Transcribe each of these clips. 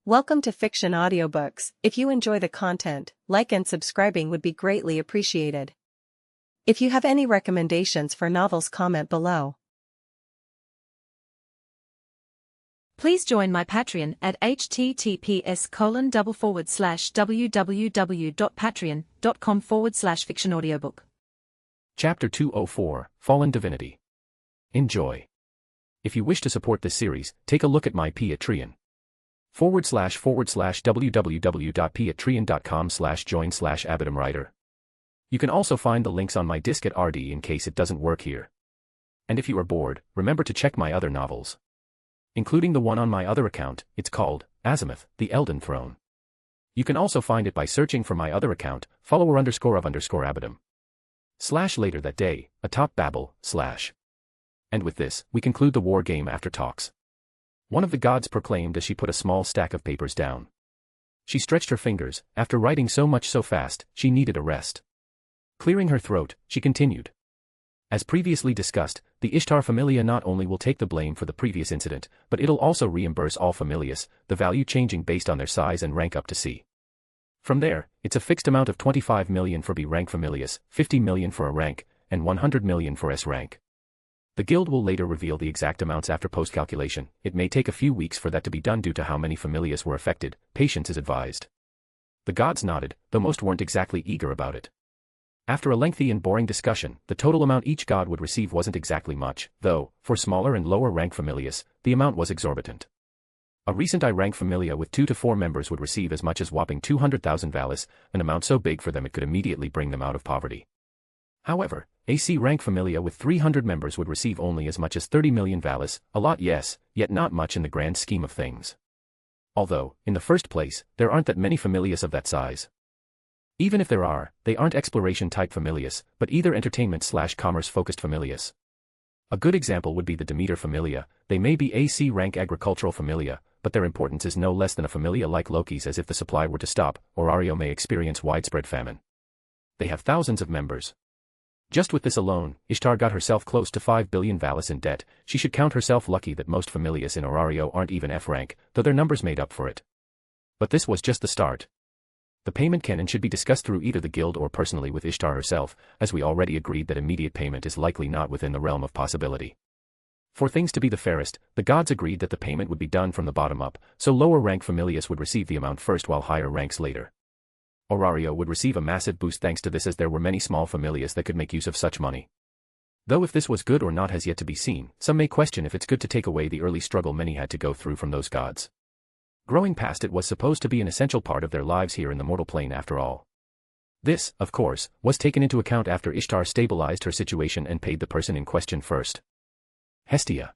Welcome to Fiction Audiobooks. If you enjoy the content, like and subscribing would be greatly appreciated. If you have any recommendations for novels, comment below. Please join my Patreon at https://www.patreon.com/fictionaudiobook. Chapter 204, Fallen Divinity. Enjoy. If you wish to support this series, take a look at my Patreon. www.patreon.com/join/abadamwriter. You can also find the links on my disc at RD in case it doesn't work here. And if you are bored, remember to check my other novels, including the one on my other account. It's called Azimuth, the Elden Throne. You can also find it by searching for my other account, follower_of_Abadam. /later that day, atop Babel, /. And with this, we conclude the war game after talks. One of the gods proclaimed as she put a small stack of papers down. She stretched her fingers. After writing so much so fast, she needed a rest. Clearing her throat, she continued. As previously discussed, the Ishtar Familia not only will take the blame for the previous incident, but it'll also reimburse all Familias, the value changing based on their size and rank up to C. From there, it's a fixed amount of 25 million for B rank Familias, 50 million for A rank, and 100 million for S rank. The guild will later reveal the exact amounts after post-calculation. It may take a few weeks for that to be done due to how many Familias were affected. Patience is advised. The gods nodded, though most weren't exactly eager about it. After a lengthy and boring discussion, the total amount each god would receive wasn't exactly much, though, for smaller and lower rank Familias, the amount was exorbitant. A recent I rank Familia with 2 to 4 members would receive as much as whopping 200,000 valis, an amount so big for them it could immediately bring them out of poverty. However, AC rank Familia with 300 members would receive only as much as 30 million valis, a lot yes, yet not much in the grand scheme of things. Although, in the first place, there aren't that many Familias of that size. Even if there are, they aren't exploration-type Familias, but either entertainment/commerce-focused Familias. A good example would be the Demeter Familia. They may be AC rank agricultural Familia, but their importance is no less than a Familia like Loki's, as if the supply were to stop, Orario may experience widespread famine. They have thousands of members. Just with this alone, Ishtar got herself close to 5 billion valis in debt. She should count herself lucky that most Familias in Orario aren't even F rank, though their numbers made up for it. But this was just the start. The payment can and should be discussed through either the guild or personally with Ishtar herself, as we already agreed that immediate payment is likely not within the realm of possibility. For things to be the fairest, the gods agreed that the payment would be done from the bottom up, so lower rank Familias would receive the amount first while higher ranks later. Orario would receive a massive boost thanks to this, as there were many small Familias that could make use of such money. Though if this was good or not has yet to be seen, some may question if it's good to take away the early struggle many had to go through from those gods. Growing past it was supposed to be an essential part of their lives here in the mortal plane after all. This, of course, was taken into account after Ishtar stabilized her situation and paid the person in question first. Hestia.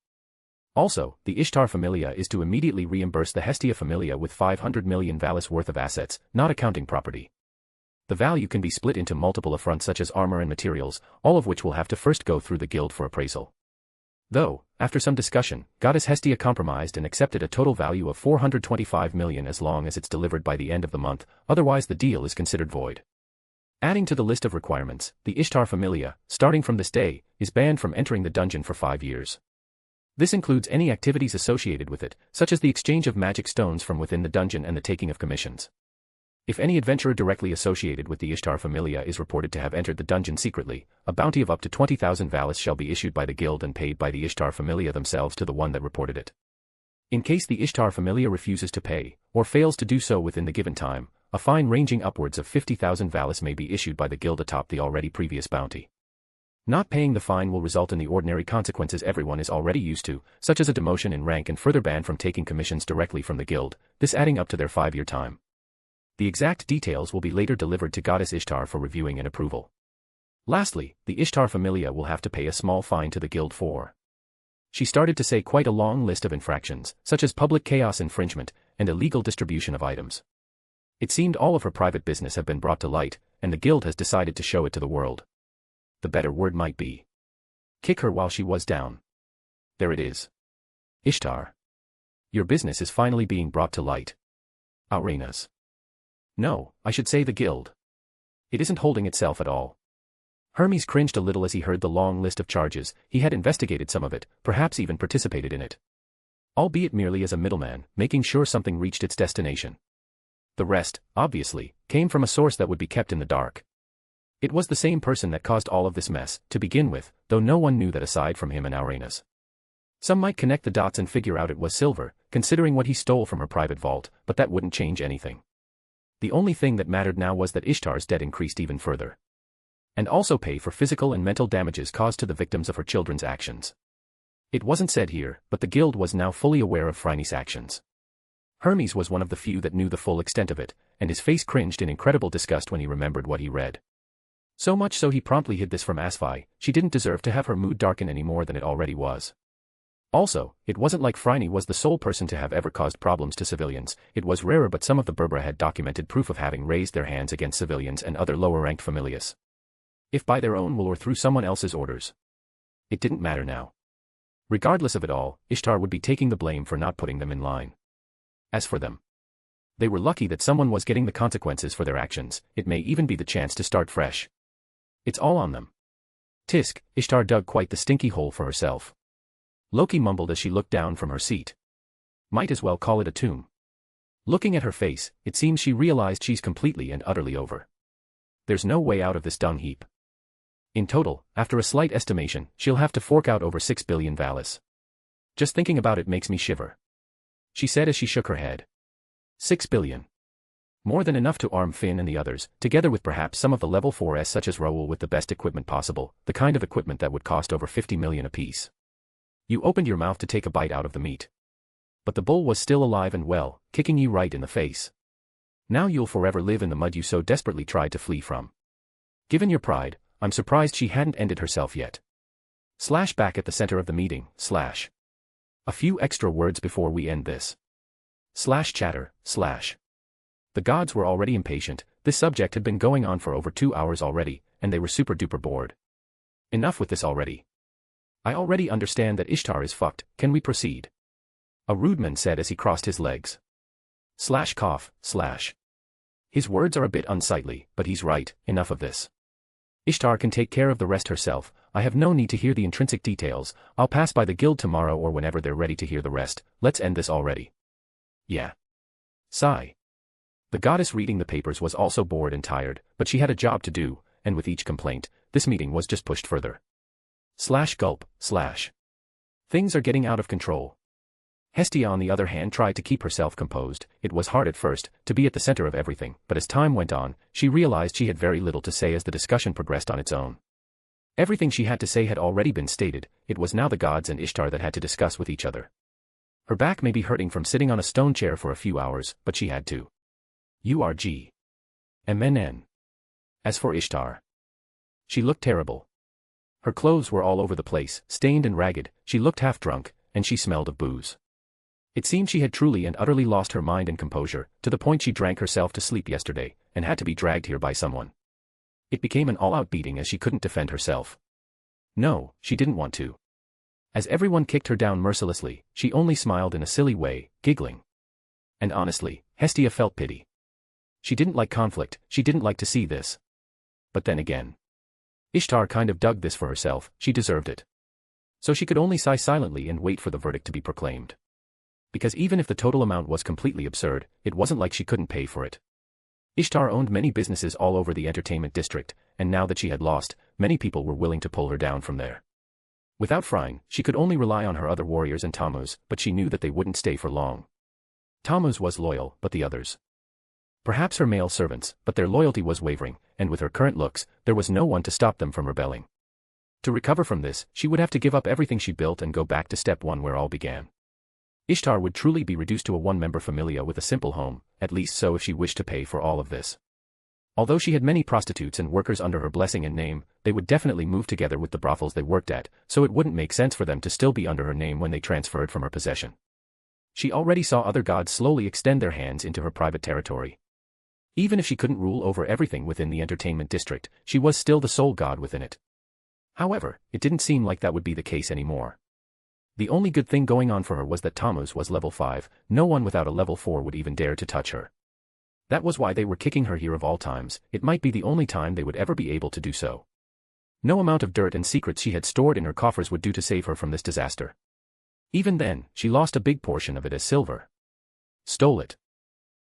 Also, the Ishtar Familia is to immediately reimburse the Hestia Familia with 500 million valis worth of assets, not accounting property. The value can be split into multiple affronts such as armor and materials, all of which will have to first go through the guild for appraisal. Though, after some discussion, Goddess Hestia compromised and accepted a total value of 425 million as long as it's delivered by the end of the month, otherwise the deal is considered void. Adding to the list of requirements, the Ishtar Familia, starting from this day, is banned from entering the dungeon for 5 years. This includes any activities associated with it, such as the exchange of magic stones from within the dungeon and the taking of commissions. If any adventurer directly associated with the Ishtar Familia is reported to have entered the dungeon secretly, a bounty of up to 20,000 valis shall be issued by the guild and paid by the Ishtar Familia themselves to the one that reported it. In case the Ishtar Familia refuses to pay, or fails to do so within the given time, a fine ranging upwards of 50,000 valis may be issued by the guild atop the already previous bounty. Not paying the fine will result in the ordinary consequences everyone is already used to, such as a demotion in rank and further ban from taking commissions directly from the guild, this adding up to their 5-year time. The exact details will be later delivered to Goddess Ishtar for reviewing and approval. Lastly, the Ishtar Familia will have to pay a small fine to the guild for. She started to say quite a long list of infractions, such as public chaos infringement, and illegal distribution of items. It seemed all of her private business have been brought to light, and the guild has decided to show it to the world. The better word might be kick her while she was down. There it is. Ishtar. Your business is finally being brought to light. Arenas. No, I should say the guild. It isn't holding itself at all. Hermes cringed a little as he heard the long list of charges. He had investigated some of it, perhaps even participated in it. albeit merely as a middleman, making sure something reached its destination. The rest, obviously, came from a source that would be kept in the dark. It was the same person that caused all of this mess, to begin with, though no one knew that aside from him and Auranas. Some might connect the dots and figure out it was Silver, considering what he stole from her private vault, but that wouldn't change anything. The only thing that mattered now was that Ishtar's debt increased even further. And also pay for physical and mental damages caused to the victims of her children's actions. It wasn't said here, but the guild was now fully aware of Phryne's actions. Hermes was one of the few that knew the full extent of it, and his face cringed in incredible disgust when he remembered what he read. So much so he promptly hid this from Asphai. She didn't deserve to have her mood darken any more than it already was. Also, it wasn't like Phryne was the sole person to have ever caused problems to civilians. It was rarer, but some of the Berbera had documented proof of having raised their hands against civilians and other lower-ranked familias. If by their own will or through someone else's orders. It didn't matter now. Regardless of it all, Ishtar would be taking the blame for not putting them in line. As for them, they were lucky that someone was getting the consequences for their actions. It may even be the chance to start fresh. It's all on them. Tisk, Ishtar dug quite the stinky hole for herself. Loki mumbled as she looked down from her seat. Might as well call it a tomb. Looking at her face, it seems she realized she's completely and utterly over. There's no way out of this dung heap. In total, after a slight estimation, she'll have to fork out over 6 billion valis. Just thinking about it makes me shiver. She said as she shook her head. 6 billion. More than enough to arm Finn and the others, together with perhaps some of the level 4s such as Raoul with the best equipment possible, the kind of equipment that would cost over 50 million apiece. You opened your mouth to take a bite out of the meat. But the bull was still alive and well, kicking you right in the face. Now you'll forever live in the mud you so desperately tried to flee from. Given your pride, I'm surprised she hadn't ended herself yet. Back at the center of the meeting, A few extra words before we end this. Chatter, The gods were already impatient. This subject had been going on for over 2 hours already, and they were super duper bored. Enough with this already. I already understand that Ishtar is fucked, can we proceed? A rude man said as he crossed his legs. Cough. His words are a bit unsightly, but he's right, enough of this. Ishtar can take care of the rest herself. I have no need to hear the intrinsic details. I'll pass by the guild tomorrow or whenever they're ready to hear the rest. Let's end this already. Yeah. Sigh. The goddess reading the papers was also bored and tired, but she had a job to do, and with each complaint, this meeting was just pushed further. Gulp. Things are getting out of control. Hestia on the other hand tried to keep herself composed. It was hard at first, to be at the center of everything, but as time went on, she realized she had very little to say as the discussion progressed on its own. Everything she had to say had already been stated. It was now the gods and Ishtar that had to discuss with each other. Her back may be hurting from sitting on a stone chair for a few hours, but she had to. MNN. As for Ishtar, she looked terrible. Her clothes were all over the place, stained and ragged, she looked half drunk, and she smelled of booze. It seemed she had truly and utterly lost her mind and composure, to the point she drank herself to sleep yesterday, and had to be dragged here by someone. It became an all-out beating as she couldn't defend herself. No, she didn't want to. As everyone kicked her down mercilessly, she only smiled in a silly way, giggling. And honestly, Hestia felt pity. She didn't like conflict, she didn't like to see this. But then again, Ishtar kind of dug this for herself, she deserved it. So she could only sigh silently and wait for the verdict to be proclaimed. Because even if the total amount was completely absurd, it wasn't like she couldn't pay for it. Ishtar owned many businesses all over the entertainment district, and now that she had lost, many people were willing to pull her down from there. Without Phryne, she could only rely on her other warriors and Tammuz, but she knew that they wouldn't stay for long. Tammuz was loyal, but the others? Perhaps her male servants, but their loyalty was wavering, and with her current looks, there was no one to stop them from rebelling. To recover from this, she would have to give up everything she built and go back to step one where all began. Ishtar would truly be reduced to a one-member familia with a simple home, at least so if she wished to pay for all of this. Although she had many prostitutes and workers under her blessing and name, they would definitely move together with the brothels they worked at, so it wouldn't make sense for them to still be under her name when they transferred from her possession. She already saw other gods slowly extend their hands into her private territory. Even if she couldn't rule over everything within the entertainment district, she was still the sole god within it. However, it didn't seem like that would be the case anymore. The only good thing going on for her was that Tammuz was level 5, no one without a level 4 would even dare to touch her. That was why they were kicking her here of all times. It might be the only time they would ever be able to do so. No amount of dirt and secrets she had stored in her coffers would do to save her from this disaster. Even then, she lost a big portion of it as Silver stole it.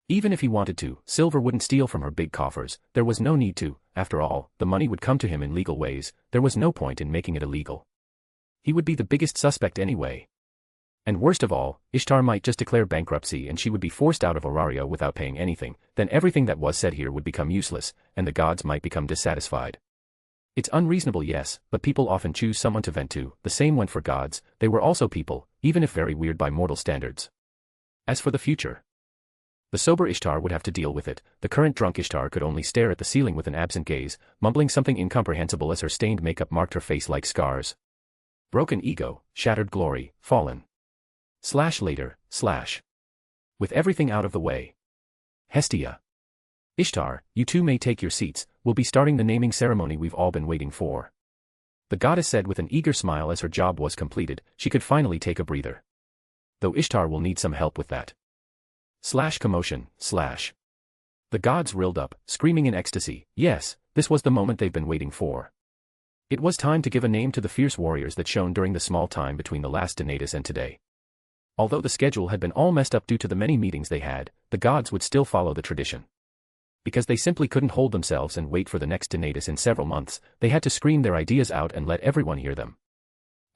Even if he wanted to, Silver wouldn't steal from her big coffers. There was no need to. After all, the money would come to him in legal ways. There was no point in making it illegal. He would be the biggest suspect anyway. And worst of all, Ishtar might just declare bankruptcy and she would be forced out of Orario without paying anything. Then everything that was said here would become useless, and the gods might become dissatisfied. It's unreasonable, yes, but people often choose someone to vent to. The same went for gods. They were also people, even if very weird by mortal standards. As for the future, the sober Ishtar would have to deal with it. The current drunk Ishtar could only stare at the ceiling with an absent gaze, mumbling something incomprehensible as her stained makeup marked her face like scars. Broken ego, shattered glory, fallen. Later, with everything out of the way. Hestia. Ishtar, you two may take your seats. We'll be starting the naming ceremony we've all been waiting for. The goddess said with an eager smile as her job was completed. She could finally take a breather. Though Ishtar will need some help with that. Commotion. The gods reeled up, screaming in ecstasy. Yes, this was the moment they've been waiting for. It was time to give a name to the fierce warriors that shone during the small time between the last Donatus and today. Although the schedule had been all messed up due to the many meetings they had, the gods would still follow the tradition. Because they simply couldn't hold themselves and wait for the next Donatus in several months, they had to scream their ideas out and let everyone hear them.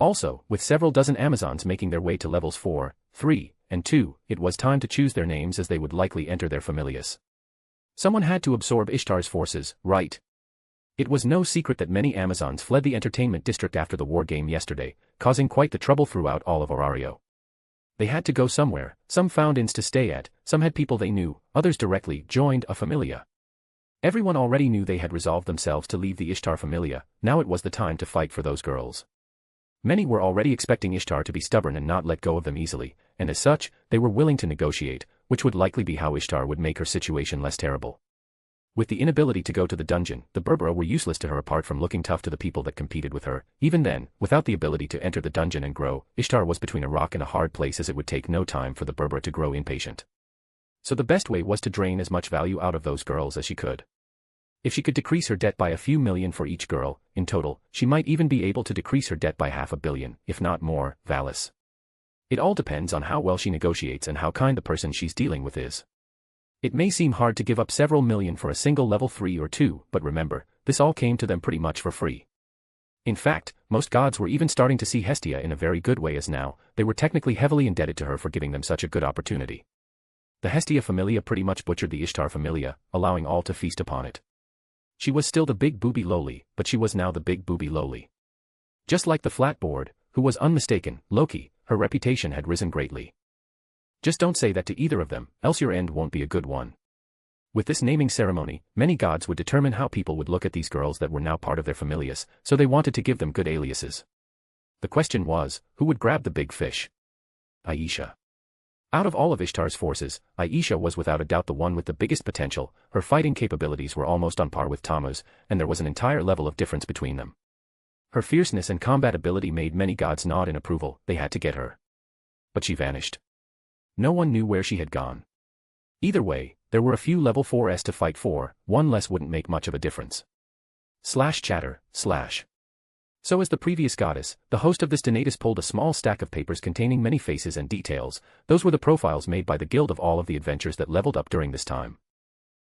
Also, with several dozen Amazons making their way to levels 4, 3, and 2, it was time to choose their names as they would likely enter their familias. Someone had to absorb Ishtar's forces, right? It was no secret that many Amazons fled the entertainment district after the war game yesterday, causing quite the trouble throughout all of Orario. They had to go somewhere. Some found inns to stay at, some had people they knew, others directly joined a familia. Everyone already knew they had resolved themselves to leave the Ishtar familia. Now it was the time to fight for those girls. Many were already expecting Ishtar to be stubborn and not let go of them easily, and as such, they were willing to negotiate, which would likely be how Ishtar would make her situation less terrible. With the inability to go to the dungeon, the Berbera were useless to her apart from looking tough to the people that competed with her. Even then, without the ability to enter the dungeon and grow, Ishtar was between a rock and a hard place as it would take no time for the Berbera to grow impatient. So the best way was to drain as much value out of those girls as she could. If she could decrease her debt by a few million for each girl, in total, she might even be able to decrease her debt by $500 million, if not more. Valis. It all depends on how well she negotiates and how kind the person she's dealing with is. It may seem hard to give up several million for a single level 3 or 2, but remember, this all came to them pretty much for free. In fact, most gods were even starting to see Hestia in a very good way as now, they were technically heavily indebted to her for giving them such a good opportunity. The Hestia familia pretty much butchered the Ishtar familia, allowing all to feast upon it. She was still the big booby lowly, but she was now the big booby lowly. Just like the flatboard, who was unmistaken, Loki, her reputation had risen greatly. Just don't say that to either of them, else your end won't be a good one. With this naming ceremony, many gods would determine how people would look at these girls that were now part of their familias, so they wanted to give them good aliases. The question was, who would grab the big fish? Aisha. Out of all of Ishtar's forces, Aisha was without a doubt the one with the biggest potential. Her fighting capabilities were almost on par with Tammuz, and there was an entire level of difference between them. Her fierceness and combat ability made many gods nod in approval. They had to get her. But she vanished. No one knew where she had gone. Either way, there were a few level 4s to fight for, one less wouldn't make much of a difference. Chatter. So as the previous goddess, the host of this Donatus pulled a small stack of papers containing many faces and details. Those were the profiles made by the guild of all of the adventures that leveled up during this time.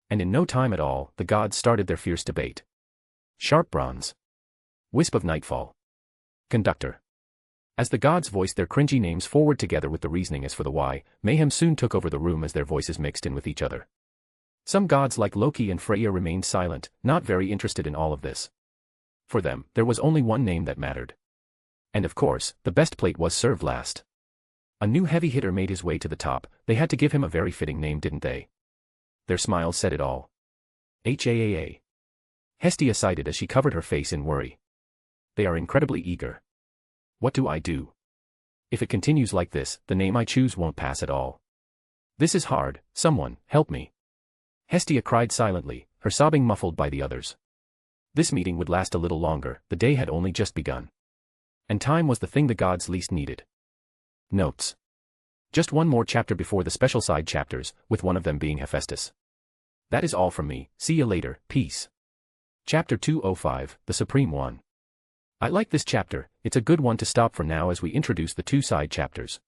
And in no time at all, the gods started their fierce debate. Sharp Bronze. Wisp of Nightfall. Conductor. As the gods voiced their cringy names forward together with the reasoning as for the why, mayhem soon took over the room as their voices mixed in with each other. Some gods like Loki and Freya remained silent, not very interested in all of this. For them, there was only one name that mattered. And of course, the best plate was served last. A new heavy hitter made his way to the top. They had to give him a very fitting name, didn't they? Their smiles said it all. Haa. Hestia sighed as she covered her face in worry. They are incredibly eager. What do I do? If it continues like this, the name I choose won't pass at all. This is hard, someone, help me. Hestia cried silently, her sobbing muffled by the others. This meeting would last a little longer, the day had only just begun. And time was the thing the gods least needed. Notes. Just one more chapter before the special side chapters, with one of them being Hephaestus. That is all from me, see you later, peace. Chapter 205, The Supreme One. I like this chapter, it's a good one to stop for now as we introduce the two side chapters.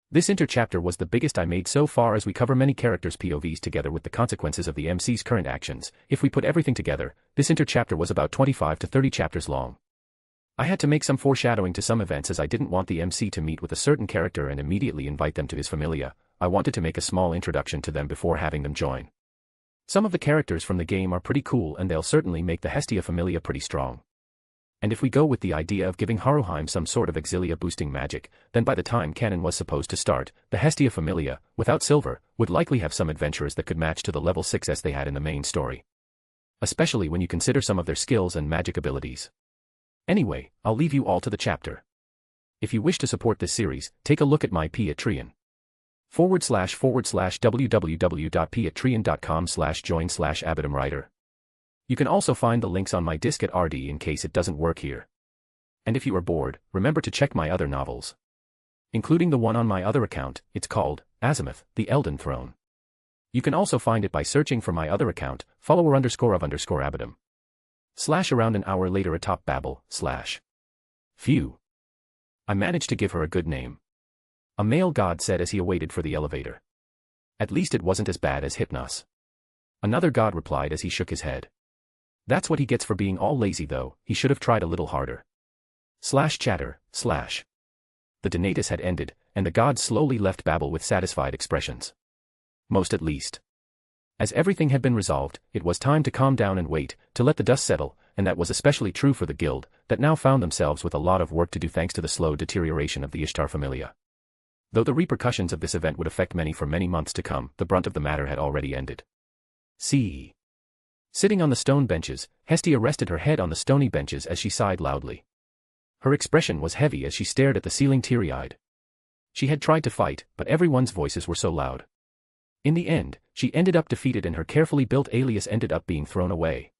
This inter-chapter was the biggest I made so far as we cover many characters' POVs together with the consequences of the MC's current actions. If we put everything together, this inter-chapter was about 25 to 30 chapters long. I had to make some foreshadowing to some events as I didn't want the MC to meet with a certain character and immediately invite them to his familia. I wanted to make a small introduction to them before having them join. Some of the characters from the game are pretty cool and they'll certainly make the Hestia familia pretty strong. And if we go with the idea of giving Haruheim some sort of Exilia boosting magic, then by the time canon was supposed to start, the Hestia familia, without silver, would likely have some adventurers that could match to the level 6s they had in the main story. Especially when you consider some of their skills and magic abilities. Anyway, I'll leave you all to the chapter. If you wish to support this series, take a look at my Patreon. www.patreon.com/join/abadamwriter. You can also find the links on my disc at RD in case it doesn't work here. And if you are bored, remember to check my other novels. Including the one on my other account, it's called Azimuth, the Elden Throne. You can also find it by searching for my other account, follower_of_Abadam. Around an hour later atop Babel, Phew. I managed to give her a good name. A male god said as he awaited for the elevator. At least it wasn't as bad as Hypnos. Another god replied as he shook his head. That's what he gets for being all lazy though, he should have tried a little harder. Chatter. The Donatus had ended, and the gods slowly left Babel with satisfied expressions. Most at least. As everything had been resolved, it was time to calm down and wait, to let the dust settle, and that was especially true for the guild, that now found themselves with a lot of work to do thanks to the slow deterioration of the Ishtar familia. Though the repercussions of this event would affect many for many months to come, the brunt of the matter had already ended. C. Sitting on the stone benches, Hestia rested her head on the stony benches as she sighed loudly. Her expression was heavy as she stared at the ceiling teary-eyed. She had tried to fight, but everyone's voices were so loud. In the end, she ended up defeated and her carefully built alias ended up being thrown away.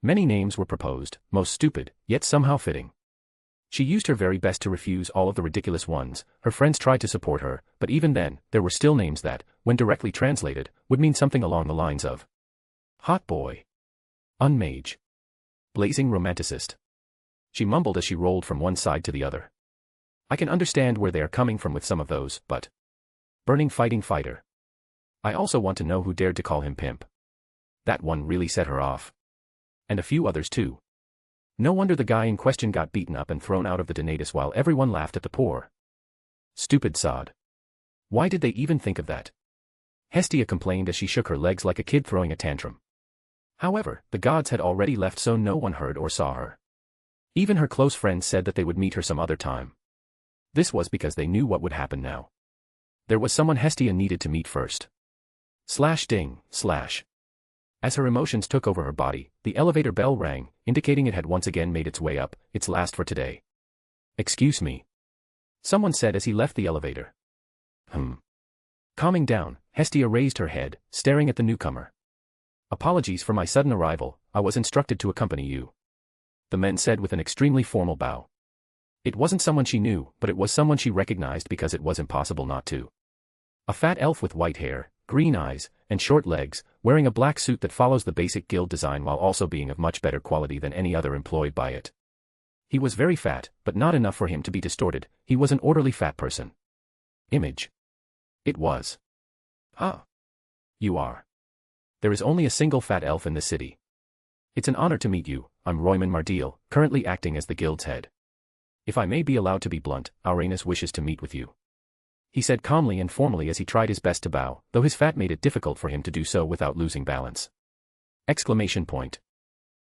Many names were proposed, most stupid, yet somehow fitting. She used her very best to refuse all of the ridiculous ones. Her friends tried to support her, but even then, there were still names that, when directly translated, would mean something along the lines of Hot Boy, Unmage, Blazing Romanticist. She mumbled as she rolled from one side to the other. I can understand where they are coming from with some of those, but Burning Fighting Fighter. I also want to know who dared to call him pimp. That one really set her off. And a few others too. No wonder the guy in question got beaten up and thrown out of the Donatus while everyone laughed at the poor. Stupid sod. Why did they even think of that? Hestia complained as she shook her legs like a kid throwing a tantrum. However, the gods had already left so no one heard or saw her. Even her close friends said that they would meet her some other time. This was because they knew what would happen now. There was someone Hestia needed to meet first. Ding. As her emotions took over her body, the elevator bell rang, indicating it had once again made its way up, its last for today. Excuse me. Someone said as he left the elevator. Calming down, Hestia raised her head, staring at the newcomer. Apologies for my sudden arrival, I was instructed to accompany you. The men said with an extremely formal bow. It wasn't someone she knew, but it was someone she recognized because it was impossible not to. A fat elf with white hair, green eyes, and short legs, wearing a black suit that follows the basic guild design while also being of much better quality than any other employed by it. He was very fat, but not enough for him to be distorted. He was an orderly fat person. Image. It was. You are. There is only a single fat elf in the city. It's an honor to meet you. I'm Royman Mardiel, currently acting as the guild's head. If I may be allowed to be blunt, Auranus wishes to meet with you. He said calmly and formally as he tried his best to bow, though his fat made it difficult for him to do so without losing balance.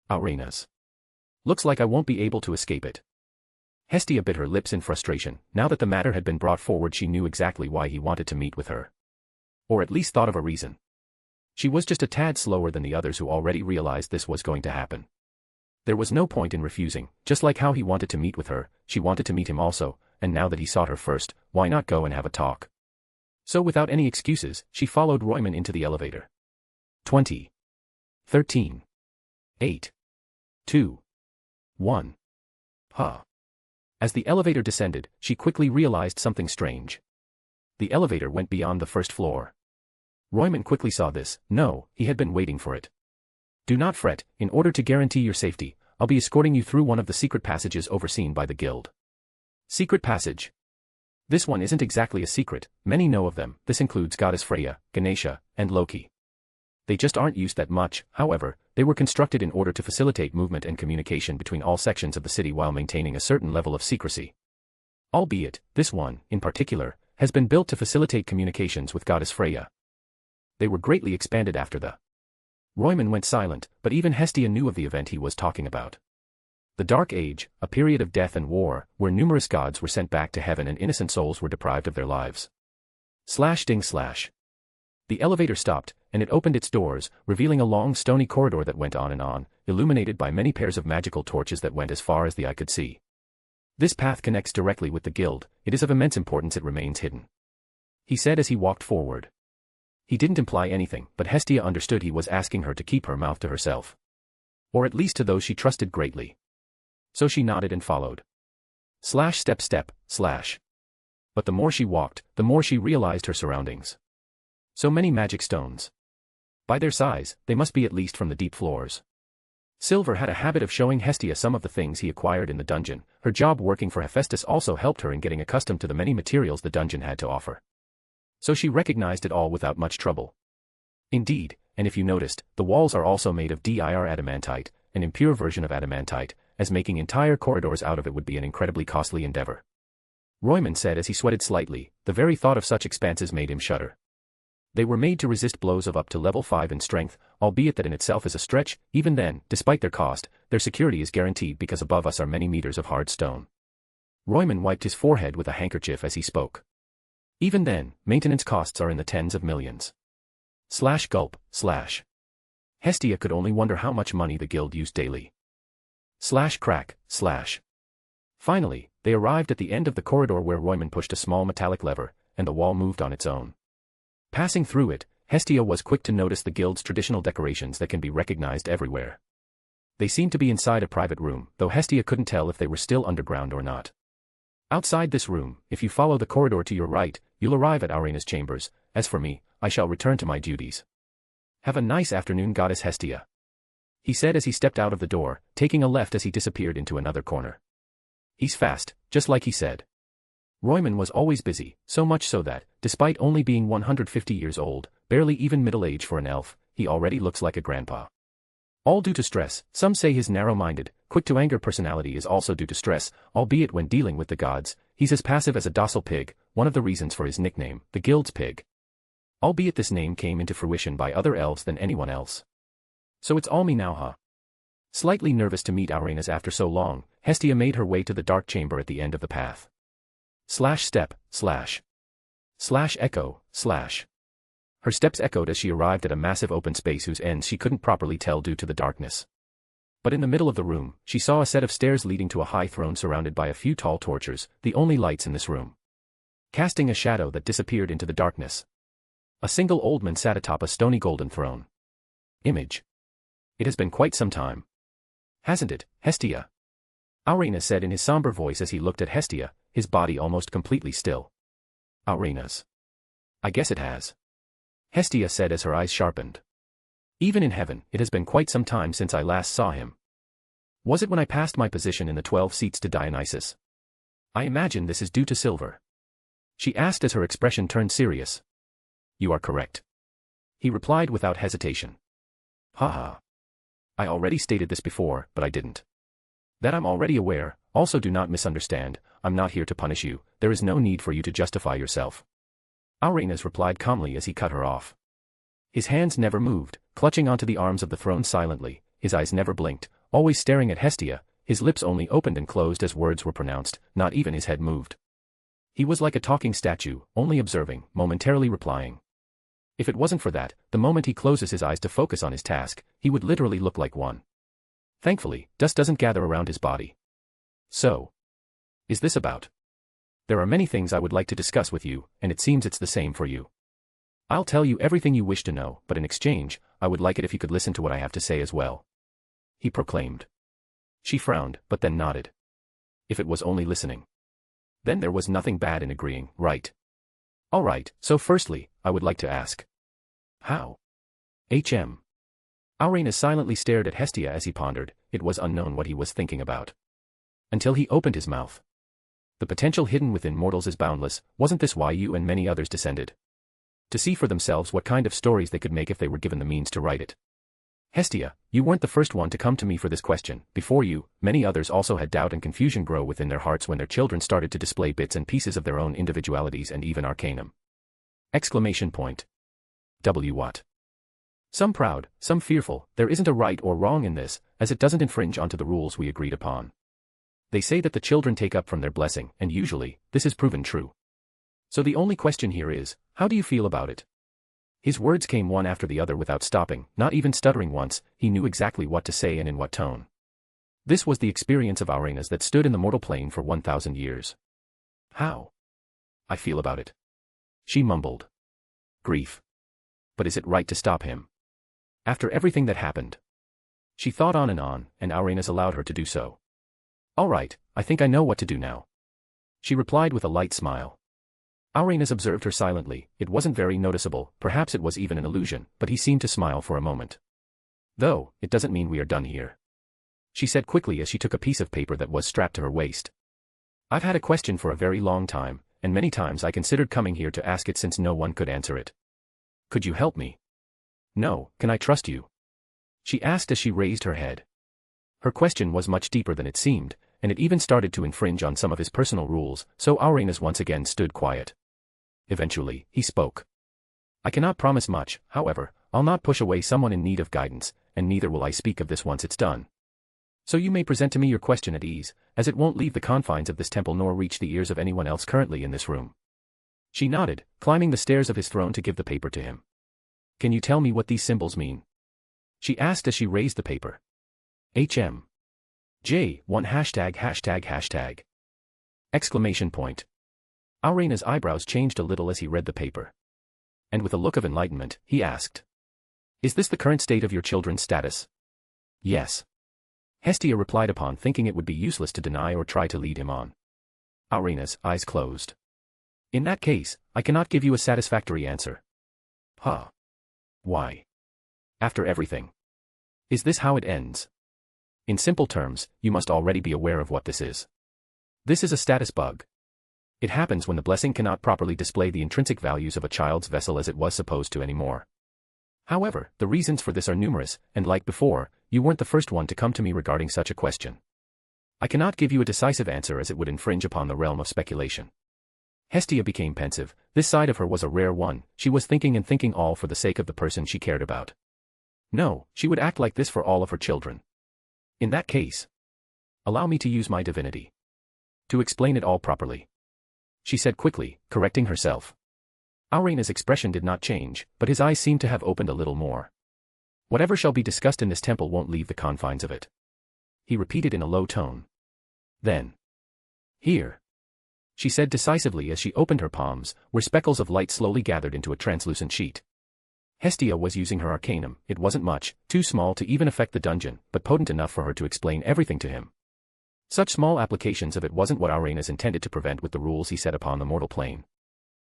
Auranus. Looks like I won't be able to escape it. Hestia bit her lips in frustration. Now that the matter had been brought forward, she knew exactly why he wanted to meet with her. Or at least thought of a reason. She was just a tad slower than the others who already realized this was going to happen. There was no point in refusing, just like how he wanted to meet with her, she wanted to meet him also, and now that he sought her first, why not go and have a talk? So without any excuses, she followed Royman into the elevator. 20. 13. 8. 2. 1. As the elevator descended, she quickly realized something strange. The elevator went beyond the first floor. Royman quickly saw this. No, he had been waiting for it. Do not fret, in order to guarantee your safety, I'll be escorting you through one of the secret passages overseen by the guild. Secret passage. This one isn't exactly a secret, many know of them. This includes Goddess Freya, Ganesha, and Loki. They just aren't used that much. However, they were constructed in order to facilitate movement and communication between all sections of the city while maintaining a certain level of secrecy. Albeit, this one, in particular, has been built to facilitate communications with Goddess Freya. They were greatly expanded after the Royman went silent, but even Hestia knew of the event he was talking about. The Dark Age, a period of death and war, where numerous gods were sent back to heaven and innocent souls were deprived of their lives. Ding slash. The elevator stopped, and it opened its doors, revealing a long stony corridor that went on and on, illuminated by many pairs of magical torches that went as far as the eye could see. This path connects directly with the guild. It is of immense importance it remains hidden, he said as he walked forward. He didn't imply anything, but Hestia understood he was asking her to keep her mouth to herself. Or at least to those she trusted greatly. So she nodded and followed. Step. But the more she walked, the more she realized her surroundings. So many magic stones. By their size, they must be at least from the deep floors. Silver had a habit of showing Hestia some of the things he acquired in the dungeon. Her job working for Hephaestus also helped her in getting accustomed to the many materials the dungeon had to offer. So she recognized it all without much trouble. Indeed, and if you noticed, the walls are also made of dir adamantite, an impure version of adamantite, as making entire corridors out of it would be an incredibly costly endeavor. Royman said as he sweated slightly. The very thought of such expanses made him shudder. They were made to resist blows of up to level 5 in strength, albeit that in itself is a stretch. Even then, despite their cost, their security is guaranteed because above us are many meters of hard stone. Royman wiped his forehead with a handkerchief as he spoke. Even then, maintenance costs are in the tens of millions. Gulp. Hestia could only wonder how much money the guild used daily. Crack. Finally, they arrived at the end of the corridor where Royman pushed a small metallic lever, and the wall moved on its own. Passing through it, Hestia was quick to notice the guild's traditional decorations that can be recognized everywhere. They seemed to be inside a private room, though Hestia couldn't tell if they were still underground or not. Outside this room, if you follow the corridor to your right, you'll arrive at Aurena's chambers. As for me, I shall return to my duties. Have a nice afternoon, Goddess Hestia, he said as he stepped out of the door, taking a left as he disappeared into another corner. He's fast, just like he said. Royman was always busy, so much so that, despite only being 150 years old, barely even middle age for an elf, he already looks like a grandpa. All due to stress. Some say his narrow-minded, quick-to-anger personality is also due to stress, albeit when dealing with the gods, he's as passive as a docile pig, one of the reasons for his nickname, the guild's pig. Albeit this name came into fruition by other elves than anyone else. So it's all me now, huh? Slightly nervous to meet Aurenas after so long, Hestia made her way to the dark chamber at the end of the path. Step. Echo. Her steps echoed as she arrived at a massive open space whose ends she couldn't properly tell due to the darkness. But in the middle of the room, she saw a set of stairs leading to a high throne surrounded by a few tall torches, the only lights in this room. Casting a shadow that disappeared into the darkness. A single old man sat atop a stony golden throne. Image. It has been quite some time. Hasn't it, Hestia? Aurena said in his somber voice as he looked at Hestia, his body almost completely still. Aurena's. I guess it has. Hestia said as her eyes sharpened. Even in heaven, it has been quite some time since I last saw him. Was it when I passed my position in the 12 seats to Dionysus? I imagine this is due to Silver. She asked as her expression turned serious. You are correct. He replied without hesitation. Haha. I already stated this before, but I didn't. That I'm already aware. Also do not misunderstand, I'm not here to punish you, there is no need for you to justify yourself. Aurenas replied calmly as he cut her off. His hands never moved, clutching onto the arms of the throne silently, his eyes never blinked, always staring at Hestia, his lips only opened and closed as words were pronounced, not even his head moved. He was like a talking statue, only observing, momentarily replying. If it wasn't for that, the moment he closes his eyes to focus on his task, he would literally look like one. Thankfully, dust doesn't gather around his body. So. Is this about? There are many things I would like to discuss with you, and it seems it's the same for you. I'll tell you everything you wish to know, but in exchange, I would like it if you could listen to what I have to say as well. He proclaimed. She frowned, but then nodded. If it was only listening. Then there was nothing bad in agreeing, right? All right, so firstly, I would like to ask. How? Aurenas silently stared at Hestia as he pondered, it was unknown what he was thinking about. Until he opened his mouth. The potential hidden within mortals is boundless. Wasn't this why you and many others descended? To see for themselves what kind of stories they could make if they were given the means to write it. Hestia, you weren't the first one to come to me for this question. Before you, many others also had doubt and confusion grow within their hearts when their children started to display bits and pieces of their own individualities and even arcanum. Exclamation point. What? Some proud, some fearful. There isn't a right or wrong in this, as it doesn't infringe onto the rules we agreed upon. They say that the children take up from their blessing, and usually, this is proven true. So the only question here is, how do you feel about it? His words came one after the other without stopping, not even stuttering once. He knew exactly what to say and in what tone. This was the experience of Aurenas that stood in the mortal plane for 1,000 years. How? I feel about it. She mumbled. Grief. But is it right to stop him? After everything that happened. She thought on, and Aurenas allowed her to do so. All right, I think I know what to do now. She replied with a light smile. Aurenas observed her silently. It wasn't very noticeable, perhaps it was even an illusion, but he seemed to smile for a moment. Though, it doesn't mean we are done here. She said quickly as she took a piece of paper that was strapped to her waist. I've had a question for a very long time, and many times I considered coming here to ask it since no one could answer it. Could you help me? No, can I trust you? She asked as she raised her head. Her question was much deeper than it seemed, and it even started to infringe on some of his personal rules, so Aurenas once again stood quiet. Eventually, he spoke. I cannot promise much, however, I'll not push away someone in need of guidance, and neither will I speak of this once it's done. So you may present to me your question at ease, as it won't leave the confines of this temple nor reach the ears of anyone else currently in this room. She nodded, climbing the stairs of his throne to give the paper to him. Can you tell me what these symbols mean? She asked as she raised the paper. HM. J1 ###. Exclamation point. Aurena's eyebrows changed a little as he read the paper. And with a look of enlightenment, he asked. Is this the current state of your children's status? Yes. Hestia replied upon thinking it would be useless to deny or try to lead him on. Aurena's eyes closed. In that case, I cannot give you a satisfactory answer. Huh. Why? After everything. Is this how it ends? In simple terms, you must already be aware of what this is. This is a status bug. It happens when the blessing cannot properly display the intrinsic values of a child's vessel as it was supposed to anymore. However, the reasons for this are numerous, and like before, you weren't the first one to come to me regarding such a question. I cannot give you a decisive answer as it would infringe upon the realm of speculation. Hestia became pensive. This side of her was a rare one. She was thinking and thinking all for the sake of the person she cared about. No, she would act like this for all of her children. In that case, allow me to use my divinity to explain it all properly. She said quickly, correcting herself. Aurena's expression did not change, but his eyes seemed to have opened a little more. Whatever shall be discussed in this temple won't leave the confines of it. He repeated in a low tone. Then. Here. She said decisively as she opened her palms, where speckles of light slowly gathered into a translucent sheet. Hestia was using her arcanum. It wasn't much, too small to even affect the dungeon, but potent enough for her to explain everything to him. Such small applications of it wasn't what Aurenas intended to prevent with the rules he set upon the mortal plane.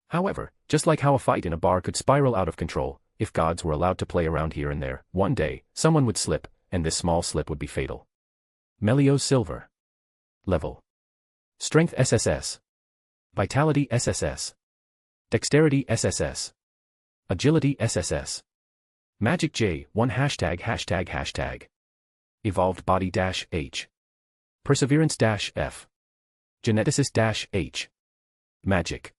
However, just like how a fight in a bar could spiral out of control, if gods were allowed to play around here and there, one day, someone would slip, and this small slip would be fatal. Melio's Silver. Level. Strength SSS. Vitality SSS. Dexterity SSS. Agility SSS. Magic J1 ###. Evolved Body -H. Perseverance -F. Geneticist -H. Magic.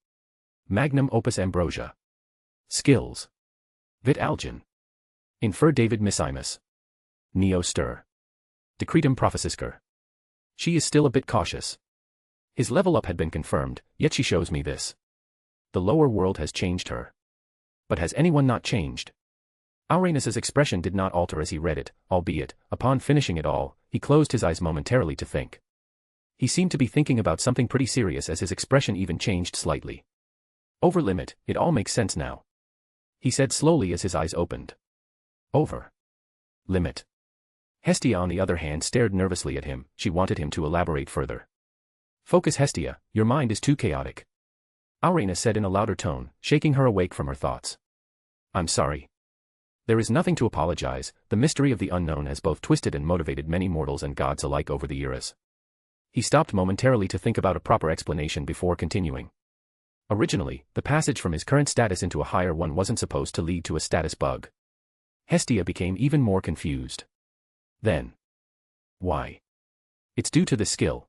Magnum Opus Ambrosia. Skills. Vit Algin. Infer David Missimus. Neo Stir. Decretum Prophesisker. She is still a bit cautious. His level up had been confirmed, yet she shows me this. The lower world has changed her. But has anyone not changed? Aurenas's expression did not alter as he read it, albeit, upon finishing it all, he closed his eyes momentarily to think. He seemed to be thinking about something pretty serious as his expression even changed slightly. Over limit, it all makes sense now. He said slowly as his eyes opened. Over. Limit. Hestia on the other hand stared nervously at him. She wanted him to elaborate further. Focus Hestia, your mind is too chaotic. Aurenas said in a louder tone, shaking her awake from her thoughts. I'm sorry. There is nothing to apologize, the mystery of the unknown has both twisted and motivated many mortals and gods alike over the eras. He stopped momentarily to think about a proper explanation before continuing. Originally, the passage from his current status into a higher one wasn't supposed to lead to a status bug. Hestia became even more confused. Then. Why? It's due to the skill,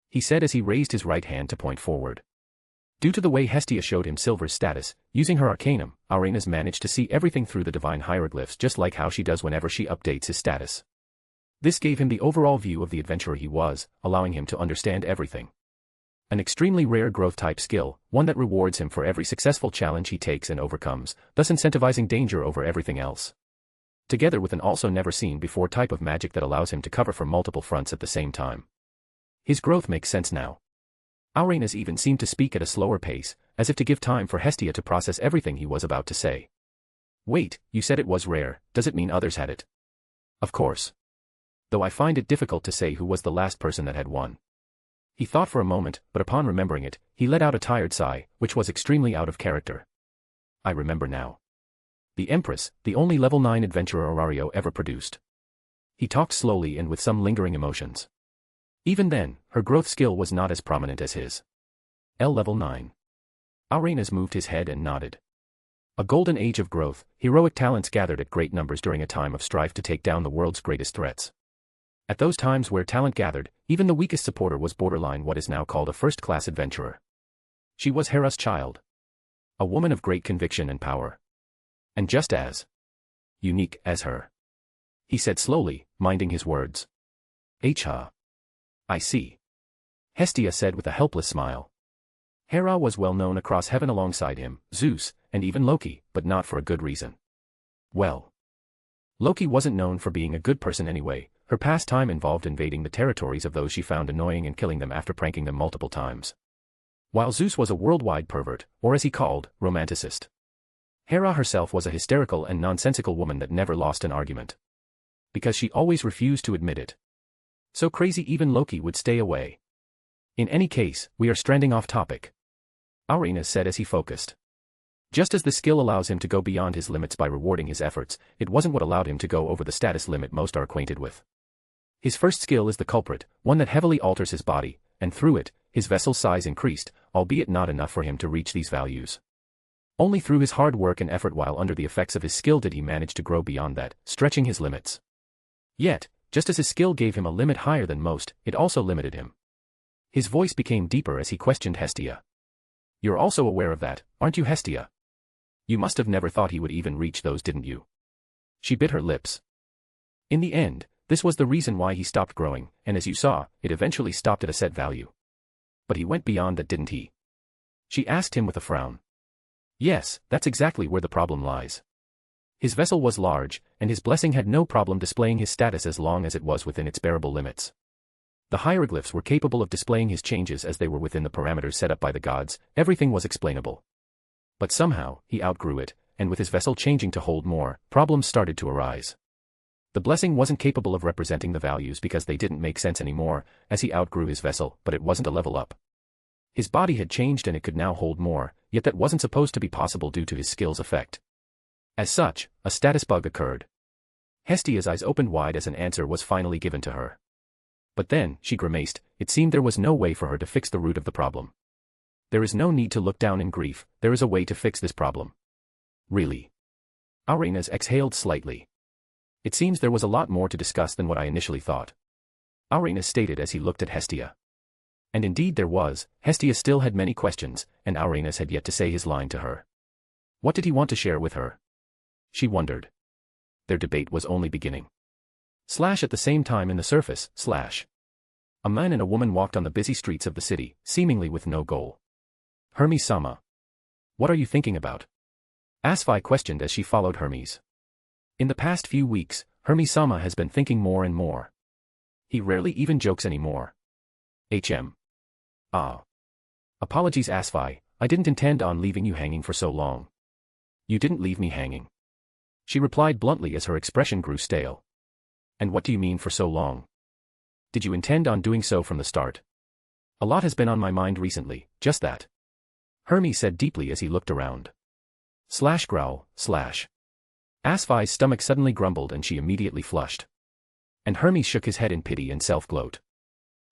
he said as he raised his right hand to point forward. Due to the way Hestia showed him Silver's status, using her arcanum, Arenas managed to see everything through the divine hieroglyphs just like how she does whenever she updates his status. This gave him the overall view of the adventurer he was, allowing him to understand everything. An extremely rare growth-type skill, one that rewards him for every successful challenge he takes and overcomes, thus incentivizing danger over everything else. Together with an also never-seen-before type of magic that allows him to cover from multiple fronts at the same time. His growth makes sense now. Arenas even seemed to speak at a slower pace, as if to give time for Hestia to process everything he was about to say. Wait, you said it was rare, does it mean others had it? Of course. Though I find it difficult to say who was the last person that had one. He thought for a moment, but upon remembering it, he let out a tired sigh, which was extremely out of character. I remember now. The Empress, the only level 9 adventurer Aurario ever produced. He talked slowly and with some lingering emotions. Even then, her growth skill was not as prominent as his. Level 9. Arenas moved his head and nodded. A golden age of growth, heroic talents gathered at great numbers during a time of strife to take down the world's greatest threats. At those times where talent gathered, even the weakest supporter was borderline what is now called a first-class adventurer. She was Hera's child. A woman of great conviction and power. And just as unique as her. He said slowly, minding his words. I see. Hestia said with a helpless smile. Hera was well known across heaven alongside him, Zeus, and even Loki, but not for a good reason. Well. Loki wasn't known for being a good person anyway, her past time involved invading the territories of those she found annoying and killing them after pranking them multiple times. While Zeus was a worldwide pervert, or as he called, romanticist. Hera herself was a hysterical and nonsensical woman that never lost an argument. Because she always refused to admit it. So crazy even Loki would stay away. In any case, we are stranding off topic. Arenas said as he focused. Just as the skill allows him to go beyond his limits by rewarding his efforts, it wasn't what allowed him to go over the status limit most are acquainted with. His first skill is the culprit, one that heavily alters his body, and through it, his vessel's size increased, albeit not enough for him to reach these values. Only through his hard work and effort while under the effects of his skill did he manage to grow beyond that, stretching his limits. Yet, just as his skill gave him a limit higher than most, it also limited him. His voice became deeper as he questioned Hestia. You're also aware of that, aren't you, Hestia? You must have never thought he would even reach those, didn't you? She bit her lips. In the end, this was the reason why he stopped growing, and as you saw, it eventually stopped at a set value. But he went beyond that, didn't he? She asked him with a frown. Yes, that's exactly where the problem lies. His vessel was large, and his blessing had no problem displaying his status as long as it was within its bearable limits. The hieroglyphs were capable of displaying his changes as they were within the parameters set up by the gods, everything was explainable. But somehow, he outgrew it, and with his vessel changing to hold more, problems started to arise. The blessing wasn't capable of representing the values because they didn't make sense anymore, as he outgrew his vessel, but it wasn't a level up. His body had changed and it could now hold more, yet that wasn't supposed to be possible due to his skill's effect. As such, a status bug occurred. Hestia's eyes opened wide as an answer was finally given to her. But then, she grimaced, it seemed there was no way for her to fix the root of the problem. There is no need to look down in grief, there is a way to fix this problem. Really? Arenas exhaled slightly. It seems there was a lot more to discuss than what I initially thought. Arenas stated as he looked at Hestia. And indeed there was, Hestia still had many questions, and Arenas had yet to say his line to her. What did he want to share with her? She wondered. Their debate was only beginning. At the same time in the surface, a man and a woman walked on the busy streets of the city, seemingly with no goal. Hermes-sama. What are you thinking about? Asfi questioned as she followed Hermes. In the past few weeks, Hermes-sama has been thinking more and more. He rarely even jokes anymore. Apologies Asfi, I didn't intend on leaving you hanging for so long. You didn't leave me hanging. She replied bluntly as her expression grew stale. And what do you mean for so long? Did you intend on doing so from the start? A lot has been on my mind recently, just that. Hermes said deeply as he looked around. Growl. Asfi's stomach suddenly grumbled and she immediately flushed. And Hermes shook his head in pity and self-gloat.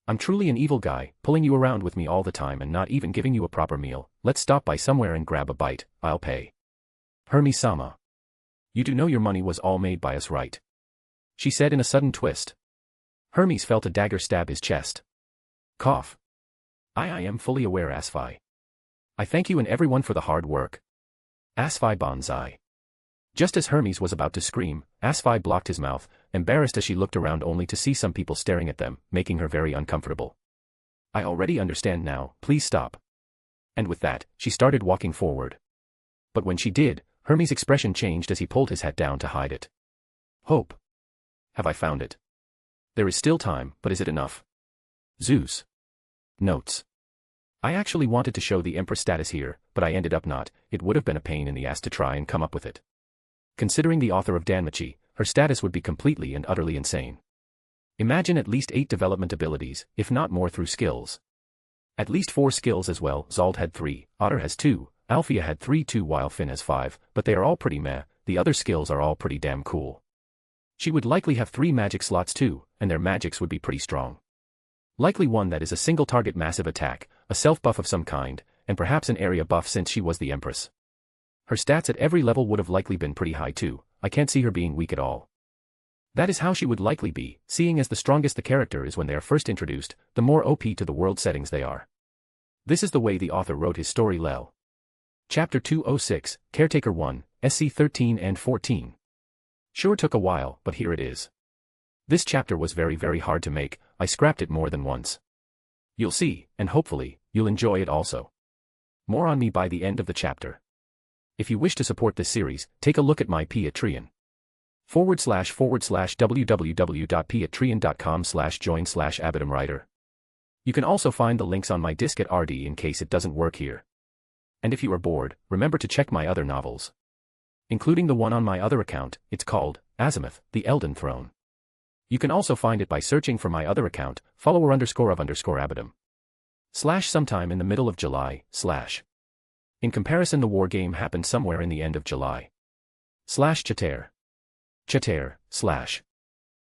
I'm truly an evil guy, pulling you around with me all the time and not even giving you a proper meal. Let's stop by somewhere and grab a bite, I'll pay. Hermes-sama. You do know your money was all made by us, right? She said in a sudden twist. Hermes felt a dagger stab his chest. Cough. I am fully aware, Asfi. I thank you and everyone for the hard work. Asfi Banzai. Just as Hermes was about to scream, Asfi blocked his mouth, embarrassed as she looked around only to see some people staring at them, making her very uncomfortable. I already understand now, please stop. And with that, she started walking forward. But when she did, Hermes' expression changed as he pulled his hat down to hide it. Hope. Have I found it? There is still time, but is it enough? Zeus. Notes. I actually wanted to show the Empress status here, but I ended up not. It would have been a pain in the ass to try and come up with it. Considering the author of Danmachi, her status would be completely and utterly insane. Imagine at least 8 development abilities, if not more through skills. At least 4 skills as well. Zald had 3, Otter has 2, Althea had 3 too while Finn has 5, but they are all pretty meh, the other skills are all pretty damn cool. She would likely have 3 magic slots too, and their magics would be pretty strong. Likely one that is a single target massive attack, a self-buff of some kind, and perhaps an area buff since she was the Empress. Her stats at every level would have likely been pretty high too, I can't see her being weak at all. That is how she would likely be, seeing as the strongest the character is when they are first introduced, the more OP to the world settings they are. This is the way the author wrote his story Lel. Chapter 206, Caretaker 1, SC 13 and 14. Sure took a while, but here it is. This chapter was very hard to make, I scrapped it more than once. You'll see, and hopefully, you'll enjoy it also. More on me by the end of the chapter. If you wish to support this series, take a look at my Patreon. www.patreon.com/join/abadamwriter. You can also find the links on my disk at RD in case it doesn't work here. And if you are bored, remember to check my other novels. Including the one on my other account, it's called Azimuth, the Elden Throne. You can also find it by searching for my other account, follower_of_Abadam. /sometime in the middle of July, /. In comparison, the war game happened somewhere in the end of July. /Chater. Chater, /.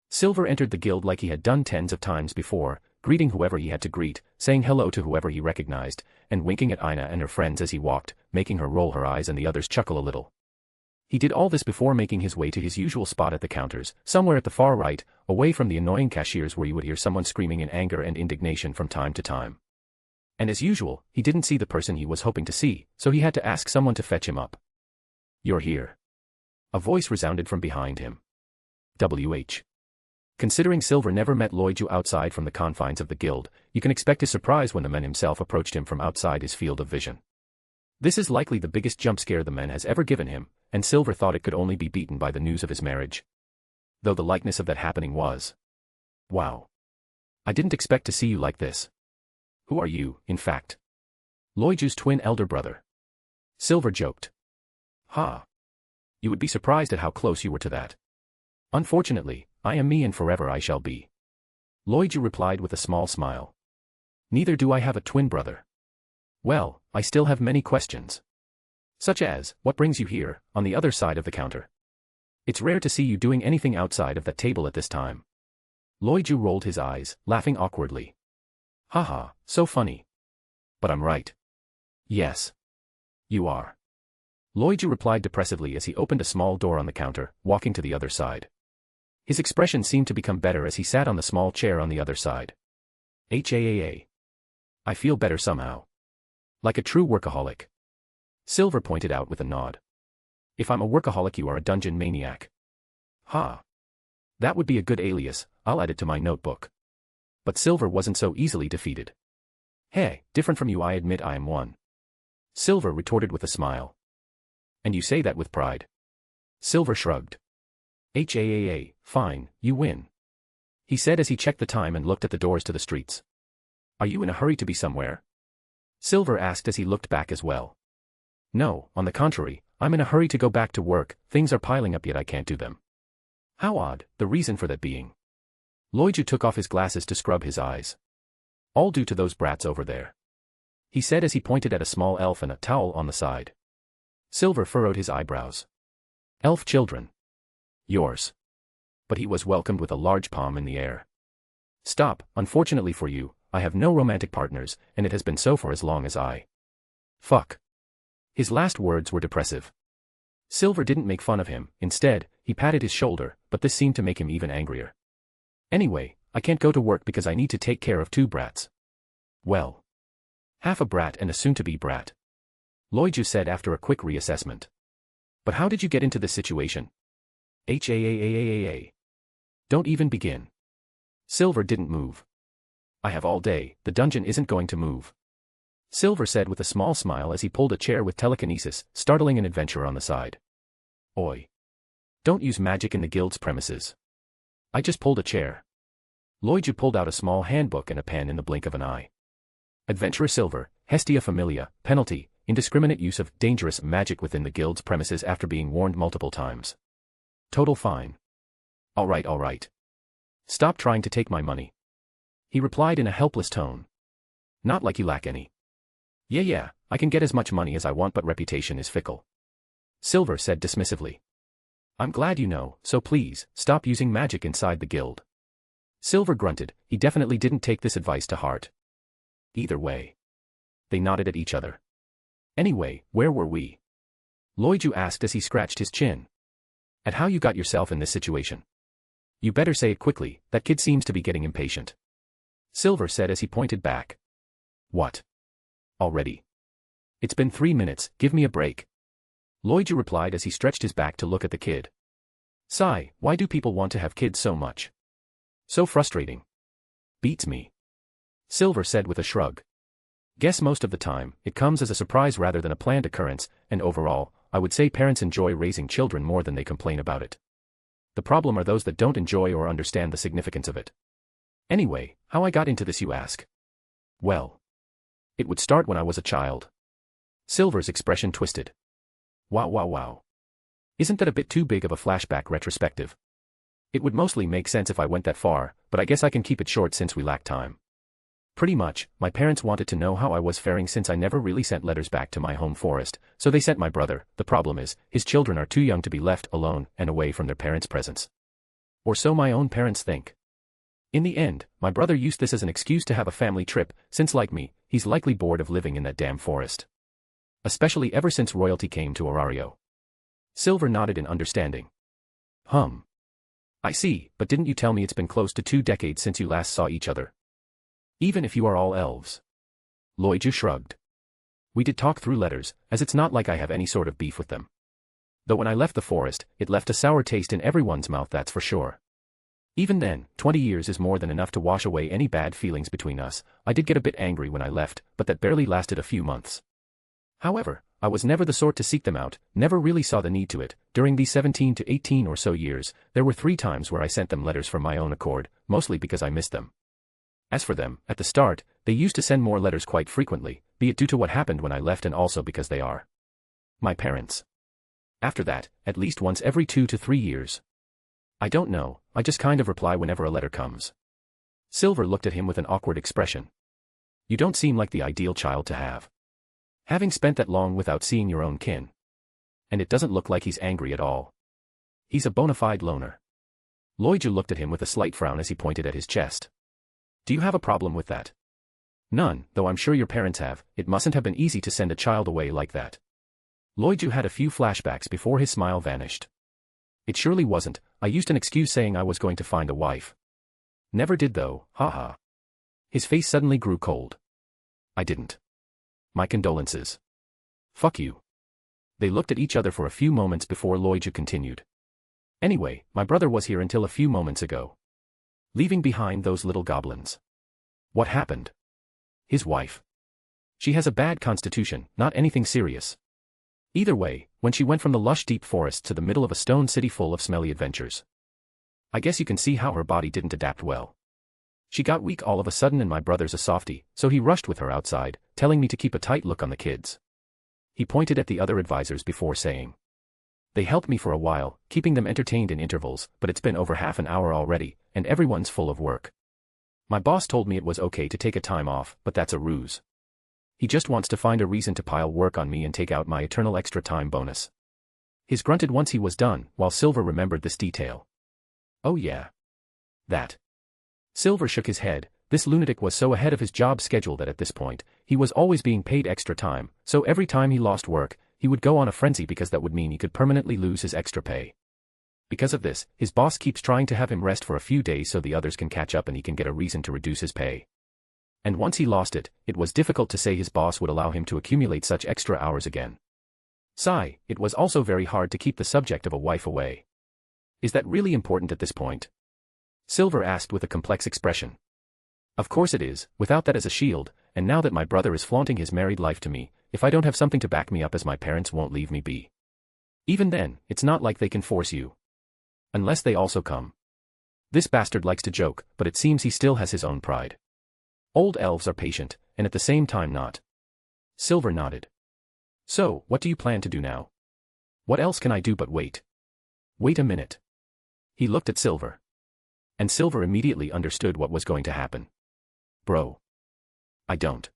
Silver entered the guild like he had done tens of times before, greeting whoever he had to greet, saying hello to whoever he recognized, and winking at Ina and her friends as he walked, making her roll her eyes and the others chuckle a little. He did all this before making his way to his usual spot at the counters, somewhere at the far right, away from the annoying cashiers where you would hear someone screaming in anger and indignation from time to time. And as usual, he didn't see the person he was hoping to see, so he had to ask someone to fetch him up. You're here. A voice resounded from behind him. WH. Considering Silver never met Loiju outside from the confines of the guild, you can expect his surprise when the man himself approached him from outside his field of vision. This is likely the biggest jump scare the man has ever given him, and Silver thought it could only be beaten by the news of his marriage. Though the likeness of that happening was. Wow. I didn't expect to see you like this. Who are you, in fact? Loiju's twin elder brother. Silver joked. Ha. You would be surprised at how close you were to that. Unfortunately, I am me and forever I shall be. Loiju replied with a small smile. Neither do I have a twin brother. Well, I still have many questions. Such as, what brings you here, on the other side of the counter? It's rare to see you doing anything outside of that table at this time. Loiju rolled his eyes, laughing awkwardly. Haha, so funny. But I'm right. Yes. You are. Loiju replied depressively as he opened a small door on the counter, walking to the other side. His expression seemed to become better as he sat on the small chair on the other side. HAAA. I feel better somehow. Like a true workaholic. Silver pointed out with a nod. If I'm a workaholic, you are a dungeon maniac. Ha. That would be a good alias, I'll add it to my notebook. But Silver wasn't so easily defeated. Hey, different from you, I admit I am one. Silver retorted with a smile. And you say that with pride. Silver shrugged. HAAA, fine, you win. He said as he checked the time and looked at the doors to the streets. Are you in a hurry to be somewhere? Silver asked as he looked back as well. No, on the contrary, I'm in a hurry to go back to work, things are piling up yet I can't do them. How odd, the reason for that being. Loiju took off his glasses to scrub his eyes. All due to those brats over there. He said as he pointed at a small elf and a towel on the side. Silver furrowed his eyebrows. Elf children. Yours. But he was welcomed with a large palm in the air. Stop, unfortunately for you, I have no romantic partners, and it has been so for as long as I. Fuck. His last words were depressive. Silver didn't make fun of him, instead, he patted his shoulder, but this seemed to make him even angrier. Anyway, I can't go to work because I need to take care of 2 brats. Well. Half a brat and a soon-to-be brat. Loiju said after a quick reassessment. But how did you get into this situation? HAAAAAA. Don't even begin. Silver didn't move. I have all day, the dungeon isn't going to move. Silver said with a small smile as he pulled a chair with telekinesis, startling an adventurer on the side. Oi. Don't use magic in the guild's premises. I just pulled a chair. Loiju pulled out a small handbook and a pen in the blink of an eye. Adventurer Silver, Hestia Familia, penalty, indiscriminate use of dangerous magic within the guild's premises after being warned multiple times. Total fine. Alright. Stop trying to take my money. He replied in a helpless tone. Not like you lack any. Yeah, I can get as much money as I want, but reputation is fickle. Silver said dismissively. I'm glad you know, so please, stop using magic inside the guild. Silver grunted, he definitely didn't take this advice to heart. Either way. They nodded at each other. Anyway, where were we? Loiju asked as he scratched his chin. At how you got yourself in this situation. You better say it quickly, that kid seems to be getting impatient. Silver said as he pointed back. What? Already? It's been 3 minutes, give me a break. Loiju replied as he stretched his back to look at the kid. Sigh, why do people want to have kids so much? So frustrating. Beats me. Silver said with a shrug. Guess most of the time, it comes as a surprise rather than a planned occurrence, and overall, I would say parents enjoy raising children more than they complain about it. The problem are those that don't enjoy or understand the significance of it. Anyway, how I got into this, you ask? Well. It would start when I was a child. Silver's expression twisted. Wow. Isn't that a bit too big of a flashback retrospective? It would mostly make sense if I went that far, but I guess I can keep it short since we lack time. Pretty much, my parents wanted to know how I was faring since I never really sent letters back to my home forest, so they sent my brother. The problem is, his children are too young to be left alone and away from their parents' presence. Or so my own parents think. In the end, my brother used this as an excuse to have a family trip, since like me, he's likely bored of living in that damn forest. Especially ever since royalty came to Orario. Silver nodded in understanding. I see, but didn't you tell me it's been close to 2 decades since you last saw each other? Even if you are all elves. Loiju shrugged. We did talk through letters, as it's not like I have any sort of beef with them. Though when I left the forest, it left a sour taste in everyone's mouth, that's for sure. Even then, 20 years is more than enough to wash away any bad feelings between us. I did get a bit angry when I left, but that barely lasted a few months. However, I was never the sort to seek them out, never really saw the need to it. During these 17 to 18 or so years, there were 3 times where I sent them letters from my own accord, mostly because I missed them. As for them, at the start, they used to send more letters quite frequently, be it due to what happened when I left and also because they are my parents. After that, at least once every 2 to 3 years. I don't know, I just kind of reply whenever a letter comes. Silver looked at him with an awkward expression. You don't seem like the ideal child to have. Having spent that long without seeing your own kin. And it doesn't look like he's angry at all. He's a bona fide loner. Loiju looked at him with a slight frown as he pointed at his chest. Do you have a problem with that? None, though I'm sure your parents have. It mustn't have been easy to send a child away like that. Loiju had a few flashbacks before his smile vanished. It surely wasn't. I used an excuse saying I was going to find a wife. Never did though, haha. His face suddenly grew cold. I didn't. My condolences. Fuck you. They looked at each other for a few moments before Loiju continued. Anyway, my brother was here until a few moments ago. Leaving behind those little goblins. What happened? His wife. She has a bad constitution, not anything serious. Either way, when she went from the lush deep forest to the middle of a stone city full of smelly adventures. I guess you can see how her body didn't adapt well. She got weak all of a sudden and my brother's a softie, so he rushed with her outside, telling me to keep a tight look on the kids. He pointed at the other advisors before saying. They helped me for a while, keeping them entertained in intervals, but it's been over half an hour already, and everyone's full of work. My boss told me it was okay to take a time off, but that's a ruse. He just wants to find a reason to pile work on me and take out my eternal extra time bonus. His grunted once he was done, while Silver remembered this detail. Oh yeah. That. Silver shook his head. This lunatic was so ahead of his job schedule that at this point, he was always being paid extra time, so every time he lost work, he would go on a frenzy because that would mean he could permanently lose his extra pay. Because of this, his boss keeps trying to have him rest for a few days so the others can catch up and he can get a reason to reduce his pay. And once he lost it, it was difficult to say his boss would allow him to accumulate such extra hours again. Sigh, it was also very hard to keep the subject of a wife away. Is that really important at this point? Silver asked with a complex expression. Of course it is, without that as a shield, and now that my brother is flaunting his married life to me, if I don't have something to back me up as my parents won't leave me be. Even then, it's not like they can force you. Unless they also come. This bastard likes to joke, but it seems he still has his own pride. Old elves are patient, and at the same time not. Silver nodded. So, what do you plan to do now? What else can I do but wait? Wait a minute. He looked at Silver. And Silver immediately understood what was going to happen. Bro. I don't.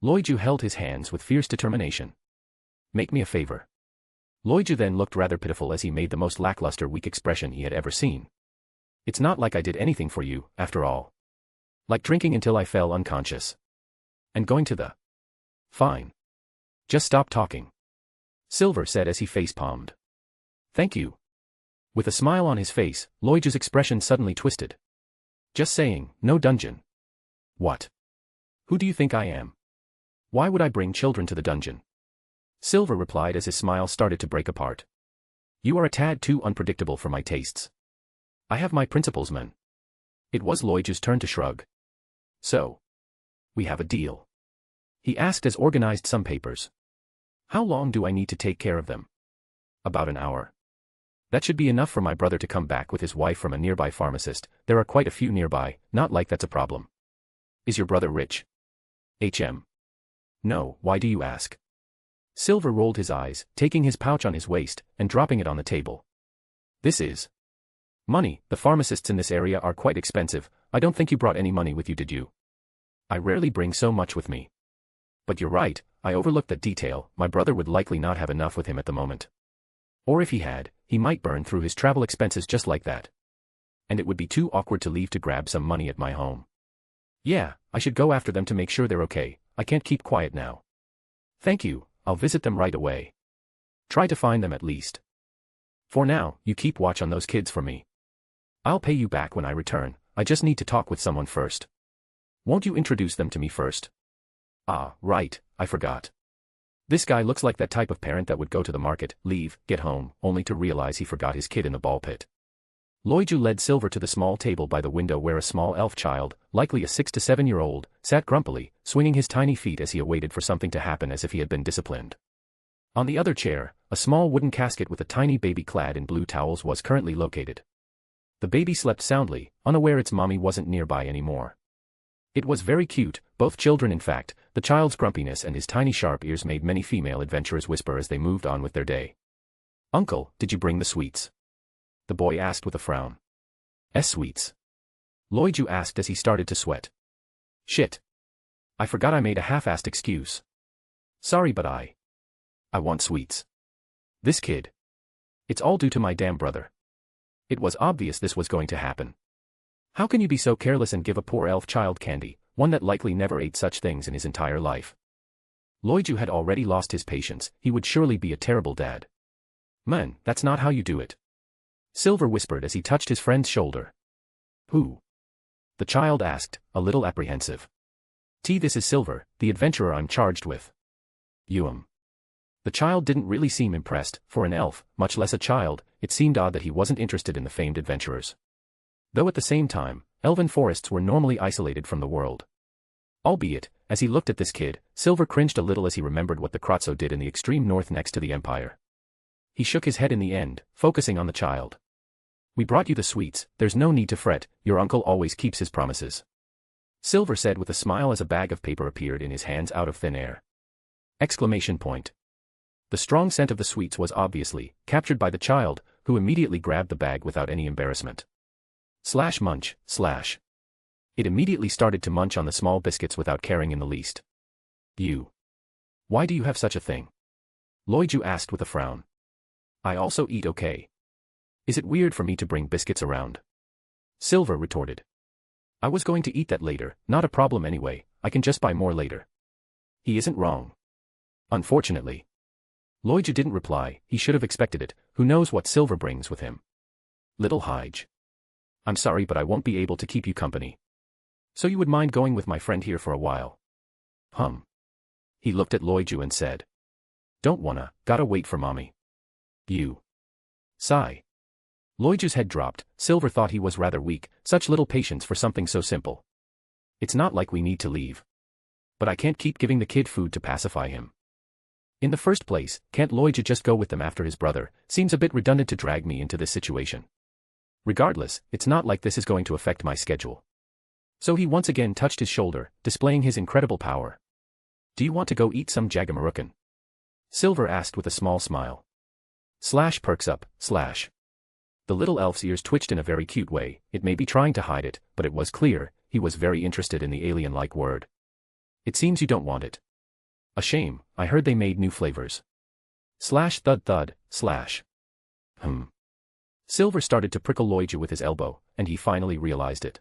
Loiju held his hands with fierce determination. Make me a favor. Loiju then looked rather pitiful as he made the most lackluster weak expression he had ever seen. It's not like I did anything for you, after all. Like drinking until I fell unconscious. And going to the... Fine. Just stop talking. Silver said as he face-palmed. Thank you. With a smile on his face, Loiju's expression suddenly twisted. Just saying, no dungeon. What? Who do you think I am? Why would I bring children to the dungeon? Silver replied as his smile started to break apart. You are a tad too unpredictable for my tastes. I have my principles, man. It was Loiju's turn to shrug. So. We have a deal. He asked as organized some papers. How long do I need to take care of them? About an hour. That should be enough for my brother to come back with his wife from a nearby pharmacist. There are quite a few nearby, not like that's a problem. Is your brother rich? No, why do you ask? Silver rolled his eyes, taking his pouch on his waist, and dropping it on the table. This is money. The pharmacists in this area are quite expensive. I don't think you brought any money with you, did you? I rarely bring so much with me. But you're right, I overlooked that detail. My brother would likely not have enough with him at the moment. Or if he had, he might burn through his travel expenses just like that. And it would be too awkward to leave to grab some money at my home. Yeah, I should go after them to make sure they're okay. I can't keep quiet now. Thank you, I'll visit them right away. Try to find them at least. For now, you keep watch on those kids for me. I'll pay you back when I return. I just need to talk with someone first. Won't you introduce them to me first? Ah, right, I forgot. This guy looks like that type of parent that would go to the market, leave, get home, only to realize he forgot his kid in the ball pit. Loiju led Silver to the small table by the window where a small elf child, likely a 6 to 7-year-old, sat grumpily, swinging his tiny feet as he awaited for something to happen as if he had been disciplined. On the other chair, a small wooden casket with a tiny baby clad in blue towels was currently located. The baby slept soundly, unaware its mommy wasn't nearby anymore. It was very cute, both children in fact. The child's grumpiness and his tiny sharp ears made many female adventurers whisper as they moved on with their day. Uncle, did you bring the sweets? The boy asked with a frown. Sweets? Loiju asked as he started to sweat. Shit. I forgot I made a half-assed excuse. Sorry but I want sweets. This kid. It's all due to my damn brother. It was obvious this was going to happen. How can you be so careless and give a poor elf child candy, one that likely never ate such things in his entire life? Loiju had already lost his patience. He would surely be a terrible dad. Man, that's not how you do it. Silver whispered as he touched his friend's shoulder. Who? The child asked, a little apprehensive. This is Silver, the adventurer I'm charged with. The child didn't really seem impressed. For an elf, much less a child, it seemed odd that he wasn't interested in the famed adventurers. Though at the same time, elven forests were normally isolated from the world. Albeit, as he looked at this kid, Silver cringed a little as he remembered what the Kratso did in the extreme north next to the Empire. He shook his head in the end, focusing on the child. We brought you the sweets, there's no need to fret, your uncle always keeps his promises. Silver said with a smile as a bag of paper appeared in his hands out of thin air. Exclamation point. The strong scent of the sweets was obviously captured by the child, who immediately grabbed the bag without any embarrassment. Munch. It immediately started to munch on the small biscuits without caring in the least. Why do you have such a thing? Loiju asked with a frown. I also eat okay. Is it weird for me to bring biscuits around? Silver retorted. I was going to eat that later, not a problem anyway, I can just buy more later. He isn't wrong. Unfortunately. Loiju didn't reply, he should have expected it, who knows what Silver brings with him. Little Hyge. I'm sorry but I won't be able to keep you company. So you would mind going with my friend here for a while? He looked at Loiju and said. Don't wanna, gotta wait for mommy. You. Sigh. Loiju's head dropped. Silver thought he was rather weak, such little patience for something so simple. It's not like we need to leave. But I can't keep giving the kid food to pacify him. In the first place, can't Loiju just go with them after his brother? Seems a bit redundant to drag me into this situation. Regardless, it's not like this is going to affect my schedule. So he once again touched his shoulder, displaying his incredible power. Do you want to go eat some jagamarukan? Silver asked with a small smile. Slash perks up, slash. The little elf's ears twitched in a very cute way, it may be trying to hide it, but it was clear, he was very interested in the alien-like word. It seems you don't want it. A shame, I heard they made new flavors. Slash thud thud, slash. Silver started to prickle Loiju with his elbow, and he finally realized it.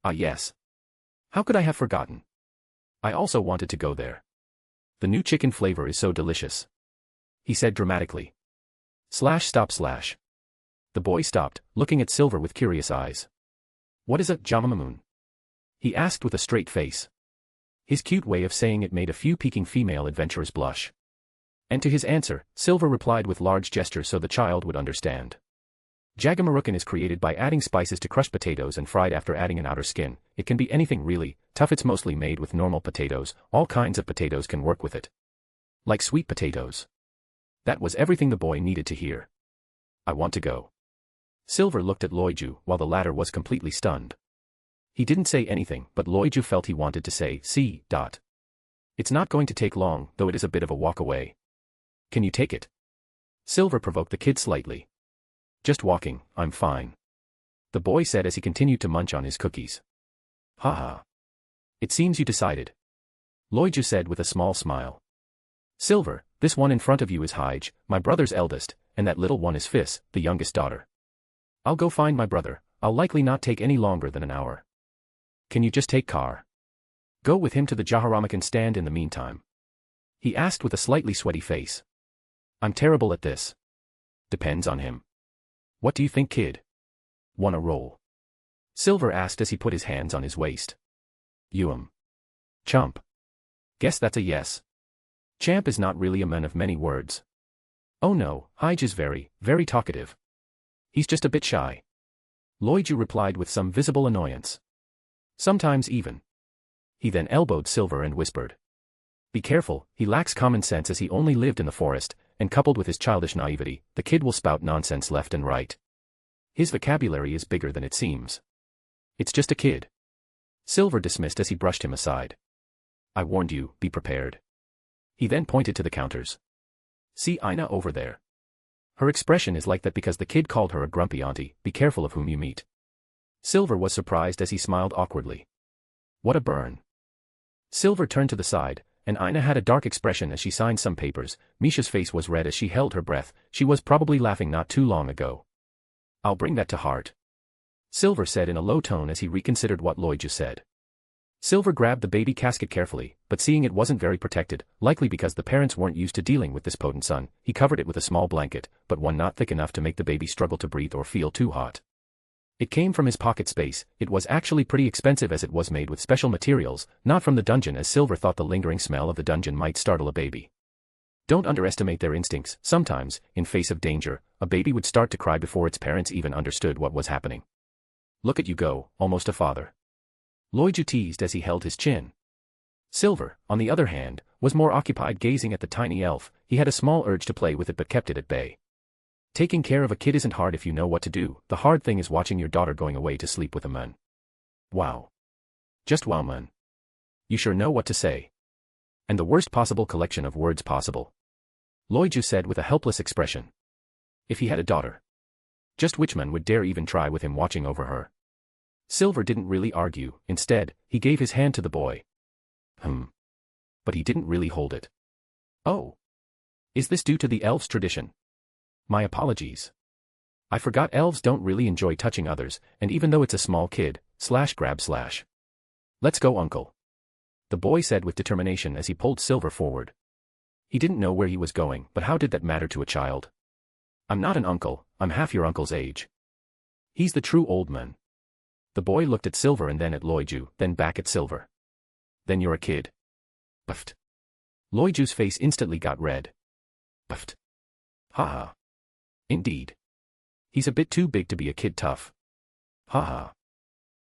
Ah yes. How could I have forgotten? I also wanted to go there. The new chicken flavor is so delicious. He said dramatically. Slash stop slash. The boy stopped, looking at Silver with curious eyes. What is a jamamamoon? He asked with a straight face. His cute way of saying it made a few peeking female adventurers blush. And to his answer, Silver replied with large gestures so the child would understand. Jagamarukan is created by adding spices to crushed potatoes and fried after adding an outer skin. It can be anything really, tough it's mostly made with normal potatoes, all kinds of potatoes can work with it. Like sweet potatoes. That was everything the boy needed to hear. I want to go. Silver looked at Loiju while the latter was completely stunned. He didn't say anything, but Loiju felt he wanted to say, see. It's not going to take long, though it is a bit of a walk away. Can you take it? Silver provoked the kid slightly. Just walking, I'm fine. The boy said as he continued to munch on his cookies. Haha. It seems you decided. Loiju said with a small smile. Silver, this one in front of you is Hyge, my brother's eldest, and that little one is Fis, the youngest daughter. I'll go find my brother, I'll likely not take any longer than an hour. Can you just take Car? Go with him to the Jaharamakan stand in the meantime. He asked with a slightly sweaty face. I'm terrible at this. Depends on him. What do you think, kid? Wanna roll? Silver asked as he put his hands on his waist. Chump. Guess that's a yes. Champ is not really a man of many words. Oh no, Hyge is very, very talkative. He's just a bit shy. Loiju replied with some visible annoyance. Sometimes even. He then elbowed Silver and whispered. Be careful, he lacks common sense as he only lived in the forest, and coupled with his childish naivety, the kid will spout nonsense left and right. His vocabulary is bigger than it seems. It's just a kid. Silver dismissed as he brushed him aside. I warned you, be prepared. He then pointed to the counters. See Ina over there. Her expression is like that because the kid called her a grumpy auntie, be careful of whom you meet. Silver was surprised as he smiled awkwardly. What a burn. Silver turned to the side, and Ina had a dark expression as she signed some papers. Misha's face was red as she held her breath, she was probably laughing not too long ago. I'll bring that to heart. Silver said in a low tone as he reconsidered what Loiju said. Silver grabbed the baby casket carefully, but seeing it wasn't very protected, likely because the parents weren't used to dealing with this potent sun, he covered it with a small blanket, but one not thick enough to make the baby struggle to breathe or feel too hot. It came from his pocket space, it was actually pretty expensive as it was made with special materials, not from the dungeon as Silver thought the lingering smell of the dungeon might startle a baby. Don't underestimate their instincts, sometimes, in face of danger, a baby would start to cry before its parents even understood what was happening. Look at you go, almost a father. Loiju teased as he held his chin. Silver, on the other hand, was more occupied gazing at the tiny elf, he had a small urge to play with it but kept it at bay. Taking care of a kid isn't hard if you know what to do, the hard thing is watching your daughter going away to sleep with a man. Wow. Just wow man. You sure know what to say. And the worst possible collection of words possible. Loiju said with a helpless expression. If he had a daughter. Just which man would dare even try with him watching over her? Silver didn't really argue, instead, he gave his hand to the boy. But he didn't really hold it. Oh. Is this due to the elf's tradition? My apologies. I forgot elves don't really enjoy touching others, and even though it's a small kid, grab. Let's go, uncle. The boy said with determination as he pulled Silver forward. He didn't know where he was going, but how did that matter to a child? I'm not an uncle, I'm half your uncle's age. He's the true old man. The boy looked at Silver and then at Loiju, then back at Silver. Then you're a kid. Puffed. Loiju's face instantly got red. Puffed. Ha. Indeed. He's a bit too big to be a kid tough. Ha.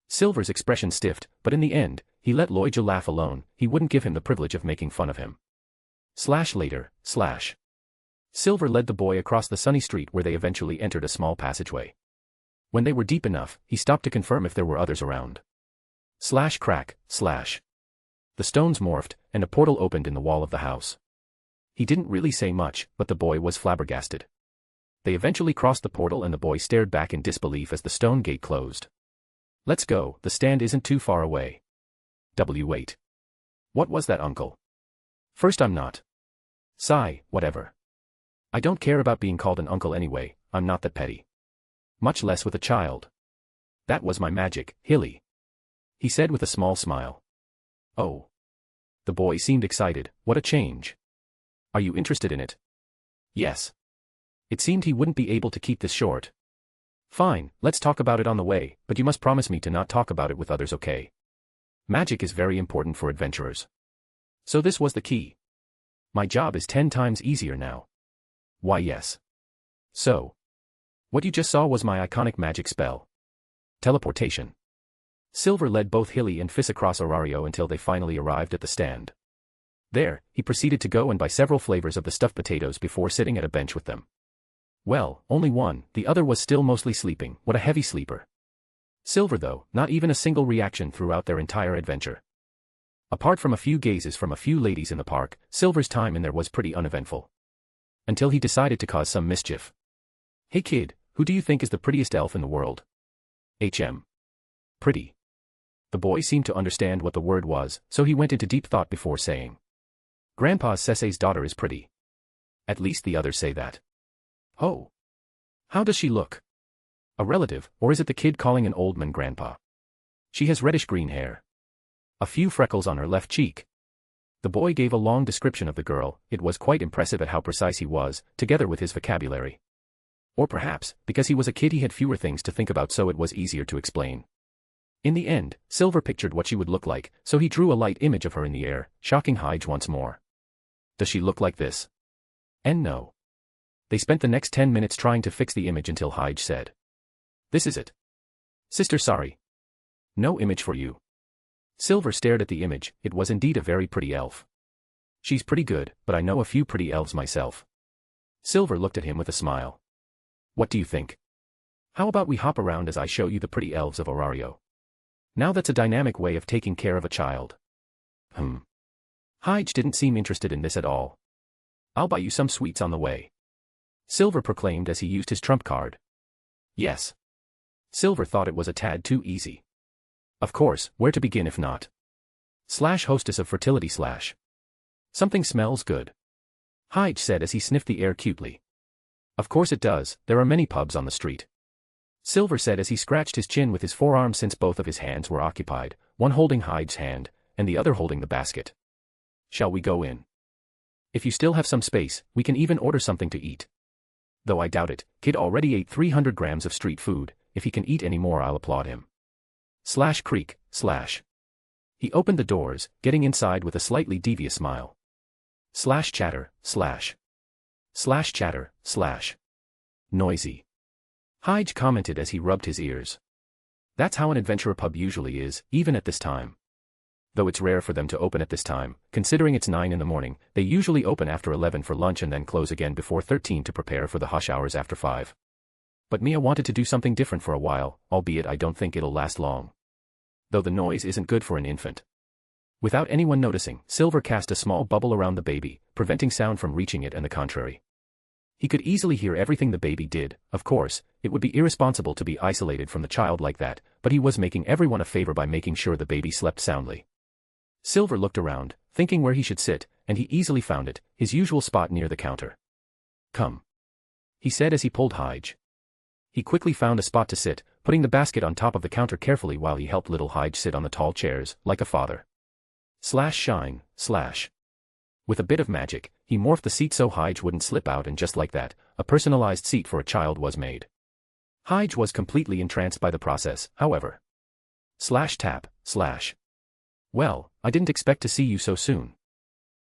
Silver's expression stiffed, but in the end, he let Loiju laugh alone. He wouldn't give him the privilege of making fun of him. Later. Silver led the boy across the sunny street where they eventually entered a small passageway. When they were deep enough, he stopped to confirm if there were others around. Crack. The stones morphed, and a portal opened in the wall of the house. He didn't really say much, but the boy was flabbergasted. They eventually crossed the portal and the boy stared back in disbelief as the stone gate closed. Let's go, the stand isn't too far away. Wait. What was that, uncle? First, I'm not. Whatever. I don't care about being called an uncle anyway, I'm not that petty. Much less with a child. That was my magic, Hilly. He said with a small smile. Oh. The boy seemed excited. What a change. Are you interested in it? Yes. It seemed he wouldn't be able to keep this short. Fine, let's talk about it on the way, but you must promise me to not talk about it with others, okay? Magic is very important for adventurers. So this was the key. My job is 10 times easier now. Why, yes. So. What you just saw was my iconic magic spell. Teleportation. Silver led both Hilly and Fizz across Orario until they finally arrived at the stand. There, he proceeded to go and buy several flavors of the stuffed potatoes before sitting at a bench with them. Well, only one, the other was still mostly sleeping. What a heavy sleeper. Silver though, not even a single reaction throughout their entire adventure. Apart from a few gazes from a few ladies in the park, Silver's time in there was pretty uneventful. Until he decided to cause some mischief. Hey kid, who do you think is the prettiest elf in the world? Pretty. The boy seemed to understand what the word was, so he went into deep thought before saying. Grandpa Sesei's daughter is pretty. At least the others say that. Oh. How does she look? A relative, or is it the kid calling an old man grandpa? She has reddish-green hair. A few freckles on her left cheek. The boy gave a long description of the girl. It was quite impressive at how precise he was, together with his vocabulary. Or perhaps, because he was a kid he had fewer things to think about so it was easier to explain. In the end, Silver pictured what she would look like, so he drew a light image of her in the air, shocking Hyde once more. Does she look like this? And no. They spent the next 10 minutes trying to fix the image until Hyde said. This is it. Sister, sorry. No image for you. Silver stared at the image. It was indeed a very pretty elf. She's pretty good, but I know a few pretty elves myself. Silver looked at him with a smile. What do you think? How about we hop around as I show you the pretty elves of Orario? Now that's a dynamic way of taking care of a child. Hyde didn't seem interested in this at all. I'll buy you some sweets on the way. Silver proclaimed as he used his trump card. Yes. Silver thought it was a tad too easy. Of course, where to begin if not? Hostess of fertility / Something smells good. Hyde said as he sniffed the air cutely. Of course it does, there are many pubs on the street. Silver said as he scratched his chin with his forearm since both of his hands were occupied, one holding Hyde's hand, and the other holding the basket. Shall we go in? If you still have some space, we can even order something to eat. Though I doubt it, kid already ate 300 grams of street food, if he can eat any more I'll applaud him. Creak. He opened the doors, getting inside with a slightly devious smile. Chatter. Chatter. Noisy. Hyde commented as he rubbed his ears. That's how an adventurer pub usually is, even at this time. Though it's rare for them to open at this time, considering it's 9 in the morning, they usually open after 11 for lunch and then close again before 13 to prepare for the hush hours after 5. But Mia wanted to do something different for a while, albeit I don't think it'll last long. Though the noise isn't good for an infant. Without anyone noticing, Silver cast a small bubble around the baby, preventing sound from reaching it and the contrary. He could easily hear everything the baby did. Of course, it would be irresponsible to be isolated from the child like that, but he was making everyone a favor by making sure the baby slept soundly. Silver looked around, thinking where he should sit, and he easily found it, his usual spot near the counter. Come. he said as he pulled Hige. He quickly found a spot to sit, putting the basket on top of the counter carefully while he helped little Hige sit on the tall chairs, like a father. Shine, slash. With a bit of magic, he morphed the seat so Hige wouldn't slip out, and just like that, a personalized seat for a child was made. Hige was completely entranced by the process, however. Tap, slash. Well, I didn't expect to see you so soon.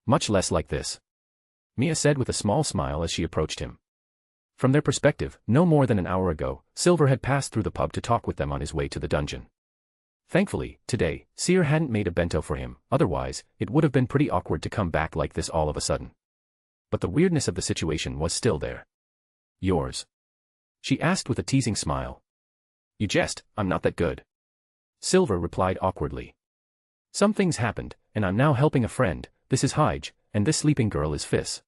Much less like this, Mia said with a small smile as she approached him. From their perspective, no more than an hour ago, Silver had passed through the pub to talk with them on his way to the dungeon. Thankfully, today, Seer hadn't made a bento for him, otherwise, it would have been pretty awkward to come back like this all of a sudden. But the weirdness of the situation was still there. Yours? She asked with a teasing smile. You jest, I'm not that good. Silver replied awkwardly. Some things happened, and I'm now helping a friend. This is Hige, and this sleeping girl is Fizz.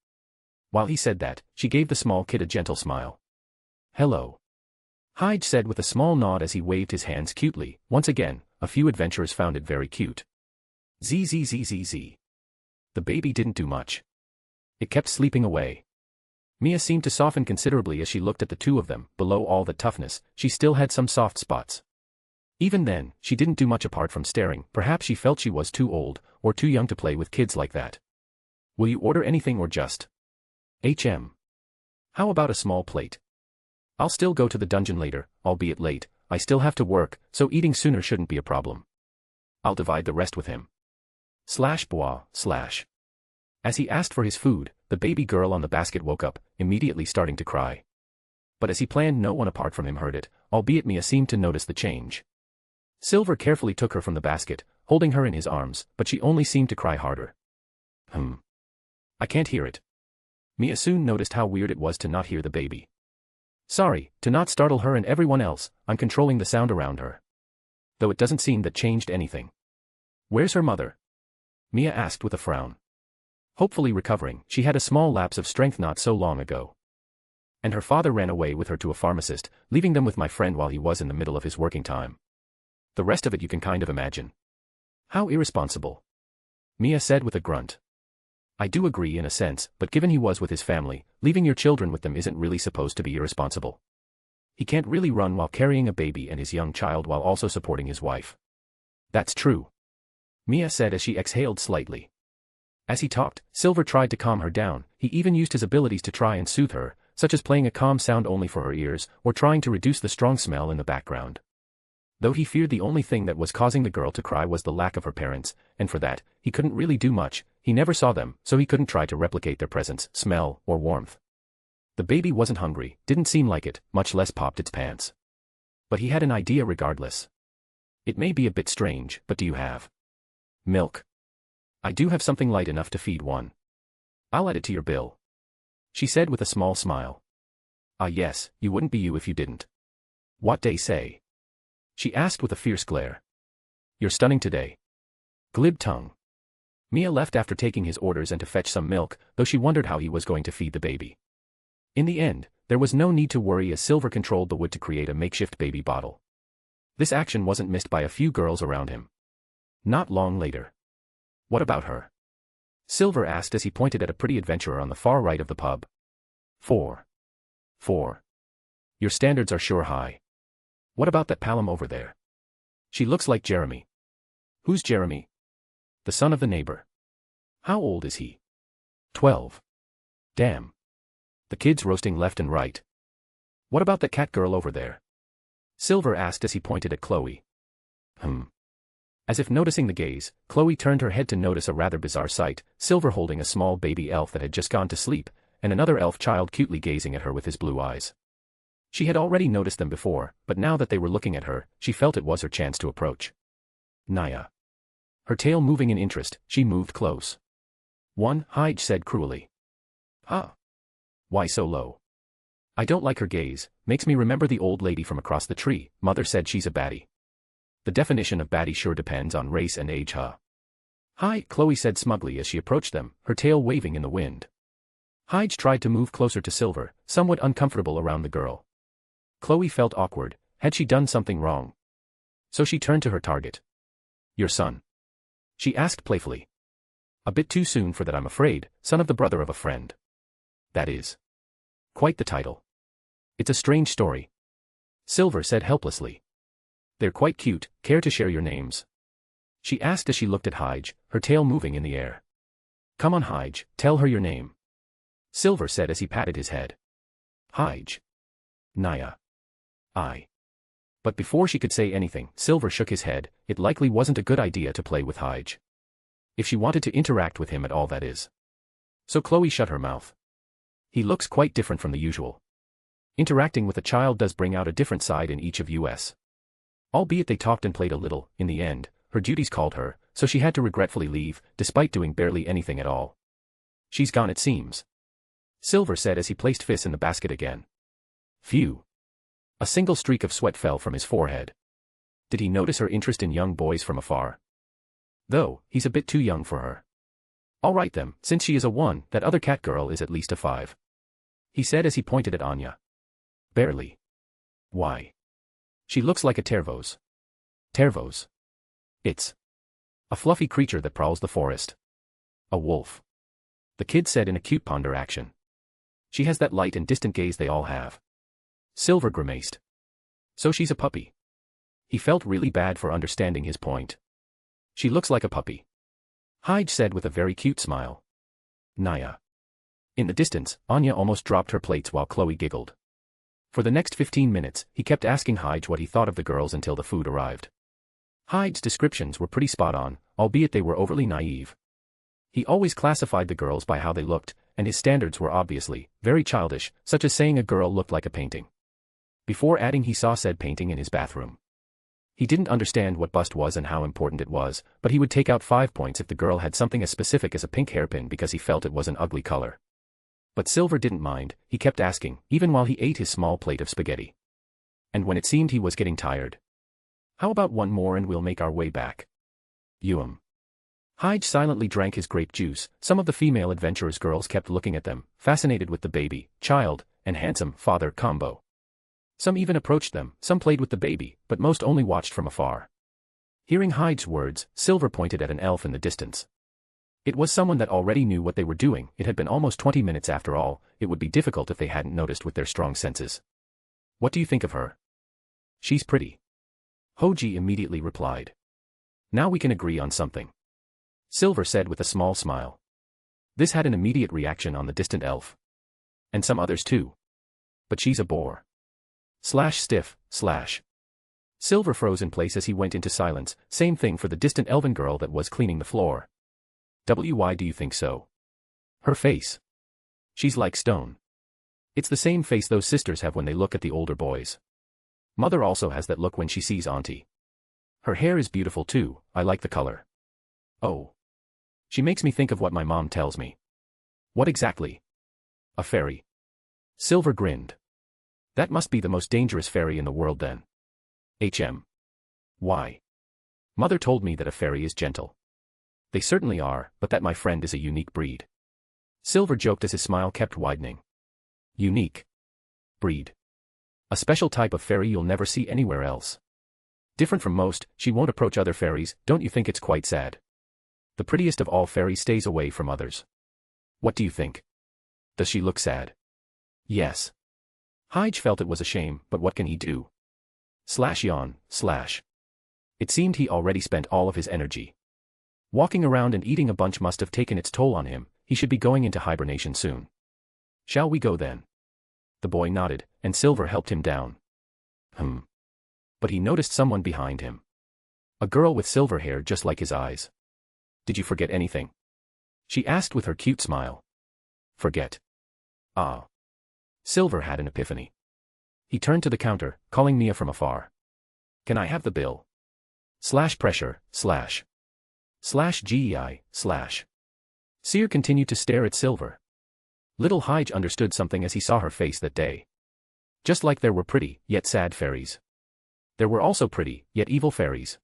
While he said that, she gave the small kid a gentle smile. Hello. Hige said with a small nod as he waved his hands cutely. Once again, a few adventurers found it very cute. Zzzzz. The baby didn't do much. It kept sleeping away. Mia seemed to soften considerably as she looked at the two of them. Below all the toughness, she still had some soft spots. Even then, she didn't do much apart from staring. Perhaps she felt she was too old, or too young to play with kids like that. Will you order anything or just? How about a small plate? I'll still go to the dungeon later, albeit late. I still have to work, so eating sooner shouldn't be a problem. I'll divide the rest with him. Bois. As he asked for his food, the baby girl on the basket woke up, immediately starting to cry. But as he planned, no one apart from him heard it, albeit Mia seemed to notice the change. Silver carefully took her from the basket, holding her in his arms, but she only seemed to cry harder. I can't hear it. Mia soon noticed how weird it was to not hear the baby. Sorry, to not startle her and everyone else, I'm controlling the sound around her. Though it doesn't seem that changed anything. Where's her mother? Mia asked with a frown. Hopefully recovering, she had a small lapse of strength not so long ago. And her father ran away with her to a pharmacist, leaving them with my friend while he was in the middle of his working time. The rest of it you can kind of imagine. How irresponsible. Mia said with a grunt. I do agree in a sense, but given he was with his family, leaving your children with them isn't really supposed to be irresponsible. He can't really run while carrying a baby and his young child while also supporting his wife. That's true. Mia said as she exhaled slightly. As he talked, Silver tried to calm her down. He even used his abilities to try and soothe her, such as playing a calm sound only for her ears, or trying to reduce the strong smell in the background. Though he feared the only thing that was causing the girl to cry was the lack of her parents, and for that, he couldn't really do much. He never saw them, so he couldn't try to replicate their presence, smell, or warmth. The baby wasn't hungry, didn't seem like it, much less popped its pants. But he had an idea regardless. It may be a bit strange, but do you have milk? I do have something light enough to feed one. I'll add it to your bill. She said with a small smile. Ah yes, you wouldn't be you if you didn't. What they say? She asked with a fierce glare. You're stunning today. Glib tongue. Mia left after taking his orders and to fetch some milk, though she wondered how he was going to feed the baby. In the end, there was no need to worry as Silver controlled the wood to create a makeshift baby bottle. This action wasn't missed by a few girls around him. Not long later. What about her? Silver asked as he pointed at a pretty adventurer on the far right of the pub. 4. Your standards are sure high. What about that Palom over there? She looks like Jeremy. Who's Jeremy? The son of the neighbor. How old is he? 12. Damn. The kid's roasting left and right. What about that cat girl over there? Silver asked as he pointed at Chloe. As if noticing the gaze, Chloe turned her head to notice a rather bizarre sight, Silver holding a small baby elf that had just gone to sleep, and another elf child cutely gazing at her with his blue eyes. She had already noticed them before, but now that they were looking at her, she felt it was her chance to approach. Naya. Her tail moving in interest, she moved close. Hige said cruelly. Huh? Why so low? I don't like her gaze, makes me remember the old lady from across the tree. Mother said she's a baddie. The definition of baddie sure depends on race and age, huh? Hi, Chloe said smugly as she approached them, her tail waving in the wind. Hige tried to move closer to Silver, somewhat uncomfortable around the girl. Chloe felt awkward. Had she done something wrong? So she turned to her target. Your son? She asked playfully. A bit too soon for that, I'm afraid, son of the brother of a friend. That is quite the title. It's a strange story. Silver said helplessly. They're quite cute, care to share your names? She asked as she looked at Hyge, her tail moving in the air. Come on Hyge, tell her your name. Silver said as he patted his head. Hyge. Naya. I. But before she could say anything, Silver shook his head. It likely wasn't a good idea to play with Hyge. If she wanted to interact with him at all, that is. So Chloe shut her mouth. He looks quite different from the usual. Interacting with a child does bring out a different side in each of us. Albeit they talked and played a little, in the end, her duties called her, so she had to regretfully leave, despite doing barely anything at all. She's gone it seems. Silver said as he placed Fizz in the basket again. Phew. A single streak of sweat fell from his forehead. Did he notice her interest in young boys from afar? Though, he's a bit too young for her. All right then, since she is a 1, that other cat girl is at least a 5. He said as he pointed at Anya. Barely. Why? She looks like a Tervos. Tervos. It's a fluffy creature that prowls the forest. A wolf. The kid said in acute ponder action. She has that light and distant gaze they all have. Silver grimaced. So she's a puppy. He felt really bad for understanding his point. She looks like a puppy. Hyge said with a very cute smile. Naya. In the distance, Anya almost dropped her plates while Chloe giggled. For the next 15 minutes, he kept asking Hyge what he thought of the girls until the food arrived. Hyge's descriptions were pretty spot on, albeit they were overly naive. He always classified the girls by how they looked, and his standards were obviously very childish, such as saying a girl looked like a painting. Before adding he saw said painting in his bathroom. He didn't understand what bust was and how important it was, but he would take out 5 points if the girl had something as specific as a pink hairpin because he felt it was an ugly color. But Silver didn't mind, he kept asking, even while he ate his small plate of spaghetti. And when it seemed he was getting tired. How about one more and we'll make our way back? Hyge silently drank his grape juice. Some of the female adventurers' girls kept looking at them, fascinated with the baby, child, and handsome father combo. Some even approached them, some played with the baby, but most only watched from afar. Hearing Hyde's words, Silver pointed at an elf in the distance. It was someone that already knew what they were doing. It had been almost 20 minutes after all. It would be difficult if they hadn't noticed with their strong senses. What do you think of her? She's pretty. Hoji immediately replied. Now we can agree on something. Silver said with a small smile. This had an immediate reaction on the distant elf. And some others too. But she's a bore. Stiff. Silver froze in place as he went into silence. Same thing for the distant elven girl that was cleaning the floor. Why do you think so? Her face. She's like stone. It's the same face those sisters have when they look at the older boys. Mother also has that look when she sees Auntie. Her hair is beautiful too, I like the color. Oh. She makes me think of what my mom tells me. What exactly? A fairy. Silver grinned. That must be the most dangerous fairy in the world then. Why? Mother told me that a fairy is gentle. They certainly are, but that my friend is a unique breed. Silver joked as his smile kept widening. Unique breed. A special type of fairy you'll never see anywhere else. Different from most, she won't approach other fairies. Don't you think it's quite sad? The prettiest of all fairies stays away from others. What do you think? Does she look sad? Yes. Hyge felt it was a shame, but what can he do? Yawn. It seemed he already spent all of his energy. Walking around and eating a bunch must have taken its toll on him. He should be going into hibernation soon. Shall we go then? The boy nodded, and Silver helped him down. But he noticed someone behind him. A girl with silver hair just like his eyes. Did you forget anything? She asked with her cute smile. Forget. Ah. Silver had an epiphany. He turned to the counter, calling Mia from afar. Can I have the bill? Pressure. GEI. Seer continued to stare at Silver. Little Hyge understood something as he saw her face that day. Just like there were pretty, yet sad fairies. There were also pretty, yet evil fairies.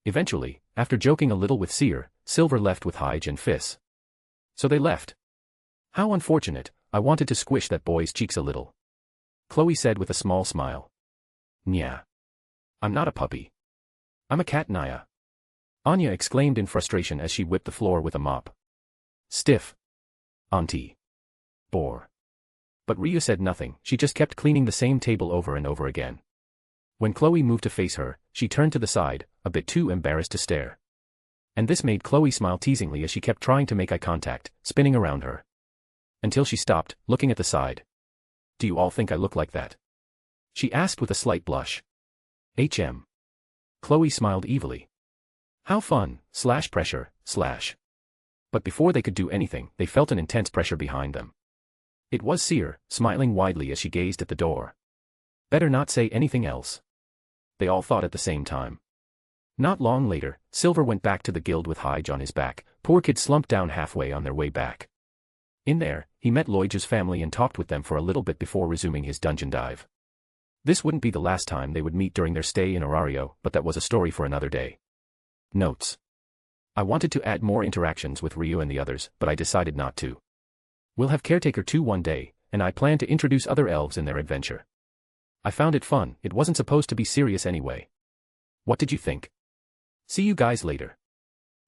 Eventually, after joking a little with Seer, Silver left with Hyge and Fizz. So they left. How unfortunate, I wanted to squish that boy's cheeks a little. Chloe said with a small smile. Nya. I'm not a puppy. I'm a cat, Naya. Anya exclaimed in frustration as she whipped the floor with a mop. Stiff. Auntie. Bore. But Ryu said nothing, she just kept cleaning the same table over and over again. When Chloe moved to face her, she turned to the side, a bit too embarrassed to stare. And this made Chloe smile teasingly as she kept trying to make eye contact, spinning around her. Until she stopped, looking at the side. "Do you all think I look like that?" she asked with a slight blush. Chloe smiled evilly. "How fun, / pressure, / But before they could do anything, they felt an intense pressure behind them. It was Seer, smiling widely as she gazed at the door. Better not say anything else. They all thought at the same time. Not long later, Silver went back to the guild with Hyde on his back. Poor kid slumped down halfway on their way back. In there, he met Loiju's family and talked with them for a little bit before resuming his dungeon dive. This wouldn't be the last time they would meet during their stay in Horario, but that was a story for another day. Notes. I wanted to add more interactions with Ryu and the others, but I decided not to. We'll have Caretaker 2 one day, and I plan to introduce other elves in their adventure. I found it fun, it wasn't supposed to be serious anyway. What did you think? See you guys later.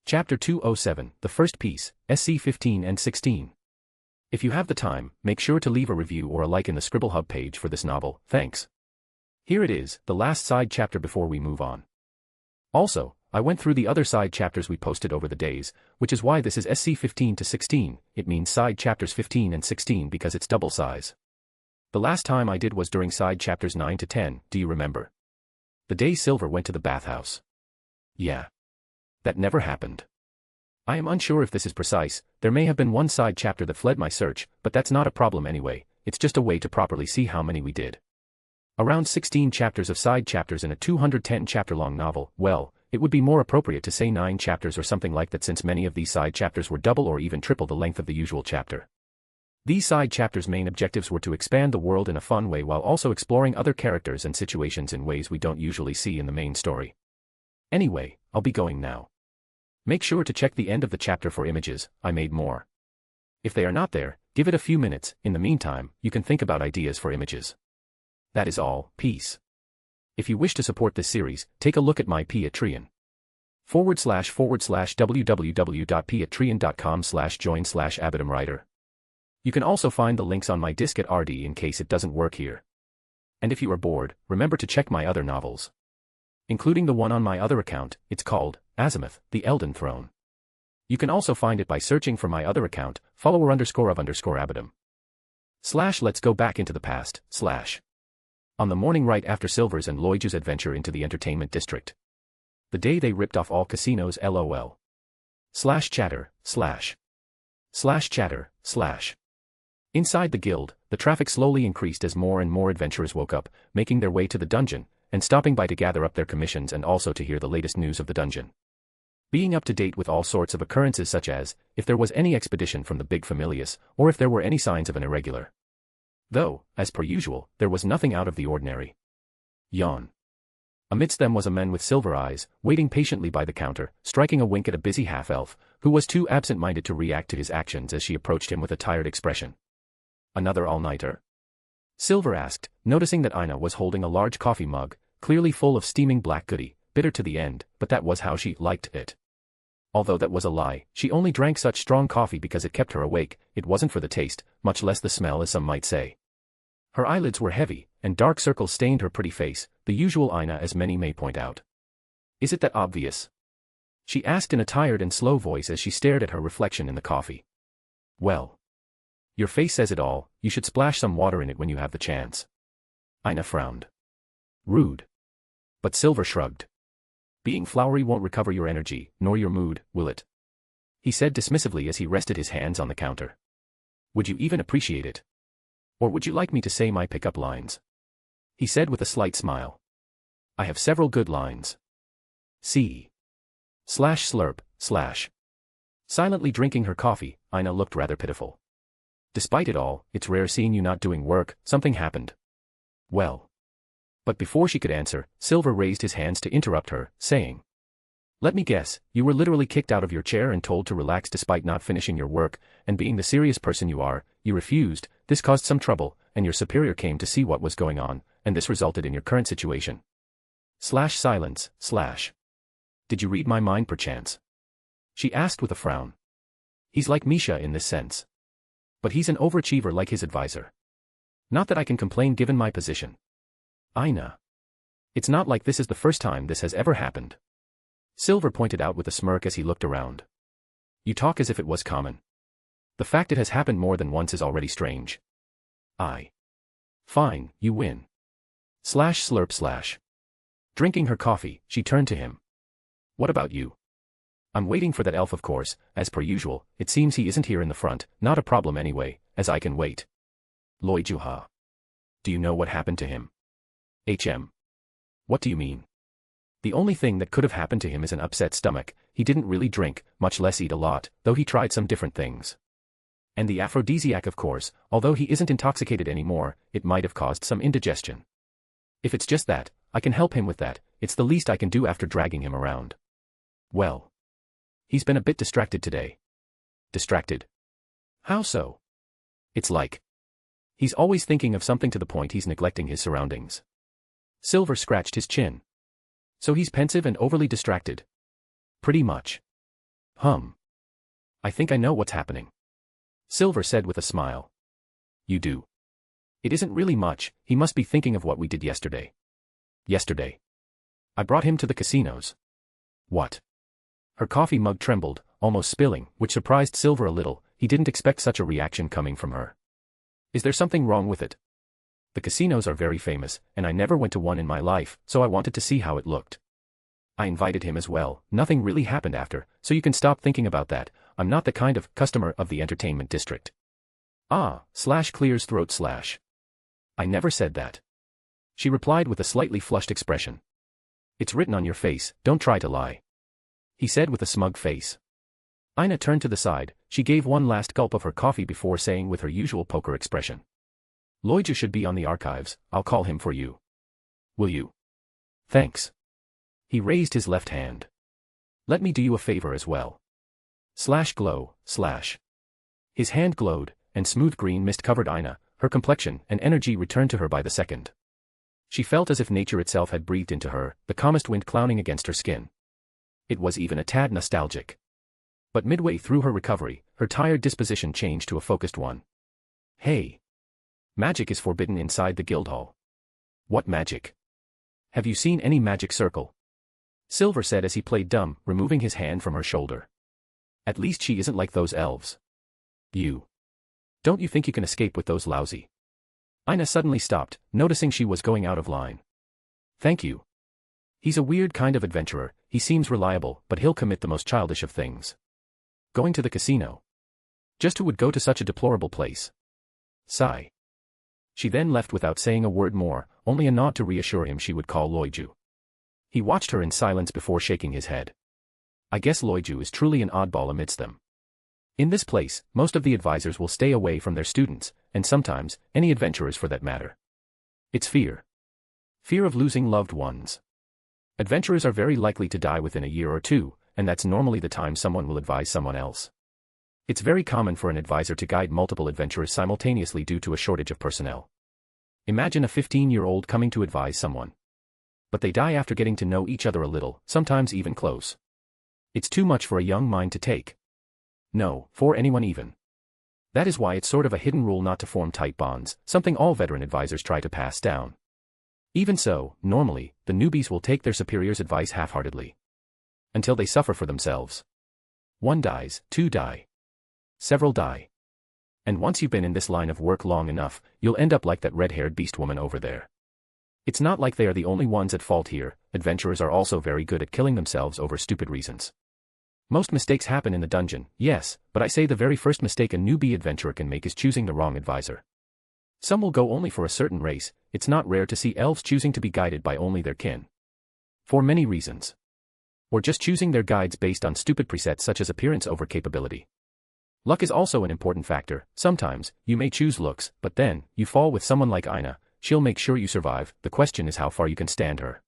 Chapter 207, the first piece, SC 15 and 16. If you have the time, make sure to leave a review or a like in the Scribble Hub page for this novel, thanks. Here it is, the last side chapter before we move on. Also, I went through the other side chapters we posted over the days, which is why this is SC 15 to 16, it means side chapters 15 and 16 because it's double size. The last time I did was during side chapters 9 to 10, do you remember? The day Silver went to the bathhouse. Yeah. That never happened. I am unsure if this is precise, there may have been one side chapter that fled my search, but that's not a problem anyway, it's just a way to properly see how many we did. Around 16 chapters of side chapters in a 210 chapter long novel, well, it would be more appropriate to say 9 chapters or something like that since many of these side chapters were double or even triple the length of the usual chapter. These side chapters' main objectives were to expand the world in a fun way while also exploring other characters and situations in ways we don't usually see in the main story. Anyway, I'll be going now. Make sure to check the end of the chapter for images, I made more. If they are not there, give it a few minutes, in the meantime, you can think about ideas for images. That is all, peace. If you wish to support this series, take a look at my Patreon. www.patreon.com/join/abatumwriter. You can also find the links on my disk at RD in case it doesn't work here. And if you are bored, remember to check my other novels. Including the one on my other account, it's called Azimuth, the Elden Throne. You can also find it by searching for my other account, follower_of_abatum. Let's go back into the past, on the morning right after Silver's and Loiju's adventure into the entertainment district. The day they ripped off all casinos lol. Chatter. Chatter. Inside the guild, the traffic slowly increased as more and more adventurers woke up, making their way to the dungeon, and stopping by to gather up their commissions and also to hear the latest news of the dungeon. Being up to date with all sorts of occurrences such as, if there was any expedition from the big Familius, or if there were any signs of an irregular. Though, as per usual, there was nothing out of the ordinary. Yawn. Amidst them was a man with silver eyes, waiting patiently by the counter, striking a wink at a busy half-elf, who was too absent-minded to react to his actions as she approached him with a tired expression. Another all-nighter? Silver asked, noticing that Ina was holding a large coffee mug, clearly full of steaming black goody, bitter to the end, but that was how she liked it. Although that was a lie, she only drank such strong coffee because it kept her awake, it wasn't for the taste, much less the smell as some might say. Her eyelids were heavy, and dark circles stained her pretty face, the usual Ina as many may point out. Is it that obvious? She asked in a tired and slow voice as she stared at her reflection in the coffee. Well. Your face says it all, you should splash some water in it when you have the chance. Ina frowned. Rude. But Silver shrugged. Being flowery won't recover your energy, nor your mood, will it? He said dismissively as he rested his hands on the counter. Would you even appreciate it? Or would you like me to say my pickup lines? He said with a slight smile. I have several good lines. See. Slurp. Silently drinking her coffee, Ina looked rather pitiful. Despite it all, it's rare seeing you not doing work, something happened. Well. But before she could answer, Silver raised his hands to interrupt her, saying. Let me guess, you were literally kicked out of your chair and told to relax despite not finishing your work, and being the serious person you are, you refused, this caused some trouble, and your superior came to see what was going on, and this resulted in your current situation. Silence. Did you read my mind perchance? She asked with a frown. He's like Misha in this sense. But he's an overachiever like his advisor. Not that I can complain given my position. Aina. It's not like this is the first time this has ever happened. Silver pointed out with a smirk as he looked around. You talk as if it was common. The fact it has happened more than once is already strange. Fine, you win. Slurp. Drinking her coffee, she turned to him. What about you? I'm waiting for that elf of course, as per usual. It seems he isn't here in the front, not a problem anyway, as I can wait. Loi Juha. Do you know what happened to him? What do you mean? The only thing that could have happened to him is an upset stomach. He didn't really drink, much less eat a lot, though he tried some different things. And the aphrodisiac of course, although he isn't intoxicated anymore, it might have caused some indigestion. If it's just that, I can help him with that, it's the least I can do after dragging him around. Well. He's been a bit distracted today. Distracted? How so? It's like. He's always thinking of something to the point he's neglecting his surroundings. Silver scratched his chin. So he's pensive and overly distracted. Pretty much. I think I know what's happening. Silver said with a smile. You do. It isn't really much, he must be thinking of what we did yesterday. Yesterday. I brought him to the casinos. What? Her coffee mug trembled, almost spilling, which surprised Silver a little. He didn't expect such a reaction coming from her. Is there something wrong with it? The casinos are very famous, and I never went to one in my life, so I wanted to see how it looked. I invited him as well. Nothing really happened after, so you can stop thinking about that. I'm not the kind of customer of the entertainment district. Clears throat. I never said that. She replied with a slightly flushed expression. It's written on your face, don't try to lie. He said with a smug face. Aina turned to the side. She gave one last gulp of her coffee before saying with her usual poker expression. Loiju should be on the archives, I'll call him for you. Will you? Thanks. He raised his left hand. Let me do you a favor as well. Glow. His hand glowed, and smooth green mist covered Aina. Her complexion and energy returned to her by the second. She felt as if nature itself had breathed into her, the calmest wind clowning against her skin. It was even a tad nostalgic. But midway through her recovery, her tired disposition changed to a focused one. Hey! Magic is forbidden inside the Guildhall. What magic? Have you seen any magic circle? Silver said as he played dumb, removing his hand from her shoulder. At least she isn't like those elves. Don't you think you can escape with those lousy? Aina suddenly stopped, noticing she was going out of line. Thank you. He's a weird kind of adventurer, he seems reliable, but he'll commit the most childish of things. Going to the casino. Just who would go to such a deplorable place? Sigh. She then left without saying a word more, only a nod to reassure him she would call Loiju. He watched her in silence before shaking his head. I guess Loiju is truly an oddball amidst them. In this place, most of the advisors will stay away from their students, and sometimes, any adventurers for that matter. It's fear. Fear of losing loved ones. Adventurers are very likely to die within a year or two, and that's normally the time someone will advise someone else. It's very common for an advisor to guide multiple adventurers simultaneously due to a shortage of personnel. Imagine a 15-year-old coming to advise someone. But they die after getting to know each other a little, sometimes even close. It's too much for a young mind to take. No, for anyone even. That is why it's sort of a hidden rule not to form tight bonds, something all veteran advisors try to pass down. Even so, normally, the newbies will take their superiors' advice half-heartedly. Until they suffer for themselves. One dies, two die. Several die. And once you've been in this line of work long enough, you'll end up like that red-haired beast woman over there. It's not like they are the only ones at fault here, adventurers are also very good at killing themselves over stupid reasons. Most mistakes happen in the dungeon, yes, but I say the very first mistake a newbie adventurer can make is choosing the wrong advisor. Some will go only for a certain race, it's not rare to see elves choosing to be guided by only their kin. For many reasons. Or just choosing their guides based on stupid presets such as appearance over capability. Luck is also an important factor. Sometimes, you may choose looks, but then, you fall with someone like Aina, she'll make sure you survive, the question is how far you can stand her.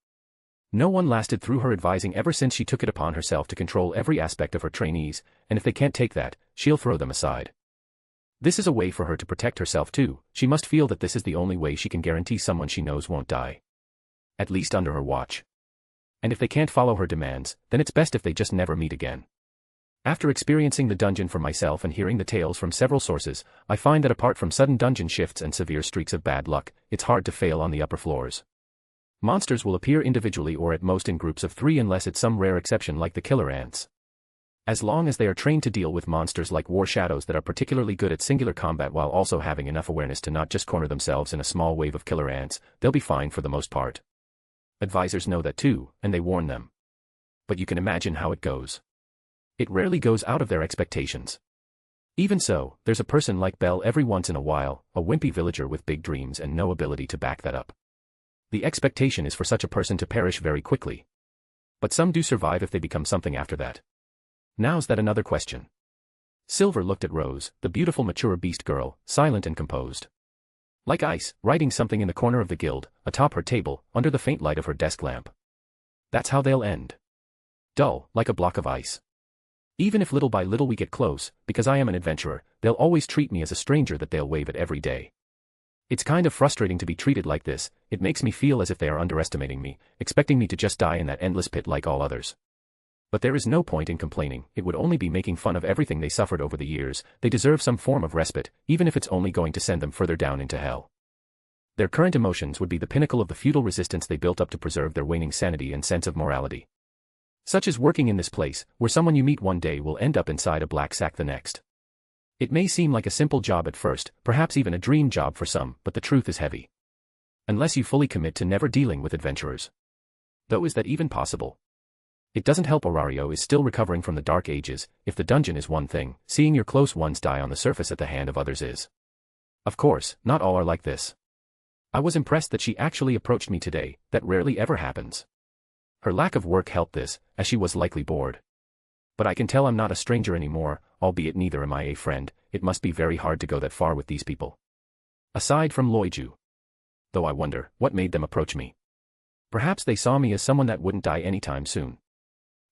No one lasted through her advising ever since she took it upon herself to control every aspect of her trainees, and if they can't take that, she'll throw them aside. This is a way for her to protect herself too, she must feel that this is the only way she can guarantee someone she knows won't die. At least under her watch. And if they can't follow her demands, then it's best if they just never meet again. After experiencing the dungeon for myself and hearing the tales from several sources, I find that apart from sudden dungeon shifts and severe streaks of bad luck, it's hard to fail on the upper floors. Monsters will appear individually or at most in groups of 3 unless it's some rare exception like the killer ants. As long as they are trained to deal with monsters like war shadows that are particularly good at singular combat while also having enough awareness to not just corner themselves in a small wave of killer ants, they'll be fine for the most part. Advisors know that too, and they warn them. But you can imagine how it goes. It rarely goes out of their expectations. Even so, there's a person like Belle every once in a while, a wimpy villager with big dreams and no ability to back that up. The expectation is for such a person to perish very quickly. But some do survive if they become something after that. Now's that another question. Silver looked at Rose, the beautiful mature beast girl, silent and composed. Like ice, writing something in the corner of the guild, atop her table, under the faint light of her desk lamp. That's how they'll end. Dull, like a block of ice. Even if little by little we get close, because I am an adventurer, they'll always treat me as a stranger that they'll wave at every day. It's kind of frustrating to be treated like this. It makes me feel as if they are underestimating me, expecting me to just die in that endless pit like all others. But there is no point in complaining, it would only be making fun of everything they suffered over the years. They deserve some form of respite, even if it's only going to send them further down into hell. Their current emotions would be the pinnacle of the futile resistance they built up to preserve their waning sanity and sense of morality. Such as working in this place, where someone you meet one day will end up inside a black sack the next. It may seem like a simple job at first, perhaps even a dream job for some, but the truth is heavy. Unless you fully commit to never dealing with adventurers. Though is that even possible? It doesn't help Aurario is still recovering from the Dark Ages. If the dungeon is one thing, seeing your close ones die on the surface at the hand of others is. Of course, not all are like this. I was impressed that she actually approached me today. That rarely ever happens. Her lack of work helped this, as she was likely bored. But I can tell I'm not a stranger anymore, albeit neither am I a friend. It must be very hard to go that far with these people. Aside from Loiju. Though I wonder, what made them approach me? Perhaps they saw me as someone that wouldn't die anytime soon.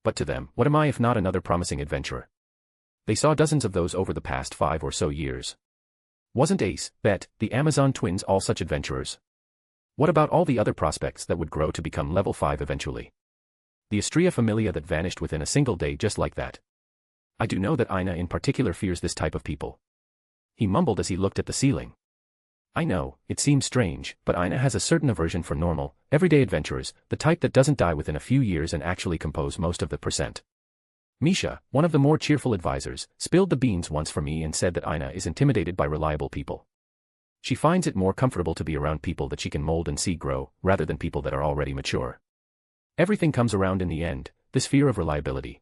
But to them, what am I if not another promising adventurer? They saw dozens of those over the past 5 or so years. Wasn't Ace, Bet, the Amazon twins all such adventurers? What about all the other prospects that would grow to become level 5 eventually? The Astrea Familia that vanished within a single day just like that. I do know that Aina in particular fears this type of people. He mumbled as he looked at the ceiling. I know, it seems strange, but Aina has a certain aversion for normal, everyday adventurers, the type that doesn't die within a few years and actually compose most of the percent. Misha, one of the more cheerful advisors, spilled the beans once for me and said that Aina is intimidated by reliable people. She finds it more comfortable to be around people that she can mold and see grow, rather than people that are already mature. Everything comes around in the end. This fear of reliability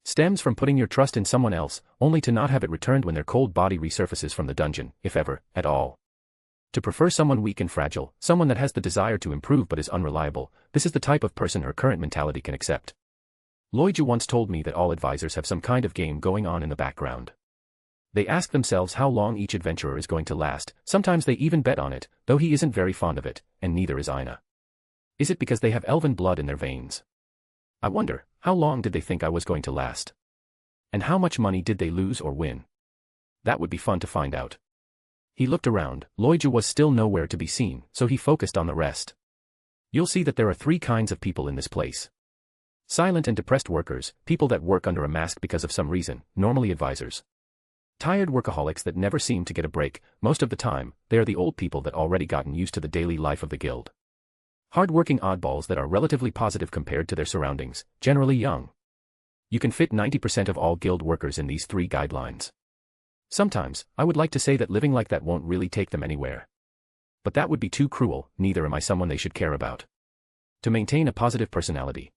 stems from putting your trust in someone else, only to not have it returned when their cold body resurfaces from the dungeon, if ever, at all. To prefer someone weak and fragile, someone that has the desire to improve but is unreliable, this is the type of person her current mentality can accept. Loiju once told me that all advisors have some kind of game going on in the background. They ask themselves how long each adventurer is going to last, sometimes they even bet on it, though he isn't very fond of it, and neither is Aina. Is it because they have elven blood in their veins? I wonder, how long did they think I was going to last? And how much money did they lose or win? That would be fun to find out. He looked around. Loiju was still nowhere to be seen, so he focused on the rest. You'll see that there are 3 kinds of people in this place. Silent and depressed workers, people that work under a mask because of some reason, normally advisors. Tired workaholics that never seem to get a break. Most of the time, they are the old people that already gotten used to the daily life of the guild. Hardworking oddballs that are relatively positive compared to their surroundings, generally young. You can fit 90% of all guild workers in these 3 guidelines. Sometimes, I would like to say that living like that won't really take them anywhere. But that would be too cruel. Neither am I someone they should care about. To maintain a positive personality.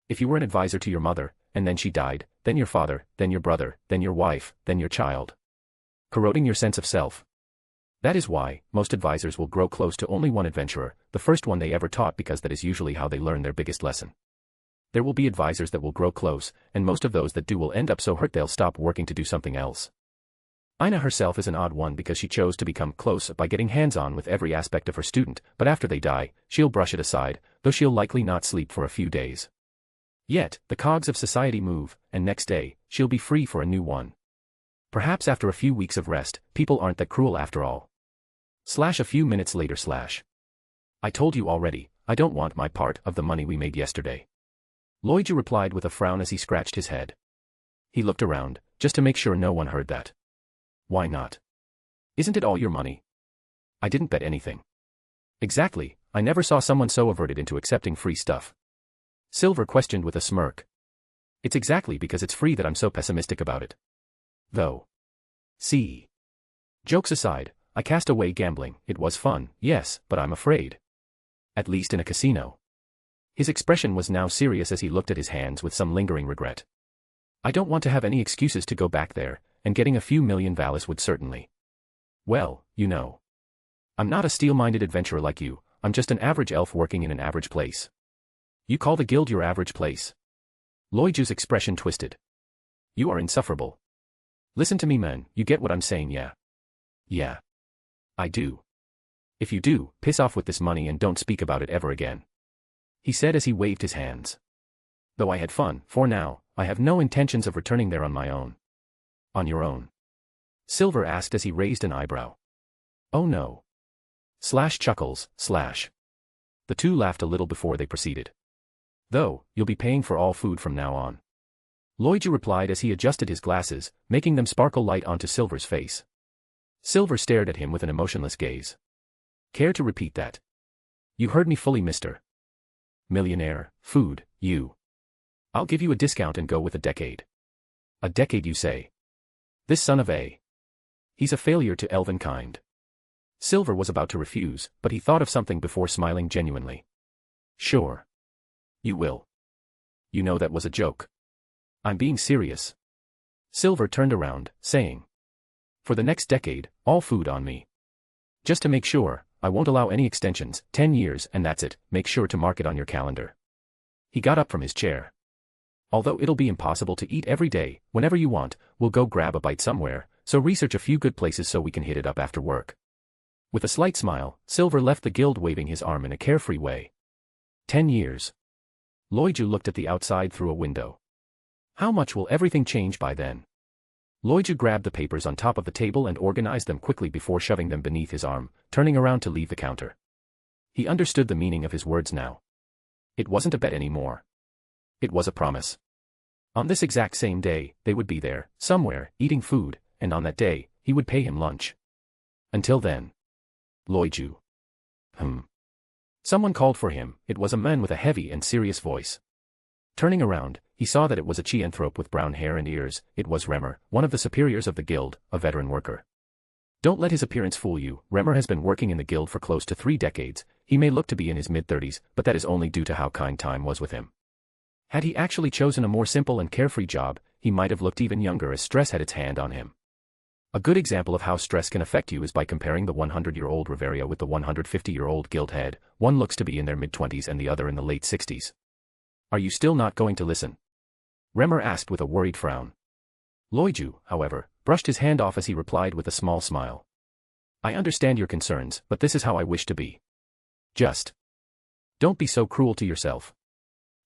If you were an advisor to your mother, and then she died, then your father, then your brother, then your wife, then your child. Corroding your sense of self. That is why, most advisors will grow close to only one adventurer, the first one they ever taught, because that is usually how they learn their biggest lesson. There will be advisors that will grow close, and most of those that do will end up so hurt they'll stop working to do something else. Aina herself is an odd one because she chose to become close by getting hands-on with every aspect of her student, but after they die, she'll brush it aside, though she'll likely not sleep for a few days. Yet, the cogs of society move, and next day, she'll be free for a new one. Perhaps after a few weeks of rest, people aren't that cruel after all. A few minutes later. I told you already, I don't want my part of the money we made yesterday. Loiju replied with a frown as he scratched his head. He looked around, just to make sure no one heard that. Why not? Isn't it all your money? I didn't bet anything. Exactly, I never saw someone so averted into accepting free stuff. Silver questioned with a smirk. It's exactly because it's free that I'm so pessimistic about it. Though. See. Jokes aside, I cast away gambling. It was fun, yes, but I'm afraid. At least in a casino. His expression was now serious as he looked at his hands with some lingering regret. I don't want to have any excuses to go back there, and getting a few million valis would certainly. Well, you know. I'm not a steel-minded adventurer like you, I'm just an average elf working in an average place. You call the guild your average place? Loiju's expression twisted. You are insufferable. Listen to me, man, you get what I'm saying, yeah? Yeah. I do. If you do, piss off with this money and don't speak about it ever again. He said as he waved his hands. Though I had fun, for now, I have no intentions of returning there on my own. On your own? Silver asked as he raised an eyebrow. Oh no. Slash chuckles, slash. The two laughed a little before they proceeded. Though, you'll be paying for all food from now on. Loiju replied as he adjusted his glasses, making them sparkle light onto Silver's face. Silver stared at him with an emotionless gaze. Care to repeat that? You heard me fully, mister. Millionaire, food, you. I'll give you a discount and go with a decade. A decade, you say? This son of a. He's a failure to elven kind. Silver was about to refuse, but he thought of something before smiling genuinely. Sure. You will. You know that was a joke. I'm being serious. Silver turned around, saying. For the next decade, all food on me. Just to make sure, I won't allow any extensions, 10 years and that's it, make sure to mark it on your calendar. He got up from his chair. Although it'll be impossible to eat every day, whenever you want, we'll go grab a bite somewhere, so research a few good places so we can hit it up after work. With a slight smile, Silver left the guild waving his arm in a carefree way. 10 years. Loiju looked at the outside through a window. How much will everything change by then? Loiju grabbed the papers on top of the table and organized them quickly before shoving them beneath his arm, turning around to leave the counter. He understood the meaning of his words now. It wasn't a bet anymore. It was a promise. On this exact same day, they would be there, somewhere, eating food, and on that day, he would pay him lunch. Until then. Loiju. Someone called for him. It was a man with a heavy and serious voice. Turning around, he saw that it was a Chianthrope with brown hair and ears. It was Remmer, one of the superiors of the guild, a veteran worker. Don't let his appearance fool you. Remmer has been working in the guild for close to 3 decades. He may look to be in his mid-30s, but that is only due to how kind time was with him. Had he actually chosen a more simple and carefree job, he might have looked even younger as stress had its hand on him. A good example of how stress can affect you is by comparing the 100-year-old Reveria with the 150-year-old guild head. One looks to be in their mid-20s and the other in the late 60s. Are you still not going to listen? Remmer asked with a worried frown. Loiju, however, brushed his hand off as he replied with a small smile. I understand your concerns, but this is how I wish to be. Just. Don't be so cruel to yourself.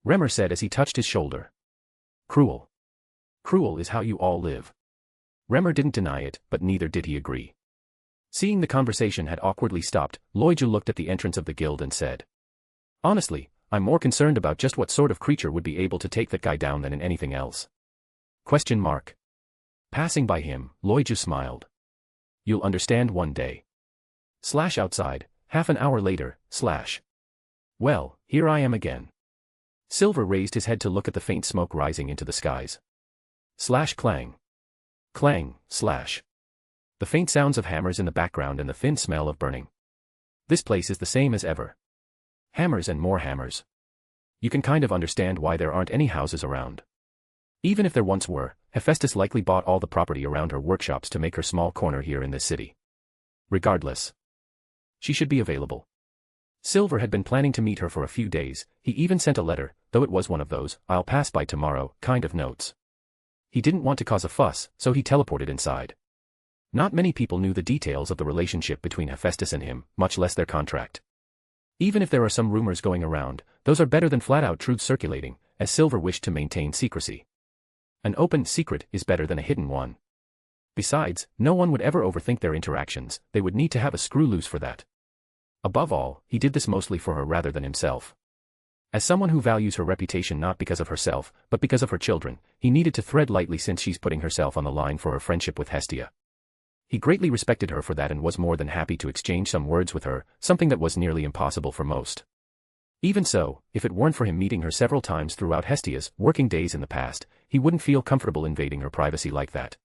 Remmer said as he touched his shoulder. Cruel. Cruel is how you all live. Remmer didn't deny it, but neither did he agree. Seeing the conversation had awkwardly stopped, Loiju looked at the entrance of the guild and said. Honestly, I'm more concerned about just what sort of creature would be able to take that guy down than in anything else. Question mark. Passing by him, Loiju smiled. You'll understand one day. Slash outside, half an hour later, slash. Well, here I am again. Silver raised his head to look at the faint smoke rising into the skies. Slash clang. Clang, slash. The faint sounds of hammers in the background and the thin smell of burning. This place is the same as ever. Hammers and more hammers. You can kind of understand why there aren't any houses around. Even if there once were, Hephaestus likely bought all the property around her workshops to make her small corner here in this city. Regardless. She should be available. Silver had been planning to meet her for a few days. He even sent a letter, though it was one of those, I'll pass by tomorrow, kind of notes. He didn't want to cause a fuss, so he teleported inside. Not many people knew the details of the relationship between Hephaestus and him, much less their contract. Even if there are some rumors going around, those are better than flat-out truths circulating, as Silver wished to maintain secrecy. An open secret is better than a hidden one. Besides, no one would ever overthink their interactions, they would need to have a screw loose for that. Above all, he did this mostly for her rather than himself. As someone who values her reputation not because of herself, but because of her children, he needed to tread lightly since she's putting herself on the line for her friendship with Hestia. He greatly respected her for that and was more than happy to exchange some words with her, something that was nearly impossible for most. Even so, if it weren't for him meeting her several times throughout Hestia's working days in the past, he wouldn't feel comfortable invading her privacy like that.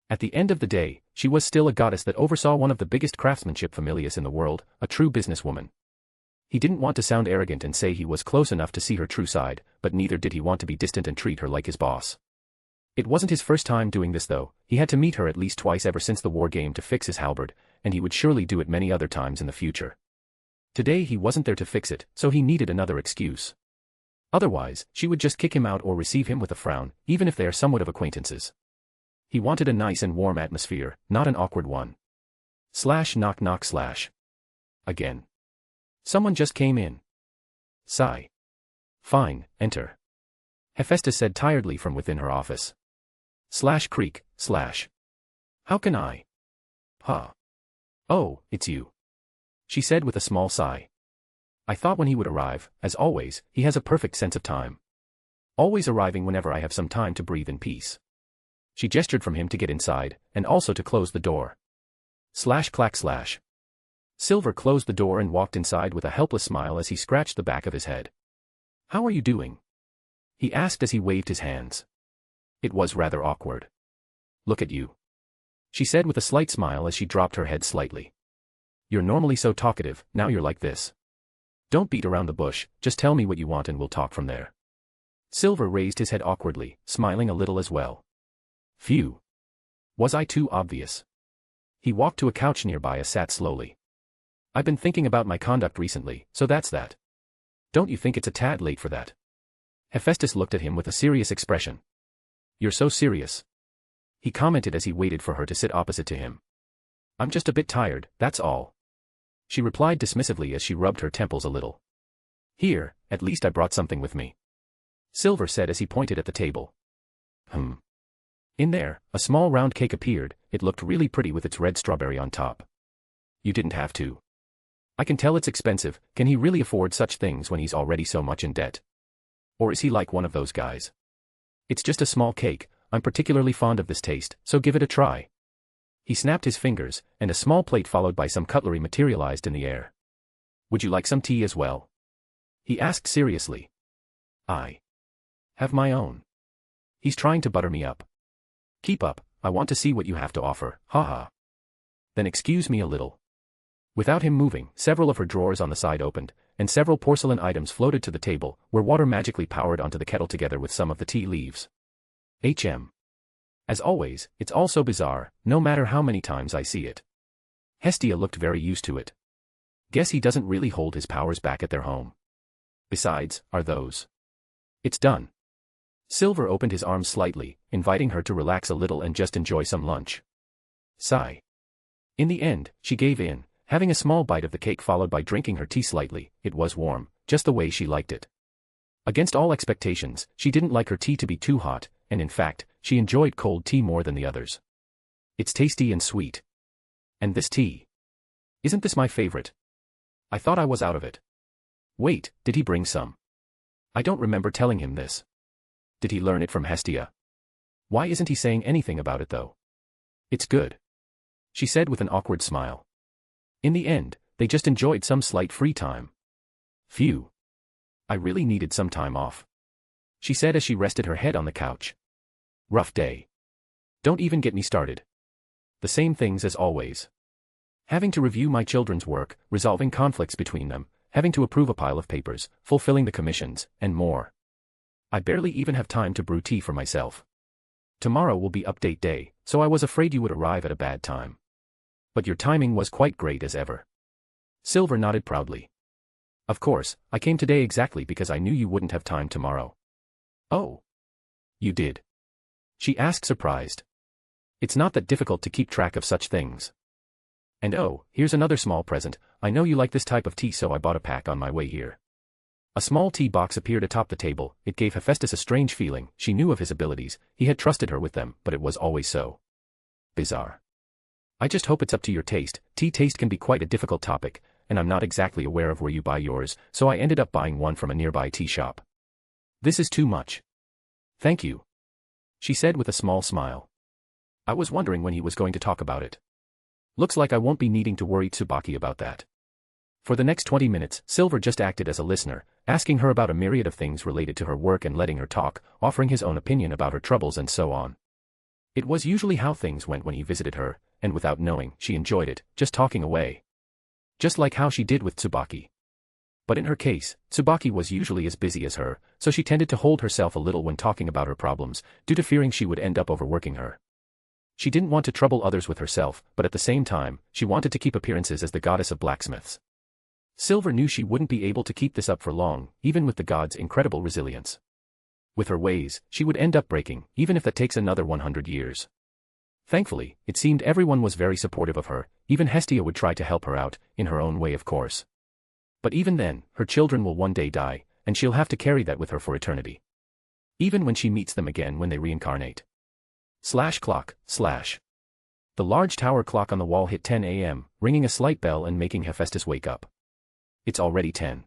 At the end of the day, she was still a goddess that oversaw one of the biggest craftsmanship familias in the world, a true businesswoman. He didn't want to sound arrogant and say he was close enough to see her true side, but neither did he want to be distant and treat her like his boss. It wasn't his first time doing this though, he had to meet her at least twice ever since the war game to fix his halberd, and he would surely do it many other times in the future. Today he wasn't there to fix it, so he needed another excuse. Otherwise, she would just kick him out or receive him with a frown, even if they are somewhat of acquaintances. He wanted a nice and warm atmosphere, not an awkward one. Knock knock / Again. Someone just came in. Sigh. Fine, enter. Hephaestus said tiredly from within her office. Creak, / How can I? Huh. Oh, it's you. She said with a small sigh. I thought when he would arrive, as always, he has a perfect sense of time. Always arriving whenever I have some time to breathe in peace. She gestured from him to get inside, and also to close the door. Clack / Silver closed the door and walked inside with a helpless smile as he scratched the back of his head. How are you doing? He asked as he waved his hands. It was rather awkward. Look at you. She said with a slight smile as she dropped her head slightly. You're normally so talkative, now you're like this. Don't beat around the bush, just tell me what you want and we'll talk from there. Silver raised his head awkwardly, smiling a little as well. Phew. Was I too obvious? He walked to a couch nearby and sat slowly. I've been thinking about my conduct recently, so that's that. Don't you think it's a tad late for that? Hephaestus looked at him with a serious expression. You're so serious. He commented as he waited for her to sit opposite to him. I'm just a bit tired, that's all. She replied dismissively as she rubbed her temples a little. Here, at least I brought something with me. Silver said as he pointed at the table. In there, a small round cake appeared, it looked really pretty with its red strawberry on top. You didn't have to. I can tell it's expensive, can he really afford such things when he's already so much in debt? Or is he like one of those guys? It's just a small cake, I'm particularly fond of this taste, so give it a try. He snapped his fingers, and a small plate followed by some cutlery materialized in the air. Would you like some tea as well? He asked seriously. I have my own. He's trying to butter me up. Keep up, I want to see what you have to offer, haha. Then excuse me a little. Without him moving, several of her drawers on the side opened, and several porcelain items floated to the table, where water magically powered onto the kettle together with some of the tea leaves. As always, it's all so bizarre, no matter how many times I see it. Hestia looked very used to it. Guess he doesn't really hold his powers back at their home. Besides, are those? It's done. Silver opened his arms slightly, inviting her to relax a little and just enjoy some lunch. Sigh. In the end, she gave in, having a small bite of the cake followed by drinking her tea slightly. It was warm, just the way she liked it. Against all expectations, she didn't like her tea to be too hot, and in fact, she enjoyed cold tea more than the others. It's tasty and sweet. And this tea. Isn't this my favorite? I thought I was out of it. Wait, did he bring some? I don't remember telling him this. Did he learn it from Hestia? Why isn't he saying anything about it though? It's good. She said with an awkward smile. In the end, they just enjoyed some slight free time. Phew. I really needed some time off. She said as she rested her head on the couch. Rough day. Don't even get me started. The same things as always. Having to review my children's work, resolving conflicts between them, having to approve a pile of papers, fulfilling the commissions, and more. I barely even have time to brew tea for myself. Tomorrow will be update day, so I was afraid you would arrive at a bad time. But your timing was quite great as ever. Silver nodded proudly. Of course, I came today exactly because I knew you wouldn't have time tomorrow. Oh. You did? She asked surprised. It's not that difficult to keep track of such things. And oh, here's another small present, I know you like this type of tea so I bought a pack on my way here. A small tea box appeared atop the table, it gave Hephaestus a strange feeling, she knew of his abilities, he had trusted her with them, but it was always so bizarre. I just hope it's up to your taste, tea taste can be quite a difficult topic, and I'm not exactly aware of where you buy yours, so I ended up buying one from a nearby tea shop. This is too much. Thank you, she said with a small smile. I was wondering when he was going to talk about it. Looks like I won't be needing to worry Tsubaki about that. For the next 20 minutes, Silver just acted as a listener, asking her about a myriad of things related to her work and letting her talk, offering his own opinion about her troubles and so on. It was usually how things went when he visited her, and without knowing, she enjoyed it, just talking away. Just like how she did with Tsubaki. But in her case, Tsubaki was usually as busy as her, so she tended to hold herself a little when talking about her problems, due to fearing she would end up overworking her. She didn't want to trouble others with herself, but at the same time, she wanted to keep appearances as the goddess of blacksmiths. Silver knew she wouldn't be able to keep this up for long, even with the god's incredible resilience. With her ways, she would end up breaking, even if that takes another 100 years. Thankfully, it seemed everyone was very supportive of her, even Hestia would try to help her out, in her own way of course. But even then, her children will one day die, and she'll have to carry that with her for eternity. Even when she meets them again when they reincarnate. Clock. The large tower clock on the wall hit 10 a.m., ringing a slight bell and making Hephaestus wake up. It's already 10.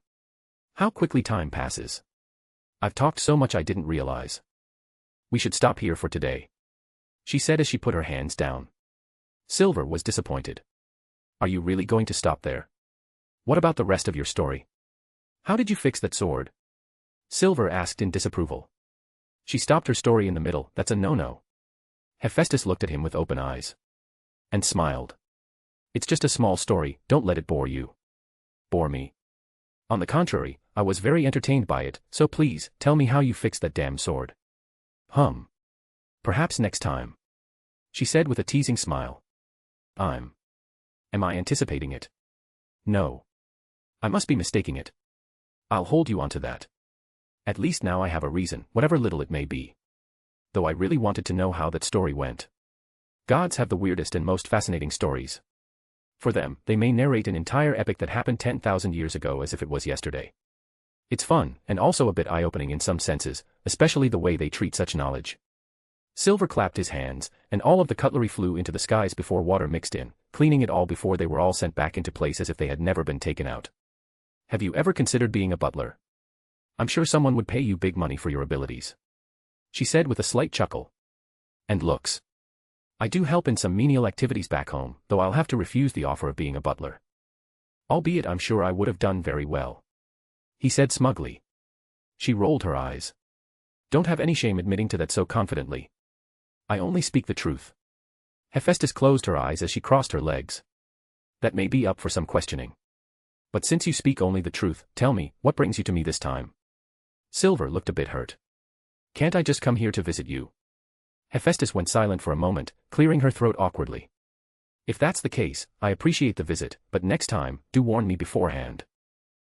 How quickly time passes. I've talked so much I didn't realize. We should stop here for today, she said as she put her hands down. Silver was disappointed. Are you really going to stop there? What about the rest of your story? How did you fix that sword? Silver asked in disapproval. She stopped her story in the middle. That's a no-no. Hephaestus looked at him with open eyes. And smiled. It's just a small story, don't let it bore you. Bore me? On the contrary, I was very entertained by it, so please, tell me how you fixed that damn sword. Perhaps next time, she said with a teasing smile. Am I anticipating it? No. I must be mistaking it. I'll hold you onto that. At least now I have a reason, whatever little it may be. Though I really wanted to know how that story went. Gods have the weirdest and most fascinating stories. For them, they may narrate an entire epic that happened 10,000 years ago as if it was yesterday. It's fun, and also a bit eye-opening in some senses, especially the way they treat such knowledge. Silver clapped his hands, and all of the cutlery flew into the skies before water mixed in, cleaning it all before they were all sent back into place as if they had never been taken out. Have you ever considered being a butler? I'm sure someone would pay you big money for your abilities, she said with a slight chuckle. And looks. I do help in some menial activities back home, though I'll have to refuse the offer of being a butler. Albeit I'm sure I would have done very well, he said smugly. She rolled her eyes. Don't have any shame admitting to that so confidently. I only speak the truth. Hephaestus closed her eyes as she crossed her legs. That may be up for some questioning. But since you speak only the truth, tell me, what brings you to me this time? Silver looked a bit hurt. Can't I just come here to visit you? Hephaestus went silent for a moment, clearing her throat awkwardly. If that's the case, I appreciate the visit, but next time, do warn me beforehand.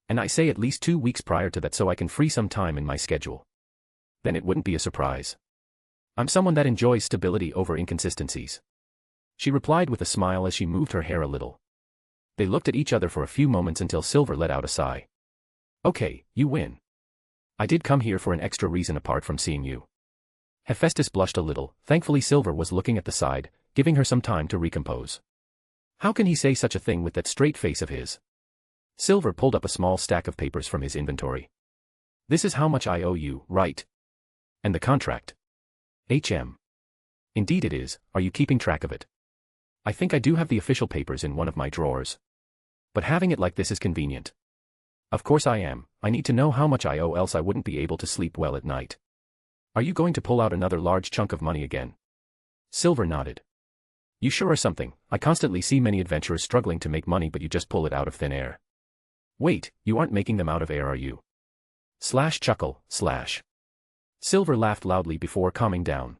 And I say at least 2 weeks prior to that so I can free some time in my schedule. Then it wouldn't be a surprise. I'm someone that enjoys stability over inconsistencies, she replied with a smile as she moved her hair a little. They looked at each other for a few moments until Silver let out a sigh. Okay, you win. I did come here for an extra reason apart from seeing you. Hephaestus blushed a little. Thankfully Silver was looking at the side, giving her some time to recompose. How can he say such a thing with that straight face of his? Silver pulled up a small stack of papers from his inventory. This is how much I owe you, right? And the contract. Indeed it is. Are you keeping track of it? I think I do have the official papers in one of my drawers. But having it like this is convenient. Of course I am. I need to know how much I owe, else I wouldn't be able to sleep well at night. Are you going to pull out another large chunk of money again? Silver nodded. You sure are something. I constantly see many adventurers struggling to make money, but you just pull it out of thin air. Wait, you aren't making them out of air, are you? Chuckle. Silver laughed loudly before calming down.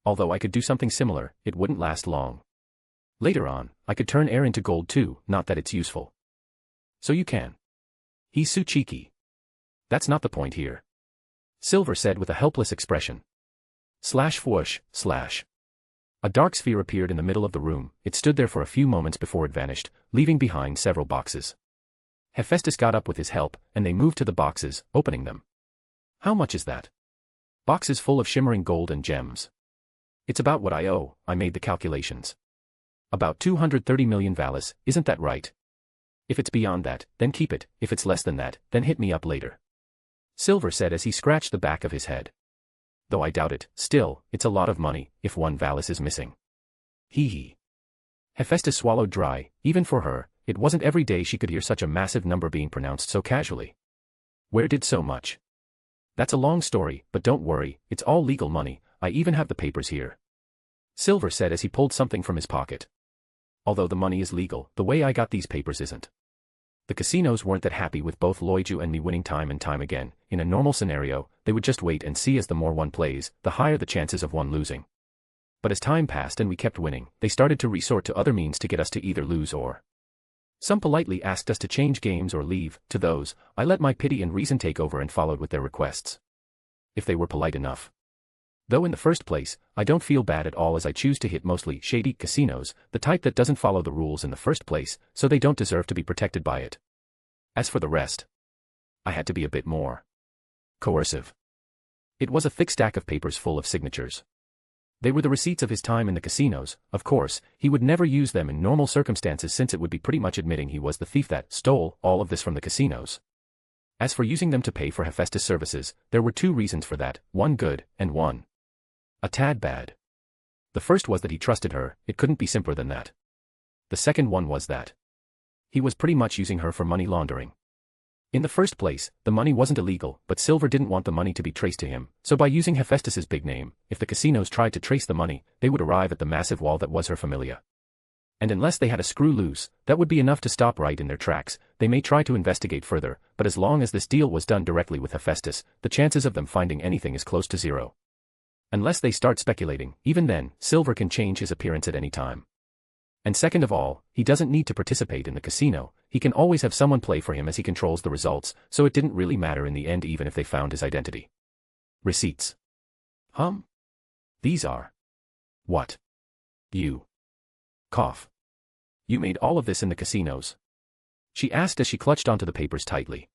Although I could do something similar, it wouldn't last long. Later on, I could turn air into gold too, not that it's useful. So you can. He's so cheeky. That's not the point here, Silver said with a helpless expression. Whoosh. A dark sphere appeared in the middle of the room. It stood there for a few moments before it vanished, leaving behind several boxes. Hephaestus got up with his help, and they moved to the boxes, opening them. How much is that? Boxes full of shimmering gold and gems. It's about what I owe. I made the calculations. About 230 million valis, isn't that right? If it's beyond that, then keep it, if it's less than that, then hit me up later. Silver said as he scratched the back of his head. Though I doubt it, still, it's a lot of money, if one Valis is missing. Hee hee. Hephaestus swallowed dry. Even for her, it wasn't every day she could hear such a massive number being pronounced so casually. Where did so much? That's a long story, but don't worry, it's all legal money, I even have the papers here. Silver said as he pulled something from his pocket. Although the money is legal, the way I got these papers isn't. The casinos weren't that happy with both Loiju and me winning time and time again. In a normal scenario, they would just wait and see as the more one plays, the higher the chances of one losing. But as time passed and we kept winning, they started to resort to other means to get us to either lose or. Some politely asked us to change games or leave. To those, I let my pity and reason take over and followed with their requests. If they were polite enough. Though in the first place, I don't feel bad at all as I choose to hit mostly shady casinos, the type that doesn't follow the rules in the first place, so they don't deserve to be protected by it. As for the rest, I had to be a bit more coercive. It was a thick stack of papers full of signatures. They were the receipts of his time in the casinos. Of course, he would never use them in normal circumstances since it would be pretty much admitting he was the thief that stole all of this from the casinos. As for using them to pay for Hephaestus' services, there were two reasons for that, one good, and one a tad bad. The first was that he trusted her, it couldn't be simpler than that. The second one was that he was pretty much using her for money laundering. In the first place, the money wasn't illegal, but Silver didn't want the money to be traced to him, so by using Hephaestus' big name, if the casinos tried to trace the money, they would arrive at the massive wall that was her familia. And unless they had a screw loose, that would be enough to stop right in their tracks. They may try to investigate further, but as long as this deal was done directly with Hephaestus, the chances of them finding anything is close to zero. Unless they start speculating, even then, Silver can change his appearance at any time. And second of all, he doesn't need to participate in the casino, he can always have someone play for him as he controls the results, so it didn't really matter in the end even if they found his identity. Receipts. These are. What? You. Cough. You made all of this in the casinos? She asked as she clutched onto the papers tightly.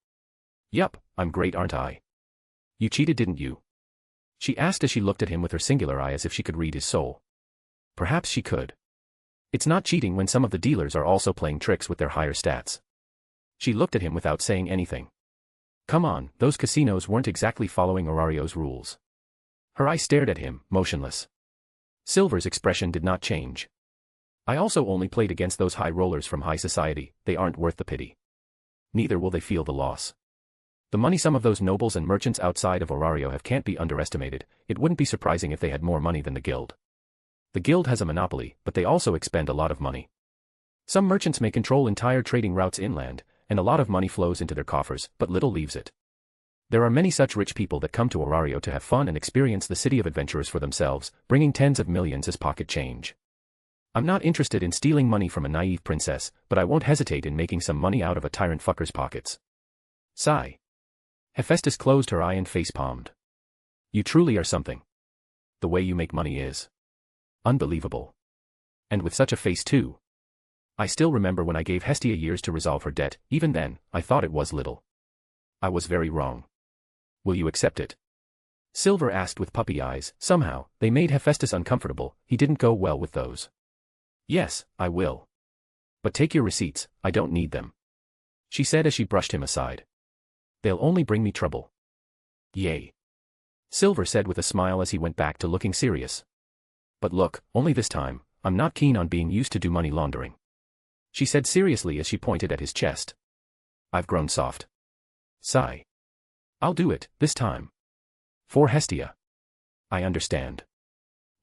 Yup, I'm great aren't I? You cheated didn't you? She asked as she looked at him with her singular eye as if she could read his soul. Perhaps she could. It's not cheating when some of the dealers are also playing tricks with their higher stats. She looked at him without saying anything. Come on, those casinos weren't exactly following Orario's rules. Her eye stared at him, motionless. Silver's expression did not change. I also only played against those high rollers from high society, they aren't worth the pity. Neither will they feel the loss. The money some of those nobles and merchants outside of Orario have can't be underestimated, it wouldn't be surprising if they had more money than the guild. The guild has a monopoly, but they also expend a lot of money. Some merchants may control entire trading routes inland, and a lot of money flows into their coffers, but little leaves it. There are many such rich people that come to Orario to have fun and experience the city of adventurers for themselves, bringing tens of millions as pocket change. I'm not interested in stealing money from a naive princess, but I won't hesitate in making some money out of a tyrant fucker's pockets. Sigh. Hephaestus closed her eye and face-palmed. You truly are something. The way you make money is unbelievable. And with such a face too. I still remember when I gave Hestia years to resolve her debt, even then, I thought it was little. I was very wrong. Will you accept it? Silver asked with puppy eyes. Somehow, they made Hephaestus uncomfortable, he didn't go well with those. Yes, I will. But take your receipts, I don't need them. She said as she brushed him aside. They'll only bring me trouble. Yay. Silver said with a smile as he went back to looking serious. But look, only this time, I'm not keen on being used to do money laundering. She said seriously as she pointed at his chest. I've grown soft. Sigh. I'll do it, this time. For Hestia. I understand.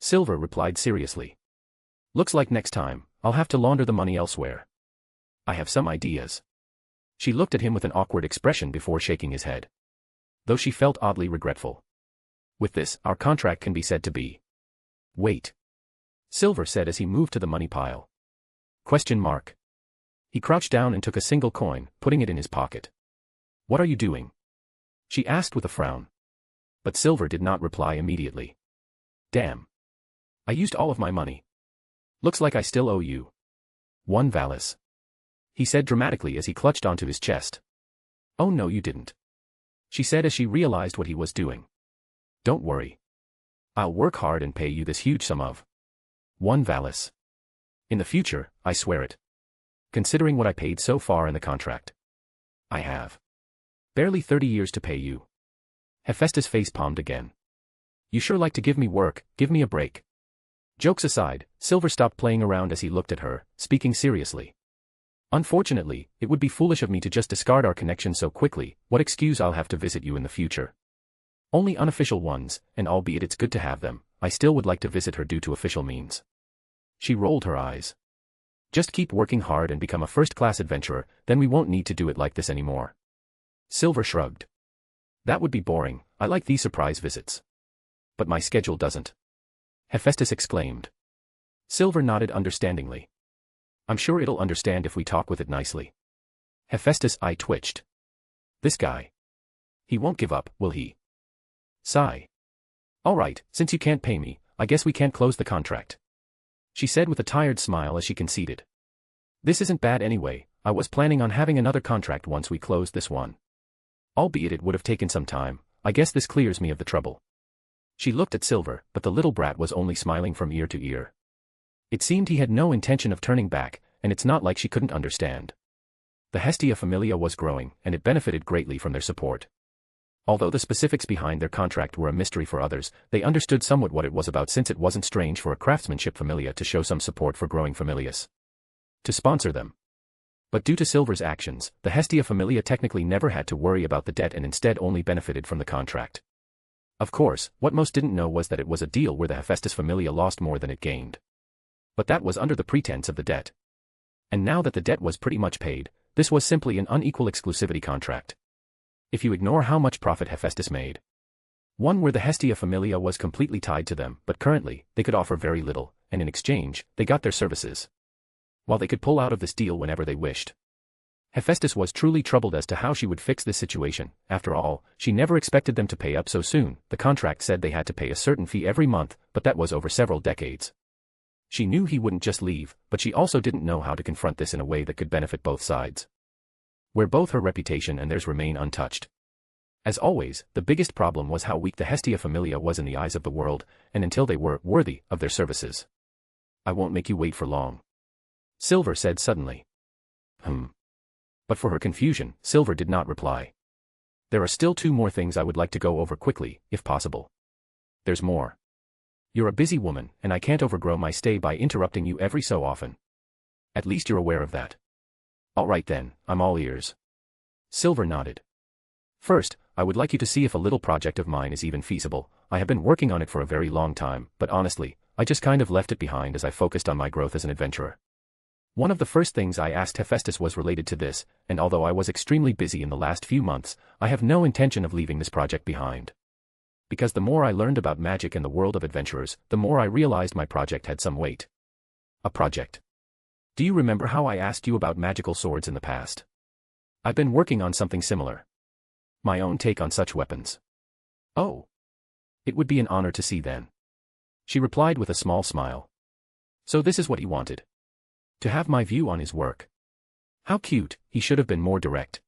Silver replied seriously. Looks like next time, I'll have to launder the money elsewhere. I have some ideas. She looked at him with an awkward expression before shaking his head. Though she felt oddly regretful. With this, our contract can be said to be. Wait. Silver said as he moved to the money pile. Question mark. He crouched down and took a single coin, putting it in his pocket. What are you doing? She asked with a frown. But Silver did not reply immediately. Damn. I used all of my money. Looks like I still owe you. 1 Valis. He said dramatically as he clutched onto his chest. Oh no you didn't. She said as she realized what he was doing. Don't worry. I'll work hard and pay you this huge sum of 1 Valis. In the future, I swear it. considering what I paid so far in the contract. I have barely 30 years to pay you. Hephaestus face-palmed again. You sure like to give me work, give me a break. Jokes aside, Silver stopped playing around as he looked at her, speaking seriously. Unfortunately, it would be foolish of me to just discard our connection so quickly. What excuse I'll have to visit you in the future? Only unofficial ones, and albeit it's good to have them, I still would like to visit her due to official means. She rolled her eyes. Just keep working hard and become a first-class adventurer, then we won't need to do it like this anymore. Silver shrugged. That would be boring. I like these surprise visits. But my schedule doesn't. Hephaestus exclaimed. Silver nodded understandingly. I'm sure it'll understand if we talk with it nicely. Hephaestus' eye twitched. This guy. He won't give up, will he? Sigh. All right, since you can't pay me, I guess we can't close the contract. She said with a tired smile as she conceded. This isn't bad anyway. I was planning on having another contract once we closed this one. Albeit it would have taken some time, I guess this clears me of the trouble. She looked at Silver, but the little brat was only smiling from ear to ear. It seemed he had no intention of turning back, and it's not like she couldn't understand. The Hestia Familia was growing, and it benefited greatly from their support. Although the specifics behind their contract were a mystery for others, they understood somewhat what it was about, since it wasn't strange for a craftsmanship familia to show some support for growing familias. To sponsor them. But due to Silver's actions, the Hestia Familia technically never had to worry about the debt and instead only benefited from the contract. Of course, what most didn't know was that it was a deal where the Hephaestus Familia lost more than it gained. But that was under the pretense of the debt. And now that the debt was pretty much paid, this was simply an unequal exclusivity contract. If you ignore how much profit Hephaestus made. One where the Hestia Familia was completely tied to them, but currently, they could offer very little, and in exchange, they got their services. While they could pull out of this deal whenever they wished. Hephaestus was truly troubled as to how she would fix this situation. After all, she never expected them to pay up so soon. The contract said they had to pay a certain fee every month, but that was over several decades. She knew he wouldn't just leave, but she also didn't know how to confront this in a way that could benefit both sides. Where both her reputation and theirs remain untouched. As always, the biggest problem was how weak the Hestia Familia was in the eyes of the world, and until they were worthy of their services. I won't make you wait for long. Silver said suddenly. But for her confusion, Silver did not reply. There are still 2 more things I would like to go over quickly, if possible. There's more. You're a busy woman, and I can't overgrow my stay by interrupting you every so often. At least you're aware of that. All right then, I'm all ears. Silver nodded. First, I would like you to see if a little project of mine is even feasible. I have been working on it for a very long time, but honestly, I just kind of left it behind as I focused on my growth as an adventurer. One of the first things I asked Hephaestus was related to this, and although I was extremely busy in the last few months, I have no intention of leaving this project behind. Because the more I learned about magic and the world of adventurers, the more I realized my project had some weight. A project. Do you remember how I asked you about magical swords in the past? I've been working on something similar. My own take on such weapons. Oh. It would be an honor to see then. She replied with a small smile. So this is what he wanted. To have my view on his work. How cute, he should have been more direct.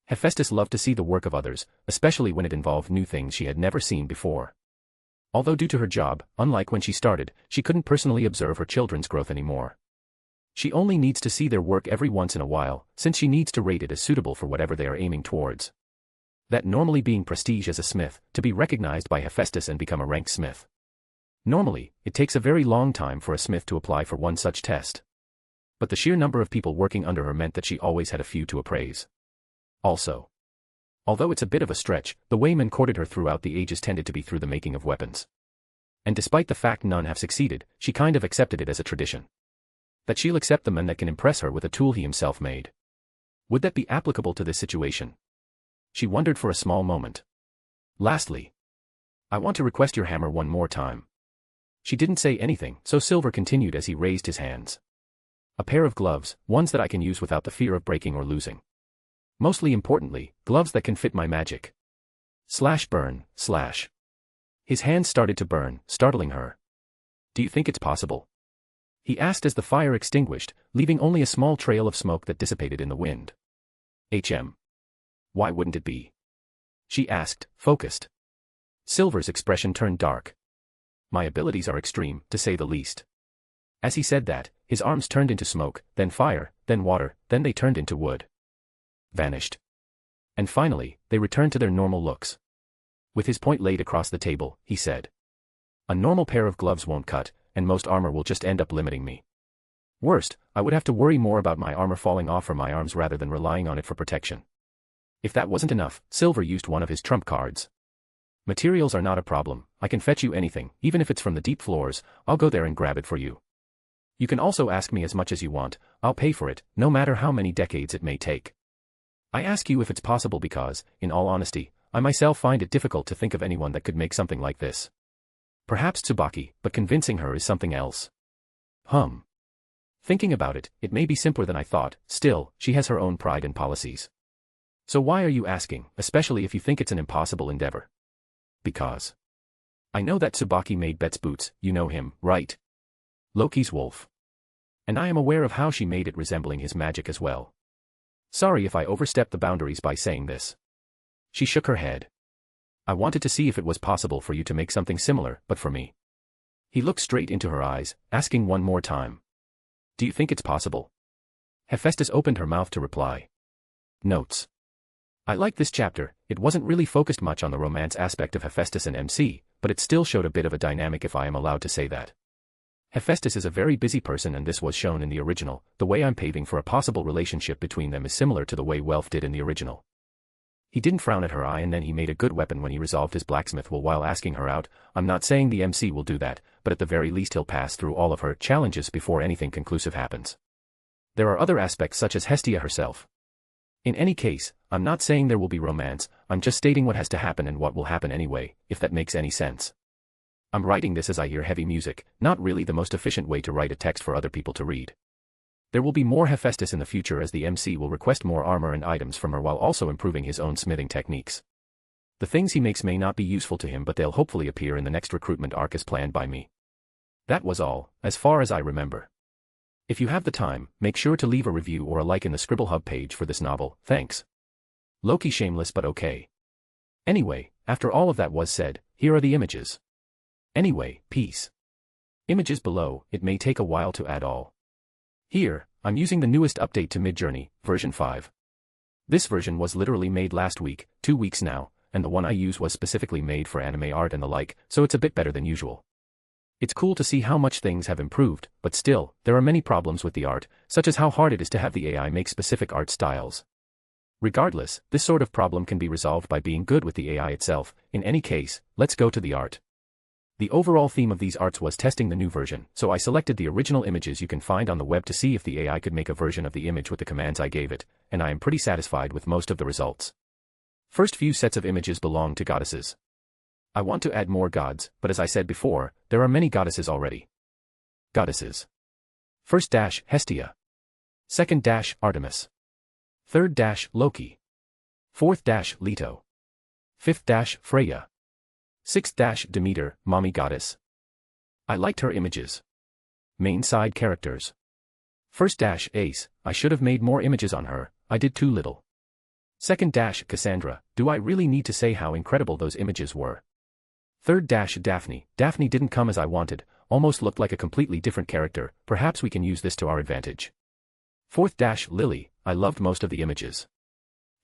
Hephaestus loved to see the work of others, especially when it involved new things she had never seen before. Although due to her job, unlike when she started, she couldn't personally observe her children's growth anymore. She only needs to see their work every once in a while, since she needs to rate it as suitable for whatever they are aiming towards. That normally being prestige as a smith, to be recognized by Hephaestus and become a ranked smith. Normally, it takes a very long time for a smith to apply for one such test. But the sheer number of people working under her meant that she always had a few to appraise. Also, although it's a bit of a stretch, the way men courted her throughout the ages tended to be through the making of weapons. And despite the fact none have succeeded, she kind of accepted it as a tradition. That she'll accept the man that can impress her with a tool he himself made. Would that be applicable to this situation? She wondered for a small moment. Lastly, I want to request your hammer one more time. She didn't say anything, so Silver continued as he raised his hands. A pair of gloves, ones that I can use without the fear of breaking or losing. Mostly importantly, gloves that can fit my magic. Burn. His hands started to burn, startling her. Do you think it's possible? He asked as the fire extinguished, leaving only a small trail of smoke that dissipated in the wind. Why wouldn't it be? She asked, focused. Silver's expression turned dark. My abilities are extreme, to say the least. As he said that, his arms turned into smoke, then fire, then water, then they turned into wood. Vanished. And finally, they returned to their normal looks. With his point laid across the table, he said, "A normal pair of gloves won't cut, and most armor will just end up limiting me. Worst, I would have to worry more about my armor falling off from my arms rather than relying on it for protection." If that wasn't enough, Silver used one of his trump cards. "Materials are not a problem, I can fetch you anything, even if it's from the deep floors, I'll go there and grab it for you. You can also ask me as much as you want, I'll pay for it, no matter how many decades it may take. I ask you if it's possible because, in all honesty, I myself find it difficult to think of anyone that could make something like this. Perhaps Tsubaki, but convincing her is something else. Thinking about it, it may be simpler than I thought, still, she has her own pride and policies. So why are you asking, especially if you think it's an impossible endeavor? Because I know that Tsubaki made Bet's boots, you know him, right? Loki's wolf. And I am aware of how she made it resembling his magic as well. Sorry if I overstepped the boundaries by saying this." She shook her head. "I wanted to see if it was possible for you to make something similar, but for me." He looked straight into her eyes, asking one more time. "Do you think it's possible?" Hephaestus opened her mouth to reply. Notes. I like this chapter, it wasn't really focused much on the romance aspect of Hephaestus and MC, but it still showed a bit of a dynamic if I am allowed to say that. Hephaestus is a very busy person and this was shown in the original. The way I'm paving for a possible relationship between them is similar to the way Welf did in the original. He didn't frown at her eye and then he made a good weapon when he resolved his blacksmith while asking her out. I'm not saying the MC will do that, but at the very least he'll pass through all of her challenges before anything conclusive happens. There are other aspects such as Hestia herself. In any case, I'm not saying there will be romance, I'm just stating what has to happen and what will happen anyway, if that makes any sense. I'm writing this as I hear heavy music, not really the most efficient way to write a text for other people to read. There will be more Hephaestus in the future as the MC will request more armor and items from her while also improving his own smithing techniques. The things he makes may not be useful to him but they'll hopefully appear in the next recruitment arc as planned by me. That was all, as far as I remember. If you have the time, make sure to leave a review or a like in the Scribble Hub page for this novel, thanks. Loki shameless but okay. Anyway, after all of that was said, here are the images. Anyway, peace. Images below, it may take a while to add all. Here, I'm using the newest update to Midjourney, version 5. This version was literally made last week, 2 weeks now, and the one I use was specifically made for anime art and the like, so it's a bit better than usual. It's cool to see how much things have improved, but still, there are many problems with the art, such as how hard it is to have the AI make specific art styles. Regardless, this sort of problem can be resolved by being good with the AI itself. In any case, let's go to the art. The overall theme of these arts was testing the new version, so I selected the original images you can find on the web to see if the AI could make a version of the image with the commands I gave it, and I am pretty satisfied with most of the results. First few sets of images belong to goddesses. I want to add more gods, but as I said before, there are many goddesses already. Goddesses. First dash Hestia. Second dash Artemis. Third dash Loki. Fourth dash Leto. Fifth dash Freya. Sixth dash Demeter, mommy goddess. I liked her images. Main side characters. First dash Ace, I should have made more images on her, I did too little. Second dash Cassandra, do I really need to say how incredible those images were? Third dash Daphne, Daphne didn't come as I wanted, almost looked like a completely different character, perhaps we can use this to our advantage. Fourth dash Lily, I loved most of the images.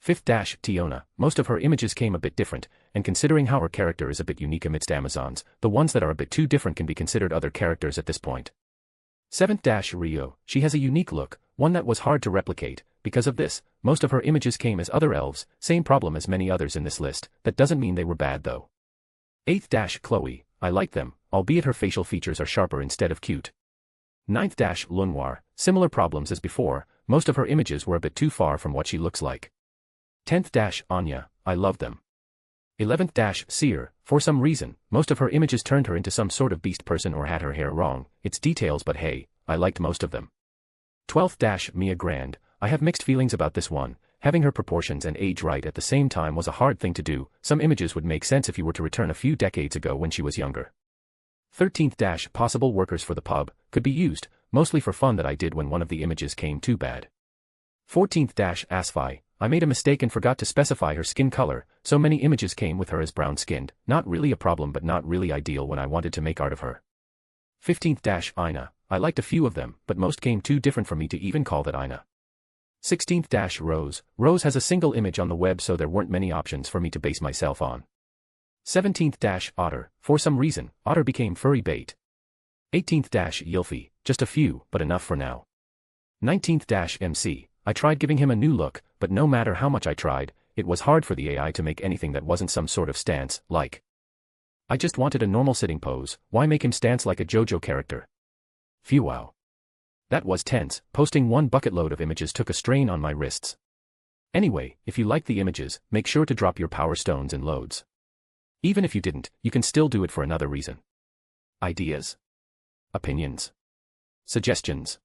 Fifth dash Tiona, most of her images came a bit different, and considering how her character is a bit unique amidst Amazons, the ones that are a bit too different can be considered other characters at this point. Seventh dash Rio, she has a unique look, one that was hard to replicate. Because of this, most of her images came as other elves, same problem as many others in this list, that doesn't mean they were bad though. Eighth dash Chloe, I like them, albeit her facial features are sharper instead of cute. Ninth dash Lunoir, similar problems as before, most of her images were a bit too far from what she looks like. 10th dash Anya, I love them. 11th dash Seer, for some reason, most of her images turned her into some sort of beast person or had her hair wrong, it's details but hey, I liked most of them. 12th dash Mia Grand, I have mixed feelings about this one, having her proportions and age right at the same time was a hard thing to do, some images would make sense if you were to return a few decades ago when she was younger. 13th dash Possible workers for the pub, could be used, mostly for fun that I did when one of the images came too bad. 14th dash Asfi, I made a mistake and forgot to specify her skin color, so many images came with her as brown-skinned, not really a problem but not really ideal when I wanted to make art of her. 15th dash Ina, I liked a few of them, but most came too different for me to even call that Ina. 16th-Rose. Rose has a single image on the web, so there weren't many options for me to base myself on. 17th-Otter. For some reason, Otter became furry bait. 18th-Yilfi. Just a few, but enough for now. 19th-MC. I tried giving him a new look, but no matter how much I tried, it was hard for the AI to make anything that wasn't some sort of stance, like. I just wanted a normal sitting pose, why make him stance like a JoJo character? Phew wow. That was tense, posting one bucket load of images took a strain on my wrists. Anyway, if you liked the images, make sure to drop your power stones in loads. Even if you didn't, you can still do it for another reason. Ideas? Opinions? Suggestions?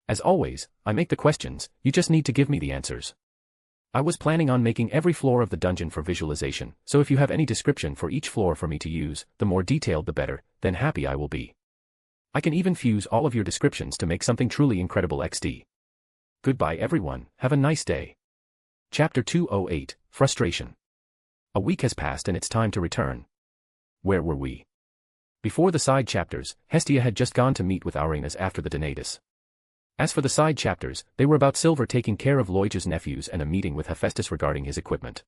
As always, I make the questions, you just need to give me the answers. I was planning on making every floor of the dungeon for visualization, so if you have any description for each floor for me to use, the more detailed the better, then happy I will be. I can even fuse all of your descriptions to make something truly incredible XD. Goodbye everyone, have a nice day. Chapter 208, Frustration. A week has passed and it's time to return. Where were we? Before the side chapters, Hestia had just gone to meet with Arenas after the Donatus. As for the side chapters, they were about Silver taking care of Loija's nephews and a meeting with Hephaestus regarding his equipment.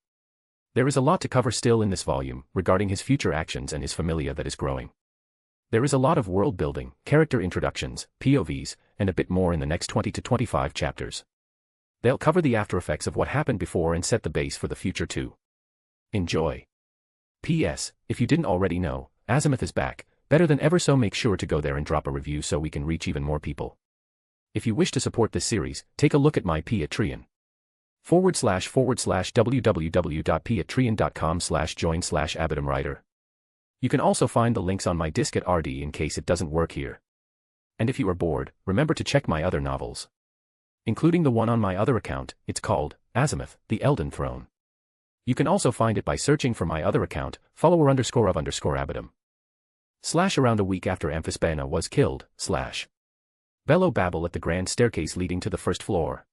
There is a lot to cover still in this volume, regarding his future actions and his familia that is growing. There is a lot of world building, character introductions, POVs, and a bit more in the next 20 to 25 chapters. They'll cover the after effects of what happened before and set the base for the future too. Enjoy. P.S. If you didn't already know, Azimuth is back, better than ever, so make sure to go there and drop a review so we can reach even more people. If you wish to support this series, take a look at my Patreon. www.patreon.com/join/abatumwriter. You can also find the links on my disk at RD in case it doesn't work here. And if you are bored, remember to check my other novels. Including the one on my other account, it's called Azimuth, the Elden Throne. You can also find it by searching for my other account, follower_of_abatum. Around a week after Amphisbaena was killed, Bellow babble at the grand staircase leading to the first floor.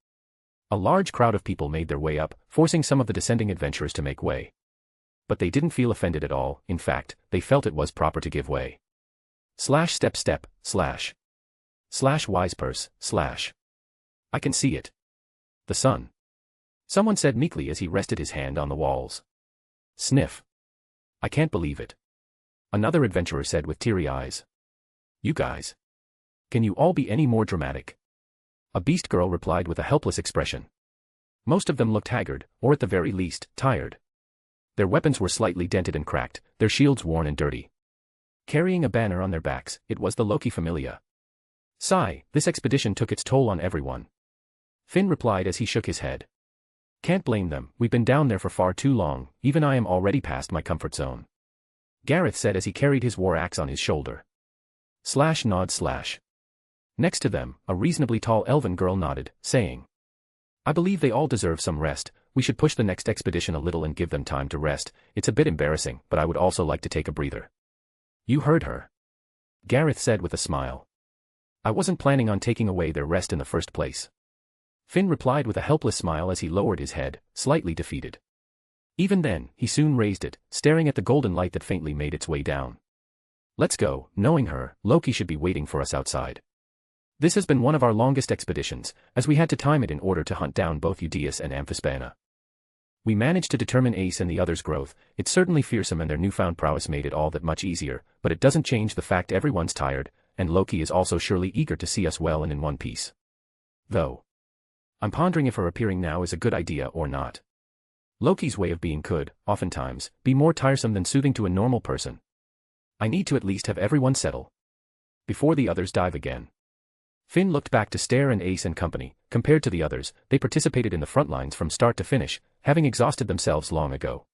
A large crowd of people made their way up, forcing some of the descending adventurers to make way. But they didn't feel offended at all, in fact, they felt it was proper to give way. Step, wise purse, I can see it. The sun. Someone said meekly as he rested his hand on the walls. Sniff. I can't believe it. Another adventurer said with teary eyes. You guys. Can you all be any more dramatic? A beast girl replied with a helpless expression. Most of them looked haggard, or at the very least, tired. Their weapons were slightly dented and cracked, their shields worn and dirty. Carrying a banner on their backs, it was the Loki familia. Sigh, this expedition took its toll on everyone. Finn replied as he shook his head. Can't blame them, we've been down there for far too long, even I am already past my comfort zone. Gareth said as he carried his war axe on his shoulder. Nod. Next to them, a reasonably tall elven girl nodded, saying. I believe they all deserve some rest, we should push the next expedition a little and give them time to rest, it's a bit embarrassing, but I would also like to take a breather. You heard her. Gareth said with a smile. I wasn't planning on taking away their rest in the first place. Finn replied with a helpless smile as he lowered his head, slightly defeated. Even then, he soon raised it, staring at the golden light that faintly made its way down. Let's go, knowing her, Loki should be waiting for us outside. This has been one of our longest expeditions, as we had to time it in order to hunt down both Eudius and Amphisbaena. We managed to determine Ace and the others' growth, it's certainly fearsome and their newfound prowess made it all that much easier, but it doesn't change the fact everyone's tired, and Loki is also surely eager to see us well and in one piece. Though. I'm pondering if her appearing now is a good idea or not. Loki's way of being could, oftentimes, be more tiresome than soothing to a normal person. I need to at least have everyone settle before the others dive again. Finn looked back to Stair and Ace and company. Compared to the others, they participated in the front lines from start to finish, having exhausted themselves long ago.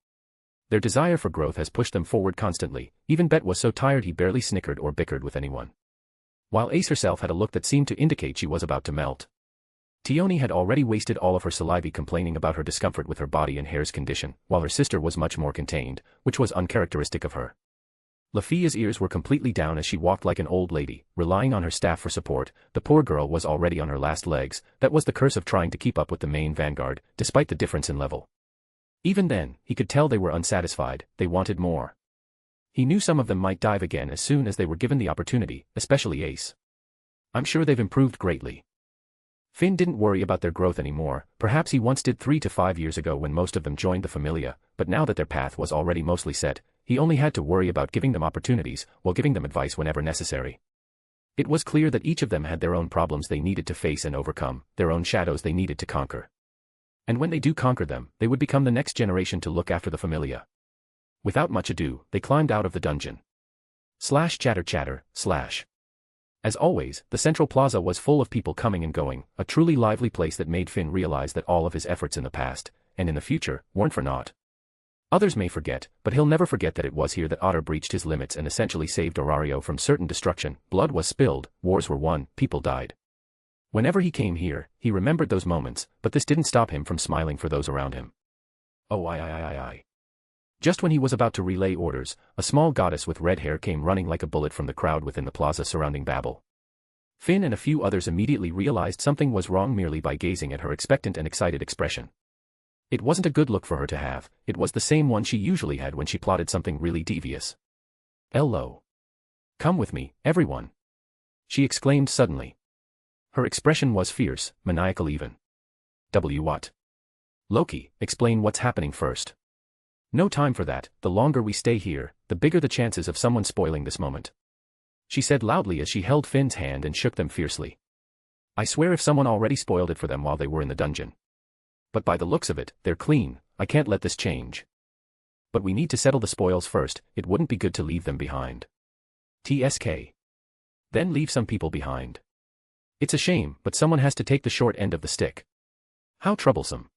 Their desire for growth has pushed them forward constantly, even Bet was so tired he barely snickered or bickered with anyone. While Ace herself had a look that seemed to indicate she was about to melt. Tioni had already wasted all of her saliva complaining about her discomfort with her body and hair's condition, while her sister was much more contained, which was uncharacteristic of her. Lafia's ears were completely down as she walked like an old lady, relying on her staff for support. The poor girl was already on her last legs, that was the curse of trying to keep up with the main vanguard, despite the difference in level. Even then, he could tell they were unsatisfied, they wanted more. He knew some of them might dive again as soon as they were given the opportunity, especially Ace. I'm sure they've improved greatly. Finn didn't worry about their growth anymore. Perhaps he once did 3 to 5 years ago when most of them joined the Familia, but now that their path was already mostly set, he only had to worry about giving them opportunities, while giving them advice whenever necessary. It was clear that each of them had their own problems they needed to face and overcome, their own shadows they needed to conquer. And when they do conquer them, they would become the next generation to look after the Familia. Without much ado, they climbed out of the dungeon. Chatter chatter, slash. As always, the central plaza was full of people coming and going, a truly lively place that made Finn realize that all of his efforts in the past, and in the future, weren't for naught. Others may forget, but he'll never forget that it was here that Otter breached his limits and essentially saved Orario from certain destruction. Blood was spilled, wars were won, people died. Whenever he came here, he remembered those moments, but this didn't stop him from smiling for those around him. Oh I. Just when he was about to relay orders, a small goddess with red hair came running like a bullet from the crowd within the plaza surrounding Babel. Finn and a few others immediately realized something was wrong merely by gazing at her expectant and excited expression. It wasn't a good look for her to have, it was the same one she usually had when she plotted something really devious. Hello. Come with me, everyone. She exclaimed suddenly. Her expression was fierce, maniacal even. What? Loki, explain what's happening first. No time for that, the longer we stay here, the bigger the chances of someone spoiling this moment. She said loudly as she held Finn's hand and shook them fiercely. I swear if someone already spoiled it for them while they were in the dungeon. But by the looks of it, they're clean, I can't let this change. But we need to settle the spoils first, it wouldn't be good to leave them behind. TSK. Then leave some people behind. It's a shame, but someone has to take the short end of the stick. How troublesome.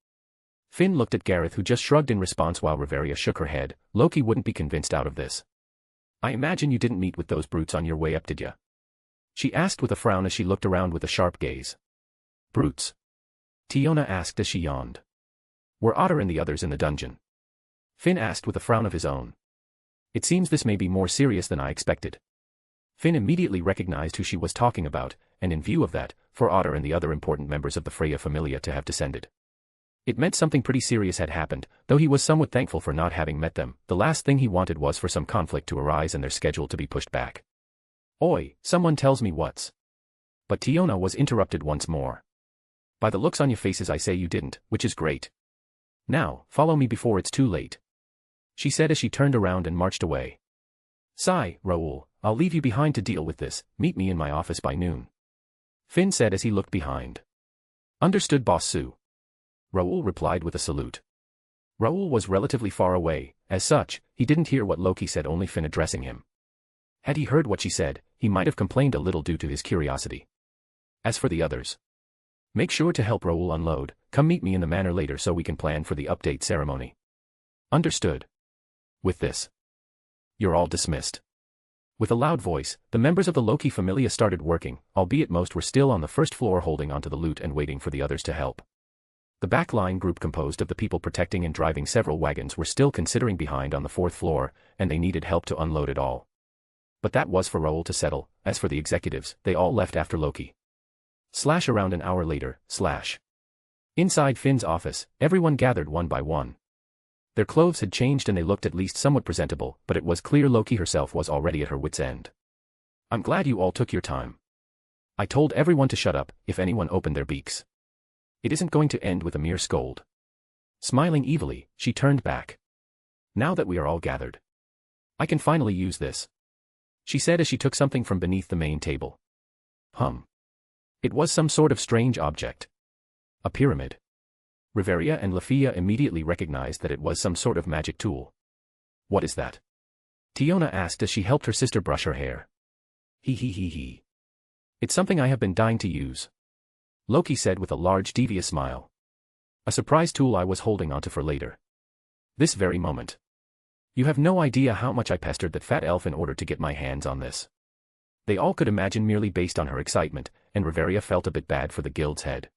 Finn looked at Gareth who just shrugged in response while Riveria shook her head. Loki wouldn't be convinced out of this. I imagine you didn't meet with those brutes on your way up, did ya? She asked with a frown as she looked around with a sharp gaze. Brutes? Tiona asked as she yawned. Were Otter and the others in the dungeon? Finn asked with a frown of his own. It seems this may be more serious than I expected. Finn immediately recognized who she was talking about, and in view of that, for Otter and the other important members of the Freya Familia to have descended. It meant something pretty serious had happened, though he was somewhat thankful for not having met them. The last thing he wanted was for some conflict to arise and their schedule to be pushed back. Oi, someone tells me what's. But Tiona was interrupted once more. By the looks on your faces I say you didn't, which is great. Now, follow me before it's too late. She said as she turned around and marched away. Sigh, Raoul, I'll leave you behind to deal with this, meet me in my office by noon. Finn said as he looked behind. Understood, Boss Sue. Raoul replied with a salute. Raoul was relatively far away, as such, he didn't hear what Loki said, only Finn addressing him. Had he heard what she said, he might have complained a little due to his curiosity. As for the others, make sure to help Raoul unload, come meet me in the manor later so we can plan for the update ceremony. Understood. With this, you're all dismissed. With a loud voice, the members of the Loki Familia started working, albeit most were still on the first floor holding onto the loot and waiting for the others to help. The back-line group composed of the people protecting and driving several wagons were still considering behind on the fourth floor, and they needed help to unload it all. But that was for Raoul to settle. As for the executives, they all left after Loki. Around an hour later, Inside Finn's office, everyone gathered one by one. Their clothes had changed and they looked at least somewhat presentable, but it was clear Loki herself was already at her wit's end. I'm glad you all took your time. I told everyone to shut up if anyone opened their beaks. It isn't going to end with a mere scold. Smiling evilly, she turned back. Now that we are all gathered, I can finally use this, she said as she took something from beneath the main table. It was some sort of strange object. A pyramid. Riveria and Lafia immediately recognized that it was some sort of magic tool. What is that? Tiona asked as she helped her sister brush her hair. He. It's something I have been dying to use, Loki said with a large devious smile. A surprise tool I was holding onto for later. This very moment. You have no idea how much I pestered that fat elf in order to get my hands on this. They all could imagine merely based on her excitement, and Riveria felt a bit bad for the guild's head.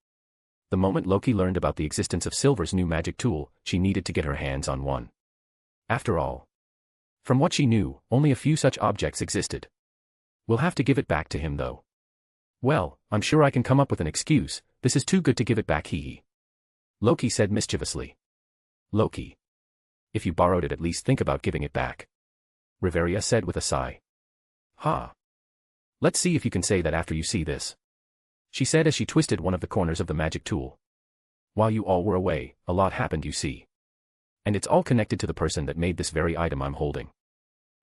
The moment Loki learned about the existence of Silver's new magic tool, she needed to get her hands on one. After all, from what she knew, only a few such objects existed. We'll have to give it back to him though. Well, I'm sure I can come up with an excuse, this is too good to give it back, hee. Loki said mischievously. Loki. If you borrowed it, at least think about giving it back, Riveria said with a sigh. Ha. Let's see if you can say that after you see this. She said as she twisted one of the corners of the magic tool. While you all were away, a lot happened, you see. And it's all connected to the person that made this very item I'm holding.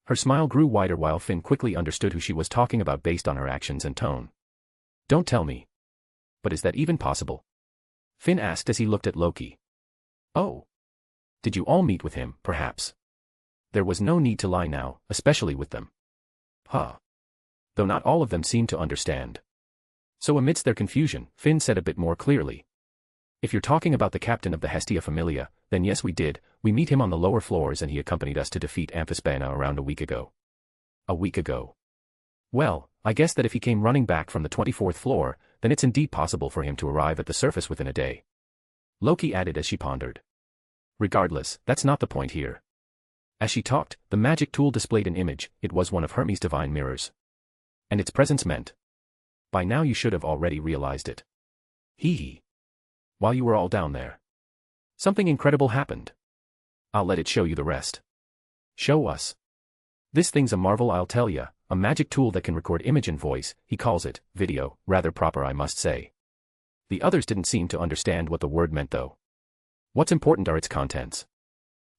Her smile grew wider while Finn quickly understood who she was talking about based on her actions and tone. Don't tell me. But is that even possible? Finn asked as he looked at Loki. Oh. Did you all meet with him, perhaps? There was no need to lie now, especially with them. Huh. Though not all of them seemed to understand. So amidst their confusion, Finn said a bit more clearly. If you're talking about the captain of the Hestia Familia, then yes we did, we meet him on the lower floors and he accompanied us to defeat Amphispana around a week ago. A week ago. Well, I guess that if he came running back from the 24th floor, then it's indeed possible for him to arrive at the surface within a day. Loki added as she pondered. Regardless, that's not the point here. As she talked, the magic tool displayed an image. It was one of Hermes' divine mirrors. And its presence meant. By now you should have already realized it. Hee hee. While you were all down there. Something incredible happened. I'll let it show you the rest. Show us. This thing's a marvel, I'll tell ya, a magic tool that can record image and voice. He calls it video, rather proper I must say. The others didn't seem to understand what the word meant though. What's important are its contents.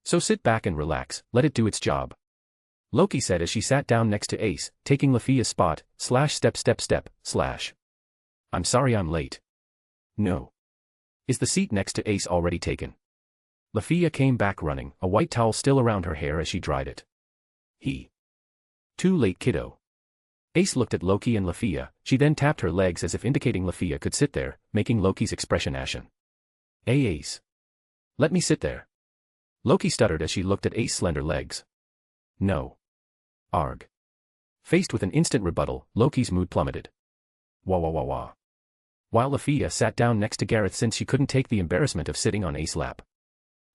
So sit back and relax, let it do its job. Loki said as she sat down next to Ace, taking Lafia's spot, /step. I'm sorry I'm late. No. Is the seat next to Ace already taken? Lafia came back running, a white towel still around her hair as she dried it. Too late, kiddo. Ace looked at Loki and Lafia, she then tapped her legs as if indicating Lafia could sit there, making Loki's expression ashen. Hey Ace. Let me sit there. Loki stuttered as she looked at Ace's slender legs. No. Arg. Faced with an instant rebuttal, Loki's mood plummeted. Wah. While Lafia sat down next to Gareth since she couldn't take the embarrassment of sitting on Ace's lap.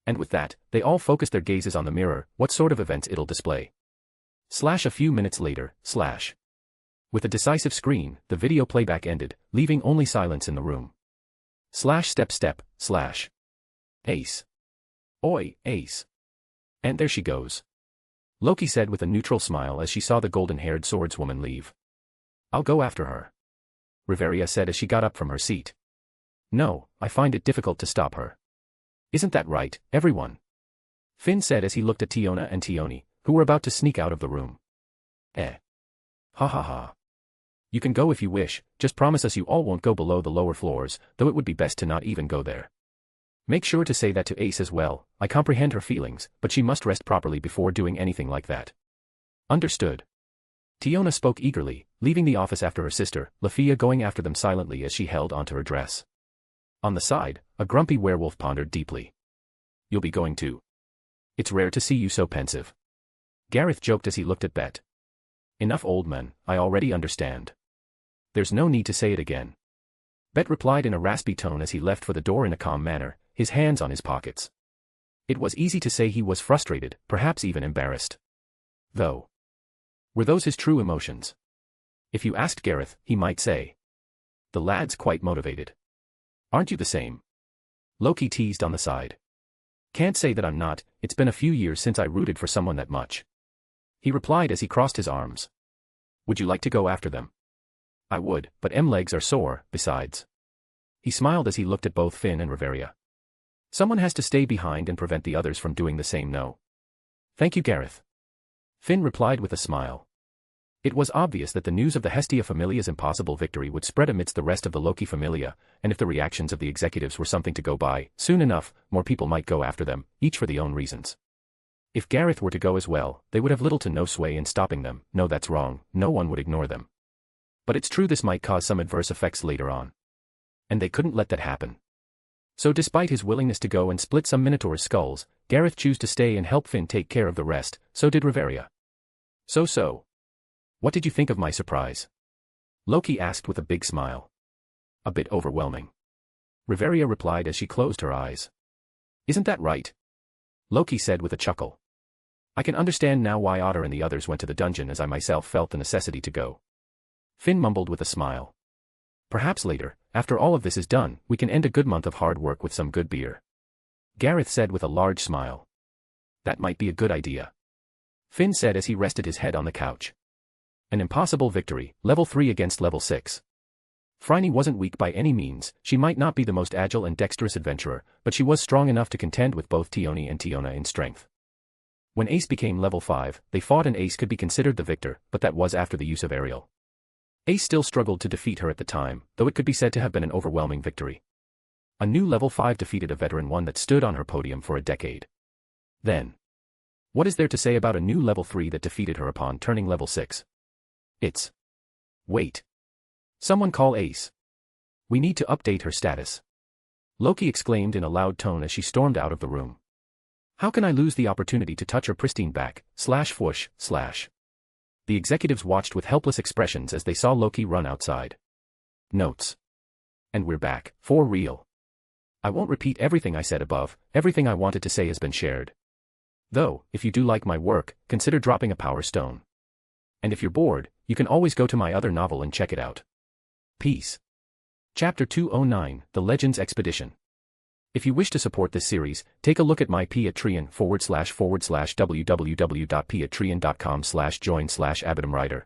And with that, they all focused their gazes on the mirror, what sort of events it'll display. A few minutes later, With a decisive scream, the video playback ended, leaving only silence in the room. Step. Ace. Oi, Ace. And there she goes. Loki said with a neutral smile as she saw the golden-haired swordswoman leave. I'll go after her. Riveria said as she got up from her seat. No, I find it difficult to stop her. Isn't that right, everyone? Finn said as he looked at Tiona and Tioni, who were about to sneak out of the room. Ha. You can go if you wish, just promise us you all won't go below the lower floors, though it would be best to not even go there. Make sure to say that to Ace as well. I comprehend her feelings, but she must rest properly before doing anything like that. Understood. Tiona spoke eagerly, leaving the office after her sister, Lafia going after them silently as she held onto her dress. On the side, a grumpy werewolf pondered deeply. You'll be going too. It's rare to see you so pensive. Gareth joked as he looked at Bet. Enough, old man, I already understand. There's no need to say it again. Bet replied in a raspy tone as he left for the door in a calm manner, his hands on his pockets. It was easy to say he was frustrated, perhaps even embarrassed. Though. Were those his true emotions? If you asked Gareth, he might say. The lad's quite motivated. Aren't you the same? Loki teased on the side. Can't say that I'm not, it's been a few years since I rooted for someone that much. He replied as he crossed his arms. Would you like to go after them? I would, but legs are sore, besides. He smiled as he looked at both Finn and Riveria. Someone has to stay behind and prevent the others from doing the same. No. Thank you, Gareth. Finn replied with a smile. It was obvious that the news of the Hestia Familia's impossible victory would spread amidst the rest of the Loki Familia, and if the reactions of the executives were something to go by, soon enough, more people might go after them, each for their own reasons. If Gareth were to go as well, they would have little to no sway in stopping them. No, that's wrong, no one would ignore them. But it's true this might cause some adverse effects later on. And they couldn't let that happen. So despite his willingness to go and split some Minotaur's skulls, Gareth chose to stay and help Finn take care of the rest, so did Riveria. So. What did you think of my surprise? Loki asked with a big smile. A bit overwhelming. Riveria replied as she closed her eyes. Isn't that right? Loki said with a chuckle. I can understand now why Otter and the others went to the dungeon, as I myself felt the necessity to go. Finn mumbled with a smile. Perhaps later, after all of this is done, we can end a good month of hard work with some good beer. Gareth said with a large smile. That might be a good idea. Finn said as he rested his head on the couch. An impossible victory, level 3 against level 6. Phryne wasn't weak by any means, she might not be the most agile and dexterous adventurer, but she was strong enough to contend with both Tioni and Tiona in strength. When Ace became level 5, they fought and Ace could be considered the victor, but that was after the use of aerial. Ace still struggled to defeat her at the time, though it could be said to have been an overwhelming victory. A new level 5 defeated a veteran one that stood on her podium for a decade. Then, what is there to say about a new level 3 that defeated her upon turning level 6? It's... Wait. Someone call Ace. We need to update her status. Loki exclaimed in a loud tone as she stormed out of the room. How can I lose the opportunity to touch her pristine back, /whoosh, /. The executives watched with helpless expressions as they saw Loki run outside. Notes. And we're back, for real. I won't repeat everything I said above, everything I wanted to say has been shared. Though, if you do like my work, consider dropping a power stone. And if you're bored, you can always go to my other novel and check it out. Peace. Chapter 209, The Legends Expedition. If you wish to support this series, take a look at my Patreon www.patreon.com/join/abadamwriter.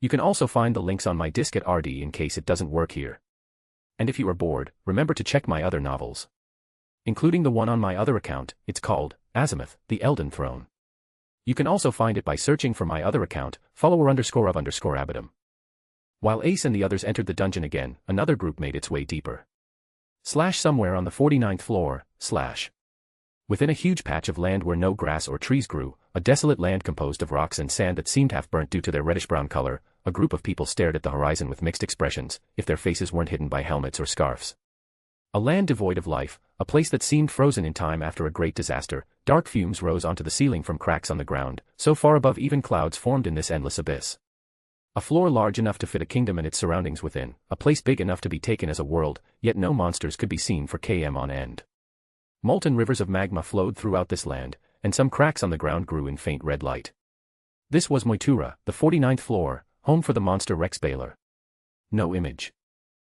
You can also find the links on my disk at RD in case it doesn't work here. And if you are bored, remember to check my other novels. Including the one on my other account, it's called Azimuth, the Elden Throne. You can also find it by searching for my other account, follower_of_Abadam. While Ace and the others entered the dungeon again, another group made its way deeper. Somewhere on the 49th floor, within a huge patch of land where no grass or trees grew, a desolate land composed of rocks and sand that seemed half burnt due to their reddish-brown color, a group of people stared at the horizon with mixed expressions, if their faces weren't hidden by helmets or scarves. A land devoid of life, a place that seemed frozen in time after a great disaster, dark fumes rose onto the ceiling from cracks on the ground, so far above even clouds formed in this endless abyss. A floor large enough to fit a kingdom and its surroundings within, a place big enough to be taken as a world, yet no monsters could be seen for km on end. Molten rivers of magma flowed throughout this land, and some cracks on the ground grew in faint red light. This was Moitura, the 49th floor, home for the monster Rex Baylor. No image.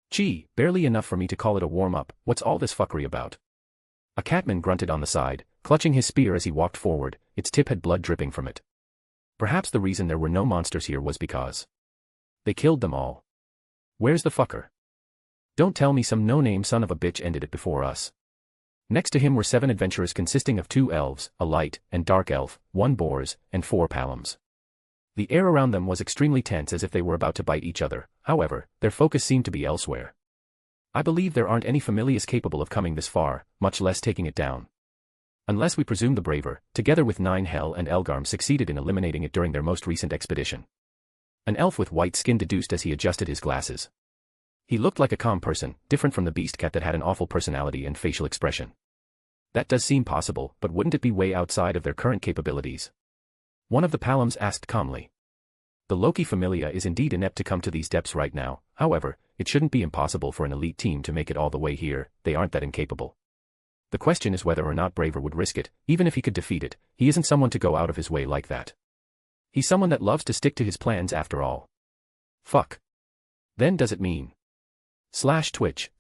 Gee, barely enough for me to call it a warm-up, what's all this fuckery about? A catman grunted on the side, clutching his spear as he walked forward, its tip had blood dripping from it. Perhaps the reason there were no monsters here was because they killed them all. Where's the fucker? Don't tell me some no-name son of a bitch ended it before us. Next to him were 7 adventurers consisting of 2 elves, a light and dark elf, 1 boars, and 4 palums. The air around them was extremely tense as if they were about to bite each other, however, their focus seemed to be elsewhere. I believe there aren't any familiars capable of coming this far, much less taking it down. Unless we presume the Braver, together with 9 Hel and Elgarm succeeded in eliminating it during their most recent expedition. An elf with white skin deduced as he adjusted his glasses. He looked like a calm person, different from the beast cat that had an awful personality and facial expression. That does seem possible, but wouldn't it be way outside of their current capabilities? One of the palums asked calmly. The Loki Familia is indeed inept to come to these depths right now, however, it shouldn't be impossible for an elite team to make it all the way here, they aren't that incapable. The question is whether or not Braver would risk it, even if he could defeat it, he isn't someone to go out of his way like that. He's someone that loves to stick to his plans after all. Fuck. Then does it mean? Twitch.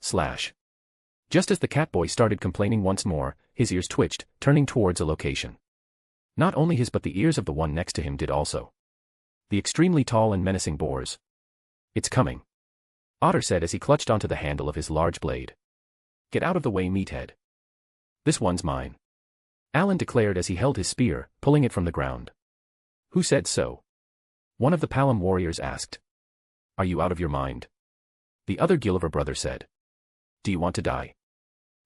Just as the catboy started complaining once more, his ears twitched, turning towards a location. Not only his but the ears of the one next to him did also. The extremely tall and menacing boars. It's coming. Otter said as he clutched onto the handle of his large blade. Get out of the way, meathead. This one's mine. Alan declared as he held his spear, pulling it from the ground. Who said so? One of the Palom warriors asked. Are you out of your mind? The other Gilliver brother said. Do you want to die?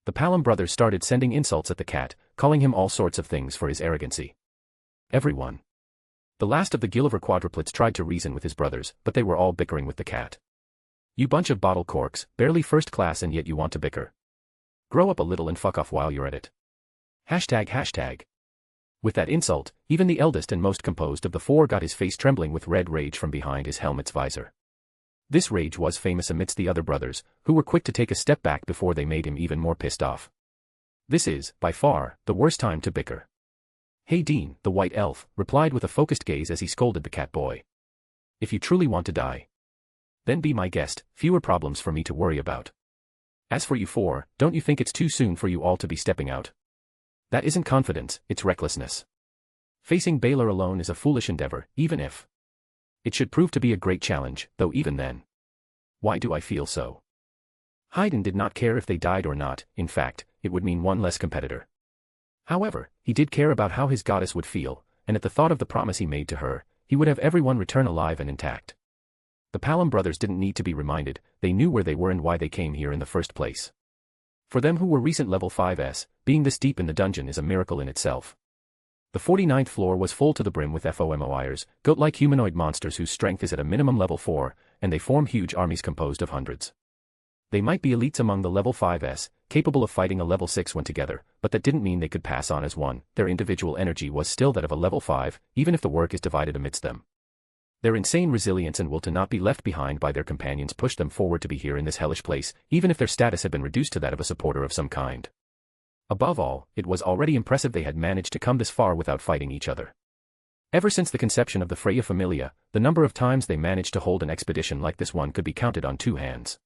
The Palom brothers started sending insults at the cat, calling him all sorts of things for his arrogancy. Everyone. The last of the Gilliver quadruplets tried to reason with his brothers, but they were all bickering with the cat. You bunch of bottle corks, barely first class and yet you want to bicker. Grow up a little and fuck off while you're at it. Hashtag. With that insult, even the eldest and most composed of the 4 got his face trembling with red rage from behind his helmet's visor. This rage was famous amidst the other brothers, who were quick to take a step back before they made him even more pissed off. This is, by far, the worst time to bicker. Hey Dean, the white elf, replied with a focused gaze as he scolded the cat boy. If you truly want to die, then be my guest, fewer problems for me to worry about. As for you 4, don't you think it's too soon for you all to be stepping out? That isn't confidence, it's recklessness. Facing Baylor alone is a foolish endeavor, even if It should prove to be a great challenge, though even then. Why do I feel so? Haydn did not care if they died or not, in fact, it would mean one less competitor. However, he did care about how his goddess would feel, and at the thought of the promise he made to her, he would have everyone return alive and intact. The Palom brothers didn't need to be reminded, they knew where they were and why they came here in the first place. For them who were recent level 5s, being this deep in the dungeon is a miracle in itself. The 49th floor was full to the brim with FOMOIers, goat-like humanoid monsters whose strength is at a minimum level 4, and they form huge armies composed of hundreds. They might be elites among the level 5s, capable of fighting a level 6 when together, but that didn't mean they could pass on as one. Their individual energy was still that of a level 5, even if the work is divided amidst them. Their insane resilience and will to not be left behind by their companions pushed them forward to be here in this hellish place, even if their status had been reduced to that of a supporter of some kind. Above all, it was already impressive they had managed to come this far without fighting each other. Ever since the conception of the Freya Familia, the number of times they managed to hold an expedition like this one could be counted on 2 hands.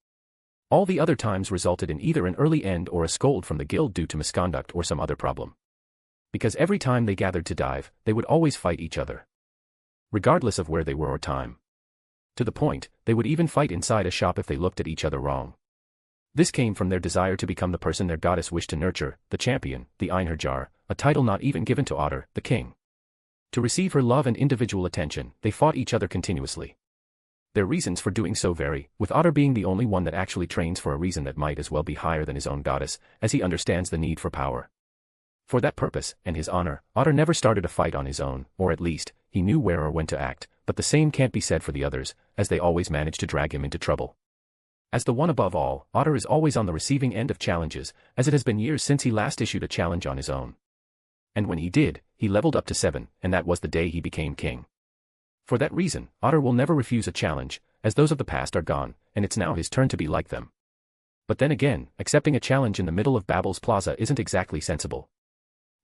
All the other times resulted in either an early end or a scold from the guild due to misconduct or some other problem. Because every time they gathered to dive, they would always fight each other, regardless of where they were or time. To the point, they would even fight inside a shop if they looked at each other wrong. This came from their desire to become the person their goddess wished to nurture, the champion, the Einherjar, a title not even given to Otter, the king. To receive her love and individual attention, they fought each other continuously. Their reasons for doing so vary, with Otter being the only one that actually trains for a reason that might as well be higher than his own goddess, as he understands the need for power. For that purpose, and his honor, Otter never started a fight on his own, or at least, he knew where or when to act, but the same can't be said for the others, as they always manage to drag him into trouble. As the one above all, Otter is always on the receiving end of challenges, as it has been years since he last issued a challenge on his own. And when he did, he leveled up to 7, and that was the day he became king. For that reason, Otter will never refuse a challenge, as those of the past are gone, and it's now his turn to be like them. But then again, accepting a challenge in the middle of Babel's Plaza isn't exactly sensible.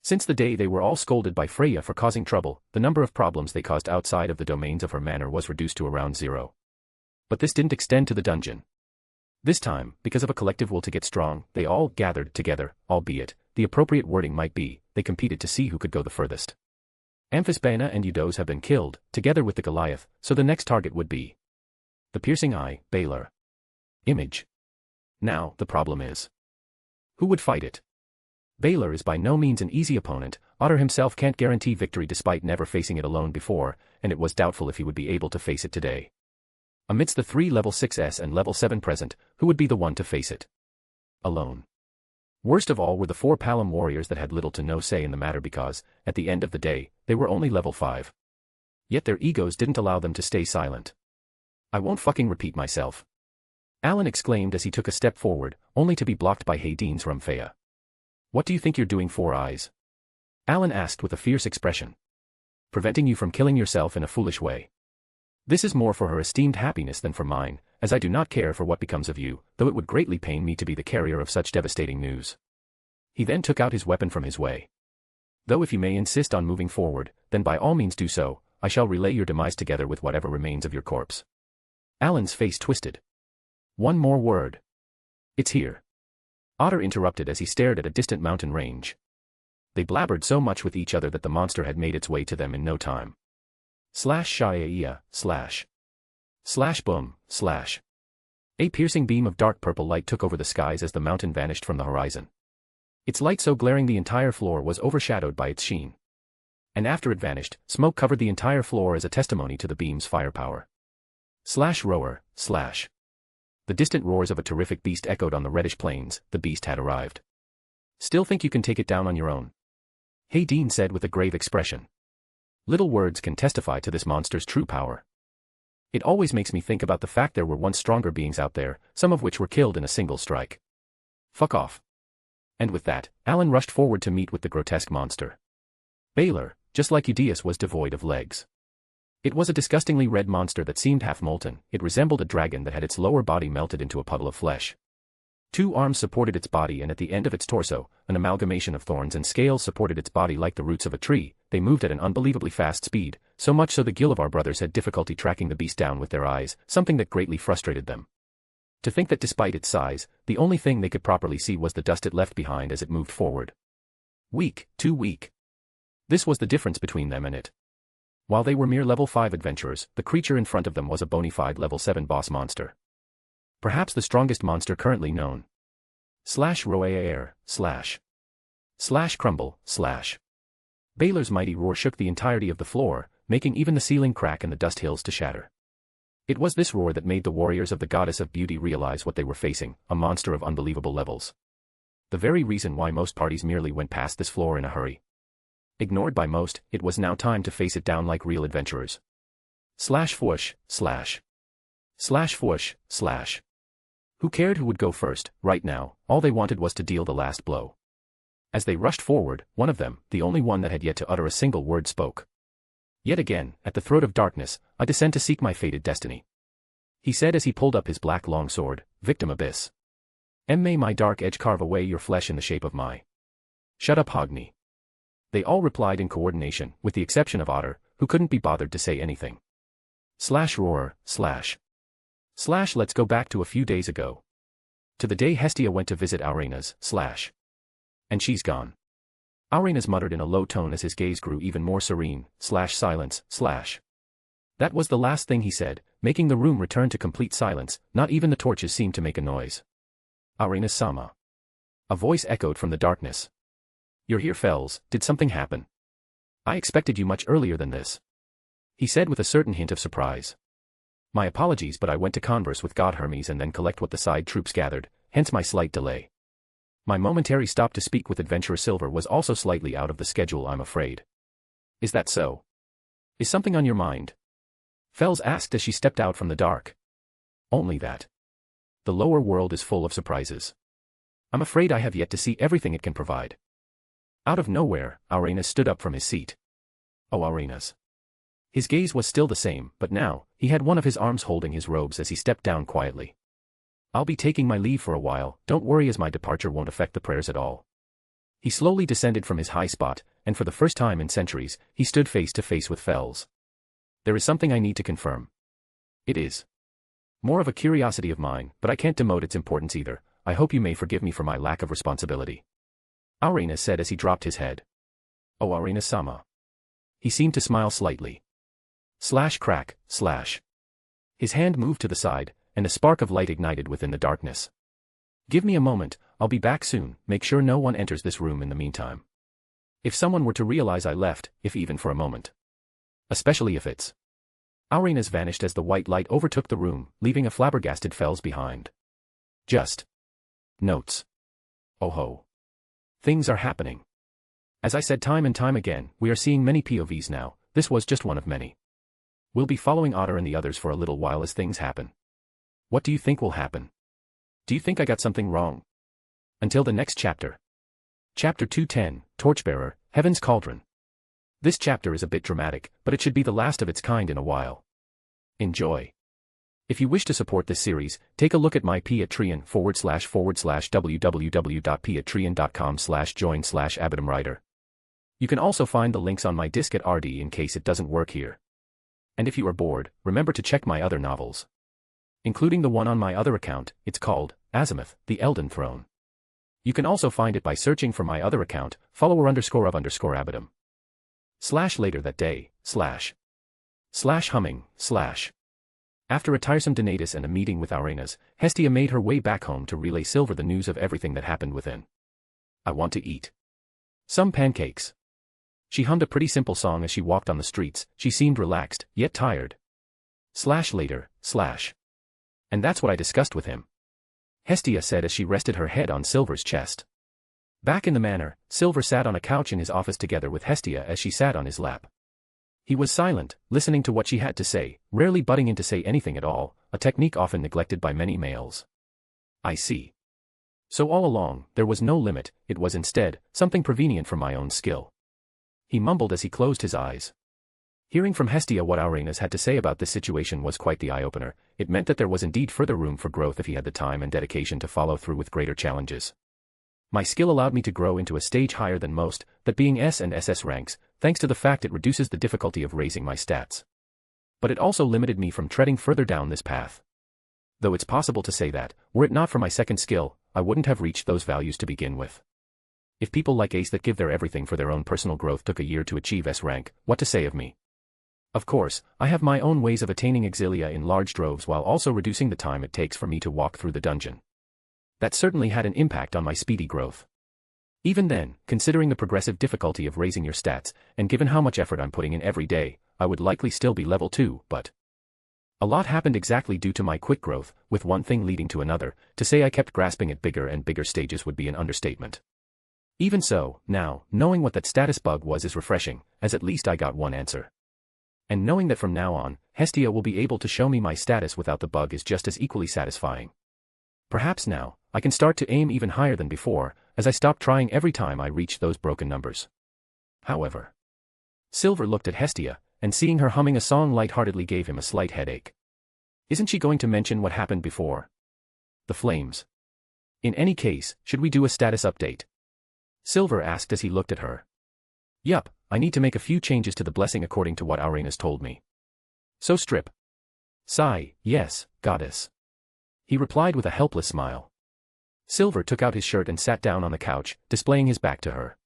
Since the day they were all scolded by Freya for causing trouble, the number of problems they caused outside of the domains of her manor was reduced to around 0. But this didn't extend to the dungeon. This time, because of a collective will to get strong, they all gathered together, albeit, the appropriate wording might be, they competed to see who could go the furthest. Amphisbaena and Eudos have been killed, together with the Goliath, so the next target would be the piercing eye, Balor. Image. Now, the problem is, who would fight it? Balor is by no means an easy opponent. Otter himself can't guarantee victory despite never facing it alone before, and it was doubtful if he would be able to face it today. Amidst the 3 level 6s and level 7 present, who would be the one to face it alone? Worst of all were the 4 Palom warriors that had little to no say in the matter because, at the end of the day, they were only level 5. Yet their egos didn't allow them to stay silent. I won't fucking repeat myself. Alan exclaimed as he took a step forward, only to be blocked by Hayden's Rumfea. What do you think you're doing, 4 Eyes? Alan asked with a fierce expression. Preventing you from killing yourself in a foolish way. This is more for her esteemed happiness than for mine, as I do not care for what becomes of you, though it would greatly pain me to be the carrier of such devastating news. He then took out his weapon from his way. Though if you may insist on moving forward, then by all means do so, I shall relay your demise together with whatever remains of your corpse. Alan's face twisted. One more word. It's here. Otter interrupted as he stared at a distant mountain range. They blabbered so much with each other that the monster had made its way to them in no time. Shaya slash boom, slash. A piercing beam of dark purple light took over the skies as the mountain vanished from the horizon. Its light so glaring the entire floor was overshadowed by its sheen. And after it vanished, smoke covered the entire floor as a testimony to the beam's firepower. Slash roar, slash. The distant roars of a terrific beast echoed on the reddish plains. The beast had arrived. Still think you can take it down on your own? Hayden said with a grave expression. Little words can testify to this monster's true power. It always makes me think about the fact there were once stronger beings out there, some of which were killed in a single strike. Fuck off. And with that, Alan rushed forward to meet with the grotesque monster. Balor, just like Eudeus, was devoid of legs. It was a disgustingly red monster that seemed half-molten. It resembled a dragon that had its lower body melted into a puddle of flesh. 2 arms supported its body, and at the end of its torso, an amalgamation of thorns and scales supported its body like the roots of a tree. They moved at an unbelievably fast speed, so much so the Gillivar brothers had difficulty tracking the beast down with their eyes, something that greatly frustrated them. To think that despite its size, the only thing they could properly see was the dust it left behind as it moved forward. Weak, too weak. This was the difference between them and it. While they were mere level 5 adventurers, the creature in front of them was a bona fide level 7 boss monster. Perhaps the strongest monster currently known. Roar / crumble / Baylor's mighty roar shook the entirety of the floor, making even the ceiling crack and the dust hills to shatter. It was this roar that made the warriors of the goddess of beauty realize what they were facing, a monster of unbelievable levels. The very reason why most parties merely went past this floor in a hurry. Ignored by most, it was now time to face it down like real adventurers. Fwoosh / Who cared who would go first? Right now, all they wanted was to deal the last blow. As they rushed forward, one of them, the only one that had yet to utter a single word, spoke. Yet again, at the throat of darkness, I descend to seek my fated destiny. He said as he pulled up his black long sword, Victim Abyss. May my dark edge carve away your flesh in the shape of my. Shut up, Hogni. They all replied in coordination, with the exception of Otter, who couldn't be bothered to say anything. Roar / Let's go back to a few days ago. To the day Hestia went to visit Aurena's / And she's gone. Aurena's muttered in a low tone as his gaze grew even more serene, silence / That was the last thing he said, making the room return to complete silence, not even the torches seemed to make a noise. Arena-sama. A voice echoed from the darkness. You're here, Fells, did something happen? I expected you much earlier than this. He said with a certain hint of surprise. My apologies, but I went to converse with God Hermes and then collect what the side troops gathered, hence my slight delay. My momentary stop to speak with Adventurer Silver was also slightly out of the schedule, I'm afraid. Is that so? Is something on your mind? Fells asked as she stepped out from the dark. Only that. The lower world is full of surprises. I'm afraid I have yet to see everything it can provide. Out of nowhere, Aurenas stood up from his seat. Oh, Aurenas. His gaze was still the same, but now, he had one of his arms holding his robes as he stepped down quietly. I'll be taking my leave for a while, don't worry, as my departure won't affect the prayers at all. He slowly descended from his high spot, and for the first time in centuries, he stood face to face with Fells. There is something I need to confirm. It is more of a curiosity of mine, but I can't demote its importance either. I hope you may forgive me for my lack of responsibility. Aurenas said as he dropped his head. Oh, Aurenas-sama. He seemed to smile slightly. Crack. His hand moved to the side, and a spark of light ignited within the darkness. Give me a moment, I'll be back soon, make sure no one enters this room in the meantime. If someone were to realize I left, if even for a moment. Especially if it's. Aurenas vanished as the white light overtook the room, leaving a flabbergasted Fells behind. Just. Notes. Oh ho. Things are happening. As I said time and time again, we are seeing many POVs now, this was just one of many. We'll be following Otter and the others for a little while as things happen. What do you think will happen? Do you think I got something wrong? Until the next chapter. Chapter 210, Torchbearer, Heaven's Cauldron. This chapter is a bit dramatic, but it should be the last of its kind in a while. Enjoy. If you wish to support this series, take a look at my Patreon / www.patreon.com/join/abadamwriter. You can also find the links on my disc at RD in case it doesn't work here. And if you are bored, remember to check my other novels. Including the one on my other account, it's called Azimuth, the Elden Throne. You can also find it by searching for my other account, follower_of_Abadam. Later that day, humming, After a tiresome Donatus and a meeting with Aurenas, Hestia made her way back home to relay Silver the news of everything that happened within. I want to eat some pancakes. She hummed a pretty simple song as she walked on the streets, she seemed relaxed, yet tired. Later. And that's what I discussed with him. Hestia said as she rested her head on Silver's chest. Back in the manor, Silver sat on a couch in his office together with Hestia as she sat on his lap. He was silent, listening to what she had to say, rarely butting in to say anything at all, a technique often neglected by many males. I see. So all along, there was no limit, it was instead, something prevenient from my own skill. He mumbled as he closed his eyes. Hearing from Hestia what Aurenas had to say about this situation was quite the eye-opener. It meant that there was indeed further room for growth if he had the time and dedication to follow through with greater challenges. My skill allowed me to grow into a stage higher than most, that being S and SS ranks, thanks to the fact it reduces the difficulty of raising my stats. But it also limited me from treading further down this path. Though it's possible to say that, were it not for my second skill, I wouldn't have reached those values to begin with. If people like Ace that give their everything for their own personal growth took a year to achieve S rank, what to say of me? Of course, I have my own ways of attaining exilia in large droves while also reducing the time it takes for me to walk through the dungeon. That certainly had an impact on my speedy growth. Even then, considering the progressive difficulty of raising your stats, and given how much effort I'm putting in every day, I would likely still be level 2, but a lot happened exactly due to my quick growth, with one thing leading to another. To say I kept grasping at bigger and bigger stages would be an understatement. Even so, now, knowing what that status bug was is refreshing, as at least I got one answer. And knowing that from now on, Hestia will be able to show me my status without the bug is just as equally satisfying. Perhaps now, I can start to aim even higher than before, as I stop trying every time I reach those broken numbers. However, Silver looked at Hestia, and seeing her humming a song lightheartedly gave him a slight headache. Isn't she going to mention what happened before? The flames. In any case, should we do a status update? Silver asked as he looked at her. Yup, I need to make a few changes to the blessing according to what Arena's told me. So strip. Sigh, yes, goddess. He replied with a helpless smile. Silver took out his shirt and sat down on the couch, displaying his back to her.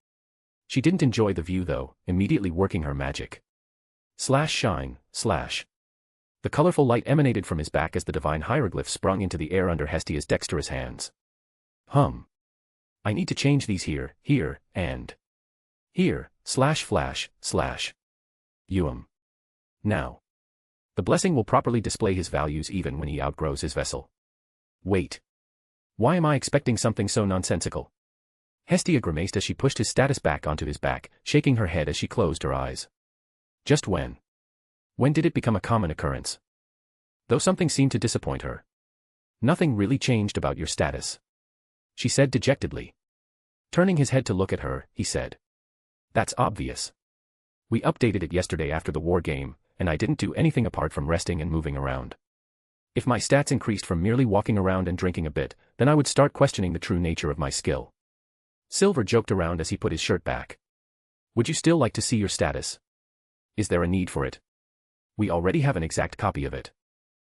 She didn't enjoy the view though, immediately working her magic. Shine. The colorful light emanated from his back as the divine hieroglyph sprung into the air under Hestia's dexterous hands. I need to change these here, and here, //. Now. The blessing will properly display his values even when he outgrows his vessel. Wait. Why am I expecting something so nonsensical? Hestia grimaced as she pushed his status back onto his back, shaking her head as she closed her eyes. Just when? When did it become a common occurrence? Though something seemed to disappoint her. Nothing really changed about your status, she said dejectedly. Turning his head to look at her, he said. That's obvious. We updated it yesterday after the war game, and I didn't do anything apart from resting and moving around. If my stats increased from merely walking around and drinking a bit, then I would start questioning the true nature of my skill. Silver joked around as he put his shirt back. Would you still like to see your status? Is there a need for it? We already have an exact copy of it.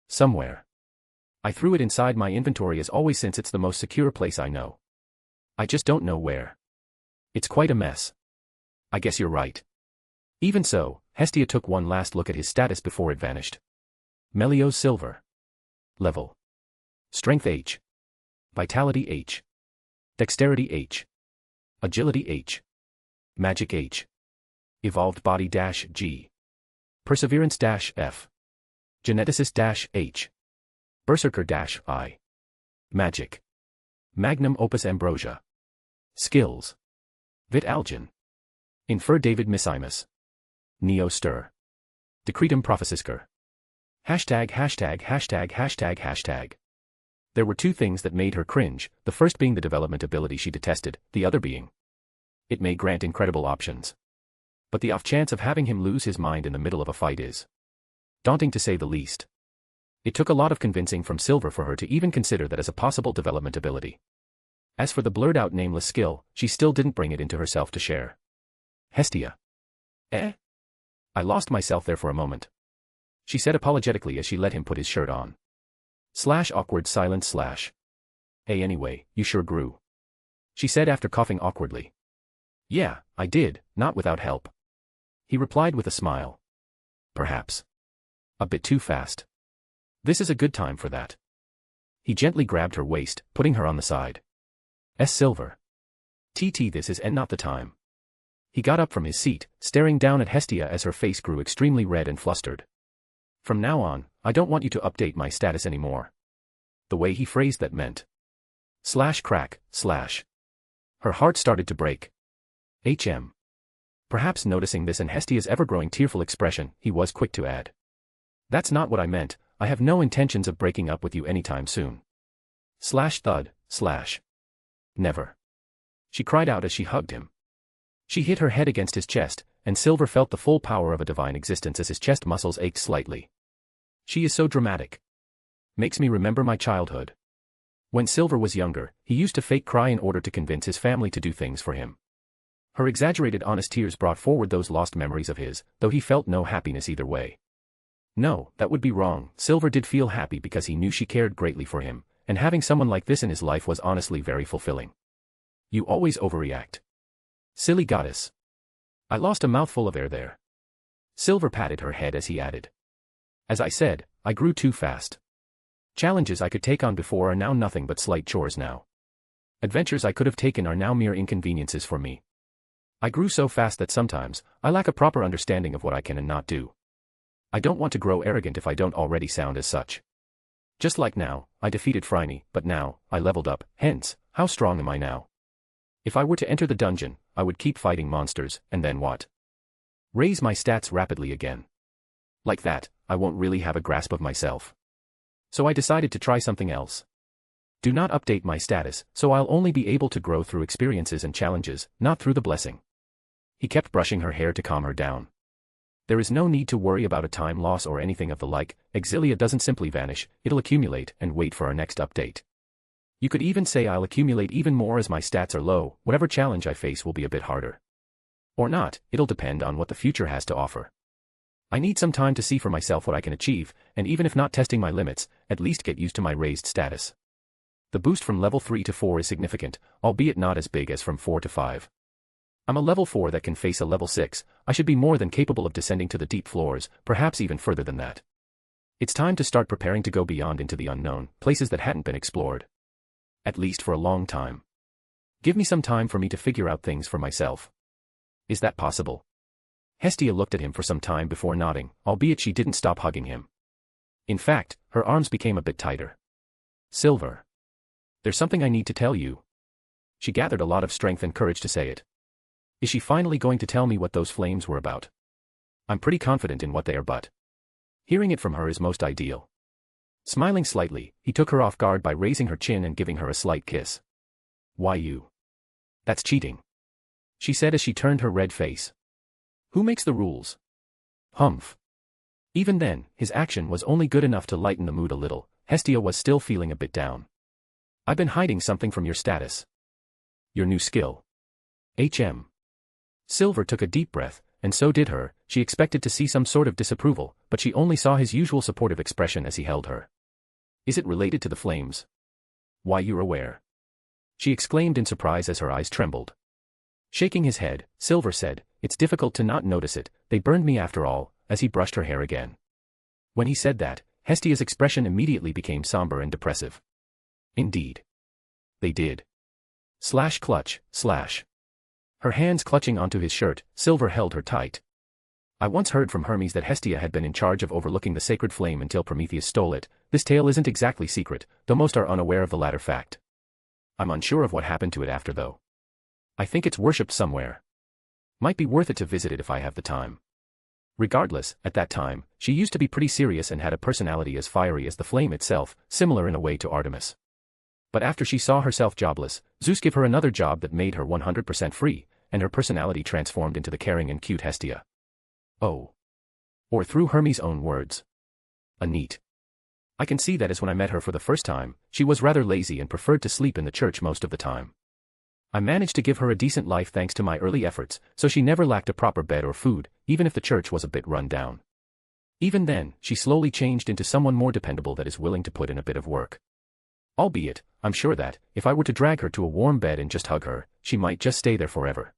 Somewhere. I threw it inside my inventory as always since it's the most secure place I know. I just don't know where. It's quite a mess. I guess you're right. Even so, Hestia took one last look at his status before it vanished. Melios Silver. Level. Strength H. Vitality H. Dexterity H. Agility H. Magic H. Evolved Body -G. Perseverance -F. Geneticist -H. Berserker -I. Magic. Magnum Opus Ambrosia. Skills. Vit Algin. Infer David Missimus. Neo Stir. Decretum Prophecysker. #######. There were two things that made her cringe, the first being the development ability she detested, the other being. It may grant incredible options. But the off chance of having him lose his mind in the middle of a fight is daunting to say the least. It took a lot of convincing from Silver for her to even consider that as a possible development ability. As for the blurred-out nameless skill, she still didn't bring it into herself to share. Hestia. I lost myself there for a moment, she said apologetically as she let him put his shirt on. /awkward silence/. Hey anyway, you sure grew, she said after coughing awkwardly. Yeah, I did, not without help, he replied with a smile. Perhaps a bit too fast. This is a good time for that. He gently grabbed her waist, putting her on the side. Silver. This is not the time. He got up from his seat, staring down at Hestia as her face grew extremely red and flustered. From now on, I don't want you to update my status anymore. The way he phrased that meant. /crack/. Her heart started to break. Perhaps noticing this and Hestia's ever-growing tearful expression, he was quick to add. That's not what I meant, I have no intentions of breaking up with you anytime soon. /thud/. Never. She cried out as she hugged him. She hit her head against his chest, and Silver felt the full power of a divine existence as his chest muscles ached slightly. She is so dramatic. Makes me remember my childhood. When Silver was younger, he used to fake cry in order to convince his family to do things for him. Her exaggerated honest tears brought forward those lost memories of his, though he felt no happiness either way. No, that would be wrong. Silver did feel happy because he knew she cared greatly for him, and having someone like this in his life was honestly very fulfilling. You always overreact. Silly goddess. I lost a mouthful of air there. Silver patted her head as he added. As I said, I grew too fast. Challenges I could take on before are now nothing but slight chores now. Adventures I could have taken are now mere inconveniences for me. I grew so fast that sometimes, I lack a proper understanding of what I can and not do. I don't want to grow arrogant if I don't already sound as such. Just like now, I defeated Phryne, but now, I leveled up, hence, how strong am I now? If I were to enter the dungeon, I would keep fighting monsters, and then what? Raise my stats rapidly again. Like that, I won't really have a grasp of myself. So I decided to try something else. Do not update my status, so I'll only be able to grow through experiences and challenges, not through the blessing. He kept brushing her hair to calm her down. There is no need to worry about a time loss or anything of the like. Exilia doesn't simply vanish, it'll accumulate and wait for our next update. You could even say I'll accumulate even more as my stats are low. Whatever challenge I face will be a bit harder. Or not, it'll depend on what the future has to offer. I need some time to see for myself what I can achieve, and even if not testing my limits, at least get used to my raised status. The boost from level 3 to 4 is significant, albeit not as big as from 4 to 5. I'm a level 4 that can face a level 6, I should be more than capable of descending to the deep floors, perhaps even further than that. It's time to start preparing to go beyond into the unknown, places that hadn't been explored. At least for a long time. Give me some time for me to figure out things for myself. Is that possible? Hestia looked at him for some time before nodding, albeit she didn't stop hugging him. In fact, her arms became a bit tighter. Silver. There's something I need to tell you. She gathered a lot of strength and courage to say it. Is she finally going to tell me what those flames were about? I'm pretty confident in what they are, but hearing it from her is most ideal. Smiling slightly, he took her off guard by raising her chin and giving her a slight kiss. Why you? That's cheating, she said as she turned her red face. Who makes the rules? Humph. Even then, his action was only good enough to lighten the mood a little. Hestia was still feeling a bit down. I've been hiding something from your status. Your new skill. Silver took a deep breath, and so did her. She expected to see some sort of disapproval, but she only saw his usual supportive expression as he held her. Is it related to the flames? Why, you're aware. She exclaimed in surprise as her eyes trembled. Shaking his head, Silver said, it's difficult to not notice it, they burned me after all, as he brushed her hair again. When he said that, Hestia's expression immediately became somber and depressive. Indeed. They did. Clutch. Her hands clutching onto his shirt, Silver held her tight. I once heard from Hermes that Hestia had been in charge of overlooking the sacred flame until Prometheus stole it. This tale isn't exactly secret, though most are unaware of the latter fact. I'm unsure of what happened to it after though. I think it's worshipped somewhere. Might be worth it to visit it if I have the time. Regardless, at that time, she used to be pretty serious and had a personality as fiery as the flame itself, similar in a way to Artemis. But after she saw herself jobless, Zeus gave her another job that made her 100% free, and her personality transformed into the caring and cute Hestia. Oh. Or through Hermes' own words. A neat. I can see that as when I met her for the first time, she was rather lazy and preferred to sleep in the church most of the time. I managed to give her a decent life thanks to my early efforts, so she never lacked a proper bed or food, even if the church was a bit run down. Even then, she slowly changed into someone more dependable that is willing to put in a bit of work. Albeit, I'm sure that, if I were to drag her to a warm bed and just hug her, she might just stay there forever.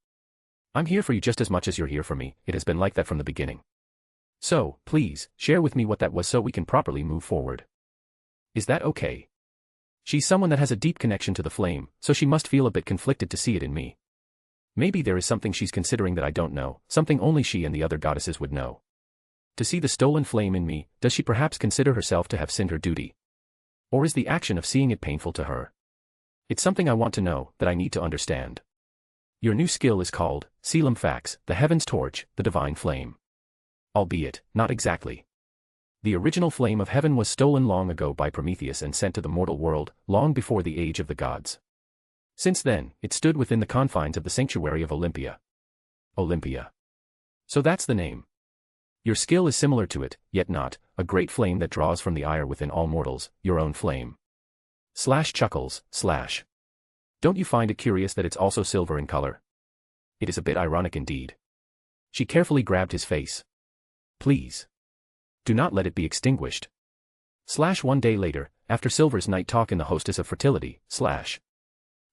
I'm here for you just as much as you're here for me, it has been like that from the beginning. So, please, share with me what that was so we can properly move forward. Is that okay? She's someone that has a deep connection to the flame, so she must feel a bit conflicted to see it in me. Maybe there is something she's considering that I don't know, something only she and the other goddesses would know. To see the stolen flame in me, does she perhaps consider herself to have sinned her duty? Or is the action of seeing it painful to her? It's something I want to know, that I need to understand. Your new skill is called, Selim Fax, the Heaven's Torch, the Divine Flame. Albeit, not exactly. The original flame of heaven was stolen long ago by Prometheus and sent to the mortal world, long before the age of the gods. Since then, it stood within the confines of the sanctuary of Olympia. Olympia. So that's the name. Your skill is similar to it, yet not, a great flame that draws from the ire within all mortals, your own flame. Chuckles. Don't you find it curious that it's also silver in color? It is a bit ironic indeed. She carefully grabbed his face. Please. Do not let it be extinguished. One day later, after Silver's night talk in the Hostess of Fertility,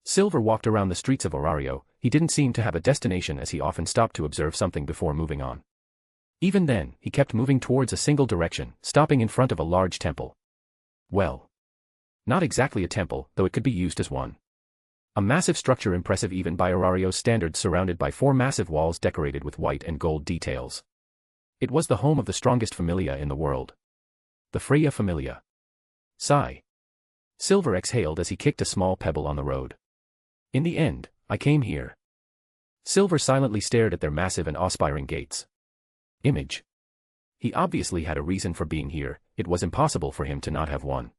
Silver walked around the streets of Orario. He didn't seem to have a destination as he often stopped to observe something before moving on. Even then, he kept moving towards a single direction, stopping in front of a large temple. Well, not exactly a temple, though it could be used as one. A massive structure impressive even by Arario's standards, surrounded by 4 massive walls decorated with white and gold details. It was the home of the strongest familia in the world. The Freya familia. Sigh. Silver exhaled as he kicked a small pebble on the road. In the end, I came here. Silver silently stared at their massive and awe-inspiring gates. Image. He obviously had a reason for being here, it was impossible for him to not have one.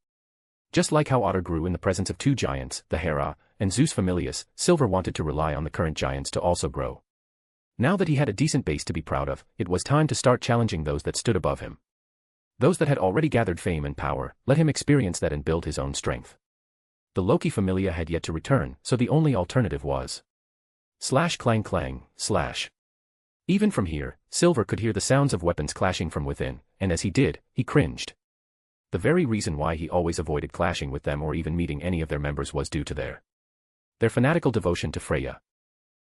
Just like how Otter grew in the presence of 2 giants, the Hera, and Zeus Familius, Silver wanted to rely on the current giants to also grow. Now that he had a decent base to be proud of, it was time to start challenging those that stood above him. Those that had already gathered fame and power, let him experience that and build his own strength. The Loki familia had yet to return, so the only alternative was slash clang clang, slash. Even from here, Silver could hear the sounds of weapons clashing from within, and as he did, he cringed. The very reason why he always avoided clashing with them or even meeting any of their members was due to their fanatical devotion to Freya.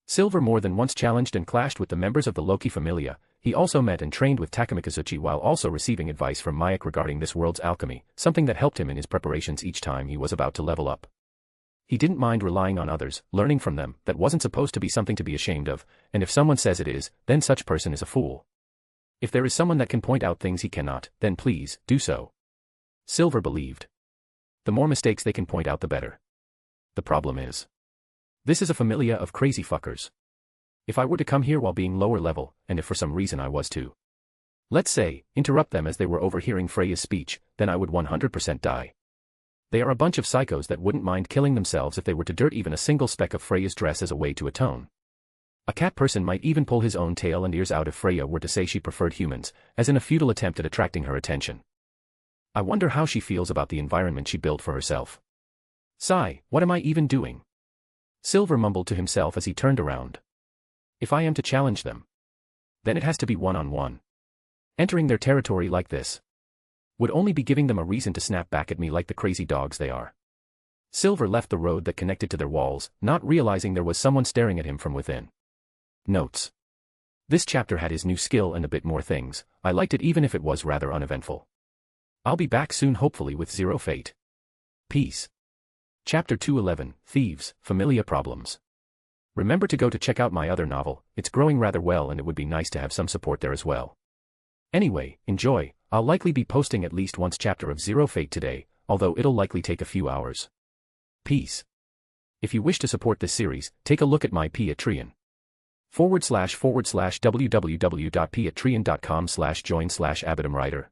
Silver more than once challenged and clashed with the members of the Loki familia. He also met and trained with Takamikazuchi while also receiving advice from Mayak regarding this world's alchemy, something that helped him in his preparations each time he was about to level up. He didn't mind relying on others, learning from them. That wasn't supposed to be something to be ashamed of, and if someone says it is, then such person is a fool. If there is someone that can point out things he cannot, then please, do so. Silver believed. The more mistakes they can point out the better. The problem is, this is a familia of crazy fuckers. If I were to come here while being lower level, and if for some reason I was to, let's say, interrupt them as they were overhearing Freya's speech, then I would 100% die. They are a bunch of psychos that wouldn't mind killing themselves if they were to dirt even a single speck of Freya's dress as a way to atone. A cat person might even pull his own tail and ears out if Freya were to say she preferred humans, as in a futile attempt at attracting her attention. I wonder how she feels about the environment she built for herself. Sigh, what am I even doing? Silver mumbled to himself as he turned around. If I am to challenge them, then it has to be one-on-one. Entering their territory like this would only be giving them a reason to snap back at me like the crazy dogs they are. Silver left the road that connected to their walls, not realizing there was someone staring at him from within. Notes. This chapter had his new skill and a bit more things. I liked it even if it was rather uneventful. I'll be back soon, hopefully with zero fate. Peace. Chapter 211, Thieves, Familia Problems. Remember to go to check out my other novel, it's growing rather well and it would be nice to have some support there as well. Anyway, enjoy. I'll likely be posting at least one chapter of Zero Fate today, although it'll likely take a few hours. Peace. If you wish to support this series, take a look at my Patreon. www.patreon.com/join/abadamwriter.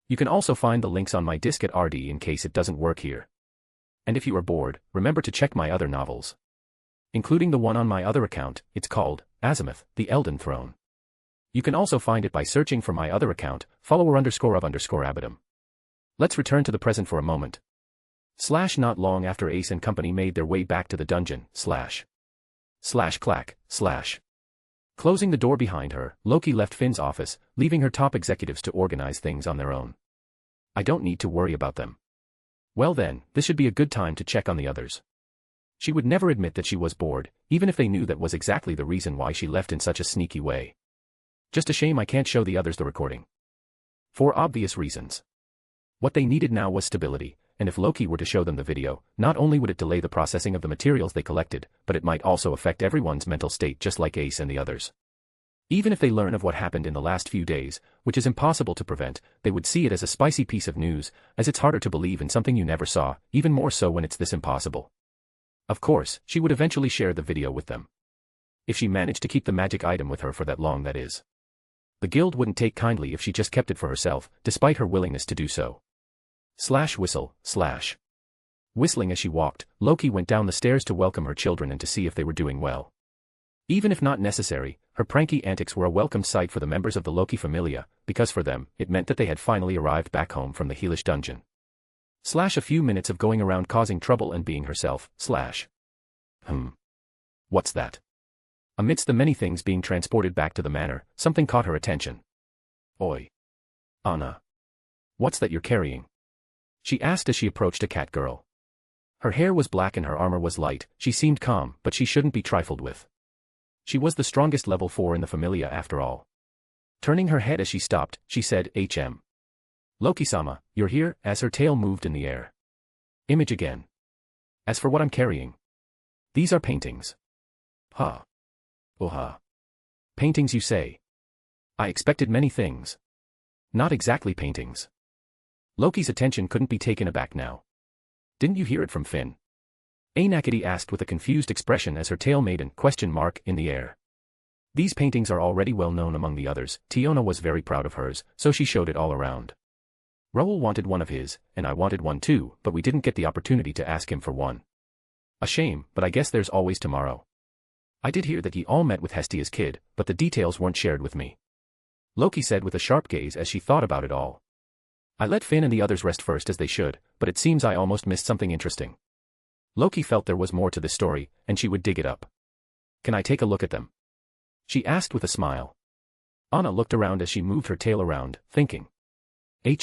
You can also find the links on my disc at RD in case it doesn't work here. And if you are bored, remember to check my other novels, including the one on my other account. It's called Azimuth, the Elden Throne. You can also find it by searching for my other account, follower_of_Abadam. Let's return to the present for a moment. Not long after Ace and company made their way back to the dungeon, clack, closing the door behind her, Loki left Finn's office, leaving her top executives to organize things on their own. I don't need to worry about them. Well then, this should be a good time to check on the others. She would never admit that she was bored, even if they knew that was exactly the reason why she left in such a sneaky way. Just a shame I can't show the others the recording. For obvious reasons. What they needed now was stability, and if Loki were to show them the video, not only would it delay the processing of the materials they collected, but it might also affect everyone's mental state just like Ace and the others. Even if they learn of what happened in the last few days, which is impossible to prevent, they would see it as a spicy piece of news, as it's harder to believe in something you never saw, even more so when it's this impossible. Of course, she would eventually share the video with them. If she managed to keep the magic item with her for that long, that is. The guild wouldn't take kindly if she just kept it for herself, despite her willingness to do so. Whistle. Whistling as she walked, Loki went down the stairs to welcome her children and to see if they were doing well. Even if not necessary, her pranky antics were a welcome sight for the members of the Loki familia, because for them, it meant that they had finally arrived back home from the hellish dungeon. A few minutes of going around causing trouble and being herself, What's that? Amidst the many things being transported back to the manor, something caught her attention. Oi. Anna. What's that you're carrying? She asked as she approached a cat girl. Her hair was black and her armor was light, she seemed calm, but she shouldn't be trifled with. She was the strongest level 4 in the familia after all. Turning her head as she stopped, she said, Loki-sama, you're here, as her tail moved in the air. Image again. As for what I'm carrying. These are paintings. Ha. Oh ha. Paintings you say. I expected many things. Not exactly paintings. Loki's attention couldn't be taken aback now. Didn't you hear it from Finn? Ainakity asked with a confused expression as her tail made an question mark in the air. These paintings are already well known among the others. Tiona was very proud of hers, so she showed it all around. Raoul wanted one of his, and I wanted one too, but we didn't get the opportunity to ask him for one. A shame, but I guess there's always tomorrow. I did hear that ye all met with Hestia's kid, but the details weren't shared with me. Loki said with a sharp gaze as she thought about it all. I let Finn and the others rest first as they should, but it seems I almost missed something interesting. Loki felt there was more to this story, and she would dig it up. Can I take a look at them? She asked with a smile. Anna looked around as she moved her tail around, thinking. I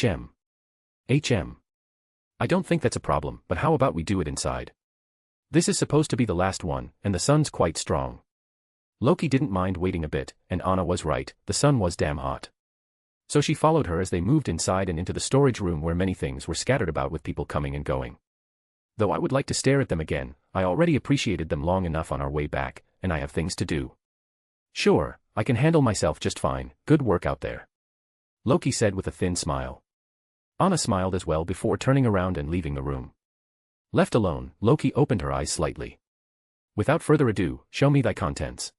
don't think that's a problem, but how about we do it inside? This is supposed to be the last one, and the sun's quite strong. Loki didn't mind waiting a bit, and Anna was right, the sun was damn hot. So she followed her as they moved inside and into the storage room where many things were scattered about with people coming and going. Though I would like to stare at them again, I already appreciated them long enough on our way back, and I have things to do. Sure, I can handle myself just fine, good work out there. Loki said with a thin smile. Anna smiled as well before turning around and leaving the room. Left alone, Loki opened her eyes slightly. Without further ado, show me thy contents.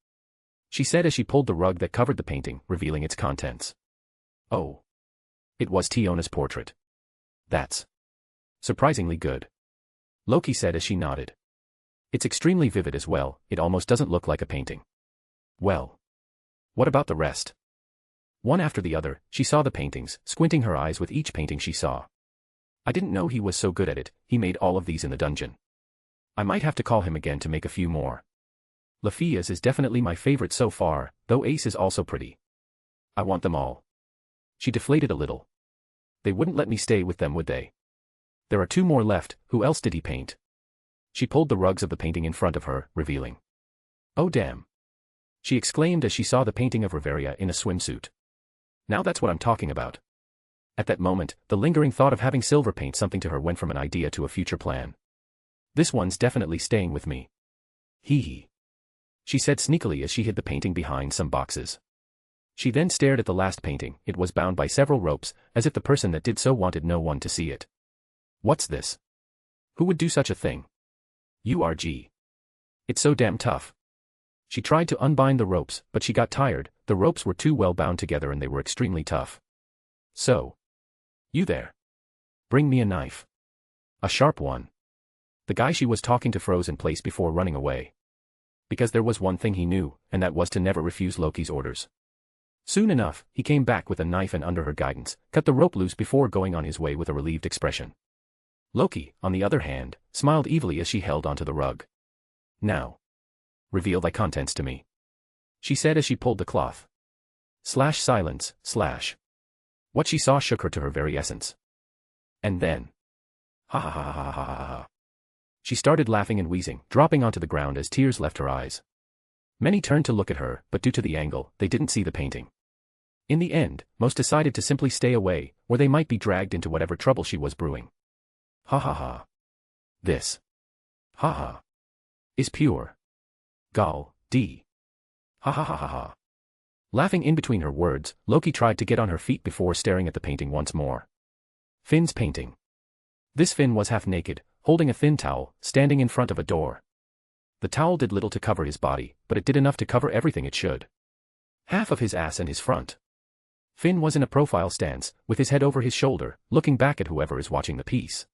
She said as she pulled the rug that covered the painting, revealing its contents. Oh. It was Tiona's portrait. That's surprisingly good. Loki said as she nodded. It's extremely vivid as well, it almost doesn't look like a painting. Well. What about the rest? One after the other, she saw the paintings, squinting her eyes with each painting she saw. I didn't know he was so good at it, he made all of these in the dungeon. I might have to call him again to make a few more. Lafia's is definitely my favorite so far, though Ace is also pretty. I want them all. She deflated a little. They wouldn't let me stay with them, would they? There are 2 more left, who else did he paint? She pulled the rugs of the painting in front of her, revealing. Oh damn. She exclaimed as she saw the painting of Riveria in a swimsuit. Now that's what I'm talking about. At that moment, the lingering thought of having Silver paint something to her went from an idea to a future plan. This one's definitely staying with me. Hee hee. She said sneakily as she hid the painting behind some boxes. She then stared at the last painting. It was bound by several ropes, as if the person that did so wanted no one to see it. What's this? Who would do such a thing? URG. It's so damn tough. She tried to unbind the ropes, but she got tired. The ropes were too well bound together and they were extremely tough. So. You there. Bring me a knife. A sharp one. The guy she was talking to froze in place before running away. Because there was one thing he knew, and that was to never refuse Loki's orders. Soon enough, he came back with a knife and under her guidance, cut the rope loose before going on his way with a relieved expression. Loki, on the other hand, smiled evilly as she held onto the rug. Now. Reveal thy contents to me. She said as she pulled the cloth. Silence. What she saw shook her to her very essence. And then. Ha ha ha ha ha ha ha. She started laughing and wheezing, dropping onto the ground as tears left her eyes. Many turned to look at her, but due to the angle, they didn't see the painting. In the end, most decided to simply stay away, or they might be dragged into whatever trouble she was brewing. Ha ha ha. This. Ha ha. Is pure. Gall, D. Ha ha ha ha ha. Laughing in between her words, Loki tried to get on her feet before staring at the painting once more. Finn's painting. This Finn was half naked, holding a thin towel, standing in front of a door. The towel did little to cover his body, but it did enough to cover everything it should. Half of his ass and his front. Finn was in a profile stance, with his head over his shoulder, looking back at whoever is watching the piece.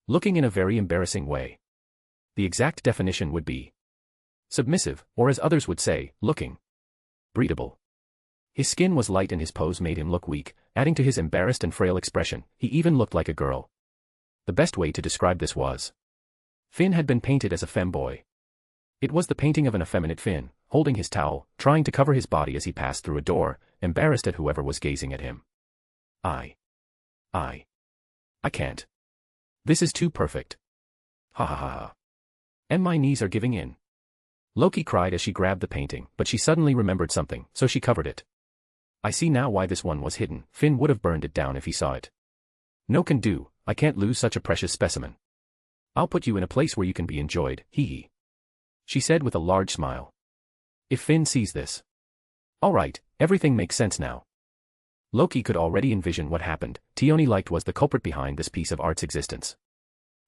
Looking in a very embarrassing way. The exact definition would be submissive, or as others would say, looking breedable. His skin was light and his pose made him look weak, adding to his embarrassed and frail expression. He even looked like a girl. The best way to describe this was Finn had been painted as a femboy. It was the painting of an effeminate Finn, holding his towel, trying to cover his body as he passed through a door, embarrassed at whoever was gazing at him. I can't. This is too perfect. Ha ha ha ha. And my knees are giving in. Loki cried as she grabbed the painting, but she suddenly remembered something, so she covered it. I see now why this one was hidden. Finn would have burned it down if he saw it. No can do, I can't lose such a precious specimen. I'll put you in a place where you can be enjoyed, hee. She said with a large smile. If Finn sees this. Alright, everything makes sense now. Loki could already envision what happened. Tioni liked was the culprit behind this piece of art's existence.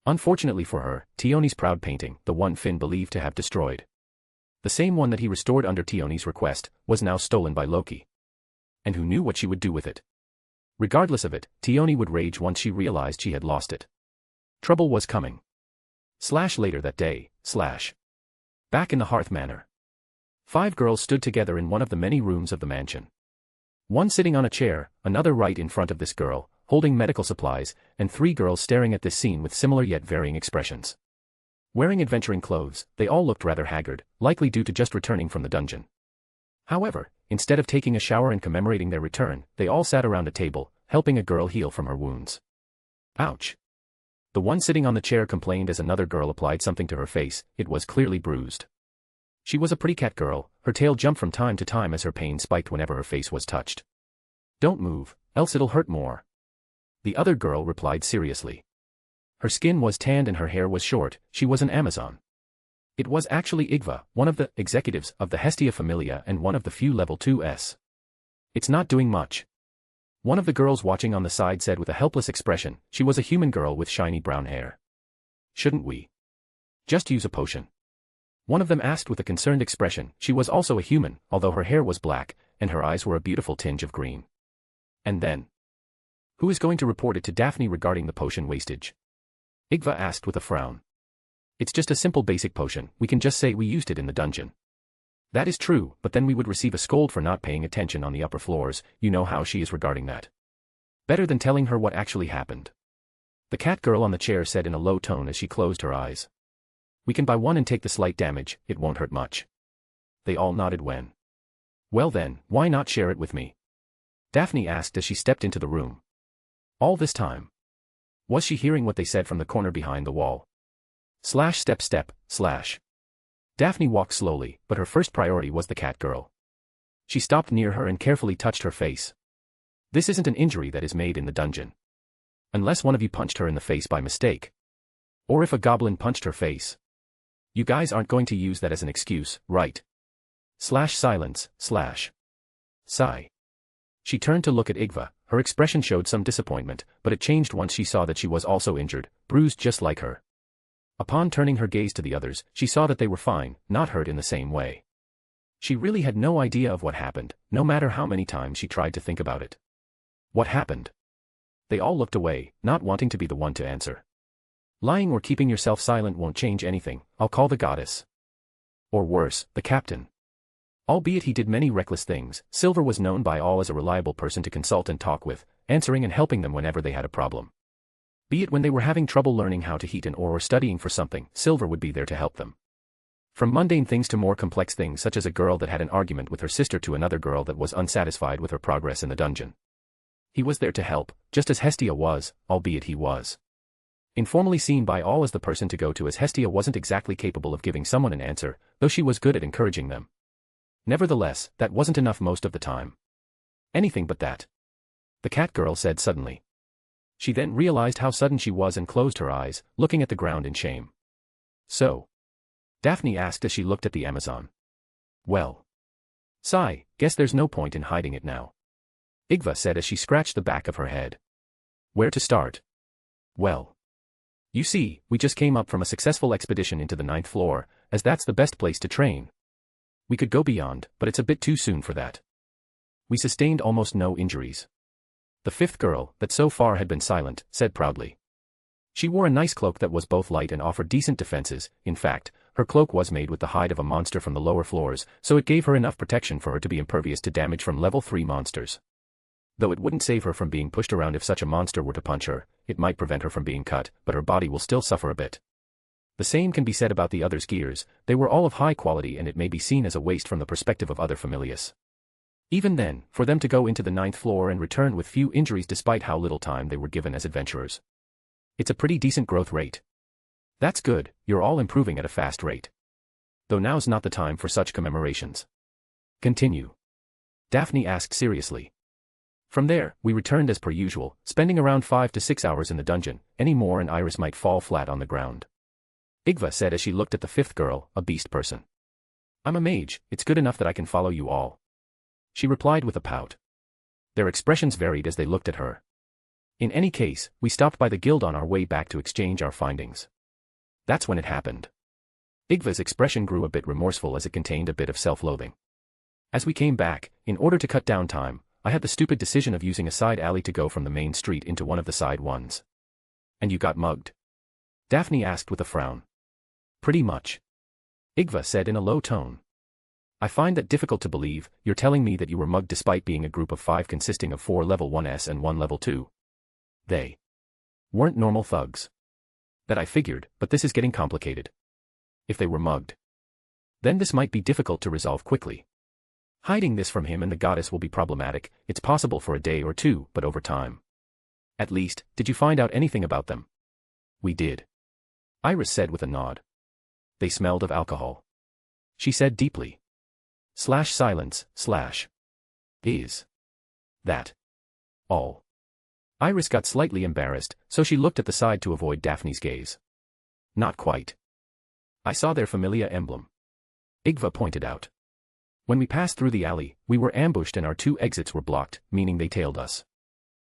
Unfortunately for her, Tioni's proud painting, the one Finn believed to have destroyed. The same one that he restored under Tioni's request, was now stolen by Loki. And who knew what she would do with it? Regardless of it, Tioni would rage once she realized she had lost it. Trouble was coming. Later that day, back in the Hearth Manor. 5 girls stood together in one of the many rooms of the mansion. One sitting on a chair, another right in front of this girl, holding medical supplies, and 3 girls staring at this scene with similar yet varying expressions. Wearing adventuring clothes, they all looked rather haggard, likely due to just returning from the dungeon. However, instead of taking a shower and commemorating their return, they all sat around a table, helping a girl heal from her wounds. Ouch! The one sitting on the chair complained as another girl applied something to her face. It was clearly bruised. She was a pretty cat girl, her tail jumped from time to time as her pain spiked whenever her face was touched. Don't move, else it'll hurt more. The other girl replied seriously. Her skin was tanned and her hair was short. She was an Amazon. It was actually Igva, one of the executives of the Hestia Familia and one of the few level 2s. It's not doing much. One of the girls watching on the side said with a helpless expression. She was a human girl with shiny brown hair. Shouldn't we just use a potion? One of them asked with a concerned expression. She was also a human, although her hair was black, and her eyes were a beautiful tinge of green. And then? Who is going to report it to Daphne regarding the potion wastage? Igva asked with a frown. It's just a simple basic potion, we can just say we used it in the dungeon. That is true, but then we would receive a scold for not paying attention on the upper floors. You know how she is regarding that. Better than telling her what actually happened. The cat girl on the chair said in a low tone as she closed her eyes. We can buy one and take the slight damage, it won't hurt much. They all nodded when. Well then, why not share it with me? Daphne asked as she stepped into the room. All this time. Was she hearing what they said from the corner behind the wall? Step. Daphne walked slowly, but her first priority was the cat girl. She stopped near her and carefully touched her face. This isn't an injury that is made in the dungeon. Unless one of you punched her in the face by mistake. Or if a goblin punched her face. You guys aren't going to use that as an excuse, right? Silence. Sigh. She turned to look at Igva. Her expression showed some disappointment, but it changed once she saw that she was also injured, bruised just like her. Upon turning her gaze to the others, she saw that they were fine, not hurt in the same way. She really had no idea of what happened, no matter how many times she tried to think about it. What happened? They all looked away, not wanting to be the one to answer. Lying or keeping yourself silent won't change anything. I'll call the goddess. Or worse, the captain. Albeit he did many reckless things, Silver was known by all as a reliable person to consult and talk with, answering and helping them whenever they had a problem. Be it when they were having trouble learning how to heat an ore or studying for something, Silver would be there to help them. From mundane things to more complex things such as a girl that had an argument with her sister to another girl that was unsatisfied with her progress in the dungeon. He was there to help, just as Hestia was, albeit he was informally seen by all as the person to go to, as Hestia wasn't exactly capable of giving someone an answer, though she was good at encouraging them. Nevertheless, that wasn't enough most of the time. Anything but that. The cat girl said suddenly. She then realized how sudden she was and closed her eyes, looking at the ground in shame. So? Daphne asked as she looked at the Amazon. Well. Sigh, guess there's no point in hiding it now. Igva said as she scratched the back of her head. Where to start? Well. You see, we just came up from a successful expedition into the 9th floor, as that's the best place to train. We could go beyond, but it's a bit too soon for that. We sustained almost no injuries. The 5th girl, that so far had been silent, said proudly. She wore a nice cloak that was both light and offered decent defenses. In fact, her cloak was made with the hide of a monster from the lower floors, so it gave her enough protection for her to be impervious to damage from level 3 monsters. Though it wouldn't save her from being pushed around if such a monster were to punch her, it might prevent her from being cut, but her body will still suffer a bit. The same can be said about the others' gears. They were all of high quality and it may be seen as a waste from the perspective of other familias. Even then, for them to go into the 9th floor and return with few injuries despite how little time they were given as adventurers. It's a pretty decent growth rate. That's good, you're all improving at a fast rate. Though now's not the time for such commemorations. Continue. Daphne asked seriously. From there, we returned as per usual, spending around 5 to 6 hours in the dungeon, any more and Iris might fall flat on the ground. Igva said as she looked at the fifth girl, a beast person. I'm a mage, it's good enough that I can follow you all. She replied with a pout. Their expressions varied as they looked at her. In any case, we stopped by the guild on our way back to exchange our findings. That's when it happened. Igva's expression grew a bit remorseful as it contained a bit of self-loathing. As we came back, in order to cut down time, I had the stupid decision of using a side alley to go from the main street into one of the side ones. And you got mugged? Daphne asked with a frown. Pretty much. Igva said in a low tone. I find that difficult to believe. You're telling me that you were mugged despite being a group of 5 consisting of 4 level 1s and 1 level 2. They weren't normal thugs. That I figured, but this is getting complicated. If they were mugged, then this might be difficult to resolve quickly. Hiding this from him and the goddess will be problematic. It's possible for a day or two, but over time. At least, did you find out anything about them? We did. Iris said with a nod. They smelled of alcohol. She said deeply. Silence, Is that all? Iris got slightly embarrassed, so she looked at the side to avoid Daphne's gaze. Not quite. I saw their familia emblem. Igva pointed out. When we passed through the alley, we were ambushed and our 2 exits were blocked, meaning they tailed us.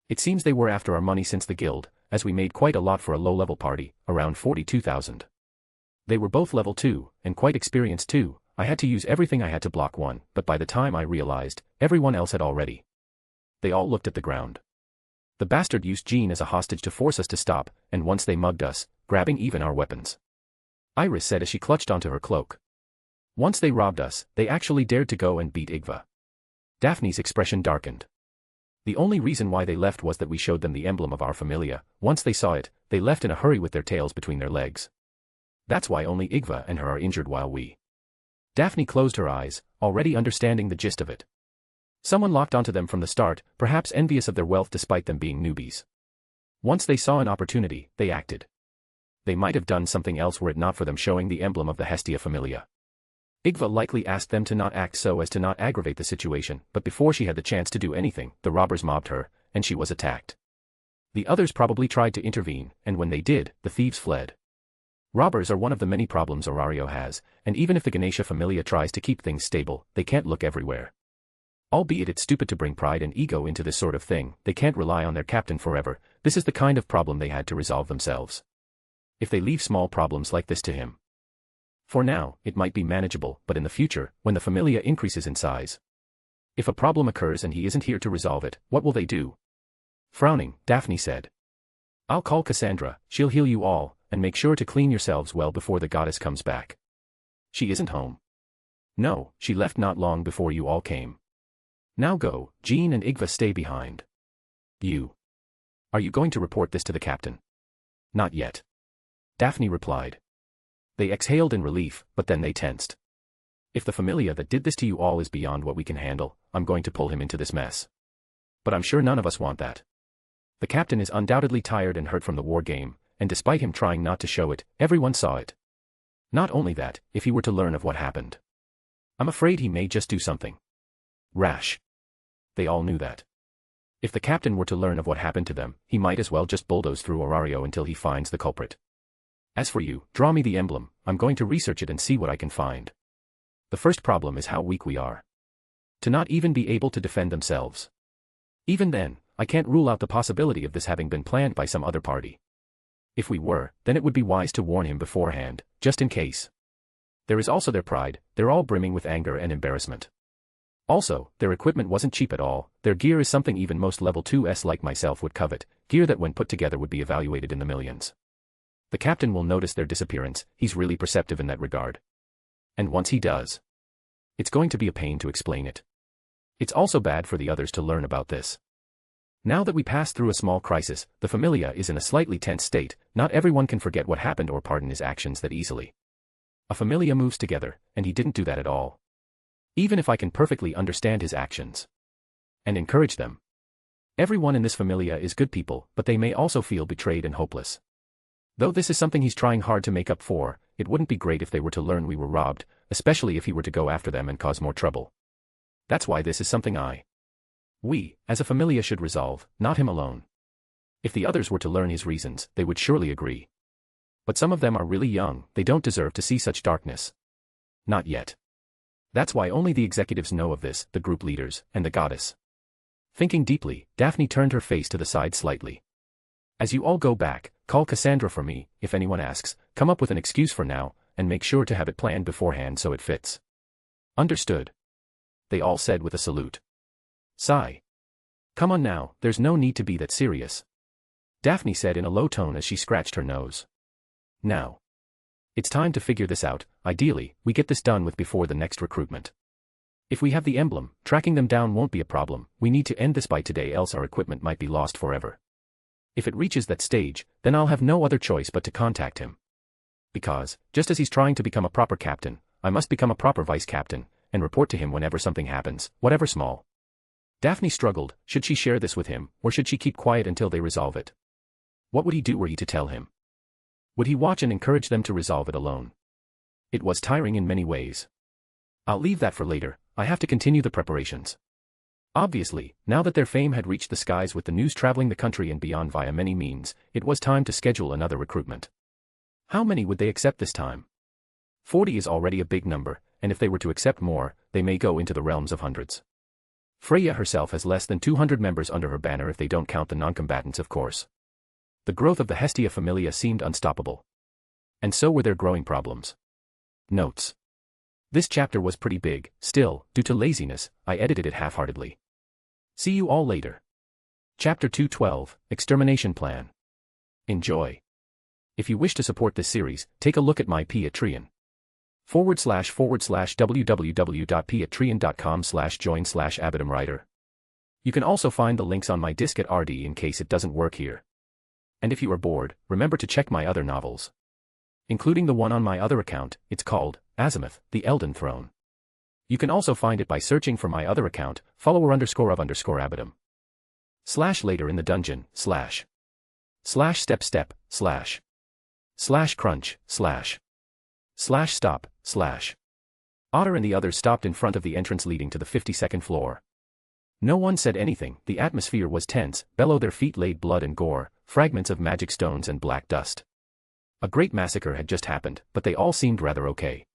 It seems they were after our money since the guild, as we made quite a lot for a low-level party, around 42,000. They were both level 2, and quite experienced too. I had to use everything I had to block one, but by the time I realized, everyone else had already. They all looked at the ground. The bastard used Jean as a hostage to force us to stop, and once they mugged us, grabbing even our weapons. Iris said as she clutched onto her cloak. Once they robbed us, they actually dared to go and beat Igva. Daphne's expression darkened. The only reason why they left was that we showed them the emblem of our familia. Once they saw it, they left in a hurry with their tails between their legs. That's why only Igva and her are injured while we. Daphne closed her eyes, already understanding the gist of it. Someone locked onto them from the start, perhaps envious of their wealth despite them being newbies. Once they saw an opportunity, they acted. They might have done something else were it not for them showing the emblem of the Hestia familia. Igva likely asked them to not act so as to not aggravate the situation, but before she had the chance to do anything, the robbers mobbed her, and she was attacked. The others probably tried to intervene, and when they did, the thieves fled. Robbers are one of the many problems Orario has, and even if the Ganesha familia tries to keep things stable, they can't look everywhere. Albeit it's stupid to bring pride and ego into this sort of thing, they can't rely on their captain forever. This is the kind of problem they had to resolve themselves. If they leave small problems like this to him. For now, it might be manageable, but in the future, when the familia increases in size. If a problem occurs and he isn't here to resolve it, what will they do? Frowning, Daphne said. I'll call Cassandra, she'll heal you all, and make sure to clean yourselves well before the goddess comes back. She isn't home. No, she left not long before you all came. Now go, Jean and Igva stay behind. You. Are you going to report this to the captain? Not yet. Daphne replied. They exhaled in relief, but then they tensed. If the familia that did this to you all is beyond what we can handle, I'm going to pull him into this mess. But I'm sure none of us want that. The captain is undoubtedly tired and hurt from the war game, and despite him trying not to show it, everyone saw it. Not only that, if he were to learn of what happened, I'm afraid he may just do something rash. They all knew that. If the captain were to learn of what happened to them, he might as well just bulldoze through Orario until he finds the culprit. As for you, draw me the emblem, I'm going to research it and see what I can find. The first problem is how weak we are. To not even be able to defend themselves. Even then, I can't rule out the possibility of this having been planned by some other party. If we were, then it would be wise to warn him beforehand, just in case. There is also their pride, they're all brimming with anger and embarrassment. Also, their equipment wasn't cheap at all, their gear is something even most level 2s like myself would covet, gear that when put together would be evaluated in the millions. The captain will notice their disappearance, he's really perceptive in that regard. And once he does, it's going to be a pain to explain it. It's also bad for the others to learn about this. Now that we pass through a small crisis, the familia is in a slightly tense state, not everyone can forget what happened or pardon his actions that easily. A familia moves together, and he didn't do that at all. Even if I can perfectly understand his actions and encourage them. Everyone in this familia is good people, but they may also feel betrayed and hopeless. Though this is something he's trying hard to make up for, it wouldn't be great if they were to learn we were robbed, especially if he were to go after them and cause more trouble. That's why this is something we, as a familia should resolve, not him alone. If the others were to learn his reasons, they would surely agree. But some of them are really young, they don't deserve to see such darkness. Not yet. That's why only the executives know of this, the group leaders, and the goddess. Thinking deeply, Daphne turned her face to the side slightly. As you all go back, call Cassandra for me, if anyone asks, come up with an excuse for now, and make sure to have it planned beforehand so it fits. Understood. They all said with a salute. Sigh. Come on now, there's no need to be that serious. Daphne said in a low tone as she scratched her nose. Now. It's time to figure this out, ideally, we get this done with before the next recruitment. If we have the emblem, tracking them down won't be a problem, we need to end this by today else our equipment might be lost forever. If it reaches that stage, then I'll have no other choice but to contact him. Because, just as he's trying to become a proper captain, I must become a proper vice captain, and report to him whenever something happens, whatever small. Daphne struggled, should she share this with him, or should she keep quiet until they resolve it? What would he do were he to tell him? Would he watch and encourage them to resolve it alone? It was tiring in many ways. I'll leave that for later, I have to continue the preparations. Obviously, now that their fame had reached the skies with the news traveling the country and beyond via many means, it was time to schedule another recruitment. How many would they accept this time? 40 is already a big number, and if they were to accept more, they may go into the realms of hundreds. Freya herself has less than 200 members under her banner if they don't count the non-combatants, of course. The growth of the Hestia Familia seemed unstoppable. And so were their growing problems. Notes. This chapter was pretty big, still, due to laziness, I edited it half-heartedly. See you all later. Chapter 212, Extermination Plan. Enjoy. If you wish to support this series, take a look at my Patreon. www.patreon.com/join/abadamwriter. You can also find the links on my disk at RD in case it doesn't work here. And if you are bored, remember to check my other novels. Including the one on my other account, it's called Azimuth, the Elden Throne. You can also find it by searching for my other account, follower_of_Abadam. /later in the dungeon, /step crunch, stop, Otter and the others stopped in front of the entrance leading to the 52nd floor. No one said anything, the atmosphere was tense, below their feet laid blood and gore, fragments of magic stones and black dust. A great massacre had just happened, but they all seemed rather okay.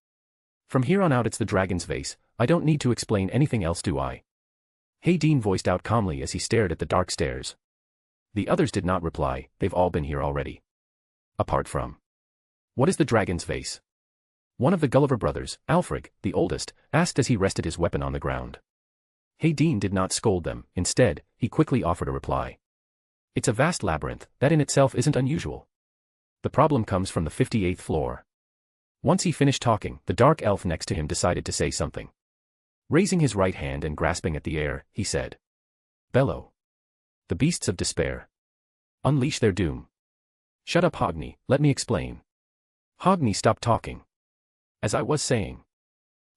From here on out it's the dragon's vase, I don't need to explain anything else, do I? Hayden voiced out calmly as he stared at the dark stairs. The others did not reply, they've all been here already. Apart from. What is the dragon's vase? One of the Gulliver brothers, Alfred, the oldest, asked as he rested his weapon on the ground. Hayden did not scold them, instead, he quickly offered a reply. It's a vast labyrinth, that in itself isn't unusual. The problem comes from the 58th floor. Once he finished talking, the dark elf next to him decided to say something. Raising his right hand and grasping at the air, he said. Bellow. The beasts of despair. Unleash their doom. Shut up, Hogni, let me explain. Hogni stopped talking. As I was saying.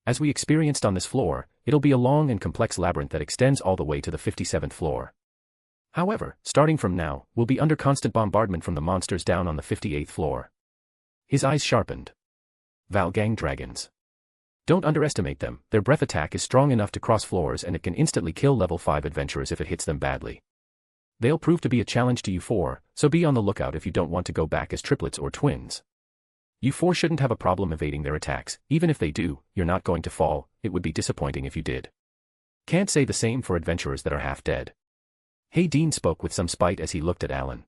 As we experienced on this floor, it'll be a long and complex labyrinth that extends all the way to the 57th floor. However, starting from now, we'll be under constant bombardment from the monsters down on the 58th floor. His eyes sharpened. Valgang dragons. Don't underestimate them, their breath attack is strong enough to cross floors and it can instantly kill level 5 adventurers if it hits them badly. They'll prove to be a challenge to you four, so be on the lookout if you don't want to go back as triplets or twins. You four shouldn't have a problem evading their attacks, even if they do, you're not going to fall, it would be disappointing if you did. Can't say the same for adventurers that are half dead. Hayden spoke with some spite as he looked at Alan.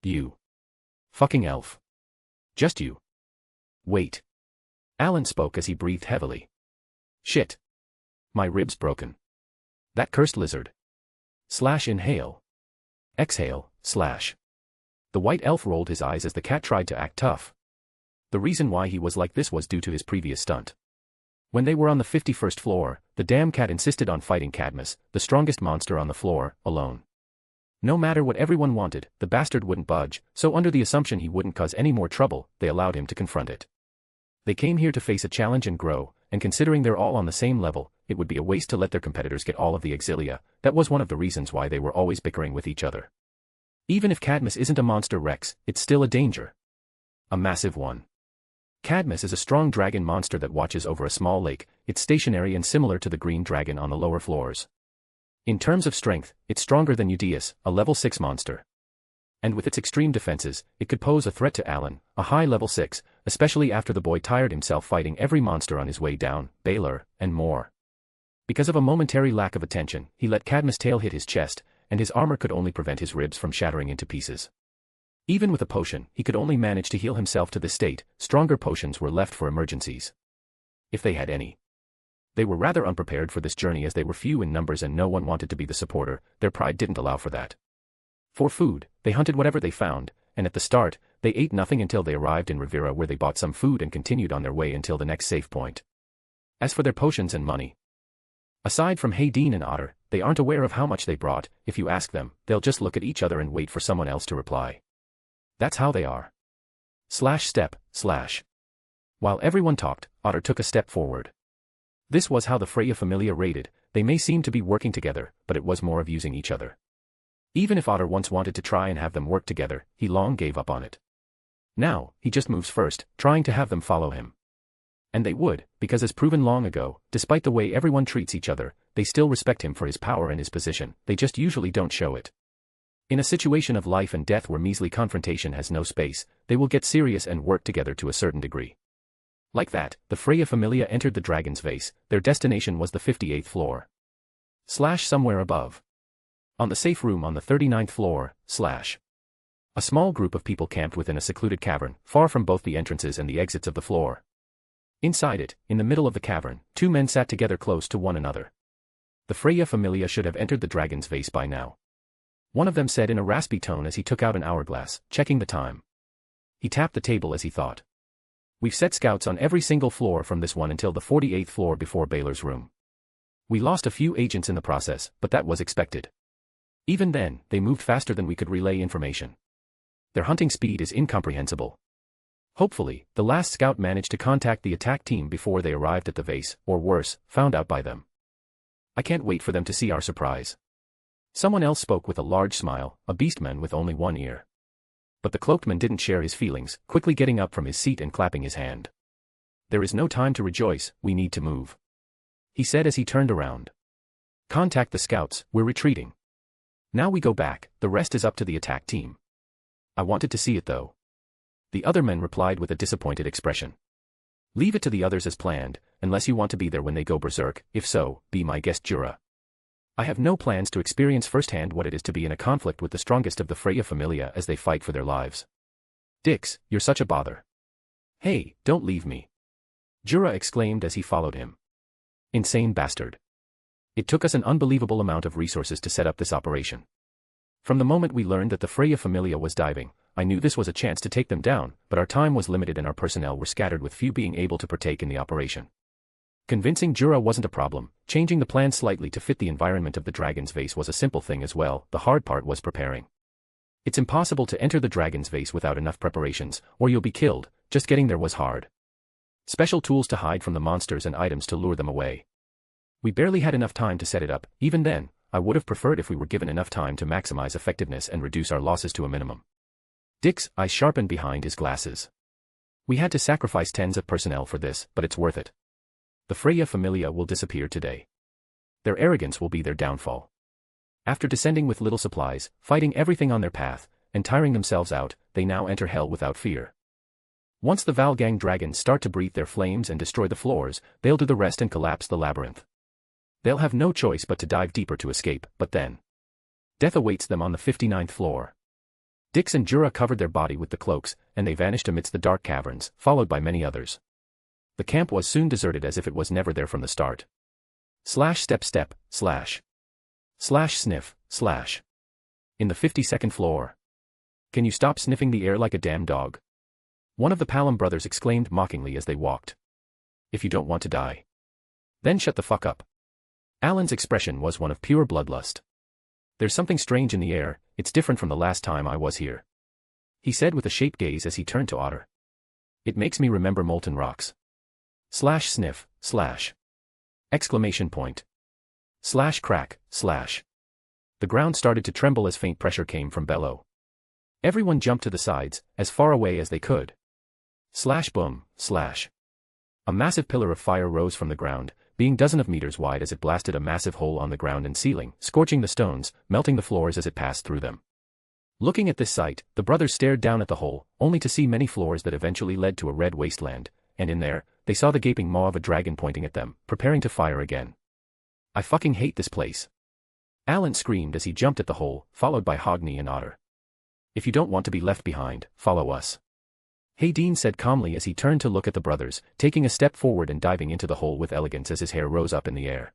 You. Fucking elf. Just you. Wait. Alan spoke as he breathed heavily. Shit. My ribs broken. That cursed lizard. Inhale. Exhale, The white elf rolled his eyes as the cat tried to act tough. The reason why he was like this was due to his previous stunt. When they were on the 51st floor, the damn cat insisted on fighting Cadmus, the strongest monster on the floor, alone. No matter what everyone wanted, the bastard wouldn't budge, so under the assumption he wouldn't cause any more trouble, they allowed him to confront it. They came here to face a challenge and grow, and considering they're all on the same level, it would be a waste to let their competitors get all of the exilia. That was one of the reasons why they were always bickering with each other. Even if Cadmus isn't a monster Rex, it's still a danger. A massive one. Cadmus is a strong dragon monster that watches over a small lake. It's stationary and similar to the green dragon on the lower floors. In terms of strength, it's stronger than Eudeus, a level 6 monster. And with its extreme defenses, it could pose a threat to Alan, a high level 6, especially after the boy tired himself fighting every monster on his way down, Baylor, and more. Because of a momentary lack of attention, he let Cadmus' tail hit his chest, and his armor could only prevent his ribs from shattering into pieces. Even with a potion, he could only manage to heal himself to this state. Stronger potions were left for emergencies, if they had any. They were rather unprepared for this journey as they were few in numbers and no one wanted to be the supporter. Their pride didn't allow for that. For food, they hunted whatever they found, and at the start, they ate nothing until they arrived in Rivera, where they bought some food and continued on their way until the next safe point. As for their potions and money, aside from Hayden and Otter, they aren't aware of how much they brought. If you ask them, they'll just look at each other and wait for someone else to reply. That's how they are. Step. While everyone talked, Otter took a step forward. This was how the Freya Familia raided. They may seem to be working together, but it was more of using each other. Even if Otter once wanted to try and have them work together, he long gave up on it. Now, he just moves first, trying to have them follow him. And they would, because as proven long ago, despite the way everyone treats each other, they still respect him for his power and his position. They just usually don't show it. In a situation of life and death where measly confrontation has no space, they will get serious and work together to a certain degree. Like that, the Freya Familia entered the Dragon's Vase. Their destination was the 58th floor. Somewhere above. On the safe room on the 39th floor, a small group of people camped within a secluded cavern, far from both the entrances and the exits of the floor. Inside it, in the middle of the cavern, two men sat together close to one another. The Freya Familia should have entered the Dragon's Vase by now. One of them said in a raspy tone as he took out an hourglass, checking the time. He tapped the table as he thought. We've set scouts on every single floor from this one until the 48th floor before Baylor's room. We lost a few agents in the process, but that was expected. Even then, they moved faster than we could relay information. Their hunting speed is incomprehensible. Hopefully, the last scout managed to contact the attack team before they arrived at the vase, or worse, found out by them. I can't wait for them to see our surprise. Someone else spoke with a large smile, a beastman with only one ear. But the cloaked man didn't share his feelings, quickly getting up from his seat and clapping his hand. There is no time to rejoice, we need to move. He said as he turned around. Contact the scouts, we're retreating. Now we go back, the rest is up to the attack team. I wanted to see it though. The other men replied with a disappointed expression. Leave it to the others as planned, unless you want to be there when they go berserk. If so, be my guest Jura. I have no plans to experience firsthand what it is to be in a conflict with the strongest of the Freya Familia as they fight for their lives. Dix, you're such a bother. Hey, don't leave me. Jura exclaimed as he followed him. Insane bastard. It took us an unbelievable amount of resources to set up this operation. From the moment we learned that the Freya Familia was diving, I knew this was a chance to take them down, but our time was limited and our personnel were scattered with few being able to partake in the operation. Convincing Jura wasn't a problem, changing the plan slightly to fit the environment of the Dragon's Vase was a simple thing as well. The hard part was preparing. It's impossible to enter the Dragon's Vase without enough preparations, or you'll be killed. Just getting there was hard. Special tools to hide from the monsters and items to lure them away. We barely had enough time to set it up. Even then, I would have preferred if we were given enough time to maximize effectiveness and reduce our losses to a minimum. Dick's eyes sharpened behind his glasses. We had to sacrifice tens of personnel for this, but it's worth it. The Freya Familia will disappear today. Their arrogance will be their downfall. After descending with little supplies, fighting everything on their path, and tiring themselves out, they now enter hell without fear. Once the Valgang dragons start to breathe their flames and destroy the floors, they'll do the rest and collapse the labyrinth. They'll have no choice but to dive deeper to escape, but then death awaits them on the 59th floor. Dix and Jura covered their body with the cloaks, and they vanished amidst the dark caverns, followed by many others. The camp was soon deserted as if it was never there from the start. Step. Sniff. In the 52nd floor. Can you stop sniffing the air like a damn dog? One of the Palom brothers exclaimed mockingly as they walked. If you don't want to die, then shut the fuck up. Alan's expression was one of pure bloodlust. There's something strange in the air, it's different from the last time I was here. He said with a shape gaze as he turned to Otter. It makes me remember molten rocks. Sniff. Exclamation point. Crack. The ground started to tremble as faint pressure came from below. Everyone jumped to the sides, as far away as they could. Slash boom, slash. A massive pillar of fire rose from the ground, being dozens of meters wide as it blasted a massive hole on the ground and ceiling, scorching the stones, melting the floors as it passed through them. Looking at this sight, the brothers stared down at the hole, only to see many floors that eventually led to a red wasteland, and in there, they saw the gaping maw of a dragon pointing at them, preparing to fire again. I fucking hate this place. Alan screamed as he jumped at the hole, followed by Hogni and Otter. If you don't want to be left behind, follow us. Hayden said calmly as he turned to look at the brothers, taking a step forward and diving into the hole with elegance as his hair rose up in the air.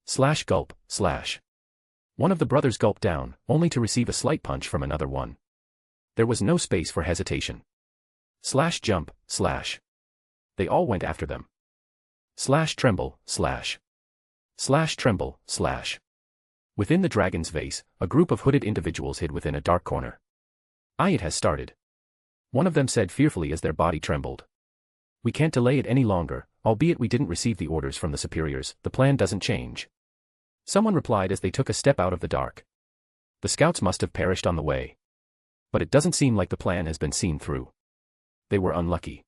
Slash gulp, slash. One of the brothers gulped down, only to receive a slight punch from another one. There was no space for hesitation. Slash jump, slash. They all went after them. Slash tremble, slash. Slash tremble, slash. Within the dragon's vase, a group of hooded individuals hid within a dark corner. It has started. One of them said fearfully as their body trembled. We can't delay it any longer, albeit we didn't receive the orders from the superiors, the plan doesn't change. Someone replied as they took a step out of the dark. The scouts must have perished on the way. But it doesn't seem like the plan has been seen through. They were unlucky.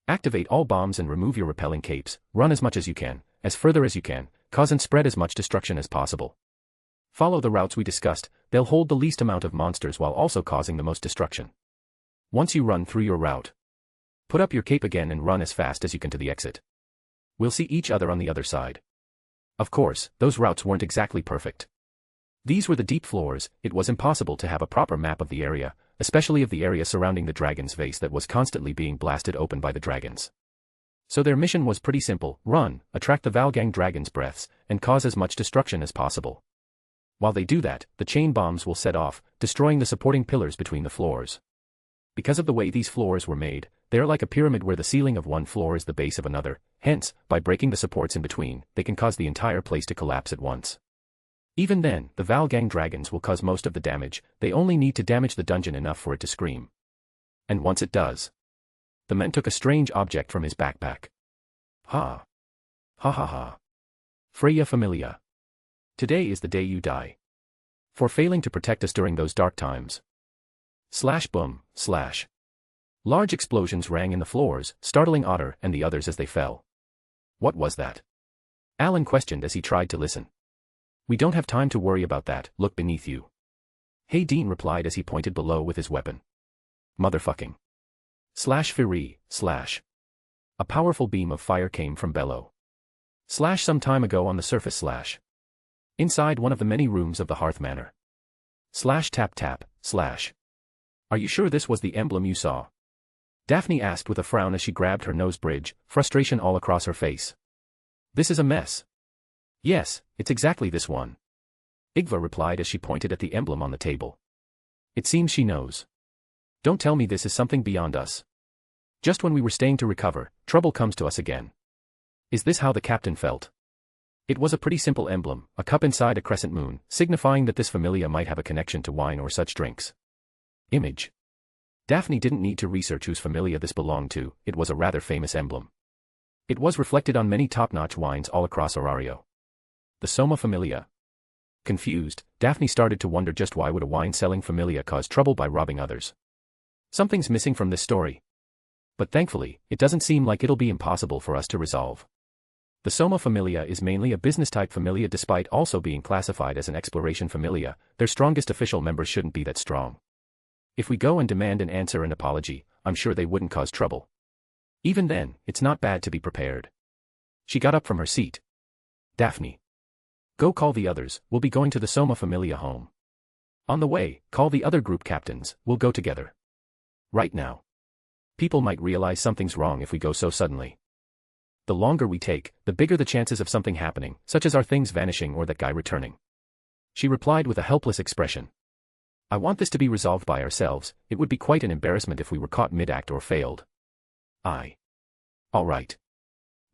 Activate all bombs and remove your repelling capes, run as much as you can, as further as you can, cause and spread as much destruction as possible. Follow the routes we discussed, they'll hold the least amount of monsters while also causing the most destruction. Once you run through your route, put up your cape again and run as fast as you can to the exit. We'll see each other on the other side. Of course, those routes weren't exactly perfect. These were the deep floors, it was impossible to have a proper map of the area, especially of the area surrounding the dragon's vase that was constantly being blasted open by the dragons. So their mission was pretty simple, run, attract the Valgang dragon's breaths, and cause as much destruction as possible. While they do that, the chain bombs will set off, destroying the supporting pillars between the floors. Because of the way these floors were made, they are like a pyramid where the ceiling of one floor is the base of another, hence, by breaking the supports in between, they can cause the entire place to collapse at once. Even then, the Valgang dragons will cause most of the damage, they only need to damage the dungeon enough for it to scream. And once it does. The man took a strange object from his backpack. Ha. Ha ha ha. Freya Familia. Today is the day you die. For failing to protect us during those dark times. Slash boom, slash. Large explosions rang in the floors, startling Otter and the others as they fell. What was that? Alan questioned as he tried to listen. We don't have time to worry about that, look beneath you. Hayden replied as he pointed below with his weapon. Motherfucking. Slash Fury, slash. A powerful beam of fire came from below. Slash some time ago on the surface slash. Inside one of the many rooms of the Hearth Manor. Slash tap tap, slash. Are you sure this was the emblem you saw? Daphne asked with a frown as she grabbed her nose bridge, frustration all across her face. This is a mess. Yes, it's exactly this one. Igva replied as she pointed at the emblem on the table. It seems she knows. Don't tell me this is something beyond us. Just when we were staying to recover, trouble comes to us again. Is this how the captain felt? It was a pretty simple emblem, a cup inside a crescent moon, signifying that this familia might have a connection to wine or such drinks. Image. Daphne didn't need to research whose familia this belonged to, it was a rather famous emblem. It was reflected on many top-notch wines all across Orario. The Soma familia. Confused, Daphne started to wonder just why would a wine-selling familia cause trouble by robbing others. Something's missing from this story. But thankfully, it doesn't seem like it'll be impossible for us to resolve. The Soma familia is mainly a business-type familia despite also being classified as an exploration familia, their strongest official members shouldn't be that strong. If we go and demand an answer and apology, I'm sure they wouldn't cause trouble. Even then, it's not bad to be prepared. She got up from her seat. Daphne. Go call the others, we'll be going to the Soma familia home. On the way, call the other group captains, we'll go together. Right now. People might realize something's wrong if we go so suddenly. The longer we take, the bigger the chances of something happening, such as our things vanishing or that guy returning. She replied with a helpless expression. I want this to be resolved by ourselves, it would be quite an embarrassment if we were caught mid-act or failed. All right.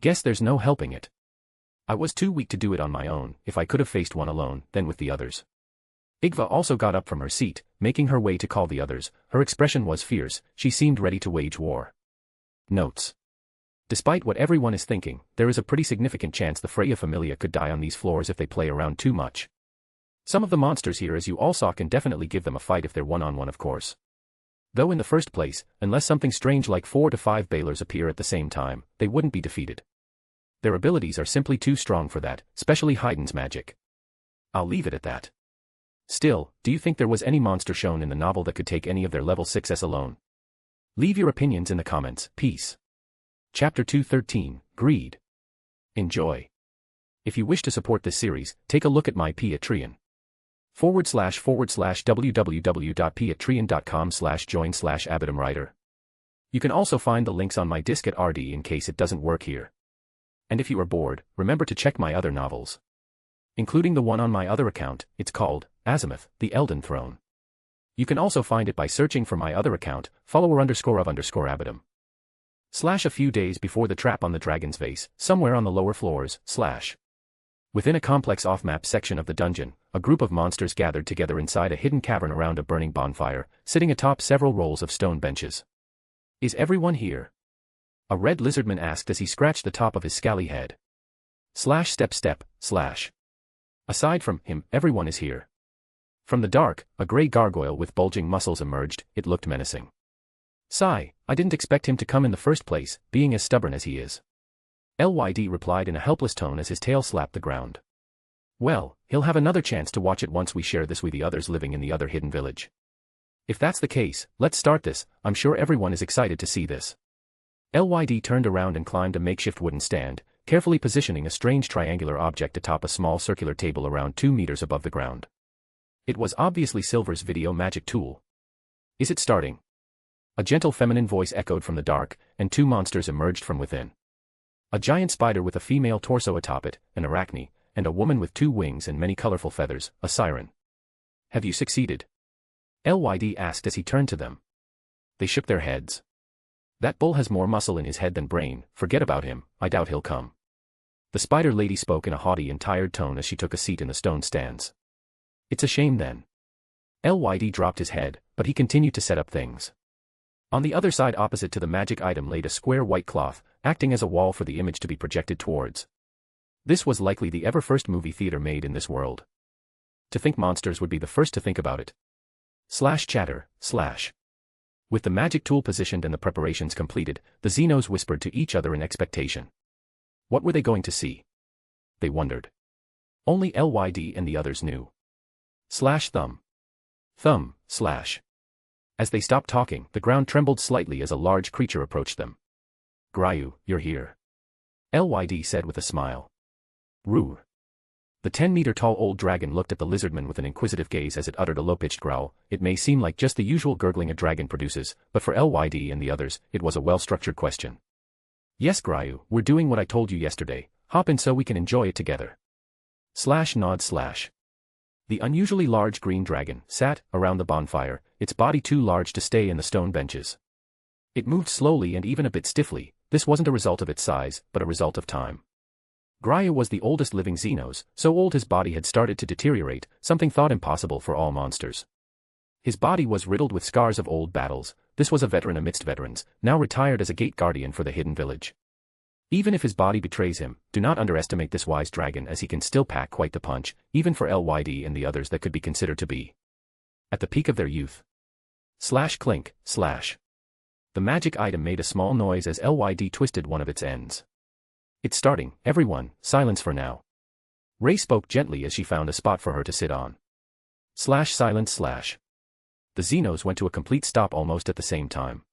Guess there's no helping it. I was too weak to do it on my own, if I could have faced one alone, then with the others. Igva also got up from her seat, making her way to call the others, her expression was fierce, she seemed ready to wage war. Notes. Despite what everyone is thinking, there is a pretty significant chance the Freya familia could die on these floors if they play around too much. Some of the monsters here as you all saw can definitely give them a fight if they're one-on-one of course. Though in the first place, unless something strange like 4 to 5 Balers appear at the same time, they wouldn't be defeated. Their abilities are simply too strong for that, especially Haydn's magic. I'll leave it at that. Still, do you think there was any monster shown in the novel that could take any of their level 6s alone? Leave your opinions in the comments. Peace. Chapter 213, Greed. Enjoy. If you wish to support this series, take a look at my Patreon. www.patreon.com/join/abadamwriter. You can also find the links on my disk at RD in case it doesn't work here. And if you are bored, remember to check my other novels. Including the one on my other account, it's called Azimuth, the Elden Throne. You can also find it by searching for my other account, follower_of_Abadam. A few days before the trap on the dragon's vase, somewhere on the lower floors, Within a complex off-map section of the dungeon, a group of monsters gathered together inside a hidden cavern around a burning bonfire, sitting atop several rows of stone benches. Is everyone here? A red lizardman asked as he scratched the top of his scally head. Step. Aside from him, everyone is here. From the dark, a gray gargoyle with bulging muscles emerged. It looked menacing. Sigh, I didn't expect him to come in the first place, being as stubborn as he is. Lyd replied in a helpless tone as his tail slapped the ground. Well, he'll have another chance to watch it once we share this with the others living in the other hidden village. If that's the case, let's start this. I'm sure everyone is excited to see this. Lyd turned around and climbed a makeshift wooden stand, carefully positioning a strange triangular object atop a small circular table around 2 meters above the ground. It was obviously Silver's video magic tool. Is it starting? A gentle feminine voice echoed from the dark, and 2 monsters emerged from within. A giant spider with a female torso atop it, an arachne, and a woman with 2 wings and many colorful feathers, a siren. Have you succeeded? Lyd asked as he turned to them. They shook their heads. That bull has more muscle in his head than brain, forget about him, I doubt he'll come. The spider lady spoke in a haughty and tired tone as she took a seat in the stone stands. It's a shame then. Lyd dropped his head, but he continued to set up things. On the other side opposite to the magic item laid a square white cloth, acting as a wall for the image to be projected towards. This was likely the ever-first movie theater made in this world. To think monsters would be the first to think about it. Chatter. With the magic tool positioned and the preparations completed, the Xenos whispered to each other in expectation. What were they going to see? They wondered. Only Lyd and the others knew. Thumb. As they stopped talking, the ground trembled slightly as a large creature approached them. Gryu, you're here. Lyd said with a smile. Roar. The 10-meter-tall old dragon looked at the lizardman with an inquisitive gaze as it uttered a low-pitched growl. It may seem like just the usual gurgling a dragon produces, but for Lyd and the others, it was a well-structured question. Yes, Gryu, we're doing what I told you yesterday. Hop in so we can enjoy it together. Nod. The unusually large green dragon sat around the bonfire, its body too large to stay in the stone benches. It moved slowly and even a bit stiffly. This wasn't a result of its size, but a result of time. Gryu was the oldest living Xenos, so old his body had started to deteriorate, something thought impossible for all monsters. His body was riddled with scars of old battles. This was a veteran amidst veterans, now retired as a gate guardian for the hidden village. Even if his body betrays him, do not underestimate this wise dragon as he can still pack quite the punch, even for Lyd and the others that could be considered to be at the peak of their youth. Clink. The magic item made a small noise as Lyd twisted one of its ends. It's starting, everyone, silence for now. Ray spoke gently as she found a spot for her to sit on. Silence. The Xenos went to a complete stop almost at the same time.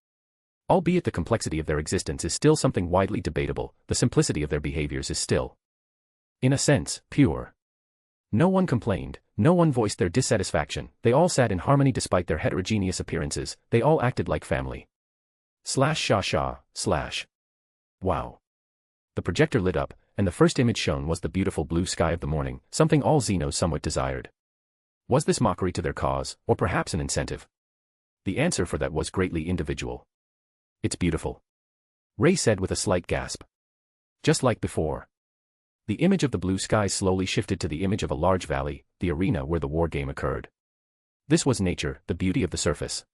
Albeit the complexity of their existence is still something widely debatable, the simplicity of their behaviors is still, in a sense, pure. No one complained, no one voiced their dissatisfaction, they all sat in harmony despite their heterogeneous appearances, they all acted like family. Sha. Wow. The projector lit up, and the first image shown was the beautiful blue sky of the morning, something all Xenos somewhat desired. Was this mockery to their cause, or perhaps an incentive? The answer for that was greatly individual. It's beautiful. Ray said with a slight gasp. Just like before. The image of the blue sky slowly shifted to the image of a large valley, the arena where the war game occurred. This was nature, the beauty of the surface.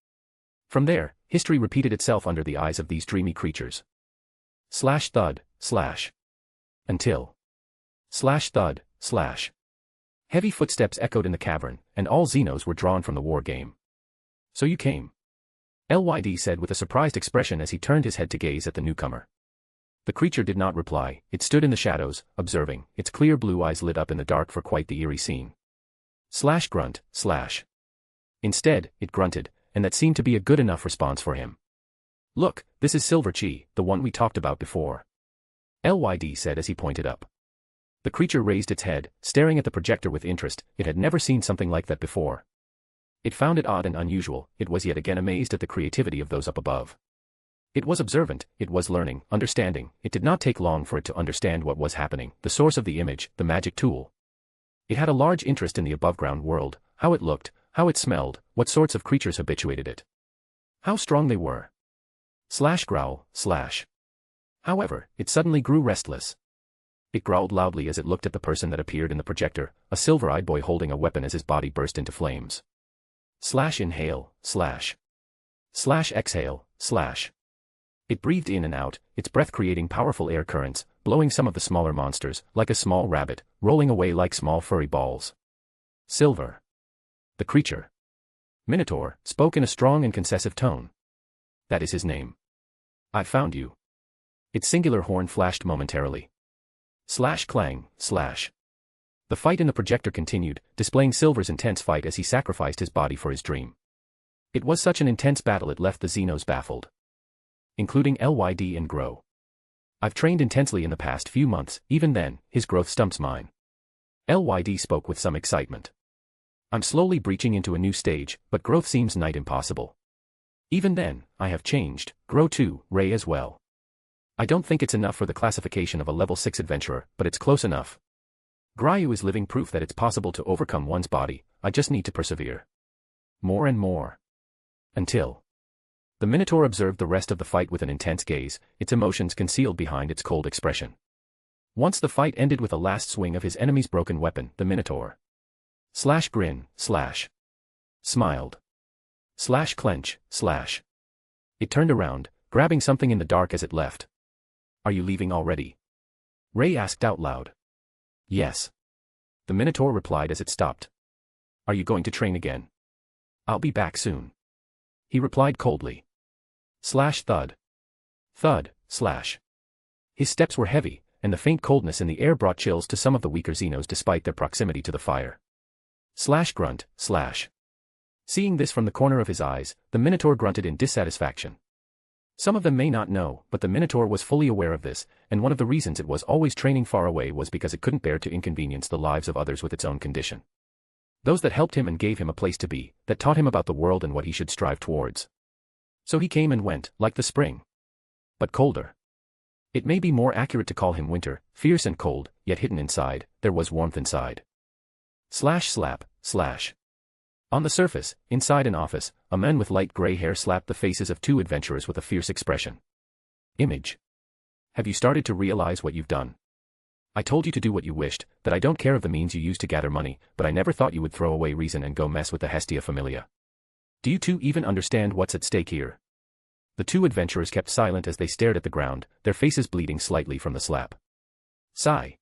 From there, history repeated itself under the eyes of these dreamy creatures. Thud. Until. Thud. Heavy footsteps echoed in the cavern, and all Xenos were drawn from the war game. So you came. Lyd said with a surprised expression as he turned his head to gaze at the newcomer. The creature did not reply. It stood in the shadows, observing, its clear blue eyes lit up in the dark for quite the eerie scene. Slash grunt, slash. Instead, it grunted, and that seemed to be a good enough response for him. Look, this is Silver Chi, the one we talked about before. Lyd said as he pointed up. The creature raised its head, staring at the projector with interest. It had never seen something like that before. It found it odd and unusual. It was yet again amazed at the creativity of those up above. It was observant, it was learning, understanding. It did not take long for it to understand what was happening, the source of the image, the magic tool. It had a large interest in the above-ground world, how it looked, how it smelled, what sorts of creatures habituated it. How strong they were. Slash growl, slash. However, it suddenly grew restless. It growled loudly as it looked at the person that appeared in the projector, a silver-eyed boy holding a weapon as his body burst into flames. Slash inhale, slash. Slash exhale, slash. It breathed in and out, its breath creating powerful air currents, blowing some of the smaller monsters, like a small rabbit, rolling away like small furry balls. Silver. The creature. Minotaur, spoke in a strong and concessive tone. That is his name. I found you. Its singular horn flashed momentarily. Slash clang, slash. The fight in the projector continued, displaying Silver's intense fight as he sacrificed his body for his dream. It was such an intense battle it left the Xenos baffled. Including Lyd and Grow. I've trained intensely in the past few months, even then, his growth stumps mine. Lyd spoke with some excitement. I'm slowly breaching into a new stage, but growth seems nigh impossible. Even then, I have changed, Grow too, Ray as well. I don't think it's enough for the classification of a level 6 adventurer, but it's close enough. Gryu is living proof that it's possible to overcome one's body. I just need to persevere. More and more. Until. The Minotaur observed the rest of the fight with an intense gaze, its emotions concealed behind its cold expression. Once the fight ended with a last swing of his enemy's broken weapon, the Minotaur. Slash grin, slash. Smiled. Slash clench, slash. It turned around, grabbing something in the dark as it left. Are you leaving already? Ray asked out loud. Yes. The Minotaur replied as it stopped. Are you going to train again? I'll be back soon. He replied coldly. Slash thud. Thud, slash. His steps were heavy, and the faint coldness in the air brought chills to some of the weaker Xenos despite their proximity to the fire. Slash grunt, slash. Seeing this from the corner of his eyes, the Minotaur grunted in dissatisfaction. Some of them may not know, but the Minotaur was fully aware of this, and one of the reasons it was always training far away was because it couldn't bear to inconvenience the lives of others with its own condition. Those that helped him and gave him a place to be, that taught him about the world and what he should strive towards. So he came and went, like the spring. But colder. It may be more accurate to call him winter, fierce and cold, yet hidden inside, there was warmth inside. Slash slap, slash. On the surface, inside an office, a man with light gray hair slapped the faces of two adventurers with a fierce expression. Image. Have you started to realize what you've done? I told you to do what you wished, that I don't care of the means you use to gather money, but I never thought you would throw away reason and go mess with the Hestia Familia. Do you two even understand what's at stake here? The two adventurers kept silent as they stared at the ground, their faces bleeding slightly from the slap. Sigh.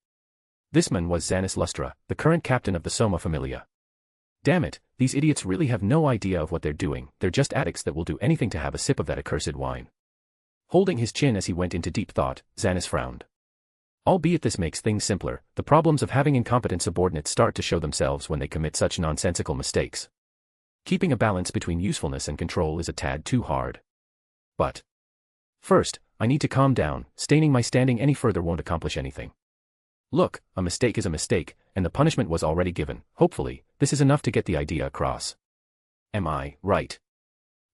This man was Xanis Lustra, the current captain of the Soma Familia. Damn it, these idiots really have no idea of what they're doing, they're just addicts that will do anything to have a sip of that accursed wine. Holding his chin as he went into deep thought, Xanis frowned. Albeit this makes things simpler, the problems of having incompetent subordinates start to show themselves when they commit such nonsensical mistakes. Keeping a balance between usefulness and control is a tad too hard. But first, I need to calm down, staining my standing any further won't accomplish anything. Look, a mistake is a mistake, and the punishment was already given. Hopefully, this is enough to get the idea across. Am I right?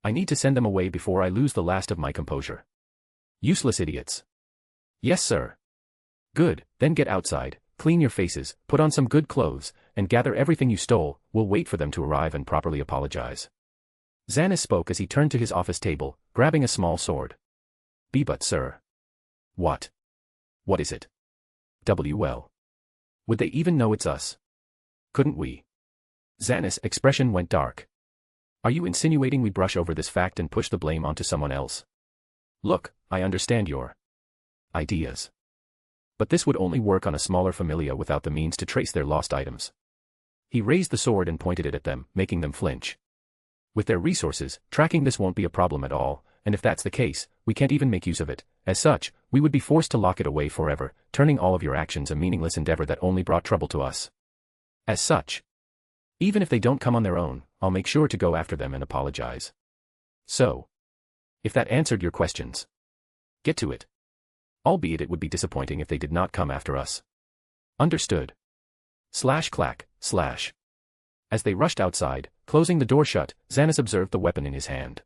I need to send them away before I lose the last of my composure. Useless idiots. Yes, sir. Good, then get outside, clean your faces, put on some good clothes, and gather everything you stole. We'll wait for them to arrive and properly apologize. Xanis spoke as he turned to his office table, grabbing a small sword. But sir. What? What is it? Well. Would they even know it's us? Couldn't we? Xanis' expression went dark. Are you insinuating we brush over this fact and push the blame onto someone else? Look, I understand your ideas. But this would only work on a smaller familia without the means to trace their lost items. He raised the sword and pointed it at them, making them flinch. With their resources, tracking this won't be a problem at all, and if that's the case, we can't even make use of it. As such, we would be forced to lock it away forever, turning all of your actions a meaningless endeavor that only brought trouble to us. As such, even if they don't come on their own, I'll make sure to go after them and apologize. So, if that answered your questions, get to it. Albeit it would be disappointing if they did not come after us. Understood. Clack. As they rushed outside, closing the door shut, Xanis observed the weapon in his hand.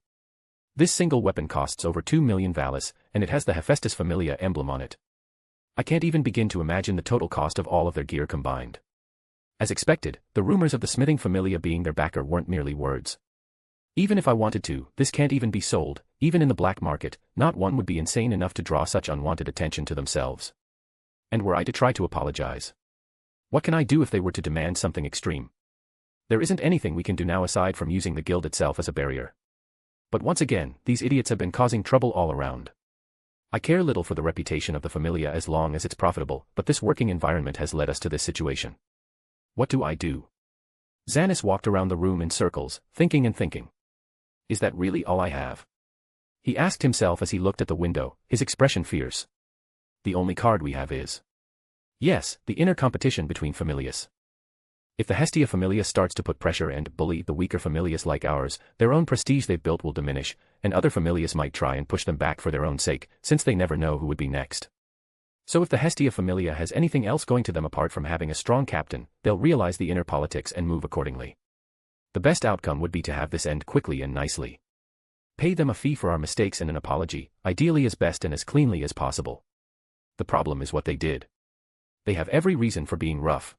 This single weapon costs over 2 million Valis, and it has the Hephaestus Familia emblem on it. I can't even begin to imagine the total cost of all of their gear combined. As expected, the rumors of the smithing Familia being their backer weren't merely words. Even if I wanted to, this can't even be sold, even in the black market, not one would be insane enough to draw such unwanted attention to themselves. And were I to try to apologize? What can I do if they were to demand something extreme? There isn't anything we can do now aside from using the guild itself as a barrier. But once again, these idiots have been causing trouble all around. I care little for the reputation of the Familia as long as it's profitable, but this working environment has led us to this situation. What do I do? Xanis walked around the room in circles, thinking and thinking. Is that really all I have? He asked himself as he looked at the window, his expression fierce. The only card we have is, yes, the inner competition between Familias. If the Hestia Familia starts to put pressure and bully the weaker Familias like ours, their own prestige they've built will diminish, and other Familias might try and push them back for their own sake, since they never know who would be next. So if the Hestia Familia has anything else going to them apart from having a strong captain, they'll realize the inner politics and move accordingly. The best outcome would be to have this end quickly and nicely. Pay them a fee for our mistakes and an apology, ideally as best and as cleanly as possible. The problem is what they did. They have every reason for being rough.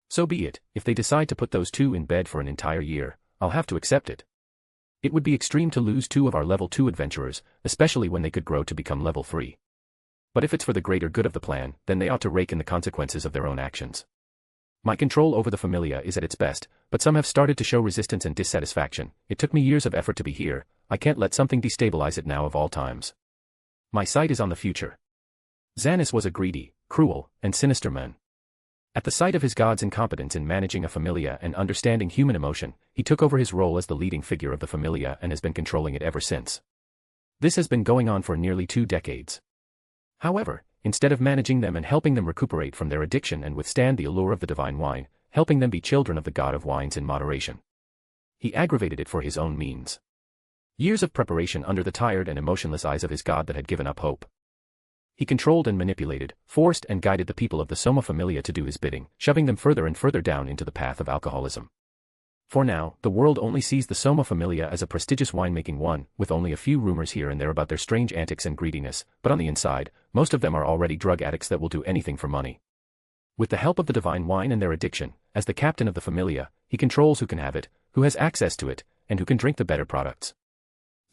So be it, if they decide to put those two in bed for an entire year, I'll have to accept it. It would be extreme to lose 2 of our level 2 adventurers, especially when they could grow to become level 3. But if it's for the greater good of the plan, then they ought to rake in the consequences of their own actions. My control over the Familia is at its best, but some have started to show resistance and dissatisfaction. It took me years of effort to be here, I can't let something destabilize it now of all times. My sight is on the future. Xanis was a greedy, cruel, and sinister man. At the sight of his god's incompetence in managing a Familia and understanding human emotion, he took over his role as the leading figure of the Familia and has been controlling it ever since. This has been going on for nearly 2 decades. However, instead of managing them and helping them recuperate from their addiction and withstand the allure of the divine wine, helping them be children of the god of wines in moderation, he aggravated it for his own means. Years of preparation under the tired and emotionless eyes of his god that had given up hope. He controlled and manipulated, forced and guided the people of the Soma Familia to do his bidding, shoving them further and further down into the path of alcoholism. For now, the world only sees the Soma Familia as a prestigious winemaking one, with only a few rumors here and there about their strange antics and greediness, but on the inside, most of them are already drug addicts that will do anything for money. With the help of the divine wine and their addiction, as the captain of the Familia, he controls who can have it, who has access to it, and who can drink the better products.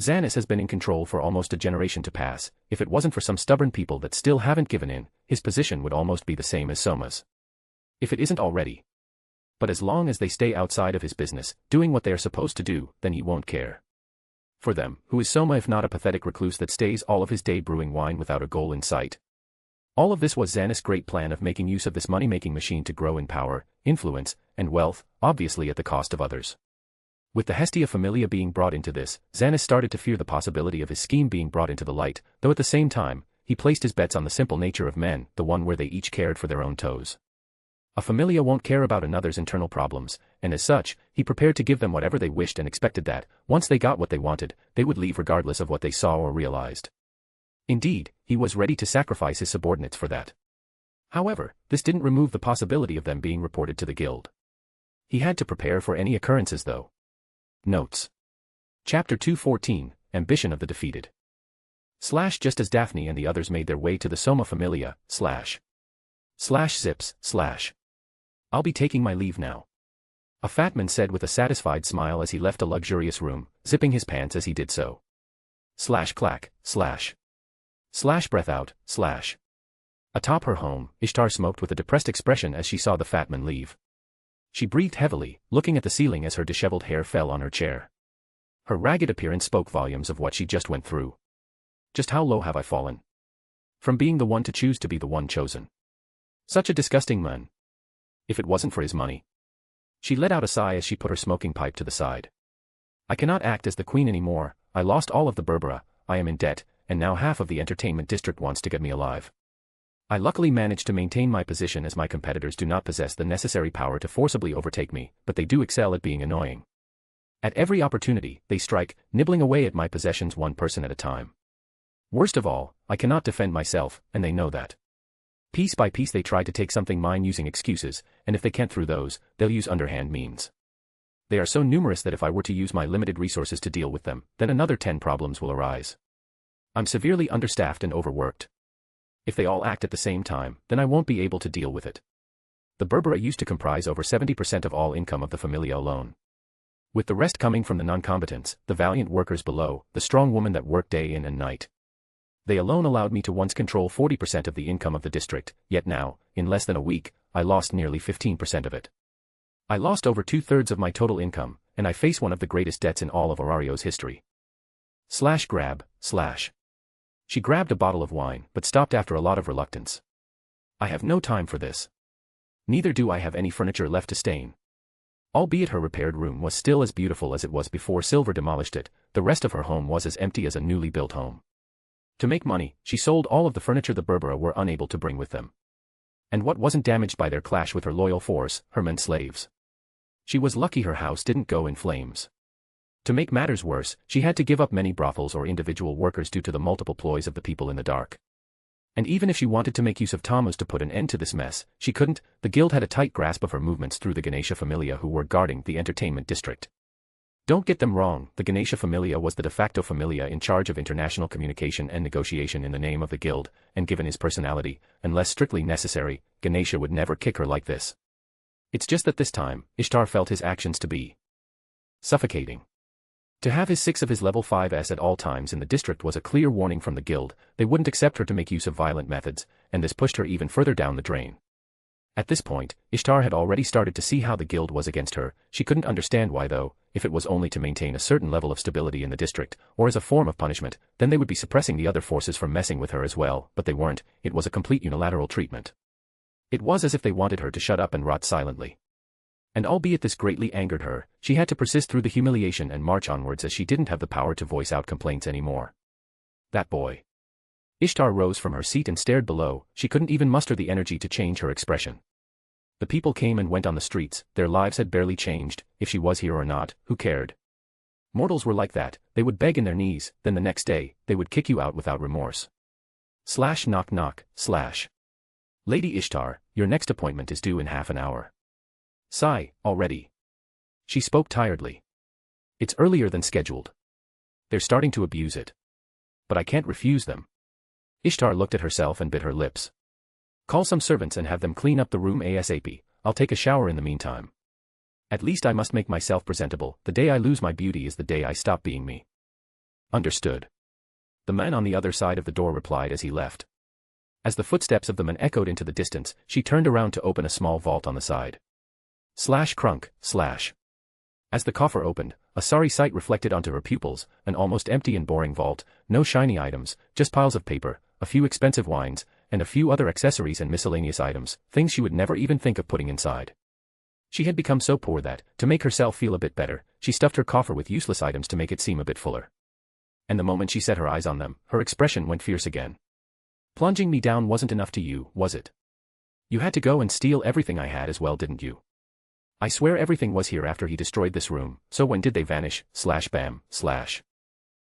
Xanis has been in control for almost a generation to pass. If it wasn't for some stubborn people that still haven't given in, his position would almost be the same as Soma's. If it isn't already. But as long as they stay outside of his business, doing what they are supposed to do, then he won't care. For them, who is Soma if not a pathetic recluse that stays all of his day brewing wine without a goal in sight? All of this was Xanis' great plan of making use of this money-making machine to grow in power, influence, and wealth, obviously at the cost of others. With the Hestia Familia being brought into this, Xanis started to fear the possibility of his scheme being brought into the light, though at the same time, he placed his bets on the simple nature of men, the one where they each cared for their own toes. A Familia won't care about another's internal problems, and as such, he prepared to give them whatever they wished and expected that, once they got what they wanted, they would leave regardless of what they saw or realized. Indeed, he was ready to sacrifice his subordinates for that. However, this didn't remove the possibility of them being reported to the guild. He had to prepare for any occurrences though. Notes. Chapter 214, Ambition of the Defeated. Just as Daphne and the others made their way to the Soma Familia, zips, I'll be taking my leave now. A fat man said with a satisfied smile as he left a luxurious room, zipping his pants as he did so. Clack, breath out, Atop her home, Ishtar smoked with a depressed expression as she saw the fat man leave. She breathed heavily, looking at the ceiling as her disheveled hair fell on her chair. Her ragged appearance spoke volumes of what she just went through. Just how low have I fallen? From being the one to choose to be the one chosen. Such a disgusting man. If it wasn't for his money. She let out a sigh as she put her smoking pipe to the side. I cannot act as the queen anymore, I lost all of the Berbera, I am in debt, and now half of the entertainment district wants to get me alive. I luckily managed to maintain my position as my competitors do not possess the necessary power to forcibly overtake me, but they do excel at being annoying. At every opportunity, they strike, nibbling away at my possessions one person at a time. Worst of all, I cannot defend myself, and they know that. Piece by piece they try to take something mine using excuses, and if they can't through those, they'll use underhand means. They are so numerous that if I were to use my limited resources to deal with them, then another 10 problems will arise. I'm severely understaffed and overworked. If they all act at the same time, then I won't be able to deal with it. The Berbera used to comprise over 70% of all income of the familia alone. With the rest coming from the non-combatants, the valiant workers below, the strong women that work day in and night. They alone allowed me to once control 40% of the income of the district, yet now, in less than a week, I lost nearly 15% of it. I lost over 2/3 of my total income, and I face one of the greatest debts in all of Orario's history. Grab. She grabbed a bottle of wine, but stopped after a lot of reluctance. I have no time for this. Neither do I have any furniture left to stain. Albeit her repaired room was still as beautiful as it was before Silver demolished it, the rest of her home was as empty as a newly built home. To make money, she sold all of the furniture the Berbera were unable to bring with them. And what wasn't damaged by their clash with her loyal force, her men slaves. She was lucky her house didn't go in flames. To make matters worse, she had to give up many brothels or individual workers due to the multiple ploys of the people in the dark. And even if she wanted to make use of Tammuz to put an end to this mess, she couldn't. The guild had a tight grasp of her movements through the Ganesha familia who were guarding the entertainment district. Don't get them wrong, the Ganesha familia was the de facto familia in charge of international communication and negotiation in the name of the guild, and given his personality, unless strictly necessary, Ganesha would never kick her like this. It's just that this time, Ishtar felt his actions to be suffocating. To have his 6 of his level 5s at all times in the district was a clear warning from the guild. They wouldn't accept her to make use of violent methods, and this pushed her even further down the drain. At this point, Ishtar had already started to see how the guild was against her. She couldn't understand why though. If it was only to maintain a certain level of stability in the district, or as a form of punishment, then they would be suppressing the other forces from messing with her as well, but they weren't. It was a complete unilateral treatment. It was as if they wanted her to shut up and rot silently. And albeit this greatly angered her, she had to persist through the humiliation and march onwards as she didn't have the power to voice out complaints anymore. That boy. Ishtar rose from her seat and stared below. She couldn't even muster the energy to change her expression. The people came and went on the streets, their lives had barely changed. If she was here or not, who cared? Mortals were like that, they would beg in their knees, then the next day, they would kick you out without remorse. Knock knock, Lady Ishtar, your next appointment is due in half an hour. Sigh, already. She spoke tiredly. It's earlier than scheduled. They're starting to abuse it. But I can't refuse them. Ishtar looked at herself and bit her lips. Call some servants and have them clean up the room ASAP, I'll take a shower in the meantime. At least I must make myself presentable. The day I lose my beauty is the day I stop being me. Understood. The man on the other side of the door replied as he left. As the footsteps of the man echoed into the distance, she turned around to open a small vault on the side. Crunk. As the coffer opened, a sorry sight reflected onto her pupils, an almost empty and boring vault, no shiny items, just piles of paper, a few expensive wines, and a few other accessories and miscellaneous items, things she would never even think of putting inside. She had become so poor that, to make herself feel a bit better, she stuffed her coffer with useless items to make it seem a bit fuller. And the moment she set her eyes on them, her expression went fierce again. Plunging me down wasn't enough to you, was it? You had to go and steal everything I had as well, didn't you? I swear everything was here after he destroyed this room, so when did they vanish? Bam.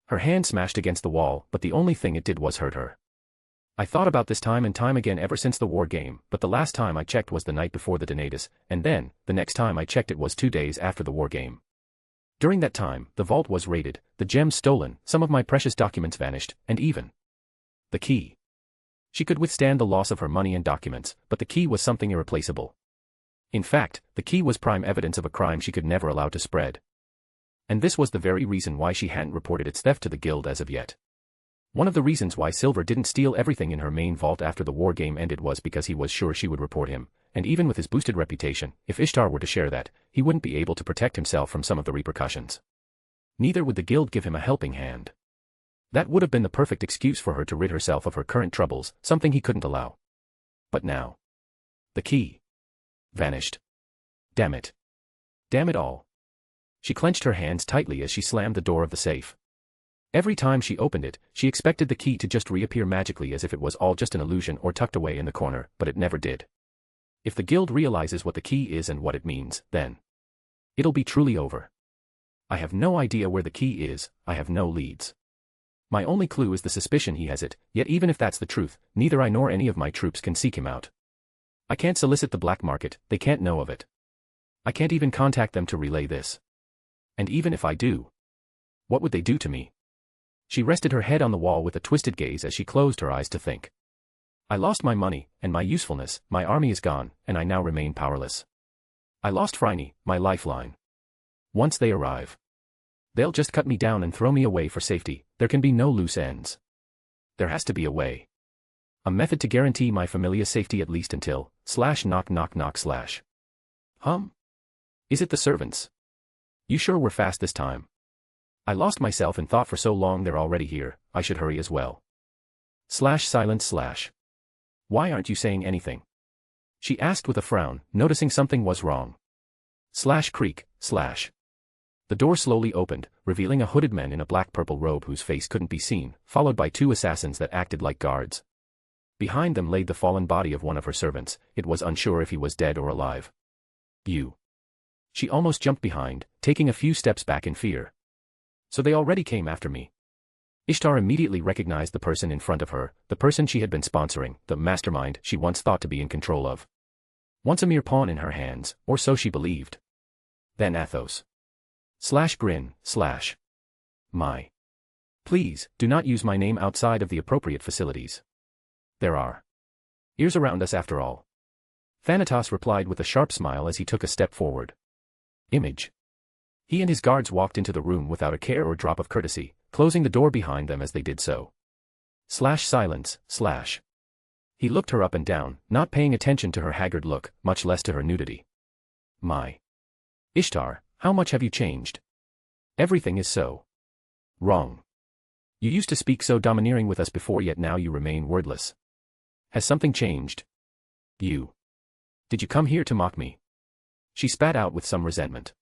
Her hand smashed against the wall, but the only thing it did was hurt her. I thought about this time and time again ever since the war game, but the last time I checked was the night before the Donatus, and then, the next time I checked it was 2 days after the war game. During that time, the vault was raided, the gems stolen, some of my precious documents vanished, and even the key. She could withstand the loss of her money and documents, but the key was something irreplaceable. In fact, the key was prime evidence of a crime she could never allow to spread. And this was the very reason why she hadn't reported its theft to the guild as of yet. One of the reasons why Silver didn't steal everything in her main vault after the war game ended was because he was sure she would report him, and even with his boosted reputation, if Ishtar were to share that, he wouldn't be able to protect himself from some of the repercussions. Neither would the guild give him a helping hand. That would have been the perfect excuse for her to rid herself of her current troubles, something he couldn't allow. But now. The key. Vanished. Damn it. Damn it all. She clenched her hands tightly as she slammed the door of the safe. Every time she opened it, she expected the key to just reappear magically as if it was all just an illusion or tucked away in the corner, but it never did. If the guild realizes what the key is and what it means, then it'll be truly over. I have no idea where the key is, I have no leads. My only clue is the suspicion he has it, yet even if that's the truth, neither I nor any of my troops can seek him out. I can't solicit the black market, they can't know of it. I can't even contact them to relay this. And even if I do, what would they do to me? She rested her head on the wall with a twisted gaze as she closed her eyes to think. I lost my money, and my usefulness, my army is gone, and I now remain powerless. I lost Phryne, my lifeline. Once they arrive, they'll just cut me down and throw me away for safety, there can be no loose ends. There has to be a way. A method to guarantee my familia's safety at least until, /knock. Is it the servants? You sure we're fast this time? I lost myself and thought for so long they're already here, I should hurry as well. Silence. Why aren't you saying anything? She asked with a frown, noticing something was wrong. Creak. The door slowly opened, revealing a hooded man in a black-purple robe whose face couldn't be seen, followed by two assassins that acted like guards. Behind them laid the fallen body of one of her servants, it was unsure if he was dead or alive. You. She almost jumped behind, taking a few steps back in fear. So they already came after me. Ishtar immediately recognized the person in front of her, the person she had been sponsoring, the mastermind she once thought to be in control of. Once a mere pawn in her hands, or so she believed. Then Athos. Grin. My. Please, do not use my name outside of the appropriate facilities. There are ears around us after all. Thanatos replied with a sharp smile as he took a step forward. Image. He and his guards walked into the room without a care or drop of courtesy, closing the door behind them as they did so. Silence. He looked her up and down, not paying attention to her haggard look, much less to her nudity. My. Ishtar, how much have you changed? Everything is so wrong. You used to speak so domineering with us before, yet now you remain wordless. Has something changed? Did you come here to mock me? She spat out with some resentment.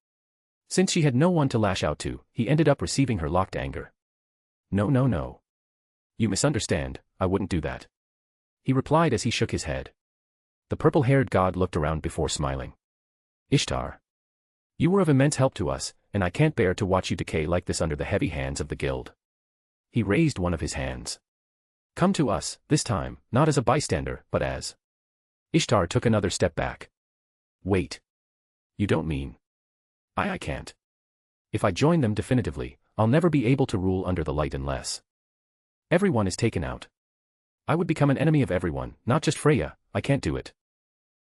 Since she had no one to lash out to, he ended up receiving her locked anger. No. You misunderstand, I wouldn't do that. He replied as he shook his head. The purple-haired god looked around before smiling. Ishtar. You were of immense help to us, and I can't bear to watch you decay like this under the heavy hands of the guild. He raised one of his hands. Come to us, this time, not as a bystander, but as. Ishtar took another step back. Wait. You don't mean. I can't. If I join them definitively, I'll never be able to rule under the light unless everyone is taken out. I would become an enemy of everyone, not just Freya, I can't do it.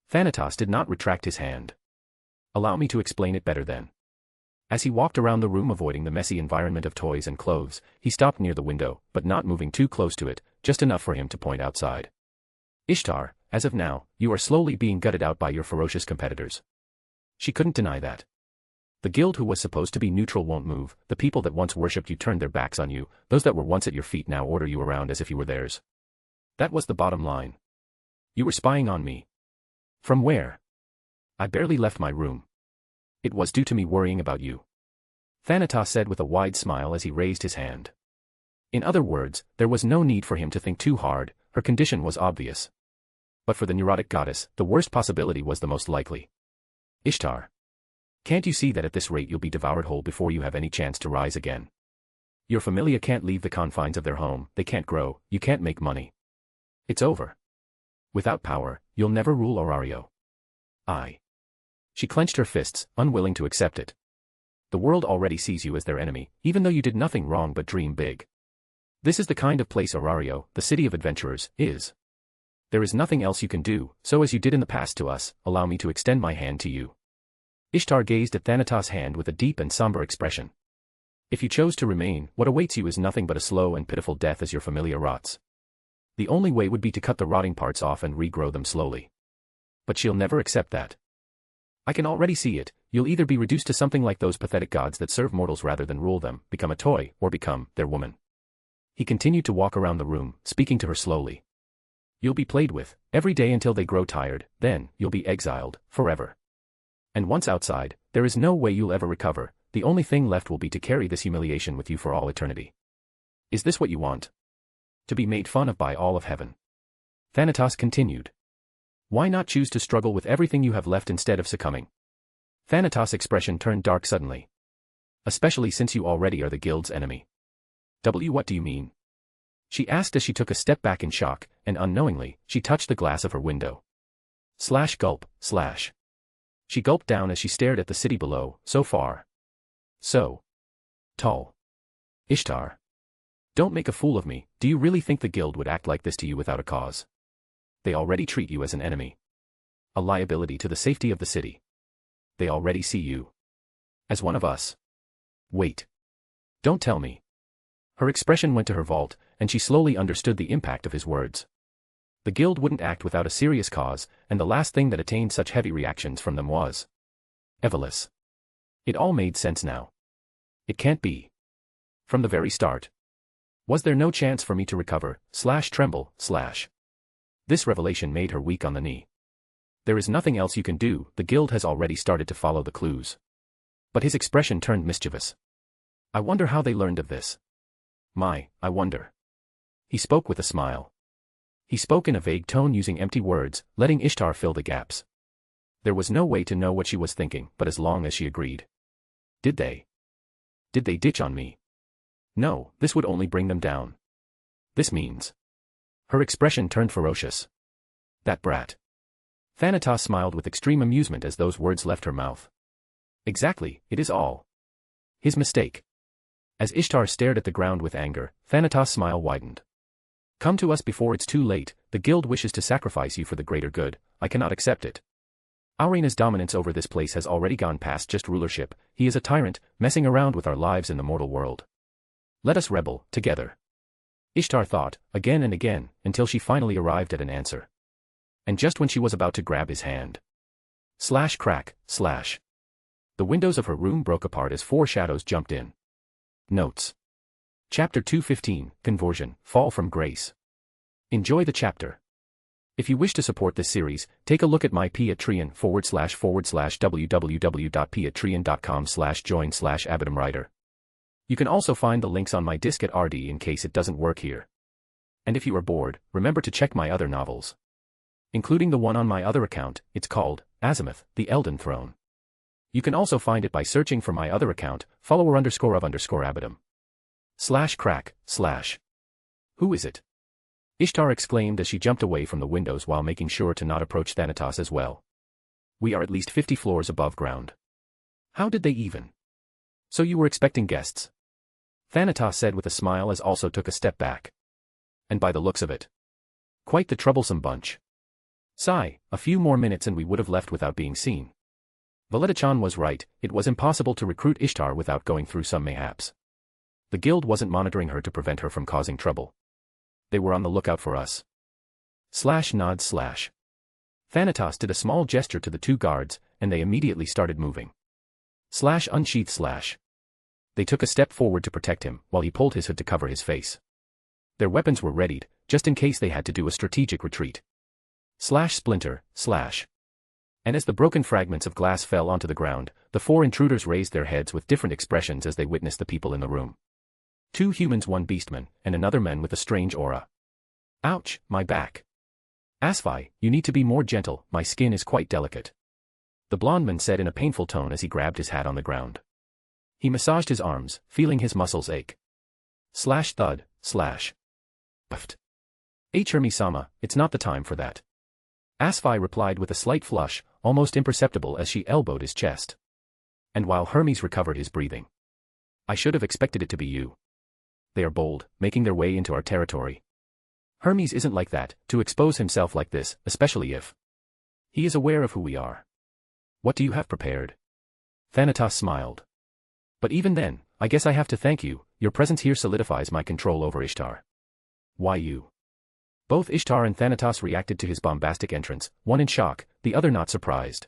Thanatos did not retract his hand. Allow me to explain it better then. As he walked around the room avoiding the messy environment of toys and clothes, he stopped near the window, but not moving too close to it, just enough for him to point outside. Ishtar, as of now, you are slowly being gutted out by your ferocious competitors. She couldn't deny that. The guild who was supposed to be neutral won't move, the people that once worshipped you turned their backs on you, those that were once at your feet now order you around as if you were theirs. That was the bottom line. You were spying on me. From where? I barely left my room. It was due to me worrying about you. Thanatos said with a wide smile as he raised his hand. In other words, there was no need for him to think too hard, her condition was obvious. But for the neurotic goddess, the worst possibility was the most likely. Ishtar. Can't you see that at this rate you'll be devoured whole before you have any chance to rise again? Your familia can't leave the confines of their home, they can't grow, you can't make money. It's over. Without power, you'll never rule Orario. She clenched her fists, unwilling to accept it. The world already sees you as their enemy, even though you did nothing wrong but dream big. This is the kind of place Orario, the city of adventurers, is. There is nothing else you can do, so as you did in the past to us, allow me to extend my hand to you. Ishtar gazed at Thanatos' hand with a deep and somber expression. If you chose to remain, what awaits you is nothing but a slow and pitiful death as your familia rots. The only way would be to cut the rotting parts off and regrow them slowly. But she'll never accept that. I can already see it, you'll either be reduced to something like those pathetic gods that serve mortals rather than rule them, become a toy, or become their woman. He continued to walk around the room, speaking to her slowly. You'll be played with, every day until they grow tired, then, you'll be exiled, forever. And once outside, there is no way you'll ever recover, the only thing left will be to carry this humiliation with you for all eternity. Is this what you want? To be made fun of by all of heaven? Thanatos continued. Why not choose to struggle with everything you have left instead of succumbing? Thanatos' expression turned dark suddenly. Especially since you already are the guild's enemy. What do you mean? She asked as she took a step back in shock, and unknowingly, she touched the glass of her window. Gulp. She gulped down as she stared at the city below, so far. So tall. Ishtar. Don't make a fool of me, do you really think the guild would act like this to you without a cause? They already treat you as an enemy. A liability to the safety of the city. They already see you as one of us. Wait. Don't tell me. Her expression went to her vault, and she slowly understood the impact of his words. The guild wouldn't act without a serious cause, and the last thing that attained such heavy reactions from them was Evelyn. It all made sense now. It can't be. From the very start. Was there no chance for me to recover, tremble, This revelation made her weak on the knee. There is nothing else you can do, the guild has already started to follow the clues. But his expression turned mischievous. I wonder how they learned of this. I wonder. He spoke with a smile. He spoke in a vague tone using empty words, letting Ishtar fill the gaps. There was no way to know what she was thinking, but as long as she agreed. Did they ditch on me? No, this would only bring them down. This means. Her expression turned ferocious. That brat. Thanatos smiled with extreme amusement as those words left her mouth. Exactly, it is all his mistake. As Ishtar stared at the ground with anger, Thanatos' smile widened. Come to us before it's too late, the guild wishes to sacrifice you for the greater good, I cannot accept it. Arena's dominance over this place has already gone past just rulership, he is a tyrant, messing around with our lives in the mortal world. Let us rebel, together. Ishtar thought, again and again, until she finally arrived at an answer. And just when she was about to grab his hand. Crack. The windows of her room broke apart as 4 shadows jumped in. Notes. Chapter 215, Conversion, Fall from Grace. Enjoy the chapter. If you wish to support this series, take a look at my Patreon www.patreon.com/join/abadamwriter. You can also find the links on my disk at RD in case it doesn't work here. And if you are bored, remember to check my other novels. Including the one on my other account, it's called Azimuth, the Elden Throne. You can also find it by searching for my other account, follower_of_Abadam. /crack/. Who is it? Ishtar exclaimed as she jumped away from the windows while making sure to not approach Thanatos as well. We are at least 50 floors above ground. How did they even? So you were expecting guests? Thanatos said with a smile as also took a step back. And by the looks of it. Quite the troublesome bunch. Sigh, a few more minutes and we would have left without being seen. Valeta-chan was right, it was impossible to recruit Ishtar without going through some mayhaps. The guild wasn't monitoring her to prevent her from causing trouble. They were on the lookout for us. Nod. Thanatos did a small gesture to the 2 guards, and they immediately started moving. Unsheath. They took a step forward to protect him, while he pulled his hood to cover his face. Their weapons were readied, just in case they had to do a strategic retreat. Splinter. And as the broken fragments of glass fell onto the ground, the 4 intruders raised their heads with different expressions as they witnessed the people in the room. 2 humans, 1 beastman, and another man with a strange aura. Ouch, my back. Asfi, you need to be more gentle, my skin is quite delicate. The blond man said in a painful tone as he grabbed his hat on the ground. He massaged his arms, feeling his muscles ache. Thud. Puffed. Hermes-sama, it's not the time for that. Asfi replied with a slight flush, almost imperceptible as she elbowed his chest. And while Hermes recovered his breathing. I should have expected it to be you. They are bold, making their way into our territory. Hermes isn't like that, to expose himself like this, especially if he is aware of who we are. What do you have prepared? Thanatos smiled. But even then, I guess I have to thank you, your presence here solidifies my control over Ishtar. Why you? Both Ishtar and Thanatos reacted to his bombastic entrance, one in shock, the other not surprised.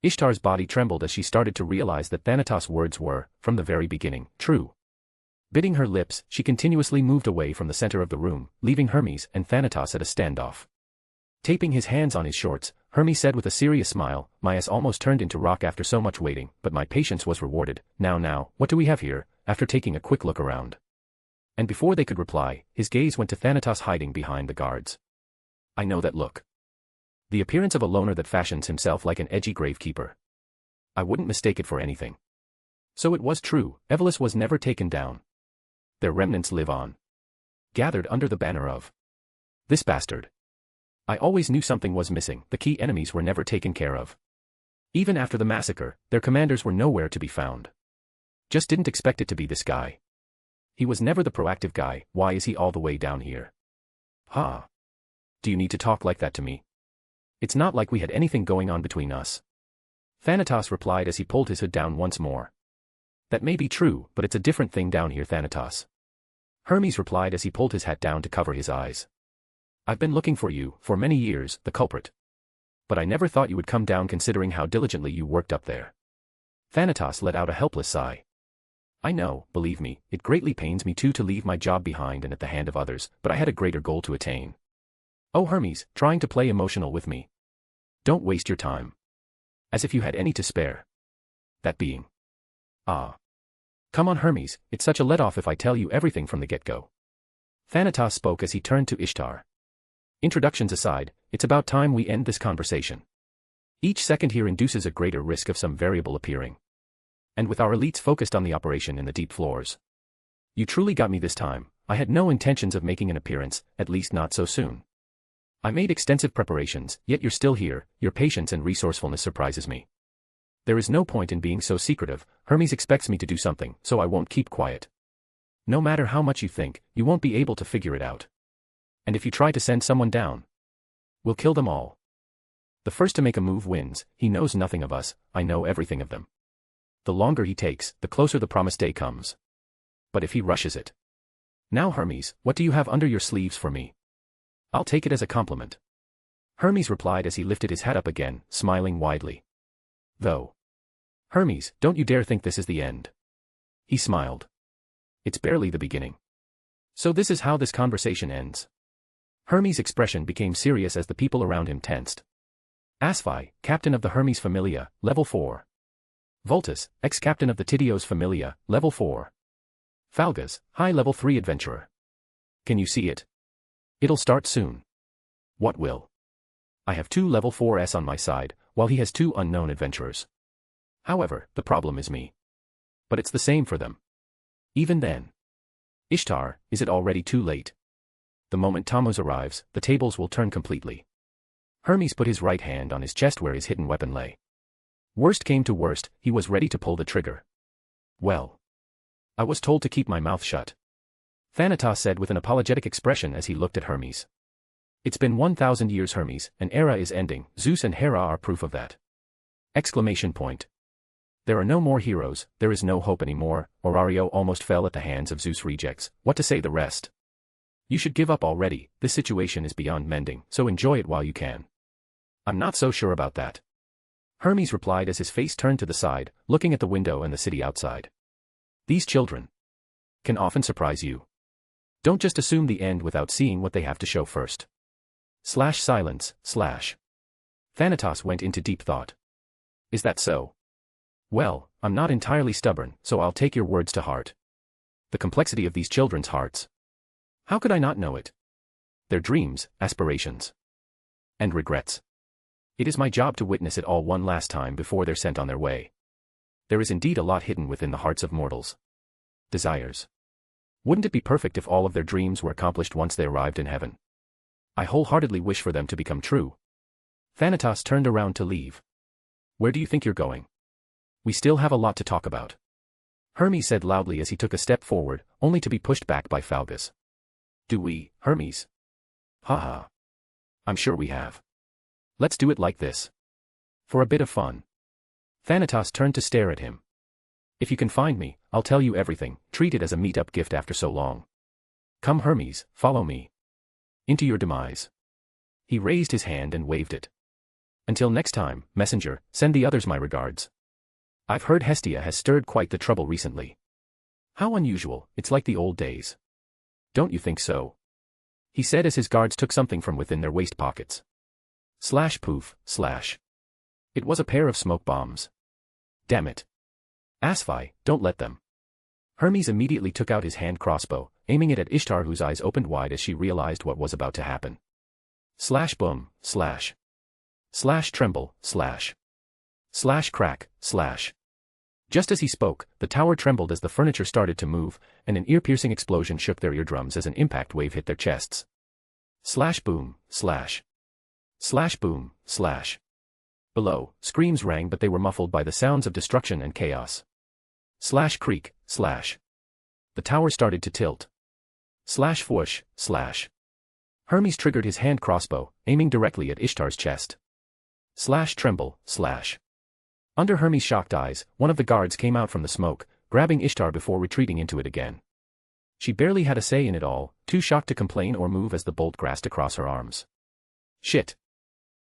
Ishtar's body trembled as she started to realize that Thanatos' words were, from the very beginning, true. Biting her lips, she continuously moved away from the center of the room, leaving Hermes and Thanatos at a standoff. Taping his hands on his shorts, Hermes said with a serious smile. My ass almost turned into rock after so much waiting, but my patience was rewarded. Now, what do we have here? After taking a quick look around. And before they could reply, his gaze went to Thanatos hiding behind the guards. I know that look. The appearance of a loner that fashions himself like an edgy gravekeeper. I wouldn't mistake it for anything. So it was true, Evolus was never taken down. Their remnants live on. Gathered under the banner of this bastard. I always knew something was missing. The key enemies were never taken care of. Even after the massacre, their commanders were nowhere to be found. Just didn't expect it to be this guy. He was never the proactive guy. Why is he all the way down here? Ha! Do you need to talk like that to me? It's not like we had anything going on between us. Thanatos replied as he pulled his hood down once more. That may be true, but it's a different thing down here, Thanatos. Hermes replied as he pulled his hat down to cover his eyes. I've been looking for you, for many years, the culprit. But I never thought you would come down considering how diligently you worked up there. Thanatos let out a helpless sigh. I know, believe me, it greatly pains me too to leave my job behind and at the hand of others, but I had a greater goal to attain. Oh Hermes, trying to play emotional with me. Don't waste your time. As if you had any to spare. That being. Ah. Come on Hermes, it's such a let-off if I tell you everything from the get-go. Thanatos spoke as he turned to Ishtar. Introductions aside, it's about time we end this conversation. Each second here induces a greater risk of some variable appearing. And with our elites focused on the operation in the deep floors. You truly got me this time. I had no intentions of making an appearance, at least not so soon. I made extensive preparations, yet you're still here. Your patience and resourcefulness surprises me. There is no point in being so secretive. Hermes expects me to do something, so I won't keep quiet. No matter how much you think, you won't be able to figure it out. And if you try to send someone down, we'll kill them all. The first to make a move wins. He knows nothing of us, I know everything of them. The longer he takes, the closer the promised day comes. But if he rushes it. Now Hermes, what do you have under your sleeves for me? I'll take it as a compliment. Hermes replied as he lifted his hat up again, smiling widely. Though. Hermes, don't you dare think this is the end. He smiled. It's barely the beginning. So this is how this conversation ends. Hermes' expression became serious as the people around him tensed. Asphi, captain of the Hermes Familia, level 4. Voltus, ex-captain of the Tityos Familia, level 4. Falgas, high level 3 adventurer. Can you see it? It'll start soon. What will? I have 2 level 4s on my side, while he has 2 unknown adventurers. However, the problem is me. But it's the same for them. Even then. Ishtar, is it already too late? The moment Tammuz arrives, the tables will turn completely. Hermes put his right hand on his chest where his hidden weapon lay. Worst came to worst, he was ready to pull the trigger. Well. I was told to keep my mouth shut. Thanatos said with an apologetic expression as he looked at Hermes. It's been 1,000 years Hermes, an era is ending, Zeus and Hera are proof of that. Exclamation point. There are no more heroes, there is no hope anymore, Orario almost fell at the hands of Zeus rejects, what to say the rest? You should give up already, this situation is beyond mending, so enjoy it while you can. I'm not so sure about that. Hermes replied as his face turned to the side, looking at the window and the city outside. These children can often surprise you. Don't just assume the end without seeing what they have to show first. Silence. Thanatos went into deep thought. Is that so? Well, I'm not entirely stubborn, so I'll take your words to heart. The complexity of these children's hearts. How could I not know it? Their dreams, aspirations, and regrets. It is my job to witness it all one last time before they're sent on their way. There is indeed a lot hidden within the hearts of mortals. Desires. Wouldn't it be perfect if all of their dreams were accomplished once they arrived in heaven? I wholeheartedly wish for them to become true. Thanatos turned around to leave. Where do you think you're going? We still have a lot to talk about. Hermes said loudly as he took a step forward, only to be pushed back by Falgas. Do we, Hermes? Ha. I'm sure we have. Let's do it like this. For a bit of fun. Thanatos turned to stare at him. If you can find me, I'll tell you everything, treat it as a meet-up gift after so long. Come Hermes, follow me. Into your demise. He raised his hand and waved it. Until next time, messenger, send the others my regards. I've heard Hestia has stirred quite the trouble recently. How unusual, it's like the old days. Don't you think so? He said as his guards took something from within their waist pockets. Slash poof, slash. It was a pair of smoke bombs. Damn it. Asfi, don't let them. Hermes immediately took out his hand crossbow, aiming it at Ishtar, whose eyes opened wide as she realized what was about to happen. Slash boom, slash. Slash tremble, slash. Slash crack, slash. Just as he spoke, the tower trembled as the furniture started to move, and an ear-piercing explosion shook their eardrums as an impact wave hit their chests. Slash boom, slash. Slash boom, slash. Below, screams rang, but they were muffled by the sounds of destruction and chaos. Slash creak, slash. The tower started to tilt. Slash whoosh, slash. Hermes triggered his hand crossbow, aiming directly at Ishtar's chest. Slash tremble, slash. Under Hermes' shocked eyes, one of the guards came out from the smoke, grabbing Ishtar before retreating into it again. She barely had a say in it all, too shocked to complain or move as the bolt grassed across her arms. Shit.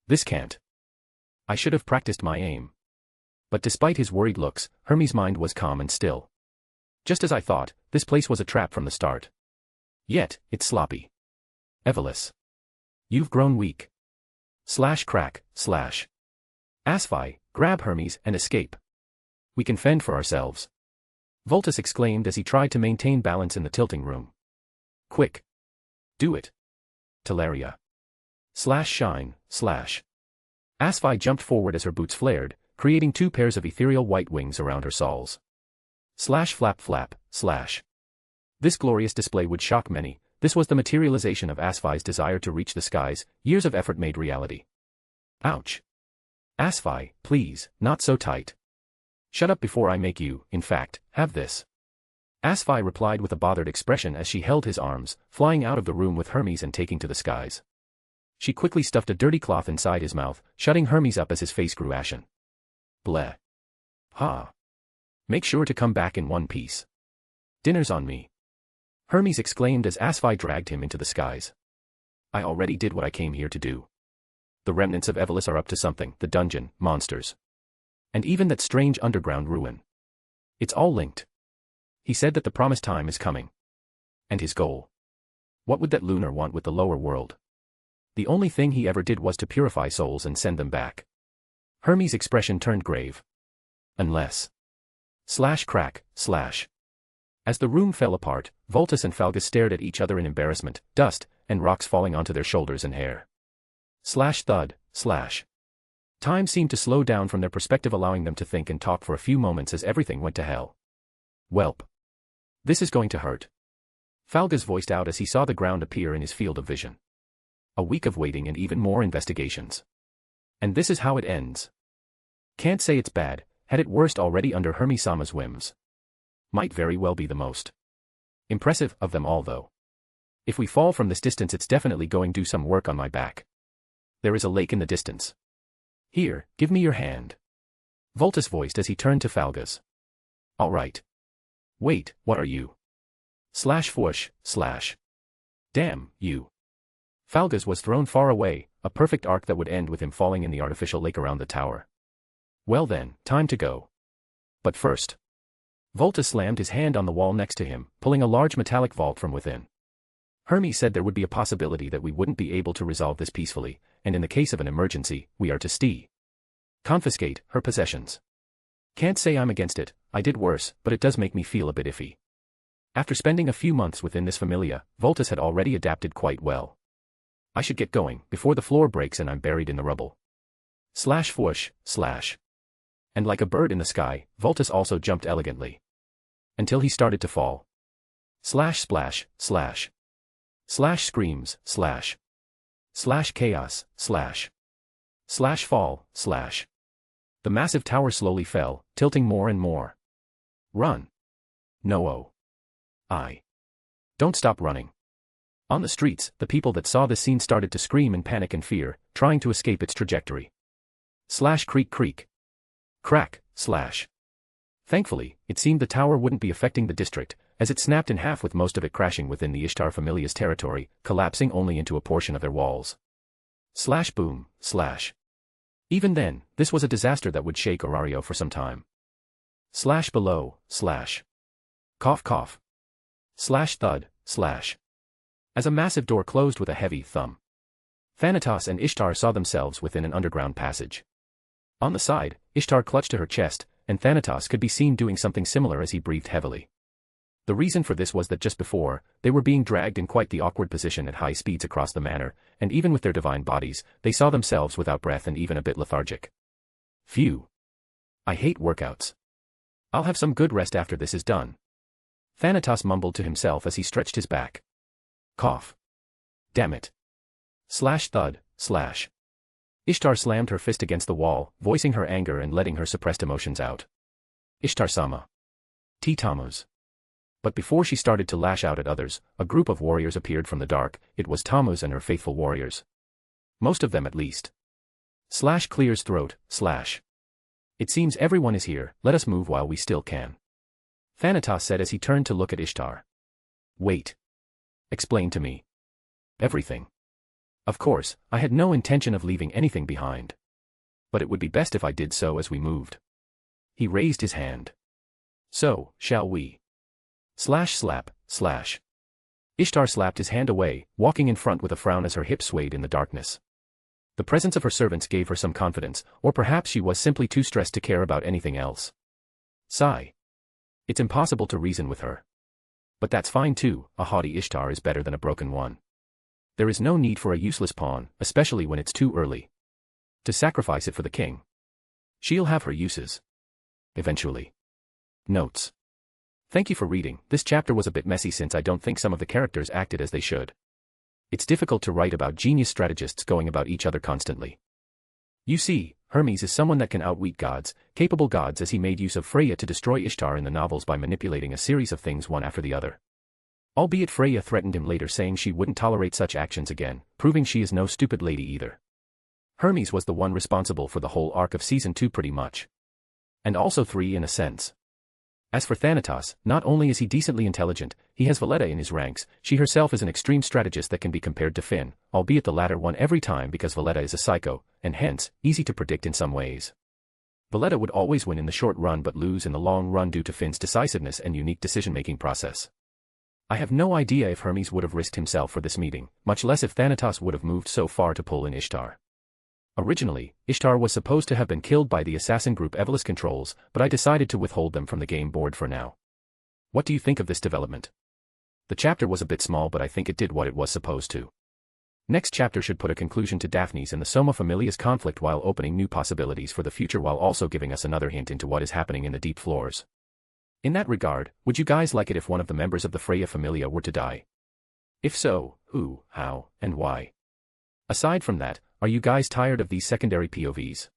This can't. I should have practiced my aim. But despite his worried looks, Hermes' mind was calm and still. Just as I thought, this place was a trap from the start. Yet, it's sloppy. Evelys. You've grown weak. Slash crack, slash. Asfi, grab Hermes and escape. We can fend for ourselves. Voltus exclaimed as he tried to maintain balance in the tilting room. Quick. Do it. Teleria. Slash shine, slash. Asfi jumped forward as her boots flared, creating two pairs of ethereal white wings around her soles. Slash flap flap, slash. This glorious display would shock many. This was the materialization of Asfi's desire to reach the skies, years of effort made reality. Ouch. Asfi, please, not so tight. Shut up before I make you, in fact, have this. Asfi replied with a bothered expression as she held his arms, flying out of the room with Hermes and taking to the skies. She quickly stuffed a dirty cloth inside his mouth, shutting Hermes up as his face grew ashen. Bleh. Ha. Make sure to come back in one piece. Dinner's on me. Hermes exclaimed as Asfi dragged him into the skies. I already did what I came here to do. The remnants of Evelys are up to something, the dungeon, monsters. And even that strange underground ruin. It's all linked. He said that the promised time is coming. And his goal. What would that lunar want with the lower world? The only thing he ever did was to purify souls and send them back. Hermes' expression turned grave. Unless. Slash crack, slash. As the room fell apart, Voltus and Falgus stared at each other in embarrassment, dust, and rocks falling onto their shoulders and hair. Slash thud, slash. Time seemed to slow down from their perspective, allowing them to think and talk for a few moments as everything went to hell. Welp. This is going to hurt. Falgus voiced out as he saw the ground appear in his field of vision. A week of waiting and even more investigations. And this is how it ends. Can't say it's bad, had it worst already under Hermes-sama's whims. Might very well be the most impressive of them all though. If we fall from this distance, it's definitely going to do some work on my back. There is a lake in the distance. Here, give me your hand. Voltus voiced as he turned to Falgus. All right. Wait, what are you? Slash whoosh, slash. Damn, you. Falgus was thrown far away, a perfect arc that would end with him falling in the artificial lake around the tower. Well then, time to go. But first. Voltus slammed his hand on the wall next to him, pulling a large metallic vault from within. Hermes said there would be a possibility that we wouldn't be able to resolve this peacefully, and in the case of an emergency, we are to confiscate her possessions. Can't say I'm against it, I did worse, but it does make me feel a bit iffy. After spending a few months within this familia, Voltus had already adapted quite well. I should get going, before the floor breaks and I'm buried in the rubble. Slash whoosh, slash. And like a bird in the sky, Voltus also jumped elegantly. Until he started to fall. Slash splash, slash. Slash screams, slash. Slash chaos, slash. Slash fall, slash. The massive tower slowly fell, tilting more and more. Run. No. Don't stop running. On the streets, the people that saw this scene started to scream in panic and fear, trying to escape its trajectory. Slash creak creak. Crack, slash. Thankfully, it seemed the tower wouldn't be affecting the district, as it snapped in half with most of it crashing within the Ishtar familia's territory, collapsing only into a portion of their walls. Slash boom, slash. Even then, this was a disaster that would shake Orario for some time. Slash below, slash. Cough cough. Slash thud, slash. As a massive door closed with a heavy thump. Thanatos and Ishtar saw themselves within an underground passage. On the side, Ishtar clutched to her chest, and Thanatos could be seen doing something similar as he breathed heavily. The reason for this was that just before, they were being dragged in quite the awkward position at high speeds across the manor, and even with their divine bodies, they saw themselves without breath and even a bit lethargic. Phew. I hate workouts. I'll have some good rest after this is done. Thanatos mumbled to himself as he stretched his back. Cough. Damn it. Slash thud, slash. Ishtar slammed her fist against the wall, voicing her anger and letting her suppressed emotions out. Ishtar-sama. T. Tammuz. But before she started to lash out at others, a group of warriors appeared from the dark. It was Tammuz and her faithful warriors. Most of them at least. Slash clears throat, slash. It seems everyone is here, let us move while we still can. Thanatos said as he turned to look at Ishtar. Wait. Explain to me. Everything. Of course, I had no intention of leaving anything behind. But it would be best if I did so as we moved. He raised his hand. So, shall we? Slash slap, slash. Ishtar slapped his hand away, walking in front with a frown as her hips swayed in the darkness. The presence of her servants gave her some confidence, or perhaps she was simply too stressed to care about anything else. Sigh. It's impossible to reason with her. But that's fine too, a haughty Ishtar is better than a broken one. There is no need for a useless pawn, especially when it's too early to sacrifice it for the king. She'll have her uses. Eventually. Notes. Thank you for reading. This chapter was a bit messy since I don't think some of the characters acted as they should. It's difficult to write about genius strategists going about each other constantly. You see, Hermes is someone that can outwit gods, capable gods, as he made use of Freya to destroy Ishtar in the novels by manipulating a series of things one after the other. Albeit Freya threatened him later saying she wouldn't tolerate such actions again, proving she is no stupid lady either. Hermes was the one responsible for the whole arc of Season 2 pretty much. And also 3 in a sense. As for Thanatos, not only is he decently intelligent, he has Valletta in his ranks. She herself is an extreme strategist that can be compared to Finn, albeit the latter one every time because Valletta is a psycho, and hence, easy to predict in some ways. Valletta would always win in the short run but lose in the long run due to Finn's decisiveness and unique decision-making process. I have no idea if Hermes would have risked himself for this meeting, much less if Thanatos would have moved so far to pull in Ishtar. Originally, Ishtar was supposed to have been killed by the assassin group Evolus controls, but I decided to withhold them from the game board for now. What do you think of this development? The chapter was a bit small but I think it did what it was supposed to. Next chapter should put a conclusion to Daphne's and the Soma Familia's conflict while opening new possibilities for the future while also giving us another hint into what is happening in the deep floors. In that regard, would you guys like it if one of the members of the Freya Familia were to die? If so, who, how, and why? Aside from that, are you guys tired of these secondary POVs?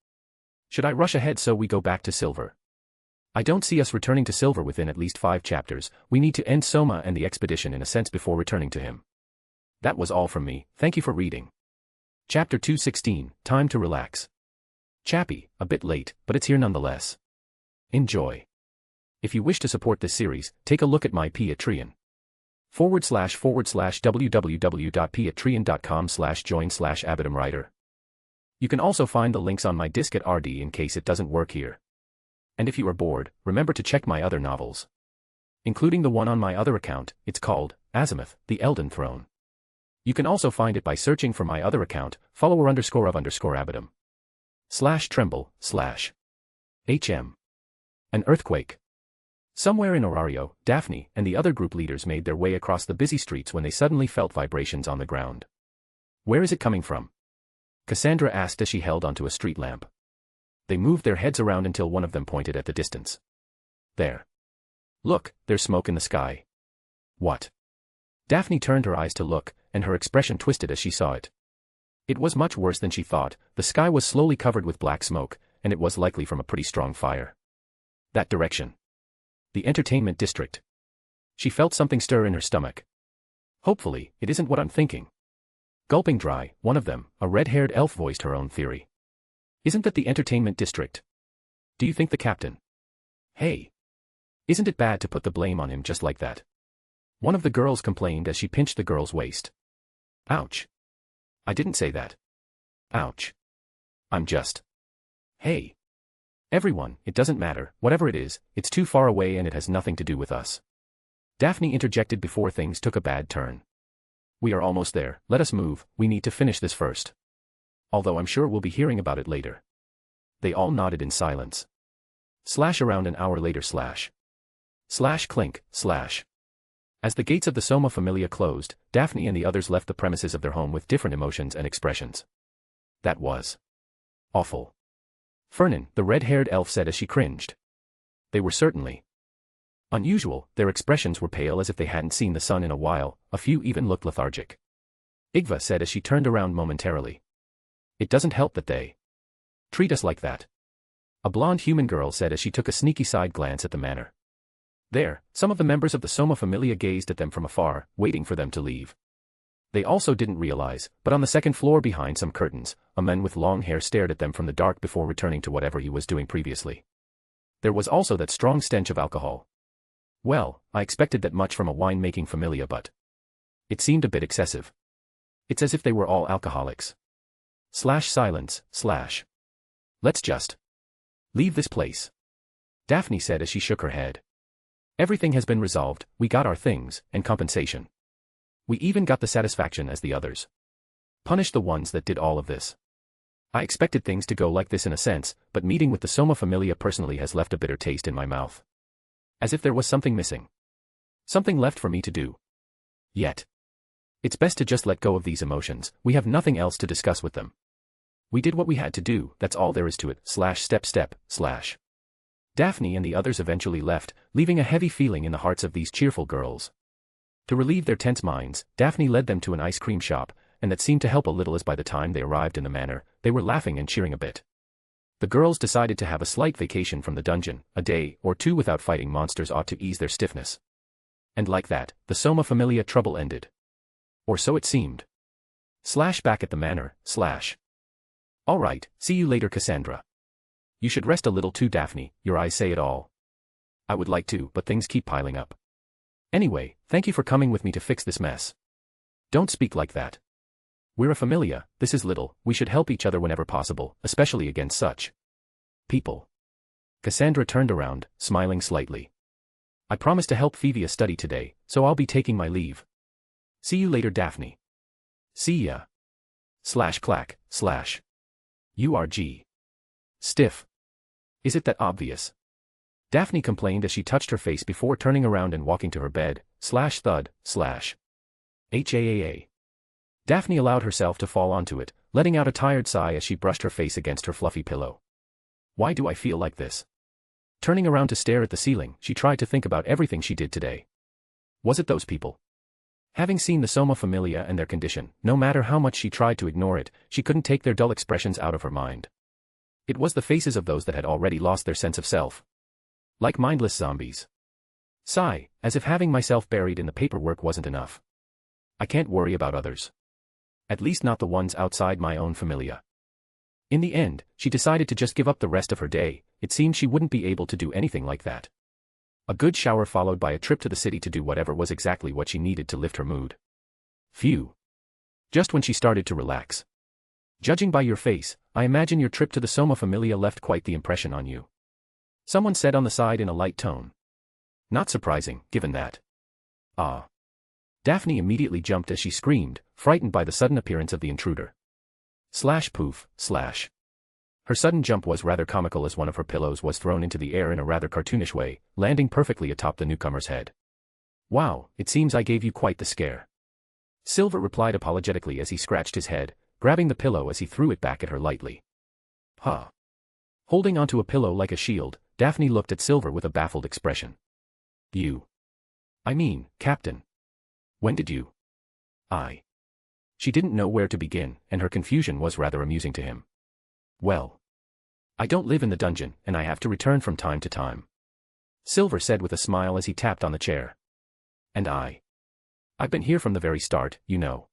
Should I rush ahead so we go back to Silver? I don't see us returning to Silver within at least 5 chapters. We need to end Soma and the expedition in a sense before returning to him. That was all from me, thank you for reading. Chapter 216, Time to Relax. Chappy, a bit late, but it's here nonetheless. Enjoy. If you wish to support this series, take a look at my Patreon. www.patreon.com/join/abadamwriter. You can also find the links on my disk at RD in case it doesn't work here. And if you are bored, remember to check my other novels. Including the one on my other account, it's called Azimuth, the Elden Throne. You can also find it by searching for my other account, follower_of_Abadam. /tremble/HM. An earthquake. Somewhere in Orario, Daphne and the other group leaders made their way across the busy streets when they suddenly felt vibrations on the ground. Where is it coming from? Cassandra asked as she held onto a street lamp. They moved their heads around until one of them pointed at the distance. There. Look, there's smoke in the sky. What? Daphne turned her eyes to look, and her expression twisted as she saw it. It was much worse than she thought. The sky was slowly covered with black smoke, and it was likely from a pretty strong fire. That direction. The entertainment district. She felt something stir in her stomach. Hopefully, it isn't what I'm thinking. Gulping dry, one of them, a red-haired elf, voiced her own theory. Isn't that the entertainment district? Do you think the captain? Hey. Isn't it bad to put the blame on him just like that? One of the girls complained as she pinched the girl's waist. Ouch. I didn't say that. Ouch. I'm just. Hey. Everyone, it doesn't matter, whatever it is, it's too far away and it has nothing to do with us. Daphne interjected before things took a bad turn. We are almost there, let us move, we need to finish this first. Although I'm sure we'll be hearing about it later. They all nodded in silence. Around an hour later clink, As the gates of the Soma Familia closed, Daphne and the others left the premises of their home with different emotions and expressions. That was awful. Fernan, the red-haired elf, said as she cringed. They were certainly unusual, their expressions were pale as if they hadn't seen the sun in a while, a few even looked lethargic. Igva said as she turned around momentarily. It doesn't help that they treat us like that. A blonde human girl said as she took a sneaky side glance at the manor. There, some of the members of the Soma Familia gazed at them from afar, waiting for them to leave. They also didn't realize, but on the second floor behind some curtains, a man with long hair stared at them from the dark before returning to whatever he was doing previously. There was also that strong stench of alcohol. Well, I expected that much from a wine-making familia, but it seemed a bit excessive. It's as if they were all alcoholics. Silence. Let's just leave this place, Daphne said as she shook her head. Everything has been resolved, we got our things, and compensation. We even got the satisfaction as the others punished the ones that did all of this. I expected things to go like this in a sense, but meeting with the Soma Familia personally has left a bitter taste in my mouth. As if there was something missing. Something left for me to do. Yet. It's best to just let go of these emotions, we have nothing else to discuss with them. We did what we had to do, that's all there is to it, step. Daphne and the others eventually left, leaving a heavy feeling in the hearts of these cheerful girls. To relieve their tense minds, Daphne led them to an ice cream shop, and that seemed to help a little as by the time they arrived in the manor, they were laughing and cheering a bit. The girls decided to have a slight vacation from the dungeon, a day or two without fighting monsters ought to ease their stiffness. And like that, the Soma Familia trouble ended. Or so it seemed. Back at the manor, Alright, see you later, Cassandra. You should rest a little too, Daphne, your eyes say it all. I would like to, but things keep piling up. Anyway, thank you for coming with me to fix this mess. Don't speak like that. We're a familia, this is little, we should help each other whenever possible, especially against such people. Cassandra turned around, smiling slightly. I promised to help Fevia study today, so I'll be taking my leave. See you later, Daphne. See ya. Clack. URG. Stiff. Is it that obvious? Daphne complained as she touched her face before turning around and walking to her bed, thud. HAAA. Daphne allowed herself to fall onto it, letting out a tired sigh as she brushed her face against her fluffy pillow. Why do I feel like this? Turning around to stare at the ceiling, she tried to think about everything she did today. Was it those people? Having seen the Soma Familia and their condition, no matter how much she tried to ignore it, she couldn't take their dull expressions out of her mind. It was the faces of those that had already lost their sense of self. Like mindless zombies. Sigh, as if having myself buried in the paperwork wasn't enough. I can't worry about others. At least not the ones outside my own familia. In the end, she decided to just give up the rest of her day, it seemed she wouldn't be able to do anything like that. A good shower followed by a trip to the city to do whatever was exactly what she needed to lift her mood. Phew. Just when she started to relax. Judging by your face, I imagine your trip to the Soma Familia left quite the impression on you. Someone said on the side in a light tone. Not surprising, given that. Ah. Daphne immediately jumped as she screamed, frightened by the sudden appearance of the intruder. Poof. Her sudden jump was rather comical as one of her pillows was thrown into the air in a rather cartoonish way, landing perfectly atop the newcomer's head. Wow, it seems I gave you quite the scare. Silver replied apologetically as he scratched his head, grabbing the pillow as he threw it back at her lightly. Huh. Holding onto a pillow like a shield, Daphne looked at Silver with a baffled expression. I mean, Captain. When did you? She didn't know where to begin, and her confusion was rather amusing to him. Well. I don't live in the dungeon, and I have to return from time to time. Silver said with a smile as he tapped on the chair. And I've been here from the very start, you know.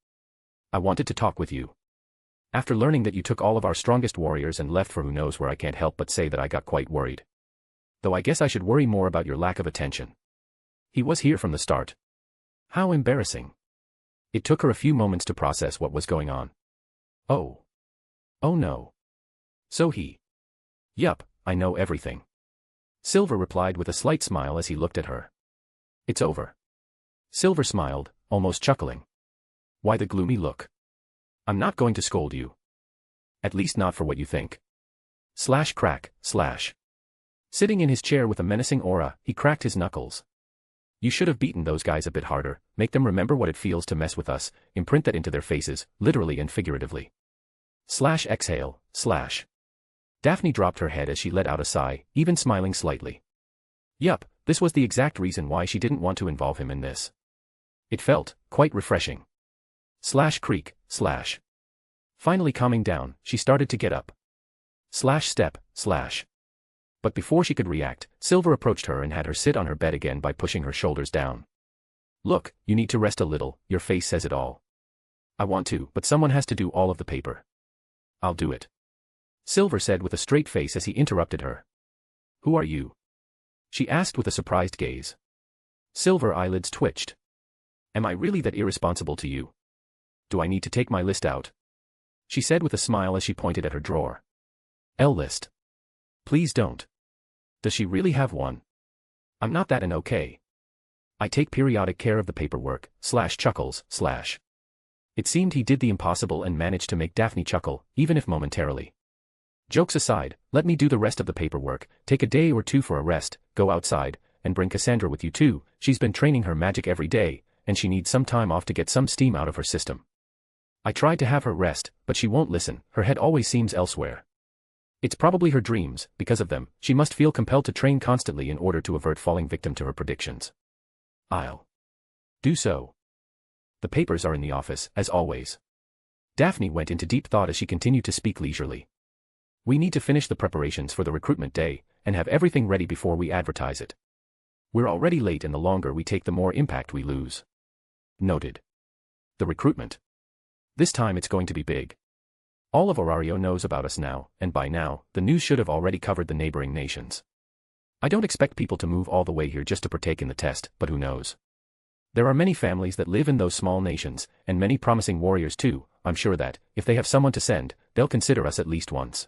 I wanted to talk with you. After learning that you took all of our strongest warriors and left for who knows where, I can't help but say that I got quite worried. Though I guess I should worry more about your lack of attention. He was here from the start. How embarrassing. It took her a few moments to process what was going on. Oh. Oh no. So he. Yup, I know everything. Silver replied with a slight smile as he looked at her. It's over. Silver smiled, almost chuckling. Why the gloomy look? I'm not going to scold you. At least not for what you think. Slash crack, slash. Sitting in his chair with a menacing aura, he cracked his knuckles. You should have beaten those guys a bit harder, make them remember what it feels to mess with us, imprint that into their faces, literally and figuratively. Slash exhale, slash. Daphne dropped her head as she let out a sigh, even smiling slightly. Yup, this was the exact reason why she didn't want to involve him in this. It felt quite refreshing. Slash creak, slash. Finally calming down, she started to get up. Slash step, slash. But before she could react, Silver approached her and had her sit on her bed again by pushing her shoulders down. Look, you need to rest a little, your face says it all. I want to, but someone has to do all of the paper. I'll do it. Silver said with a straight face as he interrupted her. Who are you? She asked with a surprised gaze. Silver eyelids twitched. Am I really that irresponsible to you? Do I need to take my list out? She said with a smile as she pointed at her drawer. L list. Please don't. Does she really have one? I'm not that okay. I take periodic care of the paperwork, slash chuckles, slash. It seemed he did the impossible and managed to make Daphne chuckle, even if momentarily. Jokes aside, let me do the rest of the paperwork, take a day or two for a rest, go outside, and bring Cassandra with you too. She's been training her magic every day, and she needs some time off to get some steam out of her system. I tried to have her rest, but she won't listen, her head always seems elsewhere. It's probably her dreams, because of them, she must feel compelled to train constantly in order to avert falling victim to her predictions. I'll do so. The papers are in the office, as always. Daphne went into deep thought as she continued to speak leisurely. We need to finish the preparations for the recruitment day, and have everything ready before we advertise it. We're already late and the longer we take the more impact we lose. Noted. The recruitment. This time it's going to be big. All of Orario knows about us now, and by now, the news should have already covered the neighboring nations. I don't expect people to move all the way here just to partake in the test, but who knows? There are many families that live in those small nations, and many promising warriors too. I'm sure that, if they have someone to send, they'll consider us at least once.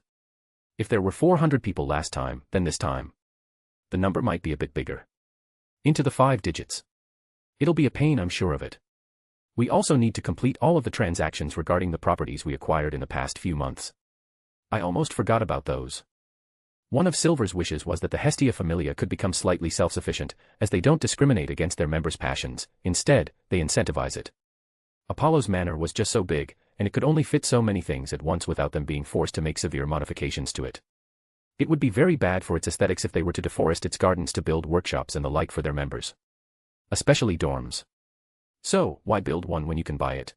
If there were 400 people last time, then this time, the number might be a bit bigger. Into the 5 digits. It'll be a pain, I'm sure of it. We also need to complete all of the transactions regarding the properties we acquired in the past few months. I almost forgot about those. One of Silver's wishes was that the Hestia Familia could become slightly self-sufficient, as they don't discriminate against their members' passions, instead, they incentivize it. Apollo's manor was just so big, and it could only fit so many things at once without them being forced to make severe modifications to it. It would be very bad for its aesthetics if they were to deforest its gardens to build workshops and the like for their members. Especially dorms. So, why build one when you can buy it?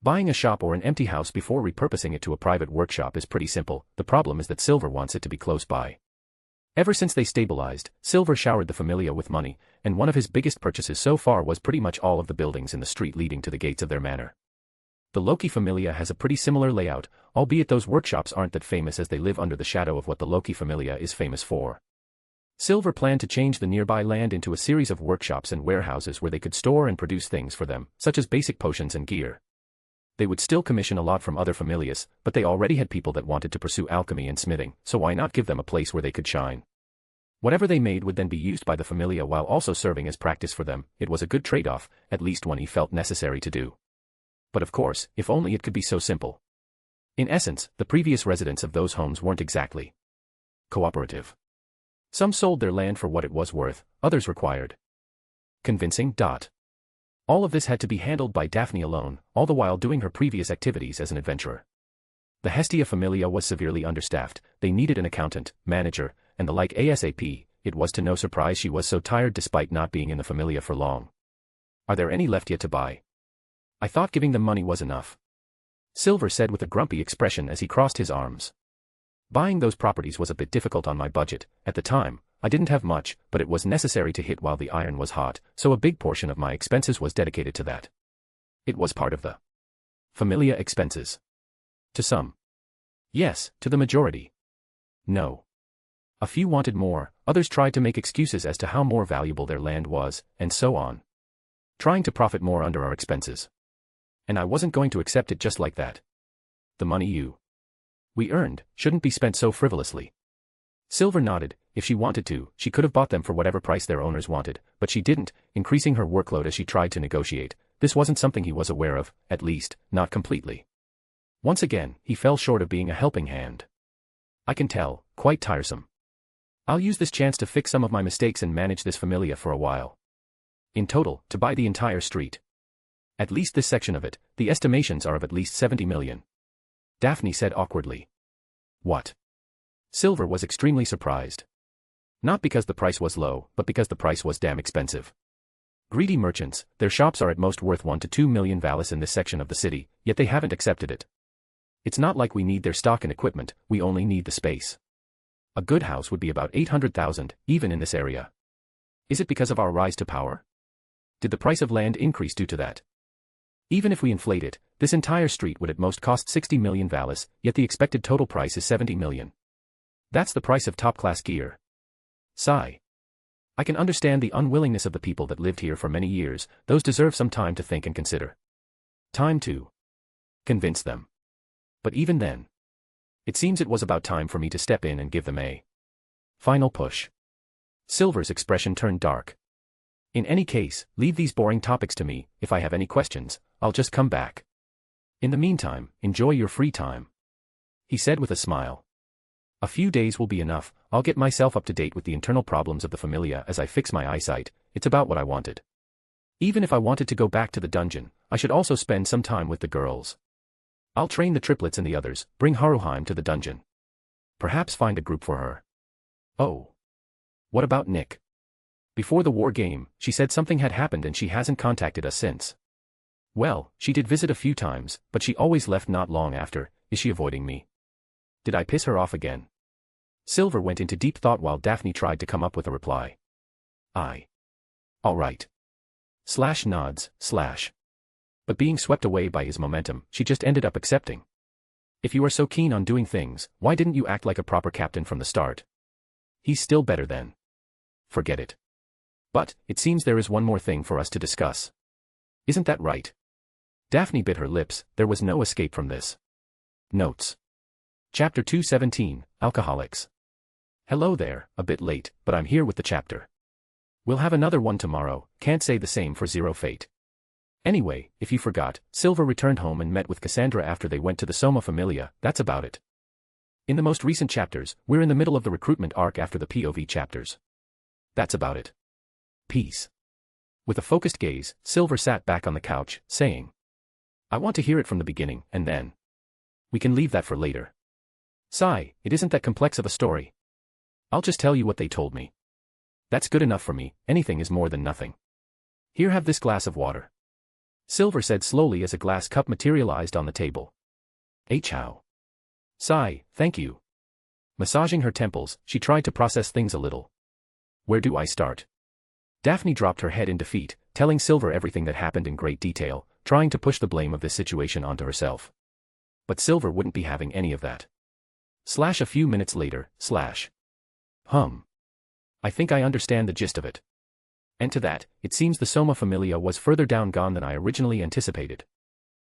Buying a shop or an empty house before repurposing it to a private workshop is pretty simple. The problem is that Silver wants it to be close by. Ever since they stabilized, Silver showered the Familia with money, and one of his biggest purchases so far was pretty much all of the buildings in the street leading to the gates of their manor. The Loki Familia has a pretty similar layout, albeit those workshops aren't that famous as they live under the shadow of what the Loki Familia is famous for. Silver planned to change the nearby land into a series of workshops and warehouses where they could store and produce things for them, such as basic potions and gear. They would still commission a lot from other familias, but they already had people that wanted to pursue alchemy and smithing, so why not give them a place where they could shine? Whatever they made would then be used by the familia while also serving as practice for them. It was a good trade-off, at least one he felt necessary to do. But of course, if only it could be so simple. In essence, the previous residents of those homes weren't exactly cooperative. Some sold their land for what it was worth, others required convincing. All of this had to be handled by Daphne alone, all the while doing her previous activities as an adventurer. The Hestia Familia was severely understaffed, they needed an accountant, manager, and the like ASAP. It was to no surprise she was so tired despite not being in the Familia for long. Are there any left yet to buy? I thought giving them money was enough. Silver said with a grumpy expression as he crossed his arms. Buying those properties was a bit difficult on my budget. At the time, I didn't have much, but it was necessary to hit while the iron was hot, so a big portion of my expenses was dedicated to that. It was part of the Familia expenses. To some. Yes, to the majority. No. A few wanted more, others tried to make excuses as to how more valuable their land was, and so on. Trying to profit more under our expenses. And I wasn't going to accept it just like that. The money we earned shouldn't be spent so frivolously. Silver nodded. If she wanted to, she could have bought them for whatever price their owners wanted, but she didn't, increasing her workload as she tried to negotiate. this wasn't something he was aware of, at least, not completely. Once again, he fell short of being a helping hand. I can tell, quite tiresome. I'll use this chance to fix some of my mistakes and manage this familia for a while. In total, to buy the entire street. At least this section of it, the estimations are of at least 70 million. Daphne said awkwardly. What? Silver was extremely surprised. Not because the price was low, but because the price was damn expensive. Greedy merchants, their shops are at most worth 1 to 2 million valis in this section of the city, yet they haven't accepted it. It's not like we need their stock and equipment, we only need the space. A good house would be about 800,000, even in this area. Is it because of our rise to power? Did the price of land increase due to that? Even if we inflate it, this entire street would at most cost 60 million valis, yet the expected total price is 70 million. That's the price of top-class gear. Sigh. I can understand the unwillingness of the people that lived here for many years, those deserve some time to think and consider. Time to convince them. But even then, it seems it was about time for me to step in and give them a final push. Silver's expression turned dark. In any case, leave these boring topics to me. If I have any questions, I'll just come back. In the meantime, enjoy your free time. He said with a smile. A few days will be enough. I'll get myself up to date with the internal problems of the familia as I fix my eyesight. It's about what I wanted. Even if I wanted to go back to the dungeon, I should also spend some time with the girls. I'll train the triplets and the others, bring Haruheim to the dungeon. Perhaps find a group for her. Oh. What about Nick? Before the war game, she said something had happened and she hasn't contacted us since. Well, she did visit a few times, but she always left not long after. Is she avoiding me? Did I piss her off again? Silver went into deep thought while Daphne tried to come up with a reply. All right. Nods, But being swept away by his momentum, she just ended up accepting. If you are so keen on doing things, why didn't you act like a proper captain from the start? He's still better then. Forget it. But, it seems there is one more thing for us to discuss. Isn't that right? Daphne bit her lips, there was no escape from this. Notes. Chapter 217, Alcoholics. Hello there, a bit late, but I'm here with the chapter. We'll have another one tomorrow, can't say the same for Zero Fate. Anyway, if you forgot, Silver returned home and met with Cassandra after they went to the Soma Familia, that's about it. In the most recent chapters, we're in the middle of the recruitment arc after the POV chapters. That's about it. Peace. With a focused gaze, Silver sat back on the couch, saying, I want to hear it from the beginning, and then we can leave that for later. Sigh, it isn't that complex of a story. I'll just tell you what they told me. That's good enough for me, anything is more than nothing. Here, have this glass of water. Silver said slowly as a glass cup materialized on the table. How? Sigh, thank you. Massaging her temples, she tried to process things a little. Where do I start? Daphne dropped her head in defeat, telling Silver everything that happened in great detail, trying to push the blame of this situation onto herself. But Silver wouldn't be having any of that. A few minutes later, I think I understand the gist of it. And to that, it seems the Soma Familia was further down gone than I originally anticipated.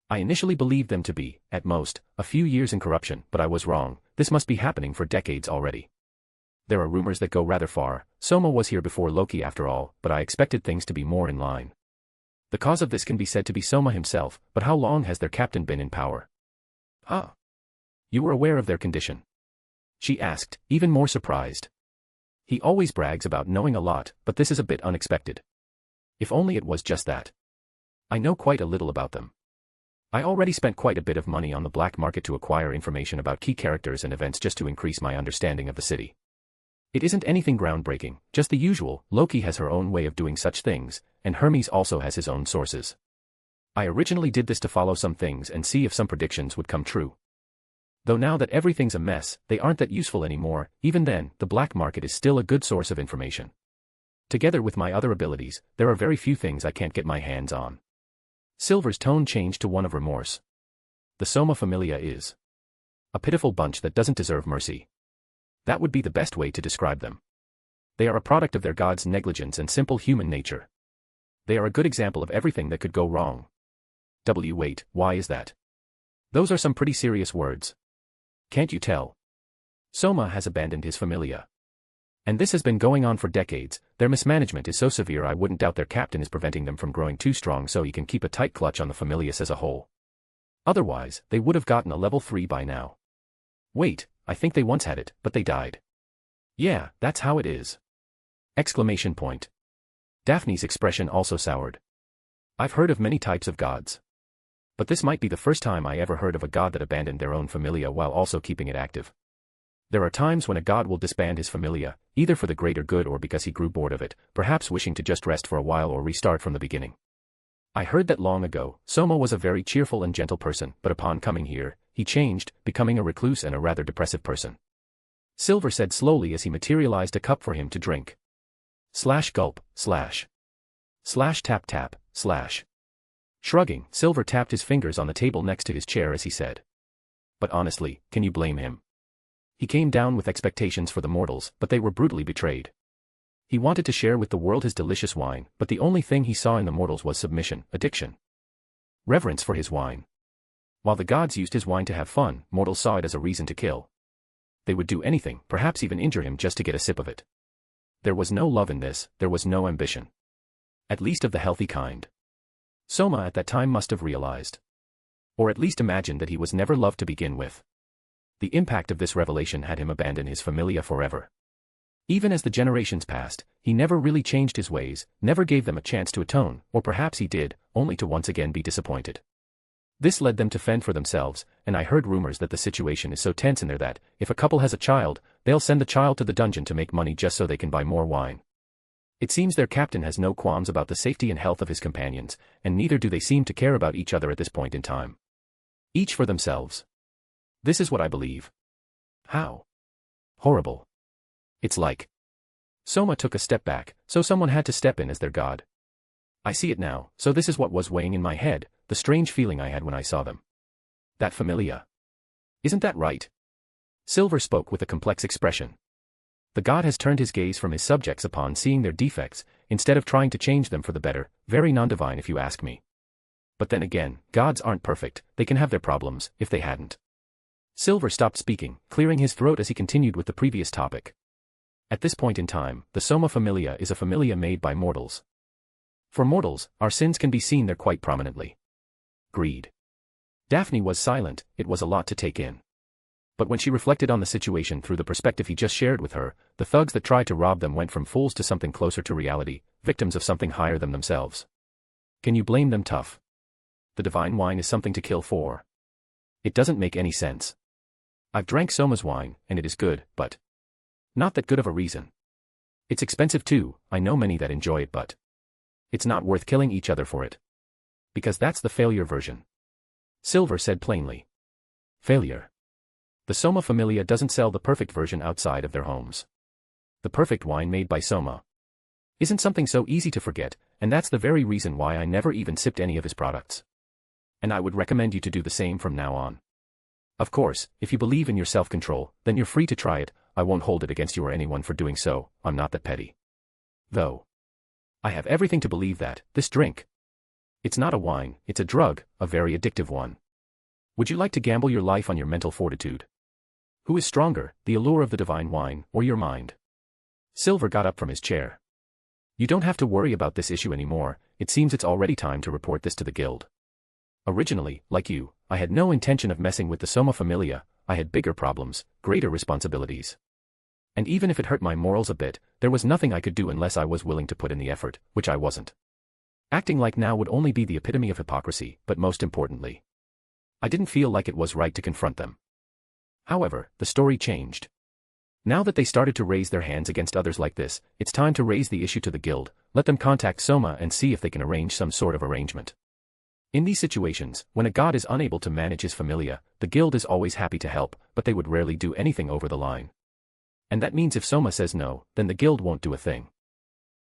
I initially believed them to be, at most, a few years in corruption, but I was wrong. This must be happening for decades already. There are rumors that go rather far. Soma was here before Loki after all, but I expected things to be more in line. The cause of this can be said to be Soma himself, but how long has their captain been in power? You were aware of their condition? She asked, even more surprised. He always brags about knowing a lot, but this is a bit unexpected. If only it was just that. I know quite a little about them. I already spent quite a bit of money on the black market to acquire information about key characters and events just to increase my understanding of the city. It isn't anything groundbreaking, just the usual. Loki has her own way of doing such things, and Hermes also has his own sources. I originally did this to follow some things and see if some predictions would come true. Though now that everything's a mess, they aren't that useful anymore. Even then, the black market is still a good source of information. Together with my other abilities, there are very few things I can't get my hands on. Silver's tone changed to one of remorse. The Soma Familia is a pitiful bunch that doesn't deserve mercy. That would be the best way to describe them. They are a product of their god's negligence and simple human nature. They are a good example of everything that could go wrong. Wait, why is that? Those are some pretty serious words. Can't you tell? Soma has abandoned his familia. And this has been going on for decades. Their mismanagement is so severe I wouldn't doubt their captain is preventing them from growing too strong so he can keep a tight clutch on the familias as a whole. Otherwise, they would have gotten a level 3 by now. Wait, I think they once had it, but they died. Yeah, that's how it is. Exclamation point. Daphne's expression also soured. I've heard of many types of gods. But this might be the first time I ever heard of a god that abandoned their own familia while also keeping it active. There are times when a god will disband his familia, either for the greater good or because he grew bored of it, perhaps wishing to just rest for a while or restart from the beginning. I heard that long ago. Soma was a very cheerful and gentle person, but upon coming here, he changed, becoming a recluse and a rather depressive person. Silver said slowly as he materialized a cup for him to drink. Slash gulp, slash. Slash tap tap, slash. Shrugging, Silver tapped his fingers on the table next to his chair as he said. But honestly, can you blame him? He came down with expectations for the mortals, but they were brutally betrayed. He wanted to share with the world his delicious wine, but the only thing he saw in the mortals was submission, addiction. Reverence for his wine. While the gods used his wine to have fun, mortals saw it as a reason to kill. They would do anything, perhaps even injure him just to get a sip of it. There was no love in this, there was no ambition. At least of the healthy kind. Soma at that time must have realized. Or at least imagined that he was never loved to begin with. The impact of this revelation had him abandon his familia forever. Even as the generations passed, he never really changed his ways, never gave them a chance to atone, or perhaps he did, only to once again be disappointed. This led them to fend for themselves, and I heard rumors that the situation is so tense in there that, if a couple has a child, they'll send the child to the dungeon to make money just so they can buy more wine. It seems their captain has no qualms about the safety and health of his companions, and neither do they seem to care about each other at this point in time. Each for themselves. This is what I believe. How horrible. It's like. Soma took a step back, so someone had to step in as their god. I see it now, so this is what was weighing in my head, the strange feeling I had when I saw them. That familia. Isn't that right? Silver spoke with a complex expression. The god has turned his gaze from his subjects upon seeing their defects, instead of trying to change them for the better, very non-divine if you ask me. But then again, gods aren't perfect, they can have their problems, if they hadn't. Silver stopped speaking, clearing his throat as he continued with the previous topic. At this point in time, the Soma familia is a familia made by mortals. For mortals, our sins can be seen there quite prominently. Greed. Daphne was silent, it was a lot to take in. But when she reflected on the situation through the perspective he just shared with her, the thugs that tried to rob them went from fools to something closer to reality, victims of something higher than themselves. Can you blame them? Tough. The divine wine is something to kill for. It doesn't make any sense. I've drank Soma's wine, and it is good, but not that good of a reason. It's expensive too, I know many that enjoy it, but it's not worth killing each other for it. Because that's the failure version. Silver said plainly. Failure. The Soma familia doesn't sell the perfect version outside of their homes. The perfect wine made by Soma isn't something so easy to forget, and that's the very reason why I never even sipped any of his products. And I would recommend you to do the same from now on. Of course, if you believe in your self-control, then you're free to try it. I won't hold it against you or anyone for doing so, I'm not that petty. Though. I have everything to believe that, this drink. It's not a wine, it's a drug, a very addictive one. Would you like to gamble your life on your mental fortitude? Who is stronger, the allure of the divine wine, or your mind? Silver got up from his chair. You don't have to worry about this issue anymore, it seems it's already time to report this to the guild. Originally, like you, I had no intention of messing with the Soma familia, I had bigger problems, greater responsibilities. And even if it hurt my morals a bit, there was nothing I could do unless I was willing to put in the effort, which I wasn't. Acting like now would only be the epitome of hypocrisy, but most importantly, I didn't feel like it was right to confront them. However, the story changed. Now that they started to raise their hands against others like this, it's time to raise the issue to the guild, let them contact Soma and see if they can arrange some sort of arrangement. In these situations, when a god is unable to manage his familia, the guild is always happy to help, but they would rarely do anything over the line. And that means if Soma says no, then the guild won't do a thing.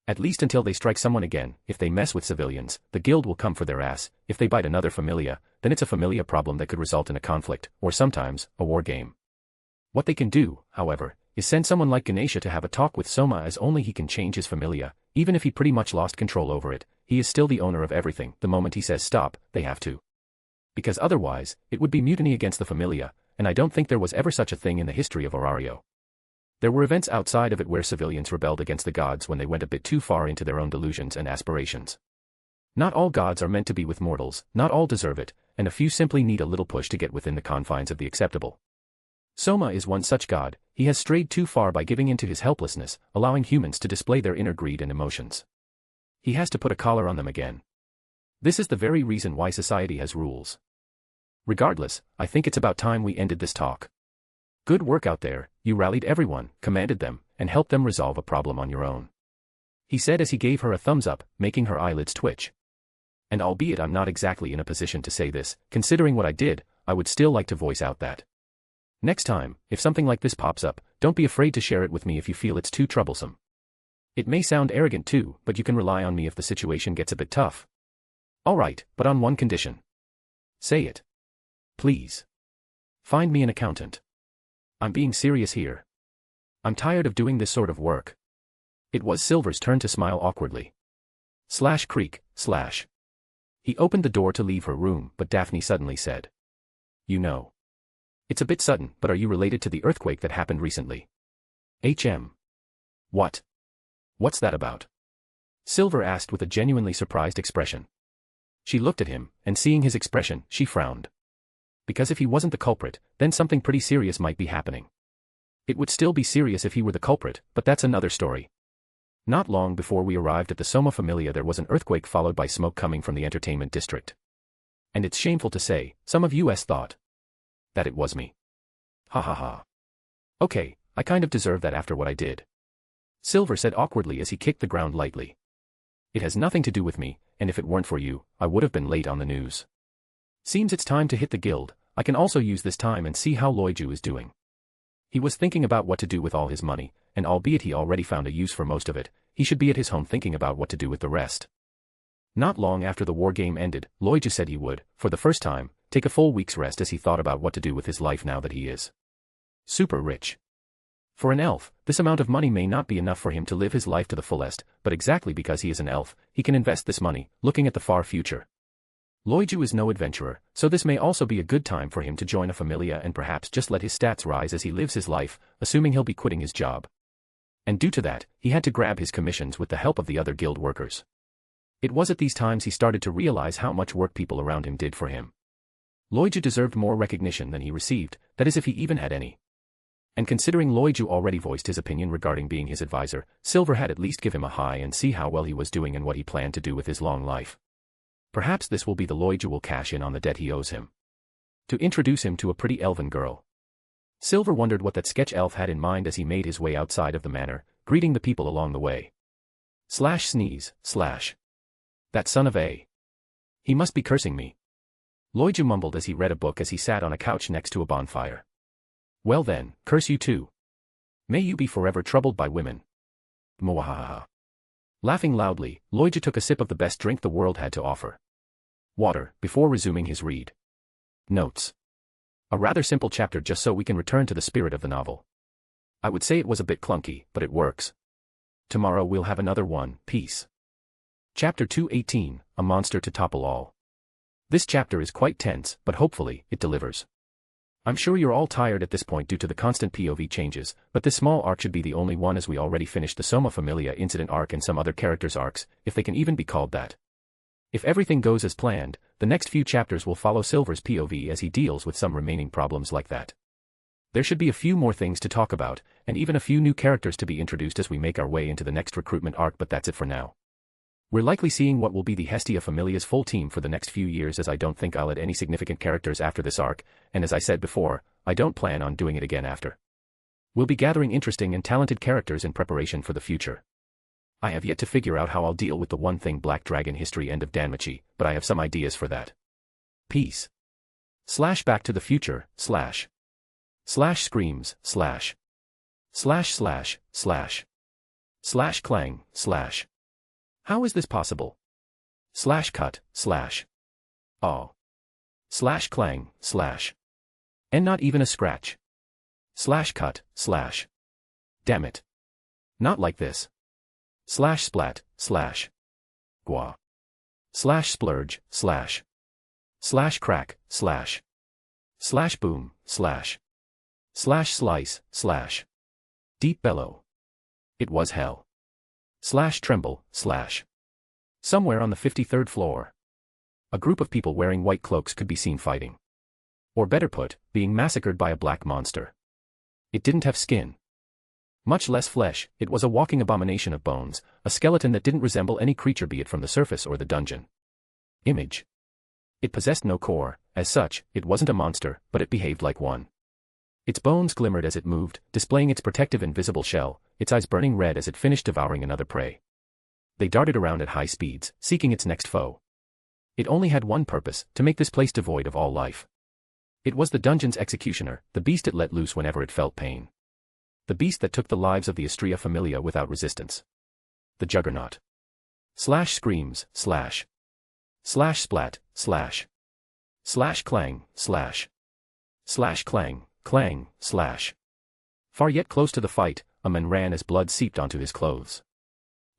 At least until they strike someone again. If they mess with civilians, the guild will come for their ass. If they bite another familia, then it's a familia problem that could result in a conflict, or sometimes, a war game. What they can do, however, is send someone like Ganesha to have a talk with Soma, as only he can change his familia. Even if he pretty much lost control over it, he is still the owner of everything. The moment he says stop, they have to. Because otherwise, it would be mutiny against the familia, and I don't think there was ever such a thing in the history of Orario. There were events outside of it where civilians rebelled against the gods when they went a bit too far into their own delusions and aspirations. Not all gods are meant to be with mortals, not all deserve it, and a few simply need a little push to get within the confines of the acceptable. Soma is one such god. He has strayed too far by giving in to his helplessness, allowing humans to display their inner greed and emotions. He has to put a collar on them again. This is the very reason why society has rules. Regardless, I think it's about time we ended this talk. Good work out there, you rallied everyone, commanded them, and helped them resolve a problem on your own. He said as he gave her a thumbs up, making her eyelids twitch. And albeit I'm not exactly in a position to say this, considering what I did, I would still like to voice out that. Next time, if something like this pops up, don't be afraid to share it with me if you feel it's too troublesome. It may sound arrogant too, but you can rely on me if the situation gets a bit tough. Alright, but on one condition. Say it. Please. Find me an accountant. I'm being serious here. I'm tired of doing this sort of work. It was Silver's turn to smile awkwardly. Creak. He opened the door to leave her room, but Daphne suddenly said. You know. It's a bit sudden, but are you related to the earthquake that happened recently? What? What's that about? Silver asked with a genuinely surprised expression. She looked at him, and seeing his expression, she frowned. Because if he wasn't the culprit, then something pretty serious might be happening. It would still be serious if he were the culprit, but that's another story. Not long before we arrived at the Soma Familia there was an earthquake followed by smoke coming from the entertainment district. And it's shameful to say, some of us thought that it was me. Ha ha ha. Okay, I kind of deserve that after what I did. Silver said awkwardly as he kicked the ground lightly. It has nothing to do with me, and if it weren't for you, I would have been late on the news. Seems it's time to hit the guild. I can also use this time and see how Loiju is doing. He was thinking about what to do with all his money, and albeit he already found a use for most of it, he should be at his home thinking about what to do with the rest. Not long after the war game ended, Loiju said he would, for the first time, take a full week's rest as he thought about what to do with his life now that he is super rich. For an elf, this amount of money may not be enough for him to live his life to the fullest, but exactly because he is an elf, he can invest this money, looking at the far future. Loiju is no adventurer, so this may also be a good time for him to join a familia and perhaps just let his stats rise as he lives his life, assuming he'll be quitting his job. And due to that, he had to grab his commissions with the help of the other guild workers. It was at these times he started to realize how much work people around him did for him. Loiju deserved more recognition than he received, that is if he even had any. And considering Loiju already voiced his opinion regarding being his advisor, Silver had at least give him a hi and see how well he was doing and what he planned to do with his long life. Perhaps this will be the Loiju will cash in on the debt he owes him. To introduce him to a pretty elven girl. Silver wondered what that sketch elf had in mind as he made his way outside of the manor, greeting the people along the way. Sneeze. That son of a. He must be cursing me. Loiju mumbled as he read a book as he sat on a couch next to a bonfire. Well then, curse you too. May you be forever troubled by women. Mwahaha. Laughing loudly, Loiju took a sip of the best drink the world had to offer. Water, before resuming his read. Notes. A rather simple chapter just so we can return to the spirit of the novel. I would say it was a bit clunky, but it works. Tomorrow we'll have another one, peace. Chapter 218, A Monster to Topple All. This chapter is quite tense, but hopefully, it delivers. I'm sure you're all tired at this point due to the constant POV changes, but this small arc should be the only one as we already finished the Soma Familia incident arc and some other characters' arcs, if they can even be called that. If everything goes as planned, the next few chapters will follow Silver's POV as he deals with some remaining problems like that. There should be a few more things to talk about, and even a few new characters to be introduced as we make our way into the next recruitment arc, but that's it for now. We're likely seeing what will be the Hestia Familia's full team for the next few years, as I don't think I'll add any significant characters after this arc, and as I said before, I don't plan on doing it again after. We'll be gathering interesting and talented characters in preparation for the future. I have yet to figure out how I'll deal with the one thing Black Dragon history end of Danmachi, but I have some ideas for that. Peace. Back to the future, screams, clang, How is this possible? Cut, oh. Clang, And not even a scratch. Cut, Damn it. Not like this. Splat, Gua. Splurge, crack, boom, slice, Deep bellow. It was hell. Slash tremble, slash. Somewhere on the 53rd floor. A group of people wearing white cloaks could be seen fighting. Or better put, being massacred by a black monster. It didn't have skin. Much less flesh, it was a walking abomination of bones, a skeleton that didn't resemble any creature, be it from the surface or the dungeon. Image. It possessed no core, as such, it wasn't a monster, but it behaved like one. Its bones glimmered as it moved, displaying its protective invisible shell, its eyes burning red as it finished devouring another prey. They darted around at high speeds, seeking its next foe. It only had one purpose, to make this place devoid of all life. It was the dungeon's executioner, the beast it let loose whenever it felt pain. The beast that took the lives of the Astrea Familia without resistance. The Juggernaut. Slash screams, slash. Slash splat, slash. Slash clang, slash. Slash clang, clang, slash. Far yet close to the fight, a man ran as blood seeped onto his clothes.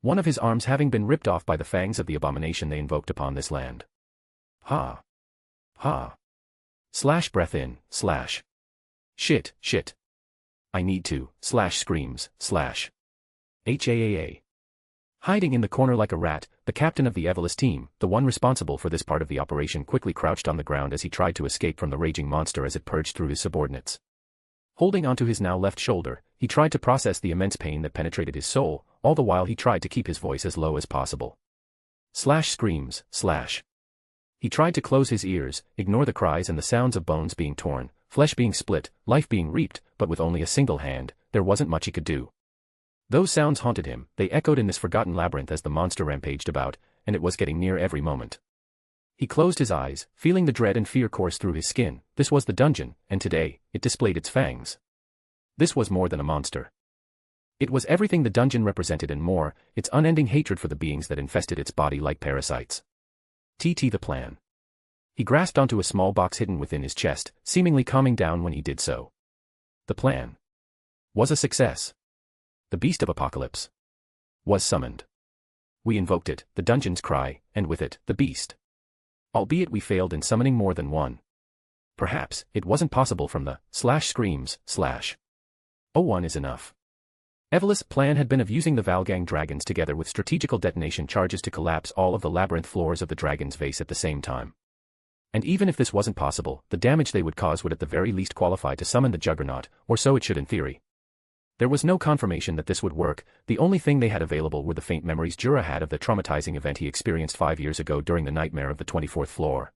One of his arms having been ripped off by the fangs of the abomination they invoked upon this land. Ha. Ha. Slash breath in, slash. Shit, shit. I need to, slash screams, slash. HAAA. Hiding in the corner like a rat, the captain of the Evolus team, the one responsible for this part of the operation, quickly crouched on the ground as he tried to escape from the raging monster as it purged through his subordinates. Holding onto his now left shoulder, he tried to process the immense pain that penetrated his soul, all the while he tried to keep his voice as low as possible. Slash screams, slash. He tried to close his ears, ignore the cries and the sounds of bones being torn, flesh being split, life being reaped, but with only a single hand, there wasn't much he could do. Those sounds haunted him, they echoed in this forgotten labyrinth as the monster rampaged about, and it was getting near every moment. He closed his eyes, feeling the dread and fear course through his skin. This was the dungeon, and today, it displayed its fangs. This was more than a monster. It was everything the dungeon represented and more, its unending hatred for the beings that infested its body like parasites. The plan. He grasped onto a small box hidden within his chest, seemingly calming down when he did so. The plan was a success. The Beast of Apocalypse was summoned. We invoked it, the dungeon's cry, and with it, the beast. Albeit we failed in summoning more than one. Perhaps, it wasn't possible from the slash screams, slash. One is enough. Evolus' plan had been of using the Valgang dragons together with strategical detonation charges to collapse all of the labyrinth floors of the dragon's vase at the same time. And even if this wasn't possible, the damage they would cause would at the very least qualify to summon the Juggernaut, or so it should in theory. There was no confirmation that this would work, the only thing they had available were the faint memories Jura had of the traumatizing event he experienced 5 years ago during the nightmare of the 24th floor.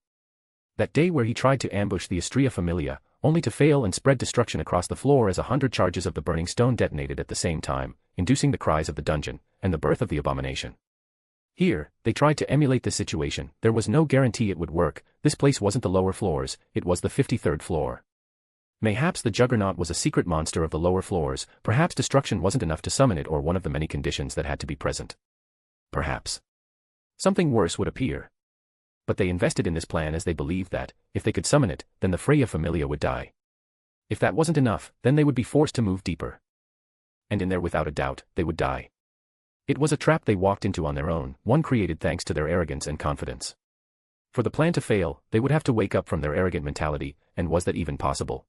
That day where he tried to ambush the Astrea Familia, only to fail and spread destruction across the floor as 100 charges of the burning stone detonated at the same time, inducing the cries of the dungeon, and the birth of the abomination. Here, they tried to emulate this situation. There was no guarantee it would work. This place wasn't the lower floors, it was the 53rd floor. Mayhaps the Juggernaut was a secret monster of the lower floors, perhaps destruction wasn't enough to summon it or one of the many conditions that had to be present. Perhaps something worse would appear. But they invested in this plan as they believed that, if they could summon it, then the Freya Familia would die. If that wasn't enough, then they would be forced to move deeper. And in there without a doubt, they would die. It was a trap they walked into on their own, one created thanks to their arrogance and confidence. For the plan to fail, they would have to wake up from their arrogant mentality, and was that even possible?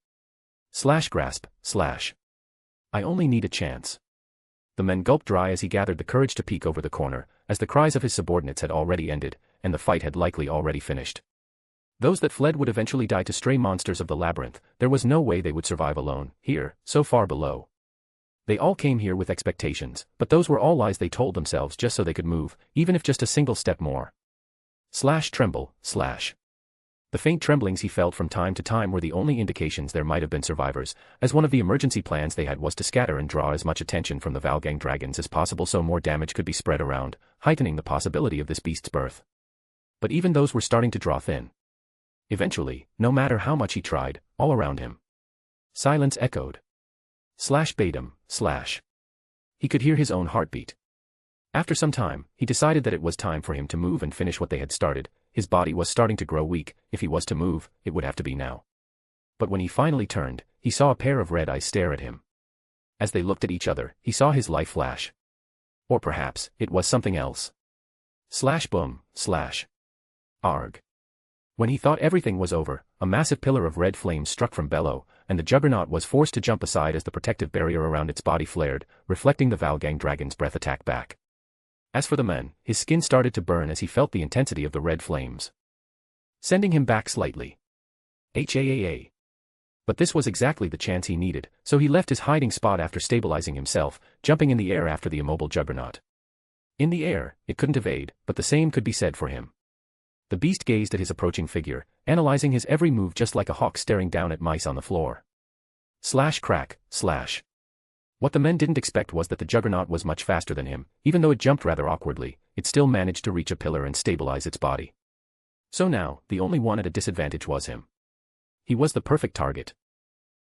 Slash grasp, slash. I only need a chance. The man gulped dry as he gathered the courage to peek over the corner, as the cries of his subordinates had already ended, and the fight had likely already finished. Those that fled would eventually die to stray monsters of the labyrinth. There was no way they would survive alone, here, so far below. They all came here with expectations, but those were all lies they told themselves just so they could move, even if just a single step more. Slash tremble, slash. The faint tremblings he felt from time to time were the only indications there might have been survivors, as one of the emergency plans they had was to scatter and draw as much attention from the Valgang dragons as possible so more damage could be spread around, heightening the possibility of this beast's birth. But even those were starting to draw thin. Eventually, no matter how much he tried, all around him, silence echoed. Slash bade him, slash. He could hear his own heartbeat. After some time, he decided that it was time for him to move and finish what they had started. His body was starting to grow weak. If he was to move, it would have to be now. But when he finally turned, he saw a pair of red eyes stare at him. As they looked at each other, he saw his life flash. Or perhaps, it was something else. Slash boom, slash. Arg. When he thought everything was over, a massive pillar of red flames struck from below, and the juggernaut was forced to jump aside as the protective barrier around its body flared, reflecting the Valgang dragon's breath attack back. As for the man, his skin started to burn as he felt the intensity of the red flames, sending him back slightly. HAAA. But this was exactly the chance he needed, so he left his hiding spot after stabilizing himself, jumping in the air after the immobile juggernaut. In the air, it couldn't evade, but the same could be said for him. The beast gazed at his approaching figure, analyzing his every move just like a hawk staring down at mice on the floor. Slash crack, slash. What the men didn't expect was that the juggernaut was much faster than him. Even though it jumped rather awkwardly, it still managed to reach a pillar and stabilize its body. So now, the only one at a disadvantage was him. He was the perfect target.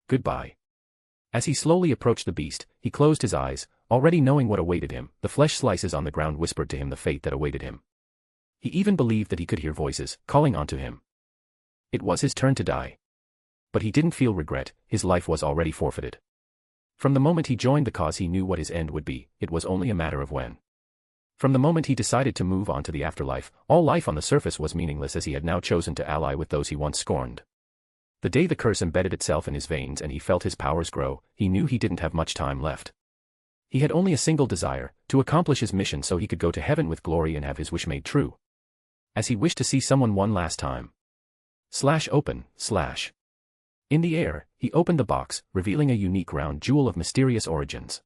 Goodbye. As he slowly approached the beast, he closed his eyes, already knowing what awaited him. The flesh slices on the ground whispered to him the fate that awaited him. He even believed that he could hear voices, calling onto him. It was his turn to die. But he didn't feel regret, his life was already forfeited. From the moment he joined the cause he knew what his end would be, it was only a matter of when. From the moment he decided to move on to the afterlife, all life on the surface was meaningless as he had now chosen to ally with those he once scorned. The day the curse embedded itself in his veins and he felt his powers grow, he knew he didn't have much time left. He had only a single desire, to accomplish his mission so he could go to heaven with glory and have his wish made true. As he wished to see someone one last time. Open, slash. In the air, he opened the box, revealing a unique round jewel of mysterious origins.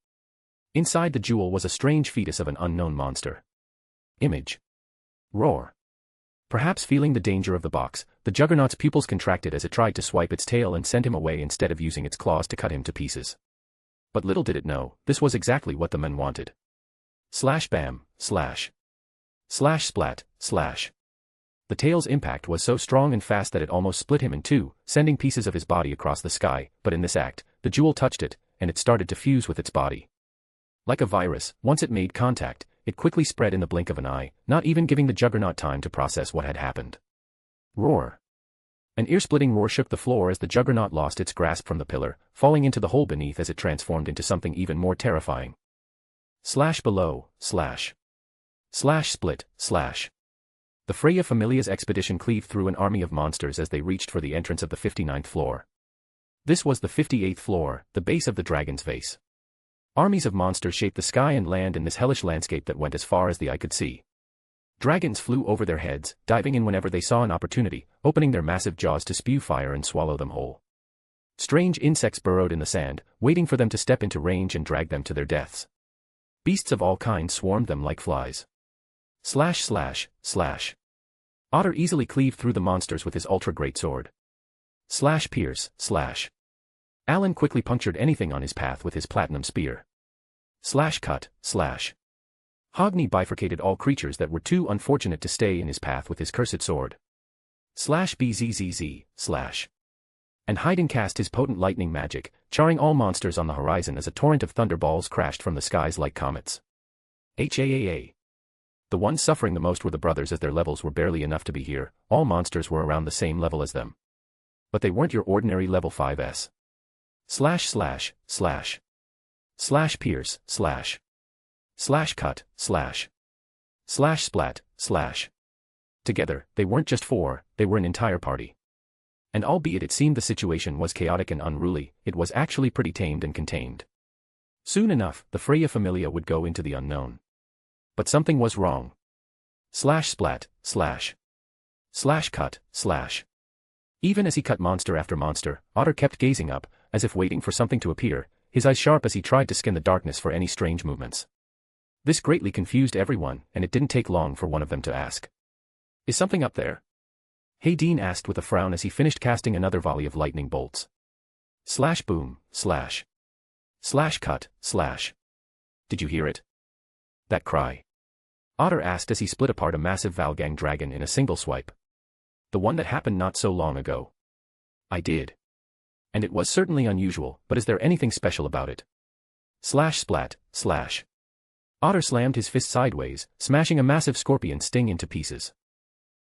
Inside the jewel was a strange fetus of an unknown monster. Image. Roar. Perhaps feeling the danger of the box, the juggernaut's pupils contracted as it tried to swipe its tail and send him away instead of using its claws to cut him to pieces. But little did it know, this was exactly what the men wanted. Slash bam, slash. Slash splat, slash. The tail's impact was so strong and fast that it almost split him in two, sending pieces of his body across the sky, but in this act, the jewel touched it, and it started to fuse with its body. Like a virus, once it made contact, it quickly spread in the blink of an eye, not even giving the juggernaut time to process what had happened. Roar. An ear-splitting roar shook the floor as the juggernaut lost its grasp from the pillar, falling into the hole beneath as it transformed into something even more terrifying. Slash below, slash. Slash split, slash. The Freya Familia's expedition cleaved through an army of monsters as they reached for the entrance of the 59th floor. This was the 58th floor, the base of the dragon's vase. Armies of monsters shaped the sky and land in this hellish landscape that went as far as the eye could see. Dragons flew over their heads, diving in whenever they saw an opportunity, opening their massive jaws to spew fire and swallow them whole. Strange insects burrowed in the sand, waiting for them to step into range and drag them to their deaths. Beasts of all kinds swarmed them like flies. Slash slash, slash. Otter easily cleaved through the monsters with his ultra-great sword. Slash pierce, slash. Alan quickly punctured anything on his path with his platinum spear. Slash cut, slash. Hogni bifurcated all creatures that were too unfortunate to stay in his path with his cursed sword. Slash bzzz, slash. And Haydn cast his potent lightning magic, charring all monsters on the horizon as a torrent of thunderballs crashed from the skies like comets. HAAA. The ones suffering the most were the brothers as their levels were barely enough to be here, all monsters were around the same level as them. But they weren't your ordinary level 5s. Slash slash, slash. Slash pierce, slash. Slash cut, slash. Slash splat, slash. Together, they weren't just four, they were an entire party. And albeit it seemed the situation was chaotic and unruly, it was actually pretty tamed and contained. Soon enough, the Freya Familia would go into the unknown. But something was wrong. Slash splat, slash. Slash cut, slash. Even as he cut monster after monster, Otter kept gazing up, as if waiting for something to appear, his eyes sharp as he tried to scan the darkness for any strange movements. This greatly confused everyone, and it didn't take long for one of them to ask. Is something up there? Haydn asked with a frown as he finished casting another volley of lightning bolts. Slash boom, slash. Slash cut, slash. Did you hear it? That cry? Otter asked as he split apart a massive Valgang dragon in a single swipe. The one that happened not so long ago. I did. And it was certainly unusual, but is there anything special about it? Slash splat, slash. Otter slammed his fist sideways, smashing a massive scorpion sting into pieces.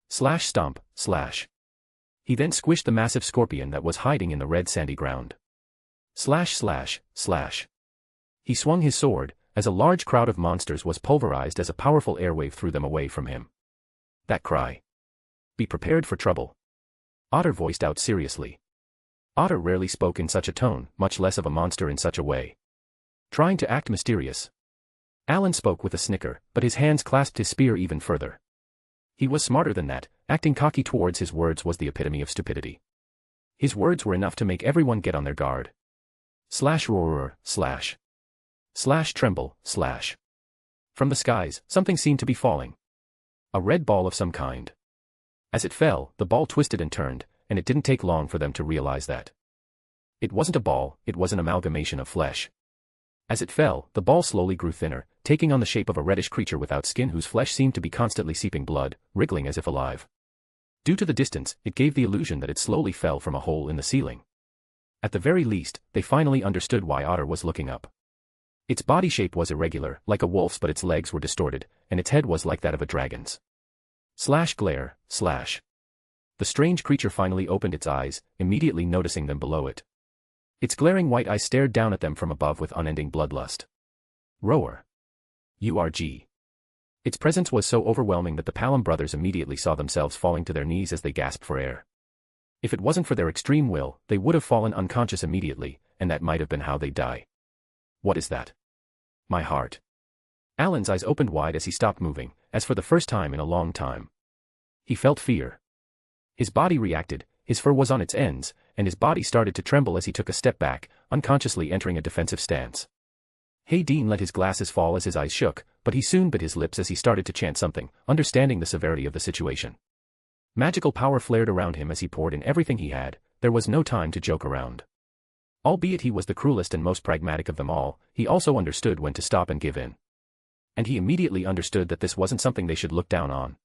Slash stomp, slash. He then squished the massive scorpion that was hiding in the red sandy ground. Slash slash, slash. He swung his sword, as a large crowd of monsters was pulverized as a powerful airwave threw them away from him. That cry. Be prepared for trouble. Otter voiced out seriously. Otter rarely spoke in such a tone, much less of a monster in such a way. Trying to act mysterious. Alan spoke with a snicker, but his hands clasped his spear even further. He was smarter than that, acting cocky towards his words was the epitome of stupidity. His words were enough to make everyone get on their guard. Slash roar, slash. Slash tremble, slash. From the skies, something seemed to be falling. A red ball of some kind. As it fell, the ball twisted and turned, and it didn't take long for them to realize that. It wasn't a ball, it was an amalgamation of flesh. As it fell, the ball slowly grew thinner, taking on the shape of a reddish creature without skin whose flesh seemed to be constantly seeping blood, wriggling as if alive. Due to the distance, it gave the illusion that it slowly fell from a hole in the ceiling. At the very least, they finally understood why Otter was looking up. Its body shape was irregular, like a wolf's, but its legs were distorted, and its head was like that of a dragon's. Slash glare, slash. The strange creature finally opened its eyes, immediately noticing them below it. Its glaring white eyes stared down at them from above with unending bloodlust. Roar. URG. Its presence was so overwhelming that the Palom brothers immediately saw themselves falling to their knees as they gasped for air. If it wasn't for their extreme will, they would have fallen unconscious immediately, and that might have been how they'd die. What is that? My heart. Alan's eyes opened wide as he stopped moving, as for the first time in a long time. He felt fear. His body reacted, his fur was on its ends, and his body started to tremble as he took a step back, unconsciously entering a defensive stance. Hayden let his glasses fall as his eyes shook, but he soon bit his lips as he started to chant something, understanding the severity of the situation. Magical power flared around him as he poured in everything he had, there was no time to joke around. Albeit he was the cruelest and most pragmatic of them all, he also understood when to stop and give in. And he immediately understood that this wasn't something they should look down on.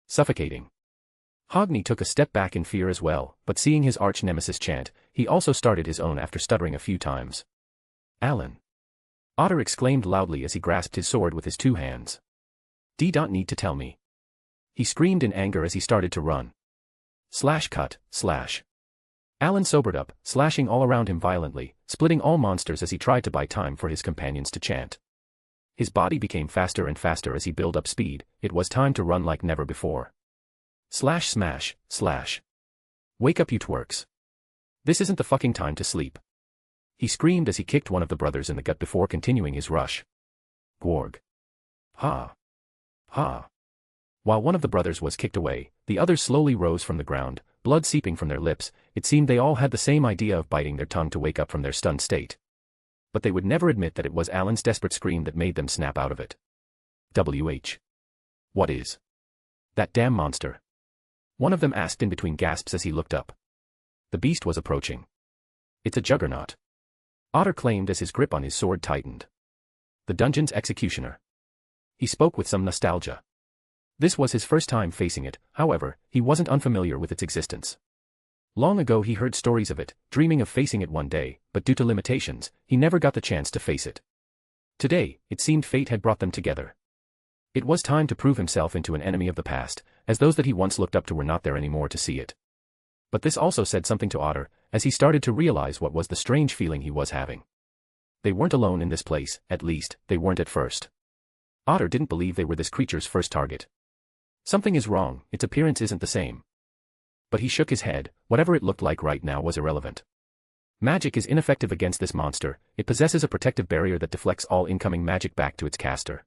Suffocating. Hogni took a step back in fear as well, but seeing his arch-nemesis chant, he also started his own after stuttering a few times. Alan. Otter exclaimed loudly as he grasped his sword with his two hands. Don't need to tell me. He screamed in anger as he started to run. Slash cut, slash. Alan sobered up, slashing all around him violently, splitting all monsters as he tried to buy time for his companions to chant. His body became faster and faster as he built up speed, it was time to run like never before. Slash smash, slash. Wake up you twerks. This isn't the fucking time to sleep. He screamed as he kicked one of the brothers in the gut before continuing his rush. Gworg. Ha. Ha. While one of the brothers was kicked away, the others slowly rose from the ground, blood seeping from their lips. It seemed they all had the same idea of biting their tongue to wake up from their stunned state. But they would never admit that it was Alan's desperate scream that made them snap out of it. What is that damn monster? One of them asked in between gasps as he looked up. The beast was approaching. It's a juggernaut. Otter claimed as his grip on his sword tightened. The dungeon's executioner. He spoke with some nostalgia. This was his first time facing it, however, he wasn't unfamiliar with its existence. Long ago he heard stories of it, dreaming of facing it one day, but due to limitations, he never got the chance to face it. Today, it seemed fate had brought them together. It was time to prove himself into an enemy of the past, as those that he once looked up to were not there anymore to see it. But this also said something to Otter, as he started to realize what was the strange feeling he was having. They weren't alone in this place, at least, they weren't at first. Otter didn't believe they were this creature's first target. Something is wrong, its appearance isn't the same. But he shook his head, whatever it looked like right now was irrelevant. Magic is ineffective against this monster, it possesses a protective barrier that deflects all incoming magic back to its caster.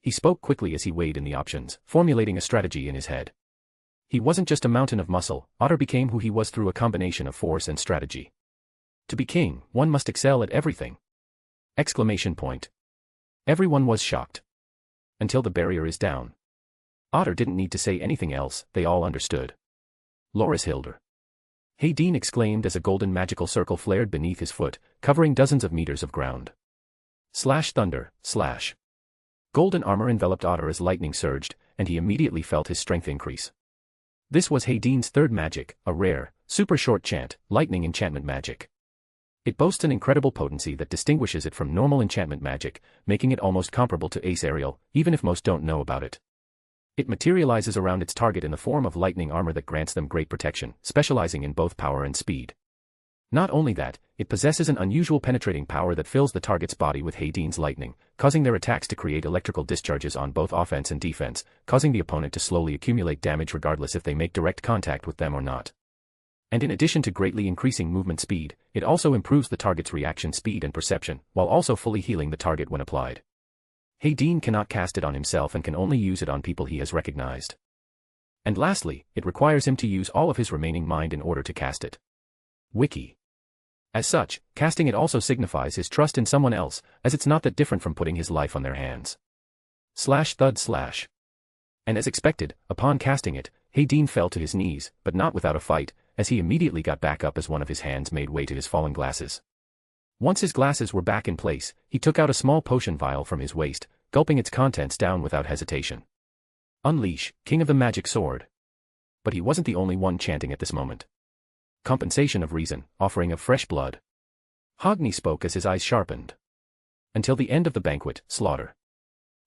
He spoke quickly as he weighed in the options, formulating a strategy in his head. He wasn't just a mountain of muscle, Otter became who he was through a combination of force and strategy. To be king, one must excel at everything. Exclamation point. Everyone was shocked. Until the barrier is down. Otter didn't need to say anything else, they all understood. Loris Hilder. Hayden exclaimed as a golden magical circle flared beneath his foot, covering dozens of meters of ground. Slash thunder, slash. Golden armor enveloped Otter as lightning surged, and he immediately felt his strength increase. This was Hayden's third magic, a rare, super short chant, lightning enchantment magic. It boasts an incredible potency that distinguishes it from normal enchantment magic, making it almost comparable to Ace Aerial, even if most don't know about it. It materializes around its target in the form of lightning armor that grants them great protection, specializing in both power and speed. Not only that, it possesses an unusual penetrating power that fills the target's body with Hayden's lightning, causing their attacks to create electrical discharges on both offense and defense, causing the opponent to slowly accumulate damage regardless if they make direct contact with them or not. And in addition to greatly increasing movement speed, it also improves the target's reaction speed and perception, while also fully healing the target when applied. Hayden cannot cast it on himself and can only use it on people he has recognized. And lastly, it requires him to use all of his remaining mind in order to cast it. Wiki. As such, casting it also signifies his trust in someone else, as it's not that different from putting his life on their hands. /thud/. And as expected, upon casting it, Hayden fell to his knees, but not without a fight, as he immediately got back up as one of his hands made way to his fallen glasses. Once his glasses were back in place, he took out a small potion vial from his waist, gulping its contents down without hesitation. Unleash, King of the Magic Sword. But he wasn't the only one chanting at this moment. Compensation of reason, offering of fresh blood. Hogni spoke as his eyes sharpened. Until the end of the banquet, slaughter.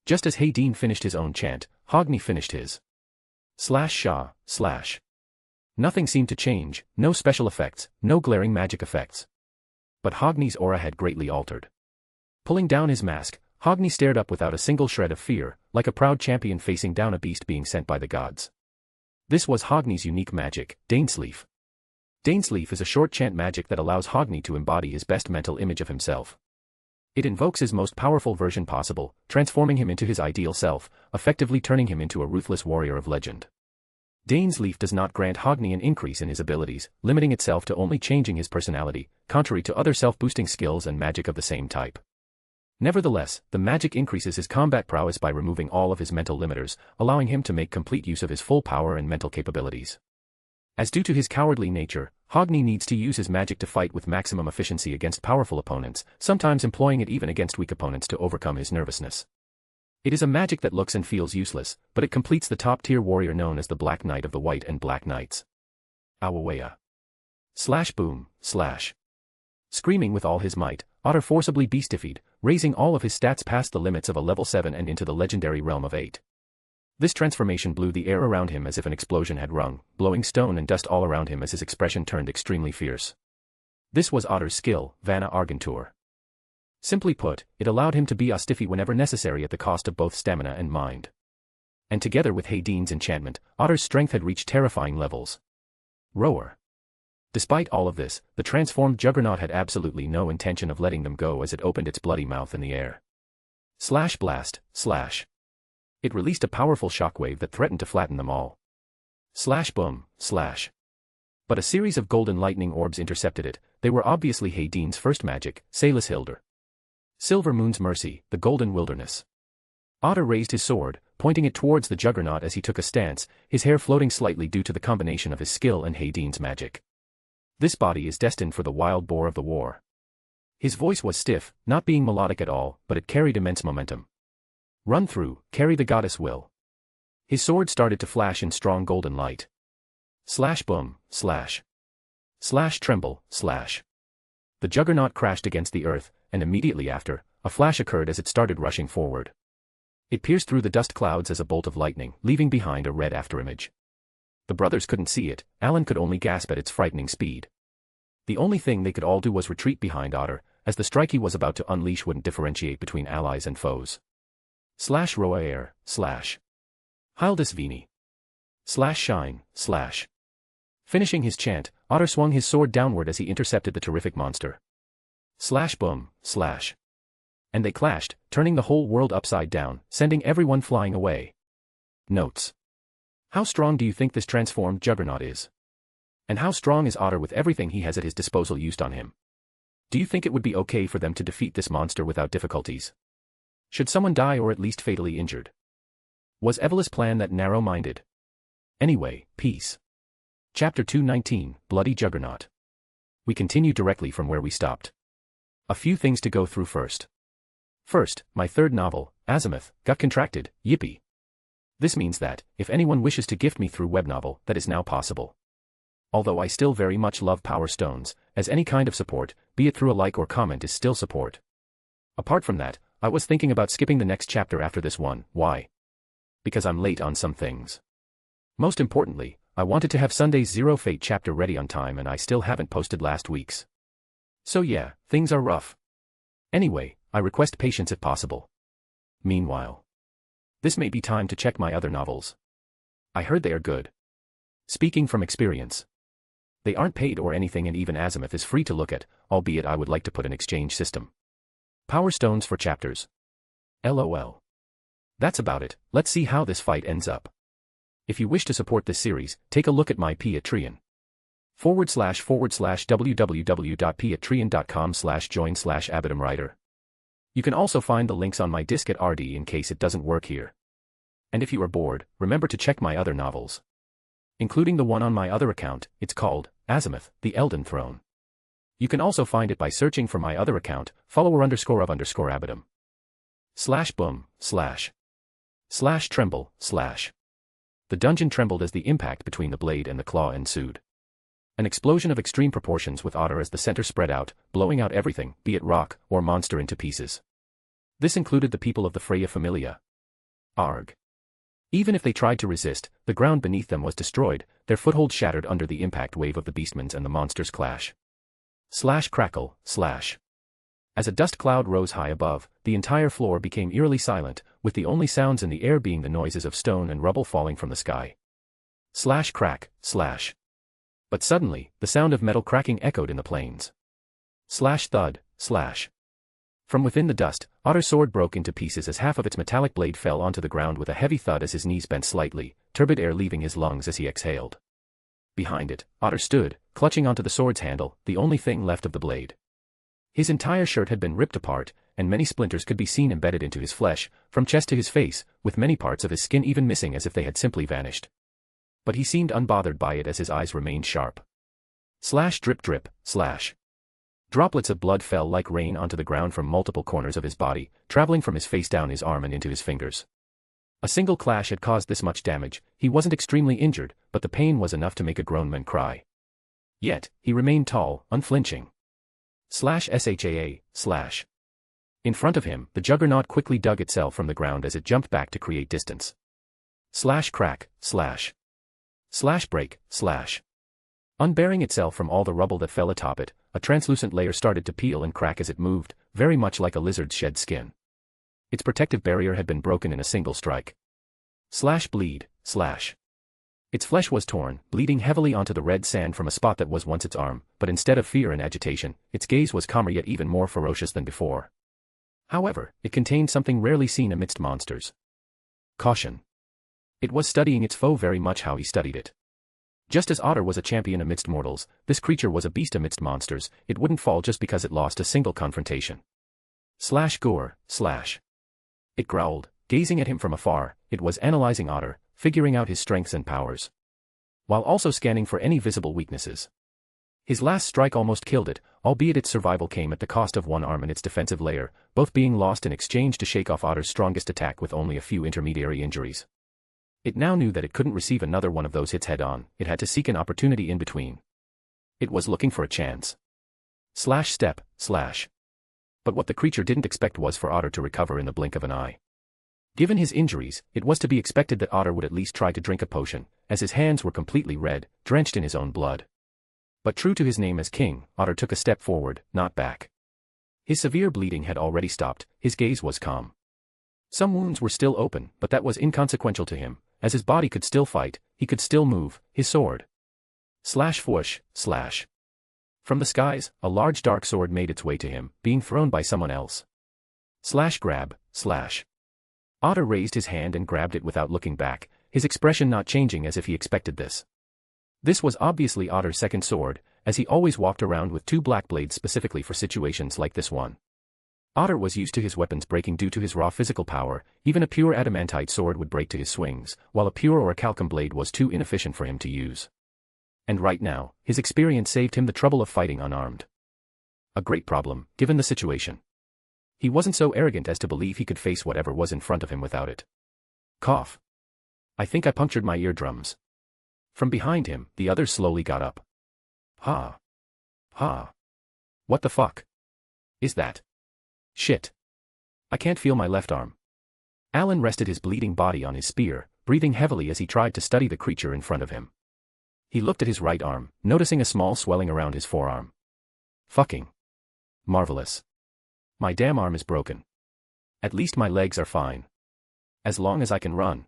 Just as Hayden finished his own chant, Hogni finished his. /Shah/. Nothing seemed to change, no special effects, no glaring magic effects. But Hogni's aura had greatly altered. Pulling down his mask, Hogni stared up without a single shred of fear, like a proud champion facing down a beast being sent by the gods. This was Hogni's unique magic, Dainsleif. Dainsleif is a short chant magic that allows Hogni to embody his best mental image of himself. It invokes his most powerful version possible, transforming him into his ideal self, effectively turning him into a ruthless warrior of legend. Dainsleif does not grant Hogni an increase in his abilities, limiting itself to only changing his personality, contrary to other self-boosting skills and magic of the same type. Nevertheless, the magic increases his combat prowess by removing all of his mental limiters, allowing him to make complete use of his full power and mental capabilities. As due to his cowardly nature, Hogni needs to use his magic to fight with maximum efficiency against powerful opponents, sometimes employing it even against weak opponents to overcome his nervousness. It is a magic that looks and feels useless, but it completes the top-tier warrior known as the Black Knight of the White and Black Knights. Awawaya. /boom/. Screaming with all his might, Otter forcibly beastified, raising all of his stats past the limits of a level 7 and into the legendary realm of 8. This transformation blew the air around him as if an explosion had rung, blowing stone and dust all around him as his expression turned extremely fierce. This was Otter's skill, Vana Argentur. Simply put, it allowed him to be Ostifi whenever necessary at the cost of both stamina and mind. And together with Hayden's enchantment, Otter's strength had reached terrifying levels. Roar. Despite all of this, the transformed juggernaut had absolutely no intention of letting them go as it opened its bloody mouth in the air. /blast/. It released a powerful shockwave that threatened to flatten them all. /boom/. But a series of golden lightning orbs intercepted it. They were obviously Hayden's first magic, Salis Hilder. Silver Moon's Mercy, the Golden Wilderness. Otter raised his sword, pointing it towards the juggernaut as he took a stance, his hair floating slightly due to the combination of his skill and Hayden's magic. This body is destined for the wild boar of the war. His voice was stiff, not being melodic at all, but it carried immense momentum. Run through, carry the goddess will. His sword started to flash in strong golden light. /boom/. /tremble/. The juggernaut crashed against the earth, and immediately after, a flash occurred as it started rushing forward. It pierced through the dust clouds as a bolt of lightning, leaving behind a red afterimage. The brothers couldn't see it, Alan could only gasp at its frightening speed. The only thing they could all do was retreat behind Otter, as the strike he was about to unleash wouldn't differentiate between allies and foes. /roaer/. Hildis Vini. /shine/. Finishing his chant, Otter swung his sword downward as he intercepted the terrific monster. /boom/. And they clashed, turning the whole world upside down, sending everyone flying away. Notes. How strong do you think this transformed juggernaut is? And how strong is Otter with everything he has at his disposal used on him? Do you think it would be okay for them to defeat this monster without difficulties? Should someone die or at least fatally injured? Was Evelyn's plan that narrow-minded? Anyway, peace. Chapter 219, Bloody Juggernaut. We continue directly from where we stopped. A few things to go through first. First, my third novel, Azimuth, got contracted, yippee. This means that, if anyone wishes to gift me through webnovel, that is now possible. Although I still very much love Power Stones, as any kind of support, be it through a like or comment is still support. Apart from that, I was thinking about skipping the next chapter after this one. Why? Because I'm late on some things. Most importantly, I wanted to have Sunday's Zero Fate chapter ready on time and I still haven't posted last week's. So yeah, things are rough. Anyway, I request patience if possible. Meanwhile, this may be time to check my other novels. I heard they are good. Speaking from experience. They aren't paid or anything, and even Azimuth is free to look at, albeit I would like to put an exchange system. Power stones for chapters. LOL. That's about it. Let's see how this fight ends up. If you wish to support this series, take a look at my Patreon. www.patreon.com/join/abatumwriter. You can also find the links on my disk at RD in case it doesn't work here. And if you are bored, remember to check my other novels, including the one on my other account. It's called Azimuth, the Elden Throne. You can also find it by searching for my other account, follower_of_abatum. /boom/ /tremble/ The dungeon trembled as the impact between the blade and the claw ensued. An explosion of extreme proportions with Otter as the center spread out, blowing out everything, be it rock or monster, into pieces. This included the people of the Freya Familia. Arg. Even if they tried to resist, the ground beneath them was destroyed, their foothold shattered under the impact wave of the beastmans and the monsters' clash. Crackle. As a dust cloud rose high above, the entire floor became eerily silent, with the only sounds in the air being the noises of stone and rubble falling from the sky. Crack. But suddenly, the sound of metal cracking echoed in the plains. Thud. From within the dust, Otter's sword broke into pieces as half of its metallic blade fell onto the ground with a heavy thud as his knees bent slightly, turbid air leaving his lungs as he exhaled. Behind it, Otter stood, clutching onto the sword's handle, the only thing left of the blade. His entire shirt had been ripped apart, and many splinters could be seen embedded into his flesh, from chest to his face, with many parts of his skin even missing as if they had simply vanished. But he seemed unbothered by it as his eyes remained sharp. Drip. Droplets of blood fell like rain onto the ground from multiple corners of his body, traveling from his face down his arm and into his fingers. A single clash had caused this much damage. He wasn't extremely injured, but the pain was enough to make a grown man cry. Yet, he remained tall, unflinching. In front of him, the juggernaut quickly dug itself from the ground as it jumped back to create distance. Crack. Break. Unbearing itself from all the rubble that fell atop it, a translucent layer started to peel and crack as it moved, very much like a lizard's shed skin. Its protective barrier had been broken in a single strike. Bleed. Its flesh was torn, bleeding heavily onto the red sand from a spot that was once its arm, but instead of fear and agitation, its gaze was calmer yet even more ferocious than before. However, it contained something rarely seen amidst monsters. Caution. It was studying its foe very much how he studied it. Just as Otter was a champion amidst mortals, this creature was a beast amidst monsters. It wouldn't fall just because it lost a single confrontation. Gore. It growled, gazing at him from afar. It was analyzing Otter, figuring out his strengths and powers, while also scanning for any visible weaknesses. His last strike almost killed it, albeit its survival came at the cost of one arm and its defensive layer, both being lost in exchange to shake off Otter's strongest attack with only a few intermediary injuries. It now knew that it couldn't receive another one of those hits head-on. It had to seek an opportunity in between. It was looking for a chance. Step. But what the creature didn't expect was for Otter to recover in the blink of an eye. Given his injuries, it was to be expected that Otter would at least try to drink a potion, as his hands were completely red, drenched in his own blood. But true to his name as king, Otter took a step forward, not back. His severe bleeding had already stopped, his gaze was calm. Some wounds were still open, but that was inconsequential to him, as his body could still fight, he could still move, his sword. Whoosh. From the skies, a large dark sword made its way to him, being thrown by someone else. Grab. Otter raised his hand and grabbed it without looking back, his expression not changing as if he expected this. This was obviously Otter's second sword, as he always walked around with two black blades specifically for situations like this one. Otter was used to his weapons breaking due to his raw physical power. Even a pure adamantite sword would break to his swings, while a pure or a calcum blade was too inefficient for him to use. And right now, his experience saved him the trouble of fighting unarmed. A great problem, given the situation. He wasn't so arrogant as to believe he could face whatever was in front of him without it. Cough. I think I punctured my eardrums. From behind him, the others slowly got up. Ha. What the fuck is that? Shit. I can't feel my left arm. Alan rested his bleeding body on his spear, breathing heavily as he tried to study the creature in front of him. He looked at his right arm, noticing a small swelling around his forearm. Fucking marvelous. My damn arm is broken. At least my legs are fine. As long as I can run,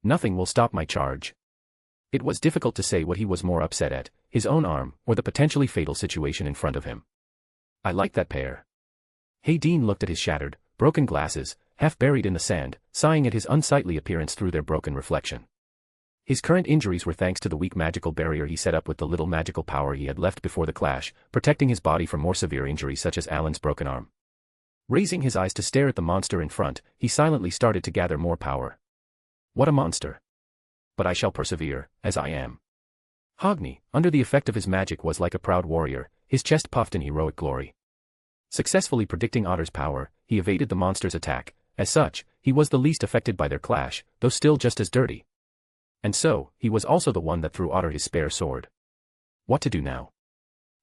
nothing will stop my charge. It was difficult to say what he was more upset at, his own arm, or the potentially fatal situation in front of him. I like that pair. Hayden looked at his shattered, broken glasses, half buried in the sand, sighing at his unsightly appearance through their broken reflection. His current injuries were thanks to the weak magical barrier he set up with the little magical power he had left before the clash, protecting his body from more severe injuries such as Alan's broken arm. Raising his eyes to stare at the monster in front, he silently started to gather more power. What a monster! But I shall persevere, as I am. Hogni, under the effect of his magic, was like a proud warrior, his chest puffed in heroic glory. Successfully predicting Otter's power, he evaded the monster's attack. As such, he was the least affected by their clash, though still just as dirty. And so, he was also the one that threw Otter his spare sword. What to do now?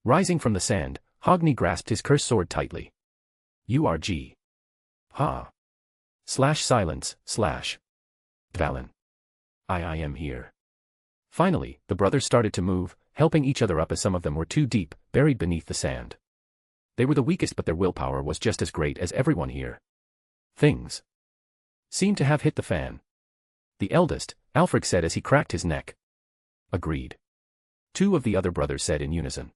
Rising from the sand, Hogni grasped his cursed sword tightly. URG. Ha. Silence, Dvalin. I am here. Finally, the brothers started to move, helping each other up as some of them were too deep, buried beneath the sand. They were the weakest, but their willpower was just as great as everyone here. Things seemed to have hit the fan. The eldest, Alfred, said as he cracked his neck. Agreed. Two of the other brothers said in unison.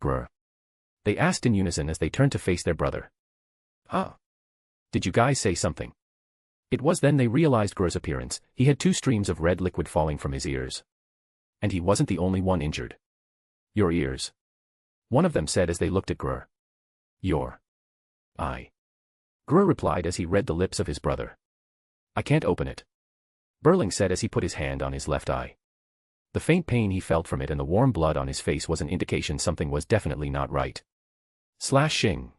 Grr. They asked in unison as they turned to face their brother. Ah. Did you guys say something? It was then they realized Grr's appearance. He had 2 streams of red liquid falling from his ears. And he wasn't the only one injured. Your ears. One of them said as they looked at Grr. Your eye. Grr replied as he read the lips of his brother. I can't open it. Burling said as he put his hand on his left eye. The faint pain he felt from it and the warm blood on his face was an indication something was definitely not right. Shing.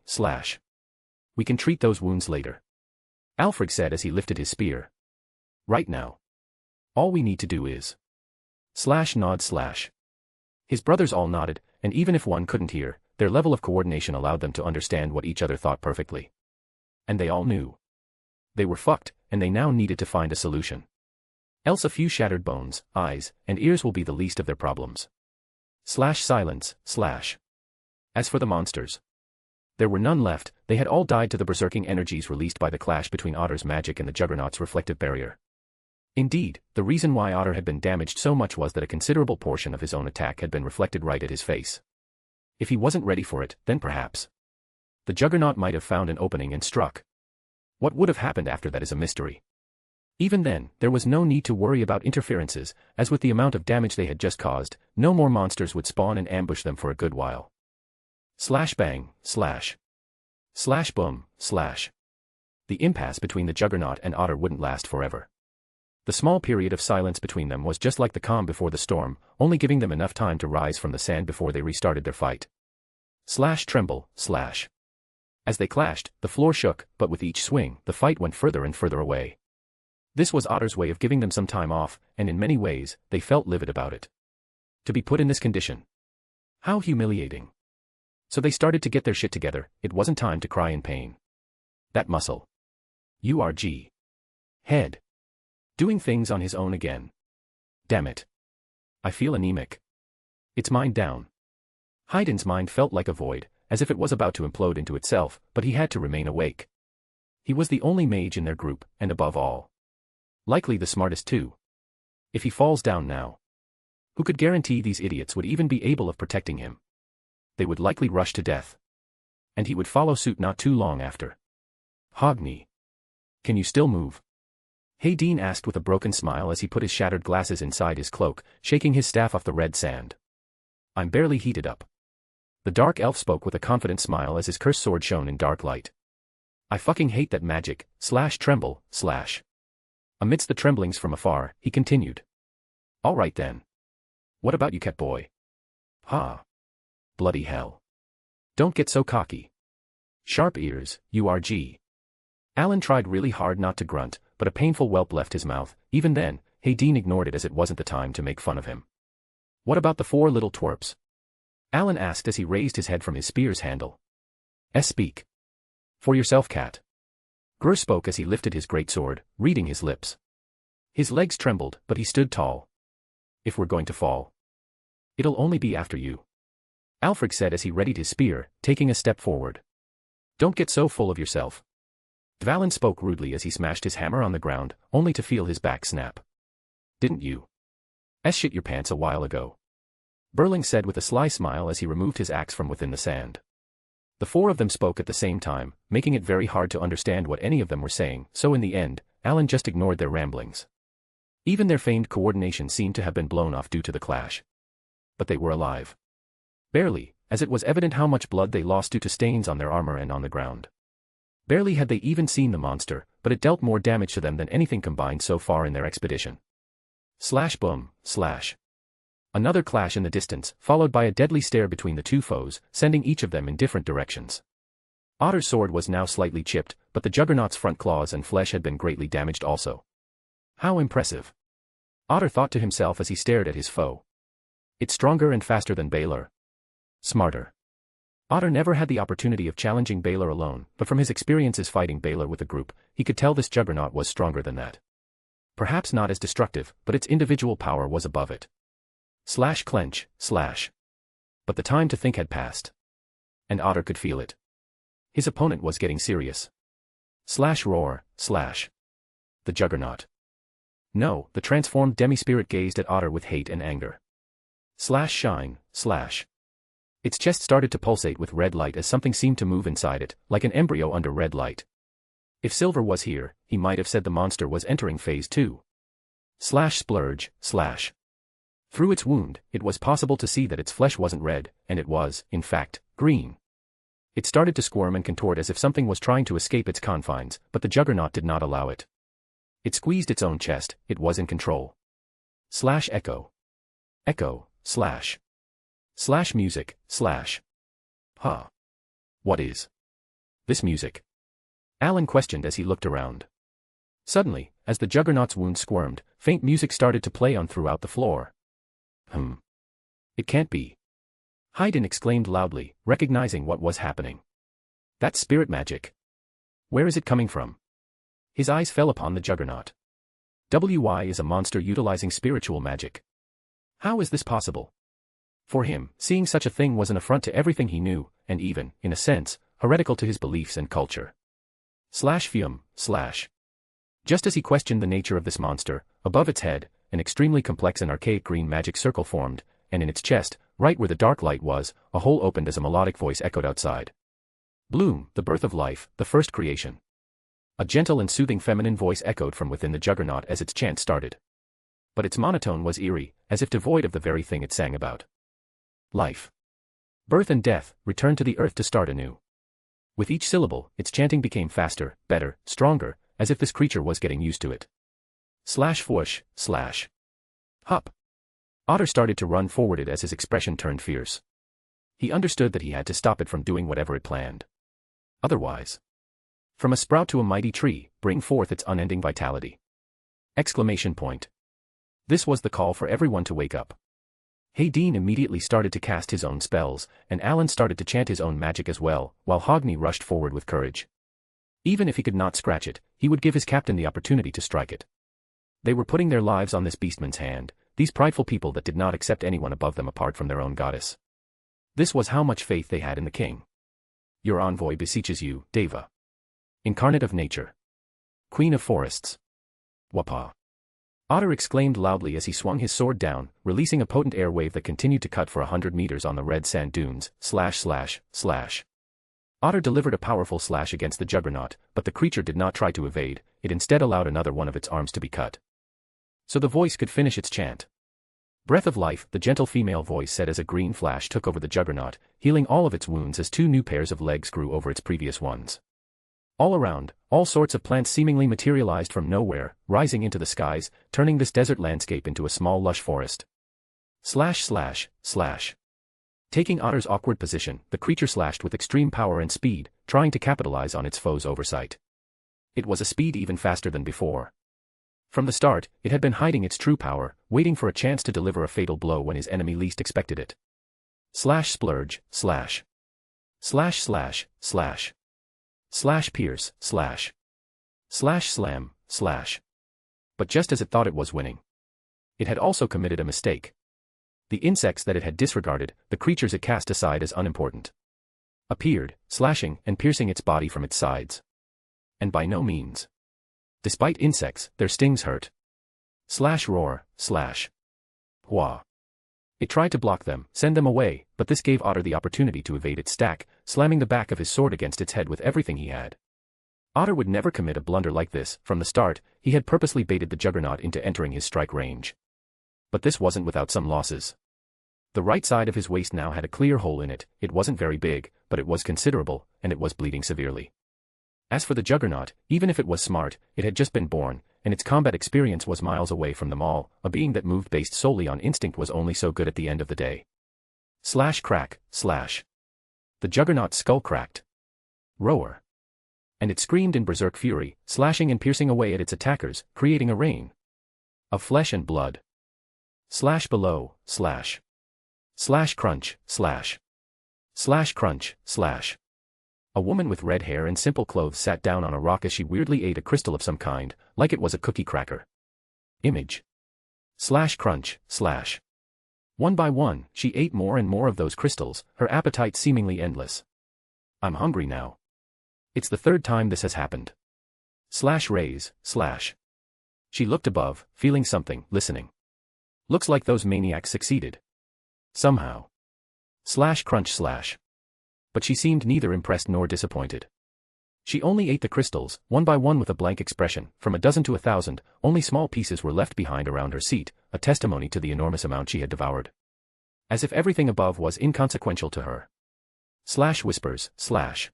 We can treat those wounds later. Alfred said as he lifted his spear. Right now. All we need to do is. Nod. His brothers all nodded, and even if one couldn't hear, their level of coordination allowed them to understand what each other thought perfectly. And they all knew. They were fucked, and they now needed to find a solution. Else a few shattered bones, eyes, and ears will be the least of their problems. Silence. As for the monsters, there were none left. They had all died to the berserking energies released by the clash between Otter's magic and the Juggernaut's reflective barrier. Indeed, the reason why Otter had been damaged so much was that a considerable portion of his own attack had been reflected right at his face. If he wasn't ready for it, then perhaps the Juggernaut might have found an opening and struck. What would have happened after that is a mystery. Even then, there was no need to worry about interferences, as with the amount of damage they had just caused, no more monsters would spawn and ambush them for a good while. Bang, boom, The impasse between the Juggernaut and Otter wouldn't last forever. The small period of silence between them was just like the calm before the storm, only giving them enough time to rise from the sand before they restarted their fight. Tremble. As they clashed, the floor shook, but with each swing, the fight went further and further away. This was Otter's way of giving them some time off, and in many ways, they felt livid about it. To be put in this condition. How humiliating. So they started to get their shit together. It wasn't time to cry in pain. That muscle. URG. Head. Doing things on his own again. Damn it. I feel anemic. It's mind down. Hayden's mind felt like a void, as if it was about to implode into itself, but he had to remain awake. He was the only mage in their group, and above all, likely the smartest too. If he falls down now, who could guarantee these idiots would even be able of protecting him? They would likely rush to death. And he would follow suit not too long after. Hogni. Can you still move? Hayden asked with a broken smile as he put his shattered glasses inside his cloak, shaking his staff off the red sand. I'm barely heated up. The dark elf spoke with a confident smile as his cursed sword shone in dark light. I fucking hate that magic, tremble. Amidst the tremblings from afar, he continued. All right then. What about you, cat boy? Ha. Bloody hell. Don't get so cocky. Sharp ears, URG. Alan tried really hard not to grunt, but a painful whelp left his mouth. Even then, Hayden ignored it as it wasn't the time to make fun of him. What about the 4 little twerps? Alan asked as he raised his head from his spear's handle. Speak. For yourself, cat. Grr spoke as he lifted his great sword, reading his lips. His legs trembled, but he stood tall. If we're going to fall, it'll only be after you. Alfred said as he readied his spear, taking a step forward. Don't get so full of yourself. Dvalin spoke rudely as he smashed his hammer on the ground, only to feel his back snap. Didn't you Shit your pants a while ago. Burling said with a sly smile as he removed his axe from within the sand. The four of them spoke at the same time, making it very hard to understand what any of them were saying, so in the end, Alan just ignored their ramblings. Even their feigned coordination seemed to have been blown off due to the clash. But they were alive. Barely, as it was evident how much blood they lost due to stains on their armor and on the ground. Barely had they even seen the monster, but it dealt more damage to them than anything combined so far in their expedition. Slash boom, slash. Another clash in the distance, followed by a deadly stare between the two foes, sending each of them in different directions. Otter's sword was now slightly chipped, but the Juggernaut's front claws and flesh had been greatly damaged also. How impressive! Otter thought to himself as he stared at his foe. It's stronger and faster than Baylor. Smarter. Otter never had the opportunity of challenging Baylor alone, but from his experiences fighting Baylor with a group, he could tell this Juggernaut was stronger than that. Perhaps not as destructive, but its individual power was above it. Slash clench, slash. But the time to think had passed. And Otter could feel it. His opponent was getting serious. Slash roar, slash. The Juggernaut. No, the transformed demi-spirit gazed at Otter with hate and anger. Slash shine, slash. Its chest started to pulsate with red light as something seemed to move inside it, like an embryo under red light. If Silver was here, he might have said the monster was entering phase 2. Slash splurge, slash. Through its wound, it was possible to see that its flesh wasn't red, and it was, in fact, green. It started to squirm and contort as if something was trying to escape its confines, but the Juggernaut did not allow it. It squeezed its own chest, it was in control. Slash echo. Echo, slash. Slash music, slash. Huh. What is this music? Alan questioned as he looked around. Suddenly, as the Juggernaut's wound squirmed, faint music started to play on throughout the floor. It can't be. Haydn exclaimed loudly, recognizing what was happening. That's spirit magic. Where is it coming from? His eyes fell upon the Juggernaut. WY is a monster utilizing spiritual magic. How is this possible? For him, seeing such a thing was an affront to everything he knew, and even, in a sense, heretical to his beliefs and culture. Slash fume, slash. Just as he questioned the nature of this monster, above its head, an extremely complex and archaic green magic circle formed, and in its chest, right where the dark light was, a hole opened as a melodic voice echoed outside. Bloom, the birth of life, the first creation. A gentle and soothing feminine voice echoed from within the Juggernaut as its chant started. But its monotone was eerie, as if devoid of the very thing it sang about. Life. Birth and death, return to the earth to start anew. With each syllable, its chanting became faster, better, stronger, as if this creature was getting used to it. Slash whoosh, slash. Hup. Otter started to run forwarded as his expression turned fierce. He understood that he had to stop it from doing whatever it planned. Otherwise. From a sprout to a mighty tree, bring forth its unending vitality. Exclamation point. This was the call for everyone to wake up. Haydn immediately started to cast his own spells, and Alan started to chant his own magic as well, while Hogni rushed forward with courage. Even if he could not scratch it, he would give his captain the opportunity to strike it. They were putting their lives on this beastman's hand, these prideful people that did not accept anyone above them apart from their own goddess. This was how much faith they had in the king. Your envoy beseeches you, Deva. Incarnate of nature. Queen of forests. Wapa. Otter exclaimed loudly as he swung his sword down, releasing a potent air wave that continued to cut for 100 meters on the red sand dunes, slash slash, slash. Otter delivered a powerful slash against the Juggernaut, but the creature did not try to evade, it instead allowed another one of its arms to be cut. So the voice could finish its chant. Breath of life, the gentle female voice said as a green flash took over the Juggernaut, healing all of its wounds as 2 new pairs of legs grew over its previous ones. All around, all sorts of plants seemingly materialized from nowhere, rising into the skies, turning this desert landscape into a small lush forest. Slash slash, slash. Taking Otter's awkward position, the creature slashed with extreme power and speed, trying to capitalize on its foe's oversight. It was a speed even faster than before. From the start, it had been hiding its true power, waiting for a chance to deliver a fatal blow when his enemy least expected it. Slash splurge, slash. Slash slash, slash. Slash pierce, slash. Slash slam, slash. But just as it thought it was winning, it had also committed a mistake. The insects that it had disregarded, the creatures it cast aside as unimportant, appeared, slashing and piercing its body from its sides. And by no means. Despite insects, their stings hurt. Slash roar, slash. Hua. It tried to block them, send them away, but this gave Otter the opportunity to evade its stack, slamming the back of his sword against its head with everything he had. Otter would never commit a blunder like this. From the start, he had purposely baited the Juggernaut into entering his strike range. But this wasn't without some losses. The right side of his waist now had a clear hole in it. It wasn't very big, but it was considerable, and it was bleeding severely. As for the Juggernaut, even if it was smart, it had just been born, and its combat experience was miles away from them all. A being that moved based solely on instinct was only so good at the end of the day. Slash crack, slash. The Juggernaut's skull cracked. Roar. And it screamed in berserk fury, slashing and piercing away at its attackers, creating a rain of flesh and blood. Slash below, slash. Slash crunch, slash. Slash crunch, slash. A woman with red hair and simple clothes sat down on a rock as she weirdly ate a crystal of some kind, like it was a cookie cracker. Image. Slash crunch, slash. One by one, she ate more and more of those crystals, her appetite seemingly endless. I'm hungry now. It's the third time this has happened. Slash raise, slash. She looked above, feeling something, listening. Looks like those maniacs succeeded. Somehow. Slash crunch slash. But she seemed neither impressed nor disappointed. She only ate the crystals, one by one with a blank expression. From a dozen to 1,000, only small pieces were left behind around her seat, a testimony to the enormous amount she had devoured. As if everything above was inconsequential to her. Slash whispers, slash.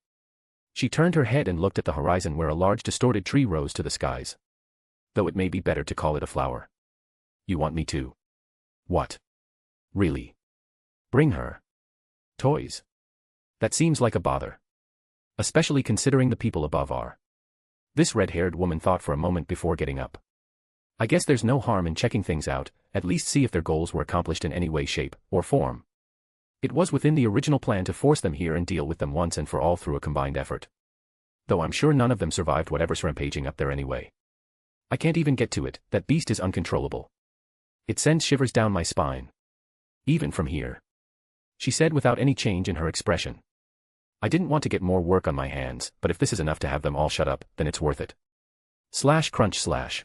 She turned her head and looked at the horizon where a large distorted tree rose to the skies. Though it may be better to call it a flower. You want me to? What? Really? Bring her toys. That seems like a bother. Especially considering the people above are. This red-haired woman thought for a moment before getting up. I guess there's no harm in checking things out, at least see if their goals were accomplished in any way, shape, or form. It was within the original plan to force them here and deal with them once and for all through a combined effort. Though I'm sure none of them survived whatever's rampaging up there anyway. I can't even get to it, that beast is uncontrollable. It sends shivers down my spine. Even from here. She said without any change in her expression. I didn't want to get more work on my hands, but if this is enough to have them all shut up, then it's worth it. Slash crunch slash.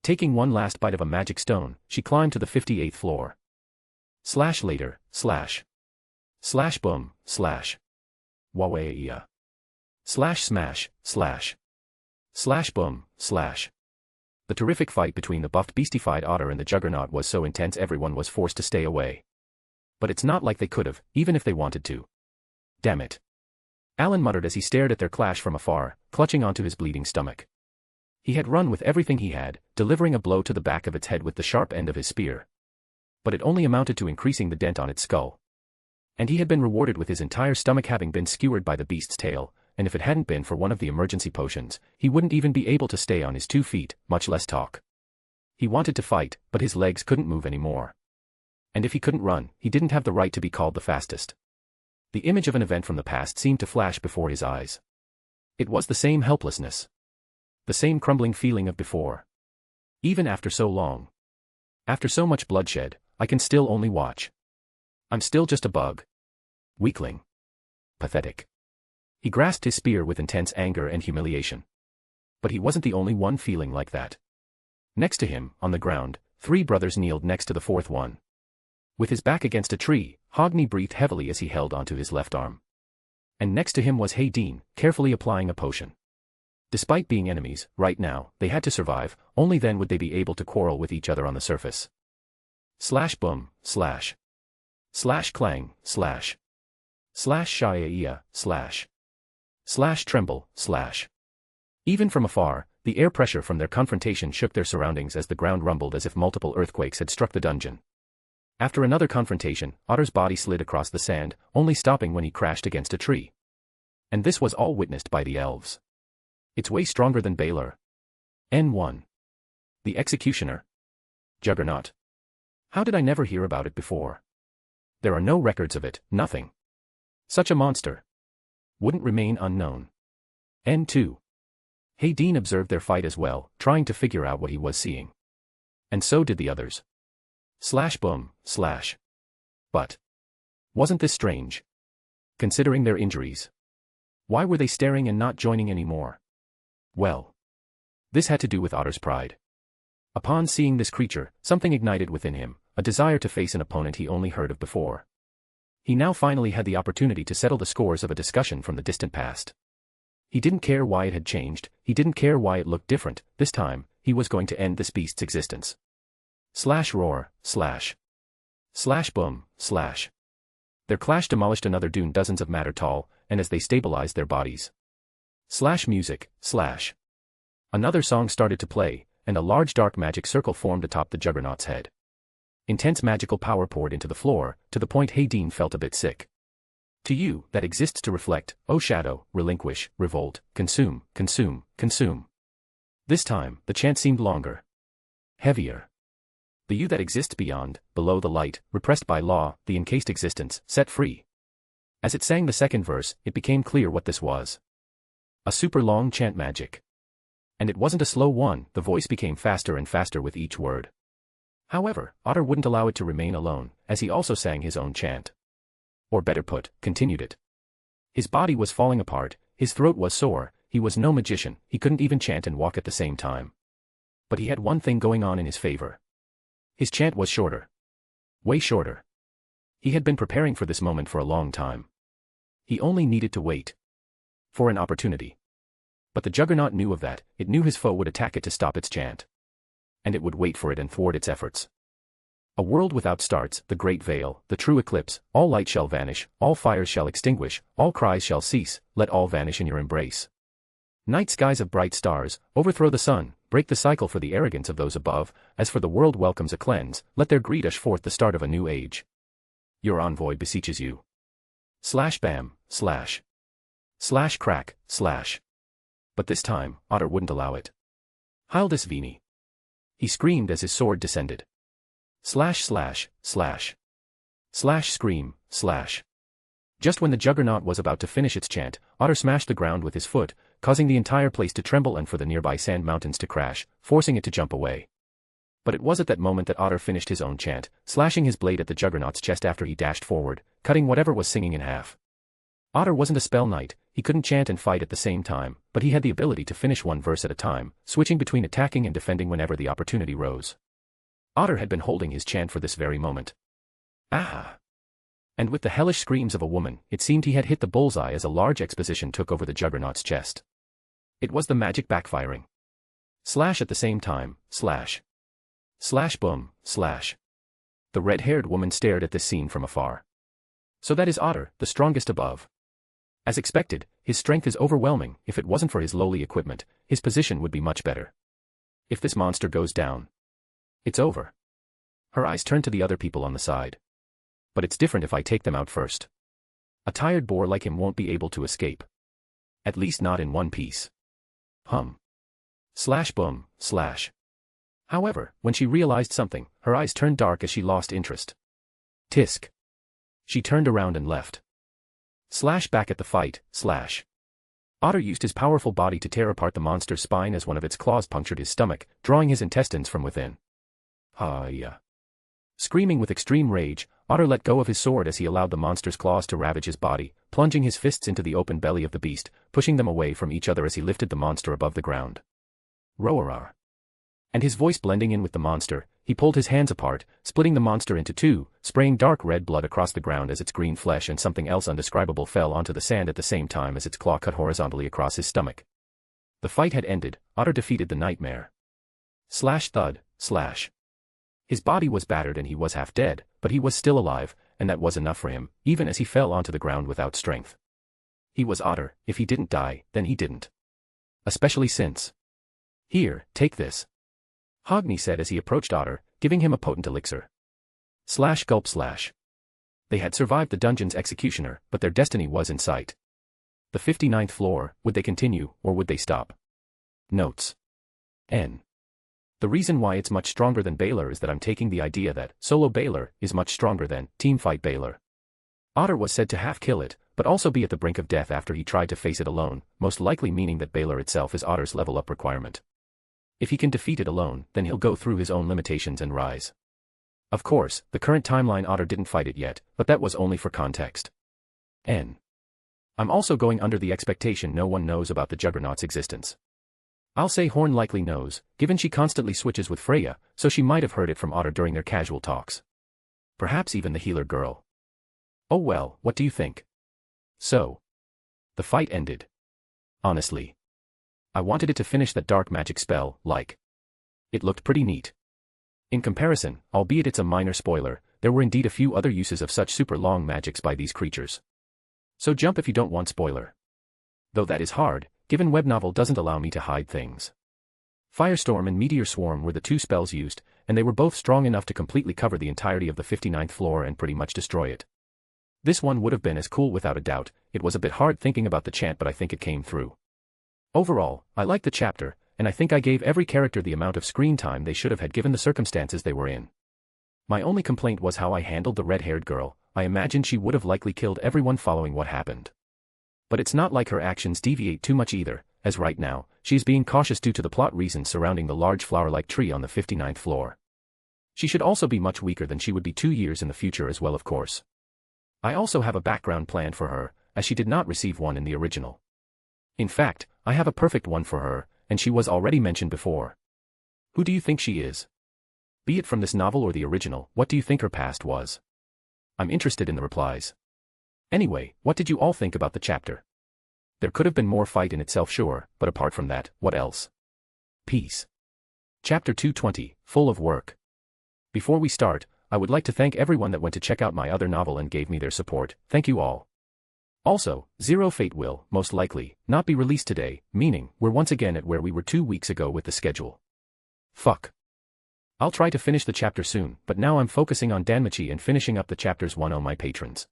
Taking one last bite of a magic stone, she climbed to the 58th floor. Slash later, slash. Slash boom, slash. Wawaiia. Slash smash, slash. Slash boom, slash. The terrific fight between the buffed beastified otter and the Juggernaut was so intense everyone was forced to stay away. But it's not like they could have, even if they wanted to. Damn it. Alan muttered as he stared at their clash from afar, clutching onto his bleeding stomach. He had run with everything he had, delivering a blow to the back of its head with the sharp end of his spear. But it only amounted to increasing the dent on its skull. And he had been rewarded with his entire stomach having been skewered by the beast's tail, and if it hadn't been for one of the emergency potions, he wouldn't even be able to stay on his 2 feet, much less talk. He wanted to fight, but his legs couldn't move anymore. And if he couldn't run, he didn't have the right to be called the fastest. The image of an event from the past seemed to flash before his eyes. It was the same helplessness. The same crumbling feeling of before. Even after so long. After so much bloodshed, I can still only watch. I'm still just a bug. Weakling. Pathetic. He grasped his spear with intense anger and humiliation. But he wasn't the only one feeling like that. Next to him, on the ground, 3 brothers kneeled next to the 4th one. With his back against a tree, Hogni breathed heavily as he held onto his left arm. And next to him was Hayden, carefully applying a potion. Despite being enemies, right now, they had to survive, only then would they be able to quarrel with each other on the surface. Slash boom, slash. Slash clang, slash. Slash shaya, slash. Slash tremble, slash. Even from afar, the air pressure from their confrontation shook their surroundings as the ground rumbled as if multiple earthquakes had struck the dungeon. After another confrontation, Otter's body slid across the sand, only stopping when he crashed against a tree. And this was all witnessed by the elves. It's way stronger than Baylor. N1. The Executioner. Juggernaut. How did I never hear about it before? There are no records of it, nothing. Such a monster. Wouldn't remain unknown. N2. Hayden observed their fight as well, trying to figure out what he was seeing. And so did the others. Slash boom, slash. But wasn't this strange? Considering their injuries. Why were they staring and not joining anymore? Well. This had to do with Otter's pride. Upon seeing this creature, something ignited within him, a desire to face an opponent he only heard of before. He now finally had the opportunity to settle the scores of a discussion from the distant past. He didn't care why it had changed, he didn't care why it looked different, this time, he was going to end this beast's existence. Slash roar, slash. Slash boom, slash. Their clash demolished another dune dozens of matter tall, and as they stabilized their bodies. Slash music, slash. Another song started to play, and a large dark magic circle formed atop the juggernaut's head. Intense magical power poured into the floor, to the point Hayden felt a bit sick. To you, that exists to reflect, O shadow, relinquish, revolt, consume, consume, consume. This time, the chant seemed longer. Heavier. The you that exists beyond, below the light, repressed by law, the encased existence, set free. As it sang the second verse, it became clear what this was. A super long chant magic. And it wasn't a slow one, the voice became faster and faster with each word. However, Otter wouldn't allow it to remain alone, as he also sang his own chant. Or better put, continued it. His body was falling apart, his throat was sore, he was no magician, he couldn't even chant and walk at the same time. But he had one thing going on in his favor. His chant was shorter. Way shorter. He had been preparing for this moment for a long time. He only needed to wait. For an opportunity. But the juggernaut knew of that, it knew his foe would attack it to stop its chant. And it would wait for it and thwart its efforts. A world without starts, the great veil, the true eclipse, all light shall vanish, all fires shall extinguish, all cries shall cease, let all vanish in your embrace. Night skies of bright stars, overthrow the sun, break the cycle for the arrogance of those above, as for the world welcomes a cleanse, let their greed ush forth the start of a new age. Your envoy beseeches you. Slash bam, slash. Slash crack, slash. But this time, Otter wouldn't allow it. Hildis Vini. He screamed as his sword descended. Slash slash, slash. Slash scream, slash. Just when the juggernaut was about to finish its chant, Otter smashed the ground with his foot, causing the entire place to tremble and for the nearby sand mountains to crash, forcing it to jump away. But it was at that moment that Otter finished his own chant, slashing his blade at the juggernaut's chest after he dashed forward, cutting whatever was singing in half. Otter wasn't a spell knight, he couldn't chant and fight at the same time, but he had the ability to finish one verse at a time, switching between attacking and defending whenever the opportunity rose. Otter had been holding his chant for this very moment. Ah! And with the hellish screams of a woman, it seemed he had hit the bullseye as a large exposition took over the juggernaut's chest. It was the magic backfiring. Slash at the same time, slash. Slash boom, slash. The red-haired woman stared at this scene from afar. So that is Otter, the strongest above. As expected, his strength is overwhelming, if it wasn't for his lowly equipment, his position would be much better. If this monster goes down, it's over. Her eyes turned to the other people on the side. But it's different if I take them out first. A tired boar like him won't be able to escape. At least not in one piece. Slash boom, slash. However, when she realized something, her eyes turned dark as she lost interest. Tisk. She turned around and left. Slash back at the fight, slash. Otter used his powerful body to tear apart the monster's spine as one of its claws punctured his stomach, drawing his intestines from within. Yeah. Screaming with extreme rage, Otter let go of his sword as he allowed the monster's claws to ravage his body, plunging his fists into the open belly of the beast, pushing them away from each other as he lifted the monster above the ground. Roarar. And his voice blending in with the monster, he pulled his hands apart, splitting the monster into two, spraying dark red blood across the ground as its green flesh and something else undescribable fell onto the sand at the same time as its claw cut horizontally across his stomach. The fight had ended, Otter defeated the nightmare. Slash thud, slash. His body was battered and he was half dead, but he was still alive, and that was enough for him, even as he fell onto the ground without strength. He was Otter, if he didn't die, then he didn't. Especially since. Here, take this. Hogni said as he approached Otter, giving him a potent elixir. Slash gulp slash. They had survived the dungeon's executioner, but their destiny was in sight. The 59th floor, would they continue, or would they stop? Notes. N. The reason why it's much stronger than Baylor is that I'm taking the idea that solo Baylor is much stronger than team fight Baylor. Otter was said to half kill it, but also be at the brink of death after he tried to face it alone, most likely meaning that Baylor itself is Otter's level up requirement. If he can defeat it alone, then he'll go through his own limitations and rise. Of course, the current timeline Otter didn't fight it yet, but that was only for context. N. I'm also going under the expectation no one knows about the Juggernaut's existence. I'll say Horn likely knows, given she constantly switches with Freya, so she might have heard it from Otter during their casual talks. Perhaps even the healer girl. Oh well, what do you think? So. The fight ended. Honestly. I wanted it to finish that dark magic spell, like. It looked pretty neat. In comparison, albeit it's a minor spoiler, there were indeed a few other uses of such super long magics by these creatures. So jump if you don't want spoiler. Though that is hard, given web novel doesn't allow me to hide things. Firestorm and Meteor Swarm were the two spells used, and they were both strong enough to completely cover the entirety of the 59th floor and pretty much destroy it. This one would have been as cool without a doubt. It was a bit hard thinking about the chant, but I think it came through. Overall, I liked the chapter, and I think I gave every character the amount of screen time they should have had given the circumstances they were in. My only complaint was how I handled the red-haired girl. I imagined she would have likely killed everyone following what happened. But it's not like her actions deviate too much either, as right now, she is being cautious due to the plot reasons surrounding the large flower-like tree on the 59th floor. She should also be much weaker than she would be 2 years in the future as well, of course. I also have a background planned for her, as she did not receive one in the original. In fact, I have a perfect one for her, and she was already mentioned before. Who do you think she is? Be it from this novel or the original, what do you think her past was? I'm interested in the replies. Anyway, what did you all think about the chapter? There could have been more fight in itself, sure, but apart from that, what else? Peace. Chapter 220, Full of Work. Before we start, I would like to thank everyone that went to check out my other novel and gave me their support. Thank you all. Also, Zero Fate will, most likely, not be released today, meaning, we're once again at where we were 2 weeks ago with the schedule. Fuck. I'll try to finish the chapter soon, but now I'm focusing on Danmachi and finishing up the chapters 1 on my patrons.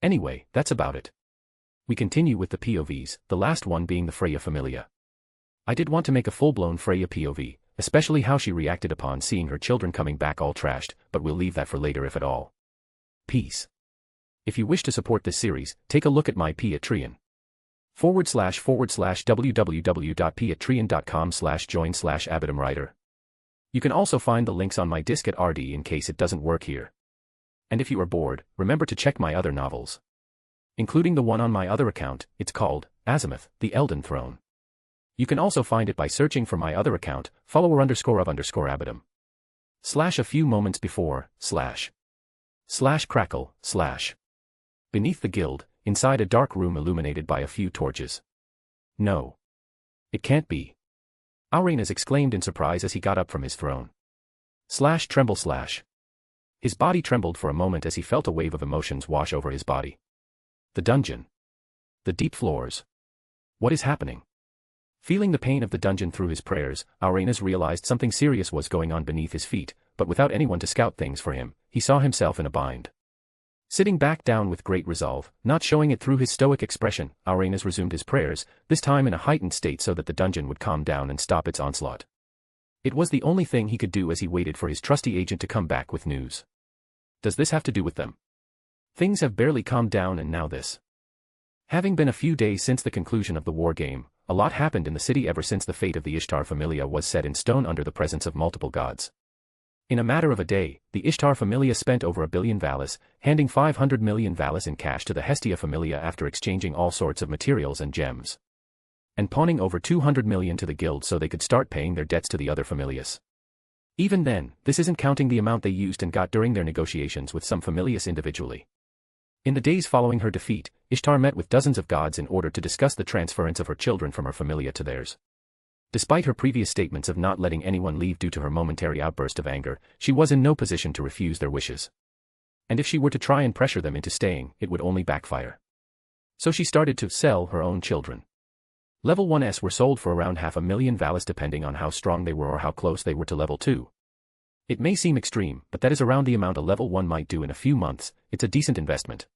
Anyway, that's about it. We continue with the POVs, the last one being the Freya Familia. I did want to make a full-blown Freya POV, especially how she reacted upon seeing her children coming back all trashed, but we'll leave that for later if at all. Peace. If you wish to support this series, take a look at my Patreon. www.patreon.com/join/abatumwriter. You can also find the links on my disc at RD in case it doesn't work here. And if you are bored, remember to check my other novels. Including the one on my other account, it's called Azimuth, the Elden Throne. You can also find it by searching for my other account, follower_of_abatum. /a few moments before, / crackle, / beneath the guild, inside a dark room illuminated by a few torches. No. It can't be. Auranas exclaimed in surprise as he got up from his throne. / tremble / His body trembled for a moment as he felt a wave of emotions wash over his body. The dungeon. The deep floors. What is happening? Feeling the pain of the dungeon through his prayers, Auranas realized something serious was going on beneath his feet, but without anyone to scout things for him, he saw himself in a bind. Sitting back down with great resolve, not showing it through his stoic expression, Auranas resumed his prayers, this time in a heightened state so that the dungeon would calm down and stop its onslaught. It was the only thing he could do as he waited for his trusty agent to come back with news. Does this have to do with them? Things have barely calmed down and now this. Having been a few days since the conclusion of the war game, a lot happened in the city ever since the fate of the Ishtar Familia was set in stone under the presence of multiple gods. In a matter of a day, the Ishtar Familia spent over 1 billion Valis, handing 500 million Valis in cash to the Hestia Familia after exchanging all sorts of materials and gems. And pawning over 200 million to the guild so they could start paying their debts to the other familias. Even then, this isn't counting the amount they used and got during their negotiations with some familias individually. In the days following her defeat, Ishtar met with dozens of gods in order to discuss the transference of her children from her familia to theirs. Despite her previous statements of not letting anyone leave due to her momentary outburst of anger, she was in no position to refuse their wishes. And if she were to try and pressure them into staying, it would only backfire. So she started to sell her own children. Level 1s were sold for around 500,000 Valis depending on how strong they were or how close they were to level 2. It may seem extreme, but that is around the amount a level 1 might do in a few months. It's a decent investment.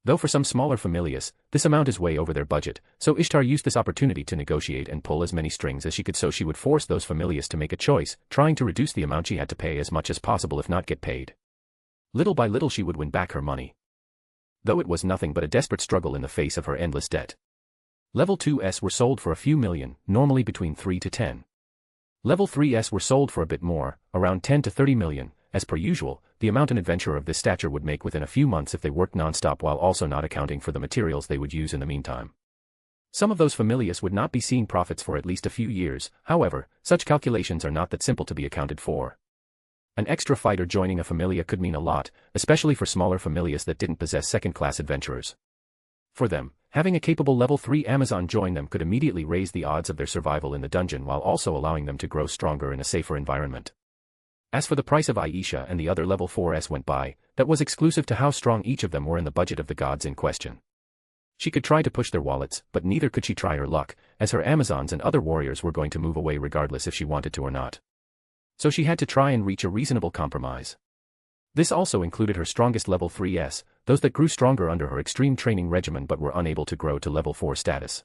Though for some smaller familias, this amount is way over their budget, so Ishtar used this opportunity to negotiate and pull as many strings as she could so she would force those familias to make a choice, trying to reduce the amount she had to pay as much as possible if not get paid. Little by little she would win back her money. Though it was nothing but a desperate struggle in the face of her endless debt. Level 2s were sold for a few million, normally between 3 to 10. Level 3s were sold for a bit more, around 10 to 30 million, as per usual, the amount an adventurer of this stature would make within a few months if they worked non-stop while also not accounting for the materials they would use in the meantime. Some of those familias would not be seeing profits for at least a few years, however, such calculations are not that simple to be accounted for. An extra fighter joining a familia could mean a lot, especially for smaller familias that didn't possess second-class adventurers. For them, having a capable level 3 Amazon join them could immediately raise the odds of their survival in the dungeon while also allowing them to grow stronger in a safer environment. As for the price of Aisha and the other level 4s went by, that was exclusive to how strong each of them were in the budget of the gods in question. She could try to push their wallets, but neither could she try her luck, as her Amazons and other warriors were going to move away regardless if she wanted to or not. So she had to try and reach a reasonable compromise. This also included her strongest level 3s, those that grew stronger under her extreme training regimen but were unable to grow to level 4 status.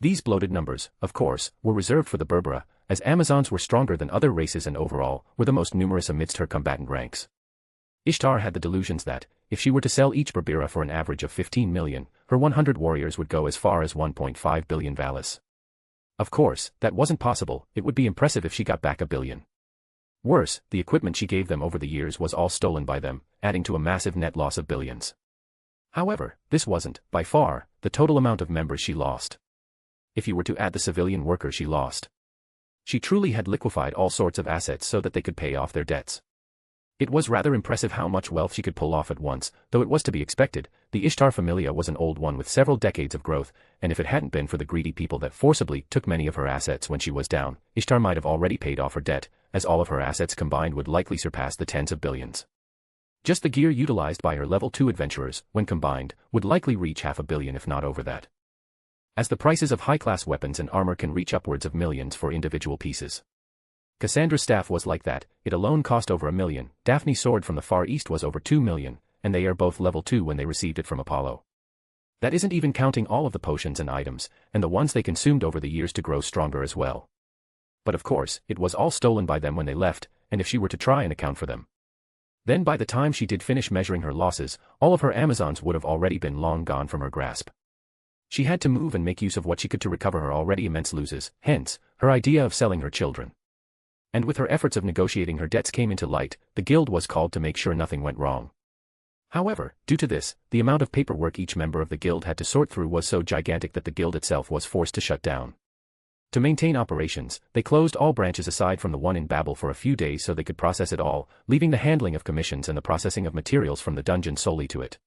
These bloated numbers, of course, were reserved for the Berbera, as Amazons were stronger than other races and overall, were the most numerous amidst her combatant ranks. Ishtar had the delusions that, if she were to sell each Berbera for an average of 15 million, her 100 warriors would go as far as 1.5 billion valis. Of course, that wasn't possible. It would be impressive if she got back a billion. Worse, the equipment she gave them over the years was all stolen by them, adding to a massive net loss of billions. However, this wasn't, by far, the total amount of members she lost. If you were to add the civilian workers she lost. She truly had liquefied all sorts of assets so that they could pay off their debts. It was rather impressive how much wealth she could pull off at once, though it was to be expected. The Ishtar familia was an old one with several decades of growth, and if it hadn't been for the greedy people that forcibly took many of her assets when she was down, Ishtar might have already paid off her debt, as all of her assets combined would likely surpass the tens of billions. Just the gear utilized by her level 2 adventurers, when combined, would likely reach $500 million if not over that. As the prices of high-class weapons and armor can reach upwards of millions for individual pieces. Cassandra's staff was like that, it alone cost over $1 million, Daphne's sword from the Far East was over $2 million, and they are both level 2 when they received it from Apollo. That isn't even counting all of the potions and items, and the ones they consumed over the years to grow stronger as well. But of course, it was all stolen by them when they left, and if she were to try and account for them. Then by the time she did finish measuring her losses, all of her Amazons would have already been long gone from her grasp. She had to move and make use of what she could to recover her already immense losses, hence, her idea of selling her children. And with her efforts of negotiating her debts came into light, the guild was called to make sure nothing went wrong. However, due to this, the amount of paperwork each member of the guild had to sort through was so gigantic that the guild itself was forced to shut down. To maintain operations, they closed all branches aside from the one in Babel for a few days so they could process it all, leaving the handling of commissions and the processing of materials from the dungeon solely to it.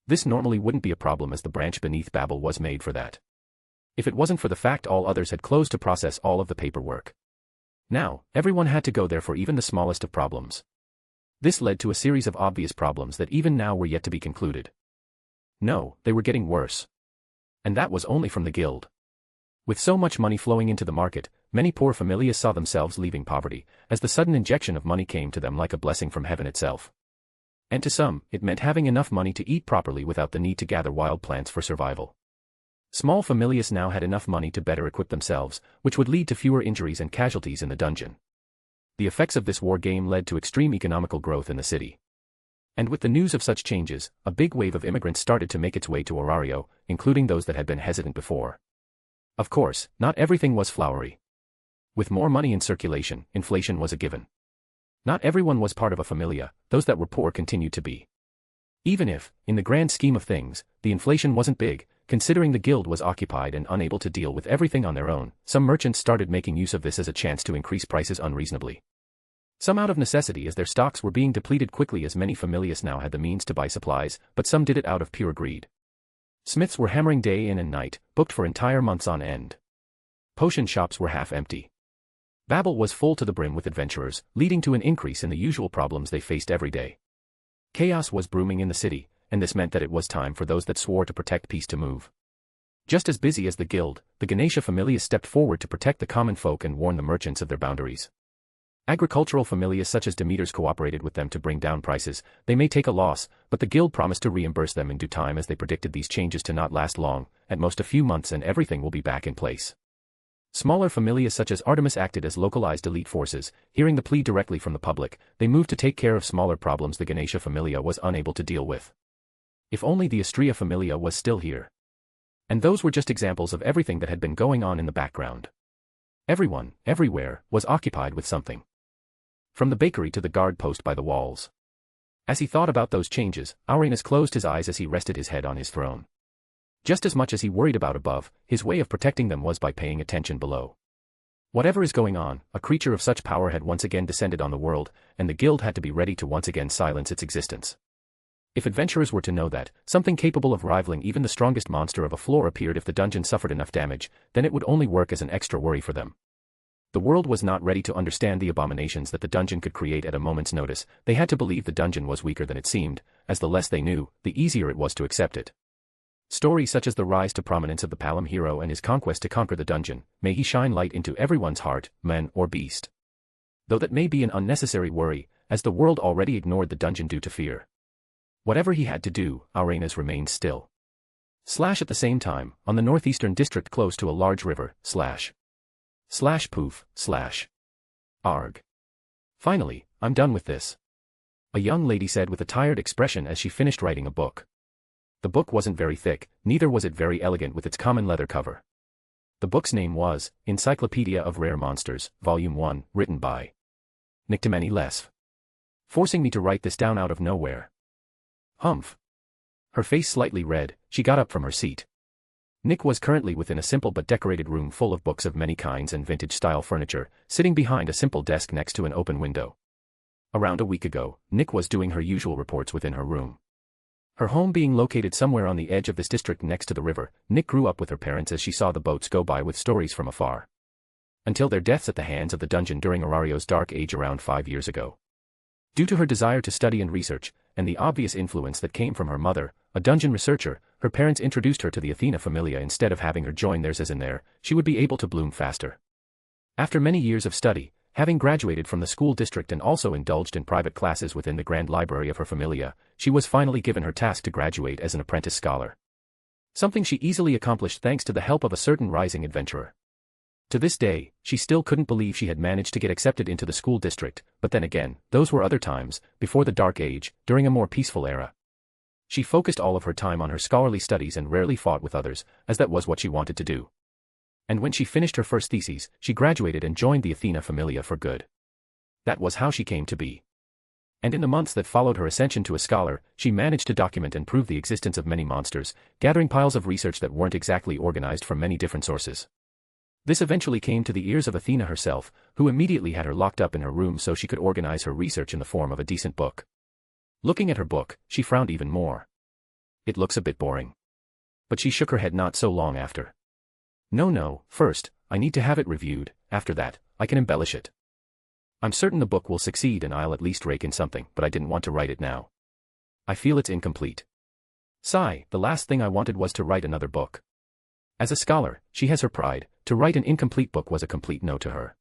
This normally wouldn't be a problem as the branch beneath Babel was made for that. If it wasn't for the fact all others had closed to process all of the paperwork. Now, everyone had to go there for even the smallest of problems. This led to a series of obvious problems that even now were yet to be concluded. No, they were getting worse. And that was only from the guild. With so much money flowing into the market, many poor familias saw themselves leaving poverty, as the sudden injection of money came to them like a blessing from heaven itself. And to some, it meant having enough money to eat properly without the need to gather wild plants for survival. Small familias now had enough money to better equip themselves, which would lead to fewer injuries and casualties in the dungeon. The effects of this war game led to extreme economical growth in the city. And with the news of such changes, a big wave of immigrants started to make its way to Orario, including those that had been hesitant before. Of course, not everything was flowery. With more money in circulation, inflation was a given. Not everyone was part of a familia, those that were poor continued to be. Even if, in the grand scheme of things, the inflation wasn't big, considering the guild was occupied and unable to deal with everything on their own, some merchants started making use of this as a chance to increase prices unreasonably. Some out of necessity as their stocks were being depleted quickly as many familias now had the means to buy supplies, but some did it out of pure greed. Smiths were hammering day in and night, booked for entire months on end. Potion shops were half empty. Babel was full to the brim with adventurers, leading to an increase in the usual problems they faced every day. Chaos was brewing in the city, and this meant that it was time for those that swore to protect peace to move. Just as busy as the guild, the Ganesha familias stepped forward to protect the common folk and warn the merchants of their boundaries. Agricultural familias such as Demeter's cooperated with them to bring down prices. They may take a loss, but the guild promised to reimburse them in due time as they predicted these changes to not last long, at most a few months, and everything will be back in place. Smaller familias such as Artemis acted as localized elite forces. Hearing the plea directly from the public, they moved to take care of smaller problems the Ganesha familia was unable to deal with. If only the Astria familia was still here. And those were just examples of everything that had been going on in the background. Everyone, everywhere, was occupied with something. From the bakery to the guard post by the walls. As he thought about those changes, Aurenas closed his eyes as he rested his head on his throne. Just as much as he worried about above, his way of protecting them was by paying attention below. Whatever is going on, a creature of such power had once again descended on the world, and the guild had to be ready to once again silence its existence. If adventurers were to know that something capable of rivaling even the strongest monster of a floor appeared if the dungeon suffered enough damage, then it would only work as an extra worry for them. The world was not ready to understand the abominations that the dungeon could create at a moment's notice. They had to believe the dungeon was weaker than it seemed, as the less they knew, the easier it was to accept it. Stories such as the rise to prominence of the Palom hero and his conquest to conquer the dungeon, may he shine light into everyone's heart, man or beast. Though that may be an unnecessary worry, as the world already ignored the dungeon due to fear. Whatever he had to do, Arenas remained still. At the same time, on the northeastern district close to a large river, poof, arg. Finally, I'm done with this. A young lady said with a tired expression as she finished writing a book. The book wasn't very thick, neither was it very elegant with its common leather cover. The book's name was Encyclopedia of Rare Monsters, Volume 1, written by Nictamani Lesf. Forcing me to write this down out of nowhere. Humph. Her face slightly red, she got up from her seat. Nick was currently within a simple but decorated room full of books of many kinds and vintage-style furniture, sitting behind a simple desk next to an open window. Around a week ago, Nick was doing her usual reports within her room. Her home being located somewhere on the edge of this district next to the river, Nick grew up with her parents as she saw the boats go by with stories from afar. Until their deaths at the hands of the dungeon during Arario's dark age around 5 years ago. Due to her desire to study and research, and the obvious influence that came from her mother, a dungeon researcher, her parents introduced her to the Athena Familia instead of having her join theirs, as in there, she would be able to bloom faster. After many years of study, having graduated from the school district and also indulged in private classes within the grand library of her familia, she was finally given her task to graduate as an apprentice scholar. Something she easily accomplished thanks to the help of a certain rising adventurer. To this day, she still couldn't believe she had managed to get accepted into the school district, but then again, those were other times, before the Dark Age, during a more peaceful era. She focused all of her time on her scholarly studies and rarely fought with others, as that was what she wanted to do. And when she finished her first thesis, she graduated and joined the Athena Familia for good. That was how she came to be. And in the months that followed her ascension to a scholar, she managed to document and prove the existence of many monsters, gathering piles of research that weren't exactly organized from many different sources. This eventually came to the ears of Athena herself, who immediately had her locked up in her room so she could organize her research in the form of a decent book. Looking at her book, she frowned even more. It looks a bit boring. But she shook her head not so long after. No, first, I need to have it reviewed, after that, I can embellish it. I'm certain the book will succeed and I'll at least rake in something, but I didn't want to write it now. I feel it's incomplete. The last thing I wanted was to write another book. As a scholar, she has her pride, to write an incomplete book was a complete no to her.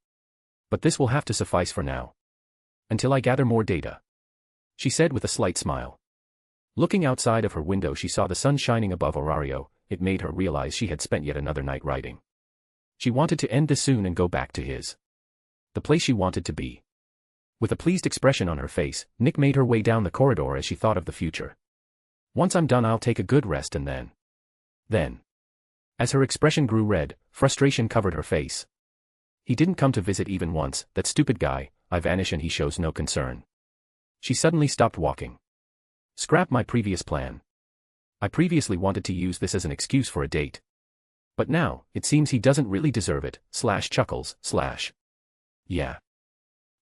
But this will have to suffice for now. Until I gather more data. She said with a slight smile. Looking outside of her window she saw the sun shining above Arario. It made her realize she had spent yet another night writing. She wanted to end this soon and go back to the place she wanted to be. With a pleased expression on her face, Nick made her way down the corridor as she thought of the future. Once I'm done I'll take a good rest and then. As her expression grew red, frustration covered her face. He didn't come to visit even once, that stupid guy, I vanish and he shows no concern. She suddenly stopped walking. Scrap my previous plan. I previously wanted to use this as an excuse for a date. But now, it seems he doesn't really deserve it, chuckles, Yeah.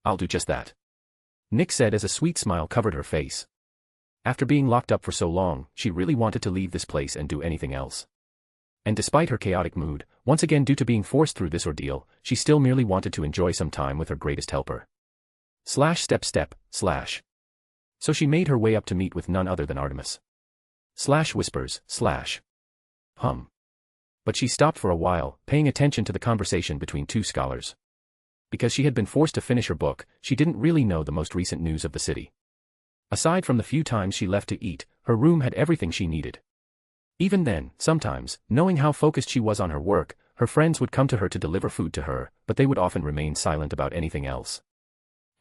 I'll do just that. Nick said as a sweet smile covered her face. After being locked up for so long, she really wanted to leave this place and do anything else. And despite her chaotic mood, once again due to being forced through this ordeal, she still merely wanted to enjoy some time with her greatest helper. Step. So she made her way up to meet with none other than Artemis. Whispers, hum. But she stopped for a while, paying attention to the conversation between two scholars. Because she had been forced to finish her book, she didn't really know the most recent news of the city. Aside from the few times she left to eat, her room had everything she needed. Even then, sometimes, knowing how focused she was on her work, her friends would come to her to deliver food to her, but they would often remain silent about anything else.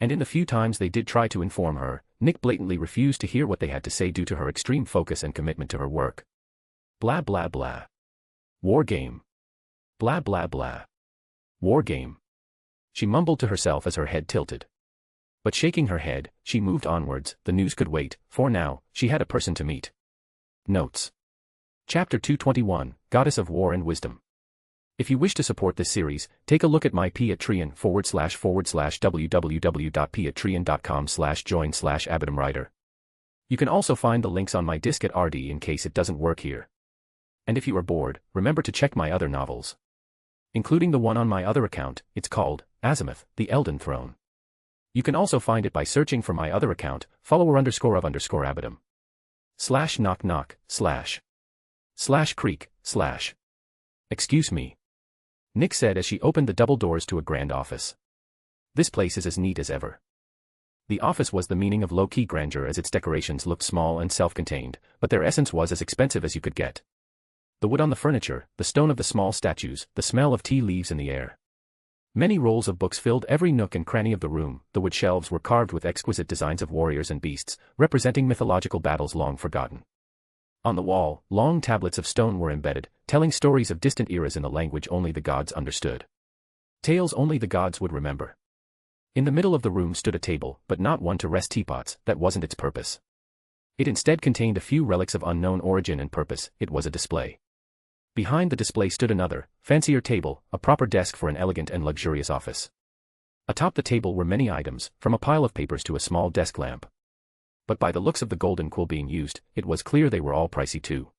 And in the few times they did try to inform her, Nick blatantly refused to hear what they had to say due to her extreme focus and commitment to her work. Blah blah blah. War game. Blah blah blah. War game. She mumbled to herself as her head tilted. But shaking her head, she moved onwards. The news could wait, for now, she had a person to meet. Notes. Chapter 221, Goddess of War and Wisdom. If you wish to support this series, take a look at my Patreon www.patreon.com/join/abadamwriter. You can also find the links on my disk at RD in case it doesn't work here. And if you are bored, remember to check my other novels. Including the one on my other account, it's called Azimuth, the Elden Throne. You can also find it by searching for my other account, follower_of_Abadam. /knock knock, / creak, / Excuse me. Nick said as she opened the double doors to a grand office. This place is as neat as ever. The office was the meaning of low-key grandeur as its decorations looked small and self-contained, but their essence was as expensive as you could get. The wood on the furniture, the stone of the small statues, the smell of tea leaves in the air. Many rolls of books filled every nook and cranny of the room. The wood shelves were carved with exquisite designs of warriors and beasts, representing mythological battles long forgotten. On the wall, long tablets of stone were embedded, telling stories of distant eras in the language only the gods understood. Tales only the gods would remember. In the middle of the room stood a table, but not one to rest teapots. That wasn't its purpose. It instead contained a few relics of unknown origin and purpose. It was a display. Behind the display stood another, fancier table, a proper desk for an elegant and luxurious office. Atop the table were many items, from a pile of papers to a small desk lamp. But by the looks of the golden quill being used, it was clear they were all pricey too.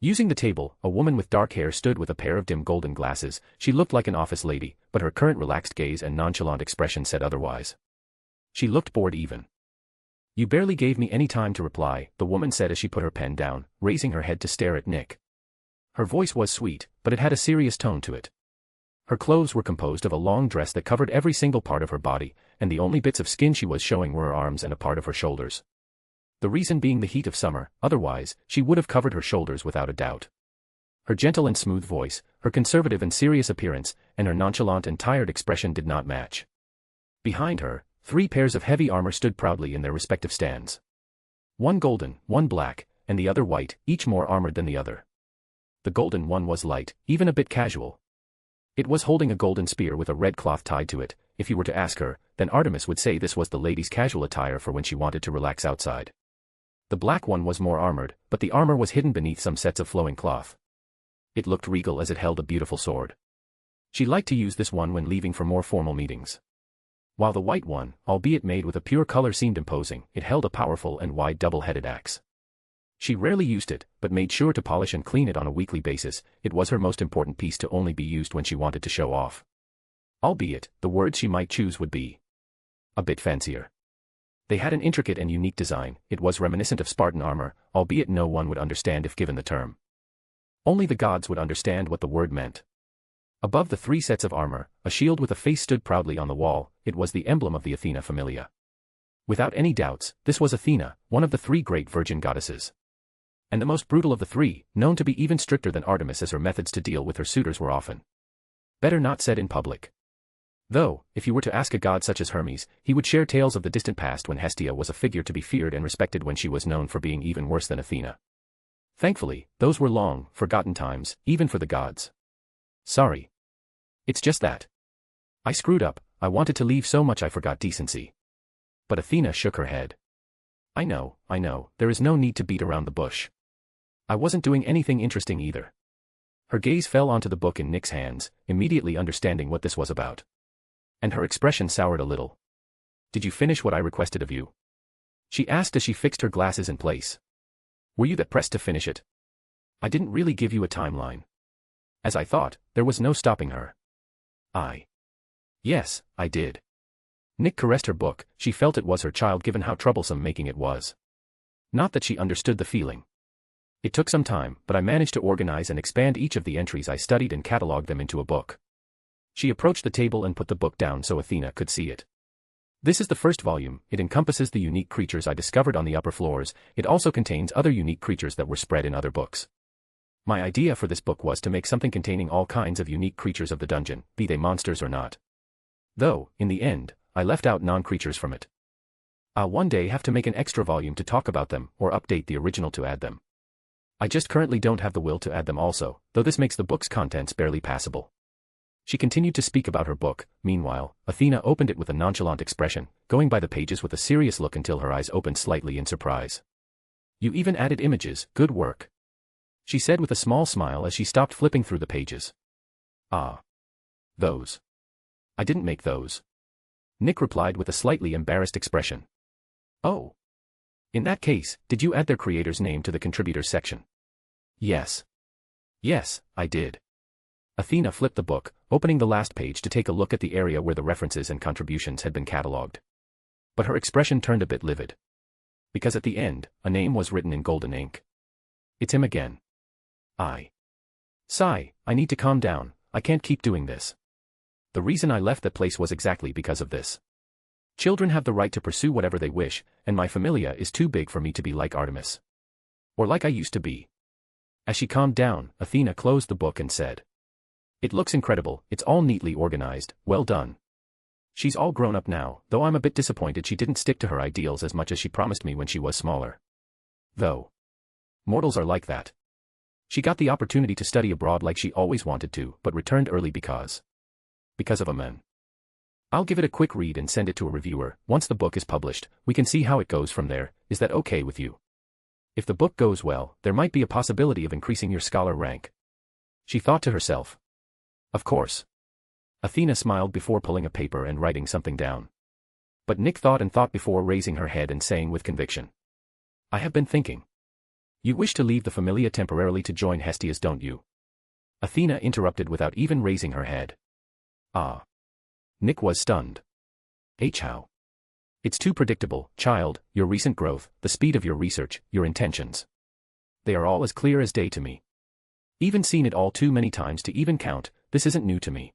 Using the table, a woman with dark hair stood with a pair of dim golden glasses. She looked like an office lady, but her current relaxed gaze and nonchalant expression said otherwise. She looked bored even. You barely gave me any time to reply, the woman said as she put her pen down, raising her head to stare at Nick. Her voice was sweet, but it had a serious tone to it. Her clothes were composed of a long dress that covered every single part of her body, and the only bits of skin she was showing were her arms and a part of her shoulders. The reason being the heat of summer, otherwise, she would have covered her shoulders without a doubt. Her gentle and smooth voice, her conservative and serious appearance, and her nonchalant and tired expression did not match. Behind her, 3 pairs of heavy armor stood proudly in their respective stands. One golden, one black, and the other white, each more armored than the other. The golden one was light, even a bit casual. It was holding a golden spear with a red cloth tied to it. If you were to ask her, then Artemis would say this was the lady's casual attire for when she wanted to relax outside. The black one was more armored, but the armor was hidden beneath some sets of flowing cloth. It looked regal as it held a beautiful sword. She liked to use this one when leaving for more formal meetings. While the white one, albeit made with a pure color, seemed imposing, it held a powerful and wide double-headed axe. She rarely used it, but made sure to polish and clean it on a weekly basis. It was her most important piece to only be used when she wanted to show off. Albeit, the words she might choose would be a bit fancier. They had an intricate and unique design. It was reminiscent of Spartan armor, albeit no one would understand if given the term. Only the gods would understand what the word meant. Above the 3 sets of armor, a shield with a face stood proudly on the wall. It was the emblem of the Athena familia. Without any doubts, this was Athena, one of the 3 great virgin goddesses. And the most brutal of the 3, known to be even stricter than Artemis, as her methods to deal with her suitors were often better not said in public. Though, if you were to ask a god such as Hermes, he would share tales of the distant past when Hestia was a figure to be feared and respected, when she was known for being even worse than Athena. Thankfully, those were long, forgotten times, even for the gods. Sorry. It's just that I screwed up. I wanted to leave so much I forgot decency. But Athena shook her head. I know, there is no need to beat around the bush. I wasn't doing anything interesting either. Her gaze fell onto the book in Nick's hands, immediately understanding what this was about. And her expression soured a little. Did you finish what I requested of you? She asked as she fixed her glasses in place. Were you that pressed to finish it? I didn't really give you a timeline. As I thought, there was no stopping her. Yes, I did. Nick caressed her book. She felt it was her child given how troublesome making it was. Not that she understood the feeling. It took some time, but I managed to organize and expand each of the entries I studied and catalog them into a book. She approached the table and put the book down so Athena could see it. This is the first volume. It encompasses the unique creatures I discovered on the upper floors. It also contains other unique creatures that were spread in other books. My idea for this book was to make something containing all kinds of unique creatures of the dungeon, be they monsters or not. Though, in the end, I left out non-creatures from it. I'll one day have to make an extra volume to talk about them, or update the original to add them. I just currently don't have the will to add them also, though this makes the book's contents barely passable. She continued to speak about her book. Meanwhile, Athena opened it with a nonchalant expression, going by the pages with a serious look until her eyes opened slightly in surprise. You even added images. Good work. she said with a small smile as she stopped flipping through the pages. Ah. Those. I didn't make those. Nick replied with a slightly embarrassed expression. Oh. In that case, did you add their creator's name to the contributors section? Yes. Yes, I did. Athena flipped the book, opening the last page to take a look at the area where the references and contributions had been catalogued. But her expression turned a bit livid. Because at the end, a name was written in golden ink. It's him again. Sigh, I need to calm down, I can't keep doing this. The reason I left that place was exactly because of this. Children have the right to pursue whatever they wish, and my familia is too big for me to be like Artemis. Or like I used to be. As she calmed down, Athena closed the book and said, "It looks incredible, it's all neatly organized, well done. She's all grown up now, though I'm a bit disappointed she didn't stick to her ideals as much as she promised me when she was smaller. Though. Mortals are like that. She got the opportunity to study abroad like she always wanted to, but returned early because of a man. I'll give it a quick read and send it to a reviewer. Once the book is published, we can see how it goes from there. Is that okay with you? If the book goes well, there might be a possibility of increasing your scholar rank." She thought to herself. Of course. Athena smiled before pulling a paper and writing something down. But Nick thought and thought before raising her head and saying with conviction, "I have been thinking. You wish to leave the familia temporarily to join Hestia's, don't you?" Athena interrupted without even raising her head. Ah. Nick was stunned. How? It's too predictable, child, your recent growth, the speed of your research, your intentions. They are all as clear as day to me. Even seen it all too many times to even count, this isn't new to me.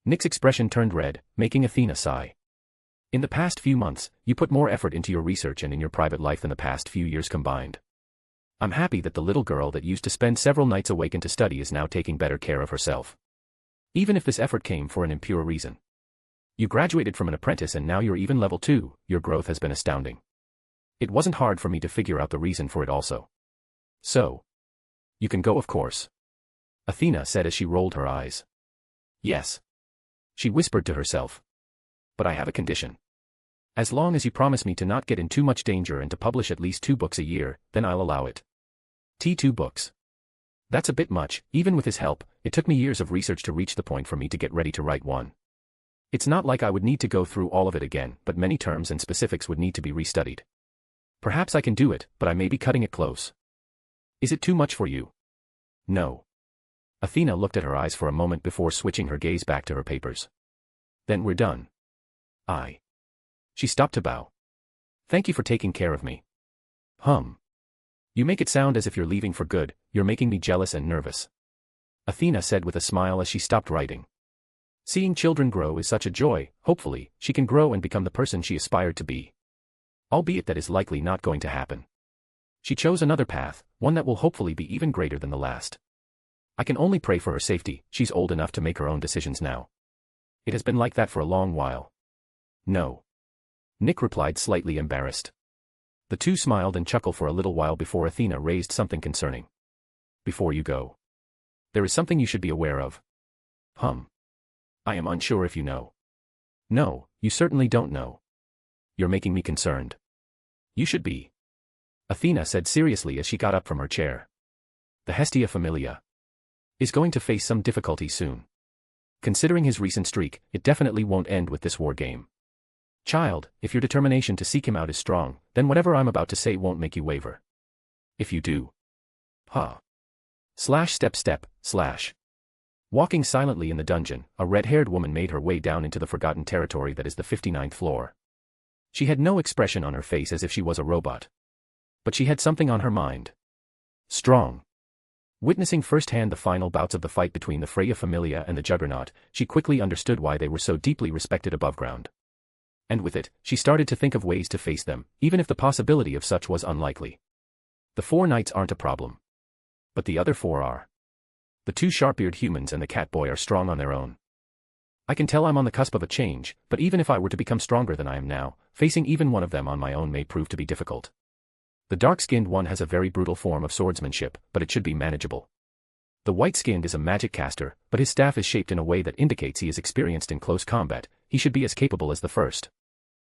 Nick's expression turned red, making Athena sigh. In the past few months, you put more effort into your research and in your private life than the past few years combined. I'm happy that the little girl that used to spend several nights awakened to study is now taking better care of herself. Even if this effort came for an impure reason. You graduated from an apprentice and now you're even level 2, your growth has been astounding. It wasn't hard for me to figure out the reason for it also. So. You can go, of course. Athena said as she rolled her eyes. Yes. She whispered to herself. But I have a condition. As long as you promise me to not get in too much danger and to publish at least 2 books a year, then I'll allow it. 2 books. That's a bit much, even with his help, it took me years of research to reach the point for me to get ready to write one. It's not like I would need to go through all of it again, but many terms and specifics would need to be restudied. Perhaps I can do it, but I may be cutting it close. Is it too much for you? No. Athena looked at her eyes for a moment before switching her gaze back to her papers. Then we're done. She stopped to bow. Thank you for taking care of me. You make it sound as if you're leaving for good, you're making me jealous and nervous. Athena said with a smile as she stopped writing. Seeing children grow is such a joy, hopefully, she can grow and become the person she aspired to be. Albeit that is likely not going to happen. She chose another path, one that will hopefully be even greater than the last. I can only pray for her safety, she's old enough to make her own decisions now. It has been like that for a long while. No. Nick replied slightly embarrassed. The two smiled and chuckled for a little while before Athena raised something concerning. Before you go. There is something you should be aware of. I am unsure if you know. No, you certainly don't know. You're making me concerned. You should be. Athena said seriously as she got up from her chair. The Hestia Familia is going to face some difficulty soon. Considering his recent streak, it definitely won't end with this war game. Child, if your determination to seek him out is strong, then whatever I'm about to say won't make you waver. If you do. Step. Walking silently in the dungeon, a red-haired woman made her way down into the forgotten territory that is the 59th floor. She had no expression on her face as if she was a robot. But she had something on her mind. Strong. Witnessing firsthand the final bouts of the fight between the Freya Familia and the Juggernaut, she quickly understood why they were so deeply respected above ground. And with it, she started to think of ways to face them, even if the possibility of such was unlikely. The 4 knights aren't a problem. But the other 4 are. The 2 sharp-eared humans and the cat boy are strong on their own. I can tell I'm on the cusp of a change, but even if I were to become stronger than I am now, facing even one of them on my own may prove to be difficult. The dark-skinned one has a very brutal form of swordsmanship, but it should be manageable. The white-skinned is a magic caster, but his staff is shaped in a way that indicates he is experienced in close combat, he should be as capable as the first.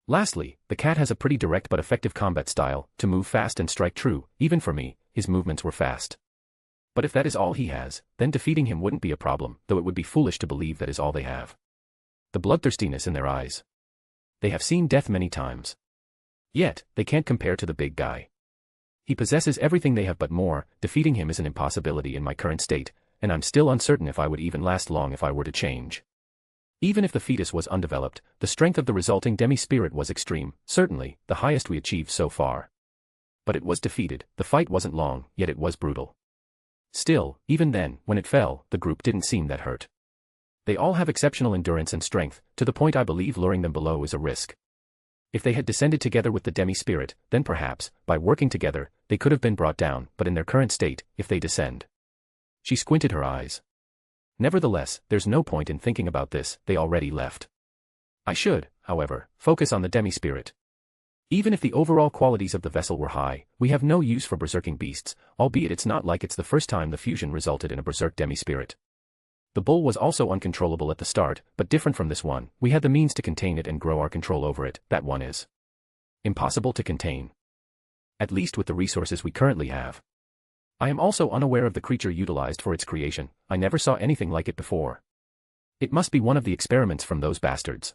Lastly, the cat has a pretty direct but effective combat style, to move fast and strike true, even for me, his movements were fast. But if that is all he has, then defeating him wouldn't be a problem, though it would be foolish to believe that is all they have. The bloodthirstiness in their eyes. They have seen death many times. Yet, they can't compare to the big guy. He possesses everything they have but more. Defeating him is an impossibility in my current state, and I'm still uncertain if I would even last long if I were to change. Even if the fetus was undeveloped, the strength of the resulting demi-spirit was extreme, certainly, the highest we achieved so far. But it was defeated. The fight wasn't long, yet it was brutal. Still, even then, when it fell, the group didn't seem that hurt. They all have exceptional endurance and strength, to the point I believe luring them below is a risk. If they had descended together with the demi-spirit, then perhaps, by working together, they could have been brought down, but in their current state, if they descend. She squinted her eyes. Nevertheless, there's no point in thinking about this, they already left. I should, however, focus on the demi-spirit. Even if the overall qualities of the vessel were high, we have no use for berserking beasts, albeit it's not like it's the first time the fusion resulted in a berserk demi-spirit. The bull was also uncontrollable at the start, but different from this one, we had the means to contain it and grow our control over it. That one is impossible to contain. At least with the resources we currently have. I am also unaware of the creature utilized for its creation. I never saw anything like it before. It must be one of the experiments from those bastards.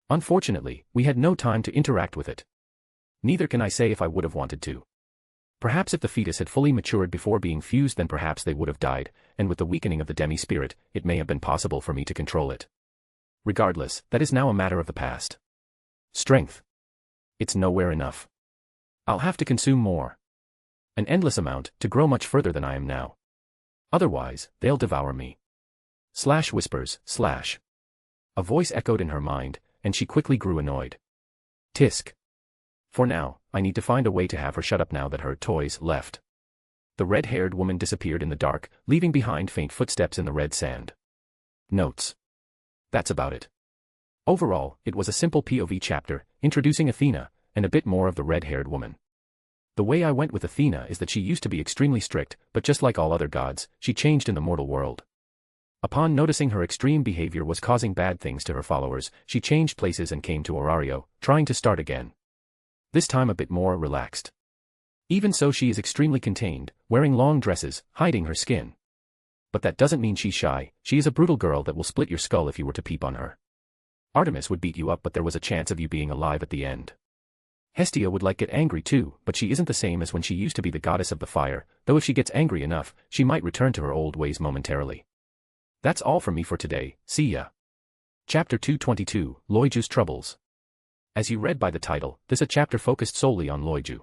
Unfortunately, we had no time to interact with it. Neither can I say if I would have wanted to. Perhaps if the fetus had fully matured before being fused, then perhaps they would have died, and with the weakening of the demi-spirit, it may have been possible for me to control it. Regardless, that is now a matter of the past. Strength. It's nowhere enough. I'll have to consume more. An endless amount, to grow much further than I am now. Otherwise, they'll devour me. Whispers, /. A voice echoed in her mind, and she quickly grew annoyed. Tisk. For now, I need to find a way to have her shut up now that her toys left. The red-haired woman disappeared in the dark, leaving behind faint footsteps in the red sand. Notes. That's about it. Overall, it was a simple POV chapter, introducing Athena, and a bit more of the red-haired woman. The way I went with Athena is that she used to be extremely strict, but just like all other gods, she changed in the mortal world. Upon noticing her extreme behavior was causing bad things to her followers, she changed places and came to Orario, trying to start again. This time a bit more relaxed. Even so, she is extremely contained, wearing long dresses, hiding her skin. But that doesn't mean she's shy. She is a brutal girl that will split your skull if you were to peep on her. Artemis would beat you up, but there was a chance of you being alive at the end. Hestia would get angry too, but she isn't the same as when she used to be the goddess of the fire, though if she gets angry enough, she might return to her old ways momentarily. That's all from me for today, see ya. Chapter 222, Loiju's Troubles. As you read by the title, this a chapter focused solely on Loiju.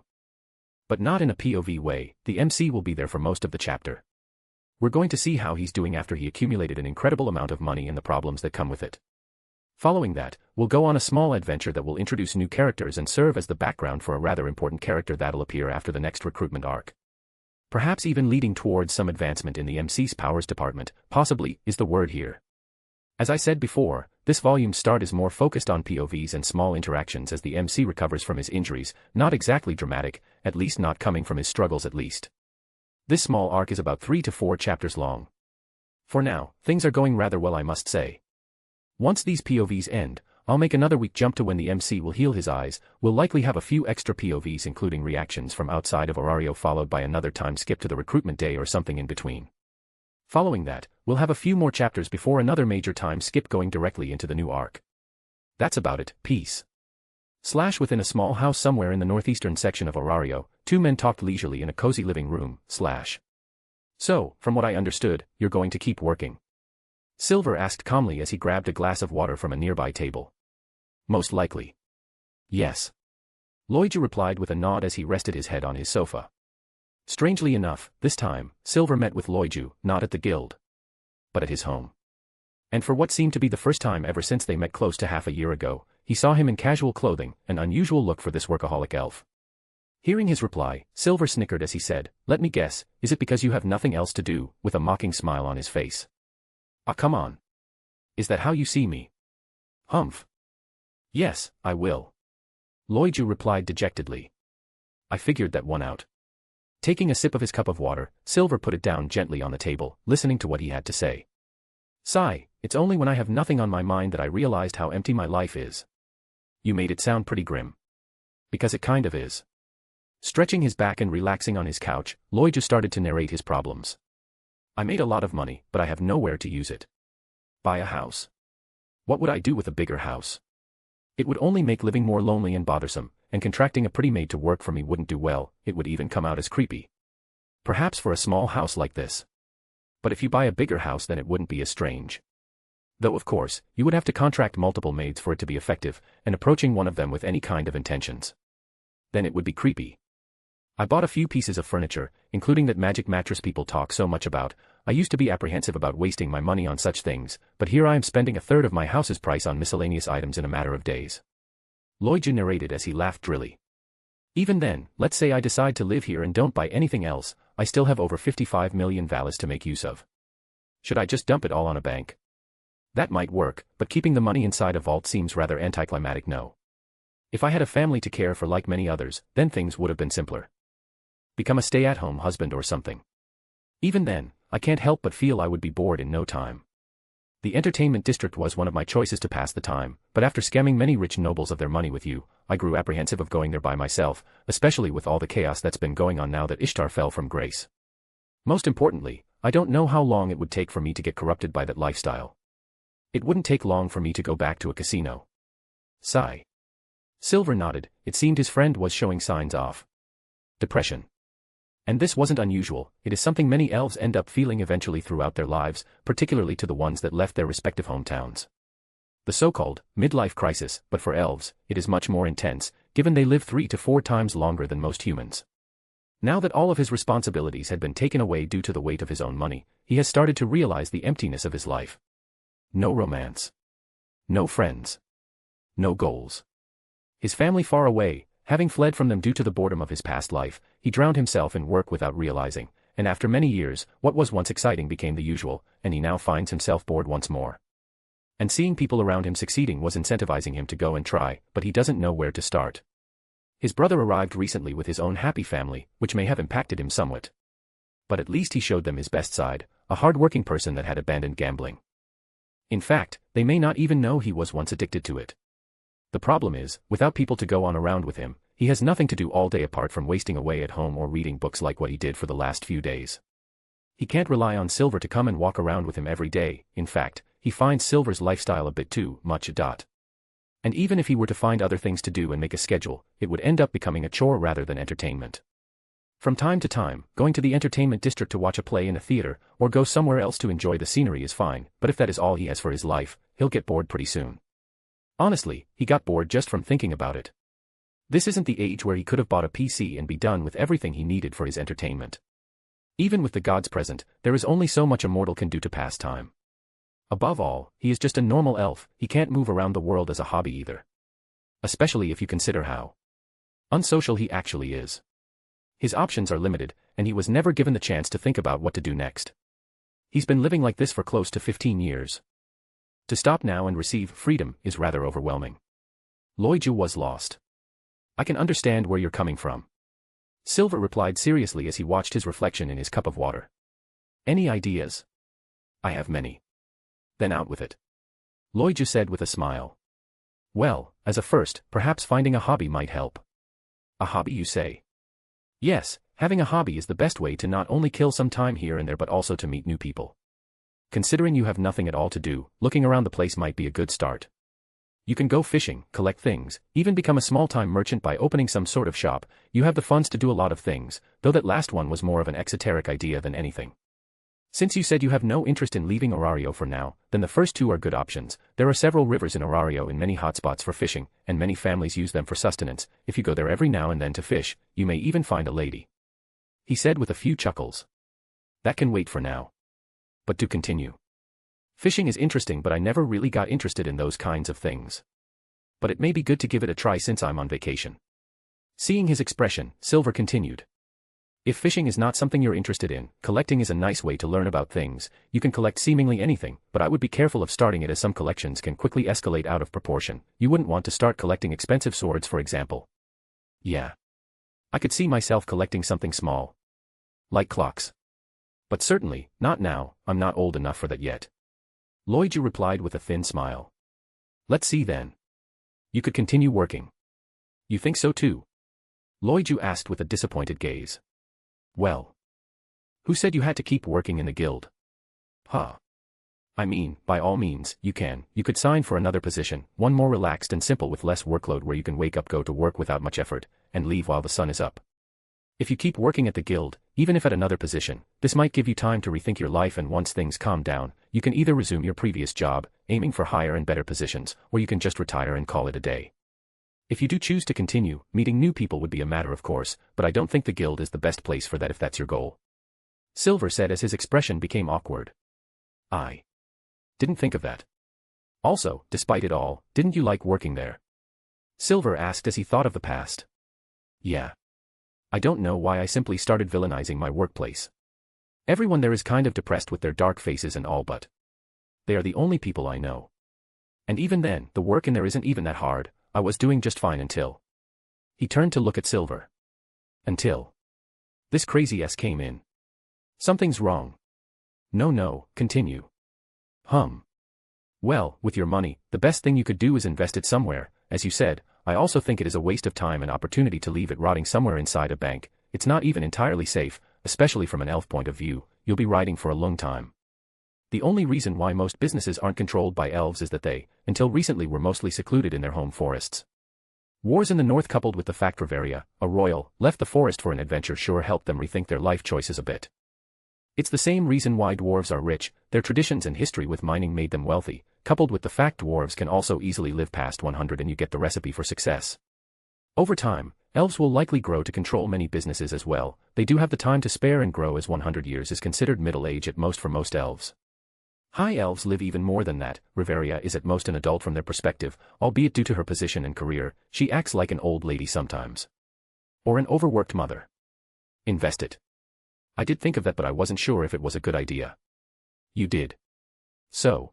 But not in a POV way, the MC will be there for most of the chapter. We're going to see how he's doing after he accumulated an incredible amount of money and the problems that come with it. Following that, we'll go on a small adventure that will introduce new characters and serve as the background for a rather important character that'll appear after the next recruitment arc. Perhaps even leading towards some advancement in the MC's powers department, possibly, is the word here. As I said before, this volume's start is more focused on POVs and small interactions as the MC recovers from his injuries, not exactly dramatic, at least not coming from his struggles at least. This small arc is about 3 to 4 chapters long. For now, things are going rather well, I must say. Once these POVs end, I'll make another week jump to when the MC will heal his eyes. We'll likely have a few extra POVs including reactions from outside of Orario followed by another time skip to the recruitment day or something in between. Following that, we'll have a few more chapters before another major time skip going directly into the new arc. That's about it, peace. Within a small house somewhere in the northeastern section of Orario, 2 men talked leisurely in a cozy living room, So, from what I understood, you're going to keep working? Silver asked calmly as he grabbed a glass of water from a nearby table. Most likely. Yes. Loiju replied with a nod as he rested his head on his sofa. Strangely enough, this time, Silver met with Loiju, not at the guild, but at his home. And for what seemed to be the first time ever since they met close to half a year ago, he saw him in casual clothing, an unusual look for this workaholic elf. Hearing his reply, Silver snickered as he said, "Let me guess, is it because you have nothing else to do?" with a mocking smile on his face. "Ah, come on. Is that how you see me?" "Humph. Yes, I will." Loiju replied dejectedly. "I figured that one out." Taking a sip of his cup of water, Silver put it down gently on the table, listening to what he had to say. "Sigh, it's only when I have nothing on my mind that I realized how empty my life is." "You made it sound pretty grim." "Because it kind of is." Stretching his back and relaxing on his couch, Loiju started to narrate his problems. I made a lot of money, but I have nowhere to use it. Buy a house. What would I do with a bigger house? It would only make living more lonely and bothersome, and contracting a pretty maid to work for me wouldn't do well, it would even come out as creepy. Perhaps for a small house like this. But if you buy a bigger house then it wouldn't be as strange. Though of course, you would have to contract multiple maids for it to be effective, and approaching one of them with any kind of intentions. Then it would be creepy. I bought a few pieces of furniture, including that magic mattress people talk so much about. I used to be apprehensive about wasting my money on such things, but here I am spending a third of my house's price on miscellaneous items in a matter of days. Lloyd narrated as he laughed drily. Even then, let's say I decide to live here and don't buy anything else, I still have over 55 million valas to make use of. Should I just dump it all on a bank? That might work, but keeping the money inside a vault seems rather anticlimactic. No. If I had a family to care for like many others, then things would have been simpler. Become a stay-at-home husband or something. Even then, I can't help but feel I would be bored in no time. The entertainment district was one of my choices to pass the time, but after scamming many rich nobles of their money with you, I grew apprehensive of going there by myself, especially with all the chaos that's been going on now that Ishtar fell from grace. Most importantly, I don't know how long it would take for me to get corrupted by that lifestyle. It wouldn't take long for me to go back to a casino. Sigh. Silver nodded. It seemed his friend was showing signs of depression. And this wasn't unusual, it is something many elves end up feeling eventually throughout their lives, particularly to the ones that left their respective hometowns. The so-called midlife crisis, but for elves, it is much more intense, given they live 3 to 4 times longer than most humans. Now that all of his responsibilities had been taken away due to the weight of his own money, he has started to realize the emptiness of his life. No romance. No friends. No goals. His family far away, having fled from them due to the boredom of his past life, he drowned himself in work without realizing, and after many years, what was once exciting became the usual, and he now finds himself bored once more. And seeing people around him succeeding was incentivizing him to go and try, but he doesn't know where to start. His brother arrived recently with his own happy family, which may have impacted him somewhat. But at least he showed them his best side, a hard-working person that had abandoned gambling. In fact, they may not even know he was once addicted to it. The problem is, without people to go on around with him, he has nothing to do all day apart from wasting away at home or reading books like what he did for the last few days. He can't rely on Silver to come and walk around with him every day. In fact, he finds Silver's lifestyle a bit too much. And even if he were to find other things to do and make a schedule, it would end up becoming a chore rather than entertainment. From time to time, going to the entertainment district to watch a play in a theater, or go somewhere else to enjoy the scenery is fine, but if that is all he has for his life, he'll get bored pretty soon. Honestly, he got bored just from thinking about it. This isn't the age where he could have bought a PC and be done with everything he needed for his entertainment. Even with the gods present, there is only so much a mortal can do to pass time. Above all, he is just a normal elf, he can't move around the world as a hobby either. Especially if you consider how unsocial he actually is. His options are limited, and he was never given the chance to think about what to do next. He's been living like this for close to 15 years. To stop now and receive freedom is rather overwhelming. Lloyd was lost. I can understand where you're coming from. Silver replied seriously as he watched his reflection in his cup of water. Any ideas? I have many. Then out with it. Lloyd said with a smile. Well, as a first, perhaps finding a hobby might help. A hobby, you say? Yes, having a hobby is the best way to not only kill some time here and there but also to meet new people. Considering you have nothing at all to do, looking around the place might be a good start. You can go fishing, collect things, even become a small-time merchant by opening some sort of shop. You have the funds to do a lot of things, though that last one was more of an exoteric idea than anything. Since you said you have no interest in leaving Orario for now, then the first two are good options. There are several rivers in Orario and many hotspots for fishing, and many families use them for sustenance. If you go there every now and then to fish, you may even find a lady. He said with a few chuckles. That can wait for now. But to continue. Fishing is interesting, but I never really got interested in those kinds of things. But it may be good to give it a try since I'm on vacation. Seeing his expression, Silver continued. If fishing is not something you're interested in, collecting is a nice way to learn about things. You can collect seemingly anything, but I would be careful of starting it as some collections can quickly escalate out of proportion. You wouldn't want to start collecting expensive swords, for example. Yeah. I could see myself collecting something small. Like clocks. But certainly, not now, I'm not old enough for that yet. Lloyd replied with a thin smile. Let's see then. You could continue working. You think so too? Lloyd asked with a disappointed gaze. Well. Who said you had to keep working in the guild? Huh. I mean, by all means, you could sign for another position, one more relaxed and simple with less workload where you can wake up, go to work without much effort, and leave while the sun is up. If you keep working at the guild, even if at another position, this might give you time to rethink your life, and once things calm down, you can either resume your previous job, aiming for higher and better positions, or you can just retire and call it a day. If you do choose to continue, meeting new people would be a matter of course, but I don't think the guild is the best place for that if that's your goal. Silver said as his expression became awkward. I didn't think of that. Also, despite it all, didn't you like working there? Silver asked as he thought of the past. Yeah. I don't know why I simply started villainizing my workplace. Everyone there is kind of depressed with their dark faces and all, but they are the only people I know. And even then, the work in there isn't even that hard. I was doing just fine until. He turned to look at Silver. Until this crazy S came in. Something's wrong. No, continue. Well, with your money, the best thing you could do is invest it somewhere. As you said, I also think it is a waste of time and opportunity to leave it rotting somewhere inside a bank. It's not even entirely safe, especially from an elf point of view. You'll be riding for a long time. The only reason why most businesses aren't controlled by elves is that they, until recently, were mostly secluded in their home forests. Wars in the north coupled with the fact Riveria, a royal, left the forest for an adventure sure helped them rethink their life choices a bit. It's the same reason why dwarves are rich. Their traditions and history with mining made them wealthy, coupled with the fact dwarves can also easily live past 100 and you get the recipe for success. Over time, elves will likely grow to control many businesses as well. They do have the time to spare and grow, as 100 years is considered middle age at most for most elves. High elves live even more than that. Riveria is at most an adult from their perspective, albeit due to her position and career, she acts like an old lady sometimes. Or an overworked mother. Invest it. I did think of that, but I wasn't sure if it was a good idea. You did. So.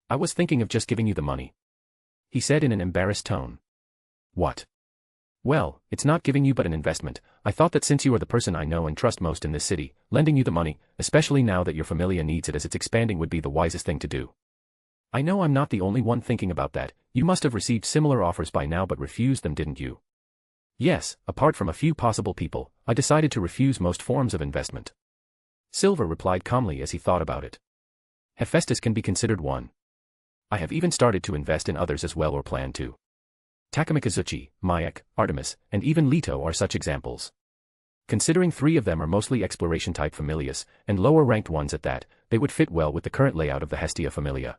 I was thinking of just giving you the money. He said in an embarrassed tone. What? Well, it's not giving you but an investment. I thought that since you are the person I know and trust most in this city, lending you the money, especially now that your familia needs it as it's expanding, would be the wisest thing to do. I know I'm not the only one thinking about that. You must have received similar offers by now but refused them, didn't you? Yes, apart from a few possible people, I decided to refuse most forms of investment. Silver replied calmly as he thought about it. Hephaestus can be considered one. I have even started to invest in others as well, or plan to. Takamikazuchi, Mayak, Artemis, and even Leto are such examples. Considering 3 of them are mostly exploration-type familias, and lower-ranked ones at that, they would fit well with the current layout of the Hestia familia.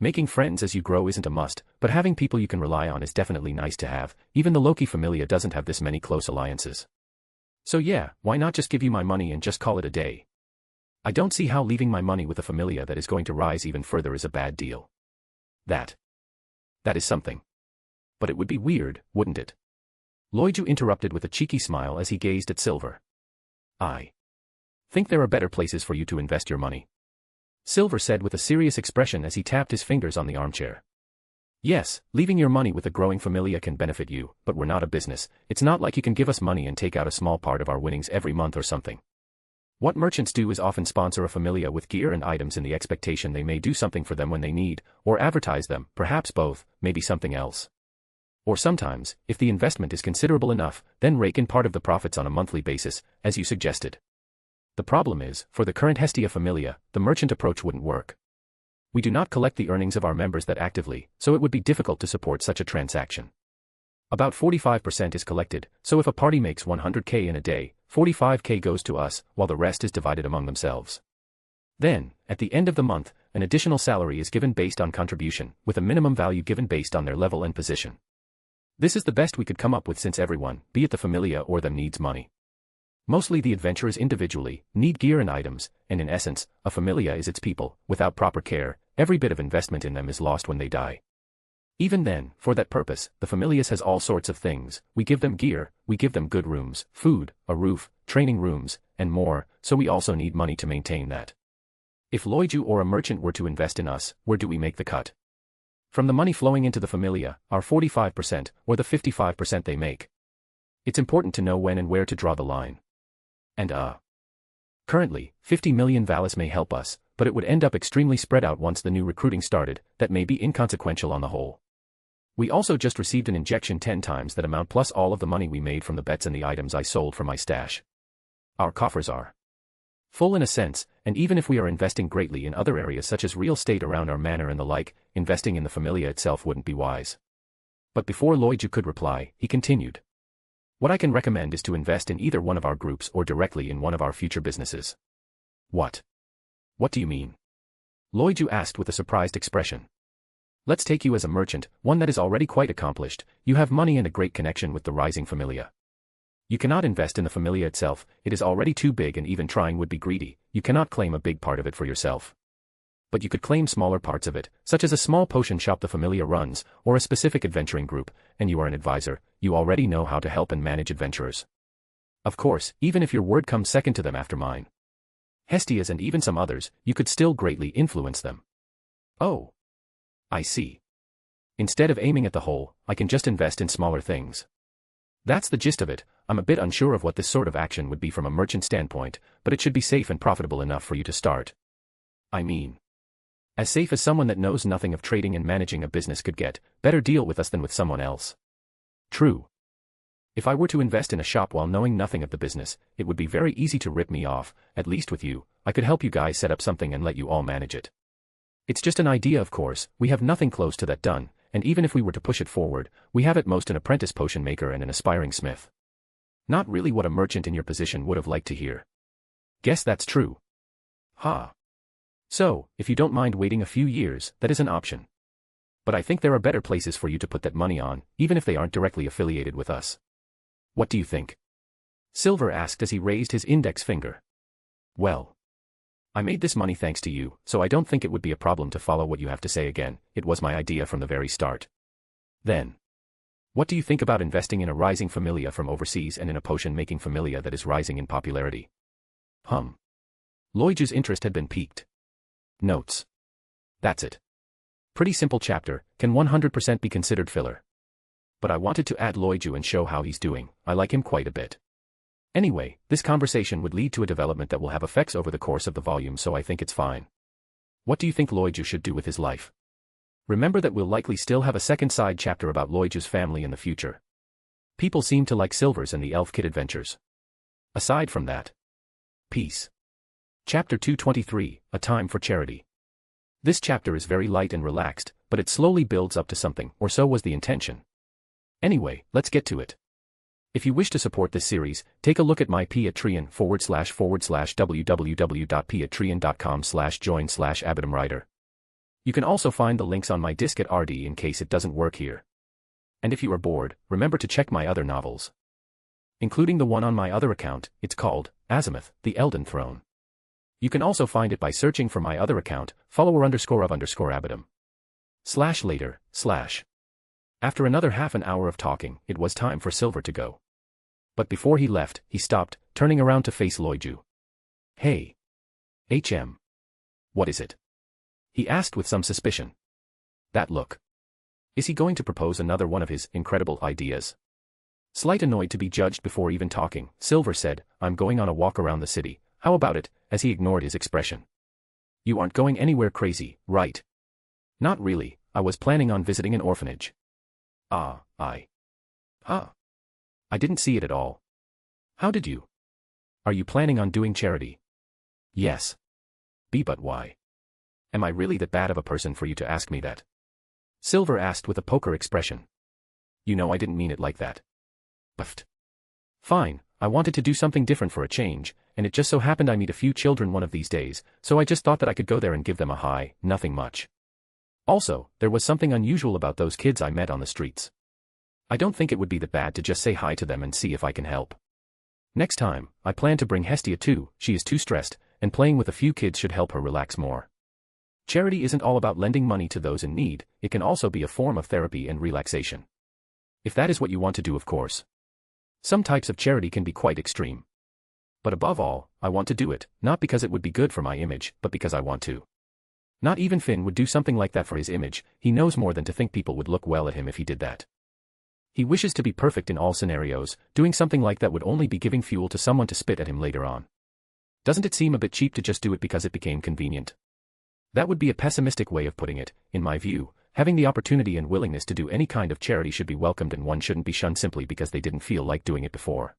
Making friends as you grow isn't a must, but having people you can rely on is definitely nice to have. Even the Loki familia doesn't have this many close alliances. So yeah, why not just give you my money and just call it a day? I don't see how leaving my money with a familia that is going to rise even further is a bad deal. That is something. But it would be weird, wouldn't it? Loiju interrupted with a cheeky smile as he gazed at Silver. I think there are better places for you to invest your money. Silver said with a serious expression as he tapped his fingers on the armchair. Yes, leaving your money with a growing familia can benefit you, but we're not a business. It's not like you can give us money and take out a small part of our winnings every month or something. What merchants do is often sponsor a familia with gear and items in the expectation they may do something for them when they need, or advertise them, perhaps both, maybe something else. Or sometimes, if the investment is considerable enough, then rake in part of the profits on a monthly basis, as you suggested. The problem is, for the current Hestia familia, the merchant approach wouldn't work. We do not collect the earnings of our members that actively, so it would be difficult to support such a transaction. About 45% is collected, so if a party makes 100k in a day, 45k goes to us, while the rest is divided among themselves. Then, at the end of the month, an additional salary is given based on contribution, with a minimum value given based on their level and position. This is the best we could come up with since everyone, be it the familia or them, needs money. Mostly the adventurers individually need gear and items, and in essence, a familia is its people. Without proper care, every bit of investment in them is lost when they die. Even then, for that purpose, the familias has all sorts of things. We give them gear, we give them good rooms, food, a roof, training rooms, and more, so we also need money to maintain that. If Loiju or a merchant were to invest in us, where do we make the cut? From the money flowing into the familia, our 45%, or the 55% they make. It's important to know when and where to draw the line. And currently, 50 million Valis may help us, but it would end up extremely spread out once the new recruiting started. That may be inconsequential on the whole. We also just received an injection 10 times that amount plus all of the money we made from the bets and the items I sold from my stash. Our coffers are Full in a sense, and even if we are investing greatly in other areas such as real estate around our manor and the like, investing in the familia itself wouldn't be wise. But before Loiju could reply, he continued. What I can recommend is to invest in either one of our groups or directly in one of our future businesses. What? What do you mean? Loiju asked with a surprised expression. Let's take you as a merchant, one that is already quite accomplished. You have money and a great connection with the rising familia. You cannot invest in the familia itself, it is already too big and even trying would be greedy. You cannot claim a big part of it for yourself. But you could claim smaller parts of it, such as a small potion shop the familia runs, or a specific adventuring group, and you are an advisor, you already know how to help and manage adventurers. Of course, even if your word comes second to them after mine, Hestia's and even some others, you could still greatly influence them. Oh. I see. Instead of aiming at the whole, I can just invest in smaller things. That's the gist of it. I'm a bit unsure of what this sort of action would be from a merchant standpoint, but it should be safe and profitable enough for you to start. I mean, as safe as someone that knows nothing of trading and managing a business could get. Better deal with us than with someone else. True. If I were to invest in a shop while knowing nothing of the business, it would be very easy to rip me off. At least with you, I could help you guys set up something and let you all manage it. It's just an idea, of course. We have nothing close to that done, and even if we were to push it forward, we have at most an apprentice potion maker and an aspiring smith. Not really what a merchant in your position would have liked to hear. Guess that's true. Ha. So, if you don't mind waiting a few years, that is an option. But I think there are better places for you to put that money on, even if they aren't directly affiliated with us. What do you think? Silver asked as he raised his index finger. Well, I made this money thanks to you, so I don't think it would be a problem to follow what you have to say again. It was my idea from the very start. Then, what do you think about investing in a rising familia from overseas and in a potion-making familia that is rising in popularity? Loiju's interest had been piqued. Notes. That's it. Pretty simple chapter, can 100% be considered filler. But I wanted to add Loiju and show how he's doing. I like him quite a bit. Anyway, this conversation would lead to a development that will have effects over the course of the volume, so I think it's fine. What do you think Loiju should do with his life? Remember that we'll likely still have a second side chapter about Loiju's family in the future. People seem to like Silver's and the Elf Kid adventures. Aside from that. Peace. Chapter 223, A Time for Charity. This chapter is very light and relaxed, but it slowly builds up to something, or so was the intention. Anyway, let's get to it. If you wish to support this series, take a look at my Patreon www.patreon.com/join/abatumwriter. You can also find the links on my disk at RD in case it doesn't work here. And if you are bored, remember to check my other novels, including the one on my other account. It's called Azimuth, the Elden Throne. You can also find it by searching for my other account, follower_of_Abatum. /later/. After another half an hour of talking, it was time for Silver to go. But before he left, he stopped, turning around to face Loiju. Hey. HM. What is it? He asked with some suspicion. That look. Is he going to propose another one of his incredible ideas? Slight annoyed to be judged before even talking, Silver said, I'm going on a walk around the city, how about it, as he ignored his expression. You aren't going anywhere crazy, right? Not really, I was planning on visiting an orphanage. I didn't see it at all. How did you? Are you planning on doing charity? Yes. But why? Am I really that bad of a person for you to ask me that? Silver asked with a poker expression. You know I didn't mean it like that. Buffed. Fine, I wanted to do something different for a change, and it just so happened I meet a few children one of these days, so I just thought that I could go there and give them a hi, nothing much. Also, there was something unusual about those kids I met on the streets. I don't think it would be that bad to just say hi to them and see if I can help. Next time, I plan to bring Hestia too. She is too stressed, and playing with a few kids should help her relax more. Charity isn't all about lending money to those in need, it can also be a form of therapy and relaxation. If that is what you want to do, of course. Some types of charity can be quite extreme. But above all, I want to do it, not because it would be good for my image, but because I want to. Not even Finn would do something like that for his image. He knows more than to think people would look well at him if he did that. He wishes to be perfect in all scenarios. Doing something like that would only be giving fuel to someone to spit at him later on. Doesn't it seem a bit cheap to just do it because it became convenient? That would be a pessimistic way of putting it. In my view, having the opportunity and willingness to do any kind of charity should be welcomed, and one shouldn't be shunned simply because they didn't feel like doing it before.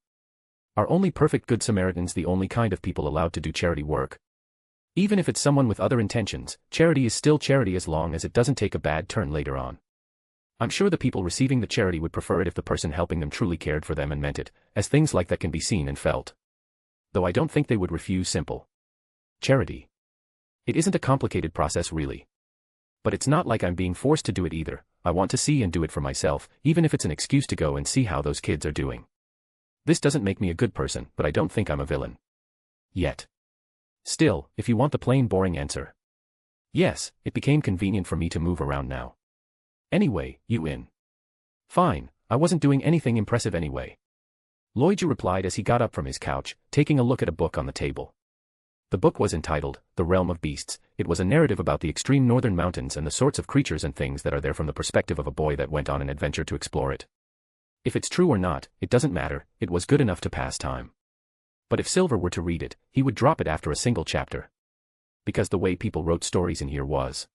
Are only perfect good Samaritans the only kind of people allowed to do charity work? Even if it's someone with other intentions, charity is still charity as long as it doesn't take a bad turn later on. I'm sure the people receiving the charity would prefer it if the person helping them truly cared for them and meant it, as things like that can be seen and felt. Though I don't think they would refuse simple charity. It isn't a complicated process really. But it's not like I'm being forced to do it either. I want to see and do it for myself, even if it's an excuse to go and see how those kids are doing. This doesn't make me a good person, but I don't think I'm a villain. Yet. Still, if you want the plain boring answer. Yes, it became convenient for me to move around now. Anyway, you in? Fine, I wasn't doing anything impressive anyway. Lloyd replied as he got up from his couch, taking a look at a book on the table. The book was entitled, The Realm of Beasts. It was a narrative about the extreme northern mountains and the sorts of creatures and things that are there from the perspective of a boy that went on an adventure to explore it. If it's true or not, it doesn't matter, it was good enough to pass time. But if Silver were to read it, he would drop it after a single chapter. Because the way people wrote stories in here was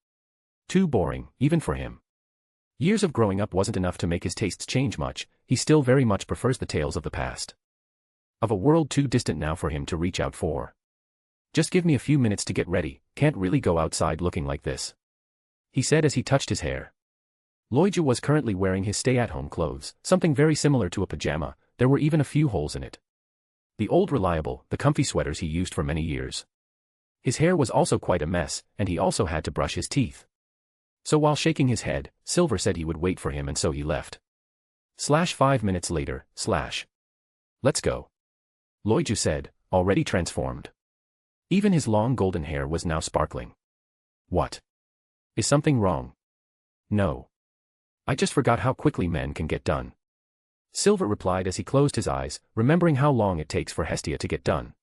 too boring, even for him. Years of growing up wasn't enough to make his tastes change much, he still very much prefers the tales of the past. Of a world too distant now for him to reach out for. Just give me a few minutes to get ready, can't really go outside looking like this. He said as he touched his hair. Lloyd was currently wearing his stay-at-home clothes, something very similar to a pajama, there were even a few holes in it. The old reliable, the comfy sweaters he used for many years. His hair was also quite a mess, and he also had to brush his teeth. So while shaking his head, Silver said he would wait for him and so he left. 5 minutes later, Let's go. Lloyd said, already transformed. Even his long golden hair was now sparkling. What? Is something wrong? No. I just forgot how quickly men can get done. Silver replied as he closed his eyes, remembering how long it takes for Hestia to get done.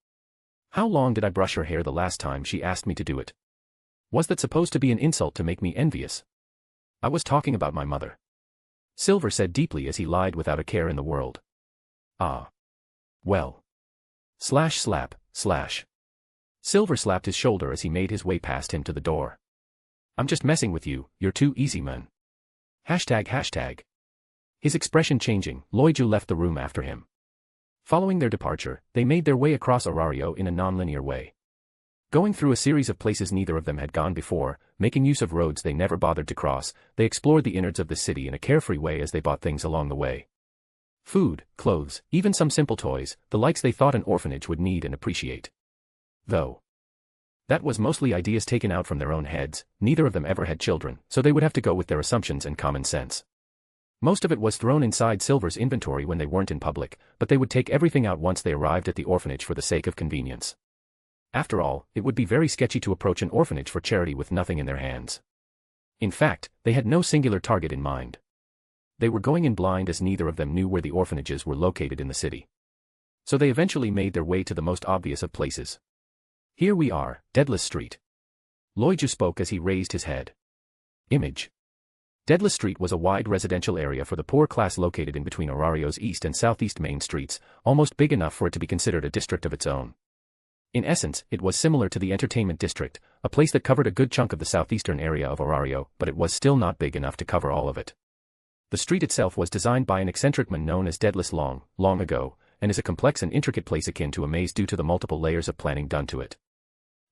How long did I brush her hair the last time she asked me to do it? Was that supposed to be an insult to make me envious? I was talking about my mother. Silver said deeply as he lied without a care in the world. Ah. Well. Slap. Silver slapped his shoulder as he made his way past him to the door. I'm just messing with you, you're too easy, man. Hashtag. His expression changing, Lloyd left the room after him. Following their departure, they made their way across Arario in a non-linear way. Going through a series of places neither of them had gone before, making use of roads they never bothered to cross, they explored the innards of the city in a carefree way as they bought things along the way. Food, clothes, even some simple toys, the likes they thought an orphanage would need and appreciate. Though that was mostly ideas taken out from their own heads, neither of them ever had children, so they would have to go with their assumptions and common sense. Most of it was thrown inside Silver's inventory when they weren't in public, but they would take everything out once they arrived at the orphanage for the sake of convenience. After all, it would be very sketchy to approach an orphanage for charity with nothing in their hands. In fact, they had no singular target in mind. They were going in blind as neither of them knew where the orphanages were located in the city. So they eventually made their way to the most obvious of places. Here we are, Deadless Street. Lloyd spoke as he raised his head. Image. Deadless Street was a wide residential area for the poor class located in between Arario's east and southeast main streets, almost big enough for it to be considered a district of its own. In essence, it was similar to the entertainment district, a place that covered a good chunk of the southeastern area of Arario, but it was still not big enough to cover all of it. The street itself was designed by an eccentric man known as Deadless long ago, and is a complex and intricate place akin to a maze due to the multiple layers of planning done to it.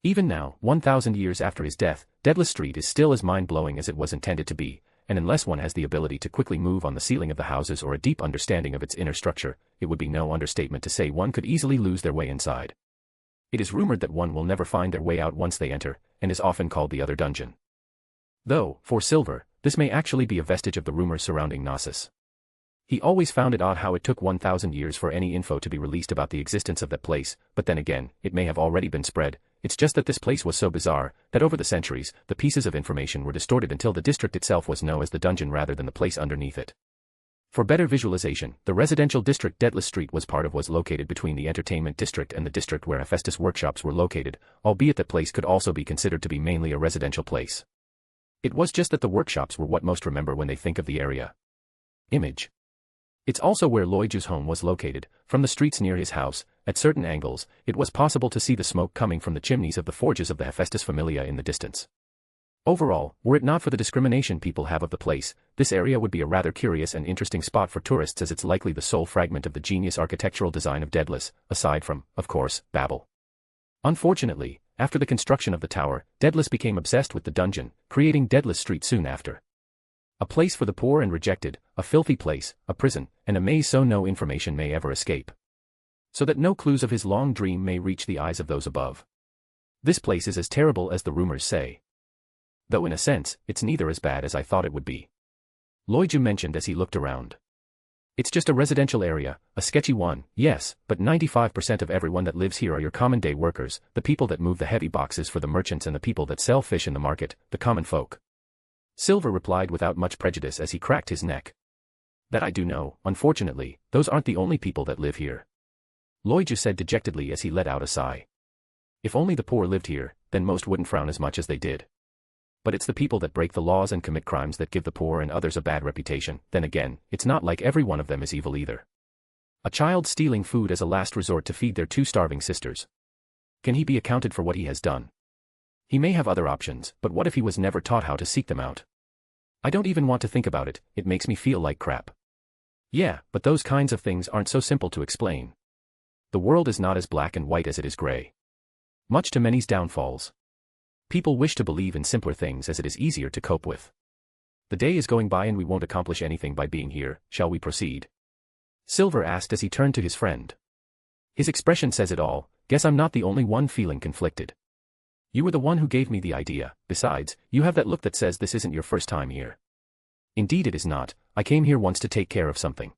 Even now, 1,000 years after his death, Deadless Street is still as mind-blowing as it was intended to be, and unless one has the ability to quickly move on the ceiling of the houses or a deep understanding of its inner structure, it would be no understatement to say one could easily lose their way inside. It is rumored that one will never find their way out once they enter, and is often called the Other Dungeon. Though, for Silver, this may actually be a vestige of the rumors surrounding Gnosis. He always found it odd how it took 1,000 years for any info to be released about the existence of that place, but then again, it may have already been spread. It's just that this place was so bizarre, that over the centuries, the pieces of information were distorted until the district itself was known as the dungeon rather than the place underneath it. For better visualization, the residential district Deadless Street was part of was located between the entertainment district and the district where Hephaestus workshops were located, albeit that place could also be considered to be mainly a residential place. It was just that the workshops were what most remember when they think of the area. Image. It's also where Lloyd's home was located. From the streets near his house, at certain angles, it was possible to see the smoke coming from the chimneys of the forges of the Hephaestus Familia in the distance. Overall, were it not for the discrimination people have of the place, this area would be a rather curious and interesting spot for tourists, as it's likely the sole fragment of the genius architectural design of Daedalus, aside from, of course, Babel. Unfortunately, after the construction of the tower, Daedalus became obsessed with the dungeon, creating Daedalus Street soon after. A place for the poor and rejected, a filthy place, a prison, and a maze so no information may ever escape. So that no clues of his long dream may reach the eyes of those above. This place is as terrible as the rumors say. Though in a sense, it's neither as bad as I thought it would be. Loiju mentioned as he looked around. It's just a residential area, a sketchy one, yes, but 95% of everyone that lives here are your common day workers, the people that move the heavy boxes for the merchants and the people that sell fish in the market, the common folk. Silver replied without much prejudice as he cracked his neck. That I do know, unfortunately, those aren't the only people that live here. Loiju said dejectedly as he let out a sigh. If only the poor lived here, then most wouldn't frown as much as they did. But it's the people that break the laws and commit crimes that give the poor and others a bad reputation. Then again, it's not like every one of them is evil either. A child stealing food as a last resort to feed their 2 starving sisters. Can he be accounted for what he has done? He may have other options, but what if he was never taught how to seek them out? I don't even want to think about it, it makes me feel like crap. Yeah, but those kinds of things aren't so simple to explain. The world is not as black and white as it is gray. Much to many's downfalls. People wish to believe in simpler things as it is easier to cope with. The day is going by and we won't accomplish anything by being here, shall we proceed? Silver asked as he turned to his friend. His expression says it all, guess I'm not the only one feeling conflicted. You were the one who gave me the idea, besides, you have that look that says this isn't your first time here. Indeed it is not, I came here once to take care of something.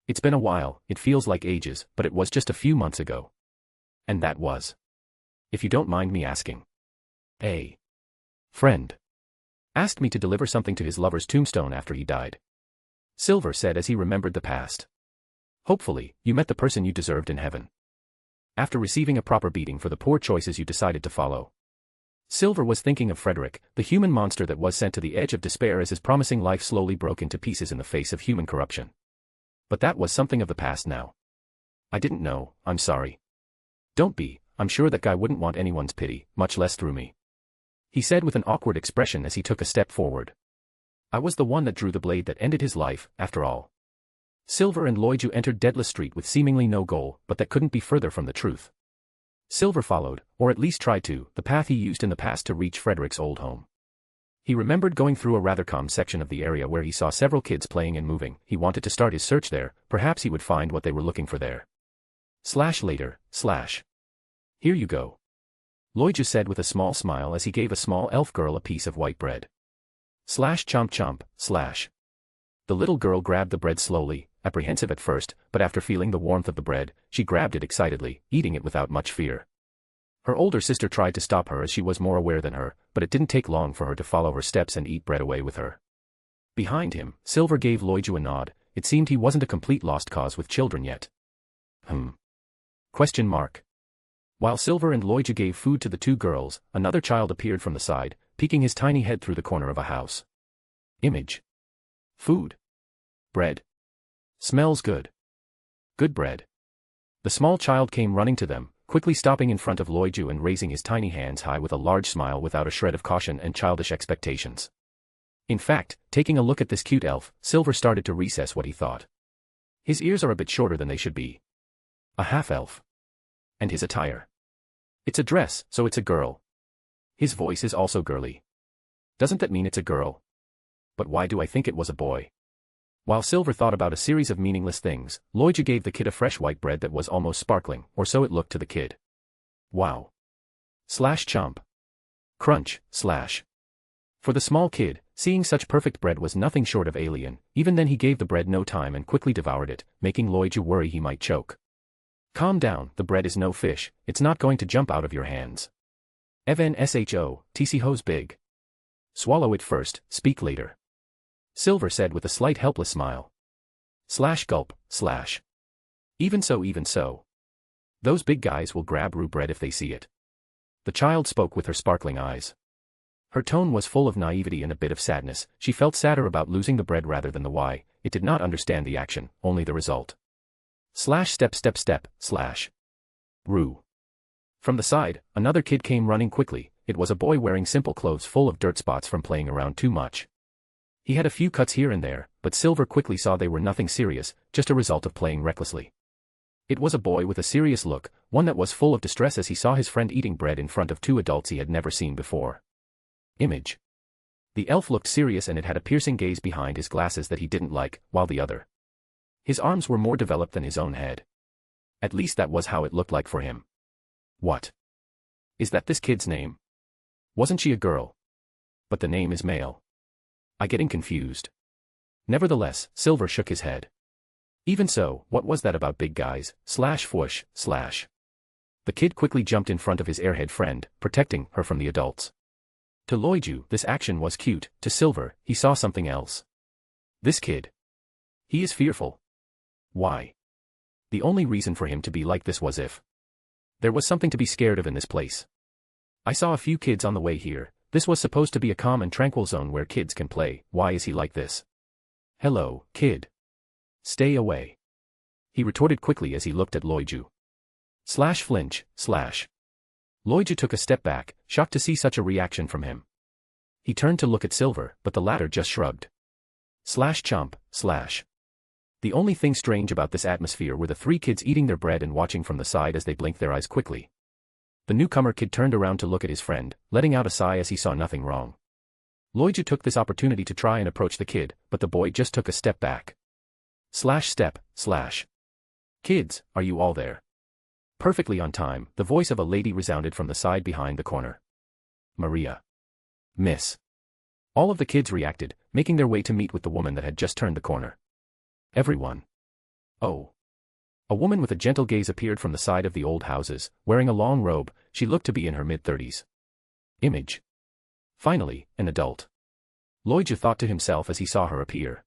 It's been a while, it feels like ages, but it was just a few months ago. And that was. If you don't mind me asking. A friend asked me to deliver something to his lover's tombstone after he died. Silver said as he remembered the past. Hopefully, you met the person you deserved in heaven. After receiving a proper beating for the poor choices you decided to follow. Silver was thinking of Frederick, the human monster that was sent to the edge of despair as his promising life slowly broke into pieces in the face of human corruption. But that was something of the past now. I didn't know, I'm sorry. Don't be, I'm sure that guy wouldn't want anyone's pity, much less through me. He said with an awkward expression as he took a step forward. I was the one that drew the blade that ended his life, after all. Silver and Loiju entered Daedalus Street with seemingly no goal, but that couldn't be further from the truth. Silver followed, or at least tried to, the path he used in the past to reach Frederick's old home. He remembered going through a rather calm section of the area where he saw several kids playing and moving. He wanted to start his search there, perhaps he would find what they were looking for there. Later, Here you go. Loiju said with a small smile as he gave a small elf girl a piece of white bread. Chomp chomp, The little girl grabbed the bread slowly, apprehensive at first, but after feeling the warmth of the bread, she grabbed it excitedly, eating it without much fear. Her older sister tried to stop her as she was more aware than her, but it didn't take long for her to follow her steps and eat bread away with her. Behind him, Silver gave Loiju a nod. It seemed he wasn't a complete lost cause with children yet. Question mark. While Silver and Loiju gave food to the 2 girls, another child appeared from the side, peeking his tiny head through the corner of a house. Image. Food. Bread. Smells good. Good bread. The small child came running to them, quickly stopping in front of Loiju and raising his tiny hands high with a large smile without a shred of caution and childish expectations. In fact, taking a look at this cute elf, Silver started to recess what he thought. His ears are a bit shorter than they should be. A half-elf. And his attire. It's a dress, so it's a girl. His voice is also girly. Doesn't that mean it's a girl? But why do I think it was a boy? While Silver thought about a series of meaningless things, Loiju gave the kid a fresh white bread that was almost sparkling, or so it looked to the kid. Wow. Chomp. Crunch, . For the small kid, seeing such perfect bread was nothing short of alien. Even then he gave the bread no time and quickly devoured it, making Loiju worry he might choke. Calm down, the bread is no fish, it's not going to jump out of your hands. Even sho, tc hose big. Swallow it first, speak later. Silver said with a slight helpless smile. Gulp, . Even so. Those big guys will grab rue bread if they see it. The child spoke with her sparkling eyes. Her tone was full of naivety and a bit of sadness. She felt sadder about losing the bread rather than the why. It did not understand the action, only the result. Step. Rue. From the side, another kid came running quickly, it was a boy wearing simple clothes full of dirt spots from playing around too much. He had a few cuts here and there, but Silver quickly saw they were nothing serious, just a result of playing recklessly. It was a boy with a serious look, one that was full of distress as he saw his friend eating bread in front of two adults he had never seen before. Image. The elf looked serious and it had a piercing gaze behind his glasses that he didn't like, while the other. His arms were more developed than his own head. At least that was how it looked like for him. What? Is that this kid's name? Wasn't she a girl? But the name is male. I'm getting confused. Nevertheless, Silver shook his head. Even so, what was that about big guys, /whoosh, /. The kid quickly jumped in front of his airhead friend, protecting her from the adults. To Loiju, this action was cute. To Silver, he saw something else. This kid. He is fearful. Why? The only reason for him to be like this was if there was something to be scared of in this place. I saw a few kids on the way here. This was supposed to be a calm and tranquil zone where kids can play. Why is he like this? Hello, kid. Stay away. He retorted quickly as he looked at Loiju. Flinch, /. Loiju took a step back, shocked to see such a reaction from him. He turned to look at Silver, but the latter just shrugged. Chomp, /. The only thing strange about this atmosphere were the three kids eating their bread and watching from the side as they blinked their eyes quickly. The newcomer kid turned around to look at his friend, letting out a sigh as he saw nothing wrong. Loiju took this opportunity to try and approach the kid, but the boy just took a step back. Step, /. Kids, are you all there? Perfectly on time, the voice of a lady resounded from the side behind the corner. Maria. Miss. All of the kids reacted, making their way to meet with the woman that had just turned the corner. Everyone. Oh. A woman with a gentle gaze appeared from the side of the old houses, wearing a long robe. She looked to be in her mid-30s. Image. Finally, an adult. Loiju thought to himself as he saw her appear.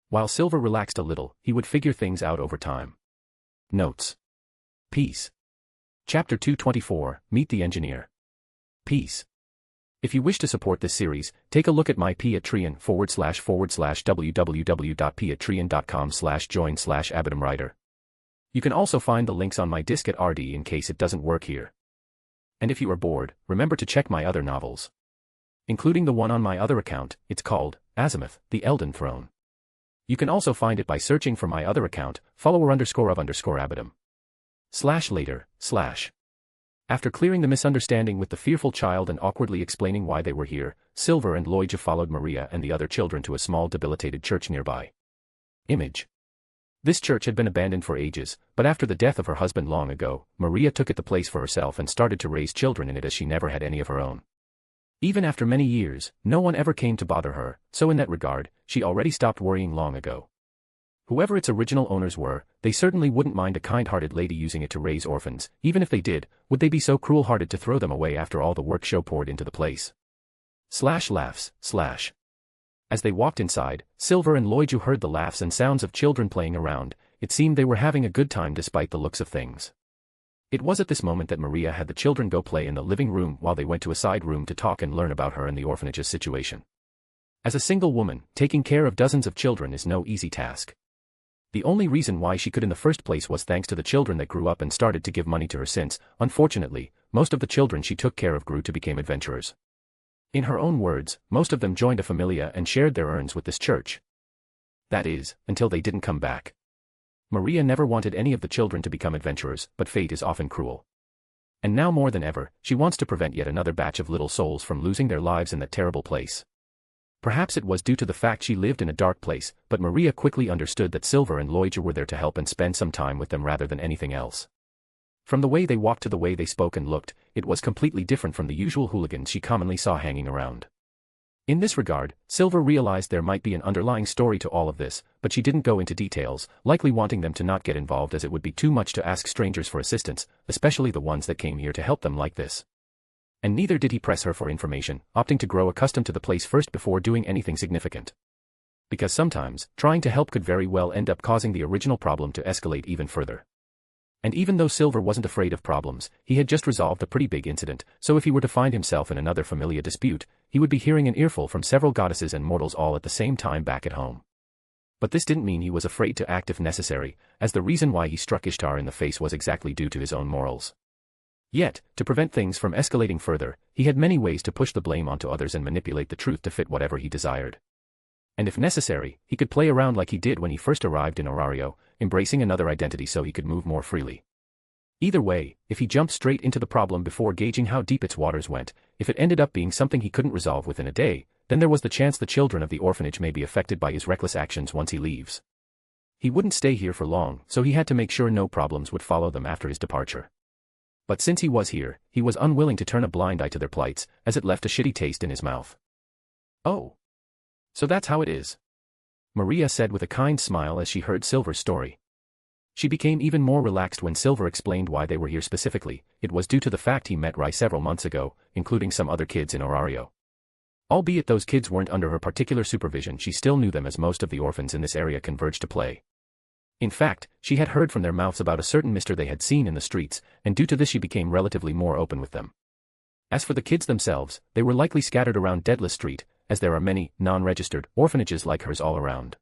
While Silver relaxed a little, he would figure things out over time. Notes. Peace. Chapter 224, Meet the Engineer. Peace. If you wish to support this series, take a look at my Patreon www.patreon.com/join/Abaddon You can also find the links on my disk at RD in case it doesn't work here. And if you are bored, remember to check my other novels. Including the one on my other account, it's called Azimuth, the Elden Throne. You can also find it by searching for my other account, follower_of_Abaddon. /later, /. After clearing the misunderstanding with the fearful child and awkwardly explaining why they were here, Silver and Loiju followed Maria and the other children to a small debilitated church nearby. Image. This church had been abandoned for ages, but after the death of her husband long ago, Maria took the place for herself and started to raise children in it as she never had any of her own. Even after many years, no one ever came to bother her, so in that regard, she already stopped worrying long ago. Whoever its original owners were, they certainly wouldn't mind a kind-hearted lady using it to raise orphans. Even if they did, would they be so cruel-hearted to throw them away after all the work Show poured into the place? Laughs, /. As they walked inside, Silver and Loiju heard the laughs and sounds of children playing around. It seemed they were having a good time despite the looks of things. It was at this moment that Maria had the children go play in the living room while they went to a side room to talk and learn about her and the orphanage's situation. As a single woman, taking care of dozens of children is no easy task. The only reason why she could in the first place was thanks to the children that grew up and started to give money to her since, unfortunately, most of the children she took care of grew to become adventurers. In her own words, most of them joined a familia and shared their earns with this church. That is, until they didn't come back. Maria never wanted any of the children to become adventurers, but fate is often cruel. And now more than ever, she wants to prevent yet another batch of little souls from losing their lives in that terrible place. Perhaps it was due to the fact she lived in a dark place, but Maria quickly understood that Silver and Loiju were there to help and spend some time with them rather than anything else. From the way they walked to the way they spoke and looked, it was completely different from the usual hooligans she commonly saw hanging around. In this regard, Silver realized there might be an underlying story to all of this, but she didn't go into details, likely wanting them to not get involved as it would be too much to ask strangers for assistance, especially the ones that came here to help them like this. And neither did he press her for information, opting to grow accustomed to the place first before doing anything significant. Because sometimes, trying to help could very well end up causing the original problem to escalate even further. And even though Silver wasn't afraid of problems, he had just resolved a pretty big incident, so if he were to find himself in another familia dispute, he would be hearing an earful from several goddesses and mortals all at the same time back at home. But this didn't mean he was afraid to act if necessary, as the reason why he struck Ishtar in the face was exactly due to his own morals. Yet, to prevent things from escalating further, he had many ways to push the blame onto others and manipulate the truth to fit whatever he desired. And if necessary, he could play around like he did when he first arrived in Orario, embracing another identity so he could move more freely. Either way, if he jumped straight into the problem before gauging how deep its waters went, if it ended up being something he couldn't resolve within a day, then there was the chance the children of the orphanage may be affected by his reckless actions once he leaves. He wouldn't stay here for long, so he had to make sure no problems would follow them after his departure. But since he was here, he was unwilling to turn a blind eye to their plights, as it left a shitty taste in his mouth. "Oh. So that's how it is," Maria said with a kind smile as she heard Silver's story. She became even more relaxed when Silver explained why they were here specifically. It was due to the fact he met Rai several months ago, including some other kids in Orario. Albeit those kids weren't under her particular supervision, she still knew them as most of the orphans in this area converged to play. In fact, she had heard from their mouths about a certain mister they had seen in the streets, and due to this she became relatively more open with them. As for the kids themselves, they were likely scattered around Deadless Street, as there are many, non-registered, orphanages like hers all around.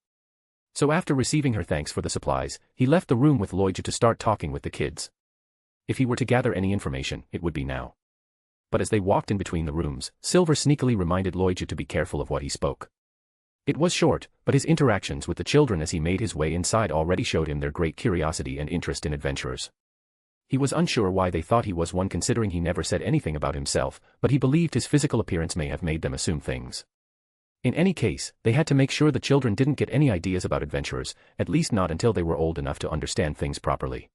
So after receiving her thanks for the supplies, he left the room with Loiju to start talking with the kids. If he were to gather any information, it would be now. But as they walked in between the rooms, Silver sneakily reminded Loiju to be careful of what he spoke. It was short, but his interactions with the children as he made his way inside already showed him their great curiosity and interest in adventurers. He was unsure why they thought he was one considering he never said anything about himself, but he believed his physical appearance may have made them assume things. In any case, they had to make sure the children didn't get any ideas about adventurers, at least not until they were old enough to understand things properly.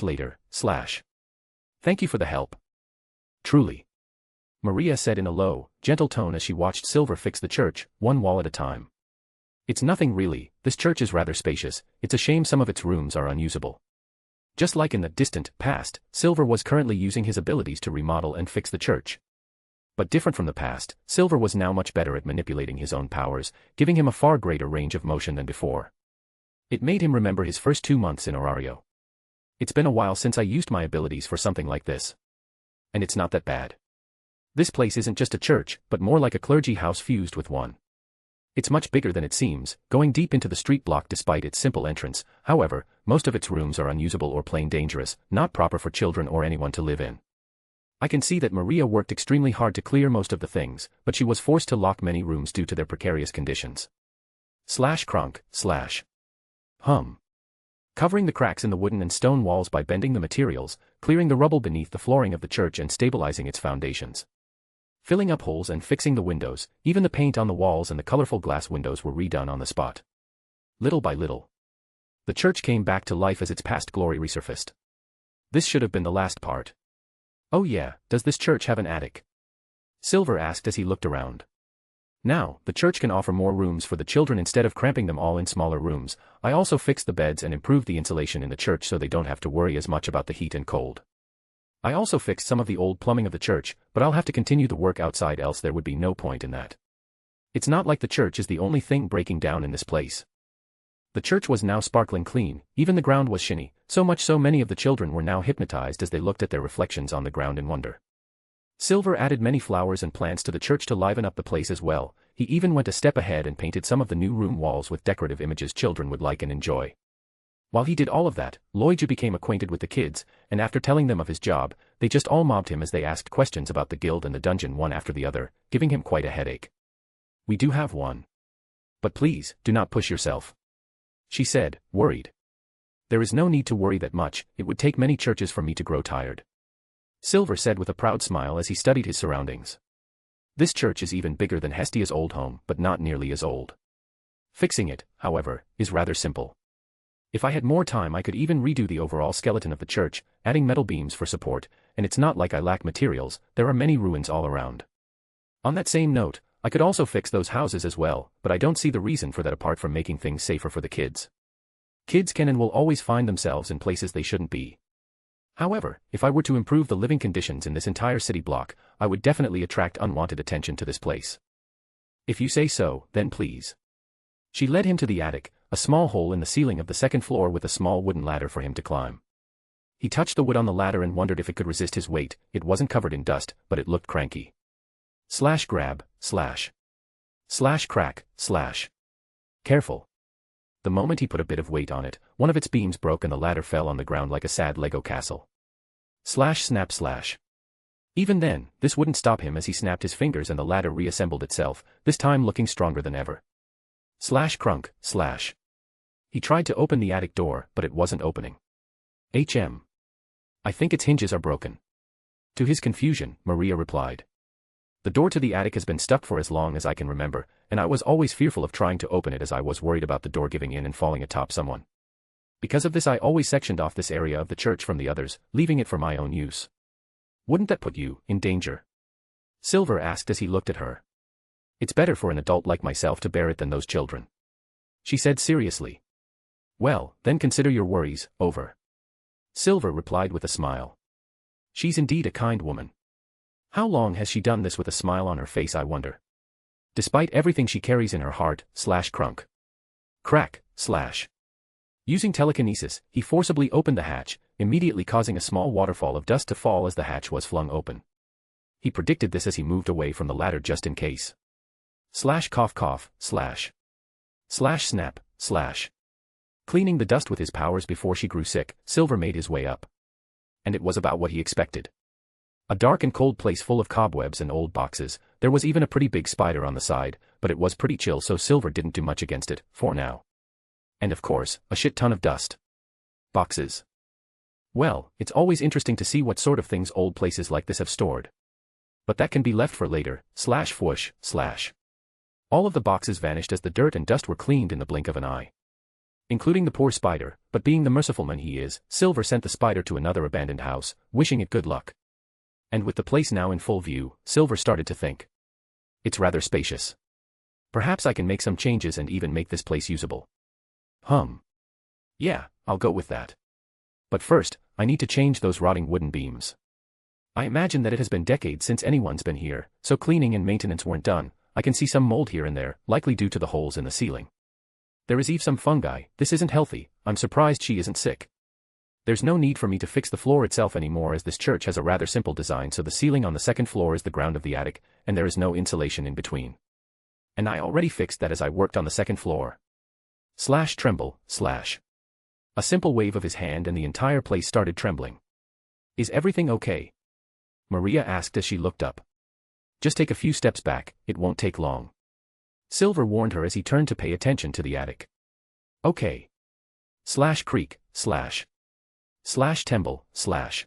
Later. Thank you for the help. Truly. Maria said in a low, gentle tone as she watched Silver fix the church, one wall at a time. It's nothing really, this church is rather spacious, it's a shame some of its rooms are unusable. Just like in the distant past, Silver was currently using his abilities to remodel and fix the church. But different from the past, Silver was now much better at manipulating his own powers, giving him a far greater range of motion than before. It made him remember his first 2 months in Orario. It's been a while since I used my abilities for something like this. And it's not that bad. This place isn't just a church, but more like a clergy house fused with one. It's much bigger than it seems, going deep into the street block despite its simple entrance. However, most of its rooms are unusable or plain dangerous, not proper for children or anyone to live in. I can see that Maria worked extremely hard to clear most of the things, but she was forced to lock many rooms due to their precarious conditions. Hum. Covering the cracks in the wooden and stone walls by bending the materials, clearing the rubble beneath the flooring of the church and stabilizing its foundations. Filling up holes and fixing the windows, even the paint on the walls and the colorful glass windows were redone on the spot. Little by little, the church came back to life as its past glory resurfaced. This should have been the last part. Oh yeah, does this church have an attic? Silver asked as he looked around. Now, the church can offer more rooms for the children instead of cramping them all in smaller rooms. I also fixed the beds and improved the insulation in the church so they don't have to worry as much about the heat and cold. I also fixed some of the old plumbing of the church, but I'll have to continue the work outside else there would be no point in that. It's not like the church is the only thing breaking down in this place. The church was now sparkling clean, even the ground was shiny, so much so many of the children were now hypnotized as they looked at their reflections on the ground in wonder. Silver added many flowers and plants to the church to liven up the place as well. He even went a step ahead and painted some of the new room walls with decorative images children would like and enjoy. While he did all of that, Loiju became acquainted with the kids, and after telling them of his job, they just all mobbed him as they asked questions about the guild and the dungeon one after the other, giving him quite a headache. We do have one. But please, do not push yourself, she said, worried. There is no need to worry that much, it would take many churches for me to grow tired. Silver said with a proud smile as he studied his surroundings. This church is even bigger than Hestia's old home, but not nearly as old. Fixing it, however, is rather simple. If I had more time I could even redo the overall skeleton of the church, adding metal beams for support, and it's not like I lack materials, there are many ruins all around. On that same note, I could also fix those houses as well, but I don't see the reason for that apart from making things safer for the kids. Kids can and will always find themselves in places they shouldn't be. However, if I were to improve the living conditions in this entire city block, I would definitely attract unwanted attention to this place. If you say so, then please. She led him to the attic, a small hole in the ceiling of the second floor with a small wooden ladder for him to climb. He touched the wood on the ladder and wondered if it could resist his weight. It wasn't covered in dust, but it looked cranky. Grab, crack, Careful. The moment he put a bit of weight on it, one of its beams broke and the ladder fell on the ground like a sad Lego castle. Slash snap slash. Even then, this wouldn't stop him as he snapped his fingers and the ladder reassembled itself, this time looking stronger than ever. Slash crunk, slash. He tried to open the attic door, but it wasn't opening. I think its hinges are broken. To his confusion, Maria replied. The door to the attic has been stuck for as long as I can remember, and I was always fearful of trying to open it as I was worried about the door giving in and falling atop someone. Because of this I always sectioned off this area of the church from the others, leaving it for my own use. Wouldn't that put you in danger? Silver asked as he looked at her. It's better for an adult like myself to bear it than those children. She said seriously. Well, then consider your worries over. Silver replied with a smile. She's indeed a kind woman. How long has she done this with a smile on her face, I wonder? Despite everything she carries in her heart, slash crunk. Crack, slash. Using telekinesis, he forcibly opened the hatch, immediately causing a small waterfall of dust to fall as the hatch was flung open. He predicted this as he moved away from the ladder just in case. Slash cough cough, slash. Slash snap, slash. Cleaning the dust with his powers before she grew sick, Silver made his way up. And it was about what he expected. A dark and cold place full of cobwebs and old boxes, there was even a pretty big spider on the side, but it was pretty chill so Silver didn't do much against it, for now. And of course, a shit ton of dust. Boxes. Well, it's always interesting to see what sort of things old places like this have stored. But that can be left for later, slash whoosh, slash. All of the boxes vanished as the dirt and dust were cleaned in the blink of an eye. Including the poor spider, but being the merciful man he is, Silver sent the spider to another abandoned house, wishing it good luck. And with the place now in full view, Silver started to think. It's rather spacious. Perhaps I can make some changes and even make this place usable. Yeah, I'll go with that. But first, I need to change those rotting wooden beams. I imagine that it has been decades since anyone's been here, so cleaning and maintenance weren't done. I can see some mold here and there, likely due to the holes in the ceiling. There is even some fungi. This isn't healthy. I'm surprised she isn't sick. There's no need for me to fix the floor itself anymore as this church has a rather simple design, so the ceiling on the second floor is the ground of the attic, and there is no insulation in between. And I already fixed that as I worked on the second floor. Slash tremble, slash. A simple wave of his hand and the entire place started trembling. Is everything okay? Maria asked as she looked up. Just take a few steps back, it won't take long. Silver warned her as he turned to pay attention to the attic. Okay. Slash creak, slash. Slash tremble, slash.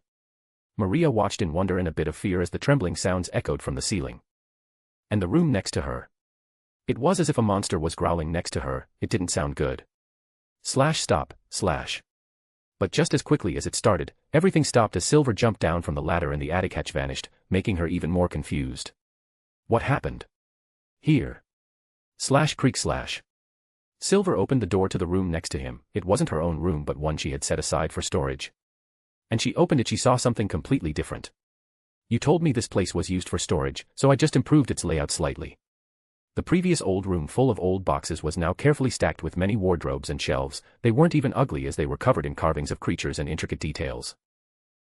Maria watched in wonder and a bit of fear as the trembling sounds echoed from the ceiling. And the room next to her. It was as if a monster was growling next to her, it didn't sound good. Slash stop, slash. But just as quickly as it started, everything stopped as Silver jumped down from the ladder and the attic hatch vanished, making her even more confused. What happened? Here. Slash creak slash. Silver opened the door to the room next to him. It wasn't her own room but one she had set aside for storage. And she opened it, she saw something completely different. You told me this place was used for storage, so I just improved its layout slightly. The previous old room full of old boxes was now carefully stacked with many wardrobes and shelves. They weren't even ugly as they were covered in carvings of creatures and intricate details.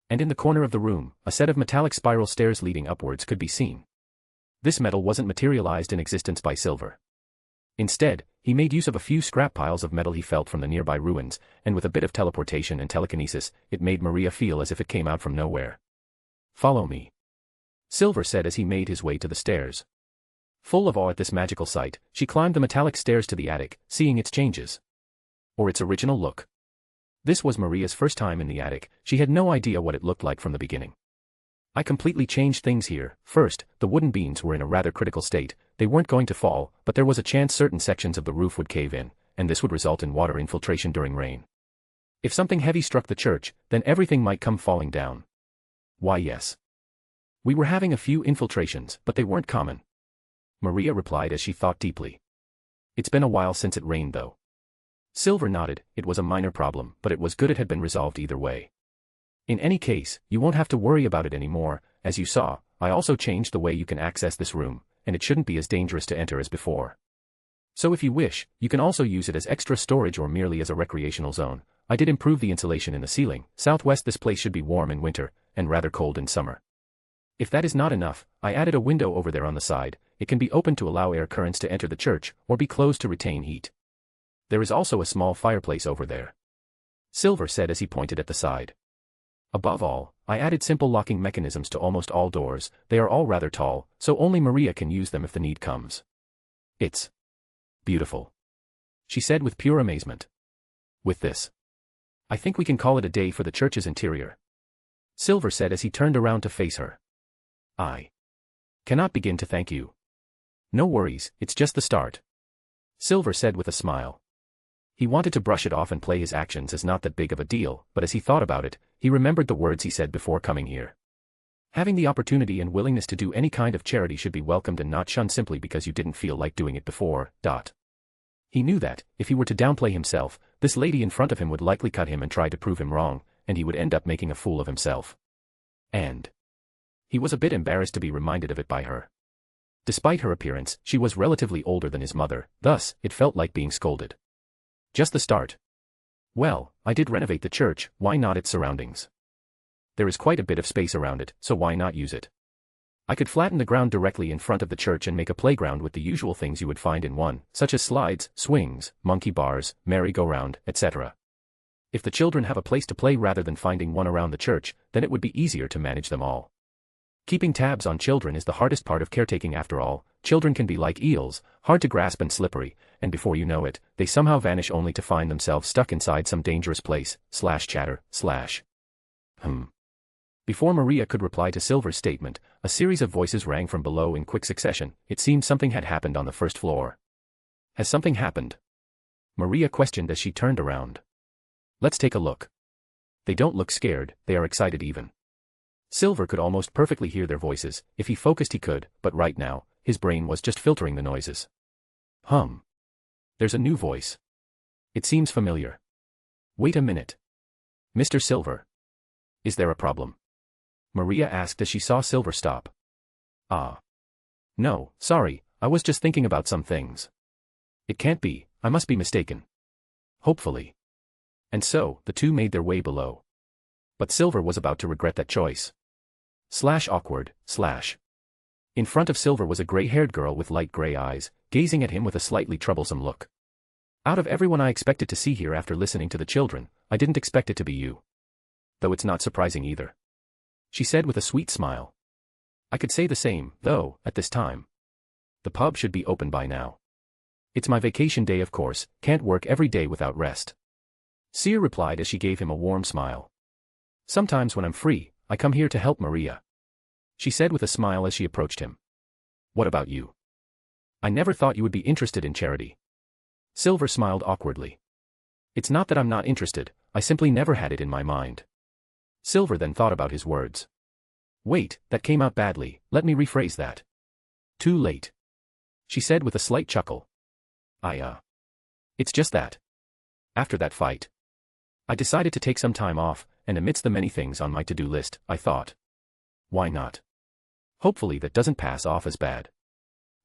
And in the corner of the room, a set of metallic spiral stairs leading upwards could be seen. This metal wasn't materialized in existence by Silver. Instead, he made use of a few scrap piles of metal he felt from the nearby ruins, and with a bit of teleportation and telekinesis, it made Maria feel as if it came out from nowhere. Follow me. Silver said as he made his way to the stairs. Full of awe at this magical sight, she climbed the metallic stairs to the attic, seeing its changes. Or its original look. This was Maria's first time in the attic, she had no idea what it looked like from the beginning. I completely changed things here. First, the wooden beams were in a rather critical state. They weren't going to fall, but there was a chance certain sections of the roof would cave in, and this would result in water infiltration during rain. If something heavy struck the church, then everything might come falling down. Why yes. We were having a few infiltrations, but they weren't common. Maria replied as she thought deeply. It's been a while since it rained though. Silver nodded. It was a minor problem, but it was good it had been resolved either way. In any case, you won't have to worry about it anymore. As you saw, I also changed the way you can access this room, and it shouldn't be as dangerous to enter as before. So if you wish, you can also use it as extra storage or merely as a recreational zone. I did improve the insulation in the ceiling. Southwest, this place should be warm in winter, and rather cold in summer. If that is not enough, I added a window over there on the side. It can be opened to allow air currents to enter the church, or be closed to retain heat. There is also a small fireplace over there. Silver said as he pointed at the side. Above all, I added simple locking mechanisms to almost all doors. They are all rather tall, so only Maria can use them if the need comes. It's beautiful, she said with pure amazement. With this, I think we can call it a day for the church's interior, Silver said as he turned around to face her. I cannot begin to thank you. No worries, it's just the start, Silver said with a smile. He wanted to brush it off and play his actions as not that big of a deal, but as he thought about it, he remembered the words he said before coming here. Having the opportunity and willingness to do any kind of charity should be welcomed and not shunned simply because you didn't feel like doing it before. He knew that, if he were to downplay himself, this lady in front of him would likely cut him and try to prove him wrong, and he would end up making a fool of himself. And he was a bit embarrassed to be reminded of it by her. Despite her appearance, she was relatively older than his mother, thus, it felt like being scolded. Just the start. Well, I did renovate the church, why not its surroundings? There is quite a bit of space around it, so why not use it? I could flatten the ground directly in front of the church and make a playground with the usual things you would find in one, such as slides, swings, monkey bars, merry-go-round, etc. If the children have a place to play rather than finding one around the church, then it would be easier to manage them all. Keeping tabs on children is the hardest part of caretaking after all. Children can be like eels, hard to grasp and slippery, and before you know it, they somehow vanish only to find themselves stuck inside some dangerous place, /chatter, /. Before Maria could reply to Silver's statement, a series of voices rang from below in quick succession. It seemed something had happened on the first floor. Has something happened? Maria questioned as she turned around. Let's take a look. They don't look scared, they are excited even. Silver could almost perfectly hear their voices. If he focused he could, but right now, his brain was just filtering the noises. There's a new voice. It seems familiar. Wait a minute. Mr. Silver. Is there a problem? Maria asked as she saw Silver stop. No, sorry, I was just thinking about some things. It can't be, I must be mistaken. Hopefully. And so, the two made their way below. But Silver was about to regret that choice. Awkward, /. In front of Silver was a gray-haired girl with light gray eyes, gazing at him with a slightly troublesome look. Out of everyone I expected to see here after listening to the children, I didn't expect it to be you. Though it's not surprising either, she said with a sweet smile. I could say the same, though, at this time. The pub should be open by now. It's my vacation day of course, can't work every day without rest. Seer replied as she gave him a warm smile. Sometimes when I'm free, I come here to help Maria, she said with a smile as she approached him. What about you? I never thought you would be interested in charity. Silver smiled awkwardly. It's not that I'm not interested, I simply never had it in my mind. Silver then thought about his words. Wait, that came out badly, let me rephrase that. Too late, she said with a slight chuckle. It's just that. After that fight, I decided to take some time off, and amidst the many things on my to-do list, I thought, why not? Hopefully that doesn't pass off as bad.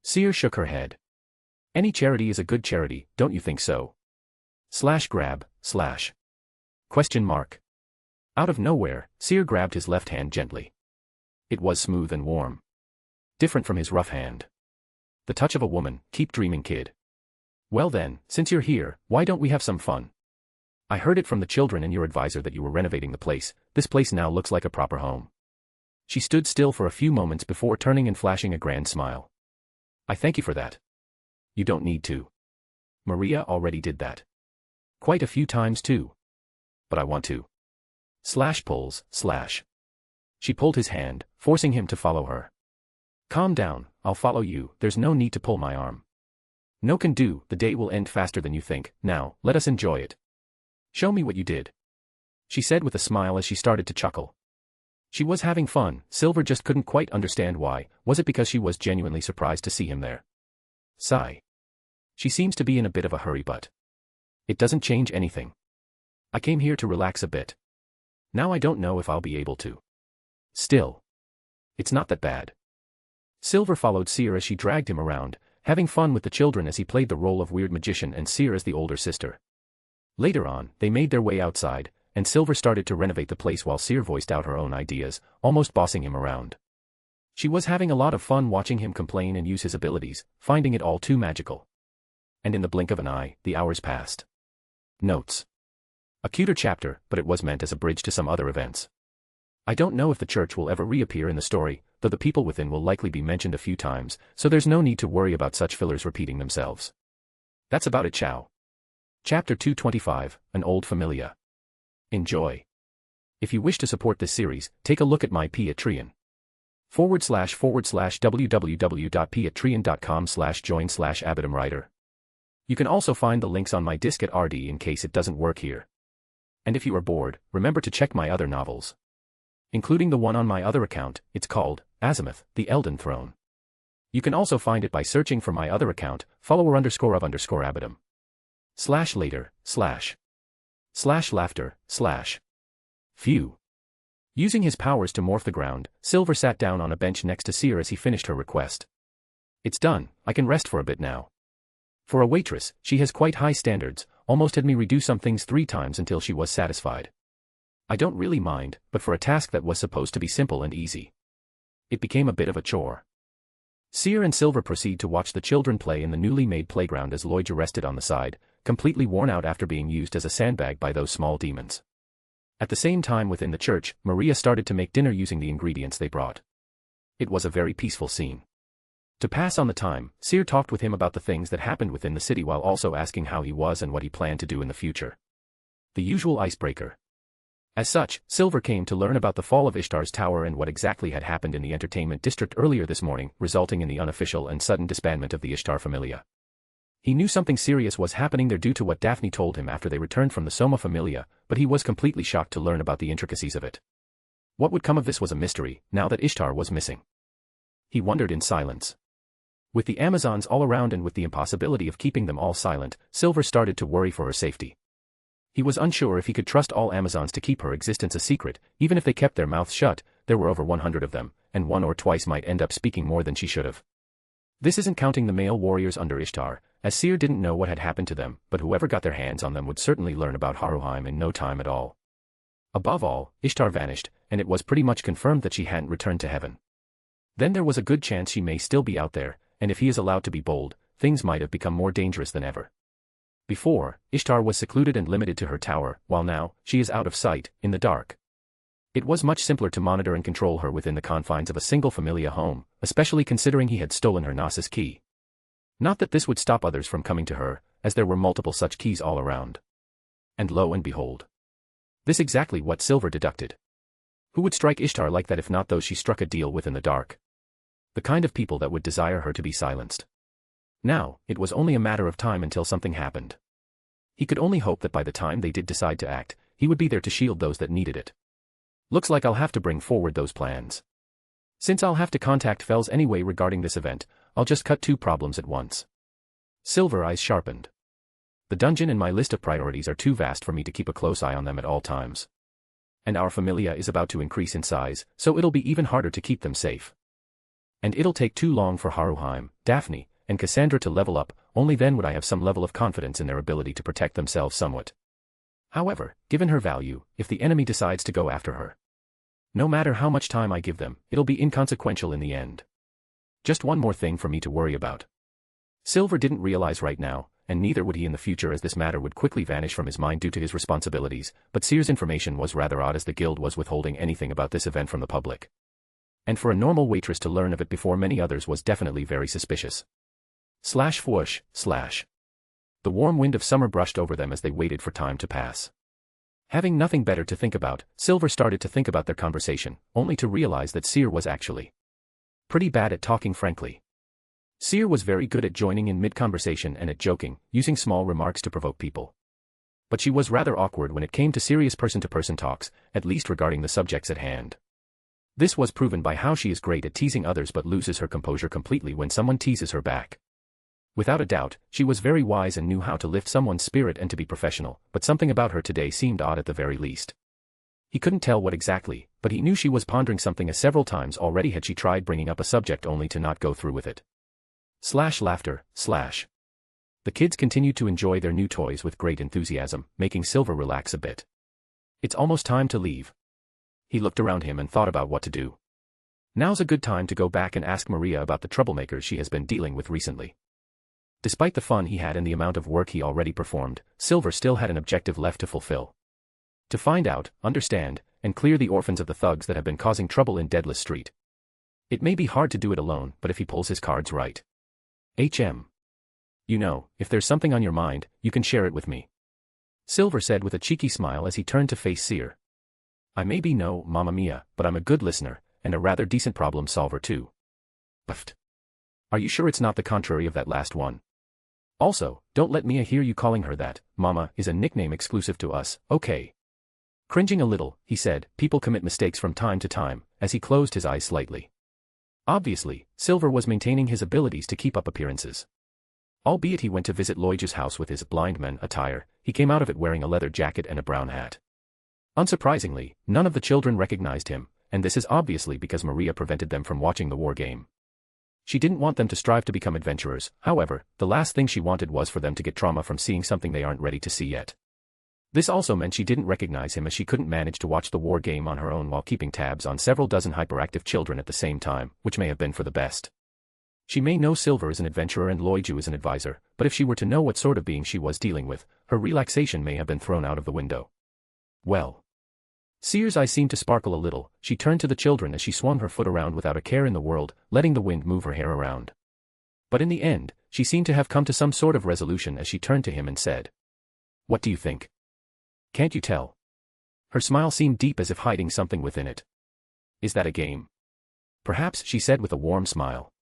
Seer shook her head. Any charity is a good charity, don't you think so? Grab, /. Question mark. Out of nowhere, Seer grabbed his left hand gently. It was smooth and warm. Different from his rough hand. The touch of a woman, keep dreaming kid. Well then, since you're here, why don't we have some fun? I heard it from the children and your advisor that you were renovating the place. This place now looks like a proper home. She stood still for a few moments before turning and flashing a grand smile. I thank you for that. You don't need to. Maria already did that. Quite a few times too. But I want to. Pulls. She pulled his hand, forcing him to follow her. Calm down, I'll follow you, there's no need to pull my arm. No can do, the day will end faster than you think, now, let us enjoy it. Show me what you did, she said with a smile as she started to chuckle. She was having fun, Silver just couldn't quite understand why. Was it because she was genuinely surprised to see him there? Sigh. She seems to be in a bit of a hurry but it doesn't change anything. I came here to relax a bit. Now I don't know if I'll be able to. Still. It's not that bad. Silver followed Seer as she dragged him around, having fun with the children as he played the role of weird magician and Seer as the older sister. Later on, they made their way outside, and Silver started to renovate the place while Seer voiced out her own ideas, almost bossing him around. She was having a lot of fun watching him complain and use his abilities, finding it all too magical. And in the blink of an eye, the hours passed. Notes. A cuter chapter, but it was meant as a bridge to some other events. I don't know if the church will ever reappear in the story, though the people within will likely be mentioned a few times, so there's no need to worry about such fillers repeating themselves. That's about it. Ciao. Chapter 225, An Old Familia. Enjoy. If you wish to support this series, take a look at my Patreon. www.patreon.com/join/abatumwriter. You can also find the links on my disk at RD in case it doesn't work here. And if you are bored, remember to check my other novels. Including the one on my other account, it's called Azimuth, the Elden Throne. You can also find it by searching for my other account, follower_of_abatum. /later//laughter/ Phew. Using his powers to morph the ground, Silver sat down on a bench next to Seer as he finished her request. It's done, I can rest for a bit now. For a waitress, she has quite high standards, almost had me redo some things 3 times until she was satisfied. I don't really mind, but for a task that was supposed to be simple and easy, it became a bit of a chore. Seer and Silver proceed to watch the children play in the newly made playground as Lloyd rested on the side, completely worn out after being used as a sandbag by those small demons. At the same time within the church, Maria started to make dinner using the ingredients they brought. It was a very peaceful scene. To pass on the time, Seer talked with him about the things that happened within the city while also asking how he was and what he planned to do in the future. The usual icebreaker. As such, Silver came to learn about the fall of Ishtar's tower and what exactly had happened in the entertainment district earlier this morning, resulting in the unofficial and sudden disbandment of the Ishtar Familia. He knew something serious was happening there due to what Daphne told him after they returned from the Soma Familia, but he was completely shocked to learn about the intricacies of it. What would come of this was a mystery, now that Ishtar was missing. He wondered in silence. With the Amazons all around and with the impossibility of keeping them all silent, Silver started to worry for her safety. He was unsure if he could trust all Amazons to keep her existence a secret, even if they kept their mouths shut. There were over 100 of them, and one or twice might end up speaking more than she should have. This isn't counting the male warriors under Ishtar, as Seer didn't know what had happened to them, but whoever got their hands on them would certainly learn about Haruheim in no time at all. Above all, Ishtar vanished, and it was pretty much confirmed that she hadn't returned to heaven. Then there was a good chance she may still be out there, and if he is allowed to be bold, things might have become more dangerous than ever. Before, Ishtar was secluded and limited to her tower, while now, she is out of sight, in the dark. It was much simpler to monitor and control her within the confines of a single Familia home, especially considering he had stolen her Gnosis key. Not that this would stop others from coming to her, as there were multiple such keys all around. And lo and behold. This exactly what Silver deducted. Who would strike Ishtar like that if not those she struck a deal with in the dark? The kind of people that would desire her to be silenced. Now, it was only a matter of time until something happened. He could only hope that by the time they did decide to act, he would be there to shield those that needed it. Looks like I'll have to bring forward those plans. Since I'll have to contact Fells anyway regarding this event, I'll just cut 2 problems at once. Silver eyes sharpened. The dungeon and my list of priorities are too vast for me to keep a close eye on them at all times. And our Familia is about to increase in size, so it'll be even harder to keep them safe. And it'll take too long for Haruheim, Daphne, and Cassandra to level up, only then would I have some level of confidence in their ability to protect themselves somewhat. However, given her value, if the enemy decides to go after her, no matter how much time I give them, it'll be inconsequential in the end. Just one more thing for me to worry about. Silver didn't realize right now, and neither would he in the future as this matter would quickly vanish from his mind due to his responsibilities, but Seer's information was rather odd as the guild was withholding anything about this event from the public. And for a normal waitress to learn of it before many others was definitely very suspicious. Whoosh. The warm wind of summer brushed over them as they waited for time to pass. Having nothing better to think about, Silver started to think about their conversation, only to realize that Seer was actually pretty bad at talking frankly. Seer was very good at joining in mid-conversation and at joking, using small remarks to provoke people. But she was rather awkward when it came to serious person-to-person talks, at least regarding the subjects at hand. This was proven by how she is great at teasing others but loses her composure completely when someone teases her back. Without a doubt, she was very wise and knew how to lift someone's spirit and to be professional, but something about her today seemed odd at the very least. He couldn't tell what exactly, but he knew she was pondering something as several times already had she tried bringing up a subject only to not go through with it. Laughter. The kids continued to enjoy their new toys with great enthusiasm, making Silver relax a bit. It's almost time to leave. He looked around him and thought about what to do. Now's a good time to go back and ask Maria about the troublemakers she has been dealing with recently. Despite the fun he had and the amount of work he already performed, Silver still had an objective left to fulfill. To find out, understand, and clear the orphans of the thugs that have been causing trouble in Deadless Street. It may be hard to do it alone, but if he pulls his cards right. You know, if there's something on your mind, you can share it with me. Silver said with a cheeky smile as he turned to face Seer. I may be no Mamma Mia, but I'm a good listener, and a rather decent problem solver too. Buffed. Are you sure it's not the contrary of that last one? Also, don't let Mia hear you calling her that. Mama is a nickname exclusive to us, okay? Cringing a little, he said, people commit mistakes from time to time, as he closed his eyes slightly. Obviously, Silver was maintaining his abilities to keep up appearances. Albeit he went to visit Loiju's house with his blind man attire, he came out of it wearing a leather jacket and a brown hat. Unsurprisingly, none of the children recognized him, and this is obviously because Maria prevented them from watching the war game. She didn't want them to strive to become adventurers, however, the last thing she wanted was for them to get trauma from seeing something they aren't ready to see yet. This also meant she didn't recognize him as she couldn't manage to watch the war game on her own while keeping tabs on several dozen hyperactive children at the same time, which may have been for the best. She may know Silver is an adventurer and Loiju is an advisor, but if she were to know what sort of being she was dealing with, her relaxation may have been thrown out of the window. Well. Seer's eyes seemed to sparkle a little. She turned to the children as she swung her foot around without a care in the world, letting the wind move her hair around. But in the end, she seemed to have come to some sort of resolution as she turned to him and said, "What do you think? Can't you tell?" Her smile seemed deep as if hiding something within it. "Is that a game?" "Perhaps," she said with a warm smile.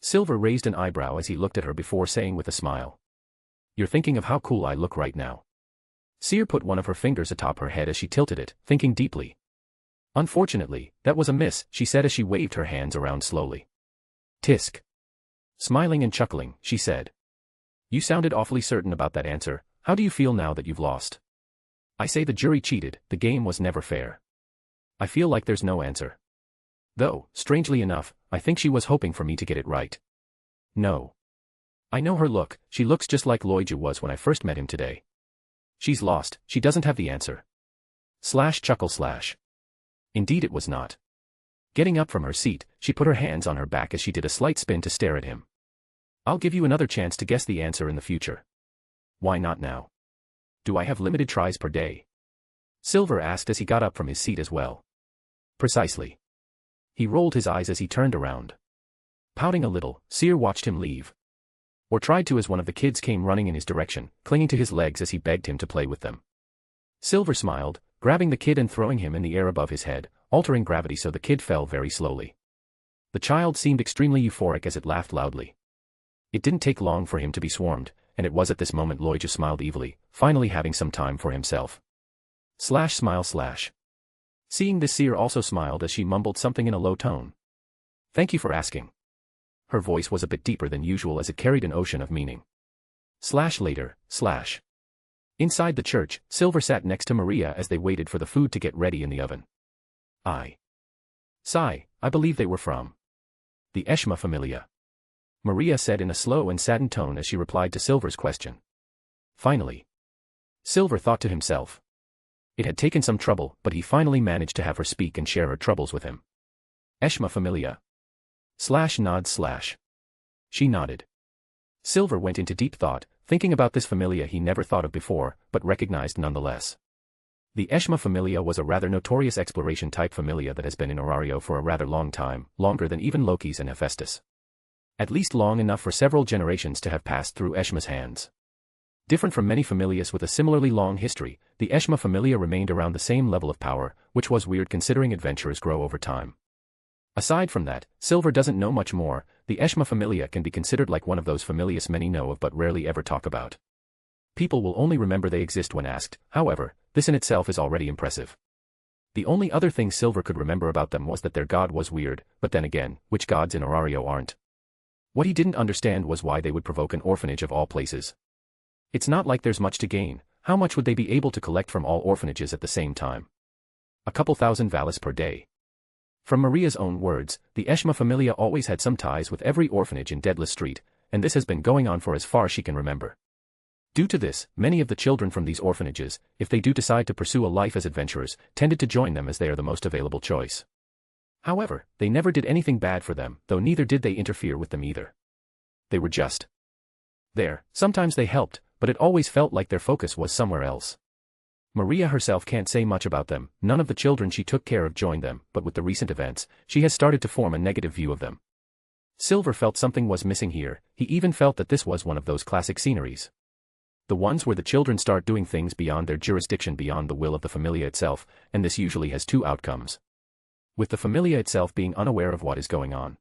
Silver raised an eyebrow as he looked at her before saying with a smile, "You're thinking of how cool I look right now." Seer put one of her fingers atop her head as she tilted it, thinking deeply. "Unfortunately, that was a miss," she said as she waved her hands around slowly. "Tisk." Smiling and chuckling, she said, "You sounded awfully certain about that answer. How do you feel now that you've lost?" "I say the jury cheated, the game was never fair. I feel like there's no answer. Though, strangely enough, I think she was hoping for me to get it right. No. I know her look, she looks just like Loiju was when I first met him today. She's lost, she doesn't have the answer." Chuckle. Indeed it was not. Getting up from her seat, she put her hands on her back as she did a slight spin to stare at him. "I'll give you another chance to guess the answer in the future." "Why not now? Do I have limited tries per day?" Silver asked as he got up from his seat as well. "Precisely." He rolled his eyes as he turned around. Pouting a little, Seer watched him leave. Or tried to as one of the kids came running in his direction, clinging to his legs as he begged him to play with them. Silver smiled, grabbing the kid and throwing him in the air above his head, altering gravity so the kid fell very slowly. The child seemed extremely euphoric as it laughed loudly. It didn't take long for him to be swarmed, and it was at this moment Loiju smiled evilly, finally having some time for himself. Smile. Seeing this, Seer also smiled as she mumbled something in a low tone. "Thank you for asking." Her voice was a bit deeper than usual as it carried an ocean of meaning. Later. Inside the church, Silver sat next to Maria as they waited for the food to get ready in the oven. I believe they were from the Eshma familia," Maria said in a slow and saddened tone as she replied to Silver's question. Finally. Silver thought to himself. It had taken some trouble, but he finally managed to have her speak and share her troubles with him. "Eshma familia." Nod. She nodded. Silver went into deep thought, thinking about this familia he never thought of before, but recognized nonetheless. The Eshma familia was a rather notorious exploration-type familia that has been in Orario for a rather long time, longer than even Loki's and Hephaestus. At least long enough for several generations to have passed through Eshma's hands. Different from many familias with a similarly long history, the Eshma familia remained around the same level of power, which was weird considering adventurers grow over time. Aside from that, Silver doesn't know much more. The Eshma familia can be considered like one of those familias many know of but rarely ever talk about. People will only remember they exist when asked, however, this in itself is already impressive. The only other thing Silver could remember about them was that their god was weird, but then again, which gods in Orario aren't? What he didn't understand was why they would provoke an orphanage of all places. It's not like there's much to gain. How much would they be able to collect from all orphanages at the same time? A couple thousand valis per day. From Maria's own words, the Eshma familia always had some ties with every orphanage in Deadless Street, and this has been going on for as far as she can remember. Due to this, many of the children from these orphanages, if they do decide to pursue a life as adventurers, tended to join them as they are the most available choice. However, they never did anything bad for them, though neither did they interfere with them either. They were just there. Sometimes they helped, but it always felt like their focus was somewhere else. Maria herself can't say much about them, none of the children she took care of joined them, but with the recent events, she has started to form a negative view of them. Silver felt something was missing here, he even felt that this was one of those classic sceneries. The ones where the children start doing things beyond their jurisdiction, beyond the will of the familia itself, and this usually has two outcomes. With the familia itself being unaware of what is going on.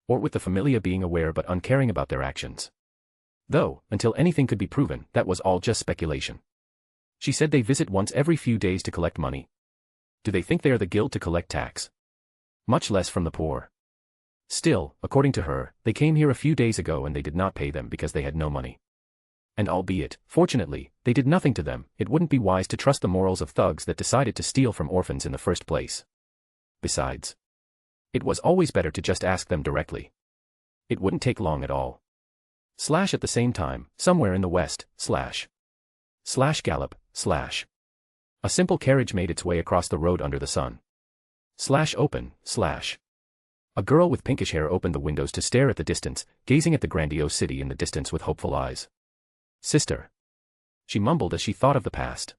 Or with the familia being aware but uncaring about their actions. Though, until anything could be proven, that was all just speculation. She said they visit once every few days to collect money. Do they think they are the guild to collect tax? Much less from the poor. Still, according to her, they came here a few days ago and they did not pay them because they had no money. And albeit, fortunately, they did nothing to them, it wouldn't be wise to trust the morals of thugs that decided to steal from orphans in the first place. Besides, it was always better to just ask them directly. It wouldn't take long at all. At the same time, somewhere in the west, gallop, a simple carriage made its way across the road under the sun. Open, a girl with pinkish hair opened the windows to stare at the distance, gazing at the grandiose city in the distance with hopeful eyes. Sister. She mumbled as she thought of the past.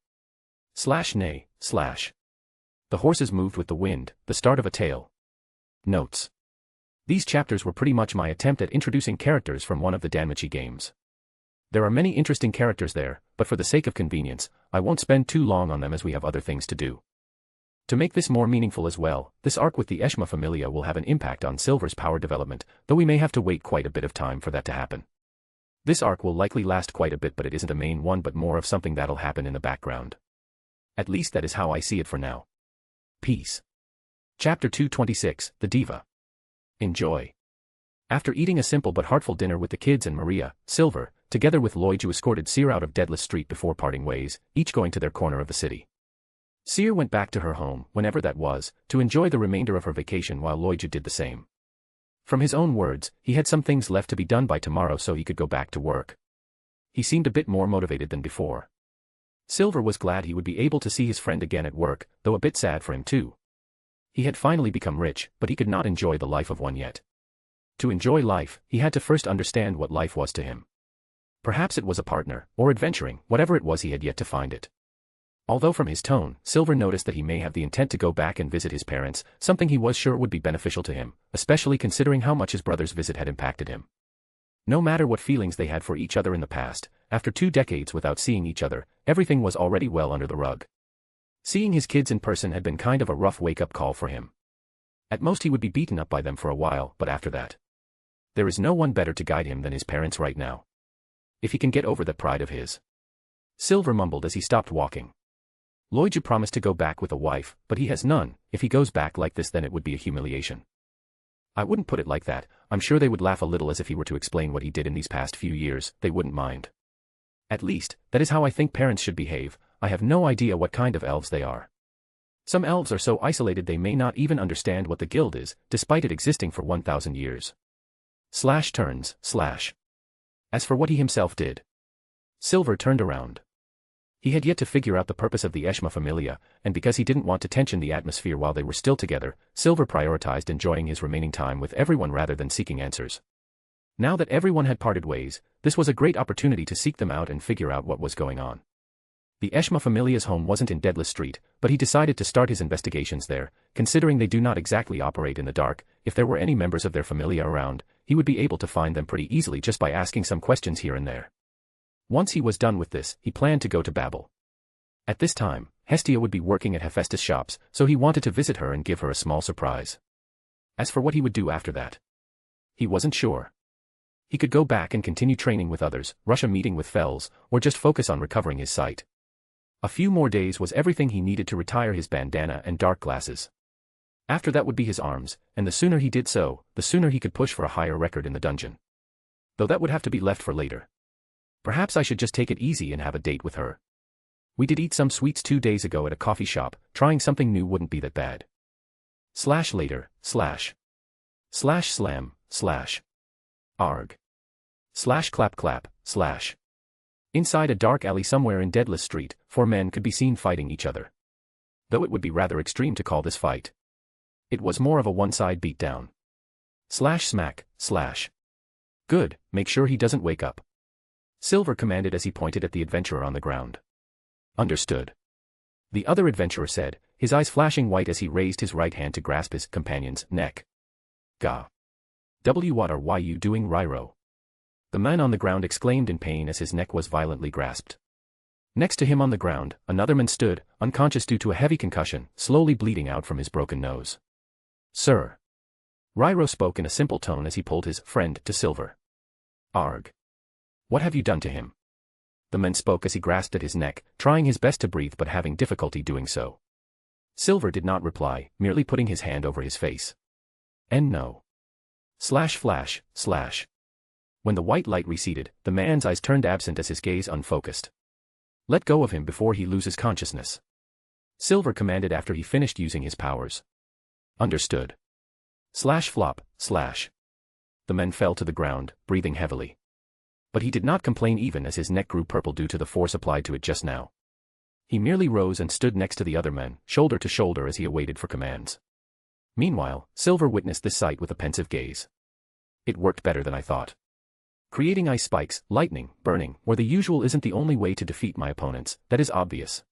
Nay. The horses moved with the wind, the start of a tale. Notes. These chapters were pretty much my attempt at introducing characters from one of the Danmachi games. There are many interesting characters there, but for the sake of convenience, I won't spend too long on them as we have other things to do. To make this more meaningful as well, this arc with the Eshma familia will have an impact on Silver's power development, though we may have to wait quite a bit of time for that to happen. This arc will likely last quite a bit, but it isn't a main one but more of something that'll happen in the background. At least that is how I see it for now. Peace. Chapter 226, The Diva. Enjoy. After eating a simple but heartful dinner with the kids and Maria, Silver, together with Lloyd, escorted Seer out of Deadless Street before parting ways, each going to their corner of the city. Seer went back to her home, whenever that was, to enjoy the remainder of her vacation while Lloyd did the same. From his own words, he had some things left to be done by tomorrow so he could go back to work. He seemed a bit more motivated than before. Silver was glad he would be able to see his friend again at work, though a bit sad for him too. He had finally become rich, but he could not enjoy the life of one yet. To enjoy life, he had to first understand what life was to him. Perhaps it was a partner, or adventuring, whatever it was, he had yet to find it. Although from his tone, Silver noticed that he may have the intent to go back and visit his parents, something he was sure would be beneficial to him, especially considering how much his brother's visit had impacted him. No matter what feelings they had for each other in the past, after 2 decades without seeing each other, everything was already well under the rug. Seeing his kids in person had been kind of a rough wake-up call for him. At most he would be beaten up by them for a while, but after that, there is no one better to guide him than his parents right now. If he can get over that pride of his. Silver mumbled as he stopped walking. Lloyd promised to go back with a wife, but he has none. If he goes back like this, then it would be a humiliation. I wouldn't put it like that. I'm sure they would laugh a little, as if he were to explain what he did in these past few years, they wouldn't mind. At least, that is how I think parents should behave. I have no idea what kind of elves they are. Some elves are so isolated they may not even understand what the guild is, despite it existing for 1,000 years. Turns. As for what he himself did. Silver turned around. He had yet to figure out the purpose of the Eshma familia, and because he didn't want to tension the atmosphere while they were still together, Silver prioritized enjoying his remaining time with everyone rather than seeking answers. Now that everyone had parted ways, this was a great opportunity to seek them out and figure out what was going on. The Eshma familia's home wasn't in Deadless Street, but he decided to start his investigations there, considering they do not exactly operate in the dark. If there were any members of their familia around, he would be able to find them pretty easily just by asking some questions here and there. Once he was done with this, he planned to go to Babel. At this time, Hestia would be working at Hephaestus' shops, so he wanted to visit her and give her a small surprise. As for what he would do after that, he wasn't sure. He could go back and continue training with others, rush a meeting with Fells, or just focus on recovering his sight. A few more days was everything he needed to retire his bandana and dark glasses. After that would be his arms, and the sooner he did so, the sooner he could push for a higher record in the dungeon. Though that would have to be left for later. Perhaps I should just take it easy and have a date with her. We did eat some sweets 2 days ago at a coffee shop, trying something new wouldn't be that bad. Later, slam, arg. Clap, Inside a dark alley somewhere in Deadless Street, 4 men could be seen fighting each other. Though it would be rather extreme to call this fight. It was more of a one-side beatdown. Smack. Good, make sure he doesn't wake up. Silver commanded as he pointed at the adventurer on the ground. Understood. The other adventurer said, his eyes flashing white as he raised his right hand to grasp his companion's neck. Gah. What are you doing, Ryro? The man on the ground exclaimed in pain as his neck was violently grasped. Next to him on the ground, another man stood, unconscious due to a heavy concussion, slowly bleeding out from his broken nose. Sir. Ryro spoke in a simple tone as he pulled his friend to Silver. Arg. What have you done to him? The man spoke as he grasped at his neck, trying his best to breathe but having difficulty doing so. Silver did not reply, merely putting his hand over his face. And no. Flash. When the white light receded, the man's eyes turned absent as his gaze unfocused. Let go of him before he loses consciousness. Silver commanded after he finished using his powers. Understood. Flop. The man fell to the ground, breathing heavily. But he did not complain even as his neck grew purple due to the force applied to it just now. He merely rose and stood next to the other men, shoulder to shoulder as he awaited for commands. Meanwhile, Silver witnessed this sight with a pensive gaze. It worked better than I thought. Creating ice spikes, lightning, burning, or the usual isn't the only way to defeat my opponents, that is obvious.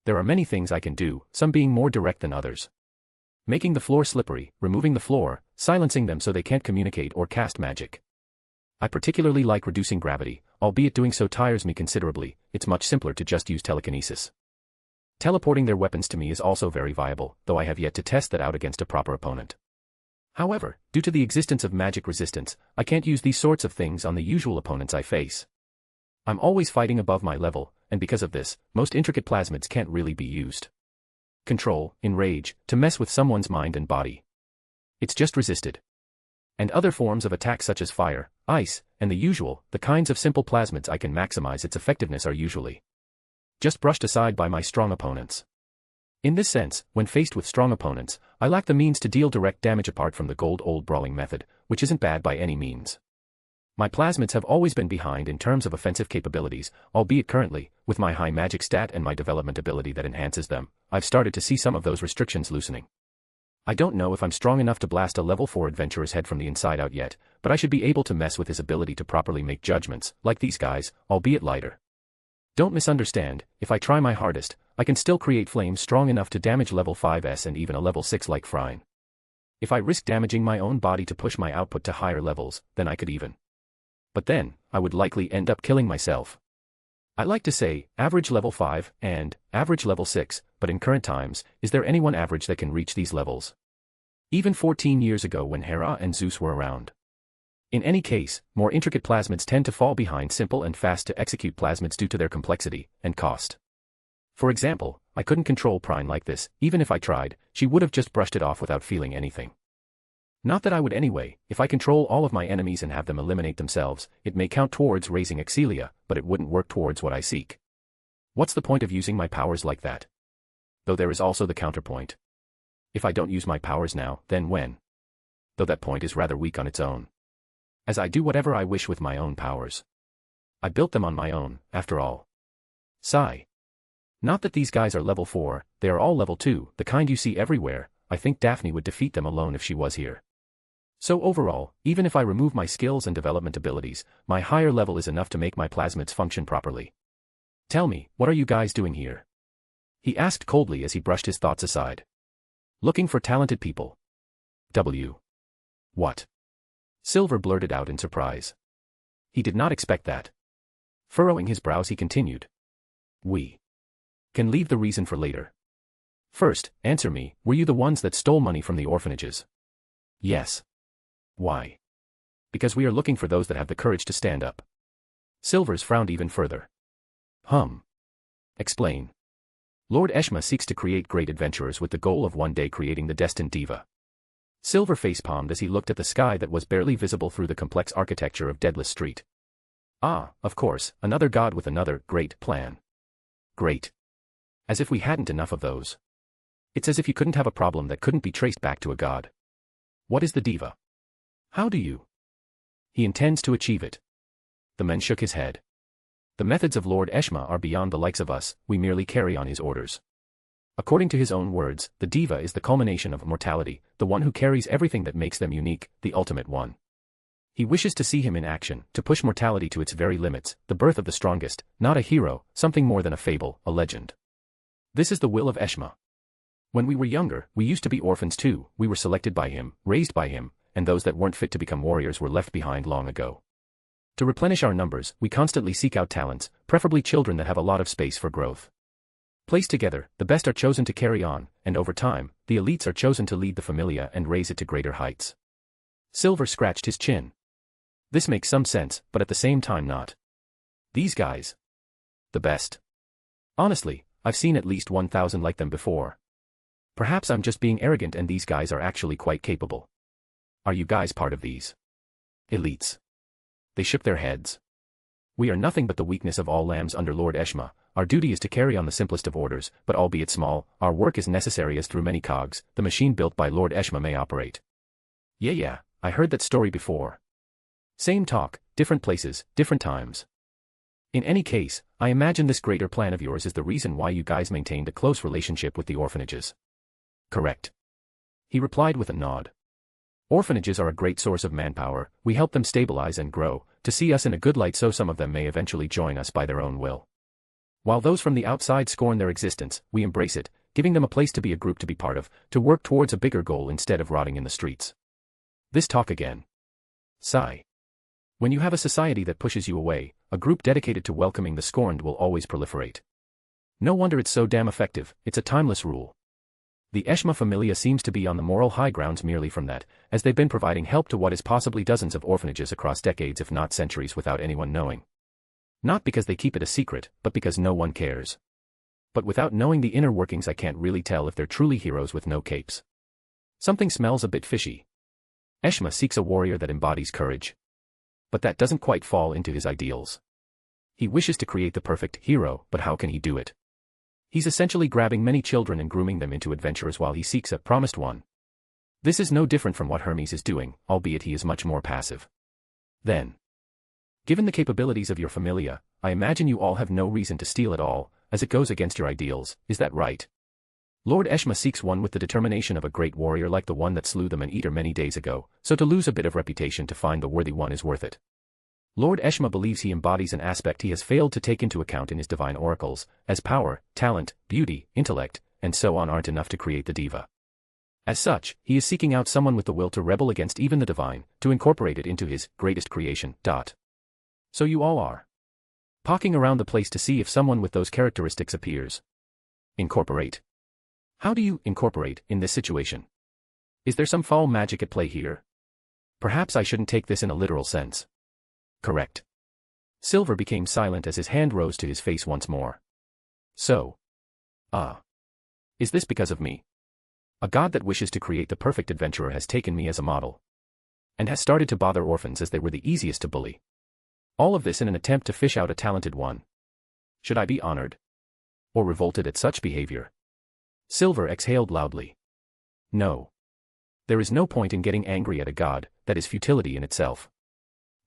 There are many things I can do, some being more direct than others. Making the floor slippery, removing the floor, silencing them so they can't communicate or cast magic. I particularly like reducing gravity, albeit doing so tires me considerably, it's much simpler to just use telekinesis. Teleporting their weapons to me is also very viable, though I have yet to test that out against a proper opponent. However, due to the existence of magic resistance, I can't use these sorts of things on the usual opponents I face. I'm always fighting above my level, and because of this, most intricate plasmids can't really be used. Control, enrage, to mess with someone's mind and body. It's just resisted. And other forms of attack such as fire, ice, and the usual, the kinds of simple plasmids I can maximize its effectiveness are usually just brushed aside by my strong opponents. In this sense, when faced with strong opponents, I lack the means to deal direct damage apart from the old brawling method, which isn't bad by any means. My plasmids have always been behind in terms of offensive capabilities, albeit currently, with my high magic stat and my development ability that enhances them, I've started to see some of those restrictions loosening. I don't know if I'm strong enough to blast a level 4 adventurer's head from the inside out yet, but I should be able to mess with his ability to properly make judgments, like these guys, albeit lighter. Don't misunderstand, if I try my hardest, I can still create flames strong enough to damage level 5s and even a level 6 like Frine. If I risk damaging my own body to push my output to higher levels, then I could even. But then, I would likely end up killing myself. I like to say, average level 5, and average level 6, but in current times, is there anyone average that can reach these levels? Even 14 years ago when Hera and Zeus were around. In any case, more intricate plasmids tend to fall behind simple and fast-to-execute plasmids due to their complexity and cost. For example, I couldn't control Prine like this, even if I tried, she would have just brushed it off without feeling anything. Not that I would anyway, if I control all of my enemies and have them eliminate themselves, it may count towards raising Excelia, but it wouldn't work towards what I seek. What's the point of using my powers like that? Though there is also the counterpoint. If I don't use my powers now, then when? Though that point is rather weak on its own. As I do whatever I wish with my own powers. I built them on my own, after all. Sigh. Not that these guys are level 4, they are all level 2, the kind you see everywhere. I think Daphne would defeat them alone if she was here. So overall, even if I remove my skills and development abilities, my higher level is enough to make my plasmids function properly. Tell me, what are you guys doing here? He asked coldly as he brushed his thoughts aside. Looking for talented people. What? Silver blurted out in surprise. He did not expect that. Furrowing his brows he continued. We can leave the reason for later. First, answer me, were you the ones that stole money from the orphanages? Yes. Why? Because we are looking for those that have the courage to stand up. Silvers frowned even further. Explain. Lord Eshma seeks to create great adventurers with the goal of one day creating the destined diva. Silver facepalmed as he looked at the sky that was barely visible through the complex architecture of Deadless Street. Ah, of course, another god with another great plan. Great. As if we hadn't enough of those. It's as if you couldn't have a problem that couldn't be traced back to a god. What is the diva? How do you? He intends to achieve it. The man shook his head. The methods of Lord Eshma are beyond the likes of us, we merely carry on his orders. According to his own words, the diva is the culmination of mortality, the one who carries everything that makes them unique, the ultimate one. He wishes to see him in action, to push mortality to its very limits, the birth of the strongest, not a hero, something more than a fable, a legend. This is the will of Eshma. When we were younger, we used to be orphans too. We were selected by him, raised by him, and those that weren't fit to become warriors were left behind long ago. To replenish our numbers, we constantly seek out talents, preferably children that have a lot of space for growth. Placed together, the best are chosen to carry on, and over time, the elites are chosen to lead the familia and raise it to greater heights. Silver scratched his chin. This makes some sense, but at the same time not. These guys. The best. Honestly, I've seen at least 1,000 like them before. Perhaps I'm just being arrogant and these guys are actually quite capable. Are you guys part of these elites? They shook their heads. We are nothing but the weakness of all lambs under Lord Eshma. Our duty is to carry on the simplest of orders, but albeit small, our work is necessary as through many cogs, the machine built by Lord Eshma may operate. Yeah, I heard that story before. Same talk, different places, different times. In any case, I imagine this greater plan of yours is the reason why you guys maintained a close relationship with the orphanages. Correct. He replied with a nod. Orphanages are a great source of manpower, we help them stabilize and grow, to see us in a good light so some of them may eventually join us by their own will. While those from the outside scorn their existence, we embrace it, giving them a place to be a group to be part of, to work towards a bigger goal instead of rotting in the streets. This talk again. Sigh. When you have a society that pushes you away, a group dedicated to welcoming the scorned will always proliferate. No wonder it's so damn effective, it's a timeless rule. The Eshma familia seems to be on the moral high grounds merely from that, as they've been providing help to what is possibly dozens of orphanages across decades if not centuries without anyone knowing. Not because they keep it a secret, but because no one cares. But without knowing the inner workings I can't really tell if they're truly heroes with no capes. Something smells a bit fishy. Eshma seeks a warrior that embodies courage. But that doesn't quite fall into his ideals. He wishes to create the perfect hero, but how can he do it? He's essentially grabbing many children and grooming them into adventurers while he seeks a promised one. This is no different from what Hermes is doing, albeit he is much more passive. Then, given the capabilities of your familia, I imagine you all have no reason to steal at all, as it goes against your ideals, is that right? Lord Eshma seeks one with the determination of a great warrior like the one that slew the man-eater many days ago, so to lose a bit of reputation to find the worthy one is worth it. Lord Eshma believes he embodies an aspect he has failed to take into account in his divine oracles, as power, talent, beauty, intellect, and so on aren't enough to create the diva. As such, he is seeking out someone with the will to rebel against even the divine, to incorporate it into his greatest creation. So you all are pawking around the place to see if someone with those characteristics appears. Incorporate. How do you incorporate in this situation? Is there some foul magic at play here? Perhaps I shouldn't take this in a literal sense. Correct. Silver became silent as his hand rose to his face once more. So. Is this because of me? A god that wishes to create the perfect adventurer has taken me as a model. And has started to bother orphans as they were the easiest to bully. All of this in an attempt to fish out a talented one. Should I be honored? Or revolted at such behavior? Silver exhaled loudly. No. There is no point in getting angry at a god, that is futility in itself.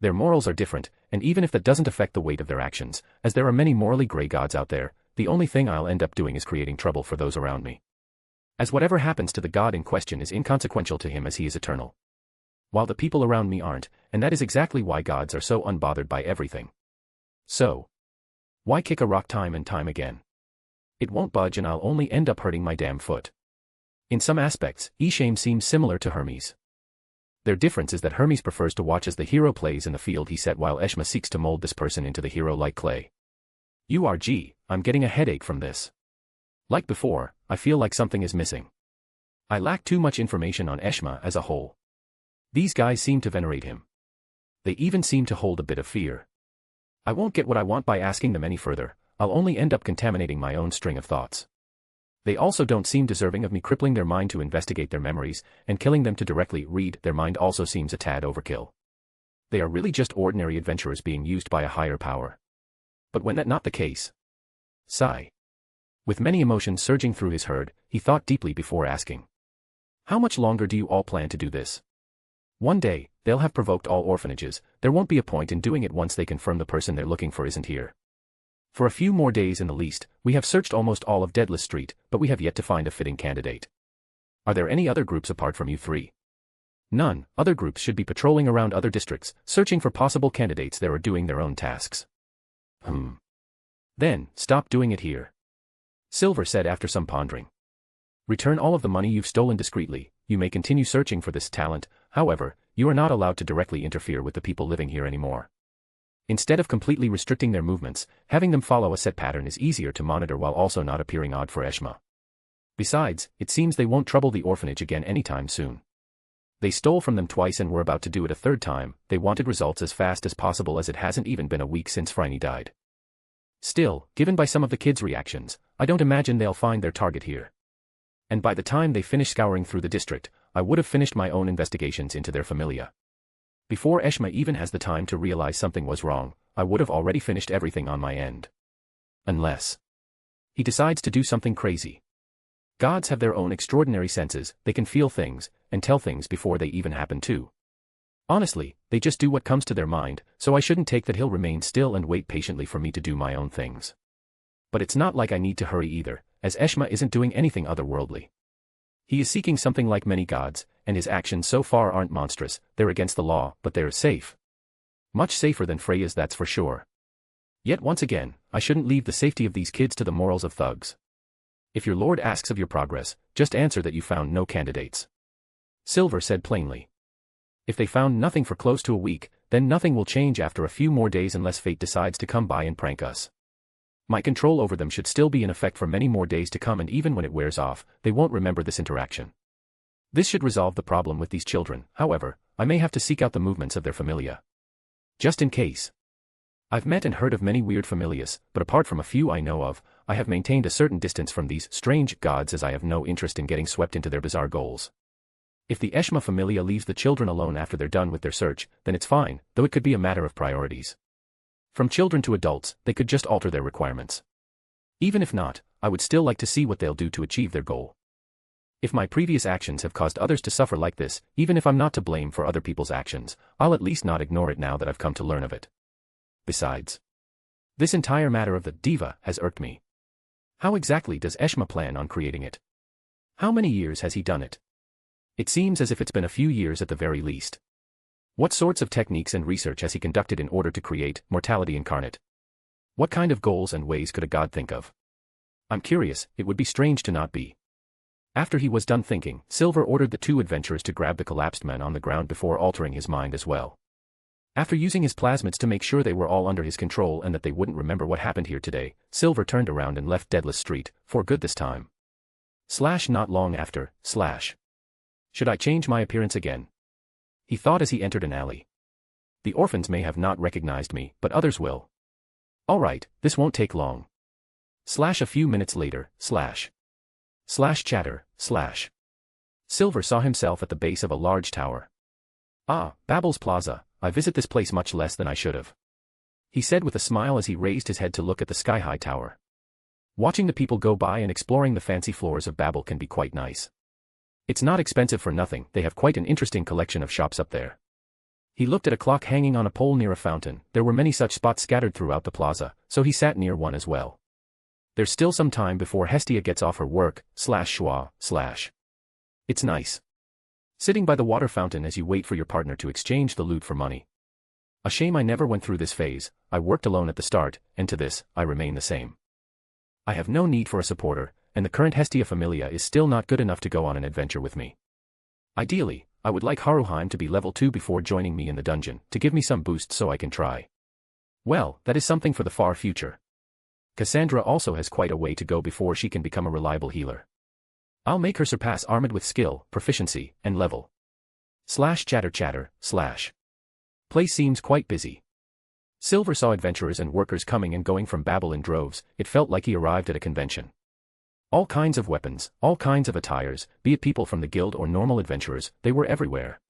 Their morals are different, and even if that doesn't affect the weight of their actions, as there are many morally grey gods out there, the only thing I'll end up doing is creating trouble for those around me. As whatever happens to the god in question is inconsequential to him as he is eternal. While the people around me aren't, and that is exactly why gods are so unbothered by everything. So. Why kick a rock time and time again? It won't budge and I'll only end up hurting my damn foot. In some aspects, Ishame seems similar to Hermes. Their difference is that Hermes prefers to watch as the hero plays in the field he set while Eshma seeks to mold this person into the hero like clay. I'm getting a headache from this. Like before, I feel like something is missing. I lack too much information on Eshma as a whole. These guys seem to venerate him. They even seem to hold a bit of fear. I won't get what I want by asking them any further, I'll only end up contaminating my own string of thoughts. They also don't seem deserving of me crippling their mind to investigate their memories, and killing them to directly read their mind also seems a tad overkill. They are really just ordinary adventurers being used by a higher power. But when that's not the case. Sigh. With many emotions surging through his herd, he thought deeply before asking. How much longer do you all plan to do this? One day, they'll have provoked all orphanages, there won't be a point in doing it once they confirm the person they're looking for isn't here. For a few more days in the least, we have searched almost all of Deadless Street, but we have yet to find a fitting candidate. Are there any other groups apart from you three? None. Other groups should be patrolling around other districts, searching for possible candidates there or doing their own tasks. Then, stop doing it here. Silver said after some pondering. Return all of the money you've stolen discreetly. You may continue searching for this talent, however, you are not allowed to directly interfere with the people living here anymore. Instead of completely restricting their movements, having them follow a set pattern is easier to monitor while also not appearing odd for Eshma. Besides, it seems they won't trouble the orphanage again anytime soon. They stole from them twice and were about to do it a third time. They wanted results as fast as possible as it hasn't even been a week since Phryne died. Still, given by some of the kids' reactions, I don't imagine they'll find their target here. And by the time they finish scouring through the district, I would have finished my own investigations into their familia. Before Eshma even has the time to realize something was wrong, I would have already finished everything on my end. Unless he decides to do something crazy. Gods have their own extraordinary senses, they can feel things, and tell things before they even happen too. Honestly, they just do what comes to their mind, so I shouldn't take that he'll remain still and wait patiently for me to do my own things. But it's not like I need to hurry either, as Eshma isn't doing anything otherworldly. He is seeking something like many gods, and his actions so far aren't monstrous. They're against the law, but they're safe. Much safer than Freya's, that's for sure. Yet once again, I shouldn't leave the safety of these kids to the morals of thugs. If your lord asks of your progress, just answer that you found no candidates. Silver said plainly. If they found nothing for close to a week, then nothing will change after a few more days unless fate decides to come by and prank us. My control over them should still be in effect for many more days to come, and even when it wears off, they won't remember this interaction. This should resolve the problem with these children. However, I may have to seek out the movements of their familia. Just in case. I've met and heard of many weird familias, but apart from a few I know of, I have maintained a certain distance from these strange gods as I have no interest in getting swept into their bizarre goals. If the Eshma familia leaves the children alone after they're done with their search, then it's fine, though it could be a matter of priorities. From children to adults, they could just alter their requirements. Even if not, I would still like to see what they'll do to achieve their goal. If my previous actions have caused others to suffer like this, even if I'm not to blame for other people's actions, I'll at least not ignore it now that I've come to learn of it. Besides, this entire matter of the diva has irked me. How exactly does Eshma plan on creating it? How many years has he done it? It seems as if it's been a few years at the very least. What sorts of techniques and research has he conducted in order to create mortality incarnate? What kind of goals and ways could a god think of? I'm curious, it would be strange to not be. After he was done thinking, Silver ordered the two adventurers to grab the collapsed men on the ground before altering his mind as well. After using his plasmids to make sure they were all under his control and that they wouldn't remember what happened here today, Silver turned around and left Deadless Street, for good this time. Not long after, Should I change my appearance again? He thought as he entered an alley. The orphans may have not recognized me, but others will. Alright, this won't take long. A few minutes later, chatter, Silver saw himself at the base of a large tower. Ah, Babel's Plaza, I visit this place much less than I should have. He said with a smile as he raised his head to look at the sky-high tower. Watching the people go by and exploring the fancy floors of Babel can be quite nice. It's not expensive for nothing, they have quite an interesting collection of shops up there. He looked at a clock hanging on a pole near a fountain. There were many such spots scattered throughout the plaza, so he sat near one as well. There's still some time before Hestia gets off her work, It's nice. Sitting by the water fountain as you wait for your partner to exchange the loot for money. A shame I never went through this phase. I worked alone at the start, and to this, I remain the same. I have no need for a supporter, and the current Hestia Familia is still not good enough to go on an adventure with me. Ideally, I would like Haruheim to be level 2 before joining me in the dungeon, to give me some boost so I can try. Well, that is something for the far future. Cassandra also has quite a way to go before she can become a reliable healer. I'll make her surpass Armid with skill, proficiency, and level. Chatter. Place seems quite busy. Silver saw adventurers and workers coming and going from Babel in droves. It felt like he arrived at a convention. All kinds of weapons, all kinds of attires, be it people from the guild or normal adventurers, they were everywhere.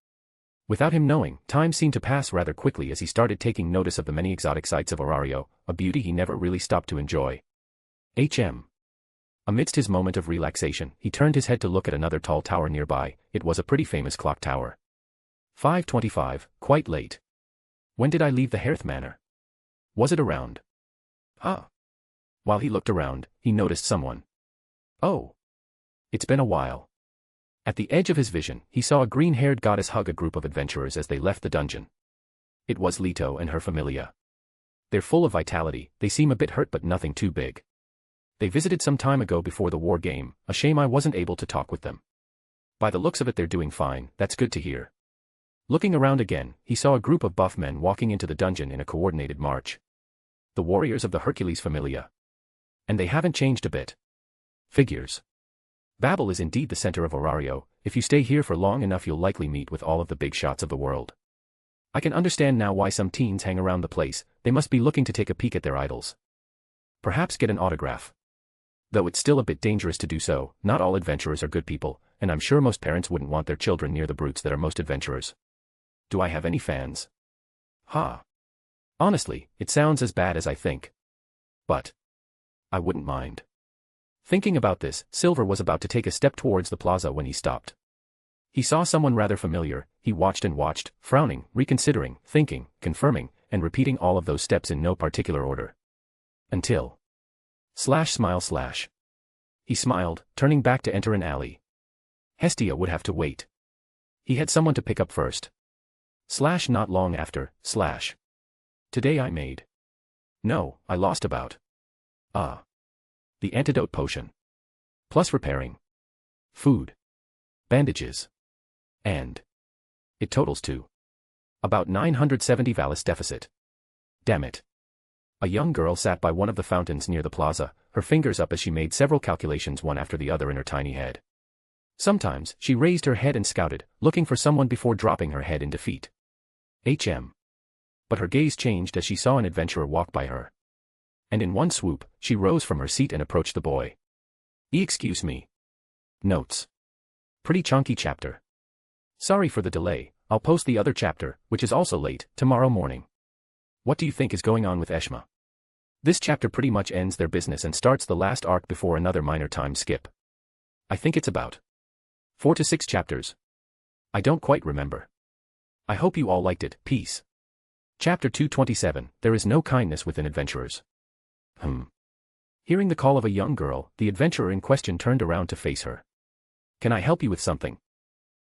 Without him knowing, time seemed to pass rather quickly as he started taking notice of the many exotic sights of Orario, a beauty he never really stopped to enjoy. Amidst his moment of relaxation, he turned his head to look at another tall tower nearby. It was a pretty famous clock tower. 5:25, quite late. When did I leave the Hearth Manor? Was it around? While he looked around, he noticed someone. Oh. It's been a while. At the edge of his vision, he saw a green-haired goddess hug a group of adventurers as they left the dungeon. It was Leto and her familia. They're full of vitality, they seem a bit hurt but nothing too big. They visited some time ago before the war game, a shame I wasn't able to talk with them. By the looks of it they're doing fine, that's good to hear. Looking around again, he saw a group of buff men walking into the dungeon in a coordinated march. The warriors of the Hercules Familia. And they haven't changed a bit. Figures. Babel is indeed the center of Horario. If you stay here for long enough you'll likely meet with all of the big shots of the world. I can understand now why some teens hang around the place, they must be looking to take a peek at their idols. Perhaps get an autograph. Though it's still a bit dangerous to do so, not all adventurers are good people, and I'm sure most parents wouldn't want their children near the brutes that are most adventurers. Do I have any fans? Ha. Honestly, it sounds as bad as I think. But I wouldn't mind. Thinking about this, Silver was about to take a step towards the plaza when he stopped. He saw someone rather familiar, he watched and watched, frowning, reconsidering, thinking, confirming, and repeating all of those steps in no particular order. Until... Smile. He smiled, turning back to enter an alley. Hestia would have to wait. He had someone to pick up first. Not long after, Today I made. No, I lost about. The antidote potion. Plus repairing. Food. Bandages. And. It totals to. About 970 Valis deficit. Damn it. A young girl sat by one of the fountains near the plaza, her fingers up as she made several calculations one after the other in her tiny head. Sometimes, she raised her head and scouted, looking for someone before dropping her head in defeat. But her gaze changed as she saw an adventurer walk by her. And in one swoop, she rose from her seat and approached the boy. Excuse me. Notes. Pretty chunky chapter. Sorry for the delay, I'll post the other chapter, which is also late, tomorrow morning. What do you think is going on with Eshma? This chapter pretty much ends their business and starts the last arc before another minor time skip. I think it's about 4 to 6 chapters. I don't quite remember. I hope you all liked it, peace. Chapter 227, There is no kindness within adventurers. Hearing the call of a young girl, the adventurer in question turned around to face her. Can I help you with something?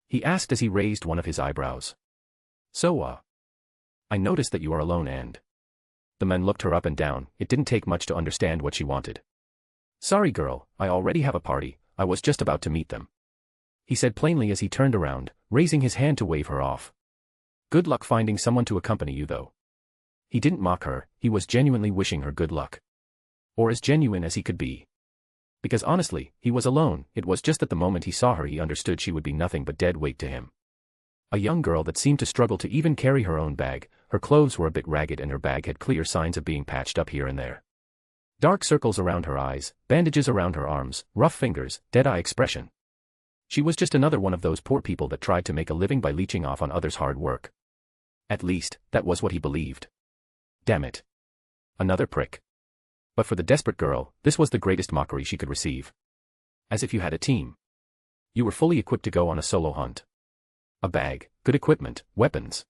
He asked as he raised one of his eyebrows. I noticed that you are alone and... The man looked her up and down, it didn't take much to understand what she wanted. Sorry girl, I already have a party, I was just about to meet them. He said plainly as he turned around, raising his hand to wave her off. Good luck finding someone to accompany you though. He didn't mock her, he was genuinely wishing her good luck. Or as genuine as he could be. Because honestly, he was alone, it was just at the moment he saw her he understood she would be nothing but dead weight to him. A young girl that seemed to struggle to even carry her own bag, her clothes were a bit ragged and her bag had clear signs of being patched up here and there. Dark circles around her eyes, bandages around her arms, rough fingers, dead-eye expression. She was just another one of those poor people that tried to make a living by leeching off on others' hard work. At least, that was what he believed. Damn it. Another prick. But for the desperate girl, this was the greatest mockery she could receive. As if you had a team. You were fully equipped to go on a solo hunt. A bag, good equipment, weapons.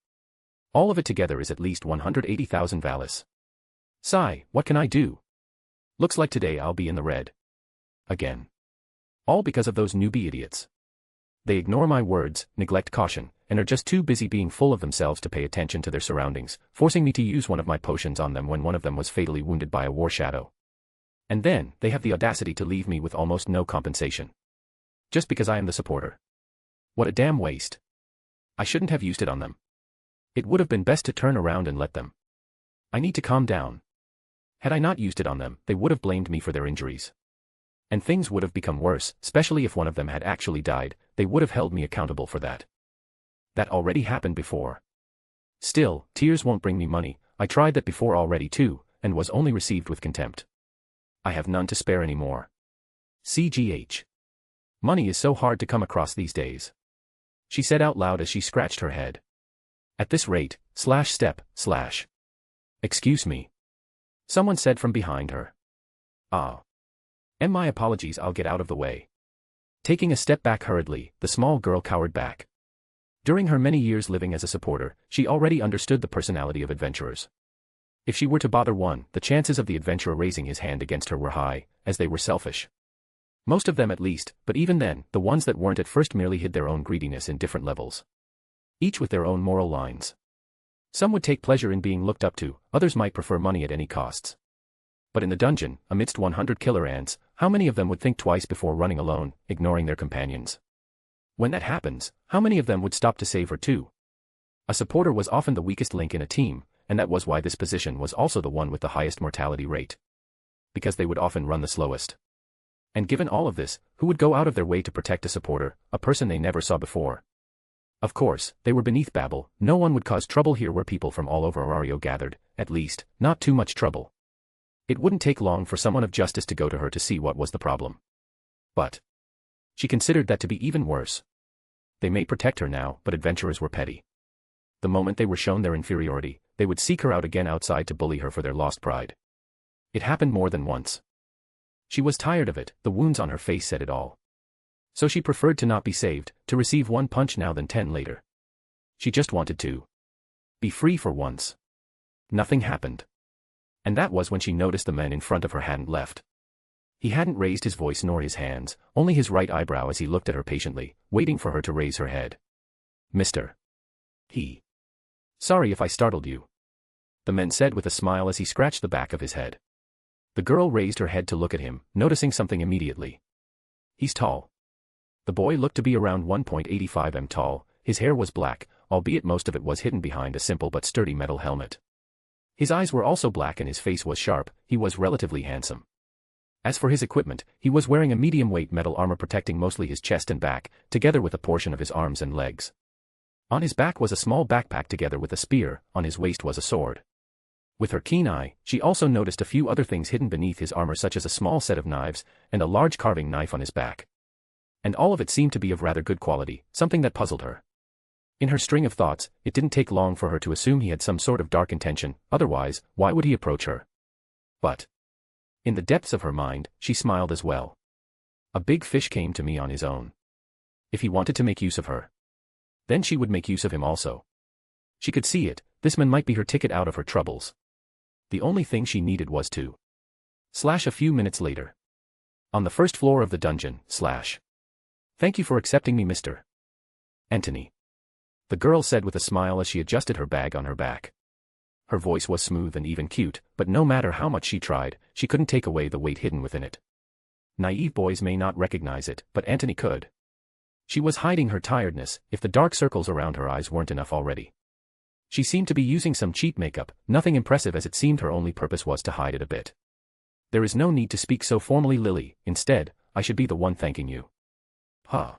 All of it together is at least 180,000 Valis. Sigh, what can I do? Looks like today I'll be in the red. Again. All because of those newbie idiots. They ignore my words, neglect caution, and are just too busy being full of themselves to pay attention to their surroundings, forcing me to use one of my potions on them when one of them was fatally wounded by a war shadow. And then, they have the audacity to leave me with almost no compensation. Just because I am the supporter. What a damn waste. I shouldn't have used it on them. It would have been best to turn around and let them. I need to calm down. Had I not used it on them, they would have blamed me for their injuries. And things would have become worse, especially if one of them had actually died, they would have held me accountable for that. That already happened before. Still, tears won't bring me money, I tried that before already too, and was only received with contempt. I have none to spare anymore. CGH. Money is so hard to come across these days. She said out loud as she scratched her head. At this rate, step. Excuse me. Someone said from behind her. My apologies, I'll get out of the way. Taking a step back hurriedly, the small girl cowered back. During her many years living as a supporter, she already understood the personality of adventurers. If she were to bother one, the chances of the adventurer raising his hand against her were high, as they were selfish. Most of them at least, but even then, the ones that weren't at first merely hid their own greediness in different levels. Each with their own moral lines. Some would take pleasure in being looked up to, others might prefer money at any costs. But in the dungeon, amidst 100 killer ants, how many of them would think twice before running alone, ignoring their companions? When that happens, how many of them would stop to save her too? A supporter was often the weakest link in a team, and that was why this position was also the one with the highest mortality rate. Because they would often run the slowest. And given all of this, who would go out of their way to protect a supporter, a person they never saw before? Of course, they were beneath Babel. No one would cause trouble here where people from all over Orario gathered, at least, not too much trouble. It wouldn't take long for someone of justice to go to her to see what was the problem. But she considered that to be even worse. They may protect her now, but adventurers were petty. The moment they were shown their inferiority, they would seek her out again outside to bully her for their lost pride. It happened more than once. She was tired of it, the wounds on her face said it all. So she preferred to not be saved, to receive one punch now than 10 later. She just wanted to be free for once. Nothing happened. And that was when she noticed the man in front of her hadn't left. He hadn't raised his voice nor his hands, only his right eyebrow as he looked at her patiently, waiting for her to raise her head. Mister. He. Sorry if I startled you. The man said with a smile as he scratched the back of his head. The girl raised her head to look at him, noticing something immediately. He's tall. The boy looked to be around 1.85 m tall, his hair was black, albeit most of it was hidden behind a simple but sturdy metal helmet. His eyes were also black and his face was sharp. He was relatively handsome. As for his equipment, he was wearing a medium-weight metal armor protecting mostly his chest and back, together with a portion of his arms and legs. On his back was a small backpack together with a spear, on his waist was a sword. With her keen eye, she also noticed a few other things hidden beneath his armor such as a small set of knives, and a large carving knife on his back. And all of it seemed to be of rather good quality, something that puzzled her. In her string of thoughts, it didn't take long for her to assume he had some sort of dark intention, otherwise, why would he approach her? But in the depths of her mind, she smiled as well. A big fish came to me on his own. If he wanted to make use of her, then she would make use of him also. She could see it, this man might be her ticket out of her troubles. The only thing she needed was to / a few minutes later. On the first floor of the dungeon, / Thank you for accepting me, Mr. Anthony. The girl said with a smile as she adjusted her bag on her back. Her voice was smooth and even cute, but no matter how much she tried, she couldn't take away the weight hidden within it. Naive boys may not recognize it, but Anthony could. She was hiding her tiredness, if the dark circles around her eyes weren't enough already. She seemed to be using some cheap makeup, nothing impressive as it seemed her only purpose was to hide it a bit. There is no need to speak so formally, Lily, instead, I should be the one thanking you. Huh.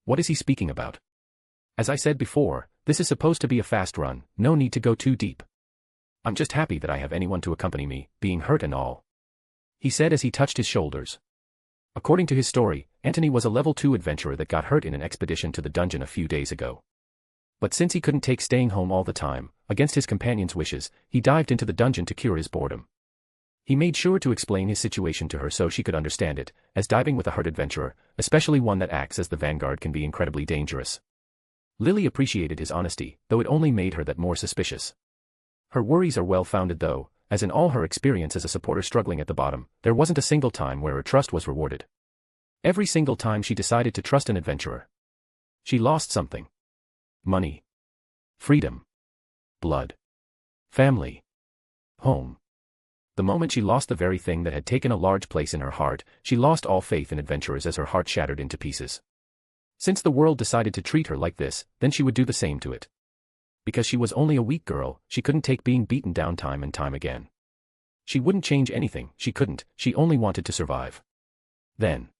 What is he speaking about? As I said before, this is supposed to be a fast run, no need to go too deep. I'm just happy that I have anyone to accompany me, being hurt and all. He said as he touched his shoulders. According to his story, Anthony was a level 2 adventurer that got hurt in an expedition to the dungeon a few days ago. But since he couldn't take staying home all the time, against his companion's wishes, he dived into the dungeon to cure his boredom. He made sure to explain his situation to her so she could understand it, as diving with a hurt adventurer, especially one that acts as the vanguard, can be incredibly dangerous. Lily appreciated his honesty, though it only made her that more suspicious. Her worries are well-founded though, as in all her experience as a supporter struggling at the bottom, there wasn't a single time where her trust was rewarded. Every single time she decided to trust an adventurer, she lost something. Money. Freedom. Blood. Family. Home. The moment she lost the very thing that had taken a large place in her heart, she lost all faith in adventurers as her heart shattered into pieces. Since the world decided to treat her like this, then she would do the same to it. Because she was only a weak girl, she couldn't take being beaten down time and time again. She wouldn't change anything, she couldn't, she only wanted to survive. Then.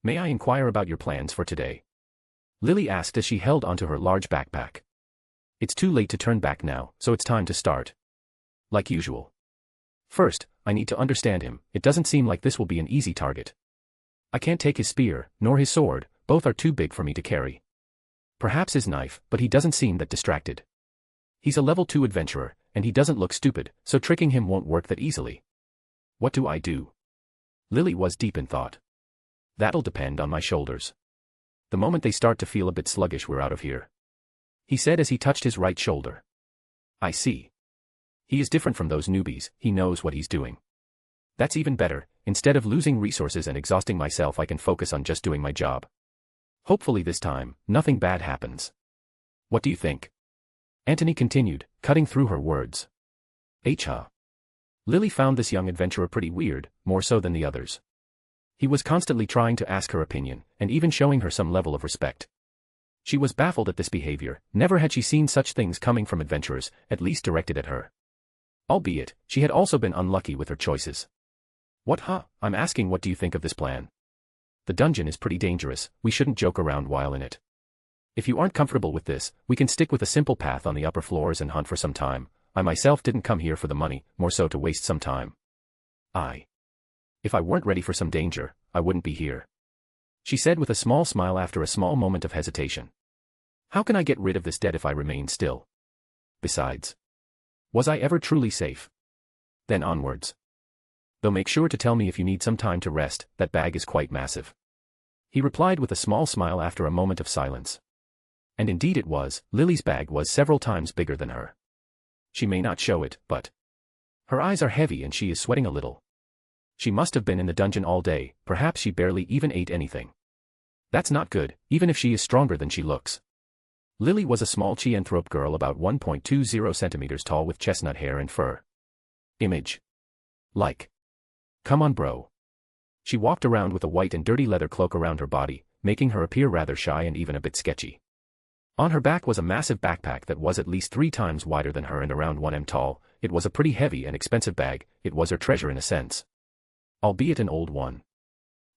May I inquire about your plans for today? Lily asked as she held onto her large backpack. It's too late to turn back now, so it's time to start. Like usual. First, I need to understand him, it doesn't seem like this will be an easy target. I can't take his spear, nor his sword, both are too big for me to carry. Perhaps his knife, but he doesn't seem that distracted. He's a level 2 adventurer, and he doesn't look stupid, so tricking him won't work that easily. What do I do? Lily was deep in thought. That'll depend on my shoulders. The moment they start to feel a bit sluggish, we're out of here. He said as he touched his right shoulder. I see. He is different from those newbies, he knows what he's doing. That's even better, instead of losing resources and exhausting myself I can focus on just doing my job. Hopefully this time, nothing bad happens. What do you think? Anthony continued, cutting through her words. Huh. Lily found this young adventurer pretty weird, more so than the others. He was constantly trying to ask her opinion, and even showing her some level of respect. She was baffled at this behavior, never had she seen such things coming from adventurers, at least directed at her. Albeit, she had also been unlucky with her choices. What I'm asking, what do you think of this plan? The dungeon is pretty dangerous, we shouldn't joke around while in it. If you aren't comfortable with this, we can stick with a simple path on the upper floors and hunt for some time. I myself didn't come here for the money, more so to waste some time. If I weren't ready for some danger, I wouldn't be here. She said with a small smile after a small moment of hesitation. How can I get rid of this debt if I remain still? Besides, was I ever truly safe? Then onwards. Though make sure to tell me if you need some time to rest, that bag is quite massive. He replied with a small smile after a moment of silence. And indeed it was, Lily's bag was several times bigger than her. She may not show it, but her eyes are heavy and she is sweating a little. She must have been in the dungeon all day, perhaps she barely even ate anything. That's not good, even if she is stronger than she looks. Lily was a small Chianthrope girl about 1.20 centimeters tall with chestnut hair and fur. Image. Like. Come on bro. She walked around with a white and dirty leather cloak around her body, making her appear rather shy and even a bit sketchy. On her back was a massive backpack that was at least 3 times wider than her and around 1 m tall. It was a pretty heavy and expensive bag, it was her treasure in a sense. Albeit an old one.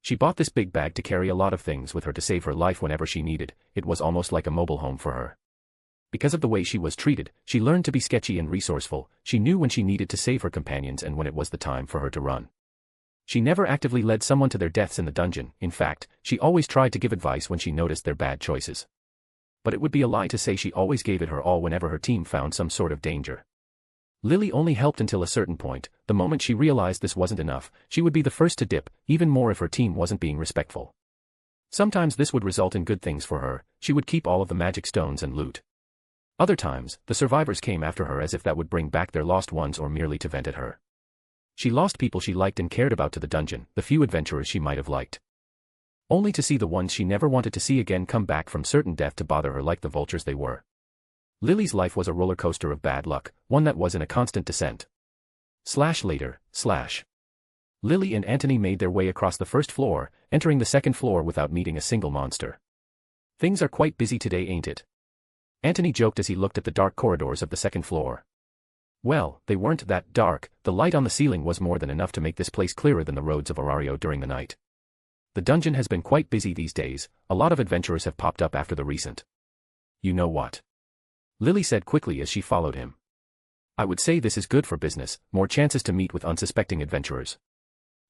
She bought this big bag to carry a lot of things with her to save her life whenever she needed, it was almost like a mobile home for her. Because of the way she was treated, she learned to be sketchy and resourceful, she knew when she needed to save her companions and when it was the time for her to run. She never actively led someone to their deaths in the dungeon, in fact, she always tried to give advice when she noticed their bad choices. But it would be a lie to say she always gave it her all whenever her team found some sort of danger. Lily only helped until a certain point, the moment she realized this wasn't enough, she would be the first to dip, even more if her team wasn't being respectful. Sometimes this would result in good things for her, she would keep all of the magic stones and loot. Other times, the survivors came after her as if that would bring back their lost ones or merely to vent at her. She lost people she liked and cared about to the dungeon, the few adventurers she might have liked. Only to see the ones she never wanted to see again come back from certain death to bother her like the vultures they were. Lily's life was a roller coaster of bad luck, one that was in a constant descent. Later. Lily and Anthony made their way across the first floor, entering the second floor without meeting a single monster. Things are quite busy today, ain't it? Anthony joked as he looked at the dark corridors of the second floor. Well, they weren't that dark, the light on the ceiling was more than enough to make this place clearer than the roads of Arario during the night. The dungeon has been quite busy these days, a lot of adventurers have popped up after the recent. You know what? Lily said quickly as she followed him. I would say this is good for business, more chances to meet with unsuspecting adventurers.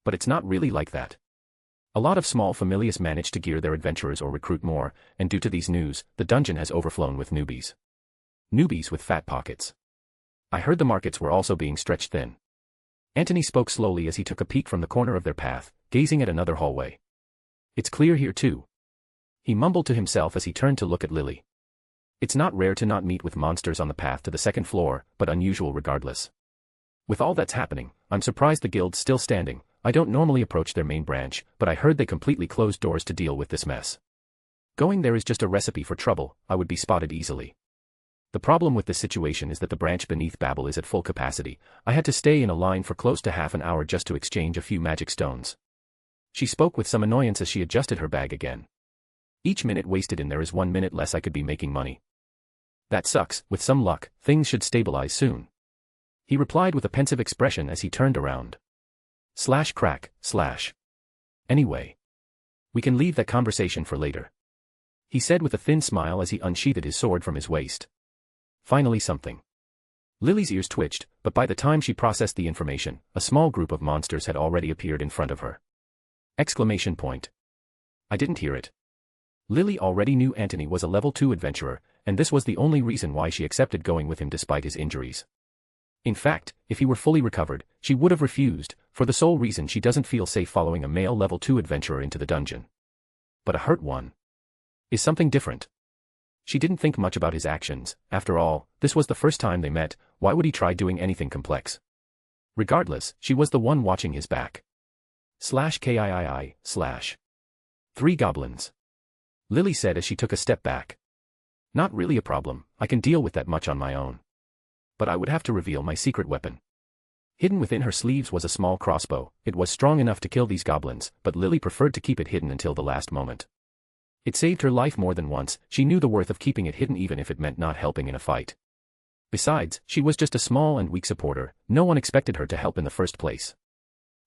But it's not really like that. A lot of small familiars manage to gear their adventurers or recruit more, and due to these news, the dungeon has overflown with newbies. Newbies with fat pockets. I heard the markets were also being stretched thin. Anthony spoke slowly as he took a peek from the corner of their path, gazing at another hallway. It's clear here too. He mumbled to himself as he turned to look at Lily. It's not rare to not meet with monsters on the path to the second floor, but unusual regardless. With all that's happening, I'm surprised the guild's still standing. I don't normally approach their main branch, but I heard they completely closed doors to deal with this mess. Going there is just a recipe for trouble, I would be spotted easily. The problem with this situation is that the branch beneath Babel is at full capacity. I had to stay in a line for close to half an hour just to exchange a few magic stones. She spoke with some annoyance as she adjusted her bag again. Each minute wasted in there is 1 minute less I could be making money. That sucks, with some luck, things should stabilize soon. He replied with a pensive expression as he turned around. Crack. Anyway. We can leave that conversation for later. He said with a thin smile as he unsheathed his sword from his waist. Finally something. Lily's ears twitched, but by the time she processed the information, a small group of monsters had already appeared in front of her. Exclamation point. I didn't hear it. Lily already knew Anthony was a level 2 adventurer, and this was the only reason why she accepted going with him despite his injuries. In fact, if he were fully recovered, she would have refused, for the sole reason she doesn't feel safe following a male level 2 adventurer into the dungeon. But a hurt one is something different. She didn't think much about his actions, after all, this was the first time they met, why would he try doing anything complex? Regardless, she was the one watching his back. /KIII/ 3 goblins. Lily said as she took a step back. Not really a problem, I can deal with that much on my own. But I would have to reveal my secret weapon. Hidden within her sleeves was a small crossbow. It was strong enough to kill these goblins, but Lily preferred to keep it hidden until the last moment. It saved her life more than once. She knew the worth of keeping it hidden even if it meant not helping in a fight. Besides, she was just a small and weak supporter. No one expected her to help in the first place.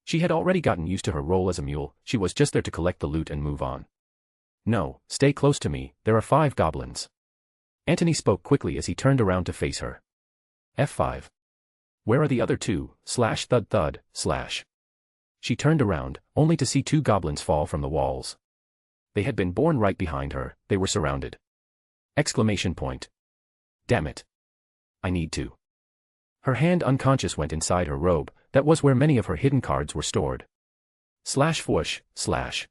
She had already gotten used to her role as a mule. She was just there to collect the loot and move on. No, stay close to me. There are 5 goblins. Antony spoke quickly as he turned around to face her. F5. Where are the other 2? Thud thud, slash. She turned around, only to see 2 goblins fall from the walls. They had been born right behind her. They were surrounded. Exclamation point. Damn it. I need to. Her hand unconscious went inside her robe. That was where many of her hidden cards were stored. Whoosh, slash.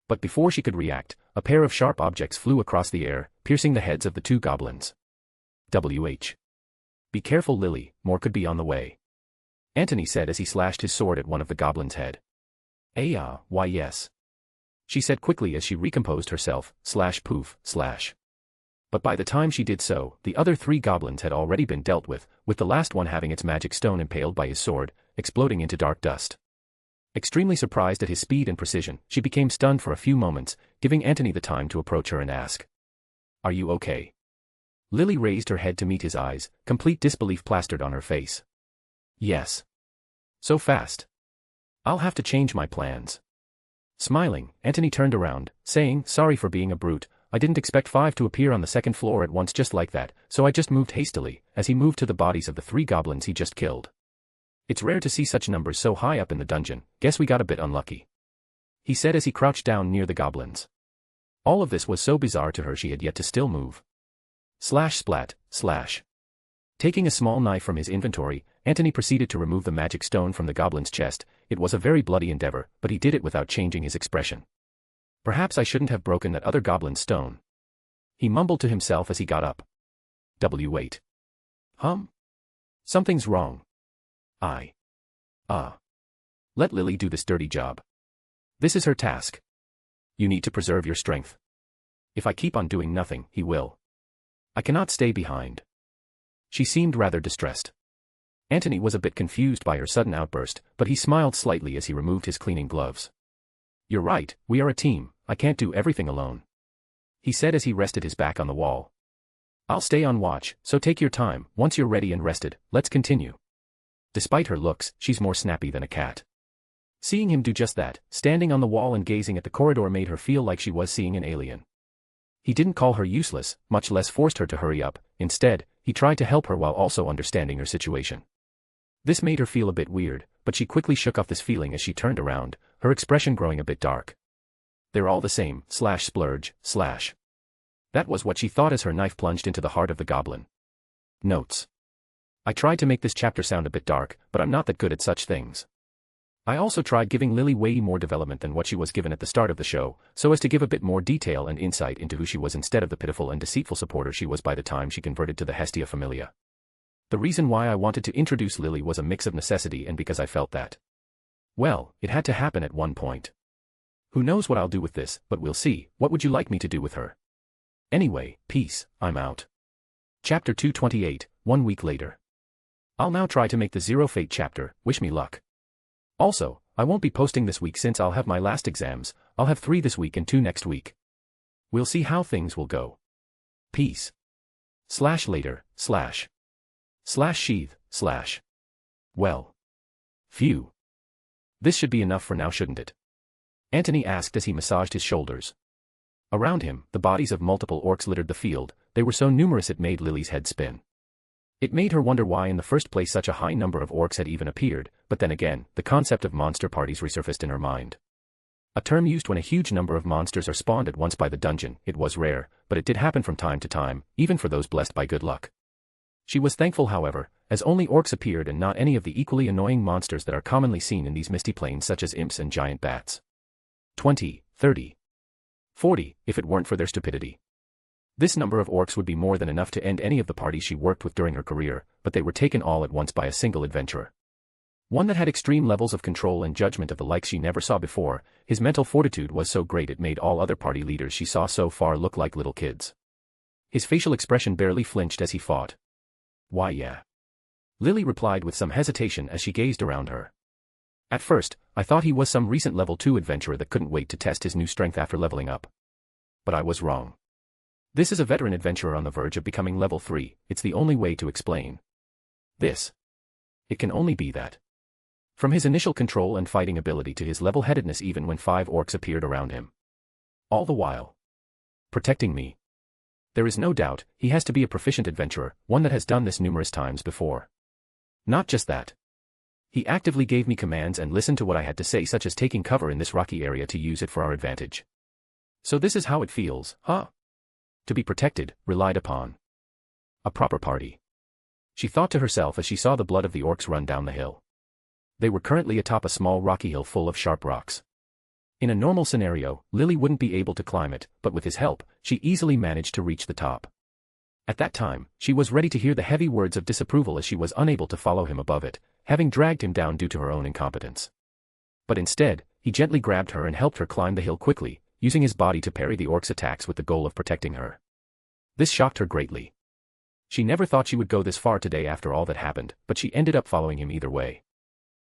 But before she could react, a pair of sharp objects flew across the air, piercing the heads of the 2 goblins. WH. Be careful, Lily, more could be on the way. Antony said as he slashed his sword at one of the goblins' head. Why yes. She said quickly as she recomposed herself, poof, slash. But by the time she did so, the other 3 goblins had already been dealt with the last one having its magic stone impaled by his sword, exploding into dark dust. Extremely surprised at his speed and precision, she became stunned for a few moments, giving Antony the time to approach her and ask. Are you okay? Lily raised her head to meet his eyes, complete disbelief plastered on her face. Yes. So fast. I'll have to change my plans. Smiling, Antony turned around, saying, sorry for being a brute. I didn't expect 5 to appear on the 2nd floor at once just like that, so I just moved hastily, as he moved to the bodies of the 3 goblins he just killed. It's rare to see such numbers so high up in the dungeon. Guess we got a bit unlucky. He said as he crouched down near the goblins. All of this was so bizarre to her she had yet to still move. Splat, slash. Taking a small knife from his inventory, Antony proceeded to remove the magic stone from the goblin's chest. It was a very bloody endeavor, but he did it without changing his expression. Perhaps I shouldn't have broken that other goblin's stone. He mumbled to himself as he got up. Wait. Something's wrong. Let Lily do this dirty job. This is her task. You need to preserve your strength. If I keep on doing nothing, he will. I cannot stay behind. She seemed rather distressed. Antony was a bit confused by her sudden outburst, but he smiled slightly as he removed his cleaning gloves. You're right, we are a team. I can't do everything alone. He said as he rested his back on the wall. I'll stay on watch, so take your time. Once you're ready and rested, let's continue. Despite her looks, she's more snappy than a cat. Seeing him do just that, standing on the wall and gazing at the corridor made her feel like she was seeing an alien. He didn't call her useless, much less forced her to hurry up. Instead, he tried to help her while also understanding her situation. This made her feel a bit weird, but she quickly shook off this feeling as she turned around, her expression growing a bit dark. They're all the same, splurge, slash. That was what she thought as her knife plunged into the heart of the goblin. Notes. I tried to make this chapter sound a bit dark, but I'm not that good at such things. I also tried giving Lily way more development than what she was given at the start of the show, so as to give a bit more detail and insight into who she was instead of the pitiful and deceitful supporter she was by the time she converted to the Hestia Familia. The reason why I wanted to introduce Lily was a mix of necessity and because I felt that, well, it had to happen at one point. Who knows what I'll do with this, but we'll see. What would you like me to do with her? Anyway, peace, I'm out. Chapter 228, 1 week later. I'll now try to make the Zero Fate chapter. Wish me luck. Also, I won't be posting this week since I'll have my last exams. I'll have 3 this week and 2 next week. We'll see how things will go. Peace. Later, sheath, Well. Phew. This should be enough for now, shouldn't it? Antony asked as he massaged his shoulders. Around him, the bodies of multiple orcs littered the field. They were so numerous it made Lily's head spin. It made her wonder why in the first place such a high number of orcs had even appeared, but then again, the concept of monster parties resurfaced in her mind. A term used when a huge number of monsters are spawned at once by the dungeon. It was rare, but it did happen from time to time, even for those blessed by good luck. She was thankful, however, as only orcs appeared and not any of the equally annoying monsters that are commonly seen in these misty plains such as imps and giant bats. 20, 30, 40, if it weren't for their stupidity. This number of orcs would be more than enough to end any of the parties she worked with during her career, but they were taken all at once by a single adventurer. One that had extreme levels of control and judgment of the like she never saw before. His mental fortitude was so great it made all other party leaders she saw so far look like little kids. His facial expression barely flinched as he fought. Why yeah. Lily replied with some hesitation as she gazed around her. At first, I thought he was some recent level 2 adventurer that couldn't wait to test his new strength after leveling up. But I was wrong. This is a veteran adventurer on the verge of becoming level 3, it's the only way to explain this. It can only be that. From his initial control and fighting ability to his level-headedness even when 5 orcs appeared around him. All the while protecting me. There is no doubt, he has to be a proficient adventurer, one that has done this numerous times before. Not just that. He actively gave me commands and listened to what I had to say, such as taking cover in this rocky area to use it for our advantage. So this is how it feels, huh? To be protected, relied upon. A proper party. She thought to herself as she saw the blood of the orcs run down the hill. They were currently atop a small rocky hill full of sharp rocks. In a normal scenario, Lily wouldn't be able to climb it, but with his help, she easily managed to reach the top. At that time, she was ready to hear the heavy words of disapproval as she was unable to follow him above it, having dragged him down due to her own incompetence. But instead, he gently grabbed her and helped her climb the hill quickly, using his body to parry the orcs' attacks with the goal of protecting her. This shocked her greatly. She never thought she would go this far today after all that happened, but she ended up following him either way.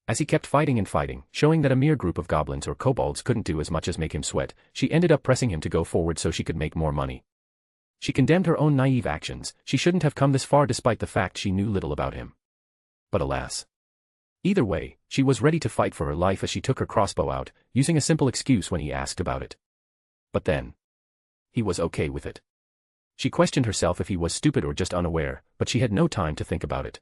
As he kept fighting and fighting, showing that a mere group of goblins or kobolds couldn't do as much as make him sweat, she ended up pressing him to go forward so she could make more money. She condemned her own naive actions, she shouldn't have come this far despite the fact she knew little about him. But alas. Either way, she was ready to fight for her life as she took her crossbow out, using a simple excuse when he asked about it. But then. He was okay with it. She questioned herself if he was stupid or just unaware, but she had no time to think about it.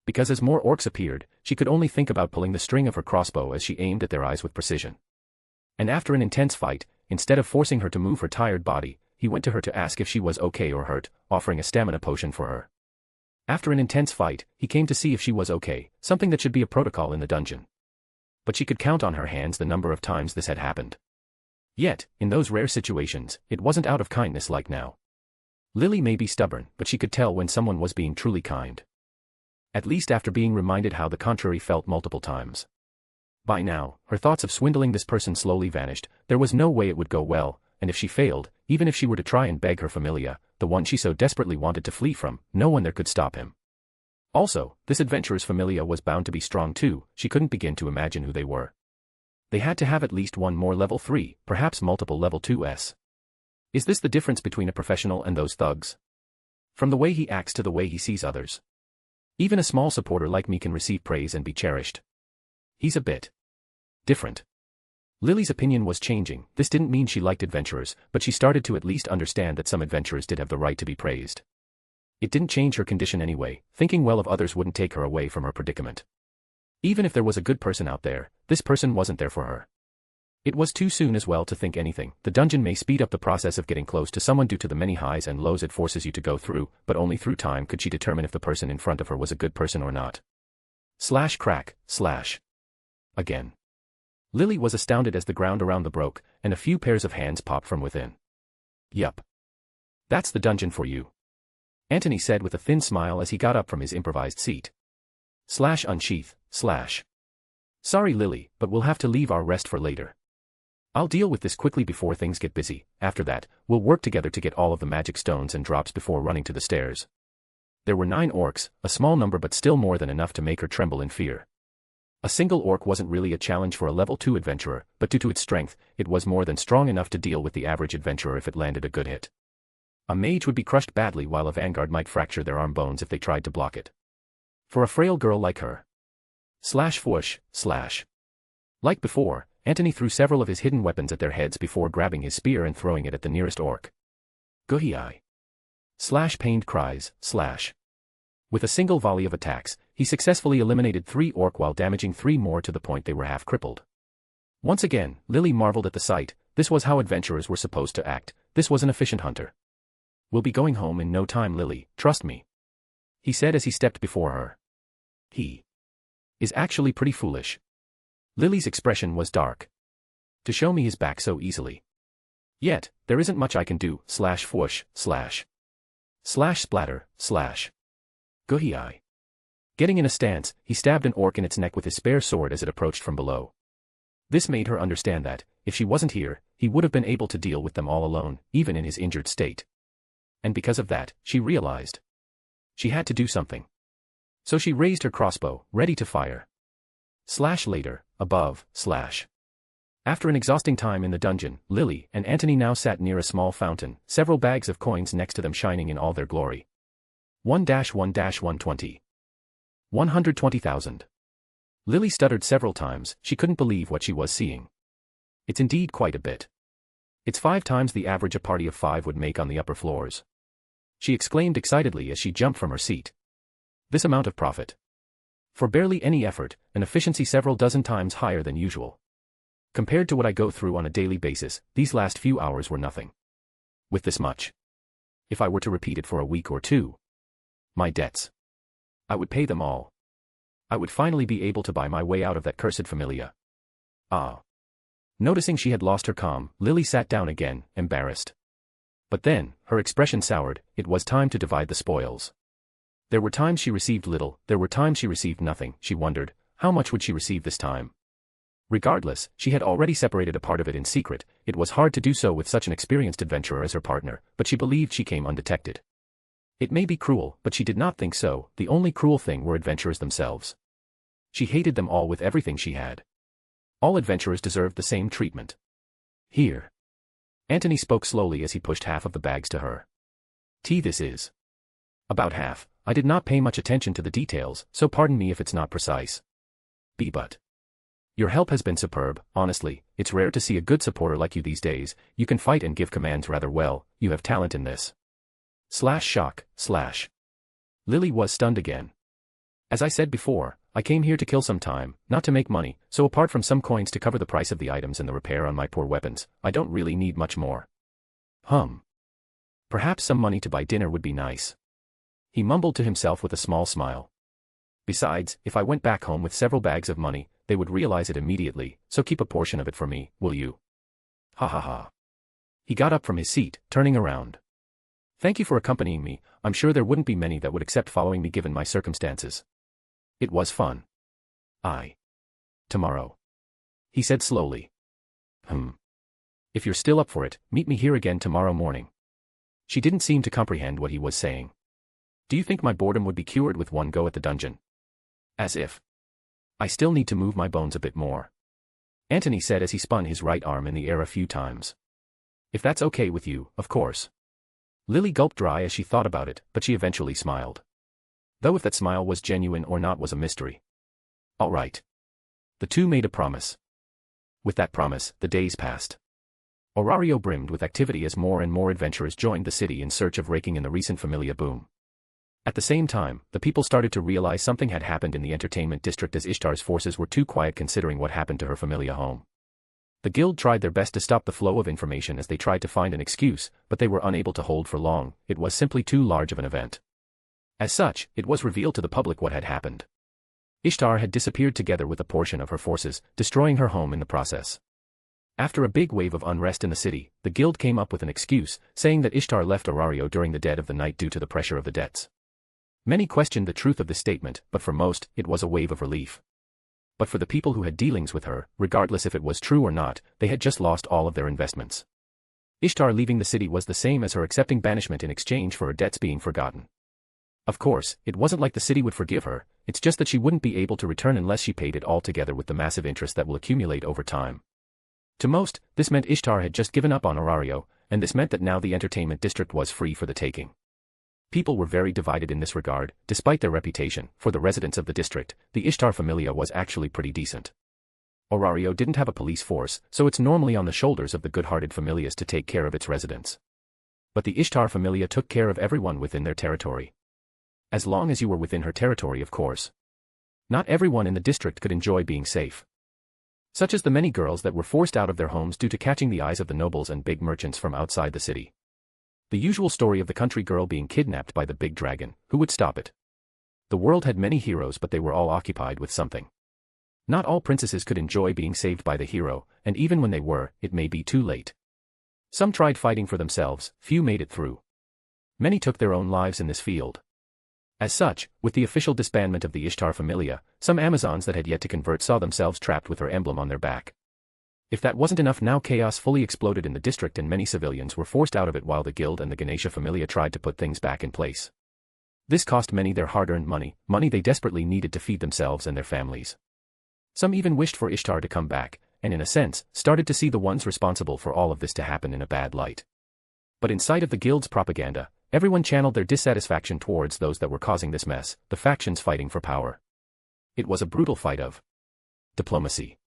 Because as more orcs appeared, she could only think about pulling the string of her crossbow as she aimed at their eyes with precision. And after an intense fight, instead of forcing her to move her tired body, he went to her to ask if she was okay or hurt, offering a stamina potion for her. After an intense fight, he came to see if she was okay, something that should be a protocol in the dungeon. But she could count on her hands the number of times this had happened. Yet, in those rare situations, it wasn't out of kindness like now. Lily may be stubborn, but she could tell when someone was being truly kind. At least after being reminded how the contrary felt multiple times. By now, her thoughts of swindling this person slowly vanished, there was no way it would go well, and if she failed, even if she were to try and beg her familia, the one she so desperately wanted to flee from, no one there could stop him. Also, this adventurer's familia was bound to be strong too, she couldn't begin to imagine who they were. They had to have at least one more level 3, perhaps multiple level 2s. Is this the difference between a professional and those thugs? From the way he acts to the way he sees others. Even a small supporter like me can receive praise and be cherished. He's a bit different. Lily's opinion was changing. This didn't mean she liked adventurers, but she started to at least understand that some adventurers did have the right to be praised. It didn't change her condition anyway, thinking well of others wouldn't take her away from her predicament. Even if there was a good person out there, this person wasn't there for her. It was too soon as well to think anything. The dungeon may speed up the process of getting close to someone due to the many highs and lows it forces you to go through, but only through time could she determine if the person in front of her was a good person or not. Slash crack, slash. Again. Lily was astounded as the ground around them broke, and a few pairs of hands popped from within. Yup. That's the dungeon for you. Anthony said with a thin smile as he got up from his improvised seat. Slash unsheath, slash. Sorry Lily, but we'll have to leave our rest for later. I'll deal with this quickly before things get busy. After that, we'll work together to get all of the magic stones and drops before running to the stairs. There were 9 orcs, a small number but still more than enough to make her tremble in fear. A single orc wasn't really a challenge for a level 2 adventurer, but due to its strength, it was more than strong enough to deal with the average adventurer if it landed a good hit. A mage would be crushed badly while a vanguard might fracture their arm bones if they tried to block it. For a frail girl like her. Slash whoosh, slash. Like before, Anthony threw several of his hidden weapons at their heads before grabbing his spear and throwing it at the nearest orc. Guhi-ai. Slash pained cries, slash. With a single volley of attacks, he successfully eliminated 3 orc while damaging 3 more to the point they were half crippled. Once again, Lily marveled at the sight. This was how adventurers were supposed to act. This was an efficient hunter. We'll be going home in no time, Lily, trust me. He said as he stepped before her. He is actually pretty foolish. Lily's expression was dark. To show me his back so easily. Yet, there isn't much I can do, slash whoosh, slash. Slash splatter, slash. Guhi-ai. Getting in a stance, he stabbed an orc in its neck with his spare sword as it approached from below. This made her understand that, if she wasn't here, he would have been able to deal with them all alone, even in his injured state. And because of that, she realized. She had to do something. So she raised her crossbow, ready to fire. Later, above, After an exhausting time in the dungeon, Lily and Antony now sat near a small fountain, several bags of coins next to them shining in all their glory. 1-1-120. 120,000. Lily stuttered several times, she couldn't believe what she was seeing. It's indeed quite a bit. It's 5 times the average a party of 5 would make on the upper floors. She exclaimed excitedly as she jumped from her seat. This amount of profit. For barely any effort, an efficiency several dozen times higher than usual. Compared to what I go through on a daily basis, these last few hours were nothing. With this much. If I were to repeat it for a week or two. My debts. I would pay them all. I would finally be able to buy my way out of that cursed familia. Ah. Noticing she had lost her calm, Lily sat down again, embarrassed. But then, her expression soured, it was time to divide the spoils. There were times she received little, there were times she received nothing, she wondered, how much would she receive this time? Regardless, she had already separated a part of it in secret, it was hard to do so with such an experienced adventurer as her partner, but she believed she came undetected. It may be cruel, but she did not think so, the only cruel thing were adventurers themselves. She hated them all with everything she had. All adventurers deserved the same treatment. Here. Antony spoke slowly as he pushed half of the bags to her. This is. About half. I did not pay much attention to the details, so pardon me if it's not precise. But. Your help has been superb, honestly, it's rare to see a good supporter like you these days, you can fight and give commands rather well, you have talent in this. Shock. Lily was stunned again. As I said before, I came here to kill some time, not to make money, so apart from some coins to cover the price of the items and the repair on my poor weapons, I don't really need much more. Perhaps some money to buy dinner would be nice. He mumbled to himself with a small smile. Besides, if I went back home with several bags of money, they would realize it immediately, so keep a portion of it for me, will you? Ha ha ha. He got up from his seat, turning around. Thank you for accompanying me, I'm sure there wouldn't be many that would accept following me given my circumstances. It was fun. Tomorrow. He said slowly. If you're still up for it, meet me here again tomorrow morning. She didn't seem to comprehend what he was saying. Do you think my boredom would be cured with one go at the dungeon? As if. I still need to move my bones a bit more. Antony said as he spun his right arm in the air a few times. If that's okay with you, of course. Lily gulped dry as she thought about it, but she eventually smiled. Though if that smile was genuine or not was a mystery. All right. The two made a promise. With that promise, the days passed. Orario brimmed with activity as more and more adventurers joined the city in search of raking in the recent familia boom. At the same time, the people started to realize something had happened in the entertainment district as Ishtar's forces were too quiet considering what happened to her familia home. The guild tried their best to stop the flow of information as they tried to find an excuse, but they were unable to hold for long, it was simply too large of an event. As such, it was revealed to the public what had happened. Ishtar had disappeared together with a portion of her forces, destroying her home in the process. After a big wave of unrest in the city, the guild came up with an excuse, saying that Ishtar left Orario during the dead of the night due to the pressure of the debts. Many questioned the truth of this statement, but for most, it was a wave of relief. But for the people who had dealings with her, regardless if it was true or not, they had just lost all of their investments. Ishtar leaving the city was the same as her accepting banishment in exchange for her debts being forgotten. Of course, it wasn't like the city would forgive her, it's just that she wouldn't be able to return unless she paid it all together with the massive interest that will accumulate over time. To most, this meant Ishtar had just given up on Orario, and this meant that now the entertainment district was free for the taking. People were very divided in this regard, despite their reputation. For the residents of the district, the Ishtar familia was actually pretty decent. Orario didn't have a police force, so it's normally on the shoulders of the good-hearted familias to take care of its residents. But the Ishtar familia took care of everyone within their territory. As long as you were within her territory, of course. Not everyone in the district could enjoy being safe. Such as the many girls that were forced out of their homes due to catching the eyes of the nobles and big merchants from outside the city. The usual story of the country girl being kidnapped by the big dragon, who would stop it? The world had many heroes, but they were all occupied with something. Not all princesses could enjoy being saved by the hero, and even when they were, it may be too late. Some tried fighting for themselves, few made it through. Many took their own lives in this field. As such, with the official disbandment of the Ishtar familia, some Amazons that had yet to convert saw themselves trapped with her emblem on their back. If that wasn't enough, now chaos fully exploded in the district and many civilians were forced out of it while the guild and the Ganesha familia tried to put things back in place. This cost many their hard-earned money, money they desperately needed to feed themselves and their families. Some even wished for Ishtar to come back, and in a sense, started to see the ones responsible for all of this to happen in a bad light. But in sight of the guild's propaganda, everyone channeled their dissatisfaction towards those that were causing this mess, the factions fighting for power. It was a brutal fight of diplomacy.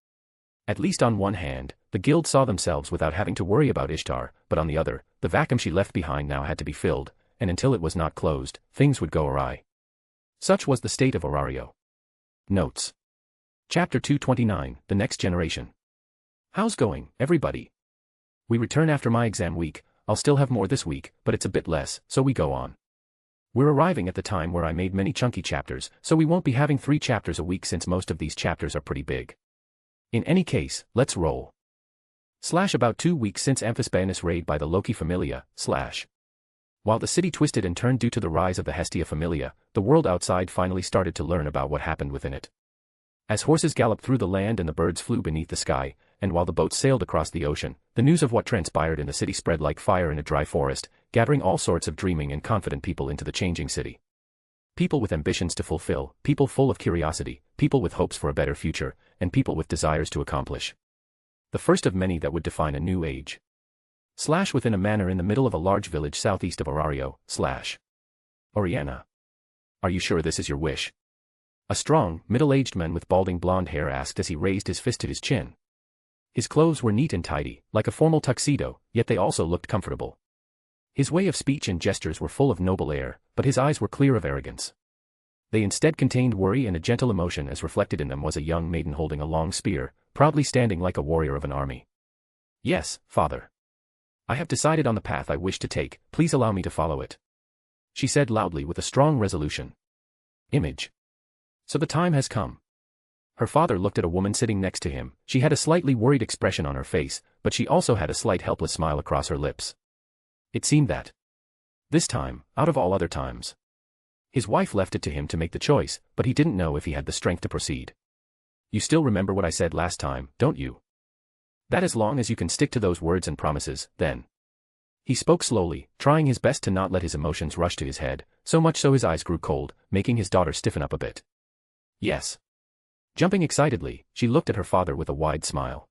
At least on one hand, the guild saw themselves without having to worry about Ishtar, but on the other, the vacuum she left behind now had to be filled, and until it was not closed, things would go awry. Such was the state of Orario. Notes. Chapter 229, The Next Generation. How's going, everybody? We return after my exam week. I'll still have more this week, but it's a bit less, so we go on. We're arriving at the time where I made many chunky chapters, so we won't be having 3 chapters a week since most of these chapters are pretty big. In any case, let's roll. About 2 weeks since Amphisbaenis raid by the Loki Familia, While the city twisted and turned due to the rise of the Hestia Familia, the world outside finally started to learn about what happened within it. As horses galloped through the land and the birds flew beneath the sky, and while the boats sailed across the ocean, the news of what transpired in the city spread like fire in a dry forest, gathering all sorts of dreaming and confident people into the changing city. People with ambitions to fulfill, people full of curiosity, people with hopes for a better future, and people with desires to accomplish. The first of many that would define a new age. Within a manor in the middle of a large village southeast of Orario, Oriana. Are you sure this is your wish? A strong, middle-aged man with balding blonde hair asked as he raised his fist to his chin. His clothes were neat and tidy, like a formal tuxedo, yet they also looked comfortable. His way of speech and gestures were full of noble air, but his eyes were clear of arrogance. They instead contained worry and a gentle emotion, as reflected in them was a young maiden holding a long spear, proudly standing like a warrior of an army. Yes, father. I have decided on the path I wish to take, please allow me to follow it. She said loudly with a strong resolution. Image. So the time has come. Her father looked at a woman sitting next to him. She had a slightly worried expression on her face, but she also had a slight helpless smile across her lips. It seemed that this time, out of all other times, his wife left it to him to make the choice, but he didn't know if he had the strength to proceed. You still remember what I said last time, don't you? That as long as you can stick to those words and promises, then. He spoke slowly, trying his best to not let his emotions rush to his head, so much so his eyes grew cold, making his daughter stiffen up a bit. Yes. Jumping excitedly, she looked at her father with a wide smile.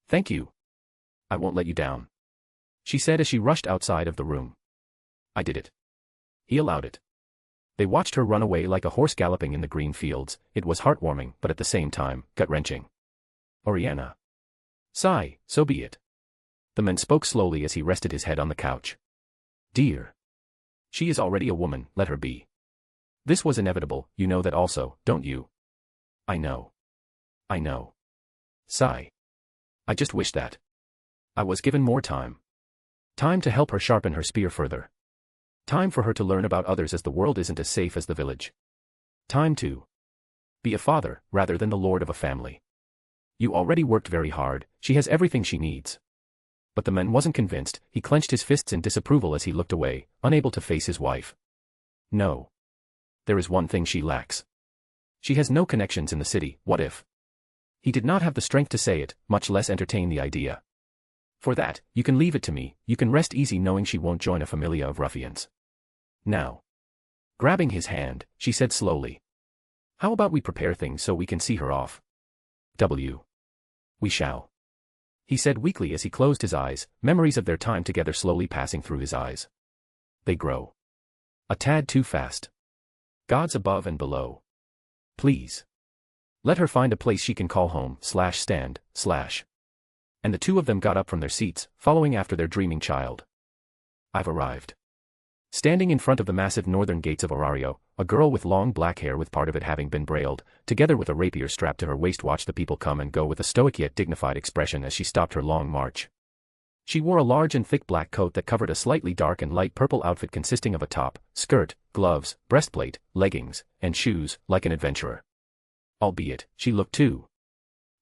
Thank you. I won't let you down. She said as she rushed outside of the room. I did it. He allowed it. They watched her run away like a horse galloping in the green fields. It was heartwarming, but at the same time, gut-wrenching. Oriana. Sigh, so be it. The man spoke slowly as he rested his head on the couch. Dear. She is already a woman, let her be. This was inevitable, you know that also, don't you? I know. I know. Sigh. I just wish that I was given more time. Time to help her sharpen her spear further. Time for her to learn about others, as the world isn't as safe as the village. Time to be a father, rather than the lord of a family. You already worked very hard, she has everything she needs. But the man wasn't convinced. He clenched his fists in disapproval as he looked away, unable to face his wife. No. There is one thing she lacks. She has no connections in the city. What if? He did not have the strength to say it, much less entertain the idea. For that, you can leave it to me, you can rest easy knowing she won't join a familia of ruffians. Now. Grabbing his hand, she said slowly. How about we prepare things so we can see her off? We shall. He said weakly as he closed his eyes, memories of their time together slowly passing through his eyes. They grow a tad too fast. Gods above and below. Please. Let her find a place she can call home, /stand, / And the two of them got up from their seats, following after their dreaming child. I've arrived. Standing in front of the massive northern gates of Orario, a girl with long black hair with part of it having been brailed, together with a rapier strapped to her waist, watched the people come and go with a stoic yet dignified expression as she stopped her long march. She wore a large and thick black coat that covered a slightly dark and light purple outfit consisting of a top, skirt, gloves, breastplate, leggings, and shoes, like an adventurer. Albeit, she looked too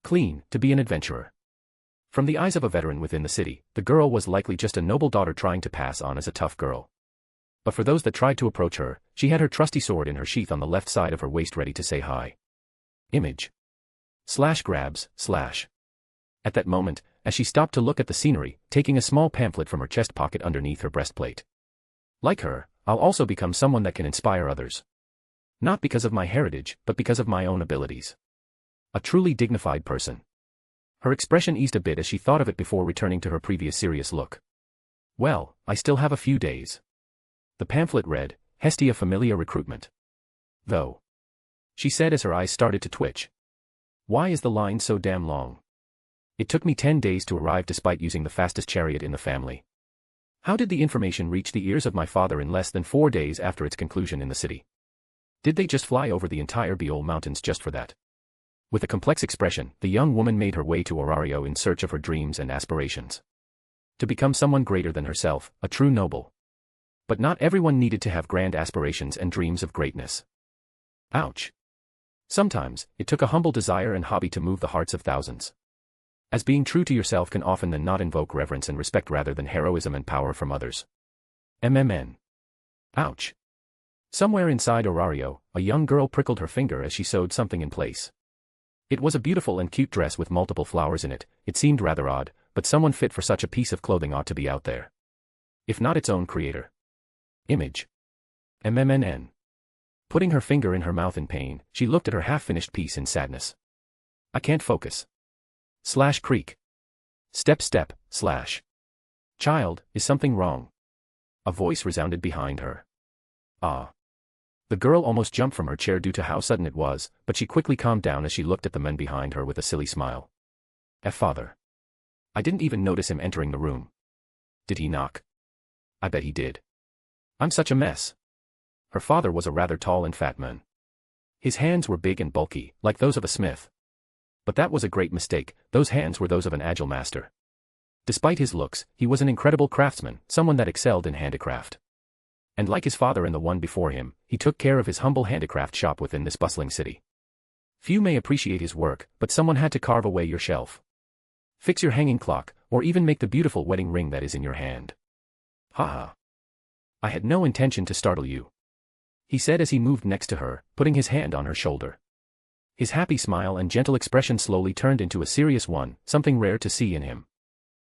clean to be an adventurer. From the eyes of a veteran within the city, the girl was likely just a noble daughter trying to pass on as a tough girl. But for those that tried to approach her, she had her trusty sword in her sheath on the left side of her waist ready to say hi. Image. /grabs, / At that moment, as she stopped to look at the scenery, taking a small pamphlet from her chest pocket underneath her breastplate. Like her, I'll also become someone that can inspire others. Not because of my heritage, but because of my own abilities. A truly dignified person. Her expression eased a bit as she thought of it before returning to her previous serious look. Well, I still have a few days. The pamphlet read, Hestia Familia Recruitment. Though. She said as her eyes started to twitch. Why is the line so damn long? It took me 10 days to arrive despite using the fastest chariot in the family. How did the information reach the ears of my father in less than 4 days after its conclusion in the city? Did they just fly over the entire Beol Mountains just for that? With a complex expression, the young woman made her way to Orario in search of her dreams and aspirations. To become someone greater than herself, a true noble. But not everyone needed to have grand aspirations and dreams of greatness. Ouch. Sometimes, it took a humble desire and hobby to move the hearts of thousands. As being true to yourself can often then not invoke reverence and respect rather than heroism and power from others. MMN. Ouch. Somewhere inside Orario, a young girl prickled her finger as she sewed something in place. It was a beautiful and cute dress with multiple flowers in it. It seemed rather odd, but someone fit for such a piece of clothing ought to be out there. If not its own creator. Image. MMNN. Putting her finger in her mouth in pain, she looked at her half-finished piece in sadness. I can't focus. Creak. Step. Child, is something wrong? A voice resounded behind her. Ah. The girl almost jumped from her chair due to how sudden it was, but she quickly calmed down as she looked at the men behind her with a silly smile. Father. I didn't even notice him entering the room. Did he knock? I bet he did. I'm such a mess. Her father was a rather tall and fat man. His hands were big and bulky, like those of a smith. But that was a great mistake, those hands were those of an agile master. Despite his looks, he was an incredible craftsman, someone that excelled in handicraft. And like his father and the one before him, he took care of his humble handicraft shop within this bustling city. Few may appreciate his work, but someone had to carve away your shelf. Fix your hanging clock, or even make the beautiful wedding ring that is in your hand. Haha. I had no intention to startle you. He said as he moved next to her, putting his hand on her shoulder. His happy smile and gentle expression slowly turned into a serious one, something rare to see in him.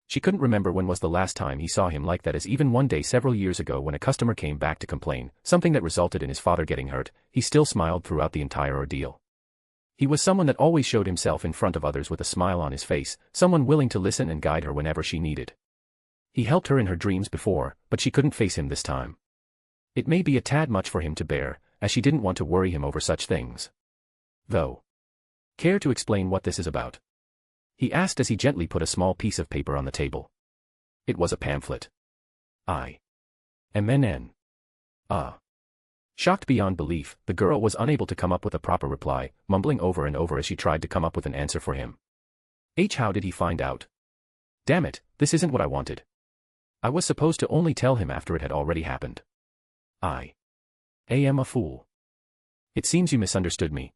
She couldn't remember when was the last time he saw him like that, as even one day several years ago when a customer came back to complain, something that resulted in his father getting hurt, he still smiled throughout the entire ordeal. He was someone that always showed himself in front of others with a smile on his face, someone willing to listen and guide her whenever she needed. He helped her in her dreams before, but she couldn't face him this time. It may be a tad much for him to bear, as she didn't want to worry him over such things. Though. Care to explain what this is about? He asked as he gently put a small piece of paper on the table. It was a pamphlet. MNN. Shocked beyond belief, the girl was unable to come up with a proper reply, mumbling over and over as she tried to come up with an answer for him. How did he find out? Damn it, this isn't what I wanted. I was supposed to only tell him after it had already happened. I am a fool. It seems you misunderstood me.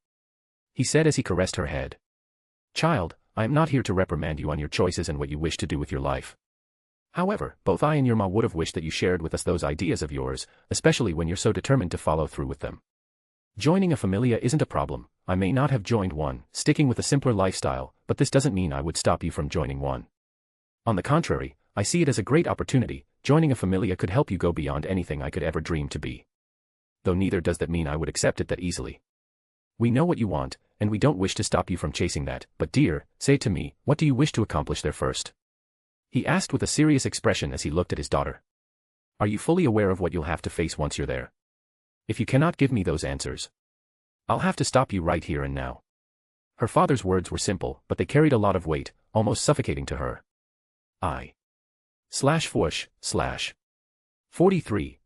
He said as he caressed her head. Child, I am not here to reprimand you on your choices and what you wish to do with your life. However, both I and your ma would have wished that you shared with us those ideas of yours, especially when you're so determined to follow through with them. Joining a familia isn't a problem. I may not have joined one, sticking with a simpler lifestyle, but this doesn't mean I would stop you from joining one. On the contrary, I see it as a great opportunity. Joining a familia could help you go beyond anything I could ever dream to be. Though neither does that mean I would accept it that easily. We know what you want, and we don't wish to stop you from chasing that, but dear, say to me, what do you wish to accomplish there first? He asked with a serious expression as he looked at his daughter. Are you fully aware of what you'll have to face once you're there? If you cannot give me those answers, I'll have to stop you right here and now. Her father's words were simple, but they carried a lot of weight, almost suffocating to her. //43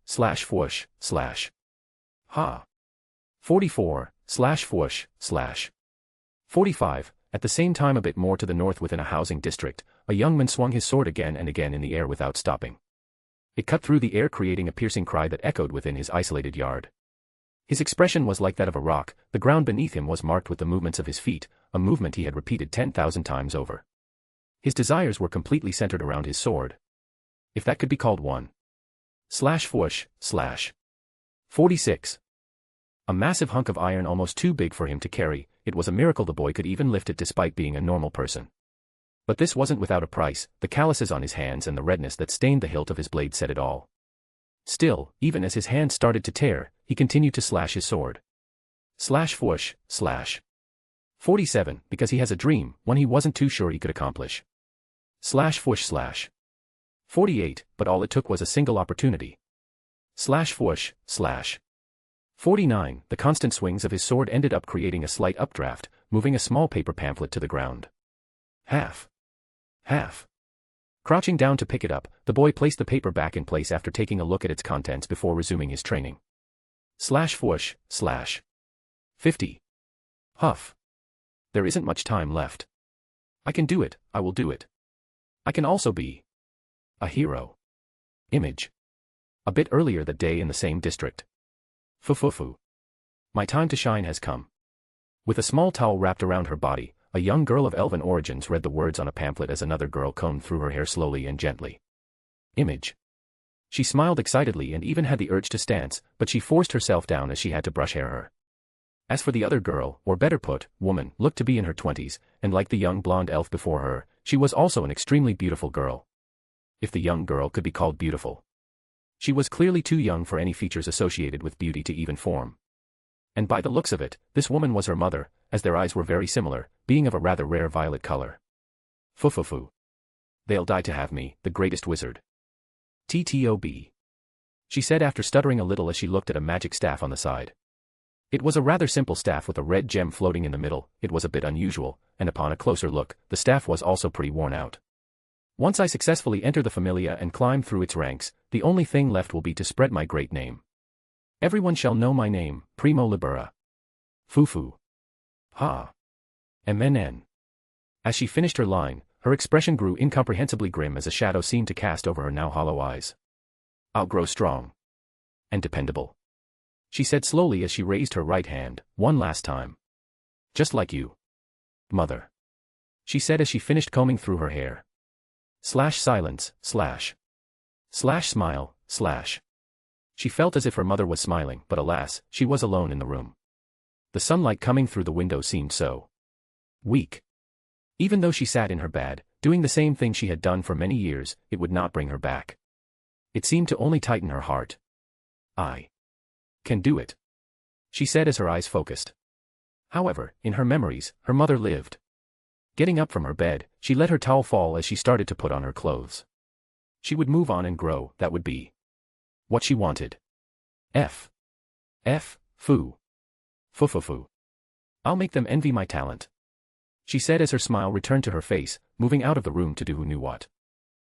// Ha. 44 / 45. At the same time, a bit more to the north within a housing district, a young man swung his sword again and again in the air without stopping. It cut through the air, creating a piercing cry that echoed within his isolated yard. His expression was like that of a rock. The ground beneath him was marked with the movements of his feet, a movement he had repeated 10,000 times over. His desires were completely centered around his sword. If that could be called one. // 46. A massive hunk of iron almost too big for him to carry. It was a miracle the boy could even lift it despite being a normal person. But this wasn't without a price. The calluses on his hands and the redness that stained the hilt of his blade said it all. Still, even as his hand started to tear, he continued to slash his sword. Slash whoosh, slash. 47, because he has a dream, one he wasn't too sure he could accomplish. Slash whoosh slash. 48, but all it took was a single opportunity. Slash whoosh, slash. 49, the constant swings of his sword ended up creating a slight updraft, moving a small paper pamphlet to the ground. Half. Half. Crouching down to pick it up, the boy placed the paper back in place after taking a look at its contents before resuming his training. Slash whoosh, slash. 50. Huff. There isn't much time left. I can do it, I will do it. I can also be a hero. Image. A bit earlier that day in the same district. Fufufu. My time to shine has come. With a small towel wrapped around her body, a young girl of elven origins read the words on a pamphlet as another girl combed through her hair slowly and gently. Image. She smiled excitedly and even had the urge to stance, but she forced herself down as she had to brush her. As for the other girl, or better put, woman, looked to be in her 20s, and like the young blonde elf before her, she was also an extremely beautiful girl. If the young girl could be called beautiful. She was clearly too young for any features associated with beauty to even form. And by the looks of it, this woman was her mother, as their eyes were very similar, being of a rather rare violet color. Fufufu. They'll die to have me, the greatest wizard. TTOB. She said after stuttering a little as she looked at a magic staff on the side. It was a rather simple staff with a red gem floating in the middle. It was a bit unusual, and upon a closer look, the staff was also pretty worn out. Once I successfully enter the Familia and climb through its ranks, the only thing left will be to spread my great name. Everyone shall know my name, Primo Libera. Fufu. Ha. MNN. As she finished her line, her expression grew incomprehensibly grim as a shadow seemed to cast over her now hollow eyes. I'll grow strong. And dependable. She said slowly as she raised her right hand, one last time. Just like you. Mother. She said as she finished combing through her hair. Slash silence, slash. Slash smile, slash. She felt as if her mother was smiling, but alas, she was alone in the room. The sunlight coming through the window seemed so weak. Even though she sat in her bed, doing the same thing she had done for many years, it would not bring her back. It seemed to only tighten her heart. I can do it, she said as her eyes focused. However, in her memories, her mother lived. Getting up from her bed, she let her towel fall as she started to put on her clothes. She would move on and grow, that would be what she wanted. Foo. Fufufu. I'll make them envy my talent, she said as her smile returned to her face, moving out of the room to do who knew what.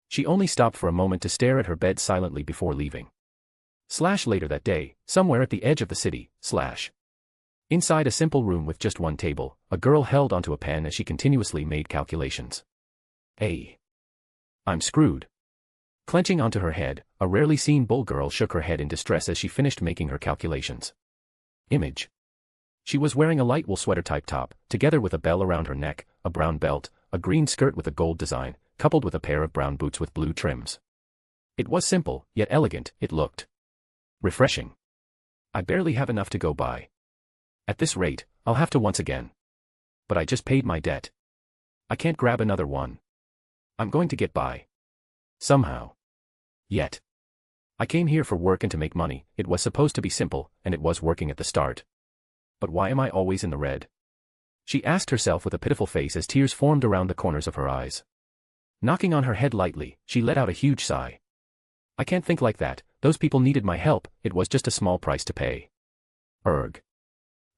She only stopped for a moment to stare at her bed silently before leaving. Later that day, somewhere at the edge of the city, inside a simple room with just one table, a girl held onto a pen as she continuously made calculations. I'm screwed. Clenching onto her head, a rarely seen bull girl shook her head in distress as she finished making her calculations. Image. She was wearing a light wool sweater-type top, together with a bell around her neck, a brown belt, a green skirt with a gold design, coupled with a pair of brown boots with blue trims. It was simple, yet elegant. It looked refreshing. I barely have enough to go by. At this rate, I'll have to once again. But I just paid my debt. I can't grab another one. I'm going to get by. Somehow. Yet. I came here for work and to make money. It was supposed to be simple, and it was working at the start. But why am I always in the red? She asked herself with a pitiful face as tears formed around the corners of her eyes. Knocking on her head lightly, she let out a huge sigh. I can't think like that. Those people needed my help. It was just a small price to pay. Erg.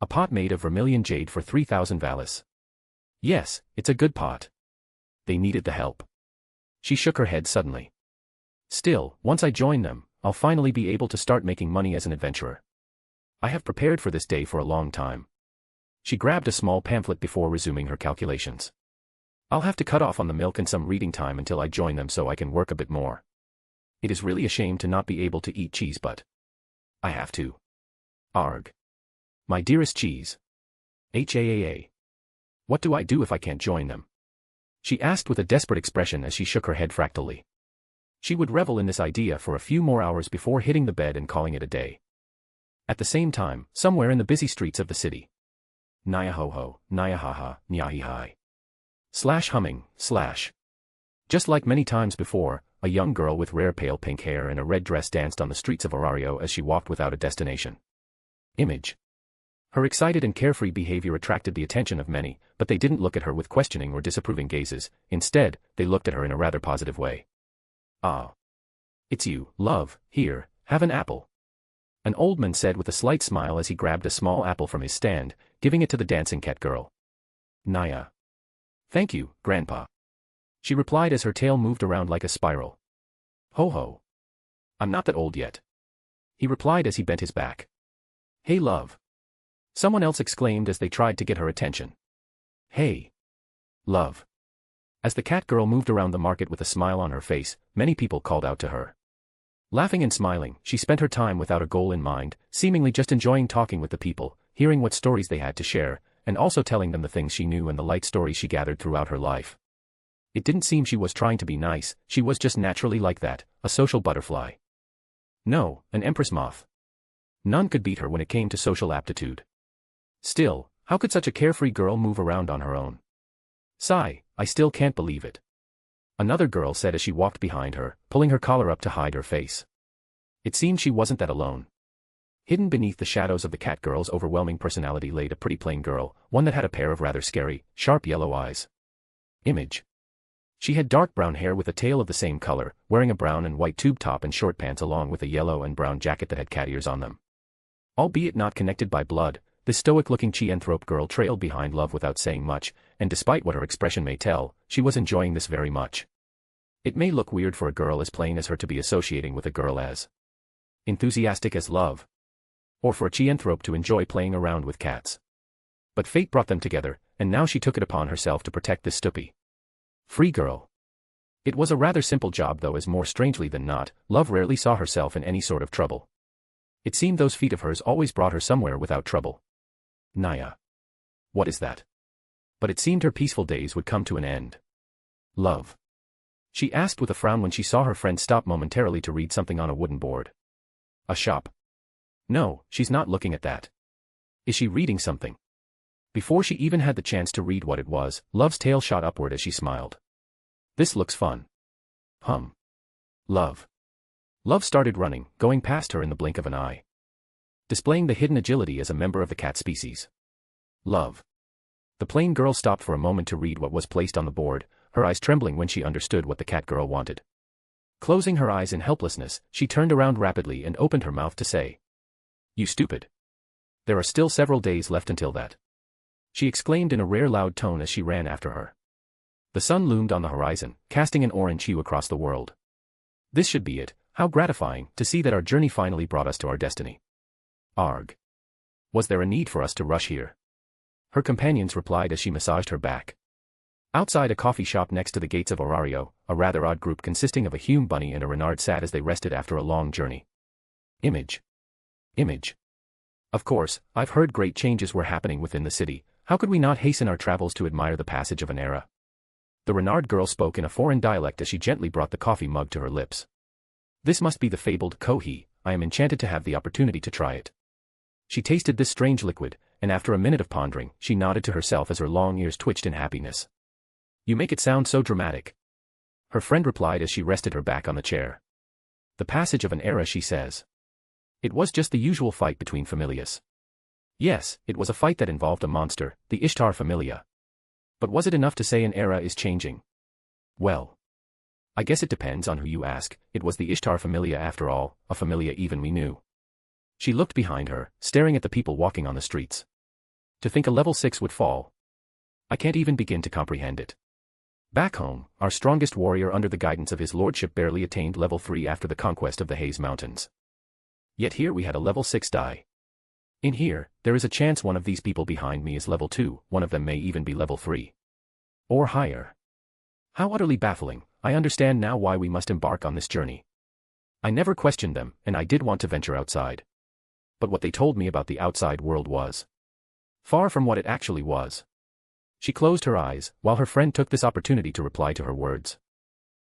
A pot made of vermilion jade for 3,000 valis. Yes, it's a good pot. They needed the help. She shook her head suddenly. Still, once I join them, I'll finally be able to start making money as an adventurer. I have prepared for this day for a long time. She grabbed a small pamphlet before resuming her calculations. I'll have to cut off on the milk and some reading time until I join them so I can work a bit more. It is really a shame to not be able to eat cheese, but I have to. Arg. My dearest cheese. HAAA. What do I do if I can't join them? She asked with a desperate expression as she shook her head fractally. She would revel in this idea for a few more hours before hitting the bed and calling it a day. At the same time, somewhere in the busy streets of the city. Naya ho ho, naya ha ha, nyahi hi. Humming, slash. Just like many times before, a young girl with rare pale pink hair and a red dress danced on the streets of Orario as she walked without a destination. Image. Her excited and carefree behavior attracted the attention of many, but they didn't look at her with questioning or disapproving gazes. Instead, they looked at her in a rather positive way. "Ah. It's you, love, here, have an apple." An old man said with a slight smile as he grabbed a small apple from his stand, giving it to the dancing cat girl. "Naya." "Thank you, Grandpa," she replied as her tail moved around like a spiral. "Ho ho. I'm not that old yet," he replied as he bent his back. "Hey love," someone else exclaimed as they tried to get her attention. "Hey, love." As the cat girl moved around the market with a smile on her face, many people called out to her. Laughing and smiling, she spent her time without a goal in mind, seemingly just enjoying talking with the people, hearing what stories they had to share, and also telling them the things she knew and the light stories she gathered throughout her life. It didn't seem she was trying to be nice, she was just naturally like that, a social butterfly. No, an empress moth. None could beat her when it came to social aptitude. Still, how could such a carefree girl move around on her own? Sigh, I still can't believe it. Another girl said as she walked behind her, pulling her collar up to hide her face. It seemed she wasn't that alone. Hidden beneath the shadows of the cat girl's overwhelming personality laid a pretty plain girl, one that had a pair of rather scary, sharp yellow eyes. Image. She had dark brown hair with a tail of the same color, wearing a brown and white tube top and short pants along with a yellow and brown jacket that had cat ears on them. Albeit not connected by blood, this stoic-looking Chianthrope girl trailed behind Love without saying much, and despite what her expression may tell, she was enjoying this very much. It may look weird for a girl as plain as her to be associating with a girl as enthusiastic as Love, or for a Chianthrope to enjoy playing around with cats. But fate brought them together, and now she took it upon herself to protect this stupid free girl. It was a rather simple job though, as more strangely than not, Love rarely saw herself in any sort of trouble. It seemed those feet of hers always brought her somewhere without trouble. Naya. What is that? But it seemed her peaceful days would come to an end. Love. She asked with a frown when she saw her friend stop momentarily to read something on a wooden board. A shop. No, she's not looking at that. Is she reading something? Before she even had the chance to read what it was, Love's tail shot upward as she smiled. This looks fun. Love. Love started running, going past her in the blink of an eye. Displaying the hidden agility as a member of the cat species. Love. The plain girl stopped for a moment to read what was placed on the board, her eyes trembling when she understood what the cat girl wanted. Closing her eyes in helplessness, she turned around rapidly and opened her mouth to say, "You stupid. There are still several days left until that," she exclaimed in a rare loud tone as she ran after her. The sun loomed on the horizon, casting an orange hue across the world. This should be it. How gratifying to see that our journey finally brought us to our destiny. Arg. Was there a need for us to rush here? Her companions replied as she massaged her back. Outside a coffee shop next to the gates of Orario, a rather odd group consisting of a Hume bunny and a Renard sat as they rested after a long journey. Image. Of course, I've heard great changes were happening within the city. How could we not hasten our travels to admire the passage of an era? The Renard girl spoke in a foreign dialect as she gently brought the coffee mug to her lips. This must be the fabled Kohi. I am enchanted to have the opportunity to try it. She tasted this strange liquid, and after a minute of pondering, she nodded to herself as her long ears twitched in happiness. You make it sound so dramatic, her friend replied as she rested her back on the chair. The passage of an era, she says. It was just the usual fight between familias. Yes, it was a fight that involved a monster, the Ishtar familia. But was it enough to say an era is changing? Well, I guess it depends on who you ask. It was the Ishtar familia after all, a familia even we knew. She looked behind her, staring at the people walking on the streets. To think a level 6 would fall. I can't even begin to comprehend it. Back home, our strongest warrior under the guidance of his lordship barely attained level 3 after the conquest of the Haze Mountains. Yet here we had a level 6 die. In here, there is a chance one of these people behind me is level 2, one of them may even be level 3. Or higher. How utterly baffling. I understand now why we must embark on this journey. I never questioned them, and I did want to venture outside. But what they told me about the outside world was far from what it actually was. She closed her eyes, while her friend took this opportunity to reply to her words.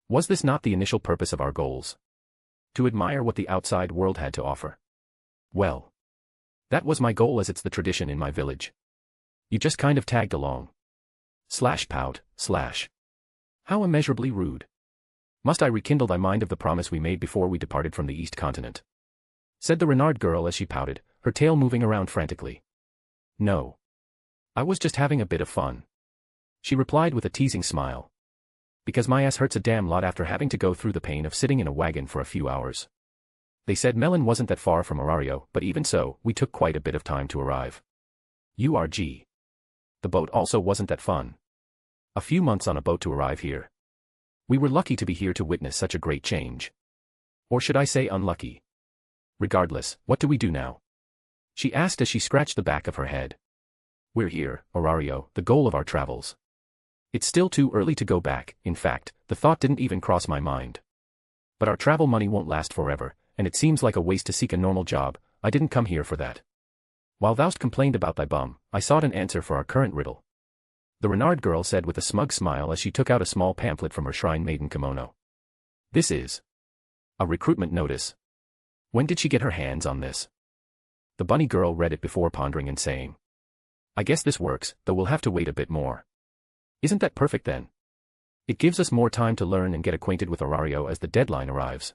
Was this not the initial purpose of our goals? To admire what the outside world had to offer? Well, that was my goal, as it's the tradition in my village. You just kind of tagged along. Pout. How immeasurably rude. Must I rekindle thy mind of the promise we made before we departed from the East Continent? Said the Renard girl as she pouted, her tail moving around frantically. No. I was just having a bit of fun. She replied with a teasing smile. Because my ass hurts a damn lot after having to go through the pain of sitting in a wagon for a few hours. They said Melon wasn't that far from Arario, but even so, we took quite a bit of time to arrive. URG. The boat also wasn't that fun. A few months on a boat to arrive here. We were lucky to be here to witness such a great change. Or should I say unlucky? Regardless, what do we do now? She asked as she scratched the back of her head. We're here, Arario, the goal of our travels. It's still too early to go back, in fact, the thought didn't even cross my mind. But our travel money won't last forever, and it seems like a waste to seek a normal job. I didn't come here for that. While thou'st complained about thy bum, I sought an answer for our current riddle. The Renard girl said with a smug smile as she took out a small pamphlet from her shrine maiden kimono. This is a recruitment notice. When did she get her hands on this? The bunny girl read it before pondering and saying, I guess this works, though we'll have to wait a bit more. Isn't that perfect then? It gives us more time to learn and get acquainted with Arario as the deadline arrives.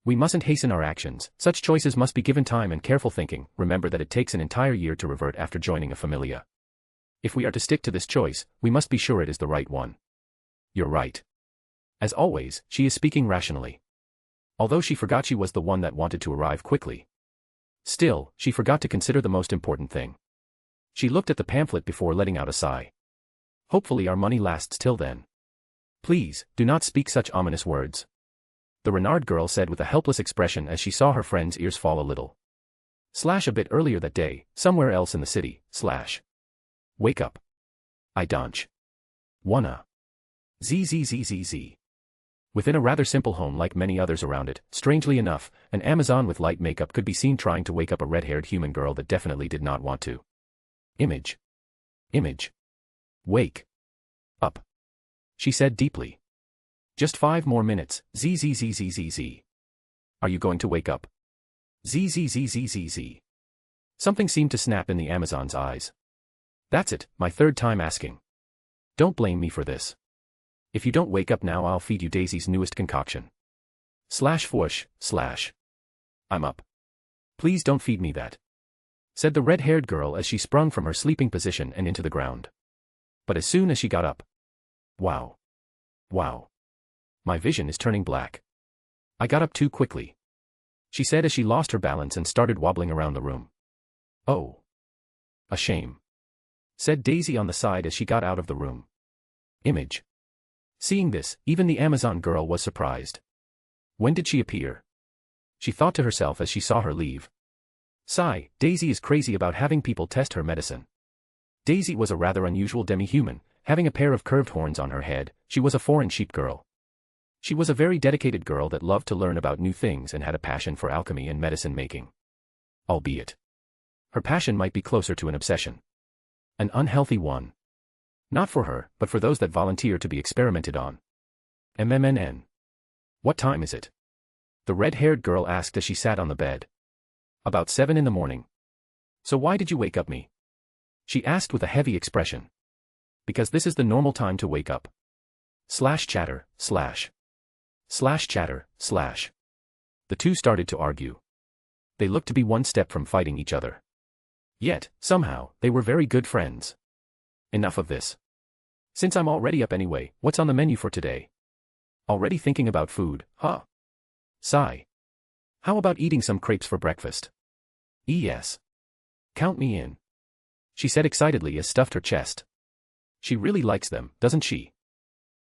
We mustn't hasten our actions, such choices must be given time and careful thinking. Remember that it takes an entire year to revert after joining a familia. If we are to stick to this choice, we must be sure it is the right one. You're right. As always, she is speaking rationally. Although she forgot she was the one that wanted to arrive quickly. Still, she forgot to consider the most important thing. She looked at the pamphlet before letting out a sigh. Hopefully our money lasts till then. Please, do not speak such ominous words. The Renard girl said with a helpless expression as she saw her friend's ears fall a little. A bit earlier that day, somewhere else in the city, Wake up. I don't wanna. Zzz. Within a rather simple home like many others around it, strangely enough, an Amazon with light makeup could be seen trying to wake up a red-haired human girl that definitely did not want to. Image. Wake up. She said deeply. Just 5 more minutes, zzz. Are you going to wake up? Zzz. Something seemed to snap in the Amazon's eyes. That's it, my 3rd time asking. Don't blame me for this. If you don't wake up now, I'll feed you Daisy's newest concoction. //. I'm up. Please don't feed me that. Said the red-haired girl as she sprung from her sleeping position and into the ground. But as soon as she got up. Wow. My vision is turning black. I got up too quickly. She said as she lost her balance and started wobbling around the room. Oh. A shame. Said Daisy on the side as she got out of the room. Image. Seeing this, even the Amazon girl was surprised. When did she appear? She thought to herself as she saw her leave. Sigh, Daisy is crazy about having people test her medicine. Daisy was a rather unusual demi-human, having a pair of curved horns on her head. She was a foreign sheep girl. She was a very dedicated girl that loved to learn about new things and had a passion for alchemy and medicine making. Albeit, her passion might be closer to an obsession. An unhealthy one. Not for her, but for those that volunteer to be experimented on. MMNN. What time is it? The red-haired girl asked as she sat on the bed. About 7 in the morning. So why did you wake up me? She asked with a heavy expression. Because this is the normal time to wake up. /chatter. The two started to argue. They looked to be one step from fighting each other. Yet, somehow, they were very good friends. Enough of this. Since I'm already up anyway, what's on the menu for today? Already thinking about food, huh? Sigh. How about eating some crepes for breakfast? Yes. Count me in. She said excitedly as stuffed her chest. She really likes them, doesn't she?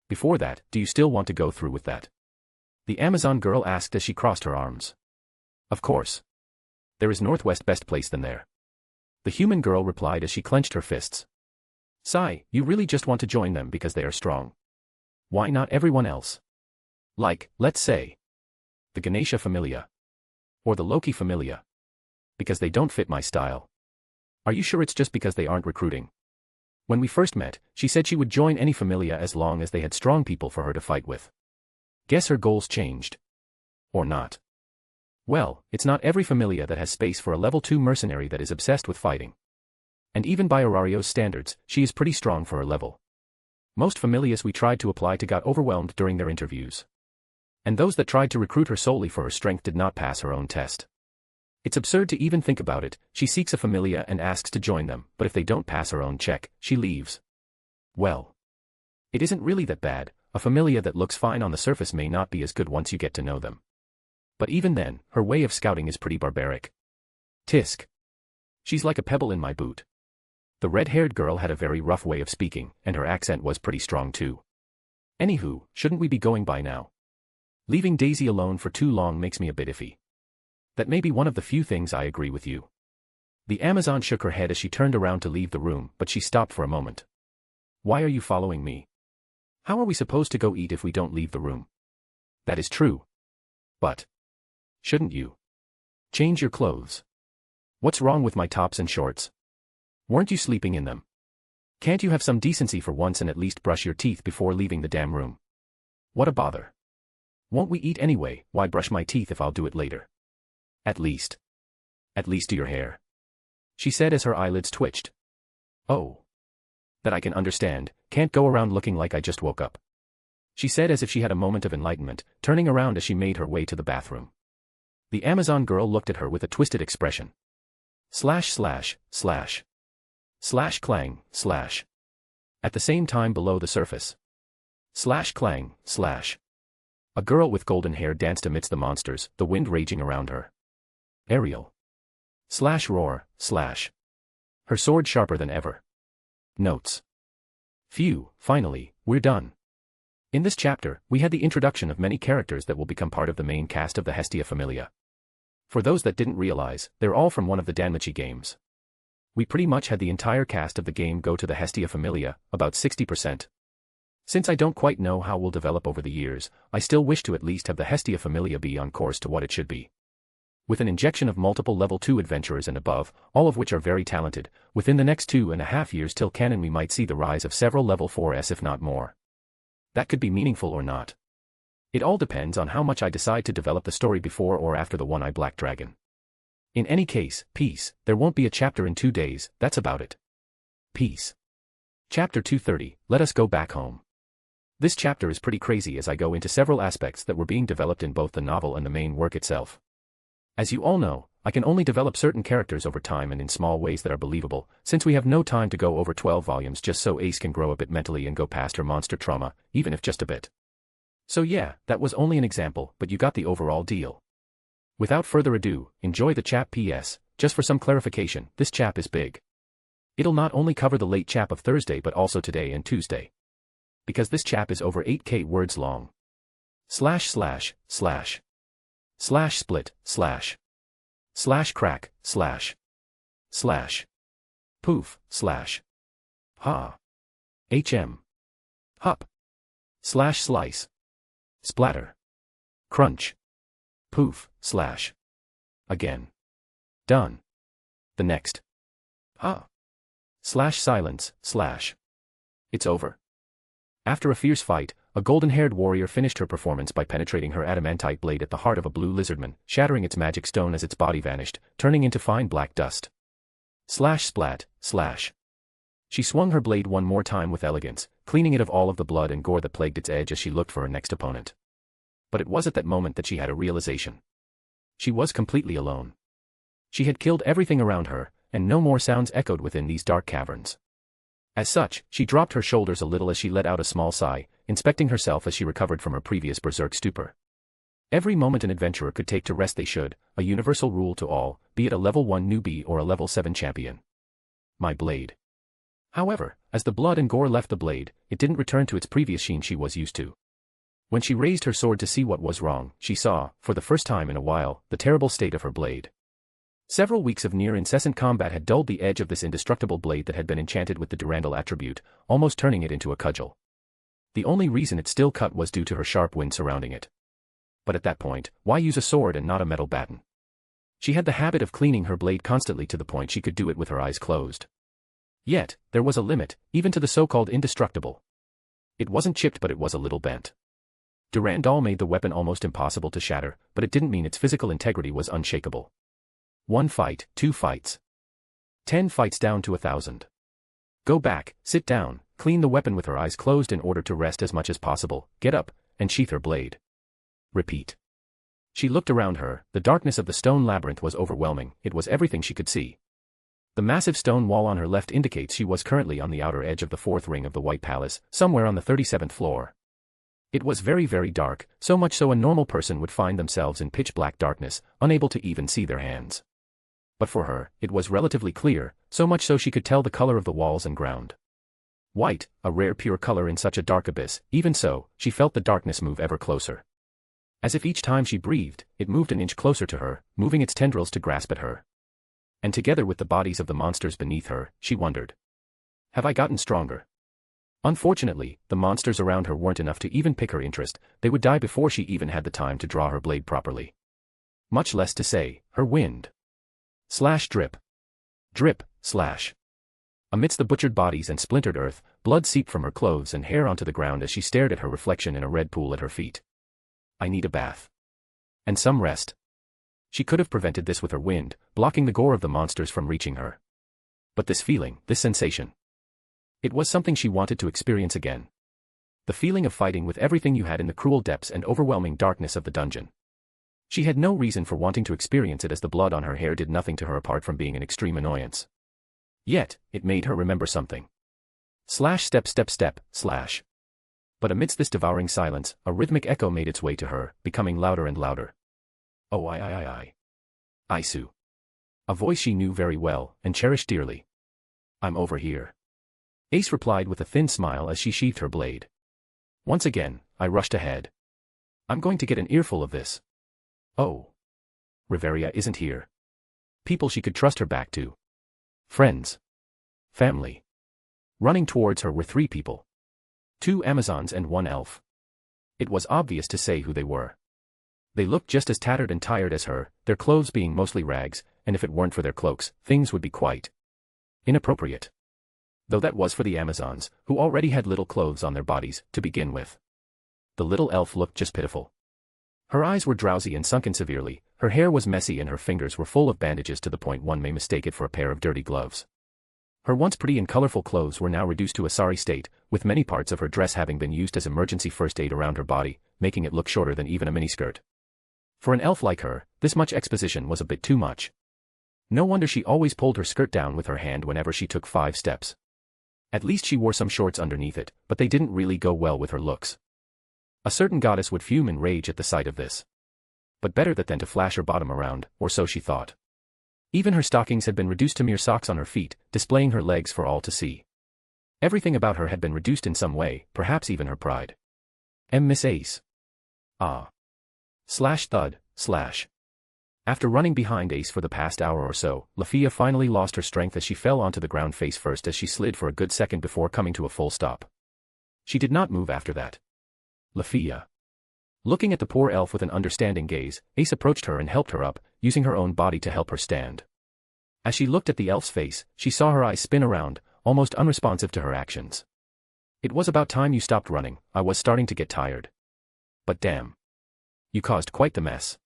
Before that, do you still want to go through with that? The Amazon girl asked as she crossed her arms. Of course. There is Northwest best place than there. The human girl replied as she clenched her fists. Sigh, you really just want to join them because they are strong. Why not everyone else? Like, let's say, the Ganesha Familia. Or the Loki Familia. Because they don't fit my style. Are you sure it's just because they aren't recruiting? When we first met, she said she would join any familia as long as they had strong people for her to fight with. Guess her goals changed. Or not. Well, it's not every familia that has space for a level 2 mercenary that is obsessed with fighting. And even by Arario's standards, she is pretty strong for her level. Most familias we tried to apply to got overwhelmed during their interviews. And those that tried to recruit her solely for her strength did not pass her own test. It's absurd to even think about it. She seeks a familia and asks to join them, but if they don't pass her own check, she leaves. Well, it isn't really that bad. A familia that looks fine on the surface may not be as good once you get to know them. But even then, her way of scouting is pretty barbaric. Tisk. She's like a pebble in my boot. The red-haired girl had a very rough way of speaking, and her accent was pretty strong too. Anywho, shouldn't we be going by now? Leaving Daisy alone for too long makes me a bit iffy. That may be one of the few things I agree with you. The Amazon shook her head as she turned around to leave the room, but she stopped for a moment. Why are you following me? How are we supposed to go eat if we don't leave the room? That is true. But shouldn't you change your clothes? What's wrong with my tops and shorts? Weren't you sleeping in them? Can't you have some decency for once and at least brush your teeth before leaving the damn room? What a bother. Won't we eat anyway? Why brush my teeth if I'll do it later? At least do your hair, she said as her eyelids twitched. Oh. That I can understand. Can't go around looking like I just woke up, she said as if she had a moment of enlightenment, turning around as she made her way to the bathroom. The Amazon girl looked at her with a twisted expression. Slash slash slash. Slash clang slash. At the same time below the surface. Slash clang slash. A girl with golden hair danced amidst the monsters, the wind raging around her. Ariel. Slash roar, slash. Her sword sharper than ever. Notes. Phew, finally, we're done. In this chapter, we had the introduction of many characters that will become part of the main cast of the Hestia Familia. For those that didn't realize, they're all from one of the Danmachi games. We pretty much had the entire cast of the game go to the Hestia Familia, about 60%. Since I don't quite know how we'll develop over the years, I still wish to at least have the Hestia Familia be on course to what it should be. With an injection of multiple level 2 adventurers and above, all of which are very talented, within the next 2.5 years till canon we might see the rise of several level 4s if not more. That could be meaningful or not. It all depends on how much I decide to develop the story before or after the One-Eye Black Dragon. In any case, peace. There won't be a chapter in 2 days, that's about it. Peace. Chapter 230, Let Us Go Back Home. This chapter is pretty crazy as I go into several aspects that were being developed in both the novel and the main work itself. As you all know, I can only develop certain characters over time and in small ways that are believable, since we have no time to go over 12 volumes just so Ace can grow a bit mentally and go past her monster trauma, even if just a bit. So yeah, that was only an example, but you got the overall deal. Without further ado, enjoy the chap. PS, just for some clarification, this chap is big. It'll not only cover the late chap of Thursday but also today and Tuesday. Because this chap is over 8k words long. Slash slash, slash. Slash split, slash. Slash crack, slash. Slash. Poof, slash. Ha. HM. Hup. Slash slice. Splatter. Crunch. Poof, slash. Again. Done. The next. Ha. Slash silence, slash. It's over. After a fierce fight, a golden-haired warrior finished her performance by penetrating her adamantite blade at the heart of a blue lizardman, shattering its magic stone as its body vanished, turning into fine black dust. Slash splat, slash. She swung her blade one more time with elegance, cleaning it of all of the blood and gore that plagued its edge as she looked for her next opponent. But it was at that moment that she had a realization. She was completely alone. She had killed everything around her, and no more sounds echoed within these dark caverns. As such, she dropped her shoulders a little as she let out a small sigh, inspecting herself as she recovered from her previous berserk stupor. Every moment an adventurer could take to rest they should, a universal rule to all, be it a level 1 newbie or a level 7 champion. My blade. However, as the blood and gore left the blade, it didn't return to its previous sheen she was used to. When she raised her sword to see what was wrong, she saw, for the first time in a while, the terrible state of her blade. Several weeks of near-incessant combat had dulled the edge of this indestructible blade that had been enchanted with the Durandal attribute, almost turning it into a cudgel. The only reason it still cut was due to her sharp wind surrounding it. But at that point, why use a sword and not a metal baton? She had the habit of cleaning her blade constantly to the point she could do it with her eyes closed. Yet, there was a limit, even to the so-called indestructible. It wasn't chipped but it was a little bent. Durandal made the weapon almost impossible to shatter, but it didn't mean its physical integrity was unshakable. 1 fight, 2 fights. 10 fights down to 1,000. Go back, sit down, clean the weapon with her eyes closed in order to rest as much as possible, get up, and sheath her blade. Repeat. She looked around her, the darkness of the stone labyrinth was overwhelming, it was everything she could see. The massive stone wall on her left indicates she was currently on the outer edge of the fourth ring of the White Palace, somewhere on the 37th floor. It was very, very dark, so much so a normal person would find themselves in pitch-black darkness, unable to even see their hands. But for her, it was relatively clear, so much so she could tell the color of the walls and ground. White, a rare pure color in such a dark abyss, even so, she felt the darkness move ever closer. As if each time she breathed, it moved an inch closer to her, moving its tendrils to grasp at her. And together with the bodies of the monsters beneath her, she wondered. Have I gotten stronger? Unfortunately, the monsters around her weren't enough to even pick her interest, they would die before she even had the time to draw her blade properly. Much less to say, her wind. Slash drip. Drip, slash. Amidst the butchered bodies and splintered earth, blood seeped from her clothes and hair onto the ground as she stared at her reflection in a red pool at her feet. I need a bath. And some rest. She could have prevented this with her wind, blocking the gore of the monsters from reaching her. But this feeling, this sensation. It was something she wanted to experience again. The feeling of fighting with everything you had in the cruel depths and overwhelming darkness of the dungeon. She had no reason for wanting to experience it as the blood on her hair did nothing to her apart from being an extreme annoyance. Yet, it made her remember something. Slash step step step, slash. But amidst this devouring silence, a rhythmic echo made its way to her, becoming louder and louder. Oh I. Aisu. A voice she knew very well, and cherished dearly. I'm over here. Ace replied with a thin smile as she sheathed her blade. Once again, I rushed ahead. I'm going to get an earful of this. Oh. Riveria isn't here. People she could trust her back to. Friends. Family. Running towards her were 3 people. 2 Amazons and 1 elf. It was obvious to say who they were. They looked just as tattered and tired as her, their clothes being mostly rags, and if it weren't for their cloaks, things would be quite inappropriate. Though that was for the Amazons, who already had little clothes on their bodies, to begin with. The little elf looked just pitiful. Her eyes were drowsy and sunken severely, her hair was messy and her fingers were full of bandages to the point one may mistake it for a pair of dirty gloves. Her once pretty and colorful clothes were now reduced to a sorry state, with many parts of her dress having been used as emergency first aid around her body, making it look shorter than even a miniskirt. For an elf like her, this much exposition was a bit too much. No wonder she always pulled her skirt down with her hand whenever she took 5 steps. At least she wore some shorts underneath it, but they didn't really go well with her looks. A certain goddess would fume in rage at the sight of this. But better that than to flash her bottom around, or so she thought. Even her stockings had been reduced to mere socks on her feet, displaying her legs for all to see. Everything about her had been reduced in some way, perhaps even her pride. Miss Ace. Ah. Slash thud, slash. After running behind Ace for the past hour or so, Lafia finally lost her strength as she fell onto the ground face first as she slid for a good second before coming to a full stop. She did not move after that. Lafia. Looking at the poor elf with an understanding gaze, Ace approached her and helped her up, using her own body to help her stand. As she looked at the elf's face, she saw her eyes spin around, almost unresponsive to her actions. It was about time you stopped running, I was starting to get tired. But damn. You caused quite the mess.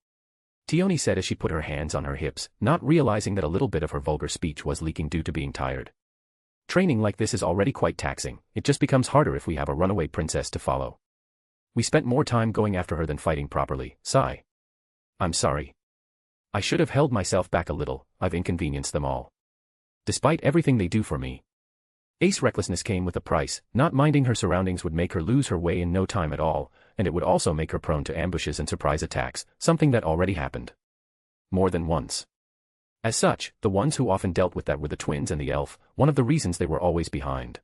Tioni said as she put her hands on her hips, not realizing that a little bit of her vulgar speech was leaking due to being tired. Training like this is already quite taxing, it just becomes harder if we have a runaway princess to follow. We spent more time going after her than fighting properly, sigh. I'm sorry. I should have held myself back a little, I've inconvenienced them all. Despite everything they do for me. Ace's recklessness came with a price, not minding her surroundings would make her lose her way in no time at all, and it would also make her prone to ambushes and surprise attacks, something that already happened. More than once. As such, the ones who often dealt with that were the twins and the elf, one of the reasons they were always behind.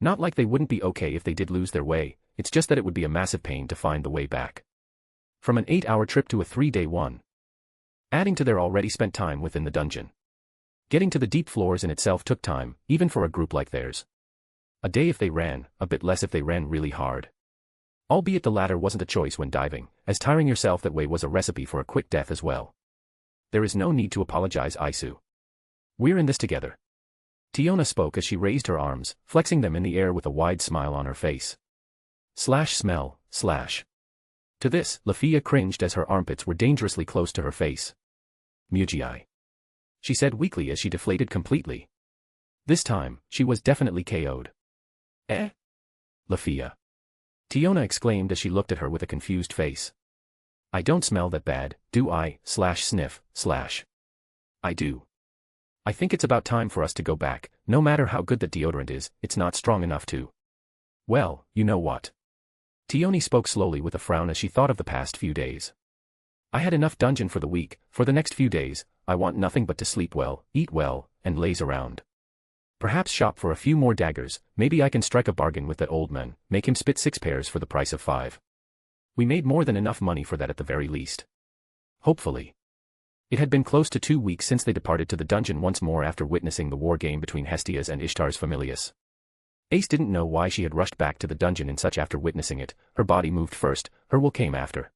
Not like they wouldn't be okay if they did lose their way, it's just that it would be a massive pain to find the way back. From an 8-hour trip to a 3-day one. Adding to their already spent time within the dungeon. Getting to the deep floors in itself took time, even for a group like theirs. A day if they ran, a bit less if they ran really hard. Albeit the latter wasn't a choice when diving, as tiring yourself that way was a recipe for a quick death as well. There is no need to apologize, Aisu. We're in this together. Tiona spoke as she raised her arms, flexing them in the air with a wide smile on her face. Slash smell, slash. To this, Lafia cringed as her armpits were dangerously close to her face. Mugi. She said weakly as she deflated completely. This time, she was definitely KO'd. Eh? Lafia. Tiona exclaimed as she looked at her with a confused face. I don't smell that bad, do I, sniff, I do. I think it's about time for us to go back, no matter how good the deodorant is, it's not strong enough to. Well, you know what? Tioni spoke slowly with a frown as she thought of the past few days. I had enough dungeon for the week, for the next few days, I want nothing but to sleep well, eat well, and laze around. Perhaps shop for a few more daggers, maybe I can strike a bargain with that old man, make him spit 6 pairs for the price of 5. We made more than enough money for that at the very least. Hopefully. It had been close to 2 weeks since they departed to the dungeon once more after witnessing the war game between Hestia's and Ishtar's familiars. Ace didn't know why she had rushed back to the dungeon in such after witnessing it, her body moved first, her will came after.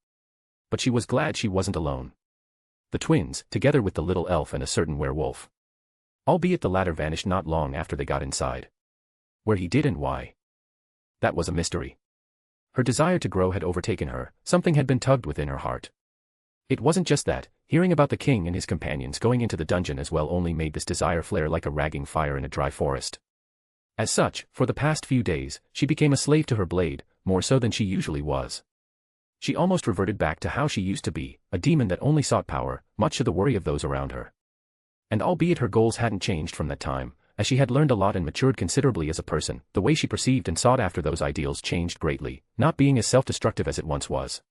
But she was glad she wasn't alone. The twins, together with the little elf and a certain werewolf. Albeit the latter vanished not long after they got inside. Where he did and why. That was a mystery. Her desire to grow had overtaken her, something had been tugged within her heart. It wasn't just that, hearing about the king and his companions going into the dungeon as well only made this desire flare like a ragging fire in a dry forest. As such, for the past few days, she became a slave to her blade, more so than she usually was. She almost reverted back to how she used to be, a demon that only sought power, much to the worry of those around her. And albeit her goals hadn't changed from that time, as she had learned a lot and matured considerably as a person, the way she perceived and sought after those ideals changed greatly, not being as self-destructive as it once was.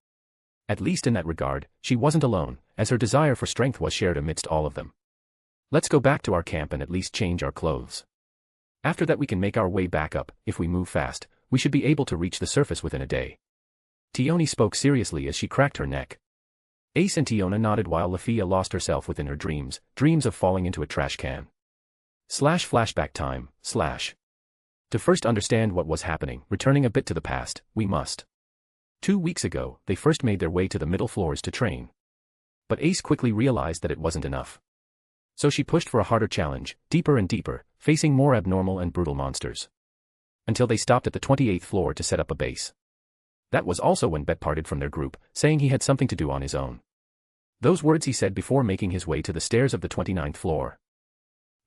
At least in that regard, she wasn't alone, as her desire for strength was shared amidst all of them. Let's go back to our camp and at least change our clothes. After that we can make our way back up, if we move fast, we should be able to reach the surface within a day. Tioni spoke seriously as she cracked her neck. Ace and Tiona nodded while Lafia lost herself within her dreams of falling into a trash can. Flashback time, To first understand what was happening, returning a bit to the past, we must. 2 weeks ago, they first made their way to the middle floors to train. But Ace quickly realized that it wasn't enough. So she pushed for a harder challenge, deeper and deeper, facing more abnormal and brutal monsters. Until they stopped at the 28th floor to set up a base. That was also when Bet parted from their group, saying he had something to do on his own. Those words he said before making his way to the stairs of the 29th floor.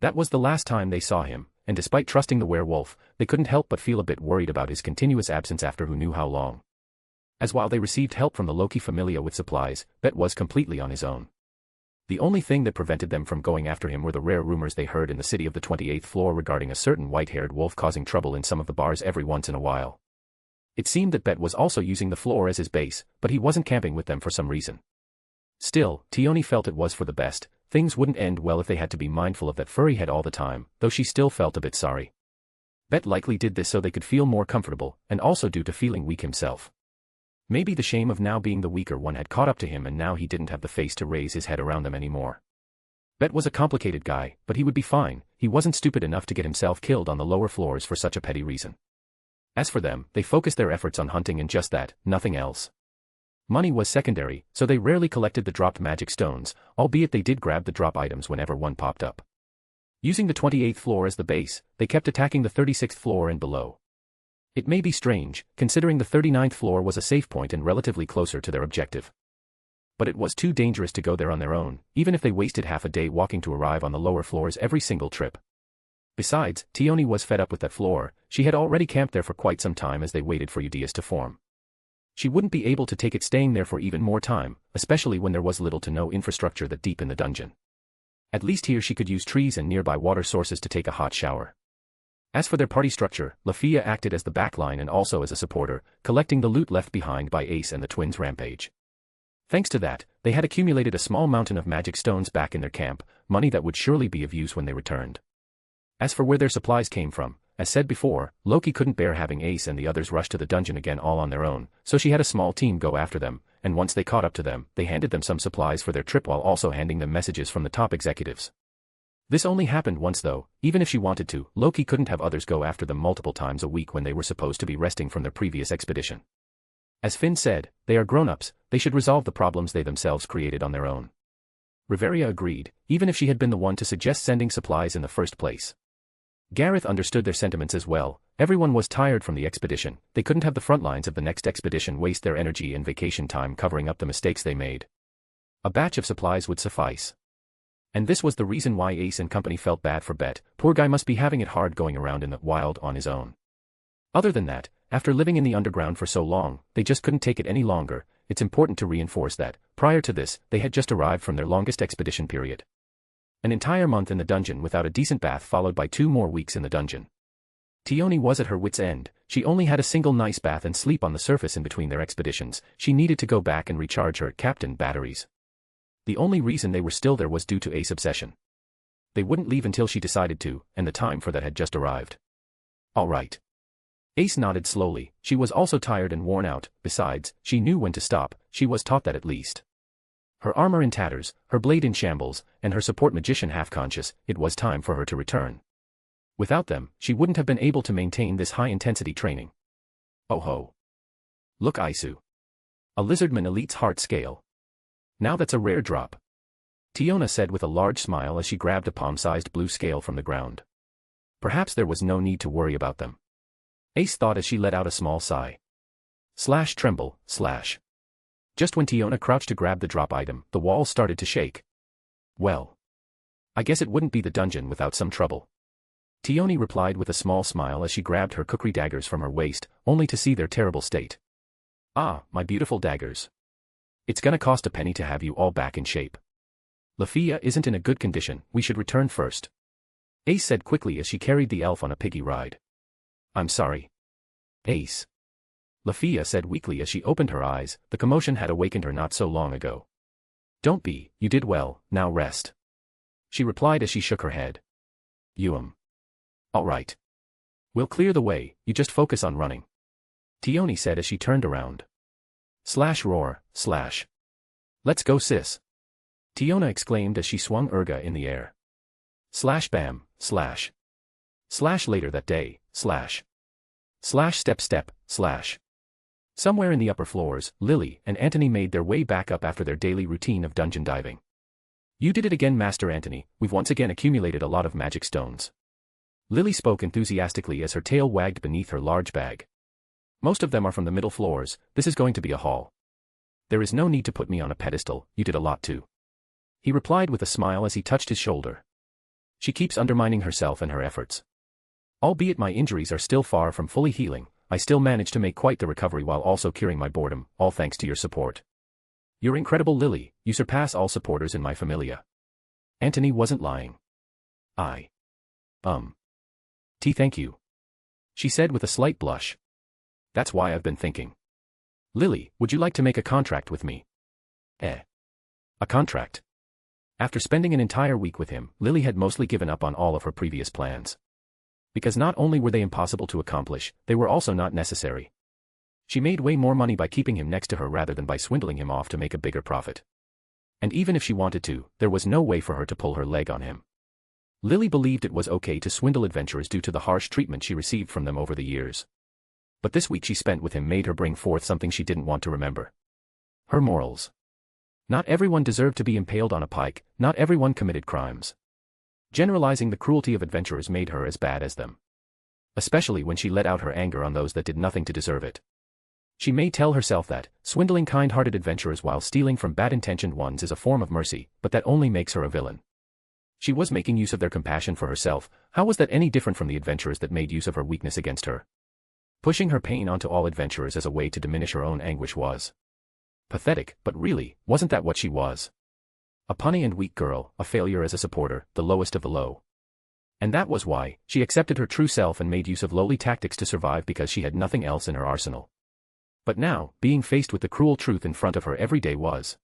That was the last time they saw him, and despite trusting the werewolf, they couldn't help but feel a bit worried about his continuous absence after who knew how long. As while they received help from the Loki Familia with supplies, Bet was completely on his own. The only thing that prevented them from going after him were the rare rumors they heard in the city of the 28th floor regarding a certain white-haired wolf causing trouble in some of the bars every once in a while. It seemed that Bet was also using the floor as his base, but he wasn't camping with them for some reason. Still, Tioni felt it was for the best, things wouldn't end well if they had to be mindful of that furry head all the time, though she still felt a bit sorry. Bet likely did this so they could feel more comfortable, and also due to feeling weak himself. Maybe the shame of now being the weaker one had caught up to him and now he didn't have the face to raise his head around them anymore. Bet was a complicated guy, but he would be fine, he wasn't stupid enough to get himself killed on the lower floors for such a petty reason. As for them, they focused their efforts on hunting and just that, nothing else. Money was secondary, so they rarely collected the dropped magic stones, albeit they did grab the drop items whenever one popped up. Using the 28th floor as the base, they kept attacking the 36th floor and below. It may be strange, considering the 39th floor was a safe point and relatively closer to their objective. But it was too dangerous to go there on their own, even if they wasted half a day walking to arrive on the lower floors every single trip. Besides, Tioni was fed up with that floor, she had already camped there for quite some time as they waited for Udius to form. She wouldn't be able to take it staying there for even more time, especially when there was little to no infrastructure that deep in the dungeon. At least here she could use trees and nearby water sources to take a hot shower. As for their party structure, Lafia acted as the backline and also as a supporter, collecting the loot left behind by Ace and the twins' rampage. Thanks to that, they had accumulated a small mountain of magic stones back in their camp, money that would surely be of use when they returned. As for where their supplies came from, as said before, Loki couldn't bear having Ace and the others rush to the dungeon again all on their own, so she had a small team go after them, and once they caught up to them, they handed them some supplies for their trip while also handing them messages from the top executives. This only happened once though, even if she wanted to, Loki couldn't have others go after them multiple times a week when they were supposed to be resting from their previous expedition. As Finn said, they are grown-ups, they should resolve the problems they themselves created on their own. Riveria agreed, even if she had been the one to suggest sending supplies in the first place. Gareth understood their sentiments as well, everyone was tired from the expedition, they couldn't have the front lines of the next expedition waste their energy and vacation time covering up the mistakes they made. A batch of supplies would suffice. And this was the reason why Ace and company felt bad for Bet, poor guy must be having it hard going around in the wild on his own. Other than that, after living in the underground for so long, they just couldn't take it any longer, it's important to reinforce that, prior to this, they had just arrived from their longest expedition period. An entire month in the dungeon without a decent bath followed by 2 more weeks in the dungeon. Tione was at her wit's end. She only had a single nice bath and sleep on the surface in between their expeditions. She needed to go back and recharge her captain batteries. The only reason they were still there was due to Ace's obsession. They wouldn't leave until she decided to, and the time for that had just arrived. All right. Ace nodded slowly. She was also tired and worn out. Besides, she knew when to stop. She was taught that at least. Her armor in tatters, her blade in shambles, and her support magician half-conscious, it was time for her to return. Without them, she wouldn't have been able to maintain this high-intensity training. Oh ho. Look, Isu. A lizardman elite's heart scale. Now that's a rare drop. Tiona said with a large smile as she grabbed a palm-sized blue scale from the ground. Perhaps there was no need to worry about them. Ace thought as she let out a small sigh. Tremble. Just when Tiona crouched to grab the drop item, the walls started to shake. Well. I guess it wouldn't be the dungeon without some trouble. Tione replied with a small smile as she grabbed her kukri daggers from her waist, only to see their terrible state. Ah, my beautiful daggers. It's gonna cost a penny to have you all back in shape. Lafia isn't in a good condition, we should return first. Ace said quickly as she carried the elf on a piggy ride. I'm sorry. Ace. Lafia said weakly as she opened her eyes, the commotion had awakened her not so long ago. Don't be, you did well, now rest. She replied as she shook her head. All right. We'll clear the way, you just focus on running. Tione said as she turned around. Roar. Let's go, sis. Tiona exclaimed as she swung Urga in the air. Bam. Later that day. Step. Somewhere in the upper floors, Lily and Antony made their way back up after their daily routine of dungeon diving. You did it again, Master Antony, we've once again accumulated a lot of magic stones. Lily spoke enthusiastically as her tail wagged beneath her large bag. Most of them are from the middle floors, this is going to be a haul. There is no need to put me on a pedestal, you did a lot too. He replied with a smile as he touched his shoulder. She keeps undermining herself and her efforts. Albeit my injuries are still far from fully healing, I still manage to make quite the recovery while also curing my boredom, all thanks to your support. You're incredible, Lily, you surpass all supporters in my familia. Antony wasn't lying. Thank you. She said with a slight blush. That's why I've been thinking. Lily, would you like to make a contract with me? A contract? After spending an entire week with him, Lily had mostly given up on all of her previous plans. Because not only were they impossible to accomplish, they were also not necessary. She made way more money by keeping him next to her rather than by swindling him off to make a bigger profit. And even if she wanted to, there was no way for her to pull her leg on him. Lily believed it was okay to swindle adventurers due to the harsh treatment she received from them over the years. But this week she spent with him made her bring forth something she didn't want to remember. Her morals. Not everyone deserved to be impaled on a pike, not everyone committed crimes. Generalizing the cruelty of adventurers made her as bad as them. Especially when she let out her anger on those that did nothing to deserve it. She may tell herself that, swindling kind-hearted adventurers while stealing from bad-intentioned ones is a form of mercy, but that only makes her a villain. She was making use of their compassion for herself, how was that any different from the adventurers that made use of her weakness against her? Pushing her pain onto all adventurers as a way to diminish her own anguish was pathetic, but really, wasn't that what she was? A punny and weak girl, a failure as a supporter, the lowest of the low. And that was why, she accepted her true self and made use of lowly tactics to survive because she had nothing else in her arsenal. But now, being faced with the cruel truth in front of her every day was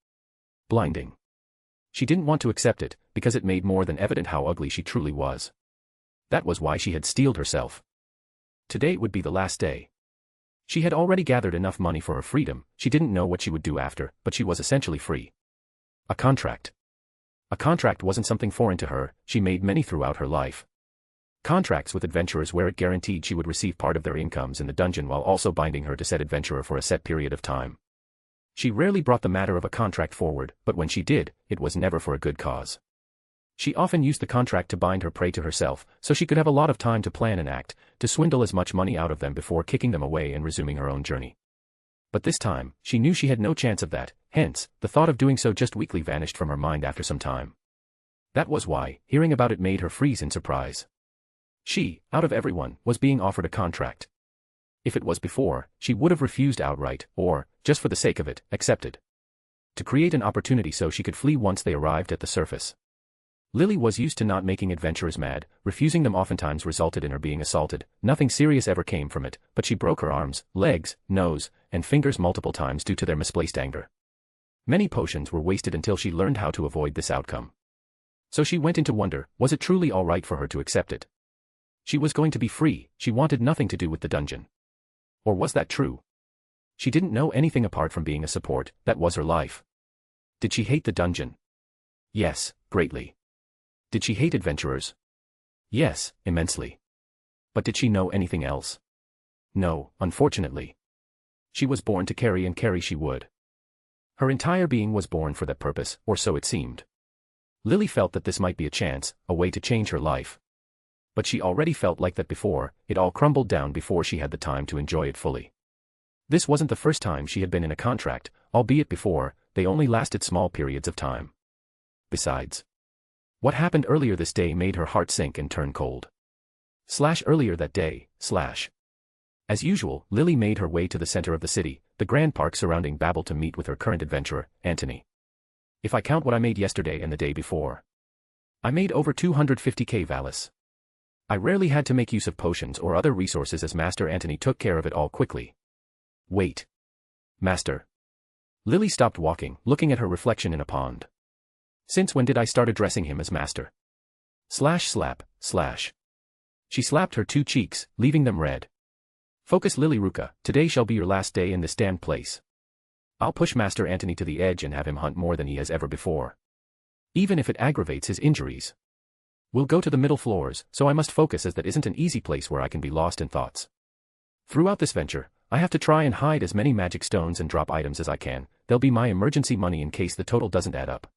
blinding. She didn't want to accept it, because it made more than evident how ugly she truly was. That was why she had steeled herself. Today would be the last day. She had already gathered enough money for her freedom, she didn't know what she would do after, but she was essentially free. A contract. A contract wasn't something foreign to her, she made many throughout her life. Contracts with adventurers where it guaranteed she would receive part of their incomes in the dungeon while also binding her to said adventurer for a set period of time. She rarely brought the matter of a contract forward, but when she did, it was never for a good cause. She often used the contract to bind her prey to herself, so she could have a lot of time to plan and act, to swindle as much money out of them before kicking them away and resuming her own journey. But this time, she knew she had no chance of that, hence, the thought of doing so just weakly vanished from her mind after some time. That was why, hearing about it made her freeze in surprise. She, out of everyone, was being offered a contract. If it was before, she would have refused outright, or, just for the sake of it, accepted. To create an opportunity so she could flee once they arrived at the surface. Lily was used to not making adventurers mad, refusing them oftentimes resulted in her being assaulted. Nothing serious ever came from it, but she broke her arms, legs, nose, and fingers multiple times due to their misplaced anger. Many potions were wasted until she learned how to avoid this outcome. So she went into wonder, was it truly all right for her to accept it? She was going to be free, she wanted nothing to do with the dungeon. Or was that true? She didn't know anything apart from being a support, that was her life. Did she hate the dungeon? Yes, greatly. Did she hate adventurers? Yes, immensely. But did she know anything else? No, unfortunately. She was born to carry and carry she would. Her entire being was born for that purpose, or so it seemed. Lily felt that this might be a chance, a way to change her life. But she already felt like that before, it all crumbled down before she had the time to enjoy it fully. This wasn't the first time she had been in a contract, albeit before, they only lasted small periods of time. Besides, what happened earlier this day made her heart sink and turn cold. Earlier that day, As usual, Lily made her way to the center of the city, the grand park surrounding Babel to meet with her current adventurer, Antony. If I count what I made yesterday and the day before, I made over 250k Valis. I rarely had to make use of potions or other resources as Master Antony took care of it all quickly. Wait. Master. Lily stopped walking, looking at her reflection in a pond. Since when did I start addressing him as master? Slap. She slapped her 2 cheeks, leaving them red. Focus Lily Ruka, today shall be your last day in this damned place. I'll push Master Antony to the edge and have him hunt more than he has ever before. Even if it aggravates his injuries. We'll go to the middle floors, so I must focus as that isn't an easy place where I can be lost in thoughts. Throughout this venture, I have to try and hide as many magic stones and drop items as I can, they'll be my emergency money in case the total doesn't add up.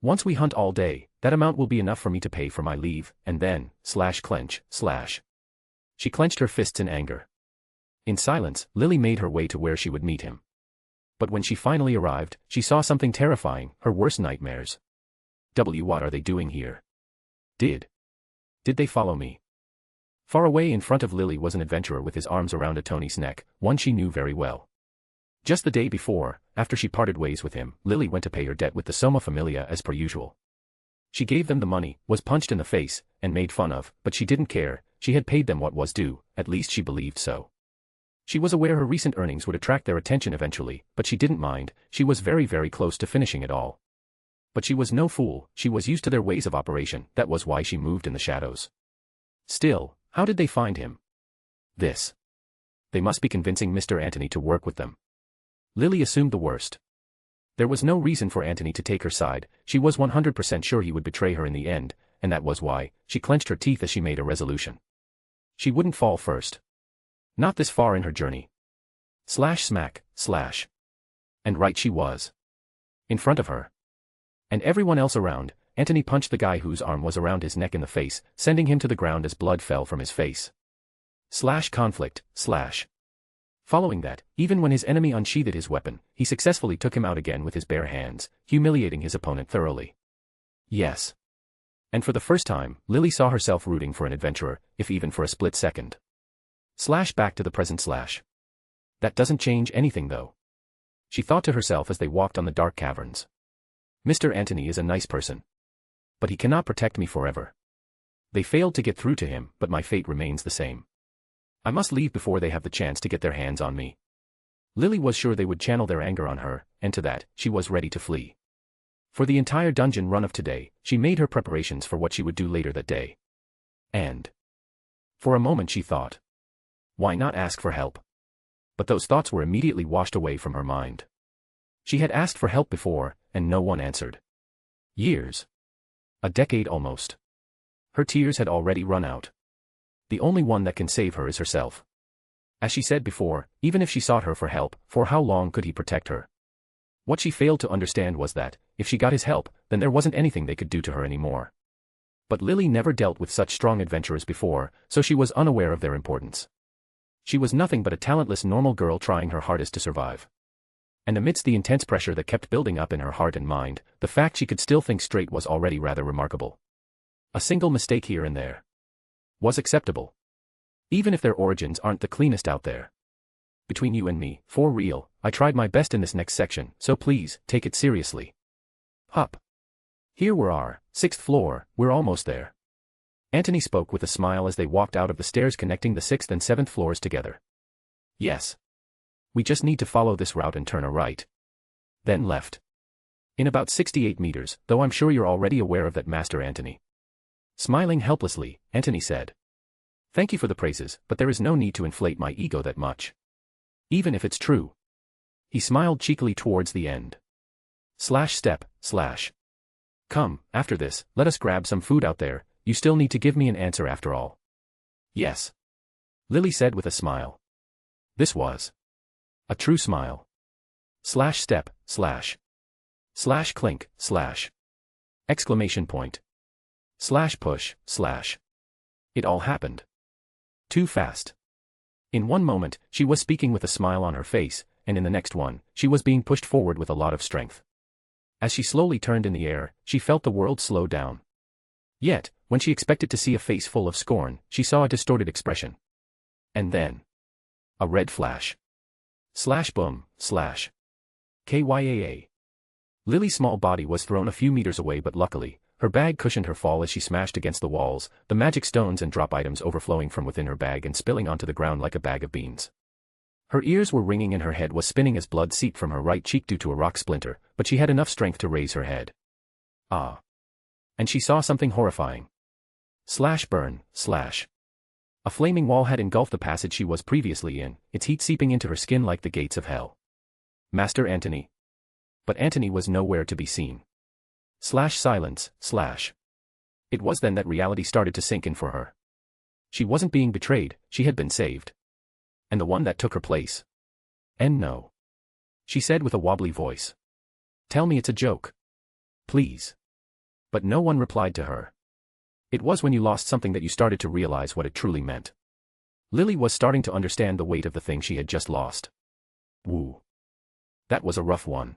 Once we hunt all day, that amount will be enough for me to pay for my leave, and then, clench. She clenched her fists in anger. In silence, Lily made her way to where she would meet him. But when she finally arrived, she saw something terrifying, her worst nightmares. What are they doing here? Did they follow me? Far away in front of Lily was an adventurer with his arms around Tony's neck, one she knew very well. Just the day before, after she parted ways with him, Lily went to pay her debt with the Soma Familia as per usual. She gave them the money, was punched in the face, and made fun of, but she didn't care, she had paid them what was due, at least she believed so. She was aware her recent earnings would attract their attention eventually, but she didn't mind, she was very close to finishing it all. But she was no fool, she was used to their ways of operation, that was why she moved in the shadows. Still, how did they find him? They must be convincing Mr. Antony to work with them. Lily assumed the worst. There was no reason for Antony to take her side, she was 100% sure he would betray her in the end, and that was why, she clenched her teeth as she made a resolution. She wouldn't fall first. Not this far in her journey. Smack. And right she was. In front of her. And everyone else around, Antony punched the guy whose arm was around his neck in the face, sending him to the ground as blood fell from his face. Conflict. Following that, even when his enemy unsheathed his weapon, he successfully took him out again with his bare hands, humiliating his opponent thoroughly. Yes. And for the first time, Lily saw herself rooting for an adventurer, if even for a split second. Back to the present. That doesn't change anything though. She thought to herself as they walked on the dark caverns. Mr. Antony is a nice person. But he cannot protect me forever. They failed to get through to him, but my fate remains the same. I must leave before they have the chance to get their hands on me. Lily was sure they would channel their anger on her, and to that, she was ready to flee. For the entire dungeon run of today, she made her preparations for what she would do later that day. And for a moment she thought, why not ask for help? But those thoughts were immediately washed away from her mind. She had asked for help before, and no one answered. Years. A decade almost. Her tears had already run out. The only one that can save her is herself. As she said before, even if she sought her for help, for how long could he protect her? What she failed to understand was that, if she got his help, then there wasn't anything they could do to her anymore. But Lily never dealt with such strong adventurers before, so she was unaware of their importance. She was nothing but a talentless normal girl trying her hardest to survive. And amidst the intense pressure that kept building up in her heart and mind, the fact she could still think straight was already rather remarkable. A single mistake here and there was acceptable. Even if their origins aren't the cleanest out there. Between you and me, for real, I tried my best in this next section, so please, take it seriously. Hup. Here we are, 6th floor, we're almost there. Anthony spoke with a smile as they walked out of the stairs connecting the 6th and 7th floors together. Yes. We just need to follow this route and turn a right. Then left. In about 68 meters, though I'm sure you're already aware of that, Master Anthony. Smiling helplessly, Anthony said. Thank you for the praises, but there is no need to inflate my ego that much. Even if it's true. He smiled cheekily towards the end. Step. Come, after this, let us grab some food out there, you still need to give me an answer after all. Yes. Lily said with a smile. This was a true smile. Step. Clink. Exclamation point. Push. It all happened. Too fast. In one moment, she was speaking with a smile on her face, and in the next one, she was being pushed forward with a lot of strength. As she slowly turned in the air, she felt the world slow down. Yet, when she expected to see a face full of scorn, she saw a distorted expression. And then a red flash. Boom. Kyaa. Lily's small body was thrown a few meters away, but luckily, her bag cushioned her fall as she smashed against the walls, the magic stones and drop items overflowing from within her bag and spilling onto the ground like a bag of beans. Her ears were ringing and her head was spinning as blood seeped from her right cheek due to a rock splinter, but she had enough strength to raise her head. Ah. And she saw something horrifying. Burn. A flaming wall had engulfed the passage she was previously in, its heat seeping into her skin like the gates of hell. Master Anthony. But Anthony was nowhere to be seen. Silence. It was then that reality started to sink in for her. She wasn't being betrayed, she had been saved. And the one that took her place. And no. She said with a wobbly voice. Tell me it's a joke. Please. But no one replied to her. It was when you lost something that you started to realize what it truly meant. Lily was starting to understand the weight of the thing she had just lost. Woo. That was a rough one.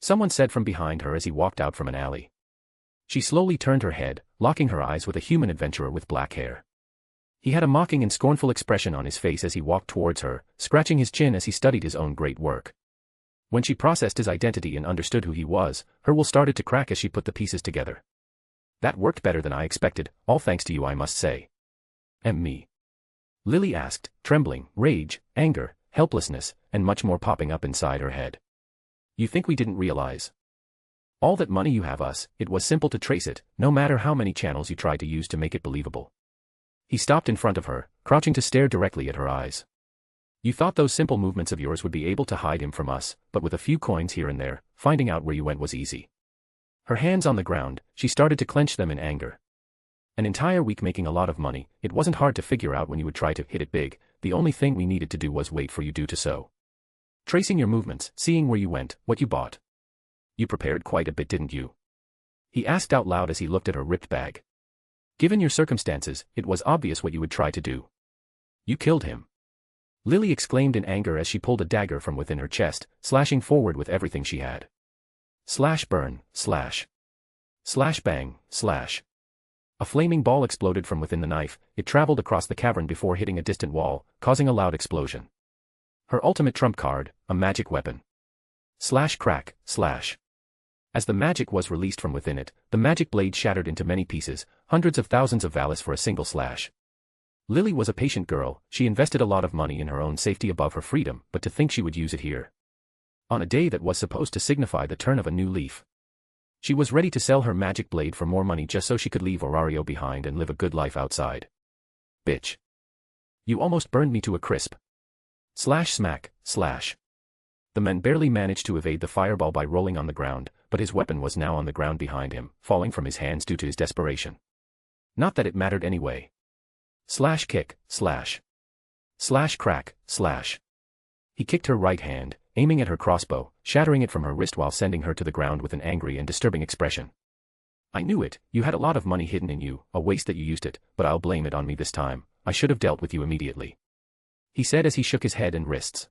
Someone said from behind her as he walked out from an alley. She slowly turned her head, locking her eyes with a human adventurer with black hair. He had a mocking and scornful expression on his face as he walked towards her, scratching his chin as he studied his own great work. When she processed his identity and understood who he was, her will started to crack as she put the pieces together. That worked better than I expected, all thanks to you, I must say. And me? Lily asked, trembling, rage, anger, helplessness, and much more popping up inside her head. You think we didn't realize? All that money you have us, it was simple to trace it, no matter how many channels you tried to use to make it believable. He stopped in front of her, crouching to stare directly at her eyes. You thought those simple movements of yours would be able to hide him from us, but with a few coins here and there, finding out where you went was easy. Her hands on the ground, she started to clench them in anger. An entire week making a lot of money, it wasn't hard to figure out when you would try to hit it big, the only thing we needed to do was wait for you to do so. Tracing your movements, seeing where you went, what you bought. You prepared quite a bit, didn't you? He asked out loud as he looked at her ripped bag. Given your circumstances, it was obvious what you would try to do. You killed him. Lily exclaimed in anger as she pulled a dagger from within her chest, slashing forward with everything she had. Burn. Bang. A flaming ball exploded from within the knife, it traveled across the cavern before hitting a distant wall, causing a loud explosion. Her ultimate trump card, a magic weapon. Crack. As the magic was released from within it, the magic blade shattered into many pieces, hundreds of thousands of valis for a single slash. Lily was a patient girl, she invested a lot of money in her own safety above her freedom, but to think she would use it here. On a day that was supposed to signify the turn of a new leaf. She was ready to sell her magic blade for more money just so she could leave Orario behind and live a good life outside. Bitch. You almost burned me to a crisp. Smack. The man barely managed to evade the fireball by rolling on the ground, but his weapon was now on the ground behind him, falling from his hands due to his desperation. Not that it mattered anyway. Kick. Crack. He kicked her right hand, aiming at her crossbow, shattering it from her wrist while sending her to the ground with an angry and disturbing expression. I knew it, you had a lot of money hidden in you, a waste that you used it, but I'll blame it on me this time, I should have dealt with you immediately. He said as he shook his head and wrists.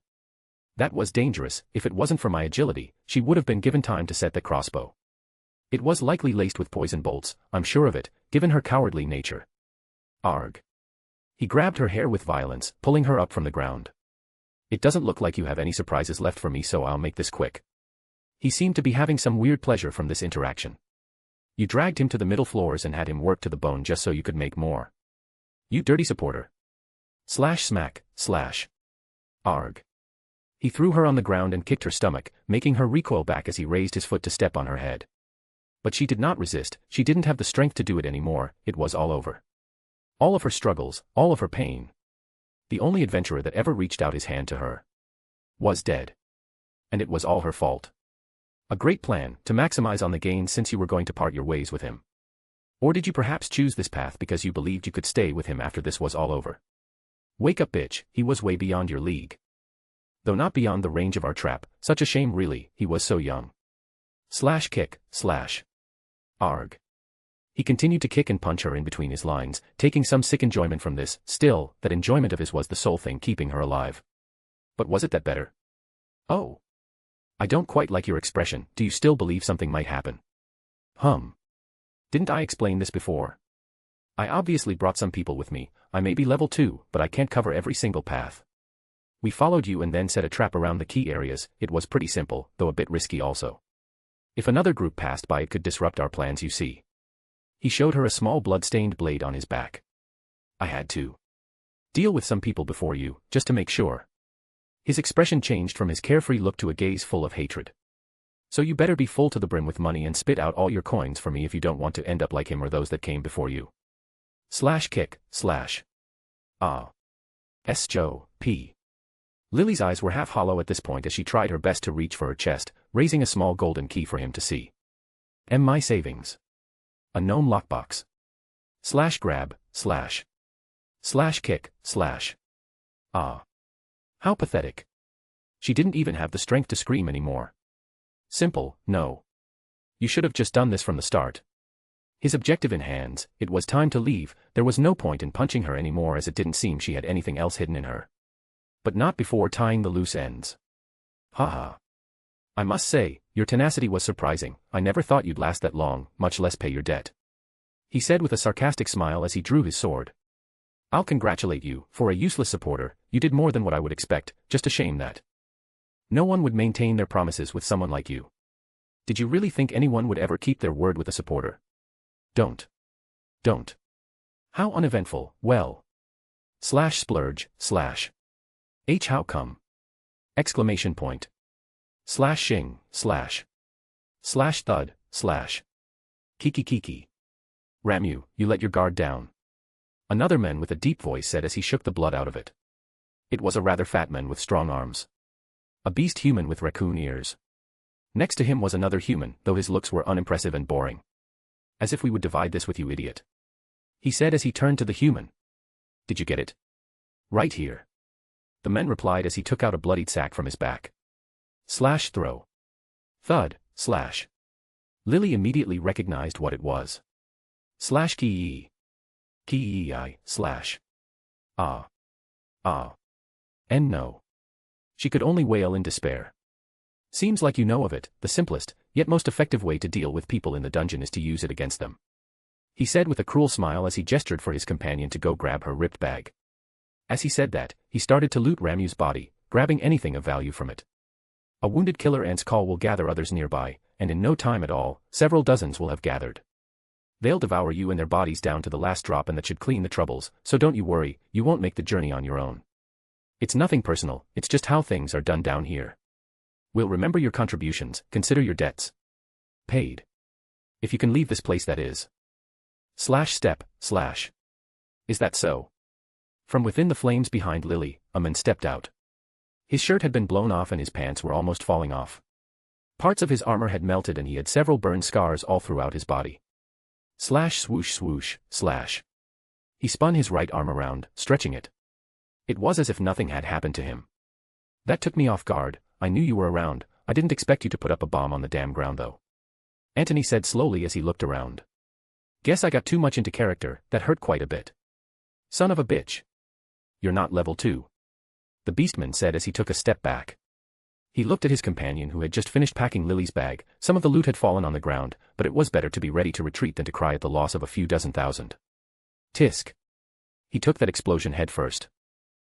That was dangerous, if it wasn't for my agility, she would have been given time to set the crossbow. It was likely laced with poison bolts, I'm sure of it, given her cowardly nature. Arg. He grabbed her hair with violence, pulling her up from the ground. It doesn't look like you have any surprises left for me, so I'll make this quick. He seemed to be having some weird pleasure from this interaction. You dragged him to the middle floors and had him work to the bone just so you could make more. You dirty supporter. Slash smack, slash. Arg. He threw her on the ground and kicked her stomach, making her recoil back as he raised his foot to step on her head. But she did not resist, she didn't have the strength to do it anymore, it was all over. All of her struggles, all of her pain. The only adventurer that ever reached out his hand to her was dead. And it was all her fault. A great plan, to maximize on the gains since you were going to part your ways with him. Or did you perhaps choose this path because you believed you could stay with him after this was all over? Wake up, bitch, he was way beyond your league. Though not beyond the range of our trap, such a shame really, he was so young. Slash kick, slash. Arg. He continued to kick and punch her in between his lines, taking some sick enjoyment from this. Still, that enjoyment of his was the sole thing keeping her alive. But was it that better? Oh. I don't quite like your expression, do you still believe something might happen? Didn't I explain this before? I obviously brought some people with me, I may be level 2, but I can't cover every single path. We followed you and then set a trap around the key areas, it was pretty simple, though a bit risky also. If another group passed by it could disrupt our plans, you see. He showed her a small blood-stained blade on his back. I had to deal with some people before you, just to make sure. His expression changed from his carefree look to a gaze full of hatred. So you better be full to the brim with money and spit out all your coins for me if you don't want to end up like him or those that came before you. Slash kick, slash. Ah. S. Joe, P. Lily's eyes were half hollow at this point as she tried her best to reach for her chest, raising a small golden key for him to see. My savings. A gnome lockbox. Slash grab, slash. Slash kick, slash. Ah. How pathetic. She didn't even have the strength to scream anymore. Simple, no. You should have just done this from the start. His objective in hands, it was time to leave, there was no point in punching her anymore as it didn't seem she had anything else hidden in her. But not before tying the loose ends. Haha. I must say, your tenacity was surprising, I never thought you'd last that long, much less pay your debt. He said with a sarcastic smile as he drew his sword. I'll congratulate you, for a useless supporter, you did more than what I would expect, just a shame that no one would maintain their promises with someone like you. Did you really think anyone would ever keep their word with a supporter? Don't. How uneventful, well. Slash splurge, slash. How come? Exclamation point. Slash shing, slash. Slash thud, slash. Kiki. Ramu, you let your guard down. Another man with a deep voice said as he shook the blood out of it. It was a rather fat man with strong arms. A beast human with raccoon ears. Next to him was another human, though his looks were unimpressive and boring. As if we would divide this with you, idiot. He said as he turned to the human. Did you get it? Right here. The man replied as he took out a bloodied sack from his back. Slash throw. Thud, slash. Lily immediately recognized what it was. Slash key. Key slash. Ah. And no. She could only wail in despair. Seems like you know of it, the simplest, yet most effective way to deal with people in the dungeon is to use it against them. He said with a cruel smile as he gestured for his companion to go grab her ripped bag. As he said that, he started to loot Ramu's body, grabbing anything of value from it. A wounded killer ant's call will gather others nearby, and in no time at all, several dozens will have gathered. They'll devour you and their bodies down to the last drop, and that should clean the troubles, so don't you worry, you won't make the journey on your own. It's nothing personal, it's just how things are done down here. We'll remember your contributions, consider your debts paid. If you can leave this place, that is. Slash step, slash. Is that so? From within the flames behind Lily, a man stepped out. His shirt had been blown off and his pants were almost falling off. Parts of his armor had melted and he had several burn scars all throughout his body. Slash swoosh swoosh, slash. He spun his right arm around, stretching it. It was as if nothing had happened to him. That took me off guard, I knew you were around, I didn't expect you to put up a bomb on the damn ground though. Anthony said slowly as he looked around. Guess I got too much into character, that hurt quite a bit. Son of a bitch. You're not level 2. The beastman said as he took a step back. He looked at his companion who had just finished packing Lily's bag, some of the loot had fallen on the ground, but it was better to be ready to retreat than to cry at the loss of a few dozen thousand. Tisk. He took that explosion head first.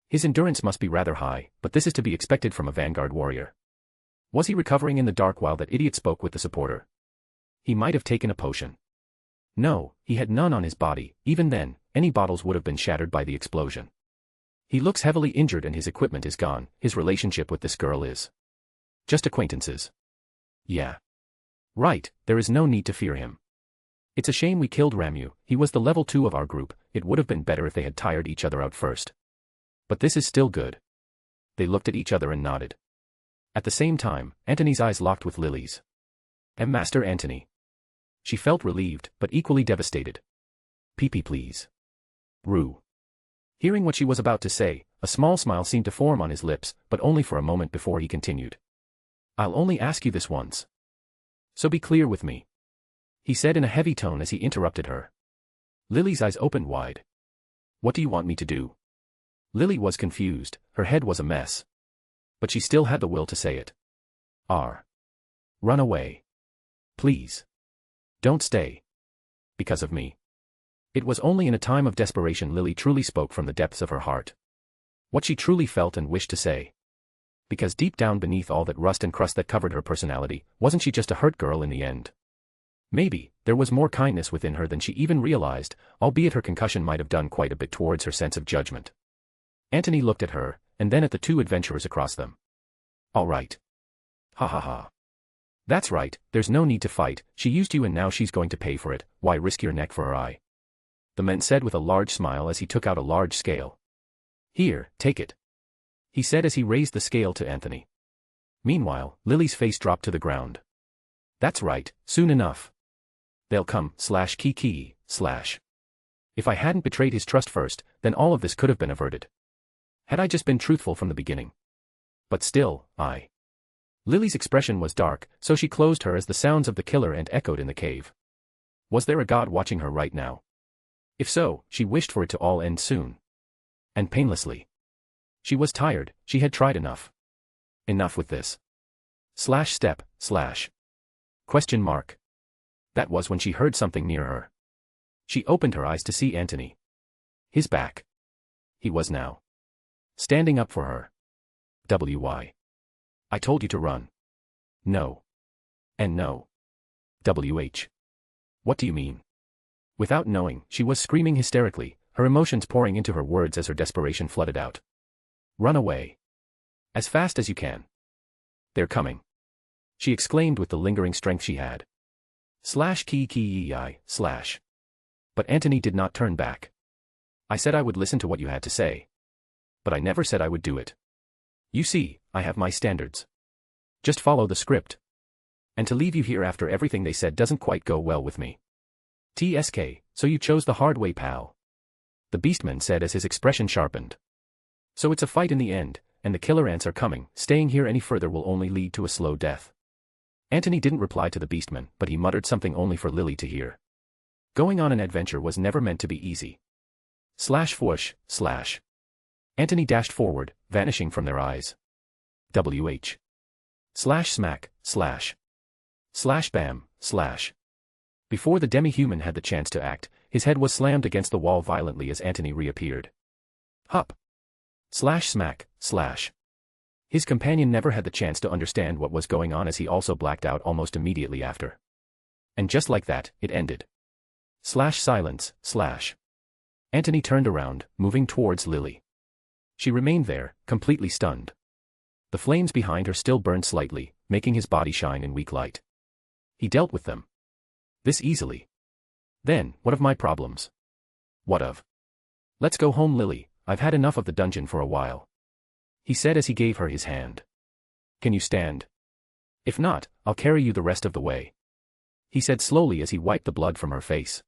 His endurance must be rather high, but this is to be expected from a vanguard warrior. Was he recovering in the dark while that idiot spoke with the supporter? He might have taken a potion. No, he had none on his body. Even then, any bottles would have been shattered by the explosion. He looks heavily injured and his equipment is gone. His relationship with this girl is just acquaintances. Yeah. Right, there is no need to fear him. It's a shame we killed Ramu. He was the level 2 of our group. It would have been better if they had tired each other out first. But this is still good. They looked at each other and nodded. At the same time, Antony's eyes locked with Lily's. Master Antony. She felt relieved, but equally devastated. PP please. Rue. Hearing what she was about to say, a small smile seemed to form on his lips, but only for a moment before he continued. I'll only ask you this once. So be clear with me. He said in a heavy tone as he interrupted her. Lily's eyes opened wide. What do you want me to do? Lily was confused, her head was a mess. But she still had the will to say it. Run away. Please. Don't stay. Because of me. It was only in a time of desperation Lily truly spoke from the depths of her heart. What she truly felt and wished to say. Because deep down beneath all that rust and crust that covered her personality, wasn't she just a hurt girl in the end? Maybe, there was more kindness within her than she even realized, albeit her concussion might have done quite a bit towards her sense of judgment. Antony looked at her, and then at the two adventurers across them. All right. Ha ha ha. That's right, there's no need to fight, she used you and now she's going to pay for it, why risk your neck for her eye? The man said with a large smile as he took out a large scale. Here, take it. He said as he raised the scale to Anthony. Meanwhile, Lily's face dropped to the ground. That's right, soon enough. They'll come, /key. If I hadn't betrayed his trust first, then all of this could have been averted. Had I just been truthful from the beginning. But still, Lily's expression was dark, so she closed her as the sounds of the killer ant echoed in the cave. Was there a god watching her right now? If so, she wished for it to all end soon. And painlessly. She was tired, she had tried enough. Enough with this. Step. Question mark. That was when she heard something near her. She opened her eyes to see Antony. His back. He was now standing up for her. WY. I told you to run. No. And no. WH. What do you mean? Without knowing, she was screaming hysterically, her emotions pouring into her words as her desperation flooded out. Run away. As fast as you can. They're coming. She exclaimed with the lingering strength she had. /key. But Antony did not turn back. I said I would listen to what you had to say. But I never said I would do it. You see, I have my standards. Just follow the script. And to leave you here after everything they said doesn't quite go well with me. TSK, so you chose the hard way, pal. The beastman said as his expression sharpened. So it's a fight in the end, and the killer ants are coming, staying here any further will only lead to a slow death. Antony didn't reply to the beastman, but he muttered something only for Lily to hear. Going on an adventure was never meant to be easy. /. Antony dashed forward, vanishing from their eyes. WH. /smack. /bam. Before the demi-human had the chance to act, his head was slammed against the wall violently as Antony reappeared. Hup. /smack. His companion never had the chance to understand what was going on as he also blacked out almost immediately after. And just like that, it ended. Silence. Antony turned around, moving towards Lily. She remained there, completely stunned. The flames behind her still burned slightly, making his body shine in weak light. He dealt with them. This easily. Then, what of my problems? What of? Let's go home, Lily, I've had enough of the dungeon for a while. He said as he gave her his hand. Can you stand? If not, I'll carry you the rest of the way. He said slowly as he wiped the blood from her face.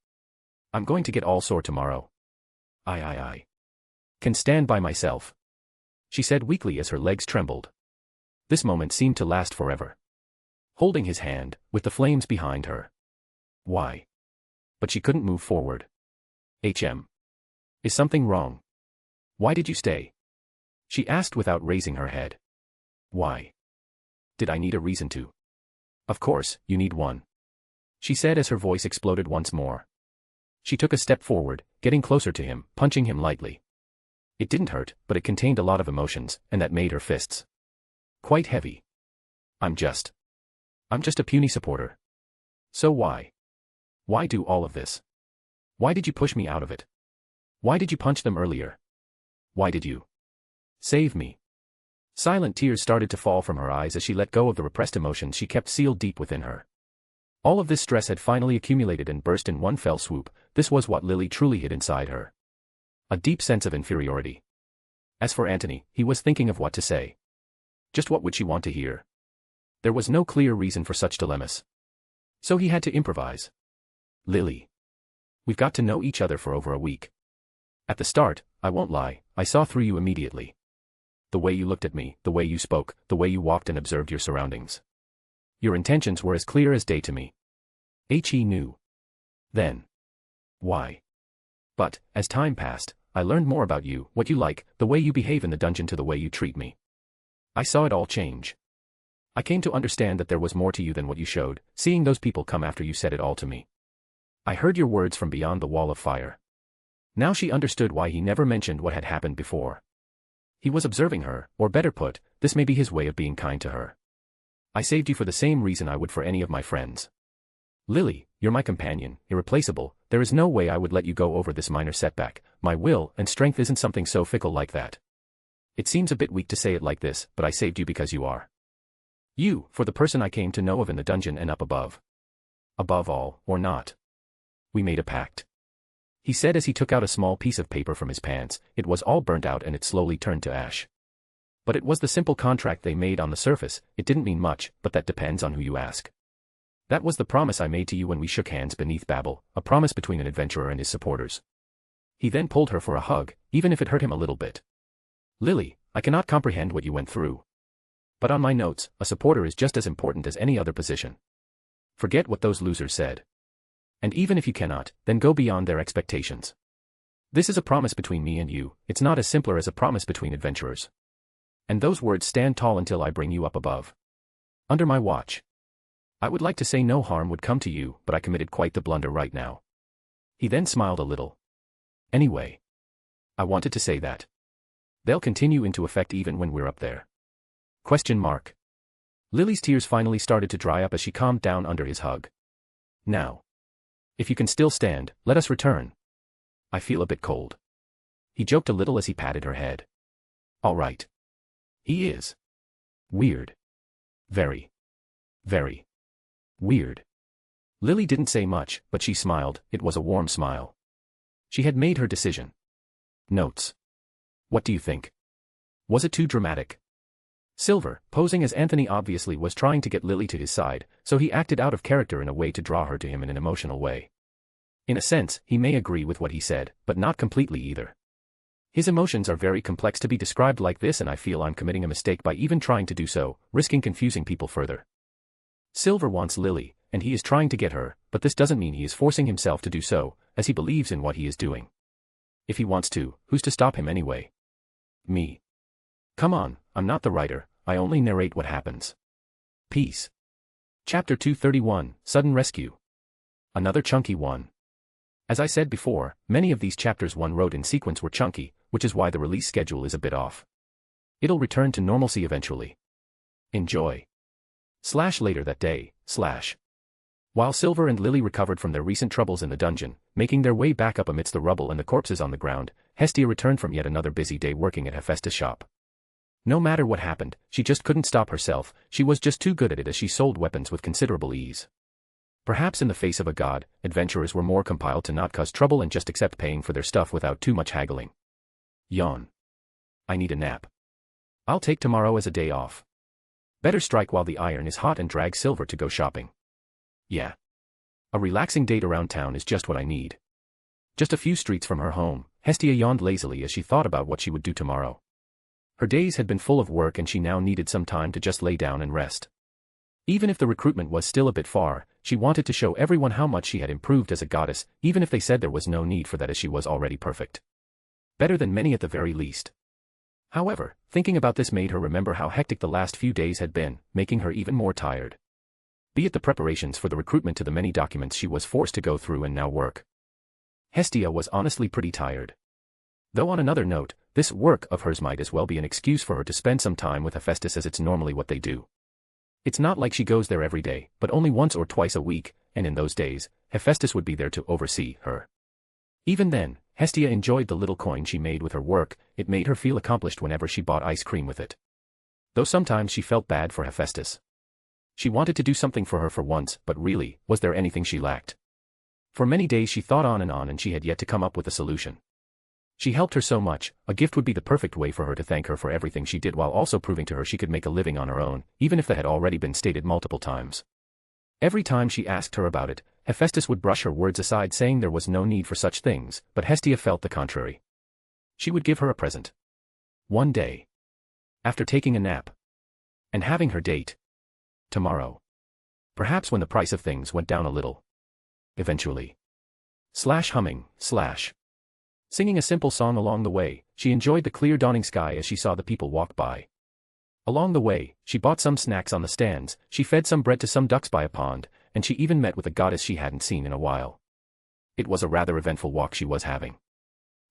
I'm going to get all sore tomorrow. I can stand by myself. She said weakly as her legs trembled. This moment seemed to last forever. Holding his hand, with the flames behind her. Why? But she couldn't move forward. Is something wrong? Why did you stay? She asked without raising her head. Why? Did I need a reason to? Of course, you need one. She said as her voice exploded once more. She took a step forward, getting closer to him, punching him lightly. It didn't hurt, but it contained a lot of emotions, and that made her fists quite heavy. I'm just a puny supporter. So why? Why do all of this? Why did you push me out of it? Why did you punch them earlier? Why did you save me? Silent tears started to fall from her eyes as she let go of the repressed emotions she kept sealed deep within her. All of this stress had finally accumulated and burst in one fell swoop. This was what Lily truly hid inside her. A deep sense of inferiority. As for Anthony, he was thinking of what to say. Just what would she want to hear? There was no clear reason for such dilemmas. So he had to improvise. Lily. We've got to know each other for over a week. At the start, I won't lie, I saw through you immediately. The way you looked at me, the way you spoke, the way you walked and observed your surroundings. Your intentions were as clear as day to me. He knew. Then. Why? But, as time passed, I learned more about you, what you like, the way you behave in the dungeon to the way you treat me. I saw it all change. I came to understand that there was more to you than what you showed. Seeing those people come after you said it all to me. I heard your words from beyond the wall of fire. Now she understood why he never mentioned what had happened before. He was observing her, or better put, this may be his way of being kind to her. I saved you for the same reason I would for any of my friends. Lily, you're my companion, irreplaceable. There is no way I would let you go over this minor setback. My will and strength isn't something so fickle like that. It seems a bit weak to say it like this, but I saved you because you are. You, for the person I came to know of in the dungeon and up above. Above all, or not. We made a pact. He said as he took out a small piece of paper from his pants. It was all burnt out and it slowly turned to ash. But it was the simple contract they made on the surface. It didn't mean much, but that depends on who you ask. That was the promise I made to you when we shook hands beneath Babel, a promise between an adventurer and his supporters. He then pulled her for a hug, even if it hurt him a little bit. Lily, I cannot comprehend what you went through. But on my notes, a supporter is just as important as any other position. Forget what those losers said. And even if you cannot, then go beyond their expectations. This is a promise between me and you. It's not as simpler as a promise between adventurers. And those words stand tall until I bring you up above. Under my watch. I would like to say no harm would come to you, but I committed quite the blunder right now. He then smiled a little. Anyway. I wanted to say that. They'll continue into effect even when we're up there. Question mark. Lily's tears finally started to dry up as she calmed down under his hug. Now. If you can still stand, let us return. I feel a bit cold. He joked a little as he patted her head. All right. He is. Weird. Very. Very. Weird. Lily didn't say much, but she smiled. It was a warm smile. She had made her decision. Notes. What do you think? Was it too dramatic? Silver, posing as Anthony, obviously was trying to get Lily to his side, so he acted out of character in a way to draw her to him in an emotional way. In a sense, he may agree with what he said, but not completely either. His emotions are very complex to be described like this, and I feel I'm committing a mistake by even trying to do so, risking confusing people further. Silver wants Lily, and he is trying to get her, but this doesn't mean he is forcing himself to do so, as he believes in what he is doing. If he wants to, who's to stop him anyway? Me. Come on, I'm not the writer, I only narrate what happens. Peace. Chapter 231, Sudden Rescue. Another chunky one. As I said before, many of these chapters one wrote in sequence were chunky, which is why the release schedule is a bit off. It'll return to normalcy eventually. Enjoy. Later that day, While Silver and Lily recovered from their recent troubles in the dungeon, making their way back up amidst the rubble and the corpses on the ground, Hestia returned from yet another busy day working at Hephaestus' shop. No matter what happened, she just couldn't stop herself. She was just too good at it as she sold weapons with considerable ease. Perhaps in the face of a god, adventurers were more compelled to not cause trouble and just accept paying for their stuff without too much haggling. Yawn. I need a nap. I'll take tomorrow as a day off. Better strike while the iron is hot and drag Silver to go shopping. Yeah. A relaxing date around town is just what I need. Just a few streets from her home, Hestia yawned lazily as she thought about what she would do tomorrow. Her days had been full of work and she now needed some time to just lay down and rest. Even if the recruitment was still a bit far, she wanted to show everyone how much she had improved as a goddess, even if they said there was no need for that as she was already perfect. Better than many at the very least. However, thinking about this made her remember how hectic the last few days had been, making her even more tired. Be it the preparations for the recruitment to the many documents she was forced to go through and now work. Hestia was honestly pretty tired. Though on another note, this work of hers might as well be an excuse for her to spend some time with Hephaestus, as it's normally what they do. It's not like she goes there every day, but only once or twice a week, and in those days, Hephaestus would be there to oversee her. Even then, Hestia enjoyed the little coin she made with her work. It made her feel accomplished whenever she bought ice cream with it. Though sometimes she felt bad for Hephaestus. She wanted to do something for her for once, but really, was there anything she lacked? For many days she thought on and she had yet to come up with a solution. She helped her so much, a gift would be the perfect way for her to thank her for everything she did, while also proving to her she could make a living on her own, even if that had already been stated multiple times. Every time she asked her about it, Hephaestus would brush her words aside, saying there was no need for such things, but Hestia felt the contrary. She would give her a present. One day. After taking a nap. And having her date. Tomorrow. Perhaps when the price of things went down a little. Eventually. Humming, singing a simple song along the way, she enjoyed the clear dawning sky as she saw the people walk by. Along the way, she bought some snacks on the stands, she fed some bread to some ducks by a pond, and she even met with a goddess she hadn't seen in a while. It was a rather eventful walk she was having.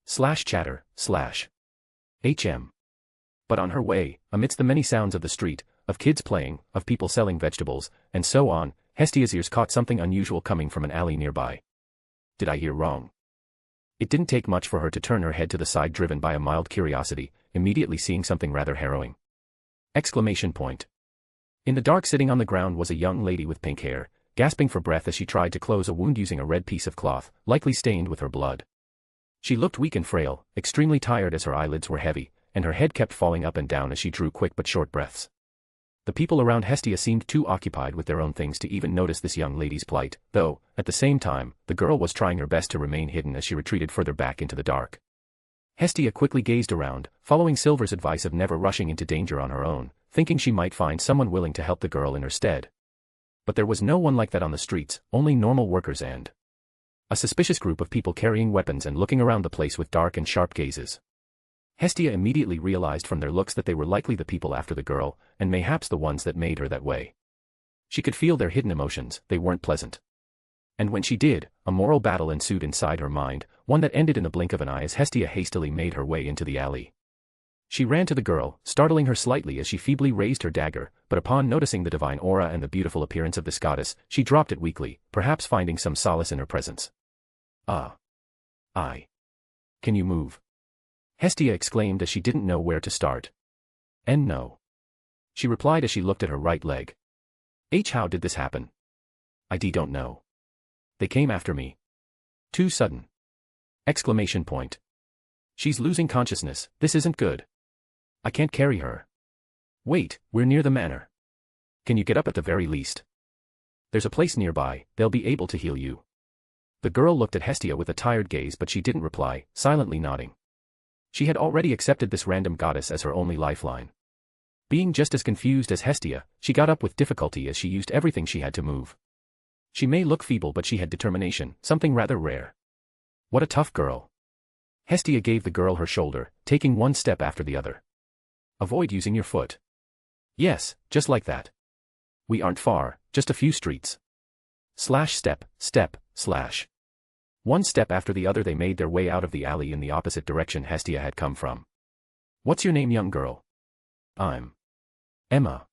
Chatter, HM. But on her way, amidst the many sounds of the street, of kids playing, of people selling vegetables, and so on, Hestia's ears caught something unusual coming from an alley nearby. Did I hear wrong? It didn't take much for her to turn her head to the side, driven by a mild curiosity, immediately seeing something rather harrowing. In the dark, sitting on the ground, was a young lady with pink hair, gasping for breath as she tried to close a wound using a red piece of cloth, likely stained with her blood. She looked weak and frail, extremely tired as her eyelids were heavy, and her head kept falling up and down as she drew quick but short breaths. The people around Hestia seemed too occupied with their own things to even notice this young lady's plight, though, at the same time, the girl was trying her best to remain hidden as she retreated further back into the dark. Hestia quickly gazed around, following Silver's advice of never rushing into danger on her own, thinking she might find someone willing to help the girl in her stead. But there was no one like that on the streets, only normal workers and a suspicious group of people carrying weapons and looking around the place with dark and sharp gazes. Hestia immediately realized from their looks that they were likely the people after the girl, and mayhaps the ones that made her that way. She could feel their hidden emotions, they weren't pleasant. And when she did, a moral battle ensued inside her mind, one that ended in the blink of an eye as Hestia hastily made her way into the alley. She ran to the girl, startling her slightly as she feebly raised her dagger, but upon noticing the divine aura and the beautiful appearance of this goddess, she dropped it weakly, perhaps finding some solace in her presence. Can you move? Hestia exclaimed as she didn't know where to start. No. She replied as she looked at her right leg. How did this happen? I don't know. They came after me. Too sudden. She's losing consciousness, this isn't good. I can't carry her. Wait, we're near the manor. Can you get up at the very least? There's a place nearby, they'll be able to heal you. The girl looked at Hestia with a tired gaze, but she didn't reply, silently nodding. She had already accepted this random goddess as her only lifeline. Being just as confused as Hestia, she got up with difficulty as she used everything she had to move. She may look feeble, but she had determination, something rather rare. What a tough girl. Hestia gave the girl her shoulder, taking one step after the other. Avoid using your foot. Yes, just like that. We aren't far, just a few streets. Step. One step after the other they made their way out of the alley in the opposite direction Hestia had come from. What's your name, young girl? I'm Emma.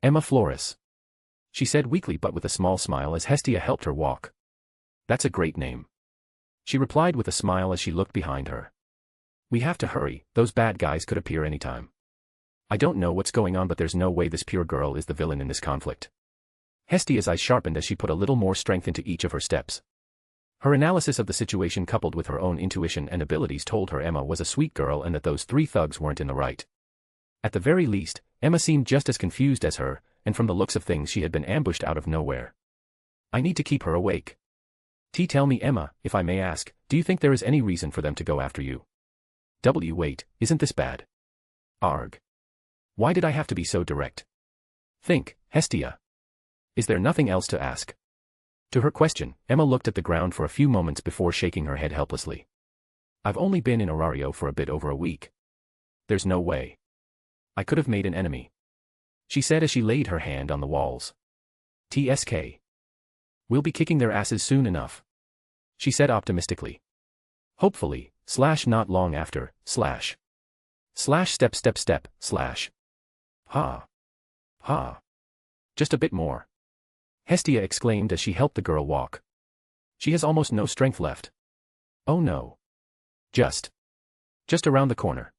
Emma Flores. She said weakly but with a small smile as Hestia helped her walk. That's a great name. She replied with a smile as she looked behind her. We have to hurry, those bad guys could appear anytime. I don't know what's going on, but there's no way this pure girl is the villain in this conflict. Hestia's eyes sharpened as she put a little more strength into each of her steps. Her analysis of the situation coupled with her own intuition and abilities told her Emma was a sweet girl and that those three thugs weren't in the right. At the very least, Emma seemed just as confused as her, and from the looks of things she had been ambushed out of nowhere. I need to keep her awake. Tell me, Emma, if I may ask, do you think there is any reason for them to go after you? Wait, isn't this bad? Arg. Why did I have to be so direct? Think, Hestia. Is there nothing else to ask? To her question, Emma looked at the ground for a few moments before shaking her head helplessly. I've only been in Orario for a bit over a week. There's no way. I could have made an enemy. She said as she laid her hand on the walls. We'll be kicking their asses soon enough. She said optimistically. Hopefully, not long after, step, Ha. Ha. Just a bit more. Hestia exclaimed as she helped the girl walk. She has almost no strength left. Oh no. Just around the corner.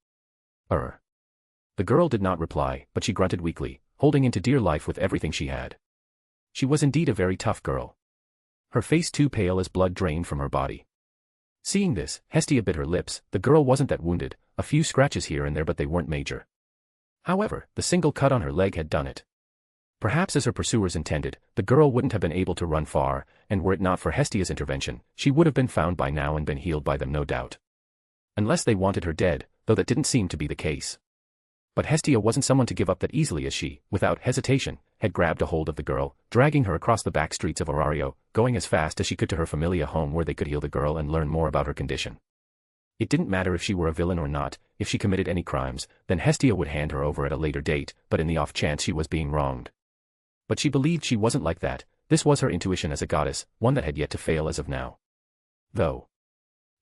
The girl did not reply, but she grunted weakly, holding into dear life with everything she had. She was indeed a very tough girl. Her face too pale as blood drained from her body. Seeing this, Hestia bit her lips. The girl wasn't that wounded, a few scratches here and there, but they weren't major. However, the single cut on her leg had done it. Perhaps as her pursuers intended, the girl wouldn't have been able to run far, and were it not for Hestia's intervention, she would have been found by now and been healed by them, no doubt. Unless they wanted her dead, though that didn't seem to be the case. But Hestia wasn't someone to give up that easily, as she, without hesitation, had grabbed a hold of the girl, dragging her across the back streets of Orario, going as fast as she could to her familia home where they could heal the girl and learn more about her condition. It didn't matter if she were a villain or not. If she committed any crimes, then Hestia would hand her over at a later date, but in the off chance she was being wronged. But she believed she wasn't like that. This was her intuition as a goddess, one that had yet to fail as of now. Though,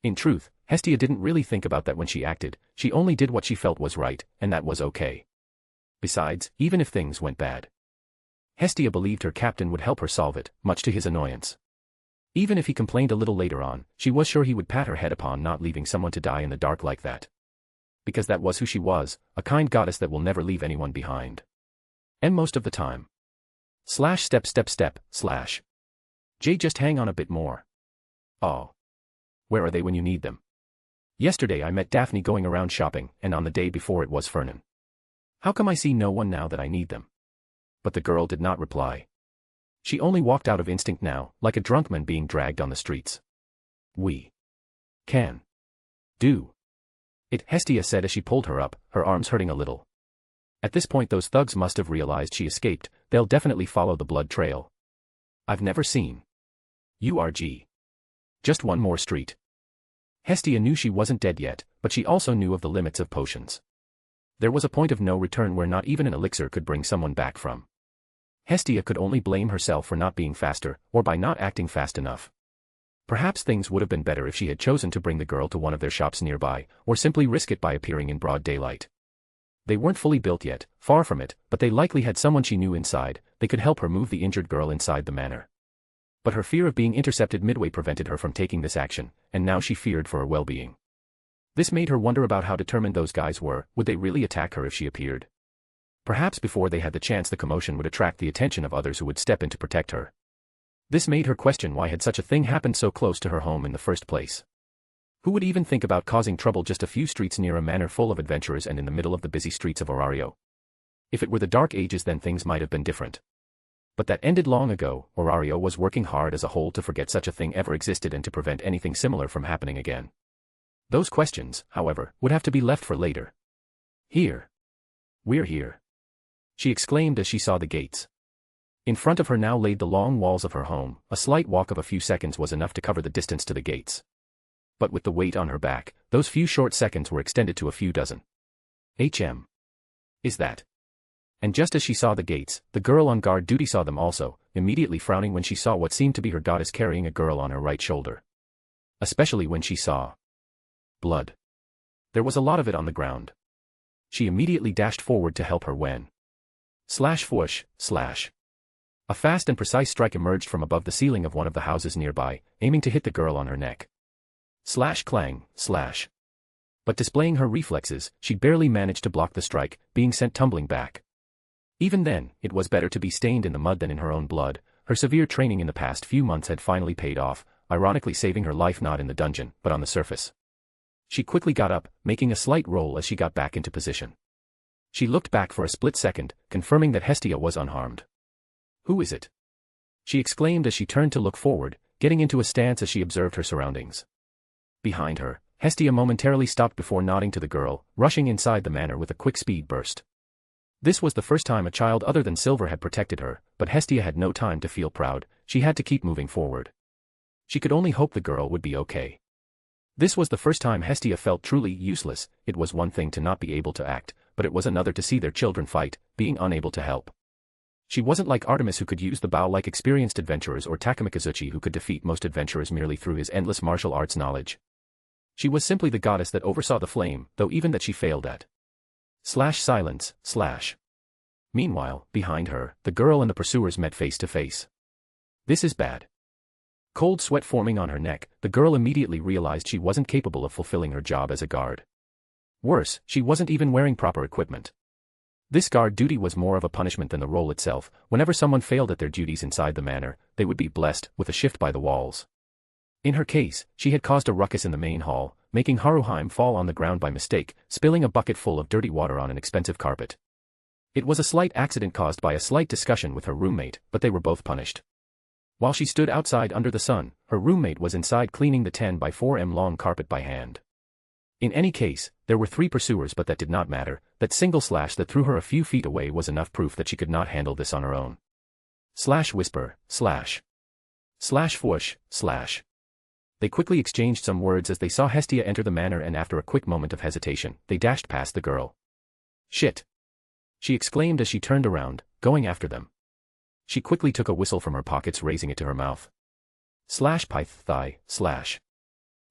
in truth, Hestia didn't really think about that when she acted. She only did what she felt was right, and that was okay. Besides, even if things went bad, Hestia believed her captain would help her solve it, much to his annoyance. Even if he complained a little later on, she was sure he would pat her head upon not leaving someone to die in the dark like that. Because that was who she was, a kind goddess that will never leave anyone behind. And most of the time. Step. Jay, just hang on a bit more. Oh. Where are they when you need them? Yesterday I met Daphne going around shopping, and on the day before it was Fernan. How come I see no one now that I need them? But the girl did not reply. She only walked out of instinct now, like a drunk man being dragged on the streets. We can do it, Hestia said as she pulled her up, her arms hurting a little. At this point those thugs must have realized she escaped. They'll definitely follow the blood trail. I've never seen URG. Just one more street. Hestia knew she wasn't dead yet, but she also knew of the limits of potions. There was a point of no return where not even an elixir could bring someone back from. Hestia could only blame herself for not being faster, or by not acting fast enough. Perhaps things would have been better if she had chosen to bring the girl to one of their shops nearby, or simply risk it by appearing in broad daylight. They weren't fully built yet, far from it, but they likely had someone she knew inside. They could help her move the injured girl inside the manor. But her fear of being intercepted midway prevented her from taking this action, and now she feared for her well-being. This made her wonder about how determined those guys were. Would they really attack her if she appeared? Perhaps before they had the chance the commotion would attract the attention of others who would step in to protect her. This made her question why had such a thing happened so close to her home in the first place. Who would even think about causing trouble just a few streets near a manor full of adventurers and in the middle of the busy streets of Orario? If it were the Dark Ages, then things might have been different. But that ended long ago. Orario was working hard as a whole to forget such a thing ever existed and to prevent anything similar from happening again. Those questions, however, would have to be left for later. Here. We're here. She exclaimed as she saw the gates. In front of her now laid the long walls of her home. A slight walk of a few seconds was enough to cover the distance to the gates. But with the weight on her back, those few short seconds were extended to a few dozen. Is that? And just as she saw the gates, the girl on guard duty saw them also, immediately frowning when she saw what seemed to be her goddess carrying a girl on her right shoulder. Especially when she saw blood. There was a lot of it on the ground. She immediately dashed forward to help her when whoosh, a fast and precise strike emerged from above the ceiling of one of the houses nearby, aiming to hit the girl on her neck. Clang. But displaying her reflexes, she barely managed to block the strike, being sent tumbling back. Even then, it was better to be stained in the mud than in her own blood. Her severe training in the past few months had finally paid off, ironically saving her life not in the dungeon, but on the surface. She quickly got up, making a slight roll as she got back into position. She looked back for a split second, confirming that Hestia was unharmed. Who is it? She exclaimed as she turned to look forward, getting into a stance as she observed her surroundings. Behind her, Hestia momentarily stopped before nodding to the girl, rushing inside the manor with a quick speed burst. This was the first time a child other than Silver had protected her, but Hestia had no time to feel proud. She had to keep moving forward. She could only hope the girl would be okay. This was the first time Hestia felt truly useless. It was one thing to not be able to act, but it was another to see their children fight, being unable to help. She wasn't like Artemis, who could use the bow like experienced adventurers, or Takamikazuchi, who could defeat most adventurers merely through his endless martial arts knowledge. She was simply the goddess that oversaw the flame, though even that she failed at. Silence. Meanwhile, behind her, the girl and the pursuers met face to face. This is bad. Cold sweat forming on her neck, the girl immediately realized she wasn't capable of fulfilling her job as a guard. Worse, she wasn't even wearing proper equipment. This guard duty was more of a punishment than the role itself. Whenever someone failed at their duties inside the manor, they would be blessed with a shift by the walls. In her case, she had caused a ruckus in the main hall, making Haruheim fall on the ground by mistake, spilling a bucket full of dirty water on an expensive carpet. It was a slight accident caused by a slight discussion with her roommate, but they were both punished. While she stood outside under the sun, her roommate was inside cleaning the 10 by 4 long carpet by hand. In any case, there were 3 pursuers, but that did not matter. That single slash that threw her a few feet away was enough proof that she could not handle this on her own. Whisper, whoosh, They quickly exchanged some words as they saw Hestia enter the manor, and after a quick moment of hesitation, they dashed past the girl. Shit! She exclaimed as she turned around, going after them. She quickly took a whistle from her pockets, raising it to her mouth. Thigh.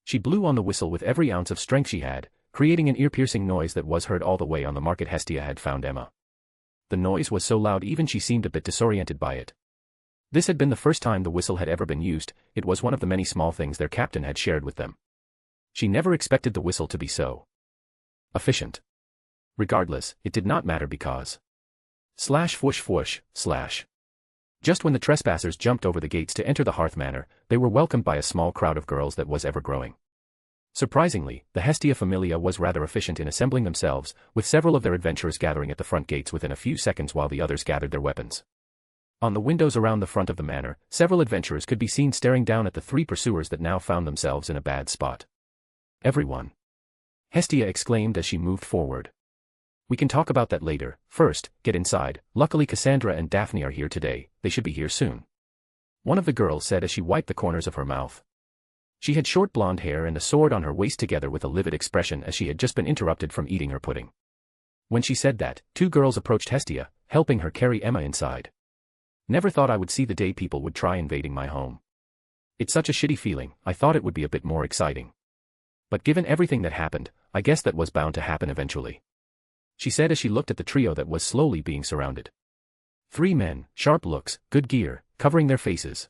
She blew on the whistle with every ounce of strength she had, creating an ear-piercing noise that was heard all the way on the market. Hestia had found Emma. The noise was so loud even she seemed a bit disoriented by it. This had been the first time the whistle had ever been used. It was one of the many small things their captain had shared with them. She never expected the whistle to be so efficient. Regardless, it did not matter because whoosh. Just when the trespassers jumped over the gates to enter the Hearth Manor, they were welcomed by a small crowd of girls that was ever growing. Surprisingly, the Hestia Familia was rather efficient in assembling themselves, with several of their adventurers gathering at the front gates within a few seconds while the others gathered their weapons. On the windows around the front of the manor, several adventurers could be seen staring down at the 3 pursuers that now found themselves in a bad spot. Everyone! Hestia exclaimed as she moved forward. We can talk about that later. First, get inside. Luckily Cassandra and Daphne are here today. They should be here soon. One of the girls said as she wiped the corners of her mouth. She had short blonde hair and a sword on her waist, together with a livid expression as she had just been interrupted from eating her pudding. When she said that, 2 girls approached Hestia, helping her carry Emma inside. Never thought I would see the day people would try invading my home. It's such a shitty feeling. I thought it would be a bit more exciting. But given everything that happened, I guess that was bound to happen eventually. She said as she looked at the trio that was slowly being surrounded. 3 men, sharp looks, good gear, covering their faces.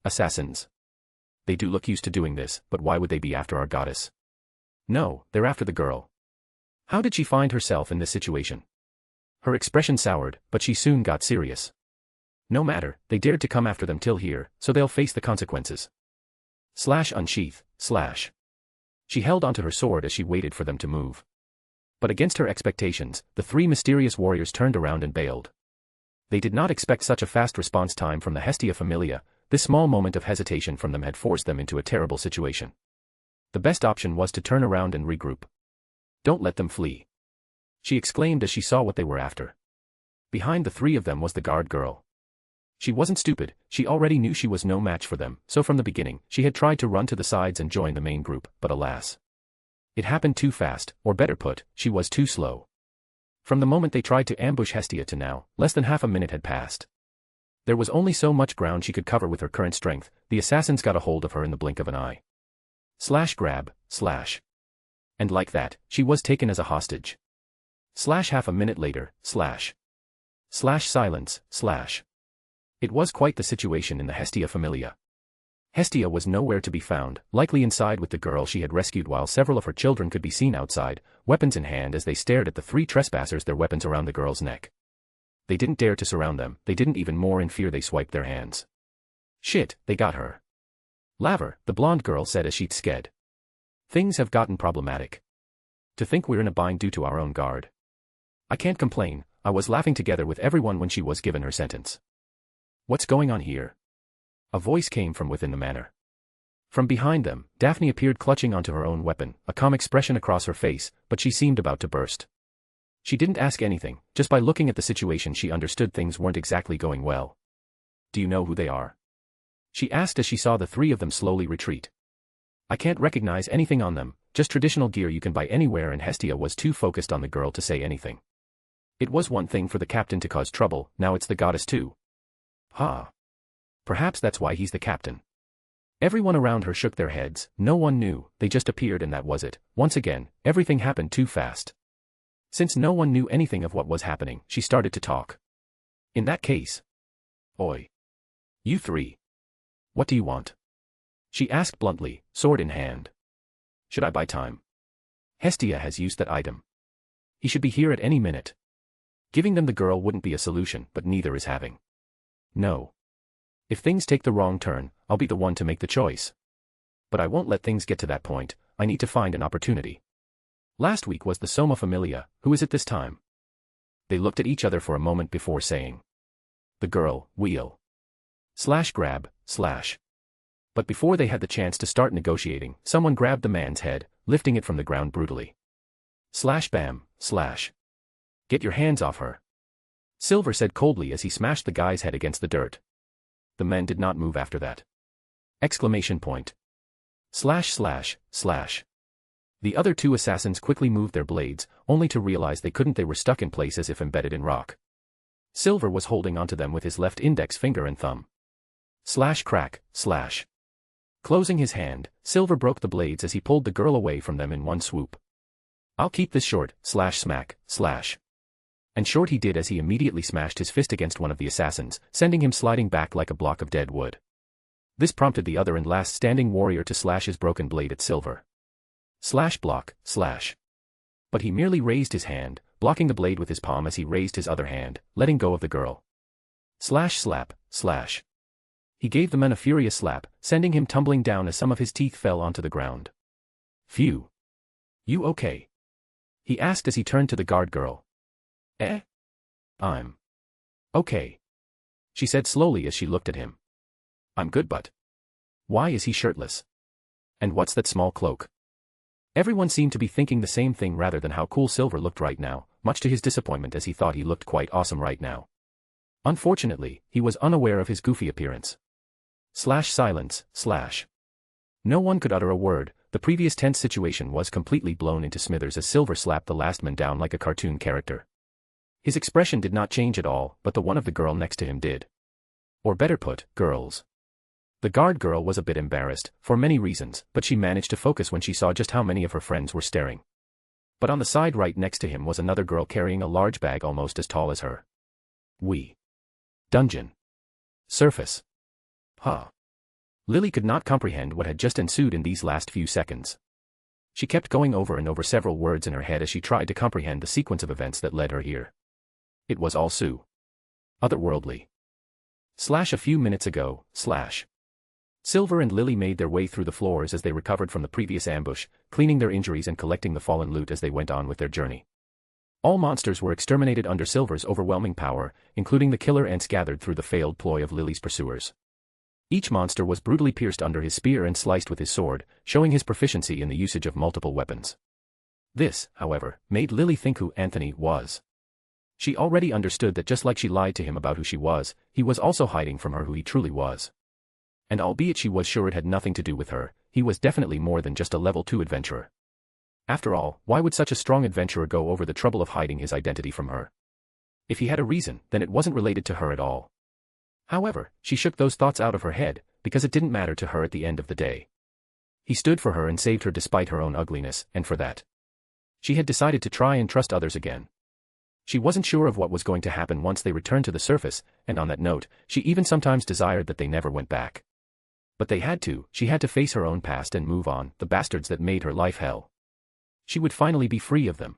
Assassins. They do look used to doing this, but why would they be after our goddess? No, they're after the girl. How did she find herself in this situation? Her expression soured, but she soon got serious. No matter, they dared to come after them till here, so they'll face the consequences. Unsheath. She held onto her sword as she waited for them to move. But against her expectations, the 3 mysterious warriors turned around and bailed. They did not expect such a fast response time from the Hestia Familia. This small moment of hesitation from them had forced them into a terrible situation. The best option was to turn around and regroup. Don't let them flee. She exclaimed as she saw what they were after. Behind the 3 of them was the guard girl. She wasn't stupid, she already knew she was no match for them, so from the beginning, she had tried to run to the sides and join the main group, but alas. It happened too fast, or better put, she was too slow. From the moment they tried to ambush Hestia to now, less than half a minute had passed. There was only so much ground she could cover with her current strength. The assassins got a hold of her in the blink of an eye. Grab. And like that, she was taken as a hostage. Half a minute later, silence. It was quite the situation in the Hestia Familia. Hestia was nowhere to be found, likely inside with the girl she had rescued, while several of her children could be seen outside, weapons in hand as they stared at the 3 trespassers, their weapons around the girl's neck. They didn't dare to surround them, they didn't even, more in fear they swiped their hands. Shit, they got her. Laver, the blonde girl said as she'd sked. Things have gotten problematic. To think we're in a bind due to our own guard. I can't complain, I was laughing together with everyone when she was given her sentence. What's going on here? A voice came from within the manor. From behind them, Daphne appeared clutching onto her own weapon, a calm expression across her face, but she seemed about to burst. She didn't ask anything, just by looking at the situation she understood things weren't exactly going well. Do you know who they are? She asked as she saw the 3 of them slowly retreat. I can't recognize anything on them, just traditional gear you can buy anywhere, and Hestia was too focused on the girl to say anything. It was one thing for the captain to cause trouble, now it's the goddess too. Perhaps that's why he's the captain. Everyone around her shook their heads. No one knew, they just appeared and that was it. Once again, everything happened too fast. Since no one knew anything of what was happening, she started to talk. In that case. Oi. You three. What do you want? She asked bluntly, sword in hand. Should I buy time? Hestia has used that item. He should be here at any minute. Giving them the girl wouldn't be a solution, but neither is having. No. If things take the wrong turn, I'll be the one to make the choice. But I won't let things get to that point. I need to find an opportunity. Last week was the Soma Familia. Who is it this time? They looked at each other for a moment before saying. The girl, wheel. Grab, / But before they had the chance to start negotiating, someone grabbed the man's head, lifting it from the ground brutally. Bam, / Get your hands off her. Silver said coldly as he smashed the guy's head against the dirt. The men did not move after that. Exclamation point. / The other two assassins quickly moved their blades, only to realize they couldn't. They were stuck in place as if embedded in rock. Silver was holding onto them with his left index finger and thumb. Crack, / Closing his hand, Silver broke the blades as he pulled the girl away from them in one swoop. I'll keep this short, / smack, / And short he did as he immediately smashed his fist against one of the assassins, sending him sliding back like a block of dead wood. This prompted the other and last standing warrior to slash his broken blade at Silver. Block, / But he merely raised his hand, blocking the blade with his palm as he raised his other hand, letting go of the girl. Slap, / He gave the man a furious slap, sending him tumbling down as some of his teeth fell onto the ground. Phew. You okay? He asked as he turned to the guard girl. I'm okay. She said slowly as she looked at him. I'm good, but why is he shirtless? And what's that small cloak? Everyone seemed to be thinking the same thing rather than how cool Silver looked right now, much to his disappointment as he thought he looked quite awesome right now. Unfortunately, he was unaware of his goofy appearance. Silence, / No one could utter a word. The previous tense situation was completely blown into smithers as Silver slapped the last man down like a cartoon character. His expression did not change at all, but the one of the girl next to him did. Or better put, girls. The guard girl was a bit embarrassed, for many reasons, but she managed to focus when she saw just how many of her friends were staring. But on the side right next to him was another girl carrying a large bag almost as tall as her. Dungeon. Surface. Lily could not comprehend what had just ensued in these last few seconds. She kept going over and over several words in her head as she tried to comprehend the sequence of events that led her here. It was all otherworldly. A few minutes ago, / Silver and Lily made their way through the floors as they recovered from the previous ambush, cleaning their injuries and collecting the fallen loot as they went on with their journey. All monsters were exterminated under Silver's overwhelming power, including the killer ants gathered through the failed ploy of Lily's pursuers. Each monster was brutally pierced under his spear and sliced with his sword, showing his proficiency in the usage of multiple weapons. This, however, made Lily think who Anthony was. She already understood that just like she lied to him about who she was, he was also hiding from her who he truly was. And albeit she was sure it had nothing to do with her, he was definitely more than just a level 2 adventurer. After all, why would such a strong adventurer go over the trouble of hiding his identity from her? If he had a reason, then it wasn't related to her at all. However, she shook those thoughts out of her head, because it didn't matter to her at the end of the day. He stood for her and saved her despite her own ugliness, and for that, she had decided to try and trust others again. She wasn't sure of what was going to happen once they returned to the surface, and on that note, she even sometimes desired that they never went back. But they had to, she had to face her own past and move on, the bastards that made her life hell. She would finally be free of them.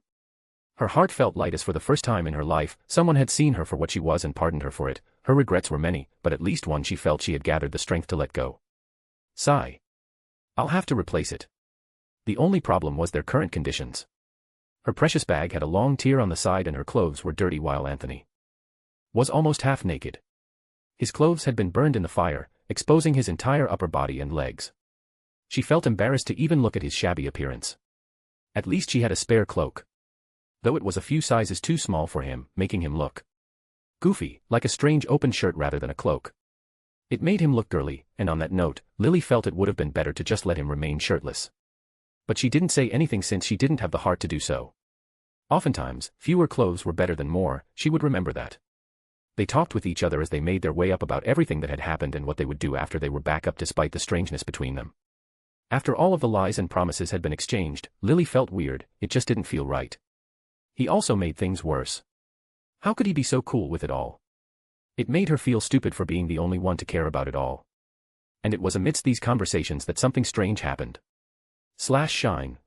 Her heart felt light as for the first time in her life, someone had seen her for what she was and pardoned her for it. Her regrets were many, but at least one she felt she had gathered the strength to let go. Sigh. I'll have to replace it. The only problem was their current conditions. Her precious bag had a long tear on the side and her clothes were dirty while Anthony was almost half naked. His clothes had been burned in the fire, exposing his entire upper body and legs. She felt embarrassed to even look at his shabby appearance. At least she had a spare cloak. Though it was a few sizes too small for him, making him look goofy, like a strange open shirt rather than a cloak. It made him look girly, and on that note, Lily felt it would have been better to just let him remain shirtless. But she didn't say anything since she didn't have the heart to do so. Oftentimes, fewer clothes were better than more, she would remember that. They talked with each other as they made their way up about everything that had happened and what they would do after they were back up despite the strangeness between them. After all of the lies and promises had been exchanged, Lily felt weird, it just didn't feel right. He also made things worse. How could he be so cool with it all? It made her feel stupid for being the only one to care about it all. And it was amidst these conversations that something strange happened. Shine.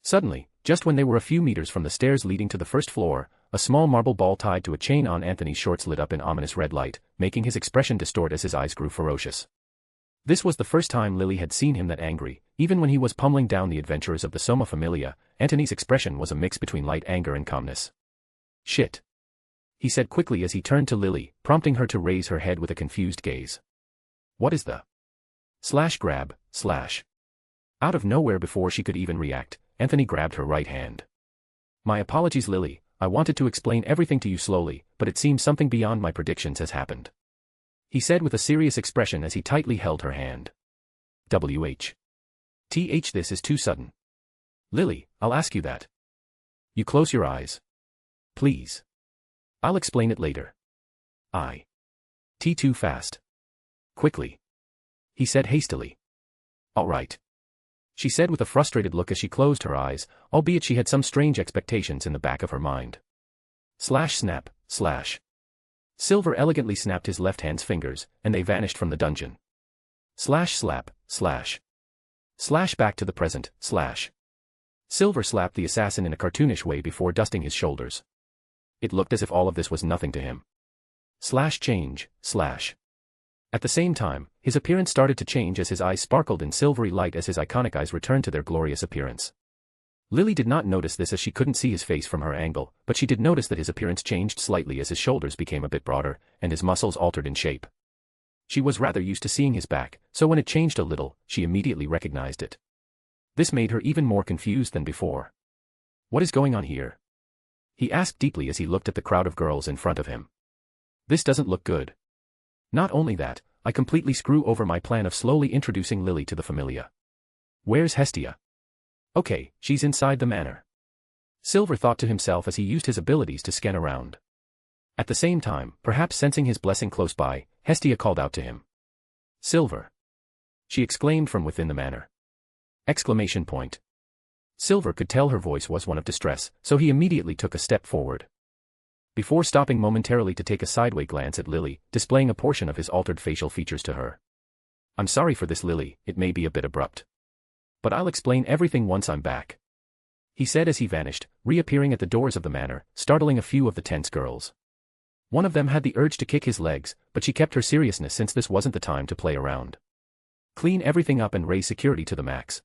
Suddenly, just when they were a few meters from the stairs leading to the first floor, a small marble ball tied to a chain on Anthony's shorts lit up in ominous red light, making his expression distort as his eyes grew ferocious. This was the first time Lily had seen him that angry. Even when he was pummeling down the adventurers of the Soma Familia, Anthony's expression was a mix between light anger and calmness. "Shit," he said quickly as he turned to Lily, prompting her to raise her head with a confused gaze. "What is the grab. Out of nowhere before she could even react, Anthony grabbed her right hand. "My apologies, Lily, I wanted to explain everything to you slowly, but it seems something beyond my predictions has happened," he said with a serious expression as he tightly held her hand. This is too sudden. Lily, I'll ask you that. You close your eyes. Please. I'll explain it later. Too fast. Quickly. He said hastily. All right. She said with a frustrated look as she closed her eyes, albeit she had some strange expectations in the back of her mind. Snap. Silver elegantly snapped his left hand's fingers, and they vanished from the dungeon. Slap. Slash back to the present, Silver slapped the assassin in a cartoonish way before dusting his shoulders. It looked as if all of this was nothing to him. Change. At the same time, his appearance started to change as his eyes sparkled in silvery light as his iconic eyes returned to their glorious appearance. Lily did not notice this as she couldn't see his face from her angle, but she did notice that his appearance changed slightly as his shoulders became a bit broader, and his muscles altered in shape. She was rather used to seeing his back, so when it changed a little, she immediately recognized it. This made her even more confused than before. What is going on here? He asked deeply as he looked at the crowd of girls in front of him. This doesn't look good. Not only that, I completely screw over my plan of slowly introducing Lily to the Familia. Where's Hestia? Okay, she's inside the manor. Silver thought to himself as he used his abilities to scan around. At the same time, perhaps sensing his blessing close by, Hestia called out to him. Silver. She exclaimed from within the manor. Exclamation point. Silver could tell her voice was one of distress, so he immediately took a step forward. Before stopping momentarily to take a sideway glance at Lily, displaying a portion of his altered facial features to her. I'm sorry for this, Lily, it may be a bit abrupt. But I'll explain everything once I'm back. He said as he vanished, reappearing at the doors of the manor, startling a few of the tense girls. One of them had the urge to kick his legs, but she kept her seriousness since this wasn't the time to play around. Clean everything up and raise security to the max.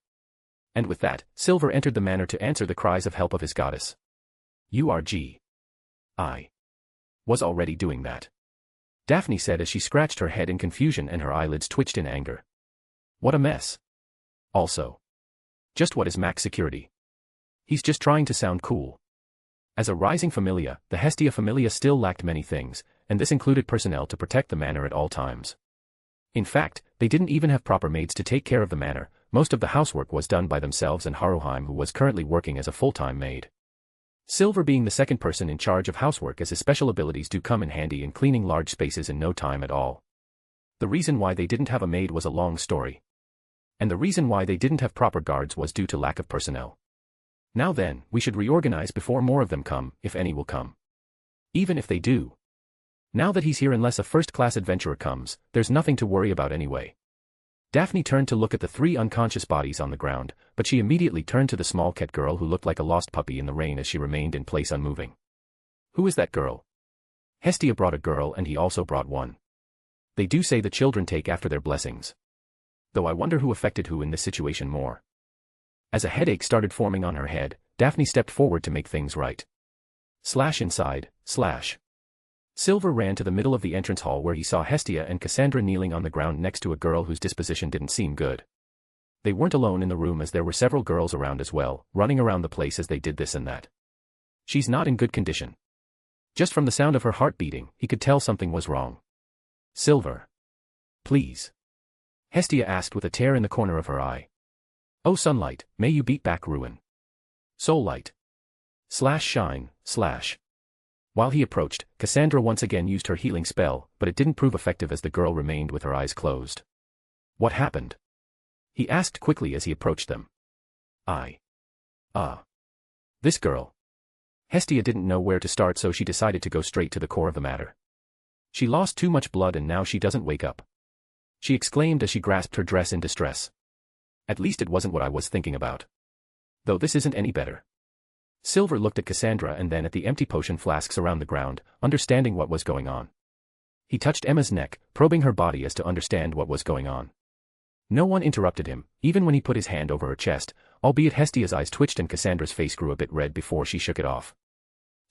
And with that, Silver entered the manor to answer the cries of help of his goddess. I was already doing that. Daphne said as she scratched her head in confusion and her eyelids twitched in anger. What a mess. Also. Just what is max security? He's just trying to sound cool. As a rising familia, the Hestia familia still lacked many things, and this included personnel to protect the manor at all times. In fact, they didn't even have proper maids to take care of the manor. Most of the housework was done by themselves and Haruheim, who was currently working as a full-time maid. Silver being the second person in charge of housework, as his special abilities do come in handy in cleaning large spaces in no time at all. The reason why they didn't have a maid was a long story. And the reason why they didn't have proper guards was due to lack of personnel. Now then, we should reorganize before more of them come, if any will come. Even if they do. Now that he's here, unless a first-class adventurer comes, there's nothing to worry about anyway. Daphne turned to look at the 3 unconscious bodies on the ground, but she immediately turned to the small cat girl who looked like a lost puppy in the rain as she remained in place unmoving. Who is that girl? Hestia brought a girl and he also brought one. They do say the children take after their blessings. Though I wonder who affected who in this situation more. As a headache started forming on her head, Daphne stepped forward to make things right. Inside. Silver ran to the middle of the entrance hall where he saw Hestia and Cassandra kneeling on the ground next to a girl whose disposition didn't seem good. They weren't alone in the room, as there were several girls around as well, running around the place as they did this and that. She's not in good condition. Just from the sound of her heart beating, he could tell something was wrong. Silver. Please. Hestia asked with a tear in the corner of her eye. Oh sunlight, may you beat back ruin. Soul light. Shine. While he approached, Cassandra once again used her healing spell, but it didn't prove effective as the girl remained with her eyes closed. What happened? He asked quickly as he approached them. This girl. Hestia didn't know where to start, so she decided to go straight to the core of the matter. She lost too much blood and now she doesn't wake up. She exclaimed as she grasped her dress in distress. At least it wasn't what I was thinking about. Though this isn't any better. Silver looked at Cassandra and then at the empty potion flasks around the ground, understanding what was going on. He touched Emma's neck, probing her body as to understand what was going on. No one interrupted him, even when he put his hand over her chest, albeit Hestia's eyes twitched and Cassandra's face grew a bit red before she shook it off.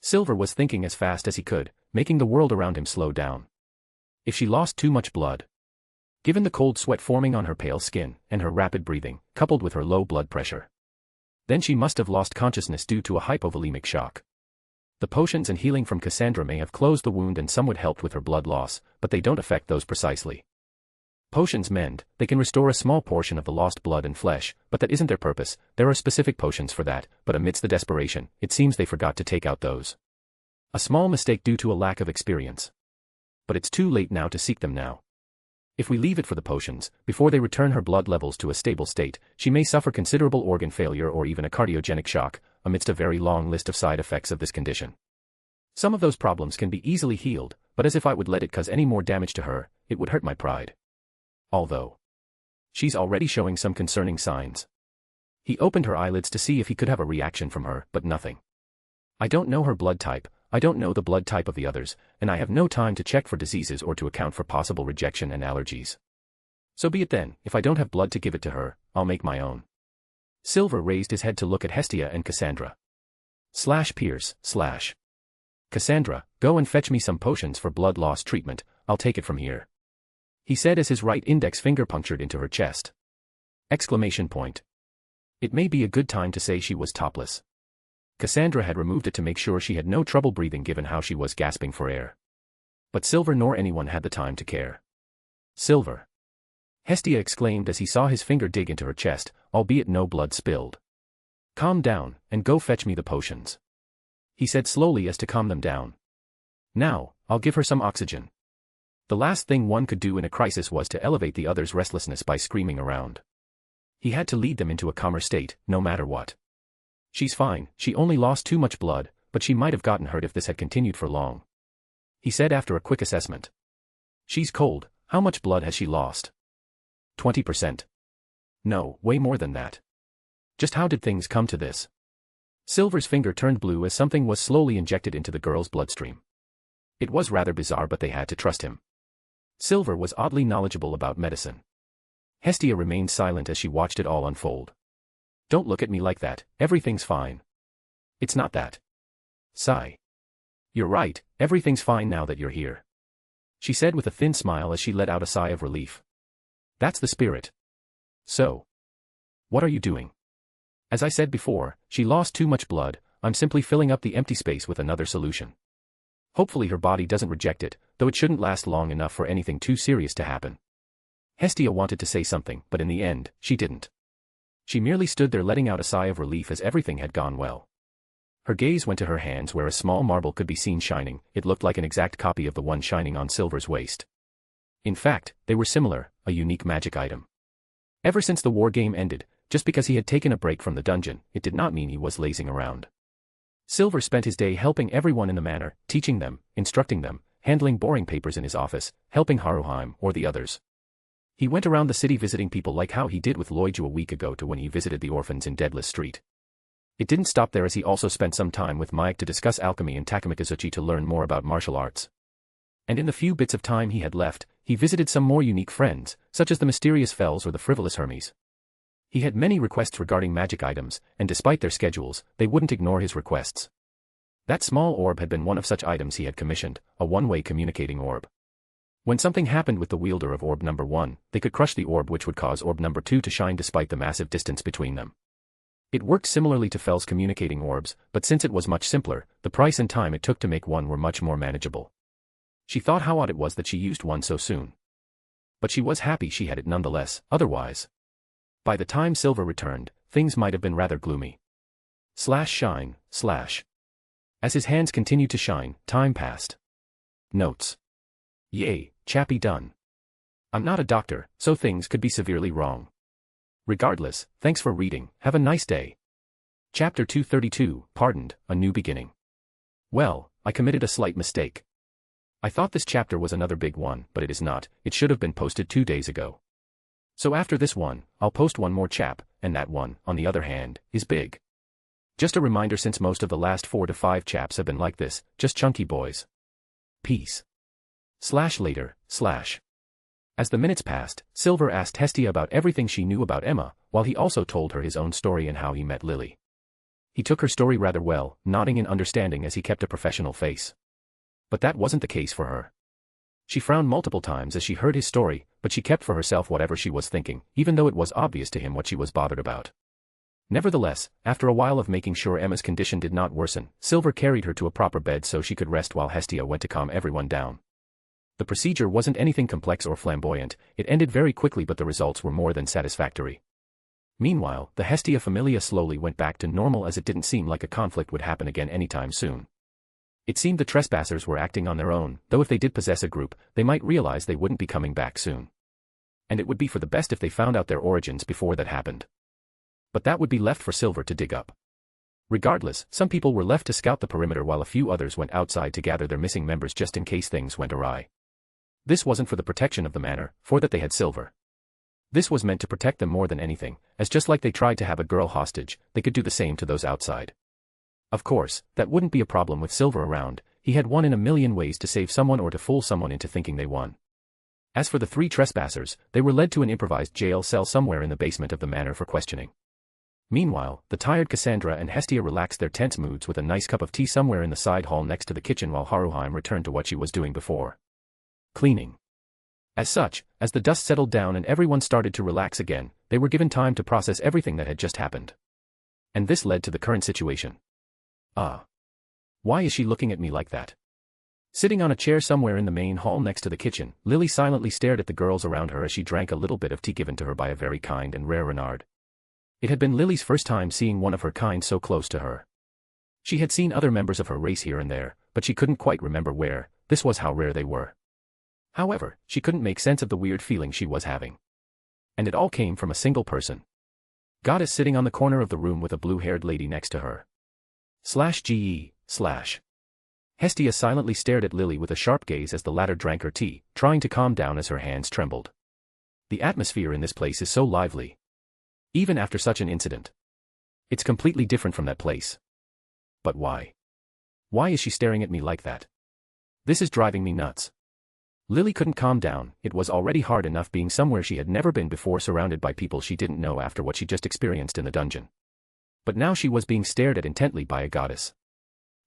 Silver was thinking as fast as he could, making the world around him slow down. If she lost too much blood. Given the cold sweat forming on her pale skin, and her rapid breathing, coupled with her low blood pressure. Then she must have lost consciousness due to a hypovolemic shock. The potions and healing from Cassandra may have closed the wound and somewhat helped with her blood loss, but they don't affect those precisely. Potions mend, they can restore a small portion of the lost blood and flesh, but that isn't their purpose. There are specific potions for that, but amidst the desperation, it seems they forgot to take out those. A small mistake due to a lack of experience. But it's too late now to seek them now. If we leave it for the potions, before they return her blood levels to a stable state, she may suffer considerable organ failure or even a cardiogenic shock, amidst a very long list of side effects of this condition. Some of those problems can be easily healed, but as if I would let it cause any more damage to her, it would hurt my pride. Although she's already showing some concerning signs. He opened her eyelids to see if he could have a reaction from her, but nothing. I don't know her blood type, I don't know the blood type of the others, and I have no time to check for diseases or to account for possible rejection and allergies. So be it then, if I don't have blood to give it to her, I'll make my own. Silver raised his head to look at Hestia and Cassandra. Pierce, Cassandra, go and fetch me some potions for blood loss treatment, I'll take it from here. He said as his right index finger punctured into her chest. Exclamation point. It may be a good time to say she was topless. Cassandra had removed it to make sure she had no trouble breathing given how she was gasping for air. But Silver nor anyone had the time to care. Silver. Hestia exclaimed as he saw his finger dig into her chest, albeit no blood spilled. Calm down, and go fetch me the potions. He said slowly as to calm them down. Now, I'll give her some oxygen. The last thing one could do in a crisis was to elevate the other's restlessness by screaming around. He had to lead them into a calmer state, no matter what. She's fine, she only lost too much blood, but she might have gotten hurt if this had continued for long. He said after a quick assessment. She's cold, how much blood has she lost? 20%. No, way more than that. Just how did things come to this? Silver's finger turned blue as something was slowly injected into the girl's bloodstream. It was rather bizarre, but they had to trust him. Silver was oddly knowledgeable about medicine. Hestia remained silent as she watched it all unfold. Don't look at me like that, everything's fine. It's not that. Sigh. You're right, everything's fine now that you're here. She said with a thin smile as she let out a sigh of relief. That's the spirit. So. What are you doing? As I said before, she lost too much blood, I'm simply filling up the empty space with another solution. Hopefully her body doesn't reject it, though it shouldn't last long enough for anything too serious to happen. Hestia wanted to say something, but in the end, she didn't. She merely stood there letting out a sigh of relief as everything had gone well. Her gaze went to her hands where a small marble could be seen shining. It looked like an exact copy of the one shining on Silver's waist. In fact, they were similar, a unique magic item. Ever since the war game ended, just because he had taken a break from the dungeon, it did not mean he was lazing around. Silver spent his day helping everyone in the manor, teaching them, instructing them, handling boring papers in his office, helping Haruheim or the others. He went around the city visiting people like how he did with Loiju a week ago to when he visited the orphans in Deadless Street. It didn't stop there as he also spent some time with Mike to discuss alchemy and Takamikazuchi to learn more about martial arts. And in the few bits of time he had left, he visited some more unique friends, such as the mysterious Fells or the frivolous Hermes. He had many requests regarding magic items, and despite their schedules, they wouldn't ignore his requests. That small orb had been one of such items he had commissioned, a one-way communicating orb. When something happened with the wielder of orb number 1, they could crush the orb which would cause orb number 2 to shine despite the massive distance between them. It worked similarly to Fell's communicating orbs, but since it was much simpler, the price and time it took to make one were much more manageable. She thought how odd it was that she used one so soon. But she was happy she had it nonetheless, otherwise. By the time Silver returned, things might have been rather gloomy. Shine. As As his hands continued to shine, time passed. Notes. Yay, chappy done. I'm not a doctor, so things could be severely wrong. Regardless, thanks for reading, have a nice day. Chapter 232, Pardoned, A New Beginning. Well, I committed a slight mistake. I thought this chapter was another big one, but it is not. It should have been posted 2 days ago. So after this one, I'll post one more chap, and that one, on the other hand, is big. Just a reminder, since most of the last 4 to 5 chaps have been like this, just chunky boys. Peace. /later, /. As the minutes passed, Silver asked Hestia about everything she knew about Emma, while he also told her his own story and how he met Lily. He took her story rather well, nodding in understanding as he kept a professional face. But that wasn't the case for her. She frowned multiple times as she heard his story, but she kept for herself whatever she was thinking, even though it was obvious to him what she was bothered about. Nevertheless, after a while of making sure Emma's condition did not worsen, Silver carried her to a proper bed so she could rest while Hestia went to calm everyone down. The procedure wasn't anything complex or flamboyant, it ended very quickly, but the results were more than satisfactory. Meanwhile, the Hestia familia slowly went back to normal, as it didn't seem like a conflict would happen again anytime soon. It seemed the trespassers were acting on their own, though if they did possess a group, they might realize they wouldn't be coming back soon. And it would be for the best if they found out their origins before that happened. But that would be left for Silver to dig up. Regardless, some people were left to scout the perimeter while a few others went outside to gather their missing members just in case things went awry. This wasn't for the protection of the manor, for that they had Silver. This was meant to protect them more than anything, as just like they tried to have a girl hostage, they could do the same to those outside. Of course, that wouldn't be a problem with Silver around. He had 1 in a million ways to save someone or to fool someone into thinking they won. As for the 3 trespassers, they were led to an improvised jail cell somewhere in the basement of the manor for questioning. Meanwhile, the tired Cassandra and Hestia relaxed their tense moods with a nice cup of tea somewhere in the side hall next to the kitchen while Haruheim returned to what she was doing before. Cleaning. As such, as the dust settled down and everyone started to relax again, they were given time to process everything that had just happened. And this led to the current situation. Why is she looking at me like that? Sitting on a chair somewhere in the main hall next to the kitchen, Lily silently stared at the girls around her as she drank a little bit of tea given to her by a very kind and rare Renard. It had been Lily's first time seeing one of her kind so close to her. She had seen other members of her race here and there, but she couldn't quite remember where. This was how rare they were. However, she couldn't make sense of the weird feeling she was having. And it all came from a single person. Goddess sitting on the corner of the room with a blue-haired lady next to her. /GE/. Hestia silently stared at Lily with a sharp gaze as the latter drank her tea, trying to calm down as her hands trembled. The atmosphere in this place is so lively. Even after such an incident. It's completely different from that place. But why? Why is she staring at me like that? This is driving me nuts. Lily couldn't calm down. It was already hard enough being somewhere she had never been before, surrounded by people she didn't know after what she just experienced in the dungeon. But now she was being stared at intently by a goddess.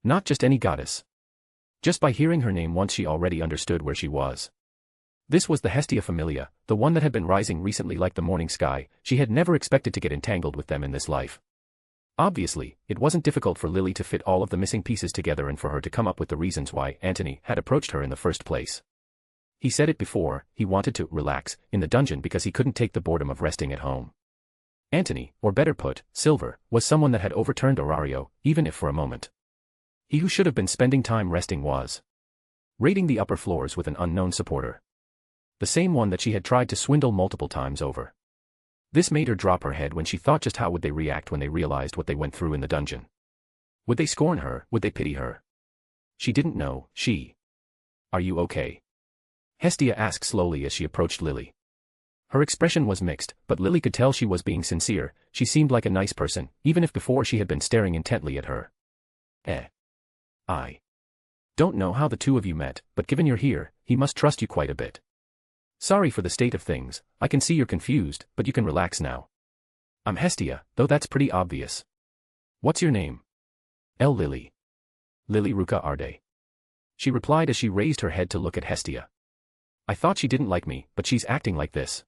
Not just any goddess. Just by hearing her name once she already understood where she was. This was the Hestia familia, the one that had been rising recently like the morning sky. She had never expected to get entangled with them in this life. Obviously, it wasn't difficult for Lily to fit all of the missing pieces together and for her to come up with the reasons why Antony had approached her in the first place. He said it before, he wanted to relax in the dungeon because he couldn't take the boredom of resting at home. Antony, or better put, Silver, was someone that had overturned Orario, even if for a moment. He who should have been spending time resting was raiding the upper floors with an unknown supporter. The same one that she had tried to swindle multiple times over. This made her drop her head when she thought just how would they react when they realized what they went through in the dungeon. Would they scorn her? Would they pity her? She didn't know. Are you okay? Hestia asked slowly as she approached Lily. Her expression was mixed, but Lily could tell she was being sincere. She seemed like a nice person, even if before she had been staring intently at her. I don't know how the two of you met, but given you're here, he must trust you quite a bit. Sorry for the state of things. I can see you're confused, but you can relax now. I'm Hestia, though that's pretty obvious. What's your name? Lily. Lily Ruka Arde. She replied as she raised her head to look at Hestia. I thought she didn't like me, but she's acting like this.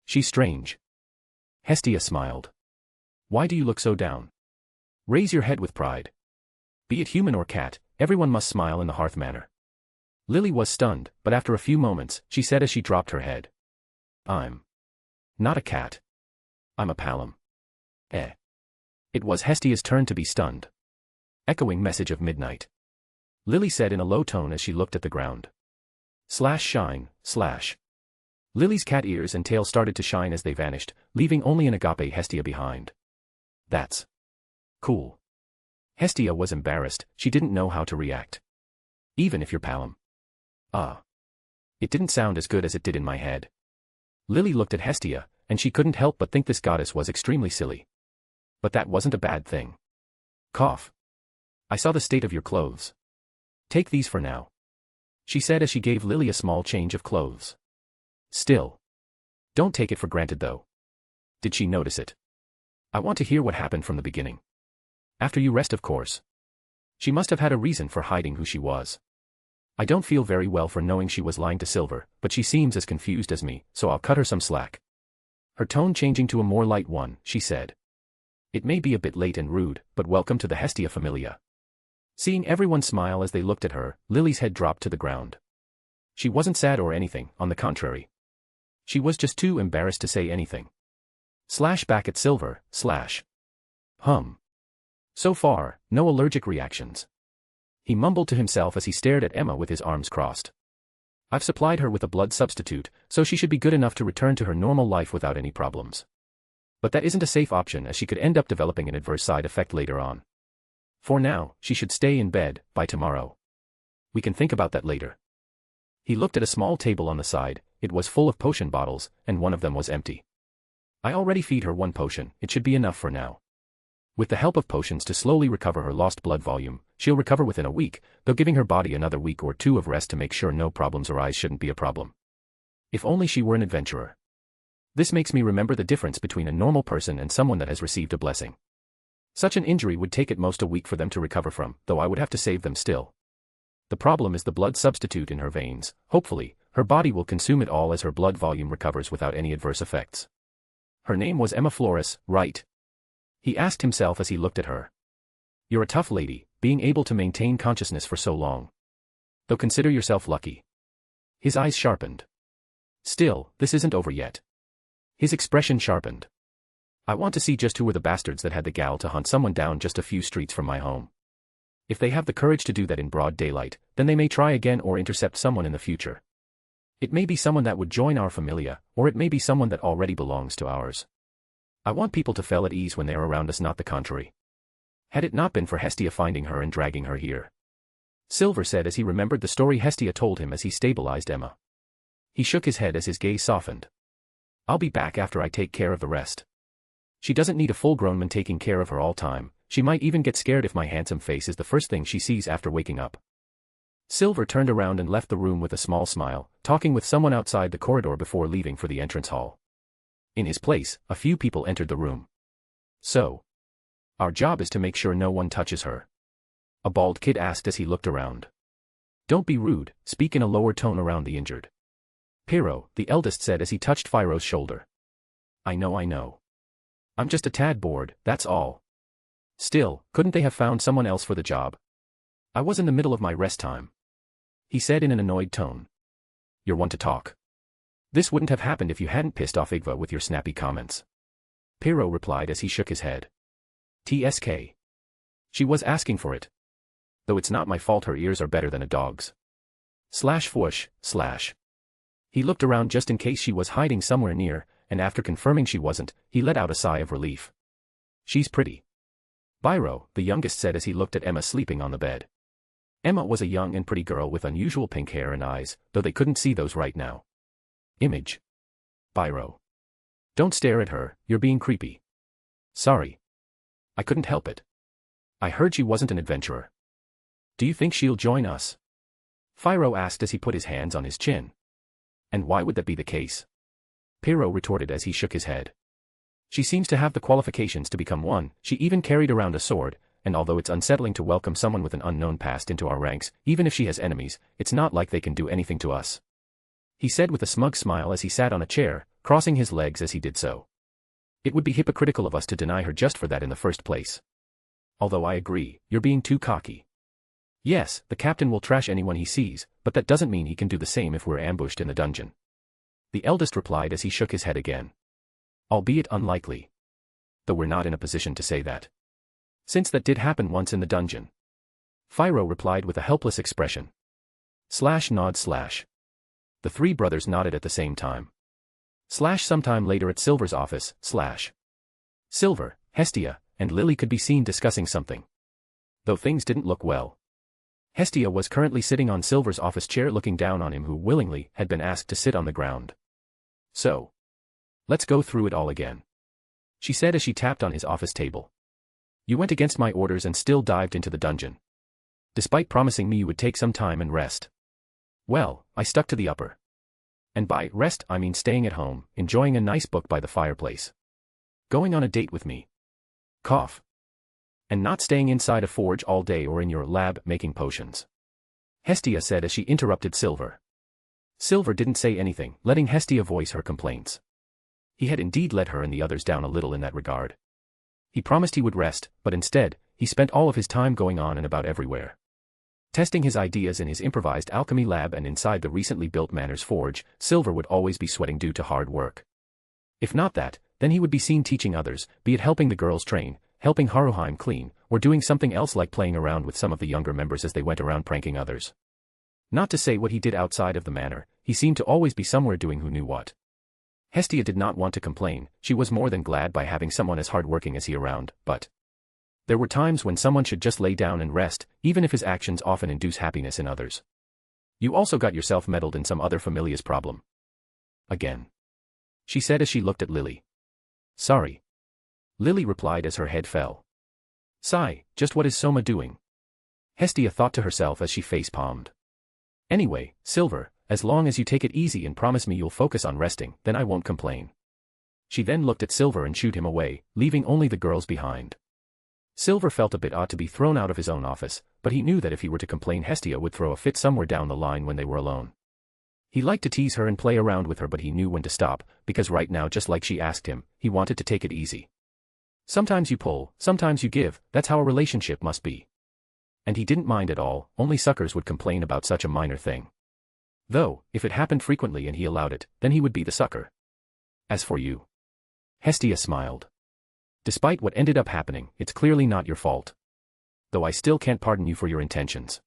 She's strange. Hestia smiled. Why do you look so down? Raise your head with pride. Be it human or cat, everyone must smile in the hearth manner. Lily was stunned, but after a few moments, she said as she dropped her head. I'm not a cat. I'm a palom. It was Hestia's turn to be stunned. Echoing message of midnight. Lily said in a low tone as she looked at the ground. Shine, slash. Lily's cat ears and tail started to shine as they vanished, leaving only an agape Hestia behind. That's cool. Hestia was embarrassed, she didn't know how to react. Even if you're Palom. It didn't sound as good as it did in my head. Lily looked at Hestia, and she couldn't help but think this goddess was extremely silly. But that wasn't a bad thing. Cough. I saw the state of your clothes. Take these for now, she said as she gave Lily a small change of clothes. Still. Don't take it for granted though. Did she notice it? I want to hear what happened from the beginning. After you rest, of course. She must have had a reason for hiding who she was. I don't feel very well for knowing she was lying to Silver, but she seems as confused as me, so I'll cut her some slack. Her tone changing to a more light one, she said. It may be a bit late and rude, but welcome to the Hestia Familia. Seeing everyone smile as they looked at her, Lily's head dropped to the ground. She wasn't sad or anything, on the contrary. She was just too embarrassed to say anything. Back at Silver, So far, no allergic reactions. He mumbled to himself as he stared at Emma with his arms crossed. I've supplied her with a blood substitute, so she should be good enough to return to her normal life without any problems. But that isn't a safe option as she could end up developing an adverse side effect later on. For now, she should stay in bed, by tomorrow. We can think about that later. He looked at a small table on the side, it was full of potion bottles, and one of them was empty. I already feed her one potion, it should be enough for now. With the help of potions to slowly recover her lost blood volume, she'll recover within a week, though giving her body another week or two of rest to make sure no problems arise shouldn't be a problem. If only she were an adventurer. This makes me remember the difference between a normal person and someone that has received a blessing. Such an injury would take at most a week for them to recover from, though I would have to save them still. The problem is the blood substitute in her veins. Hopefully, her body will consume it all as her blood volume recovers without any adverse effects. Her name was Emma Flores, right? He asked himself as he looked at her. You're a tough lady, being able to maintain consciousness for so long. Though consider yourself lucky. His eyes sharpened. Still, this isn't over yet. His expression sharpened. I want to see just who were the bastards that had the gall to hunt someone down just a few streets from my home. If they have the courage to do that in broad daylight, then they may try again or intercept someone in the future. It may be someone that would join our familia, or it may be someone that already belongs to ours. I want people to feel at ease when they are around us, not the contrary. Had it not been for Hestia finding her and dragging her here. Silver said as he remembered the story Hestia told him as he stabilized Emma. He shook his head as his gaze softened. I'll be back after I take care of the rest. She doesn't need a full-grown man taking care of her all time, she might even get scared if my handsome face is the first thing she sees after waking up. Silver turned around and left the room with a small smile, talking with someone outside the corridor before leaving for the entrance hall. In his place, a few people entered the room. So, our job is to make sure no one touches her. A bald kid asked as he looked around. Don't be rude, speak in a lower tone around the injured. Pero, the eldest said as he touched Firo's shoulder. I know. I'm just a tad bored, that's all. Still, couldn't they have found someone else for the job? I was in the middle of my rest time. He said in an annoyed tone. You're one to talk. This wouldn't have happened if you hadn't pissed off Igva with your snappy comments. Pero replied as he shook his head. TSK. She was asking for it. Though it's not my fault her ears are better than a dog's. Whoosh. He looked around just in case she was hiding somewhere near, and after confirming she wasn't, he let out a sigh of relief. She's pretty. Biro, the youngest, said as he looked at Emma sleeping on the bed. Emma was a young and pretty girl with unusual pink hair and eyes, though they couldn't see those right now. Image. Biro. Don't stare at her, you're being creepy. Sorry. I couldn't help it. I heard she wasn't an adventurer. Do you think she'll join us? Firo asked as he put his hands on his chin. And why would that be the case? Pero retorted as he shook his head. She seems to have the qualifications to become one, she even carried around a sword, and although it's unsettling to welcome someone with an unknown past into our ranks, even if she has enemies, it's not like they can do anything to us. He said with a smug smile as he sat on a chair, crossing his legs as he did so. It would be hypocritical of us to deny her just for that in the first place. Although I agree, you're being too cocky. Yes, the captain will trash anyone he sees, but that doesn't mean he can do the same if we're ambushed in the dungeon. The eldest replied as he shook his head again. Albeit unlikely. Though we're not in a position to say that. Since that did happen once in the dungeon. Phiro replied with a helpless expression. Nod slash. The three brothers nodded at the same time. Sometime later at Silver's office, Silver, Hestia, and Lily could be seen discussing something. Though things didn't look well. Hestia was currently sitting on Silver's office chair looking down on him, who willingly had been asked to sit on the ground. So. Let's go through it all again. She said as she tapped on his office table. You went against my orders and still dived into the dungeon. Despite promising me you would take some time and rest. Well, I stuck to the upper. And by rest I mean staying at home, enjoying a nice book by the fireplace. Going on a date with me. Cough. And not staying inside a forge all day or in your lab making potions. Hestia said as she interrupted Silver. Silver didn't say anything, letting Hestia voice her complaints. He had indeed let her and the others down a little in that regard. He promised he would rest, but instead, he spent all of his time going on and about everywhere. Testing his ideas in his improvised alchemy lab and inside the recently built Manor's forge, Silver would always be sweating due to hard work. If not that, then he would be seen teaching others, be it helping the girls train, helping Haruheim clean, or doing something else like playing around with some of the younger members as they went around pranking others. Not to say what he did outside of the manor, he seemed to always be somewhere doing who knew what. Hestia did not want to complain, she was more than glad by having someone as hardworking as he around, but there were times when someone should just lay down and rest, even if his actions often induce happiness in others. You also got yourself meddled in some other familiar's problem. Again. She said as she looked at Lily. Sorry. Lily replied as her head fell. Sigh, just what is Soma doing? Hestia thought to herself as she face-palmed. Anyway, Silver, as long as you take it easy and promise me you'll focus on resting, then I won't complain. She then looked at Silver and shooed him away, leaving only the girls behind. Silver felt a bit odd to be thrown out of his own office, but he knew that if he were to complain Hestia would throw a fit somewhere down the line when they were alone. He liked to tease her and play around with her, but he knew when to stop, because right now, just like she asked him, he wanted to take it easy. Sometimes you pull, sometimes you give, that's how a relationship must be. And he didn't mind at all, only suckers would complain about such a minor thing. Though, if it happened frequently and he allowed it, then he would be the sucker. As for you. Hestia smiled. Despite what ended up happening, it's clearly not your fault. Though I still can't pardon you for your intentions.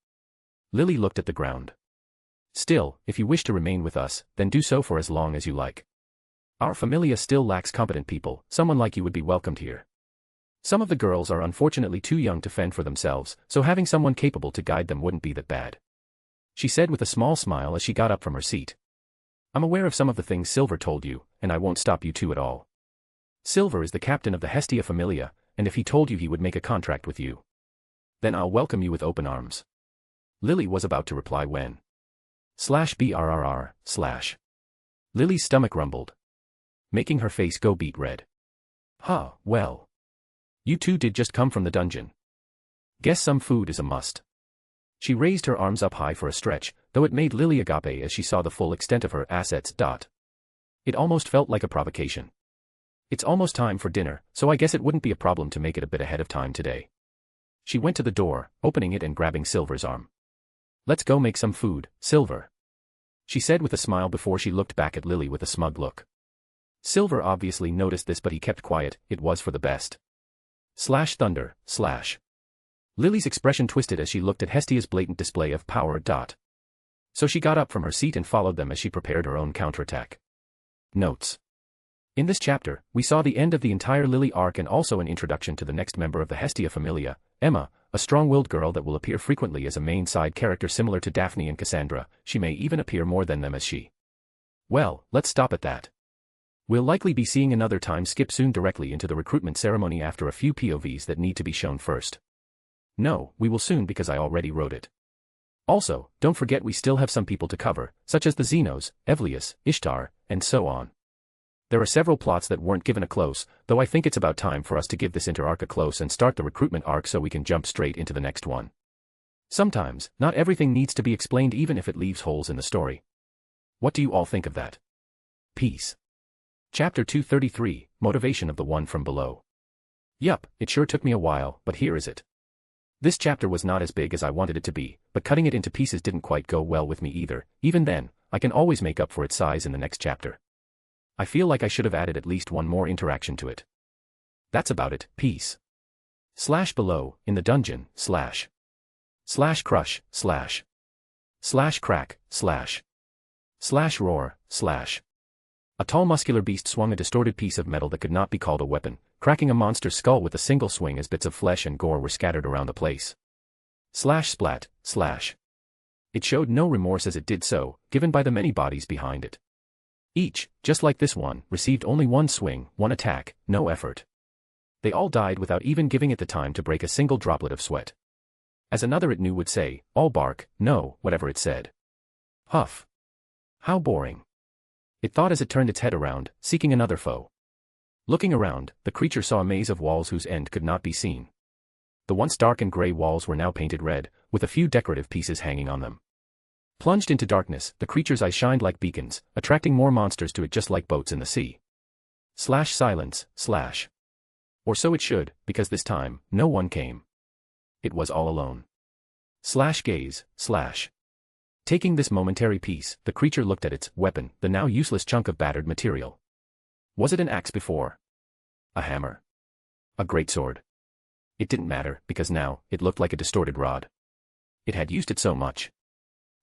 Lily looked at the ground. Still, if you wish to remain with us, then do so for as long as you like. Our familia still lacks competent people, someone like you would be welcomed here. Some of the girls are unfortunately too young to fend for themselves, so having someone capable to guide them wouldn't be that bad. She said with a small smile as she got up from her seat. I'm aware of some of the things Silver told you, and I won't stop you two at all. Silver is the captain of the Hestia Familia, and if he told you he would make a contract with you, then I'll welcome you with open arms. Lily was about to reply when /brrr/. Lily's stomach rumbled, making her face go beet red. Huh, well. You two did just come from the dungeon. Guess some food is a must. She raised her arms up high for a stretch, though it made Lily agape as she saw the full extent of her assets. It almost felt like a provocation. It's almost time for dinner, so I guess it wouldn't be a problem to make it a bit ahead of time today. She went to the door, opening it and grabbing Silver's arm. Let's go make some food, Silver. She said with a smile before she looked back at Lily with a smug look. Silver obviously noticed this, but he kept quiet, it was for the best. Thunder. Lily's expression twisted as she looked at Hestia's blatant display of power. So she got up from her seat and followed them as she prepared her own counterattack. Notes. In this chapter, we saw the end of the entire Lily arc and also an introduction to the next member of the Hestia Familia, Emma, a strong-willed girl that will appear frequently as a main side character similar to Daphne and Cassandra. She may even appear more than them as she. Well, let's stop at that. We'll likely be seeing another time skip soon directly into the recruitment ceremony after a few POVs that need to be shown first. No, we will soon because I already wrote it. Also, don't forget we still have some people to cover, such as the Xenos, Evlius, Ishtar, and so on. There are several plots that weren't given a close, though I think it's about time for us to give this inter-arc a close and start the recruitment arc so we can jump straight into the next one. Sometimes, not everything needs to be explained even if it leaves holes in the story. What do you all think of that? Peace. Chapter 233, Motivation of the One from Below. Yup, it sure took me a while, but here is it. This chapter was not as big as I wanted it to be, but cutting it into pieces didn't quite go well with me either. Even then, I can always make up for its size in the next chapter. I feel like I should have added at least one more interaction to it. That's about it, peace. /below, in the dungeon, / Slash crush, slash. Slash crack, slash. Slash roar, slash. A tall muscular beast swung a distorted piece of metal that could not be called a weapon, cracking a monster's skull with a single swing as bits of flesh and gore were scattered around the place. Slash splat, slash. It showed no remorse as it did so, given by the many bodies behind it. Each, just like this one, received only one swing, one attack, no effort. They all died without even giving it the time to break a single droplet of sweat. As another it knew would say, all bark, no, whatever it said. Huff. How boring. It thought as it turned its head around, seeking another foe. Looking around, the creature saw a maze of walls whose end could not be seen. The once dark and gray walls were now painted red, with a few decorative pieces hanging on them. Plunged into darkness, the creature's eyes shined like beacons, attracting more monsters to it just like boats in the sea. Slash silence, slash. Or so it should, because this time, no one came. It was all alone. Slash gaze, slash. Taking this momentary peace, the creature looked at its weapon, the now useless chunk of battered material. Was it an axe before? A hammer? A greatsword? It didn't matter, because now, it looked like a distorted rod. It had used it so much.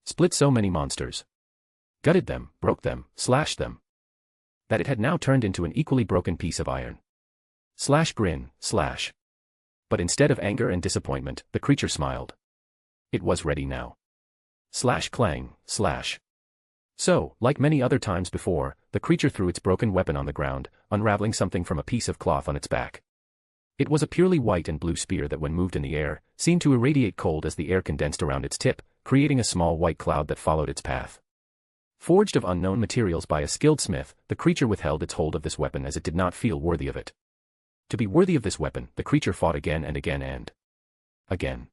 Split so many monsters. Gutted them, broke them, slashed them. That it had now turned into an equally broken piece of iron. Slash grin, slash. But instead of anger and disappointment, the creature smiled. It was ready now. Slash clang, slash. So, like many other times before, the creature threw its broken weapon on the ground, unraveling something from a piece of cloth on its back. It was a purely white and blue spear that when moved in the air, seemed to irradiate cold as the air condensed around its tip, creating a small white cloud that followed its path. Forged of unknown materials by a skilled smith, the creature withheld its hold of this weapon as it did not feel worthy of it. To be worthy of this weapon, the creature fought again and again and again.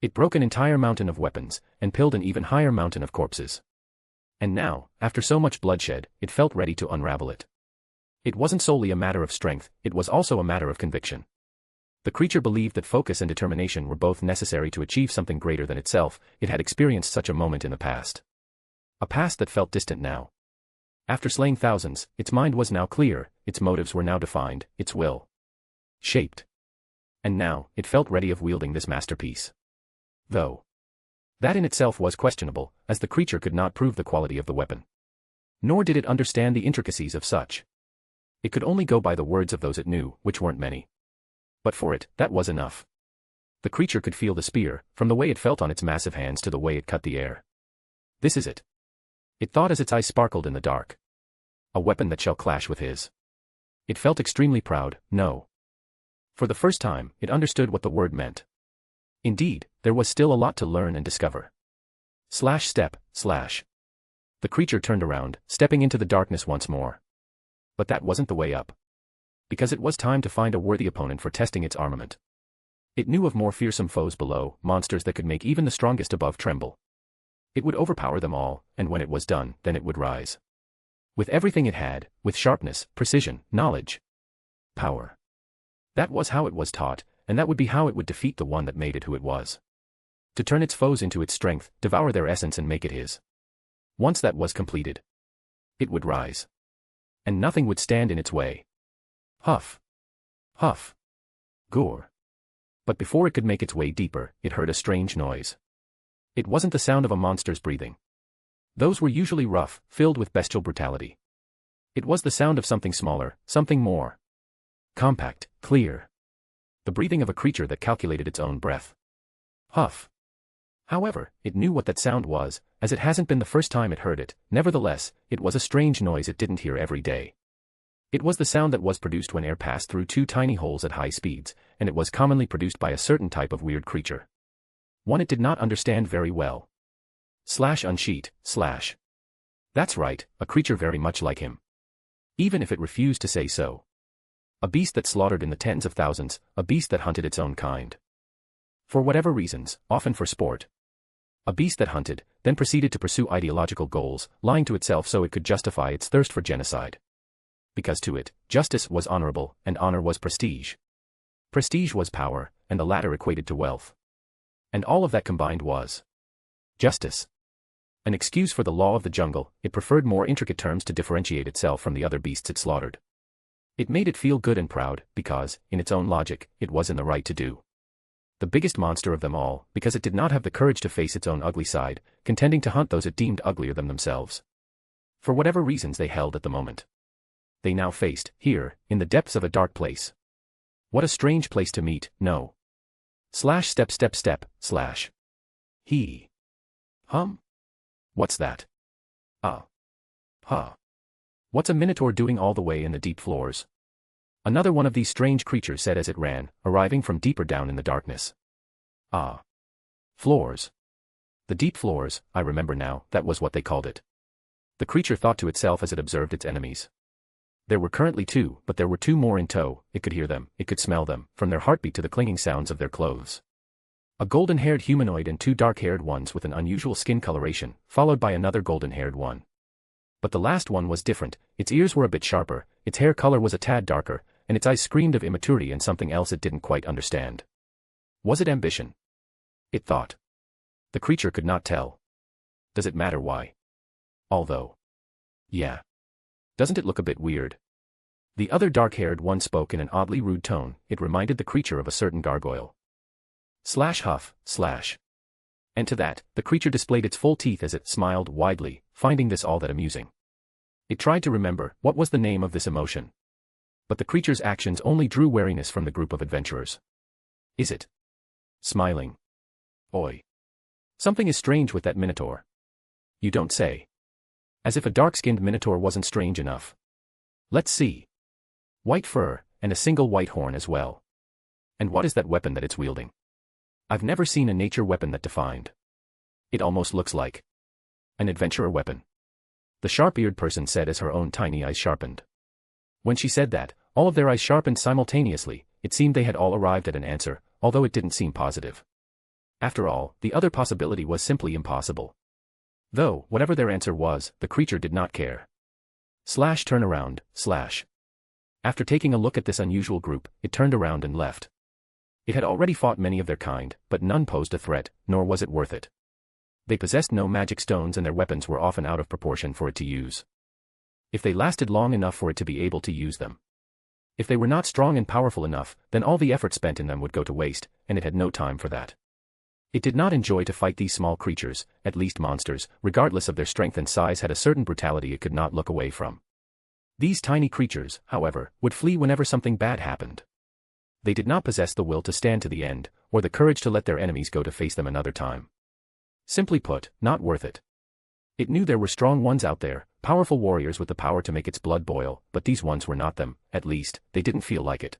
It broke an entire mountain of weapons, and pilled an even higher mountain of corpses. And now, after so much bloodshed, it felt ready to unravel it. It wasn't solely a matter of strength, it was also a matter of conviction. The creature believed that focus and determination were both necessary to achieve something greater than itself. It had experienced such a moment in the past. A past that felt distant now. After slaying thousands, its mind was now clear, its motives were now defined, its will shaped. And now, it felt ready of wielding this masterpiece. Though that in itself was questionable, as the creature could not prove the quality of the weapon. Nor did it understand the intricacies of such. It could only go by the words of those it knew, which weren't many. But for it, that was enough. The creature could feel the spear, from the way it felt on its massive hands to the way it cut the air. This is it. It thought as its eyes sparkled in the dark. A weapon that shall clash with his. It felt extremely proud, no. For the first time, it understood what the word meant. Indeed, there was still a lot to learn and discover. Slash step, slash. The creature turned around, stepping into the darkness once more. But that wasn't the way up. Because it was time to find a worthy opponent for testing its armament. It knew of more fearsome foes below, monsters that could make even the strongest above tremble. It would overpower them all, and when it was done, then it would rise. With everything it had, with sharpness, precision, knowledge, power. That was how it was taught, and that would be how it would defeat the one that made it who it was. To turn its foes into its strength, devour their essence and make it his. Once that was completed, it would rise. And nothing would stand in its way. Huff. Huff. Gore. But before it could make its way deeper, it heard a strange noise. It wasn't the sound of a monster's breathing. Those were usually rough, filled with bestial brutality. It was the sound of something smaller, something more compact, clear. The breathing of a creature that calculated its own breath. Huff. However, it knew what that sound was, as it hasn't been the first time it heard it. Nevertheless, it was a strange noise it didn't hear every day. It was the sound that was produced when air passed through two tiny holes at high speeds, and it was commonly produced by a certain type of weird creature. One it did not understand very well. Slash unsheet, slash. That's right, a creature very much like him. Even if it refused to say so. A beast that slaughtered in the tens of thousands, a beast that hunted its own kind. For whatever reasons, often for sport. A beast that hunted, then proceeded to pursue ideological goals, lying to itself so it could justify its thirst for genocide. Because to it, justice was honorable, and honor was prestige. Prestige was power, and the latter equated to wealth. And all of that combined was justice. An excuse for the law of the jungle, it preferred more intricate terms to differentiate itself from the other beasts it slaughtered. It made it feel good and proud, because, in its own logic, it was in the right to do. the biggest monster of them all, because it did not have the courage to face its own ugly side, contending to hunt those it deemed uglier than themselves. For whatever reasons they held at the moment. They now faced, here, in the depths of a dark place. What a strange place to meet, no. Step. He. What's that? What's a minotaur doing all the way in the deep floors? Another one of these strange creatures said as it ran, arriving from deeper down in the darkness. Floors. The deep floors, I remember now, that was what they called it. The creature thought to itself as it observed its enemies. There were currently 2, but there were 2 more in tow. It could hear them, it could smell them, from their heartbeat to the clinging sounds of their clothes. A golden-haired humanoid and 2 dark-haired ones with an unusual skin coloration, followed by another golden-haired one. But the last one was different. Its ears were a bit sharper, its hair color was a tad darker, and its eyes screamed of immaturity and something else it didn't quite understand. Was it ambition? It thought. The creature could not tell. Does it matter why? Although. Yeah. Doesn't it look a bit weird? The other dark-haired one spoke in an oddly rude tone. It reminded the creature of a certain gargoyle. Huff. And to that, the creature displayed its full teeth as it smiled widely, finding this all that amusing. It tried to remember what was the name of this emotion. But the creature's actions only drew wariness from the group of adventurers. Is it? Smiling. Oi. Something is strange with that minotaur. You don't say. As if a dark-skinned minotaur wasn't strange enough. Let's see. White fur, and a single white horn as well. And what is that weapon that it's wielding? I've never seen a nature weapon that defined. It almost looks like an adventurer weapon. The sharp-eared person said as her own tiny eyes sharpened. When she said that, all of their eyes sharpened simultaneously. It seemed they had all arrived at an answer, although it didn't seem positive. After all, the other possibility was simply impossible. Though, whatever their answer was, the creature did not care. Turn around, . After taking a look at this unusual group, it turned around and left. It had already fought many of their kind, but none posed a threat, nor was it worth it. They possessed no magic stones and their weapons were often out of proportion for it to use. If they lasted long enough for it to be able to use them. If they were not strong and powerful enough, then all the effort spent in them would go to waste, and it had no time for that. It did not enjoy to fight these small creatures, at least monsters, regardless of their strength and size, had a certain brutality it could not look away from. These tiny creatures, however, would flee whenever something bad happened. They did not possess the will to stand to the end, or the courage to let their enemies go to face them another time. Simply put, not worth it. It knew there were strong ones out there, powerful warriors with the power to make its blood boil, but these ones were not them, at least, they didn't feel like it.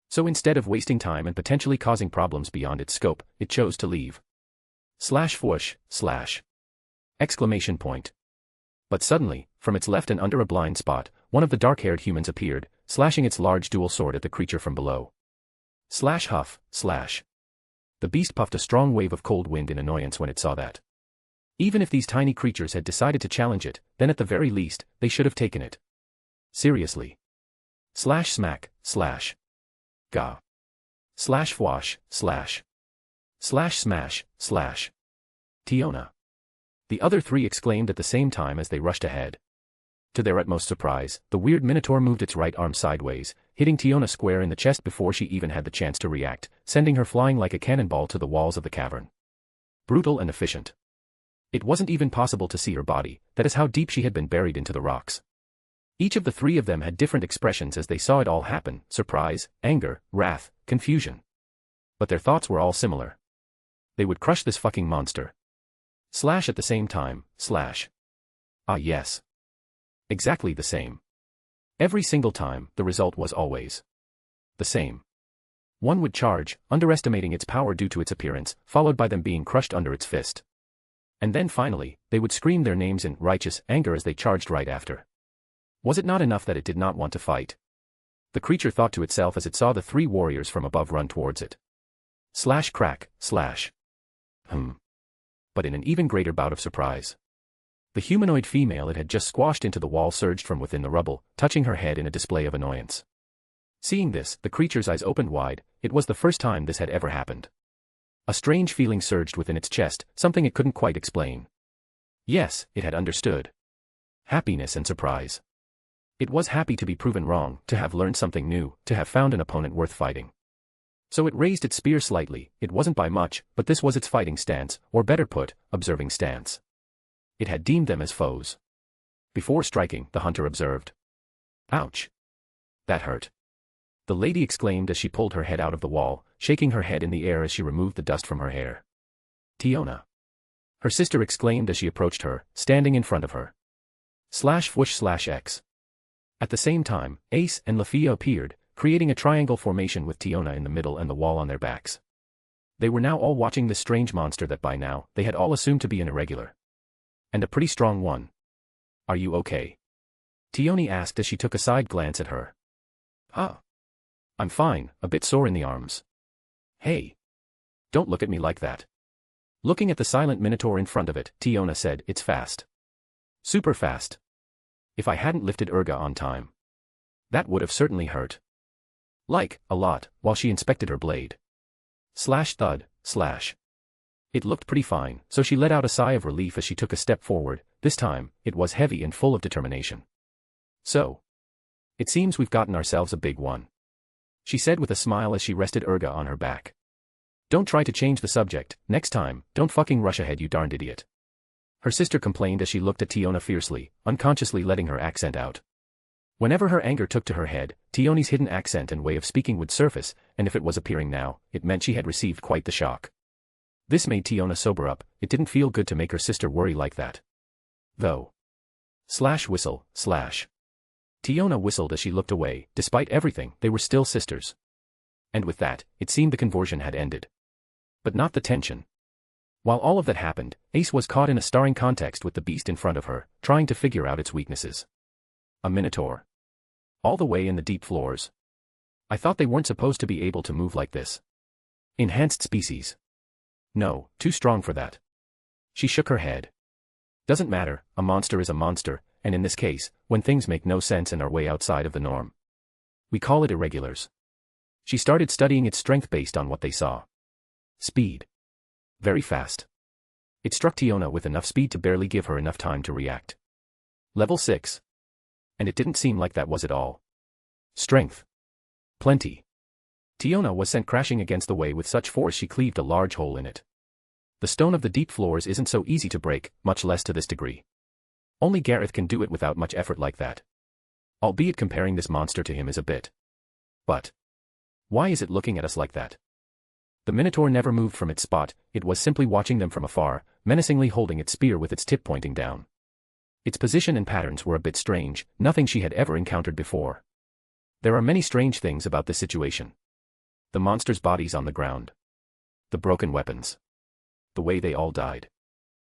So instead of wasting time and potentially causing problems beyond its scope, it chose to leave. Whoosh. Exclamation point. But suddenly, from its left and under a blind spot, one of the dark-haired humans appeared, slashing its large dual sword at the creature from below. Huff. The beast puffed a strong wave of cold wind in annoyance when it saw that. Even if these tiny creatures had decided to challenge it, then at the very least, they should have taken it seriously. Smack. Ga. Fwash. Smash. Tiona. The other 3 exclaimed at the same time as they rushed ahead. To their utmost surprise, the weird minotaur moved its right arm sideways, hitting Tiona square in the chest before she even had the chance to react, sending her flying like a cannonball to the walls of the cavern. Brutal and efficient. It wasn't even possible to see her body, that is how deep she had been buried into the rocks. Each of the 3 of them had different expressions as they saw it all happen: surprise, anger, wrath, confusion. But their thoughts were all similar. They would crush this fucking monster. At the same time, . Ah yes. Exactly the same. Every single time, the result was always the same. One would charge, underestimating its power due to its appearance, followed by them being crushed under its fist. And then finally, they would scream their names in righteous anger as they charged right after. Was it not enough that it did not want to fight? The creature thought to itself as it saw the 3 warriors from above run towards it. Crack. But in an even greater bout of surprise. The humanoid female it had just squashed into the wall surged from within the rubble, touching her head in a display of annoyance. Seeing this, the creature's eyes opened wide. It was the first time this had ever happened. A strange feeling surged within its chest, something it couldn't quite explain. Yes, it had understood. Happiness and surprise. It was happy to be proven wrong, to have learned something new, to have found an opponent worth fighting. So it raised its spear slightly. It wasn't by much, but this was its fighting stance, or better put, observing stance. It had deemed them as foes. Before striking, the hunter observed. Ouch! That hurt. The lady exclaimed as she pulled her head out of the wall, shaking her head in the air as she removed the dust from her hair. Tiona! Her sister exclaimed as she approached her, standing in front of her. //x. At the same time, Ace and Lafia appeared, creating a triangle formation with Tiona in the middle and the wall on their backs. They were now all watching this strange monster that by now, they had all assumed to be an irregular. And a pretty strong one. Are you okay? Tioni asked as she took a side glance at her. I'm fine, a bit sore in the arms. Hey! Don't look at me like that. Looking at the silent minotaur in front of it, Tiona said, it's fast. Super fast. If I hadn't lifted Urga on time. That would have certainly hurt. Like, a lot, while she inspected her blade. /thud/. It looked pretty fine, so she let out a sigh of relief as she took a step forward. This time, it was heavy and full of determination. So. It seems we've gotten ourselves a big one. She said with a smile as she rested Urga on her back. Don't try to change the subject, next time, don't fucking rush ahead you darned idiot. Her sister complained as she looked at Tiona fiercely, unconsciously letting her accent out. Whenever her anger took to her head, Tioni's hidden accent and way of speaking would surface, and if it was appearing now, it meant she had received quite the shock. This made Tiona sober up. It didn't feel good to make her sister worry like that. Though. /whistle/. Tiona whistled as she looked away. Despite everything, they were still sisters. And with that, it seemed the conversion had ended. But not the tension. While all of that happened, Ace was caught in a starring context with the beast in front of her, trying to figure out its weaknesses. A minotaur. All the way in the deep floors. I thought they weren't supposed to be able to move like this. Enhanced species. No, too strong for that. She shook her head. Doesn't matter, a monster is a monster, and in this case, when things make no sense and are way outside of the norm. We call it irregulars. She started studying its strength based on what they saw. Speed. Very fast. It struck Tiona with enough speed to barely give her enough time to react. Level 6. And it didn't seem like that was at all. Strength. Plenty. Tiona was sent crashing against the way with such force she cleaved a large hole in it. The stone of the deep floors isn't so easy to break, much less to this degree. Only Gareth can do it without much effort like that. Albeit comparing this monster to him is a bit. But. Why is it looking at us like that? The minotaur never moved from its spot, it was simply watching them from afar, menacingly holding its spear with its tip pointing down. Its position and patterns were a bit strange, nothing she had ever encountered before. There are many strange things about this situation. The monster's bodies on the ground. The broken weapons. The way they all died.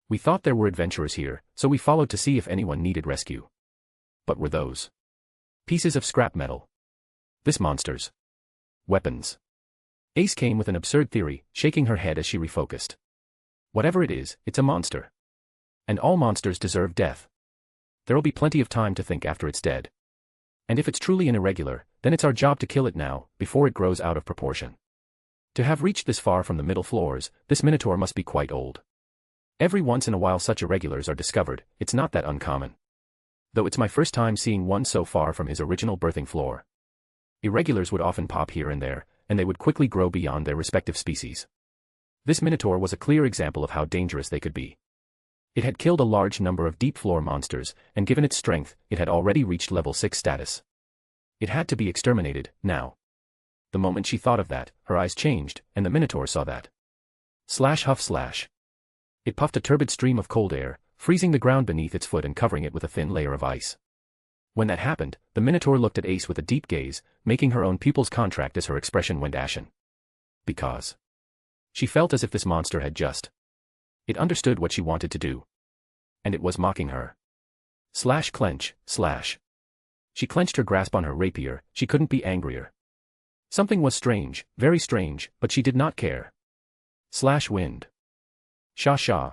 We thought there were adventurers here, so we followed to see if anyone needed rescue. But were those pieces of scrap metal? This monster's weapons. Ace came with an absurd theory, shaking her head as she refocused. Whatever it is, it's a monster. And all monsters deserve death. There'll be plenty of time to think after it's dead. And if it's truly an irregular, then it's our job to kill it now, before it grows out of proportion. To have reached this far from the middle floors, this minotaur must be quite old. Every once in a while such irregulars are discovered, it's not that uncommon. Though it's my first time seeing one so far from his original birthing floor. Irregulars would often pop here and there, and they would quickly grow beyond their respective species. This minotaur was a clear example of how dangerous they could be. It had killed a large number of deep floor monsters, and given its strength, it had already reached level 6 status. It had to be exterminated, now. The moment she thought of that, her eyes changed, and the minotaur saw that. /huff/. It puffed a turbid stream of cold air, freezing the ground beneath its foot and covering it with a thin layer of ice. When that happened, the minotaur looked at Ace with a deep gaze, making her own pupils contract as her expression went ashen. Because she felt as if this monster had just. It understood what she wanted to do. And it was mocking her. /clench/. She clenched her grasp on her rapier, she couldn't be angrier. Something was strange, very strange, but she did not care. /wind. Sha.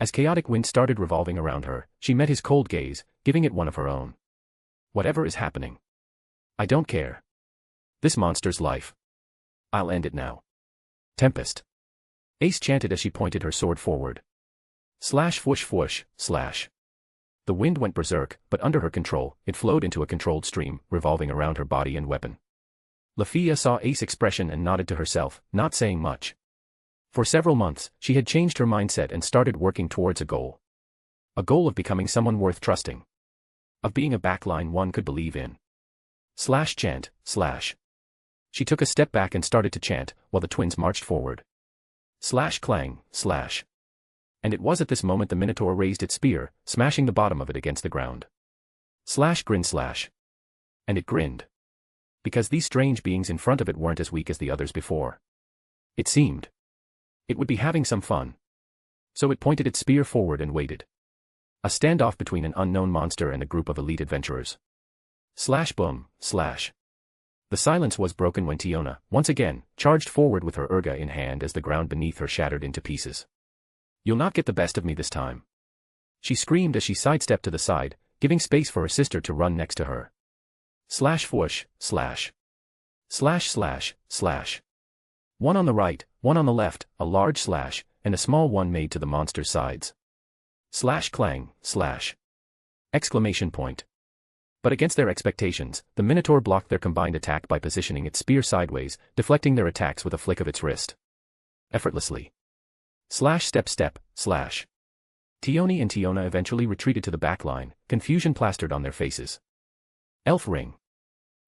As chaotic wind started revolving around her, she met his cold gaze, giving it one of her own. Whatever is happening. I don't care. This monster's life. I'll end it now. Tempest. Ace chanted as she pointed her sword forward. /whoosh/. The wind went berserk, but under her control, it flowed into a controlled stream, revolving around her body and weapon. Lafia saw Ace's expression and nodded to herself, not saying much. For several months, she had changed her mindset and started working towards a goal. A goal of becoming someone worth trusting. Of being a backline one could believe in. Chant. She took a step back and started to chant, while the twins marched forward. Clang. And it was at this moment the Minotaur raised its spear, smashing the bottom of it against the ground. Grin. And it grinned. Because these strange beings in front of it weren't as weak as the others before. It seemed. It would be having some fun. So it pointed its spear forward and waited. A standoff between an unknown monster and a group of elite adventurers. Boom. The silence was broken when Tiona, once again, charged forward with her urga in hand as the ground beneath her shattered into pieces. You'll not get the best of me this time. She screamed as she sidestepped to the side, giving space for her sister to run next to her. Whoosh. Slash. One on the right, one on the left, a large slash, and a small one made to the monster's sides. Clang. Exclamation point. But against their expectations, the Minotaur blocked their combined attack by positioning its spear sideways, deflecting their attacks with a flick of its wrist. Effortlessly. Step. Tioni and Tiona eventually retreated to the back line, confusion plastered on their faces. Elf ring.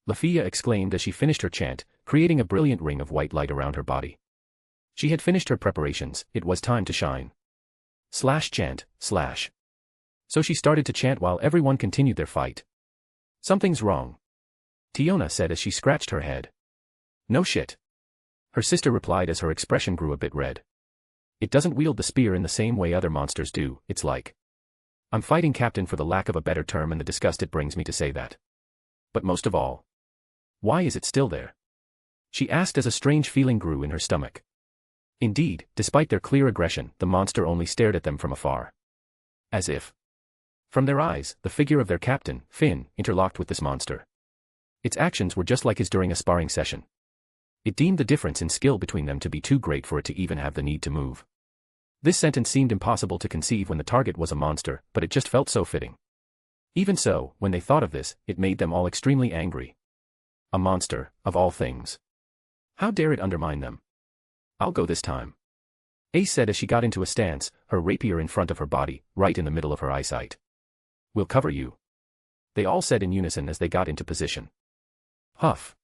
Lafia exclaimed as she finished her chant, creating a brilliant ring of white light around her body. She had finished her preparations, it was time to shine. Chant. So she started to chant while everyone continued their fight. Something's wrong. Tiona said as she scratched her head. No shit. Her sister replied as her expression grew a bit red. It doesn't wield the spear in the same way other monsters do, it's like. I'm fighting Captain for the lack of a better term and the disgust it brings me to say that. But most of all. Why is it still there? She asked as a strange feeling grew in her stomach. Indeed, despite their clear aggression, the monster only stared at them from afar. As if. From their eyes, the figure of their captain, Finn, interlocked with this monster. Its actions were just like his during a sparring session. It deemed the difference in skill between them to be too great for it to even have the need to move. This sentence seemed impossible to conceive when the target was a monster, but it just felt so fitting. Even so, when they thought of this, it made them all extremely angry. A monster, of all things. How dare it undermine them? I'll go this time. Ace said as she got into a stance, her rapier in front of her body, right in the middle of her eyesight. We'll cover you. They all said in unison as they got into position. Huff.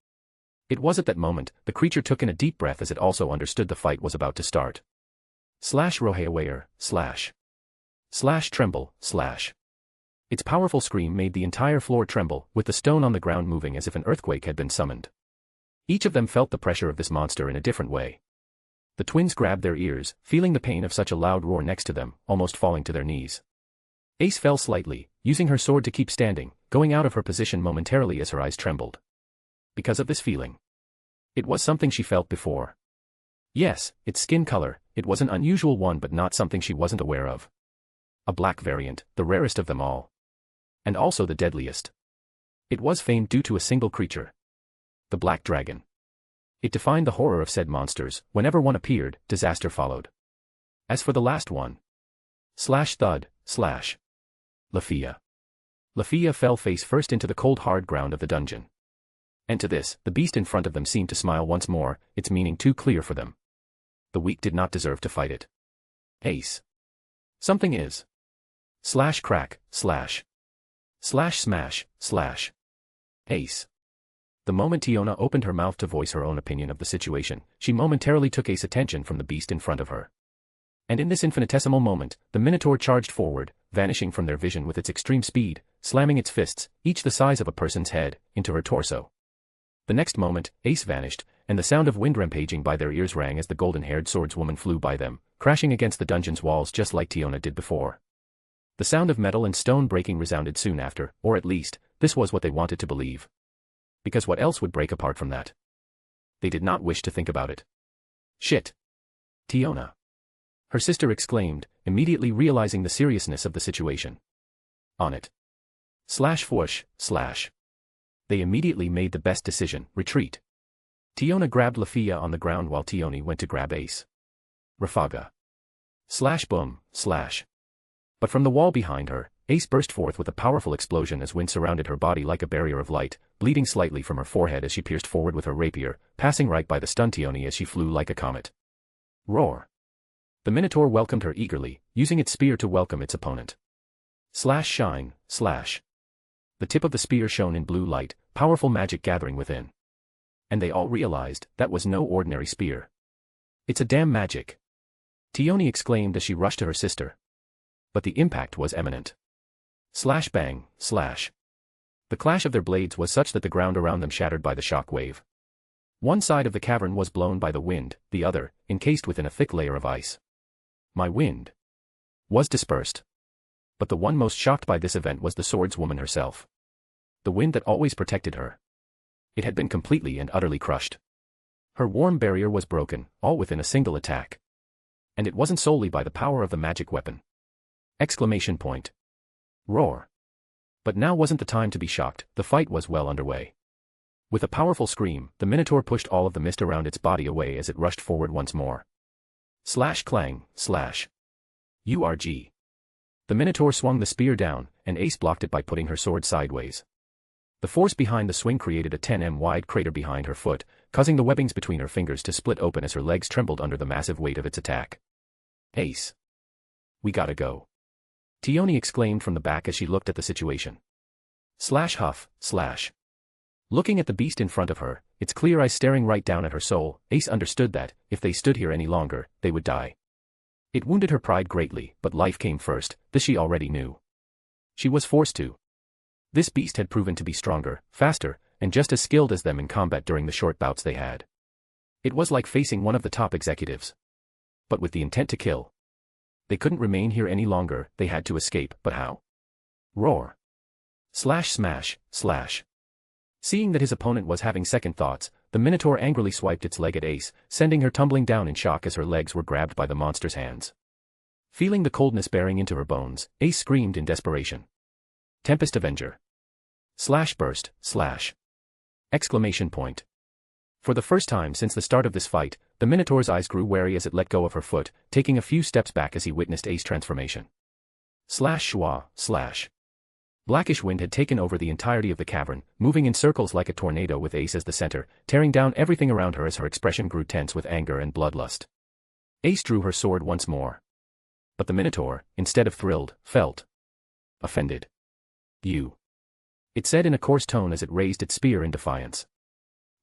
It was at that moment, the creature took in a deep breath as it also understood the fight was about to start. Rohaewayer, tremble, . Its powerful scream made the entire floor tremble, with the stone on the ground moving as if an earthquake had been summoned. Each of them felt the pressure of this monster in a different way. The twins grabbed their ears, feeling the pain of such a loud roar next to them, almost falling to their knees. Ace fell slightly, using her sword to keep standing, going out of her position momentarily as her eyes trembled. Because of this feeling. It was something she felt before. Yes, its skin color, it was an unusual one but not something she wasn't aware of. A black variant, the rarest of them all. And also the deadliest. It was famed due to a single creature. The Black Dragon. It defined the horror of said monsters, whenever one appeared, disaster followed. As for the last one. Thud. Lafia fell face first into the cold hard ground of the dungeon. And to this, the beast in front of them seemed to smile once more, its meaning too clear for them. The weak did not deserve to fight it. Ace. Something is. Crack. Smash. Ace. The moment Tiona opened her mouth to voice her own opinion of the situation, she momentarily took Ace's attention from the beast in front of her. And in this infinitesimal moment, the Minotaur charged forward, vanishing from their vision with its extreme speed, slamming its fists, each the size of a person's head, into her torso. The next moment, Ace vanished, and the sound of wind rampaging by their ears rang as the golden-haired swordswoman flew by them, crashing against the dungeon's walls just like Tiona did before. The sound of metal and stone breaking resounded soon after, or at least, this was what they wanted to believe. Because what else would break apart from that? They did not wish to think about it. Shit. Tiona. Her sister exclaimed, immediately realizing the seriousness of the situation. On it. Whoosh. They immediately made the best decision, retreat. Tiona grabbed Lafia on the ground while Tioni went to grab Ace. Rafaga. Boom. But from the wall behind her, Ace burst forth with a powerful explosion as wind surrounded her body like a barrier of light, bleeding slightly from her forehead as she pierced forward with her rapier, passing right by the stunned Tioni as she flew like a comet. Roar! The Minotaur welcomed her eagerly, using its spear to welcome its opponent. Slash shine, slash. The tip of the spear shone in blue light, powerful magic gathering within. And they all realized that was no ordinary spear. It's a damn magic! Tioni exclaimed as she rushed to her sister. But the impact was imminent. Slash bang, slash. The clash of their blades was such that the ground around them shattered by the shock wave. One side of the cavern was blown by the wind, the other, encased within a thick layer of ice. My wind was dispersed. But the one most shocked by this event was the swordswoman herself. The wind that always protected her. It had been completely and utterly crushed. Her warm barrier was broken, all within a single attack. And it wasn't solely by the power of the magic weapon. Exclamation point. Roar. But now wasn't the time to be shocked, the fight was well underway. With a powerful scream, the Minotaur pushed all of the mist around its body away as it rushed forward once more. Slash clang, slash. URG. The Minotaur swung the spear down, and Ace blocked it by putting her sword sideways. The force behind the swing created a 10 m wide crater behind her foot, causing the webbings between her fingers to split open as her legs trembled under the massive weight of its attack. Ace. We gotta go. Tioni exclaimed from the back as she looked at the situation. Slash huff, slash. Looking at the beast in front of her, its clear eyes staring right down at her soul, Ace understood that, if they stood here any longer, they would die. It wounded her pride greatly, but life came first, this she already knew. She was forced to. This beast had proven to be stronger, faster, and just as skilled as them in combat during the short bouts they had. It was like facing one of the top executives. But with the intent to kill. They couldn't remain here any longer, they had to escape, but how? Roar. Slash smash, slash. Seeing that his opponent was having second thoughts, the Minotaur angrily swiped its leg at Ace, sending her tumbling down in shock as her legs were grabbed by the monster's hands. Feeling the coldness bearing into her bones, Ace screamed in desperation. Tempest Avenger. Slash burst, slash. Exclamation point. For the first time since the start of this fight, the Minotaur's eyes grew wary as it let go of her foot, taking a few steps back as he witnessed Ace's transformation. Slash shwa, slash. Blackish wind had taken over the entirety of the cavern, moving in circles like a tornado with Ace as the center, tearing down everything around her as her expression grew tense with anger and bloodlust. Ace drew her sword once more. But the Minotaur, instead of thrilled, felt offended. You. It said in a coarse tone as it raised its spear in defiance.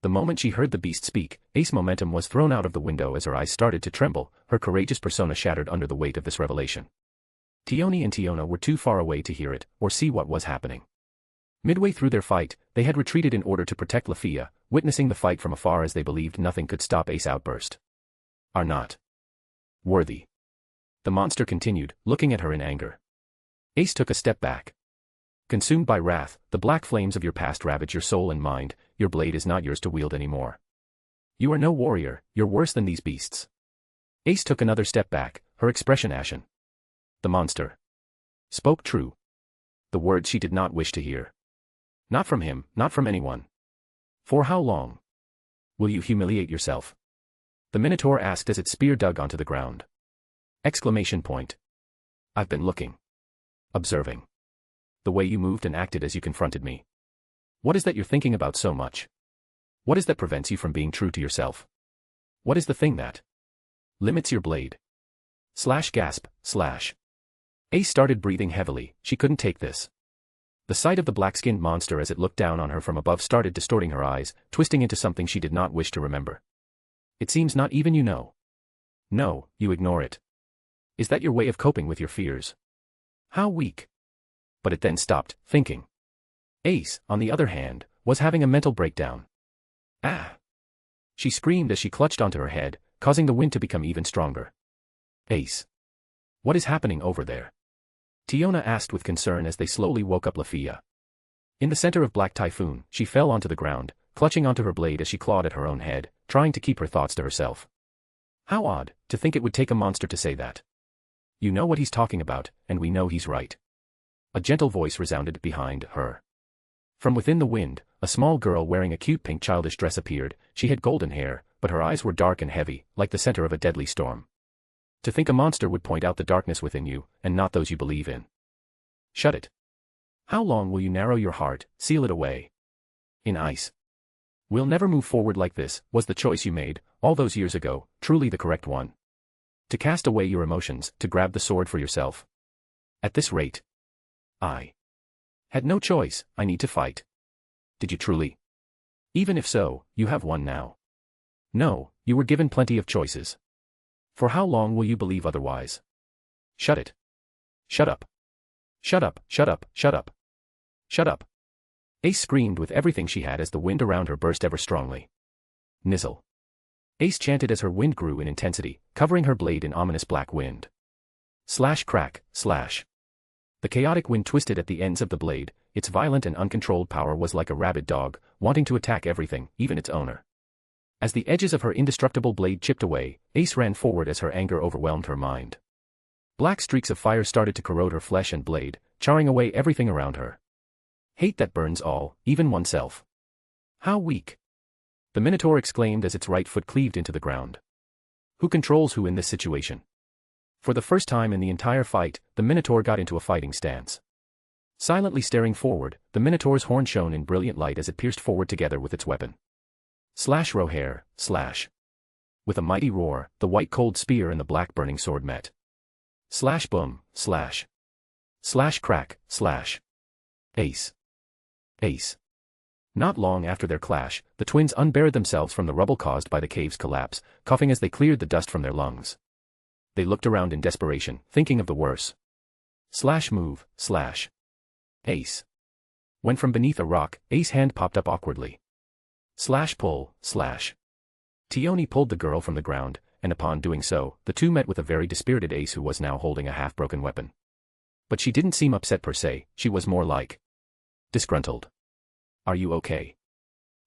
The moment she heard the beast speak, Ace's momentum was thrown out of the window as her eyes started to tremble, her courageous persona shattered under the weight of this revelation. Tioni and Tiona were too far away to hear it, or see what was happening. Midway through their fight, they had retreated in order to protect Lafia, witnessing the fight from afar as they believed nothing could stop Ace's outburst. Are not worthy. The monster continued, looking at her in anger. Ace took a step back. Consumed by wrath, the black flames of your past ravage your soul and mind, your blade is not yours to wield anymore. You are no warrior, you're worse than these beasts. Ace took another step back, her expression ashen. The monster spoke true. The words she did not wish to hear. Not from him, not from anyone. For how long will you humiliate yourself? The Minotaur asked as its spear dug onto the ground. Exclamation point. I've been looking. Observing. The way you moved and acted as you confronted me. What is that you're thinking about so much? What is that prevents you from being true to yourself? What is the thing that limits your blade? Slash gasp, slash. Ace started breathing heavily, she couldn't take this. The sight of the black-skinned monster as it looked down on her from above started distorting her eyes, twisting into something she did not wish to remember. It seems not even you know. No, you ignore it. Is that your way of coping with your fears? How weak. But it then stopped, thinking. Ace, on the other hand, was having a mental breakdown. Ah! She screamed as she clutched onto her head, causing the wind to become even stronger. Ace. What is happening over there? Tiona asked with concern as they slowly woke up Lafia. In the center of Black Typhoon, she fell onto the ground, clutching onto her blade as she clawed at her own head, trying to keep her thoughts to herself. How odd, to think it would take a monster to say that. You know what he's talking about, and we know he's right. A gentle voice resounded behind her. From within the wind, a small girl wearing a cute pink childish dress appeared. She had golden hair, but her eyes were dark and heavy, like the center of a deadly storm. To think a monster would point out the darkness within you, and not those you believe in. Shut it. How long will you narrow your heart, seal it away in ice? We'll never move forward like this. Was the choice you made, all those years ago, truly the correct one? To cast away your emotions, to grab the sword for yourself? At this rate, I had no choice. I need to fight. Did you truly? Even if so, you have won now. No, you were given plenty of choices. For how long will you believe otherwise? Shut it. Shut up. Shut up, shut up, shut up. Shut up. Ace screamed with everything she had as the wind around her burst ever strongly. Nizzle. Ace chanted as her wind grew in intensity, covering her blade in ominous black wind. Slash crack, slash. The chaotic wind twisted at the ends of the blade. Its violent and uncontrolled power was like a rabid dog, wanting to attack everything, even its owner. As the edges of her indestructible blade chipped away, Ace ran forward as her anger overwhelmed her mind. Black streaks of fire started to corrode her flesh and blade, charring away everything around her. Hate that burns all, even oneself. How weak! The Minotaur exclaimed as its right foot cleaved into the ground. Who controls who in this situation? For the first time in the entire fight, the Minotaur got into a fighting stance. Silently staring forward, the Minotaur's horn shone in brilliant light as it pierced forward together with its weapon. Slash rohair, slash. With a mighty roar, the white cold spear and the black burning sword met. Slash boom, slash. Slash crack, slash. Ace. Ace. Not long after their clash, the twins unburied themselves from the rubble caused by the cave's collapse, coughing as they cleared the dust from their lungs. They looked around in desperation, thinking of the worse. Slash move, slash. Ace. When from beneath a rock, Ace's hand popped up awkwardly. Slash pull, slash. Tioni pulled the girl from the ground, and upon doing so, the two met with a very dispirited Ace who was now holding a half-broken weapon. But she didn't seem upset per se, she was more like disgruntled. Are you okay?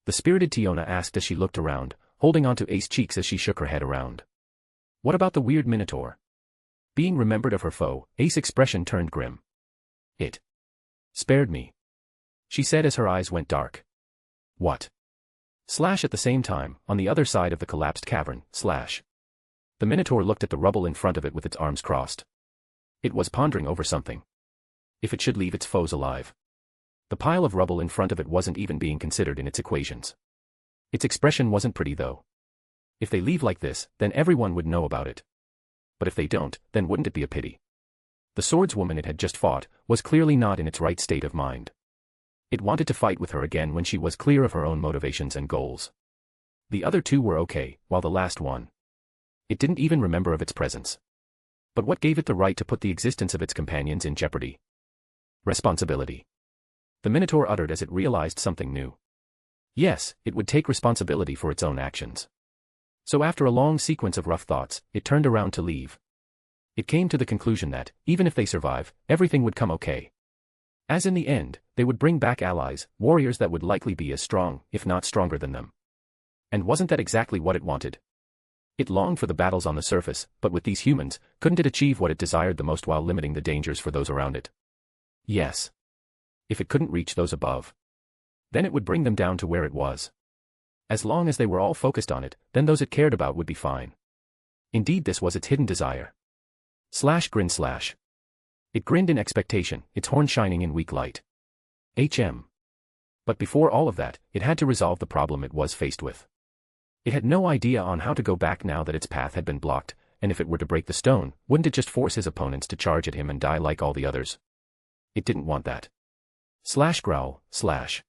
The spirited Tiona asked as she looked around, holding onto Ace's cheeks as she shook her head around. What about the weird Minotaur? Being remembered of her foe, Ace's expression turned grim. It spared me, she said as her eyes went dark. What? Slash at the same time, on the other side of the collapsed cavern, slash. The Minotaur looked at the rubble in front of it with its arms crossed. It was pondering over something. If it should leave its foes alive. The pile of rubble in front of it wasn't even being considered in its equations. Its expression wasn't pretty though. If they leave like this, then everyone would know about it. But if they don't, then wouldn't it be a pity? The swordswoman it had just fought was clearly not in its right state of mind. It wanted to fight with her again when she was clear of her own motivations and goals. The other two were okay, while the last one. It didn't even remember of its presence. But what gave it the right to put the existence of its companions in jeopardy? Responsibility. The Minotaur uttered as it realized something new. Yes, it would take responsibility for its own actions. So after a long sequence of rough thoughts, it turned around to leave. It came to the conclusion that, even if they survive, everything would come okay. As in the end, they would bring back allies, warriors that would likely be as strong, if not stronger than them. And wasn't that exactly what it wanted? It longed for the battles on the surface, but with these humans, couldn't it achieve what it desired the most while limiting the dangers for those around it? Yes. If it couldn't reach those above, then it would bring them down to where it was. As long as they were all focused on it, then those it cared about would be fine. Indeed, this was its hidden desire. Slash grin slash. It grinned in expectation, its horn shining in weak light. But before all of that, it had to resolve the problem it was faced with. It had no idea on how to go back now that its path had been blocked, and if it were to break the stone, wouldn't it just force his opponents to charge at him and die like all the others? It didn't want that. Slash growl, slash.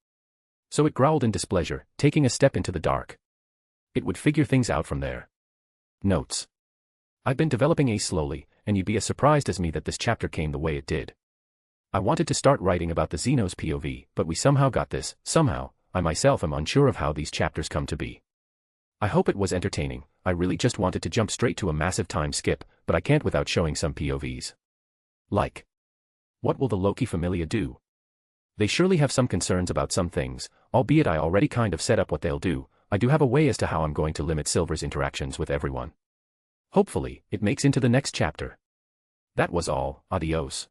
So it growled in displeasure, taking a step into the dark. It would figure things out from there. Notes. I've been developing Ace slowly, and you'd be as surprised as me that this chapter came the way it did. I wanted to start writing about the Xenos POV, but we somehow got this, somehow. I myself am unsure of how these chapters come to be. I hope it was entertaining. I really just wanted to jump straight to a massive time skip, but I can't without showing some POVs. Like, what will the Loki Familia do? They surely have some concerns about some things, albeit I already kind of set up what they'll do. I do have a way as to how I'm going to limit Silver's interactions with everyone. Hopefully, it makes into the next chapter. That was all, adios.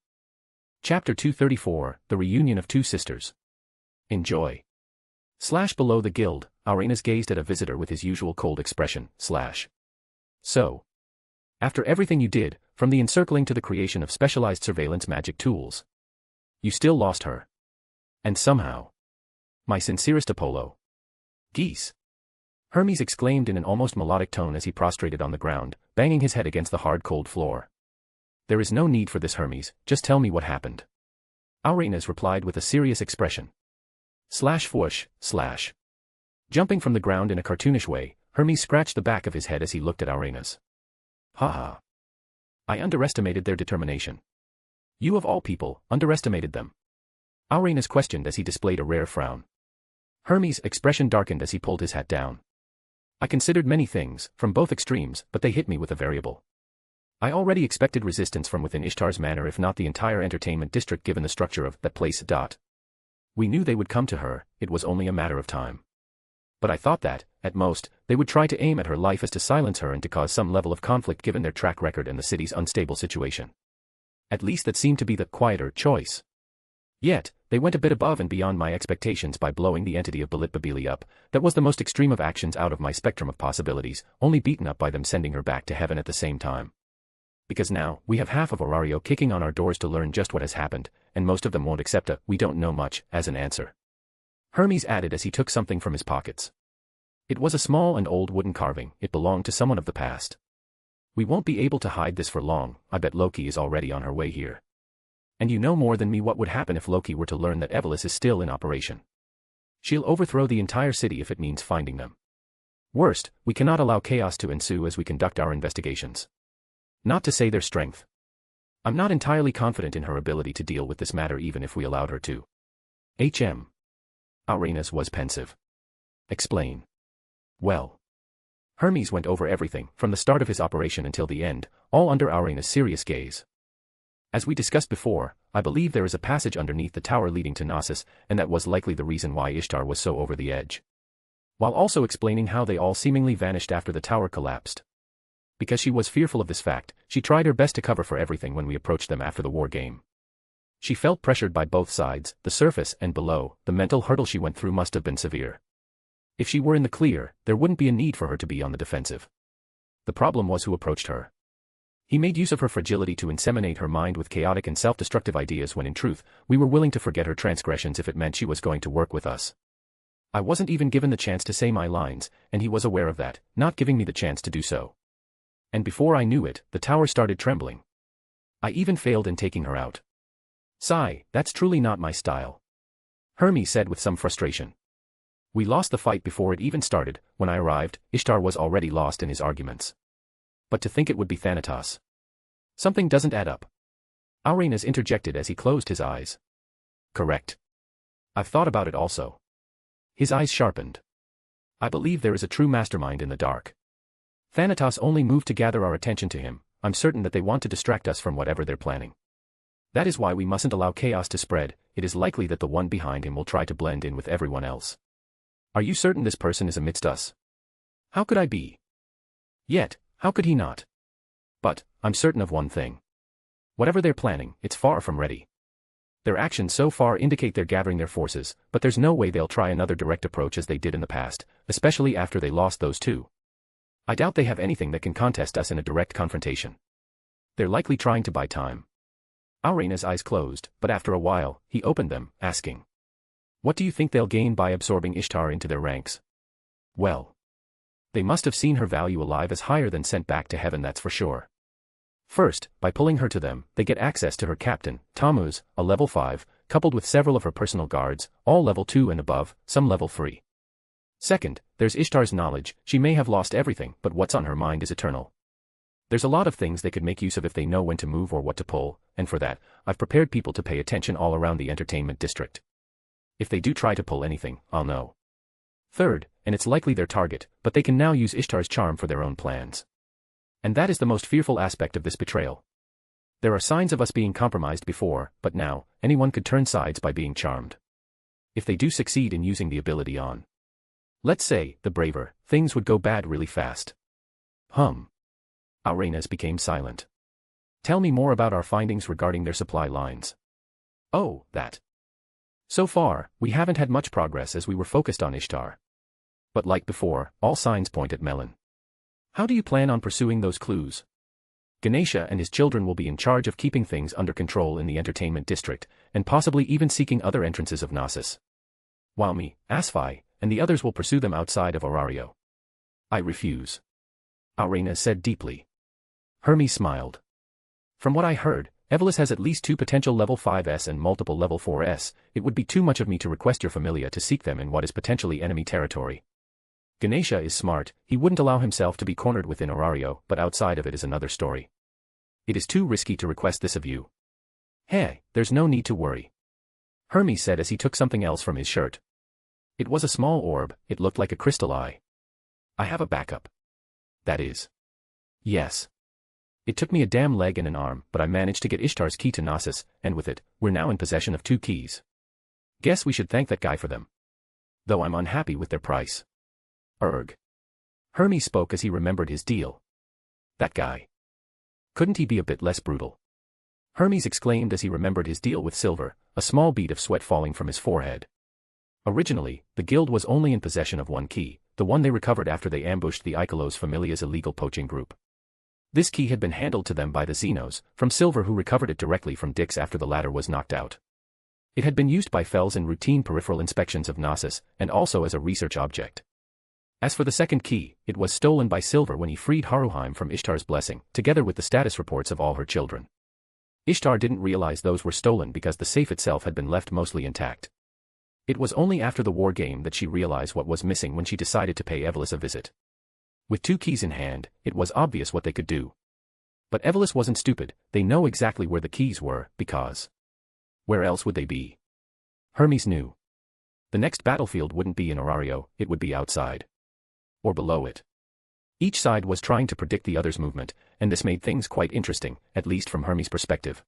Chapter 234, The Reunion of Two Sisters. Enjoy. Slash below the guild, Arenas gazed at a visitor with his usual cold expression, slash. So. After everything you did, from the encircling to the creation of specialized surveillance magic tools. You still lost her. And somehow. My sincerest Apollo. Geese. Hermes exclaimed in an almost melodic tone as he prostrated on the ground, banging his head against the hard cold floor. There is no need for this, Hermes, just tell me what happened. Auranas replied with a serious expression. Slash whoosh, slash. Jumping from the ground in a cartoonish way, Hermes scratched the back of his head as he looked at Auranas. Ha ha. I underestimated their determination. You of all people, underestimated them. Auranas questioned as he displayed a rare frown. Hermes' expression darkened as he pulled his hat down. I considered many things, from both extremes, but they hit me with a variable. I already expected resistance from within Ishtar's manor, if not the entire entertainment district, given the structure of that place. We knew they would come to her, it was only a matter of time. But I thought that, at most, they would try to aim at her life as to silence her and to cause some level of conflict given their track record and the city's unstable situation. At least that seemed to be the quieter choice. Yet, they went a bit above and beyond my expectations by blowing the entity of Babili up. That was the most extreme of actions out of my spectrum of possibilities, only beaten up by them sending her back to heaven at the same time. Because now, we have half of Orario kicking on our doors to learn just what has happened, and most of them won't accept a "we don't know much" as an answer. Hermes added as he took something from his pockets. It was a small and old wooden carving, it belonged to someone of the past. We won't be able to hide this for long, I bet Loki is already on her way here. And you know more than me what would happen if Loki were to learn that Evelys is still in operation. She'll overthrow the entire city if it means finding them. Worst, we cannot allow chaos to ensue as we conduct our investigations. Not to say their strength. I'm not entirely confident in her ability to deal with this matter even if we allowed her to. Auranas was pensive. Explain. Well. Hermes went over everything, from the start of his operation until the end, all under Auranas' serious gaze. As we discussed before, I believe there is a passage underneath the tower leading to Knossos, and that was likely the reason why Ishtar was so over the edge. While also explaining how they all seemingly vanished after the tower collapsed. Because she was fearful of this fact, she tried her best to cover for everything when we approached them after the war game. She felt pressured by both sides, the surface and below. The mental hurdle she went through must have been severe. If she were in the clear, there wouldn't be a need for her to be on the defensive. The problem was who approached her. He made use of her fragility to inseminate her mind with chaotic and self-destructive ideas when in truth, we were willing to forget her transgressions if it meant she was going to work with us. I wasn't even given the chance to say my lines, and he was aware of that, not giving me the chance to do so. And before I knew it, the tower started trembling. I even failed in taking her out. Sigh, that's truly not my style. Hermes said with some frustration. We lost the fight before it even started. When I arrived, Ishtar was already lost in his arguments. But to think it would be Thanatos. Something doesn't add up. Auranas interjected as he closed his eyes. Correct. I've thought about it also. His eyes sharpened. I believe there is a true mastermind in the dark. Thanatos only moved to gather our attention to him. I'm certain that they want to distract us from whatever they're planning. That is why we mustn't allow chaos to spread. It is likely that the one behind him will try to blend in with everyone else. Are you certain this person is amidst us? How could I be? Yet, how could he not? But, I'm certain of one thing. Whatever they're planning, it's far from ready. Their actions so far indicate they're gathering their forces, but there's no way they'll try another direct approach as they did in the past, especially after they lost those two. I doubt they have anything that can contest us in a direct confrontation. They're likely trying to buy time. Auranas' eyes closed, but after a while, he opened them, asking. What do you think they'll gain by absorbing Ishtar into their ranks? Well. They must have seen her value alive as higher than sent back to heaven, that's for sure. First, by pulling her to them, they get access to her captain, Tammuz, a level 5, coupled with several of her personal guards, all level 2 and above, some level 3. Second, there's Ishtar's knowledge. She may have lost everything, but what's on her mind is eternal. There's a lot of things they could make use of if they know when to move or what to pull, and for that, I've prepared people to pay attention all around the entertainment district. If they do try to pull anything, I'll know. Third, and it's likely their target, but they can now use Ishtar's charm for their own plans. And that is the most fearful aspect of this betrayal. There are signs of us being compromised before, but now, anyone could turn sides by being charmed. If they do succeed in using the ability on, let's say, the braver, things would go bad really fast. Auranas became silent. Tell me more about our findings regarding their supply lines. Oh, that. So far, we haven't had much progress as we were focused on Ishtar. But like before, all signs point at Melon. How do you plan on pursuing those clues? Ganesha and his children will be in charge of keeping things under control in the entertainment district, and possibly even seeking other entrances of Gnosis. While me, Asphai, and the others will pursue them outside of Orario. I refuse. Aurena said deeply. Hermes smiled. From what I heard, Evolus has at least 2 potential level 5s and multiple level 4s. It would be too much of me to request your familia to seek them in what is potentially enemy territory. Ganesha is smart, he wouldn't allow himself to be cornered within Orario, but outside of it is another story. It is too risky to request this of you. Hey, there's no need to worry. Hermes said as he took something else from his shirt. It was a small orb, it looked like a crystal eye. I have a backup. That is. Yes. It took me a damn leg and an arm, but I managed to get Ishtar's key to Gnosis, and with it, we're now in possession of 2 keys. Guess we should thank that guy for them. Though I'm unhappy with their price. Erg. Hermes spoke as he remembered his deal. That guy. Couldn't he be a bit less brutal? Hermes exclaimed as he remembered his deal with Silver, a small bead of sweat falling from his forehead. Originally, the guild was only in possession of 1 key, the one they recovered after they ambushed the Icolos Familia's illegal poaching group. This key had been handed to them by the Xenos, from Silver who recovered it directly from Dix after the latter was knocked out. It had been used by Fells in routine peripheral inspections of Gnosis, and also as a research object. As for the second key, it was stolen by Silver when he freed Haruheim from Ishtar's blessing, together with the status reports of all her children. Ishtar didn't realize those were stolen because the safe itself had been left mostly intact. It was only after the war game that she realized what was missing when she decided to pay Evolus a visit. With 2 keys in hand, it was obvious what they could do. But Evolus wasn't stupid, they know exactly where the keys were, because... where else would they be? Hermes knew. The next battlefield wouldn't be in Orario, it would be outside. Or below it. Each side was trying to predict the other's movement, and this made things quite interesting, at least from Hermes' perspective.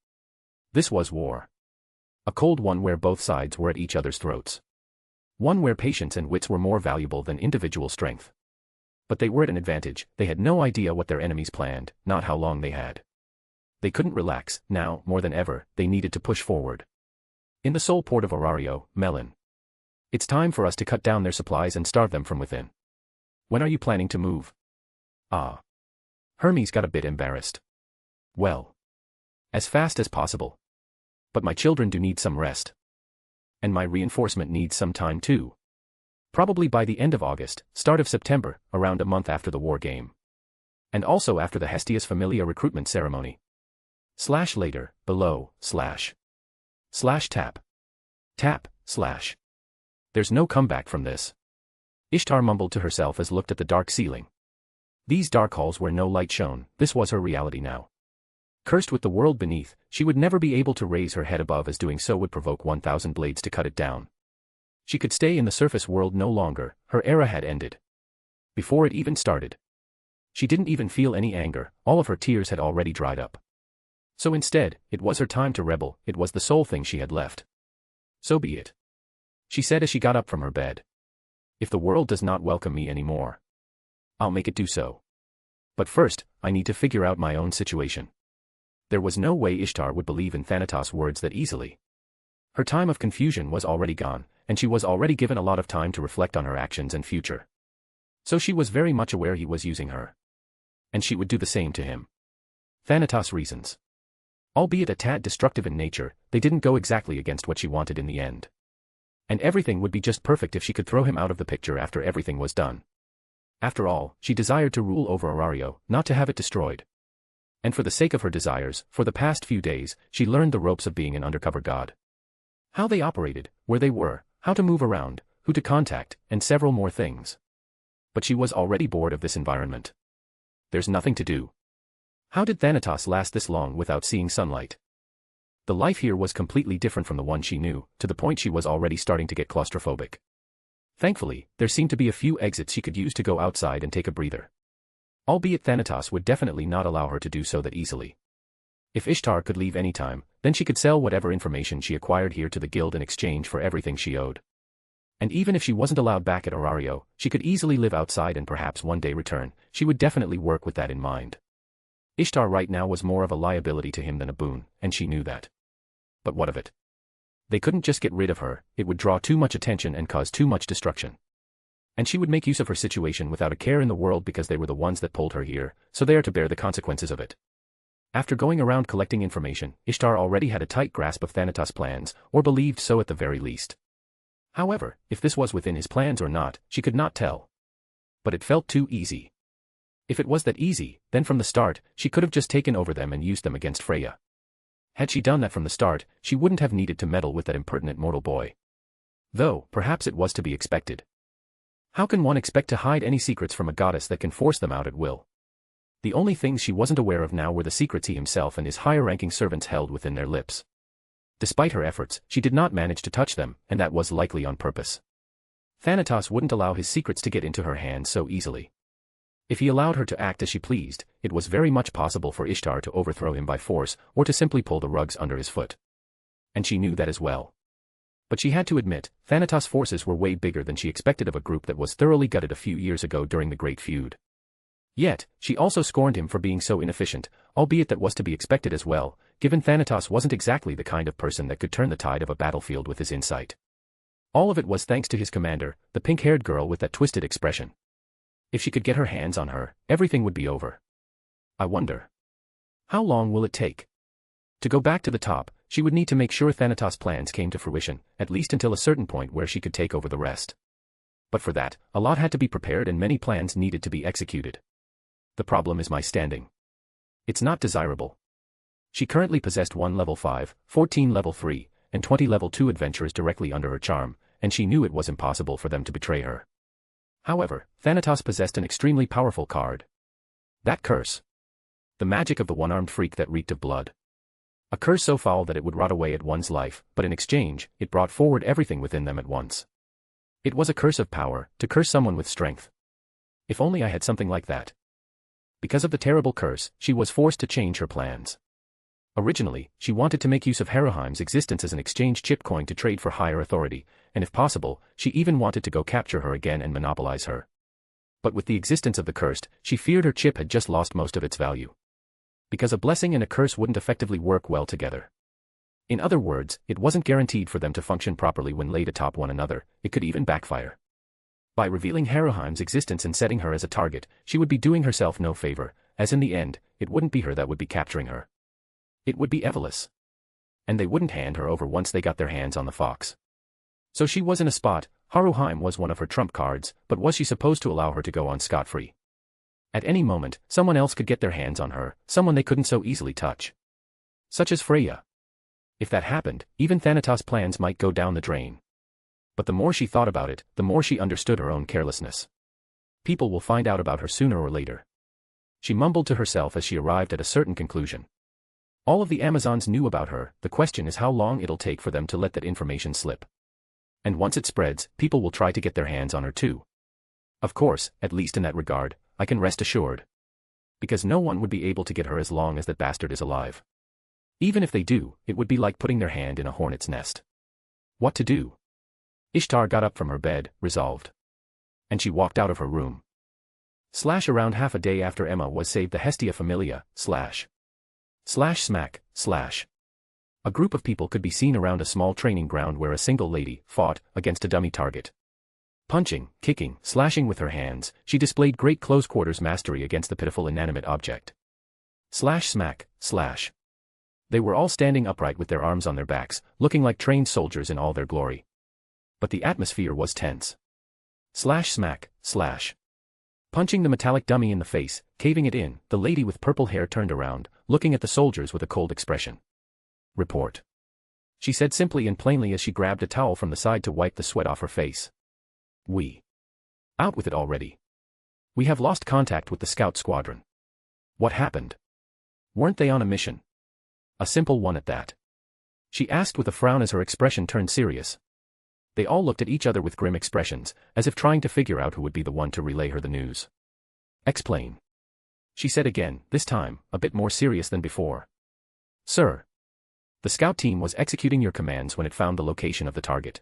This was war. A cold one where both sides were at each other's throats. One where patience and wits were more valuable than individual strength. But they were at an advantage, they had no idea what their enemies planned, not how long they had. They couldn't relax, now, more than ever, they needed to push forward. In the sole port of Orario, Melon. It's time for us to cut down their supplies and starve them from within. When are you planning to move? Ah. Hermes got a bit embarrassed. Well. As fast as possible. But my children do need some rest. And my reinforcement needs some time too. Probably by the end of August, start of September, around a month after the war game. And also after the Hestius Familia recruitment ceremony. / later, below, / tap. Tap, / There's no comeback from this. Ishtar mumbled to herself as looked at the dark ceiling. These dark halls where no light shone, this was her reality now. Cursed with the world beneath, she would never be able to raise her head above as doing so would provoke 1,000 blades to cut it down. She could stay in the surface world no longer, her era had ended. Before it even started. She didn't even feel any anger, all of her tears had already dried up. So instead, it was her time to rebel, it was the sole thing she had left. So be it. She said as she got up from her bed. If the world does not welcome me anymore, I'll make it do so. But first, I need to figure out my own situation. There was no way Ishtar would believe in Thanatos' words that easily. Her time of confusion was already gone, and she was already given a lot of time to reflect on her actions and future. So she was very much aware he was using her. And she would do the same to him. Thanatos' reasons. Albeit a tad destructive in nature, they didn't go exactly against what she wanted in the end. And everything would be just perfect if she could throw him out of the picture after everything was done. After all, she desired to rule over Orario, not to have it destroyed. And for the sake of her desires, for the past few days, she learned the ropes of being an undercover god. How they operated, where they were, how to move around, who to contact, and several more things. But she was already bored of this environment. There's nothing to do. How did Thanatos last this long without seeing sunlight? The life here was completely different from the one she knew, to the point she was already starting to get claustrophobic. Thankfully, there seemed to be a few exits she could use to go outside and take a breather. Albeit Thanatos would definitely not allow her to do so that easily. If Ishtar could leave any time, then she could sell whatever information she acquired here to the guild in exchange for everything she owed. And even if she wasn't allowed back at Orario, she could easily live outside and perhaps one day return, she would definitely work with that in mind. Ishtar right now was more of a liability to him than a boon, and she knew that. But what of it? They couldn't just get rid of her, it would draw too much attention and cause too much destruction. And she would make use of her situation without a care in the world because they were the ones that pulled her here, so they are to bear the consequences of it. After going around collecting information, Ishtar already had a tight grasp of Thanatos' plans, or believed so at the very least. However, if this was within his plans or not, she could not tell. But it felt too easy. If it was that easy, then from the start, she could have just taken over them and used them against Freya. Had she done that from the start, she wouldn't have needed to meddle with that impertinent mortal boy. Though, perhaps it was to be expected. How can one expect to hide any secrets from a goddess that can force them out at will? The only things she wasn't aware of now were the secrets he himself and his higher-ranking servants held within their lips. Despite her efforts, she did not manage to touch them, and that was likely on purpose. Thanatos wouldn't allow his secrets to get into her hands so easily. If he allowed her to act as she pleased, it was very much possible for Ishtar to overthrow him by force or to simply pull the rugs under his foot. And she knew that as well. But she had to admit, Thanatos' forces were way bigger than she expected of a group that was thoroughly gutted a few years ago during the Great Feud. Yet, she also scorned him for being so inefficient, albeit that was to be expected as well, given Thanatos wasn't exactly the kind of person that could turn the tide of a battlefield with his insight. All of it was thanks to his commander, the pink-haired girl with that twisted expression. If she could get her hands on her, everything would be over. I wonder. How long will it take? To go back to the top, she would need to make sure Thanatos' plans came to fruition, at least until a certain point where she could take over the rest. But for that, a lot had to be prepared and many plans needed to be executed. The problem is my standing. It's not desirable. She currently possessed 1 level 5, 14 level 3, and 20 level 2 adventurers directly under her charm, and she knew it was impossible for them to betray her. However, Thanatos possessed an extremely powerful card. That curse. The magic of the one-armed freak that reeked of blood. A curse so foul that it would rot away at one's life, but in exchange, it brought forward everything within them at once. It was a curse of power, to curse someone with strength. If only I had something like that. Because of the terrible curse, she was forced to change her plans. Originally, she wanted to make use of Haruheim's existence as an exchange chip coin to trade for higher authority, and if possible, she even wanted to go capture her again and monopolize her. But with the existence of the cursed, she feared her chip had just lost most of its value. Because a blessing and a curse wouldn't effectively work well together. In other words, it wasn't guaranteed for them to function properly when laid atop one another, it could even backfire. By revealing Haruheim's existence and setting her as a target, she would be doing herself no favor, as in the end, it wouldn't be her that would be capturing her. It would be Evelys. And they wouldn't hand her over once they got their hands on the fox. So she was in a spot. Haruheim was one of her trump cards, but was she supposed to allow her to go on scot-free? At any moment, someone else could get their hands on her, someone they couldn't so easily touch. Such as Freya. If that happened, even Thanatos' plans might go down the drain. But the more she thought about it, the more she understood her own carelessness. People will find out about her sooner or later. She mumbled to herself as she arrived at a certain conclusion. All of the Amazons knew about her, the question is how long it'll take for them to let that information slip. And once it spreads, people will try to get their hands on her too. Of course, at least in that regard, I can rest assured. Because no one would be able to get her as long as that bastard is alive. Even if they do, it would be like putting their hand in a hornet's nest. What to do? Ishtar got up from her bed, resolved. And she walked out of her room. Around half a day after Emma was saved the Hestia Familia, smack. A group of people could be seen around a small training ground where a single lady fought against a dummy target. Punching, kicking, slashing with her hands, she displayed great close-quarters mastery against the pitiful inanimate object. Smack. They were all standing upright with their arms on their backs, looking like trained soldiers in all their glory. But the atmosphere was tense. Smack. Punching the metallic dummy in the face, caving it in, the lady with purple hair turned around, looking at the soldiers with a cold expression. Report. She said simply and plainly as she grabbed a towel from the side to wipe the sweat off her face. Out with it already. We have lost contact with the scout squadron. What happened? Weren't they on a mission? A simple one at that. She asked with a frown as her expression turned serious. They all looked at each other with grim expressions, as if trying to figure out who would be the one to relay her the news. Explain. She said again, this time, a bit more serious than before. Sir. The scout team was executing your commands when it found the location of the target.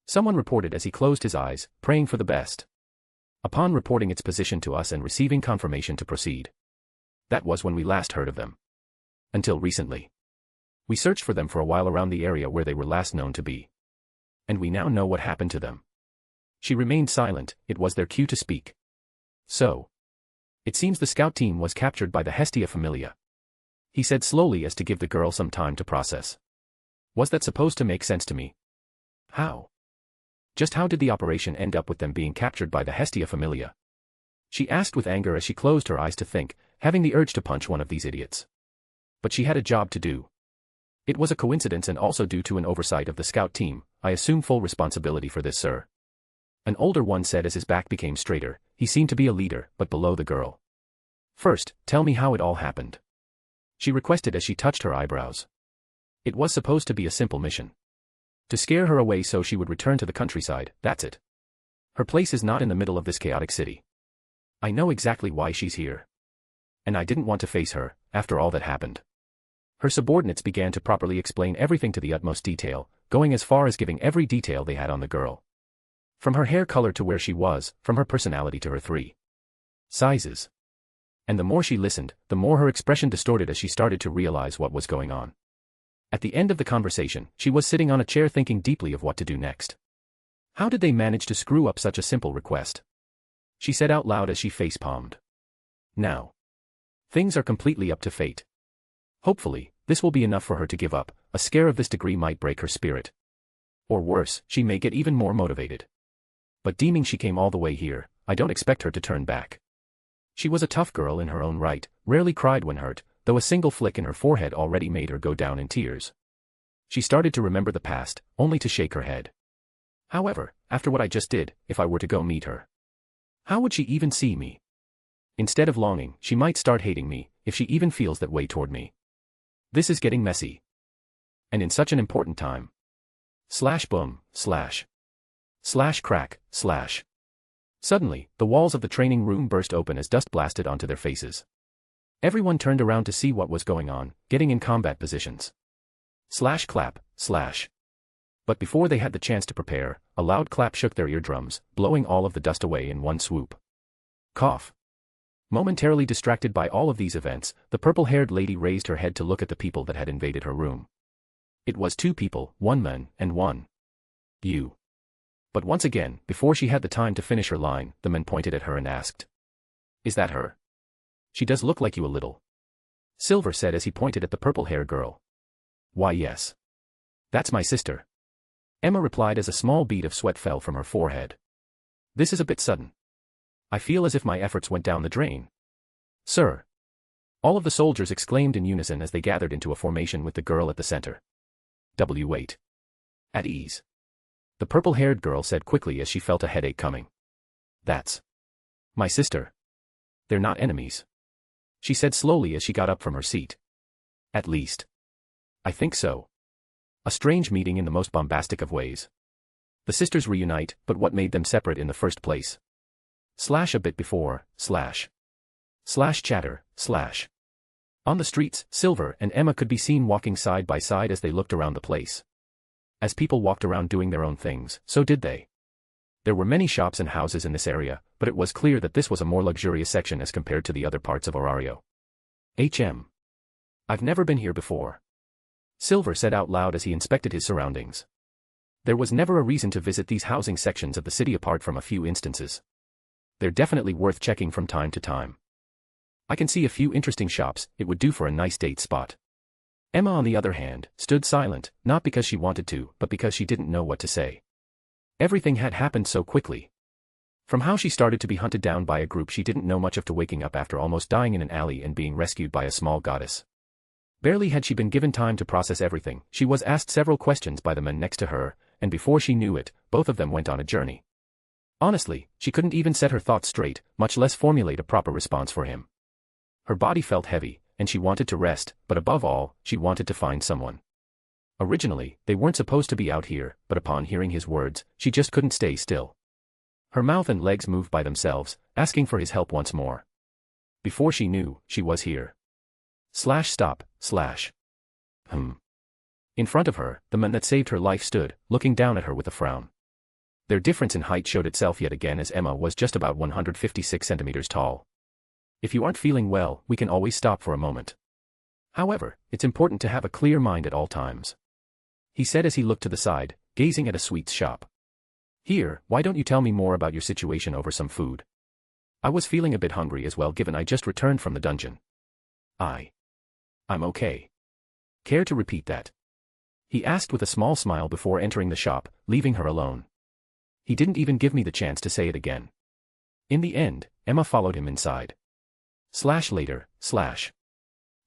Someone reported as he closed his eyes, praying for the best. Upon reporting its position to us and receiving confirmation to proceed. That was when we last heard of them. Until recently. We searched for them for a while around the area where they were last known to be. And we now know what happened to them. She remained silent, it was their cue to speak. So. It seems the scout team was captured by the Hestia Familia. he said slowly as to give the girl some time to process. Was that supposed to make sense to me? How? Just how did the operation end up with them being captured by the Hestia Familia? She asked with anger as she closed her eyes to think, having the urge to punch one of these idiots. But she had a job to do. It was a coincidence and also due to an oversight of the scout team. I assume full responsibility for this, sir. An older one said as his back became straighter. He seemed to be a leader, but below the girl. First, tell me how it all happened. She requested as she touched her eyebrows. It was supposed to be a simple mission. To scare her away so she would return to the countryside, that's it. Her place is not in the middle of this chaotic city. I know exactly why she's here. And I didn't want to face her, after all that happened. Her subordinates began to properly explain everything to the utmost detail, going as far as giving every detail they had on the girl. From her hair color to where she was, from her personality to her 3 sizes. And the more she listened, the more her expression distorted as she started to realize what was going on. At the end of the conversation, she was sitting on a chair thinking deeply of what to do next. How did they manage to screw up such a simple request? She said out loud as she face-palmed. Now. Things are completely up to fate. Hopefully, this will be enough for her to give up. A scare of this degree might break her spirit. Or worse, she may get even more motivated. But deeming she came all the way here, I don't expect her to turn back. She was a tough girl in her own right, rarely cried when hurt, though a single flick in her forehead already made her go down in tears. She started to remember the past, only to shake her head. However, after what I just did, if I were to go meet her, how would she even see me? Instead of longing, she might start hating me, if she even feels that way toward me. This is getting messy. And in such an important time. Slash boom, slash. Slash crack, slash. Suddenly, the walls of the training room burst open as dust blasted onto their faces. Everyone turned around to see what was going on, getting in combat positions. Slash clap, slash. But before they had the chance to prepare, a loud clap shook their eardrums, blowing all of the dust away in one swoop. Cough. Momentarily distracted by all of these events, the purple-haired lady raised her head to look at the people that had invaded her room. It was 2 people, 1 man, and 1 you. But once again, before she had the time to finish her line, the man pointed at her and asked. Is that her? She does look like you a little. Silver said as he pointed at the purple-haired girl. Why yes. That's my sister. Emma replied as a small bead of sweat fell from her forehead. This is a bit sudden. I feel as if my efforts went down the drain. Sir. All of the soldiers exclaimed in unison as they gathered into a formation with the girl at the center. Wait. At ease. The purple-haired girl said quickly as she felt a headache coming. That's my sister. They're not enemies. She said slowly as she got up from her seat. At least. I think so. A strange meeting in the most bombastic of ways. The sisters reunite, but what made them separate in the first place? Slash a bit before, slash. Slash chatter, slash. On the streets, Silver and Emma could be seen walking side by side as they looked around the place. As people walked around doing their own things, so did they. There were many shops and houses in this area, but it was clear that this was a more luxurious section as compared to the other parts of Orario. I've never been here before. Silver said out loud as he inspected his surroundings. There was never a reason to visit these housing sections of the city apart from a few instances. They're definitely worth checking from time to time. I can see a few interesting shops. It would do for a nice date spot. Emma, on the other hand, stood silent, not because she wanted to, but because she didn't know what to say. Everything had happened so quickly. From how she started to be hunted down by a group she didn't know much of to waking up after almost dying in an alley and being rescued by a small goddess. Barely had she been given time to process everything, she was asked several questions by the men next to her, and before she knew it, both of them went on a journey. Honestly, she couldn't even set her thoughts straight, much less formulate a proper response for him. Her body felt heavy, and she wanted to rest, but above all, she wanted to find someone. Originally, they weren't supposed to be out here, but upon hearing his words, she just couldn't stay still. Her mouth and legs moved by themselves, asking for his help once more. Before she knew, she was here. Slash stop, slash. In front of her, the man that saved her life stood, looking down at her with a frown. Their difference in height showed itself yet again as Emma was just about 156 centimeters tall. If you aren't feeling well, we can always stop for a moment. However, it's important to have a clear mind at all times. He said as he looked to the side, gazing at a sweets shop. Here, why don't you tell me more about your situation over some food? I was feeling a bit hungry as well given I just returned from the dungeon. I'm okay. Care to repeat that? He asked with a small smile before entering the shop, leaving her alone. He didn't even give me the chance to say it again. In the end, Emma followed him inside. Later.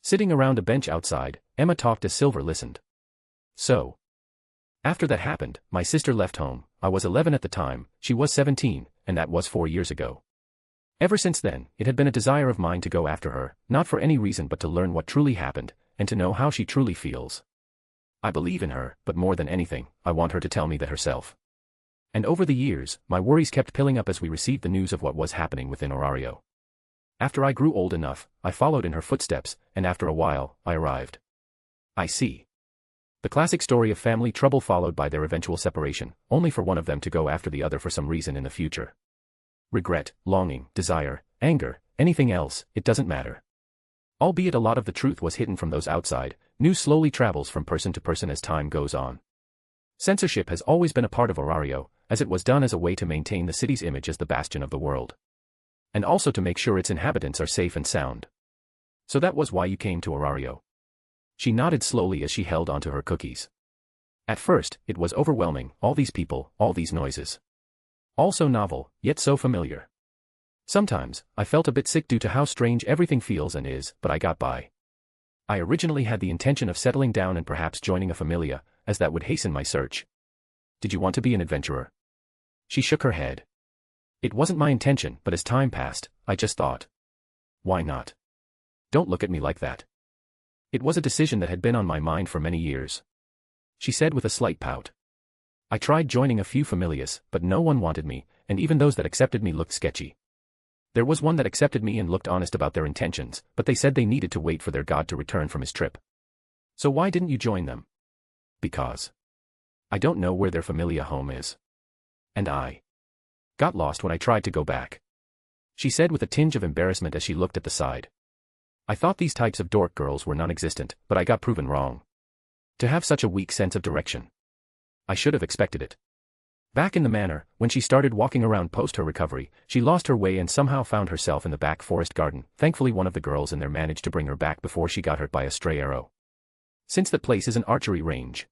Sitting around a bench outside, Emma talked as Silver listened. So. After that happened, my sister left home. I was 11 at the time, she was 17, and that was 4 years ago. Ever since then, it had been a desire of mine to go after her, not for any reason but to learn what truly happened, and to know how she truly feels. I believe in her, but more than anything, I want her to tell me that herself. And over the years, my worries kept piling up as we received the news of what was happening within Orario. After I grew old enough, I followed in her footsteps, and after a while, I arrived. I see. The classic story of family trouble followed by their eventual separation, only for one of them to go after the other for some reason in the future. Regret, longing, desire, anger, anything else, it doesn't matter. Albeit a lot of the truth was hidden from those outside, news slowly travels from person to person as time goes on. Censorship has always been a part of Orario, as it was done as a way to maintain the city's image as the bastion of the world. And also to make sure its inhabitants are safe and sound. So that was why you came to Orario. She nodded slowly as she held onto her cookies. At first, it was overwhelming, all these people, all these noises. All so novel, yet so familiar. Sometimes, I felt a bit sick due to how strange everything feels and is, but I got by. I originally had the intention of settling down and perhaps joining a familia, as that would hasten my search. Did you want to be an adventurer? She shook her head. It wasn't my intention, but as time passed, I just thought. Why not? Don't look at me like that. It was a decision that had been on my mind for many years. She said with a slight pout. I tried joining a few familias, but no one wanted me, and even those that accepted me looked sketchy. There was one that accepted me and looked honest about their intentions, but they said they needed to wait for their god to return from his trip. So why didn't you join them? Because. I don't know where their familia home is. And I got lost when I tried to go back. She said with a tinge of embarrassment as she looked at the side. I thought these types of dork girls were non-existent, but I got proven wrong. To have such a weak sense of direction. I should have expected it. Back in the manor, when she started walking around post her recovery, she lost her way and somehow found herself in the back forest garden. Thankfully one of the girls in there managed to bring her back before she got hurt by a stray arrow. Since that place is an archery range.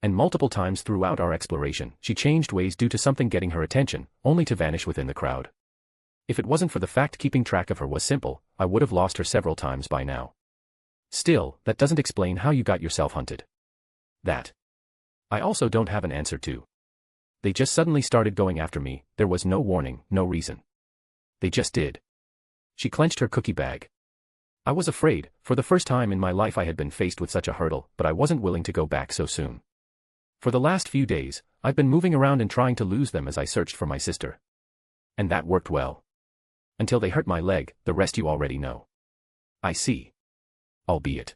And multiple times throughout our exploration, she changed ways due to something getting her attention, only to vanish within the crowd. If it wasn't for the fact keeping track of her was simple, I would have lost her several times by now. Still, that doesn't explain how you got yourself hunted. That. I also don't have an answer to. They just suddenly started going after me, there was no warning, no reason. They just did. She clenched her cookie bag. I was afraid, for the first time in my life I had been faced with such a hurdle, but I wasn't willing to go back so soon. For the last few days, I've been moving around and trying to lose them as I searched for my sister. And that worked well. Until they hurt my leg, the rest you already know. I see. Albeit.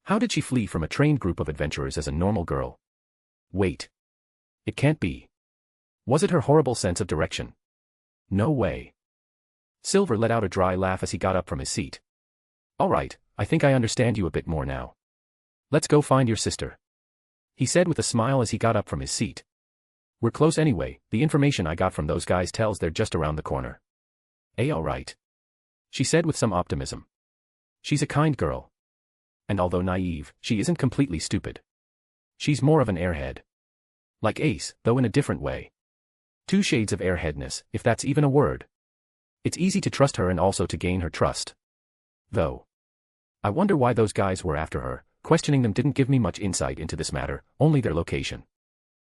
How did she flee from a trained group of adventurers as a normal girl? Wait. It can't be. Was it her horrible sense of direction? No way. Silver let out a dry laugh as he got up from his seat. All right, I think I understand you a bit more now. Let's go find your sister. He said with a smile as he got up from his seat. We're close anyway, the information I got from those guys tells they're just around the corner. All right. She said with some optimism. She's a kind girl. And although naive, she isn't completely stupid. She's more of an airhead. Like Ace, though in a different way. 2 shades of airheadness, if that's even a word. It's easy to trust her and also to gain her trust. Though. I wonder why those guys were after her, questioning them didn't give me much insight into this matter, only their location.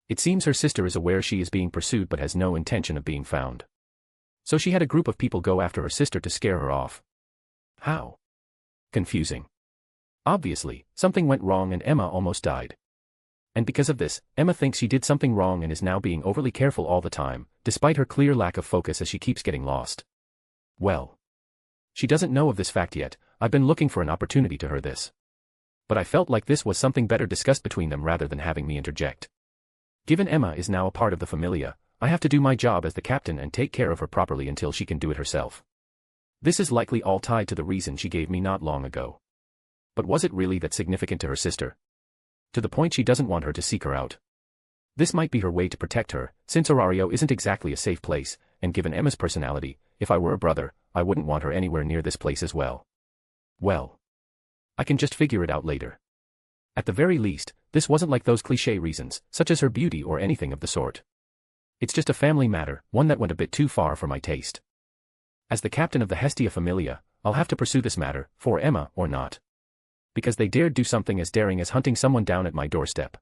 It seems her sister is aware she is being pursued but has no intention of being found. So she had a group of people go after her sister to scare her off. How? Confusing. Obviously, something went wrong and Emma almost died. And because of this, Emma thinks she did something wrong and is now being overly careful all the time, despite her clear lack of focus as she keeps getting lost. Well. She doesn't know of this fact yet, I've been looking for an opportunity to her this. But I felt like this was something better discussed between them rather than having me interject. Given Emma is now a part of the familia, I have to do my job as the captain and take care of her properly until she can do it herself. This is likely all tied to the reason she gave me not long ago. But was it really that significant to her sister? To the point she doesn't want her to seek her out. This might be her way to protect her, since Orario isn't exactly a safe place, and given Emma's personality, if I were a brother, I wouldn't want her anywhere near this place as well. Well. I can just figure it out later. At the very least, this wasn't like those cliché reasons, such as her beauty or anything of the sort. It's just a family matter, one that went a bit too far for my taste. As the captain of the Hestia Familia, I'll have to pursue this matter, for Emma or not. Because they dared do something as daring as hunting someone down at my doorstep.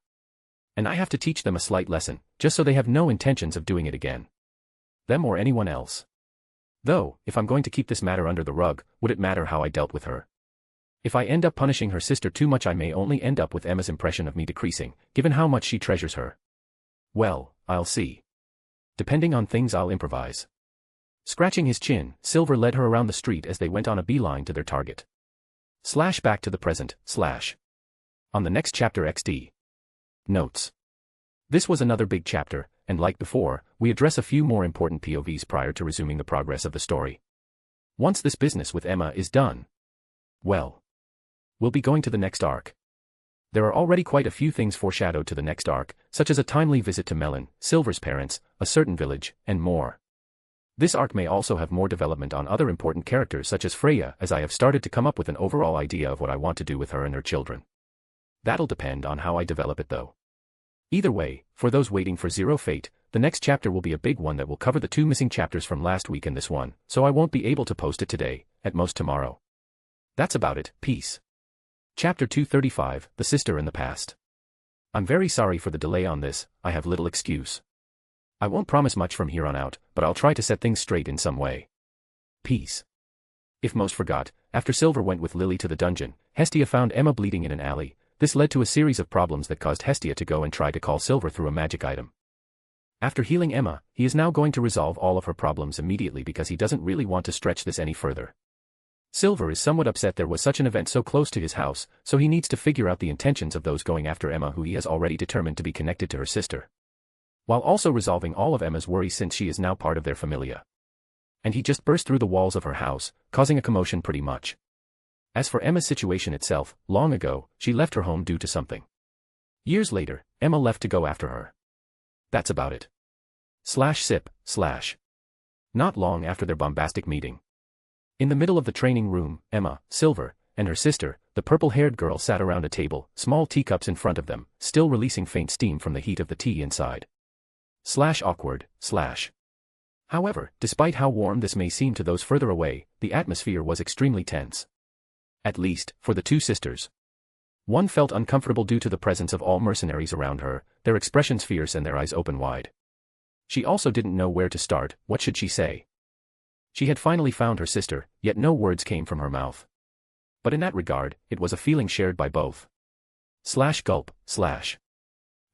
And I have to teach them a slight lesson, just so they have no intentions of doing it again. Them or anyone else. Though, if I'm going to keep this matter under the rug, would it matter how I dealt with her? If I end up punishing her sister too much, I may only end up with Emma's impression of me decreasing, given how much she treasures her. Well, I'll see. Depending on things, I'll improvise. Scratching his chin, Silver led her around the street as they went on a beeline to their target. Back to the present, On the next chapter XD. Notes. This was another big chapter, and like before, we address a few more important POVs prior to resuming the progress of the story. Once this business with Emma is done, well, we'll be going to the next arc. There are already quite a few things foreshadowed to the next arc, such as a timely visit to Melon, Silver's parents, a certain village, and more. This arc may also have more development on other important characters such as Freya, as I have started to come up with an overall idea of what I want to do with her and her children. That'll depend on how I develop it though. Either way, for those waiting for Zero Fate, the next chapter will be a big one that will cover the 2 missing chapters from last week and this one, so I won't be able to post it today, at most tomorrow. That's about it, peace. Chapter 235, The Sister in the Past. I'm very sorry for the delay on this, I have little excuse. I won't promise much from here on out, but I'll try to set things straight in some way. Peace. If most forgot, after Silver went with Lily to the dungeon, Hestia found Emma bleeding in an alley. This led to a series of problems that caused Hestia to go and try to call Silver through a magic item. After healing Emma, he is now going to resolve all of her problems immediately because he doesn't really want to stretch this any further. Silver is somewhat upset there was such an event so close to his house, so he needs to figure out the intentions of those going after Emma who he has already determined to be connected to her sister. While also resolving all of Emma's worries since she is now part of their familia. And he just burst through the walls of her house, causing a commotion pretty much. As for Emma's situation itself, long ago, she left her home due to something. Years later, Emma left to go after her. That's about it. Sip. Not long after their bombastic meeting. In the middle of the training room, Emma, Silver, and her sister, the purple-haired girl sat around a table, small teacups in front of them, still releasing faint steam from the heat of the tea inside. Awkward. However, despite how warm this may seem to those further away, the atmosphere was extremely tense. At least, for the two sisters. One felt uncomfortable due to the presence of all mercenaries around her, their expressions fierce and their eyes open wide. She also didn't know where to start. What should she say? She had finally found her sister, yet no words came from her mouth. But in that regard, it was a feeling shared by both. Gulp.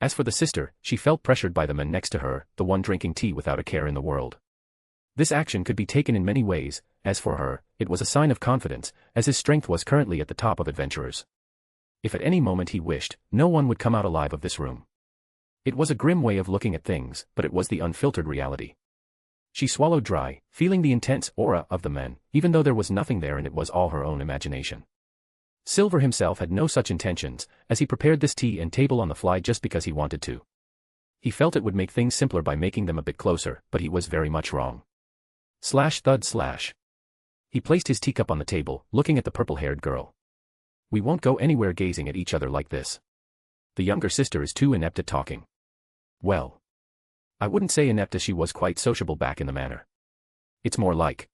As for the sister, she felt pressured by the man next to her, the one drinking tea without a care in the world. This action could be taken in many ways. As for her, it was a sign of confidence, as his strength was currently at the top of adventurers. If at any moment he wished, no one would come out alive of this room. It was a grim way of looking at things, but it was the unfiltered reality. She swallowed dry, feeling the intense aura of the men, even though there was nothing there and it was all her own imagination. Silver himself had no such intentions, as he prepared this tea and table on the fly just because he wanted to. He felt it would make things simpler by making them a bit closer, but he was very much wrong. Thud. He placed his teacup on the table, looking at the purple-haired girl. We won't go anywhere gazing at each other like this. The younger sister is too inept at talking. Well, I wouldn't say inept as she was quite sociable back in the manor. It's more like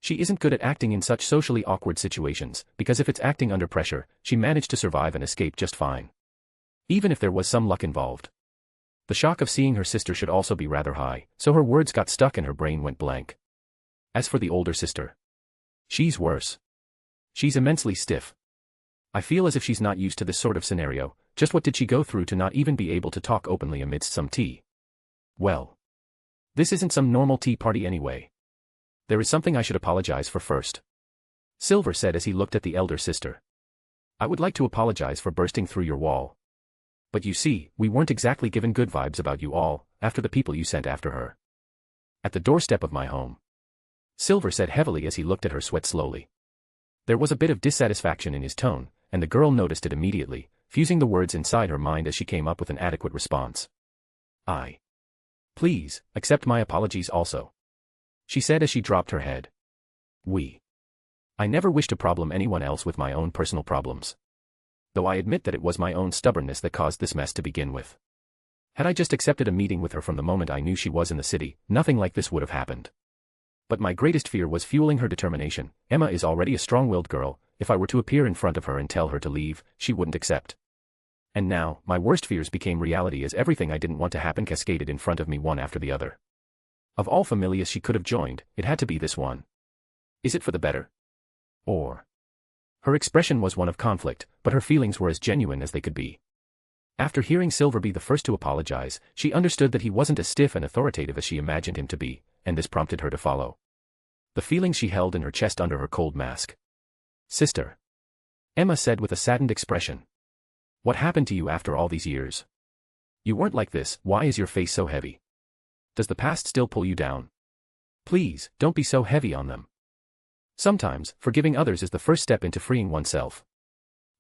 she isn't good at acting in such socially awkward situations, because if it's acting under pressure, she managed to survive and escape just fine. Even if there was some luck involved. The shock of seeing her sister should also be rather high, so her words got stuck and her brain went blank. As for the older sister, she's worse. She's immensely stiff. I feel as if she's not used to this sort of scenario. Just what did she go through to not even be able to talk openly amidst some tea? Well, this isn't some normal tea party anyway. There is something I should apologize for first. Silver said as he looked at the elder sister. I would like to apologize for bursting through your wall. But you see, we weren't exactly given good vibes about you all, after the people you sent after her. At the doorstep of my home. Silver said heavily as he looked at her sweat slowly. There was a bit of dissatisfaction in his tone, and the girl noticed it immediately, fusing the words inside her mind as she came up with an adequate response. Please, accept my apologies also. She said as she dropped her head. I never wish to problem anyone else with my own personal problems. Though I admit that it was my own stubbornness that caused this mess to begin with. Had I just accepted a meeting with her from the moment I knew she was in the city, nothing like this would have happened. But my greatest fear was fueling her determination. Emma is already a strong-willed girl. If I were to appear in front of her and tell her to leave, she wouldn't accept. And now, my worst fears became reality as everything I didn't want to happen cascaded in front of me one after the other. Of all familias she could have joined, it had to be this one. Is it for the better? Or? Her expression was one of conflict, but her feelings were as genuine as they could be. After hearing Silver be the first to apologize, she understood that he wasn't as stiff and authoritative as she imagined him to be, and this prompted her to follow. The feeling she held in her chest under her cold mask. Sister. Emma said with a saddened expression. What happened to you after all these years? You weren't like this. Why is your face so heavy? Does the past still pull you down? Please, don't be so heavy on them. Sometimes, forgiving others is the first step into freeing oneself.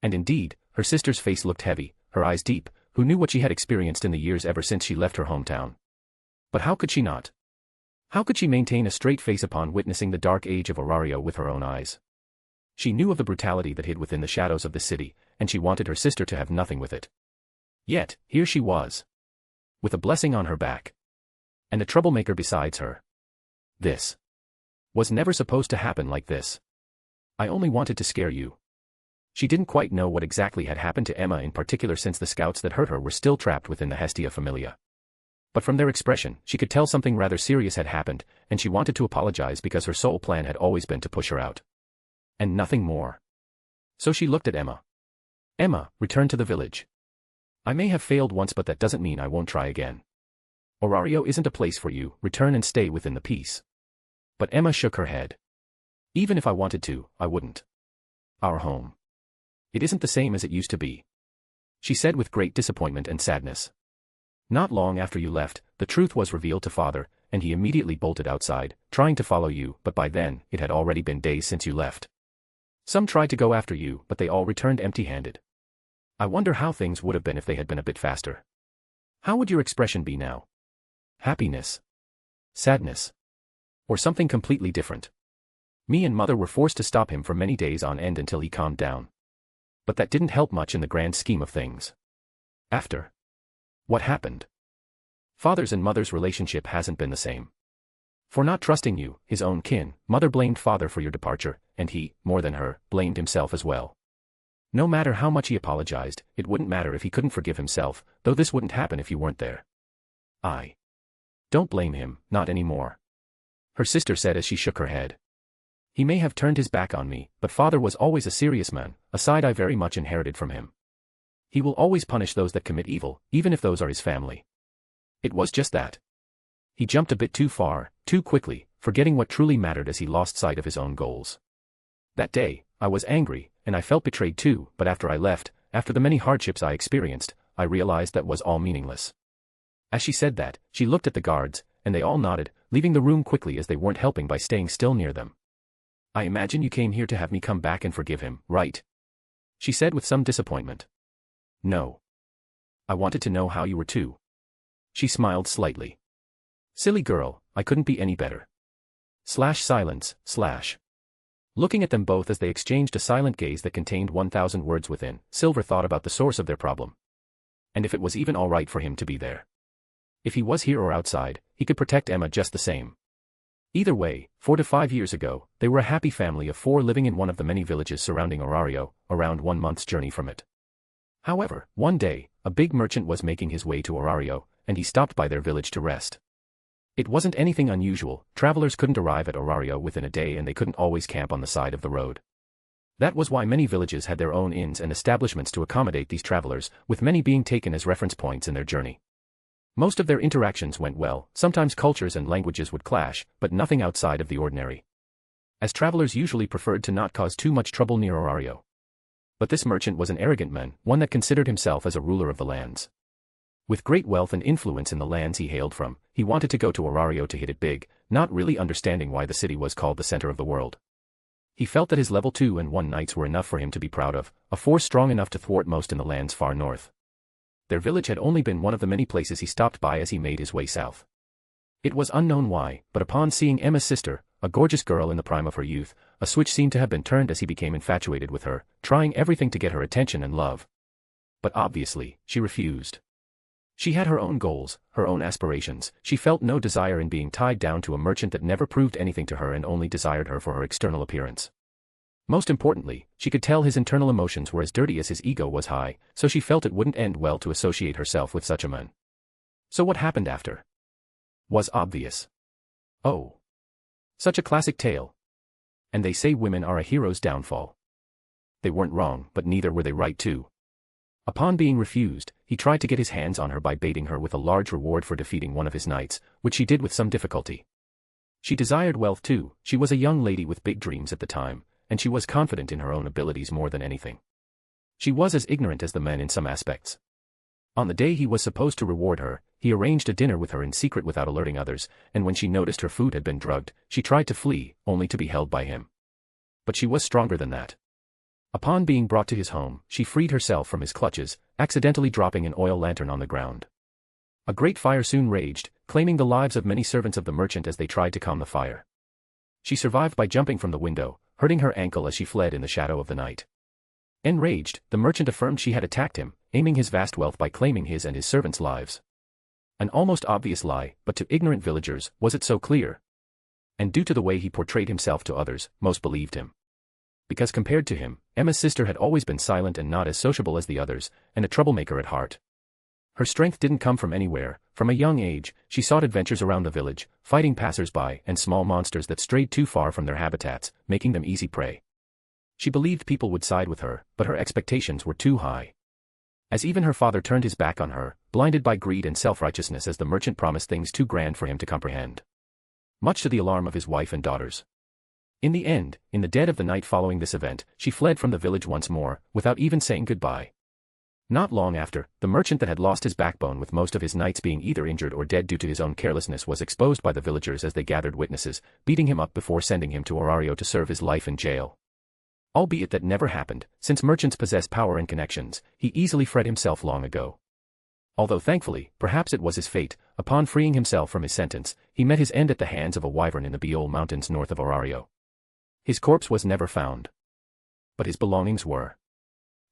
And indeed, her sister's face looked heavy, her eyes deep, who knew what she had experienced in the years ever since she left her hometown. But how could she not? How could she maintain a straight face upon witnessing the dark age of Orario with her own eyes? She knew of the brutality that hid within the shadows of the city, and she wanted her sister to have nothing with it. Yet, here she was. With a blessing on her back. And a troublemaker besides her. This was never supposed to happen like this. I only wanted to scare you. She didn't quite know what exactly had happened to Emma in particular since the scouts that hurt her were still trapped within the Hestia Familia. But from their expression, she could tell something rather serious had happened, and she wanted to apologize because her sole plan had always been to push her out. And nothing more. So she looked at Emma. Emma, return to the village. I may have failed once, but that doesn't mean I won't try again. Orario isn't a place for you. Return and stay within the peace. But Emma shook her head. Even if I wanted to, I wouldn't. Our home. It isn't the same as it used to be. She said with great disappointment and sadness. Not long after you left, the truth was revealed to Father, and he immediately bolted outside, trying to follow you, but by then, it had already been days since you left. Some tried to go after you, but they all returned empty-handed. I wonder how things would have been if they had been a bit faster. How would your expression be now? Happiness? Sadness? Or something completely different? Me and Mother were forced to stop him for many days on end until he calmed down. But that didn't help much in the grand scheme of things. After. What happened? Father's and Mother's relationship hasn't been the same. For not trusting you, his own kin, Mother blamed Father for your departure, and he, more than her, blamed himself as well. No matter how much he apologized, it wouldn't matter if he couldn't forgive himself, though this wouldn't happen if you weren't there. I don't blame him, not anymore. Her sister said as she shook her head. He may have turned his back on me, but Father was always a serious man, a side I very much inherited from him. He will always punish those that commit evil, even if those are his family. It was just that. He jumped a bit too far, too quickly, forgetting what truly mattered as he lost sight of his own goals. That day, I was angry, and I felt betrayed too, but after I left, after the many hardships I experienced, I realized that was all meaningless. As she said that, she looked at the guards, and they all nodded, leaving the room quickly as they weren't helping by staying still near them. I imagine you came here to have me come back and forgive him, right? She said with some disappointment. No. I wanted to know how you were too. She smiled slightly. Silly girl, I couldn't be any better. Silence. Looking at them both as they exchanged a silent gaze that contained 1,000 words within, Silver thought about the source of their problem. And if it was even all right for him to be there. If he was here or outside, he could protect Emma just the same. Either way, 4 to 5 years ago, they were a happy family of 4 living in one of the many villages surrounding Orario, around 1 month's journey from it. However, one day, a big merchant was making his way to Orario, and he stopped by their village to rest. It wasn't anything unusual. Travelers couldn't arrive at Orario within a day and they couldn't always camp on the side of the road. That was why many villages had their own inns and establishments to accommodate these travelers, with many being taken as reference points in their journey. Most of their interactions went well, sometimes cultures and languages would clash, but nothing outside of the ordinary. As travelers usually preferred to not cause too much trouble near Orario. But this merchant was an arrogant man, one that considered himself as a ruler of the lands. With great wealth and influence in the lands he hailed from, he wanted to go to Orario to hit it big, not really understanding why the city was called the center of the world. He felt that his level 2 and 1 knights were enough for him to be proud of, a force strong enough to thwart most in the lands far north. Their village had only been one of the many places he stopped by as he made his way south. It was unknown why, but upon seeing Emma's sister, a gorgeous girl in the prime of her youth, a switch seemed to have been turned as he became infatuated with her, trying everything to get her attention and love. But obviously, she refused. She had her own goals, her own aspirations. She felt no desire in being tied down to a merchant that never proved anything to her and only desired her for her external appearance. Most importantly, she could tell his internal emotions were as dirty as his ego was high, so she felt it wouldn't end well to associate herself with such a man. So what happened after? Was obvious. Oh. Such a classic tale. And they say women are a hero's downfall. They weren't wrong, but neither were they right too. Upon being refused, he tried to get his hands on her by baiting her with a large reward for defeating one of his knights, which she did with some difficulty. She desired wealth too. She was a young lady with big dreams at the time, and she was confident in her own abilities more than anything. She was as ignorant as the men in some aspects. On the day he was supposed to reward her, he arranged a dinner with her in secret without alerting others, and when she noticed her food had been drugged, she tried to flee, only to be held by him. But she was stronger than that. Upon being brought to his home, she freed herself from his clutches, accidentally dropping an oil lantern on the ground. A great fire soon raged, claiming the lives of many servants of the merchant as they tried to calm the fire. She survived by jumping from the window, hurting her ankle as she fled in the shadow of the night. Enraged, the merchant affirmed she had attacked him, aiming his vast wealth by claiming his and his servants' lives. An almost obvious lie, but to ignorant villagers, was it so clear? And due to the way he portrayed himself to others, most believed him. Because compared to him, Emma's sister had always been silent and not as sociable as the others, and a troublemaker at heart. Her strength didn't come from anywhere. From a young age, she sought adventures around the village, fighting passers-by and small monsters that strayed too far from their habitats, making them easy prey. She believed people would side with her, but her expectations were too high. As even her father turned his back on her, blinded by greed and self-righteousness as the merchant promised things too grand for him to comprehend. Much to the alarm of his wife and daughters. In the end, in the dead of the night following this event, she fled from the village once more, without even saying goodbye. Not long after, the merchant that had lost his backbone with most of his knights being either injured or dead due to his own carelessness was exposed by the villagers as they gathered witnesses, beating him up before sending him to Orario to serve his life in jail. Albeit that never happened, since merchants possess power and connections, he easily freed himself long ago. Although thankfully, perhaps it was his fate, upon freeing himself from his sentence, he met his end at the hands of a wyvern in the Biol mountains north of Orario. His corpse was never found. But his belongings were.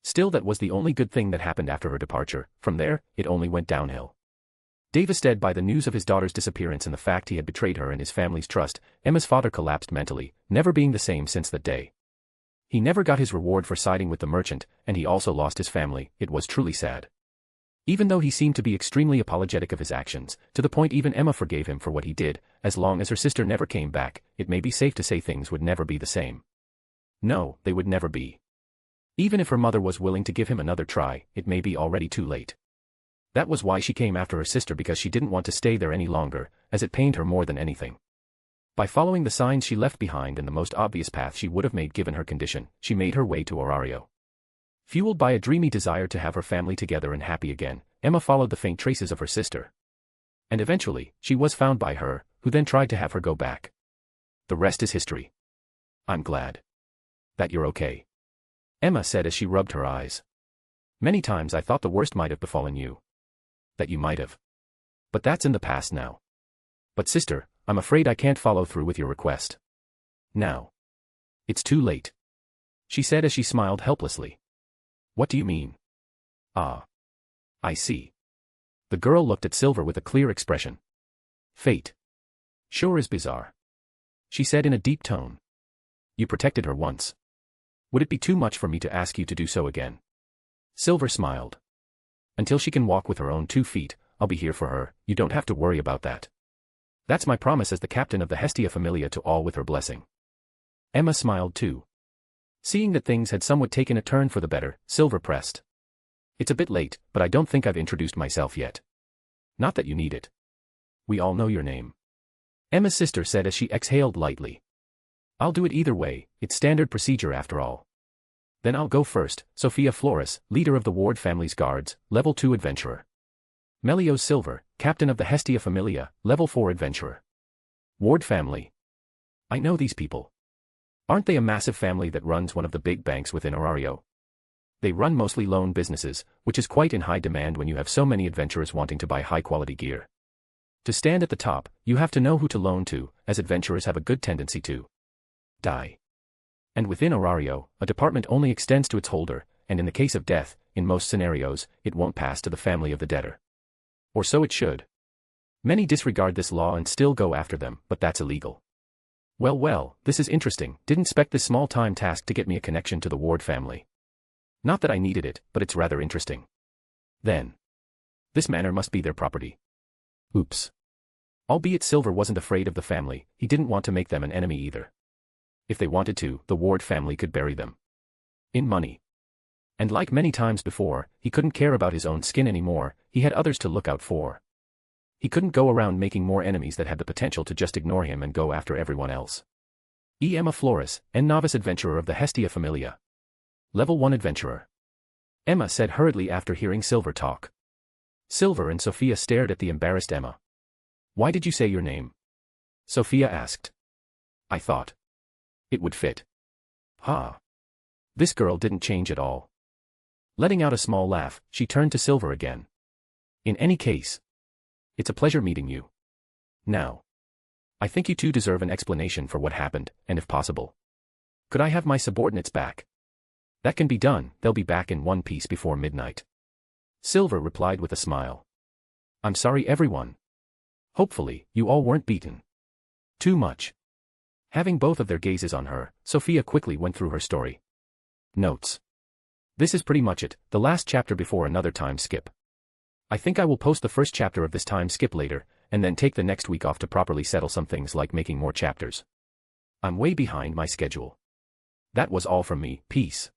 Still, that was the only good thing that happened after her departure. From there, it only went downhill. Devastated by the news of his daughter's disappearance and the fact he had betrayed her and his family's trust, Emma's father collapsed mentally, never being the same since that day. He never got his reward for siding with the merchant, and he also lost his family. It was truly sad. Even though he seemed to be extremely apologetic of his actions, to the point even Emma forgave him for what he did, as long as her sister never came back, it may be safe to say things would never be the same. No, they would never be. Even if her mother was willing to give him another try, it may be already too late. That was why she came after her sister, because she didn't want to stay there any longer, as it pained her more than anything. By following the signs she left behind and the most obvious path she would have made given her condition, she made her way to Orario. Fueled by a dreamy desire to have her family together and happy again, Emma followed the faint traces of her sister. And eventually, she was found by her, who then tried to have her go back. The rest is history. I'm glad that you're okay, Emma said as she rubbed her eyes. Many times I thought the worst might have befallen you. That you might have. But that's in the past now. But sister, I'm afraid I can't follow through with your request. Now. It's too late, she said as she smiled helplessly. What do you mean? Ah. I see. The girl looked at Silver with a clear expression. Fate. Sure is bizarre, she said in a deep tone. You protected her once. Would it be too much for me to ask you to do so again? Silver smiled. Until she can walk with her own 2 feet, I'll be here for her. You don't have to worry about that. That's my promise as the captain of the Hestia Familia to all with her blessing. Emma smiled too. Seeing that things had somewhat taken a turn for the better, Silver pressed. It's a bit late, but I don't think I've introduced myself yet. Not that you need it. We all know your name, Emma's sister said as she exhaled lightly. I'll do it either way, it's standard procedure after all. Then I'll go first. Sophia Flores, leader of the Ward family's guards, level 2 adventurer. Melio Silver, captain of the Hestia Familia, level 4 adventurer. Ward family. I know these people. Aren't they a massive family that runs one of the big banks within Orario? They run mostly loan businesses, which is quite in high demand when you have so many adventurers wanting to buy high-quality gear. To stand at the top, you have to know who to loan to, as adventurers have a good tendency to die. And within Orario, a department only extends to its holder, and in the case of death, in most scenarios, it won't pass to the family of the debtor. Or so it should. Many disregard this law and still go after them, but that's illegal. Well, this is interesting. Didn't expect this small-time task to get me a connection to the Ward family. Not that I needed it, but it's rather interesting. Then. This manor must be their property. Oops. Albeit Silver wasn't afraid of the family, he didn't want to make them an enemy either. If they wanted to, the Ward family could bury them in money. And like many times before, he couldn't care about his own skin anymore, he had others to look out for. He couldn't go around making more enemies that had the potential to just ignore him and go after everyone else. Emma Flores, and novice adventurer of the Hestia Familia. Level 1 adventurer. Emma said hurriedly after hearing Silver talk. Silver and Sophia stared at the embarrassed Emma. Why did you say your name? Sophia asked. I thought it would fit. Ha. This girl didn't change at all. Letting out a small laugh, she turned to Silver again. In any case, it's a pleasure meeting you. Now, I think you two deserve an explanation for what happened, and if possible, could I have my subordinates back? That can be done, they'll be back in one piece before midnight. Silver replied with a smile. I'm sorry everyone. Hopefully, you all weren't beaten too much. Having both of their gazes on her, Sophia quickly went through her story. Notes. This is pretty much it, the last chapter before another time skip. I think I will post the first chapter of this time skip later, and then take the next week off to properly settle some things like making more chapters. I'm way behind my schedule. That was all from me, peace.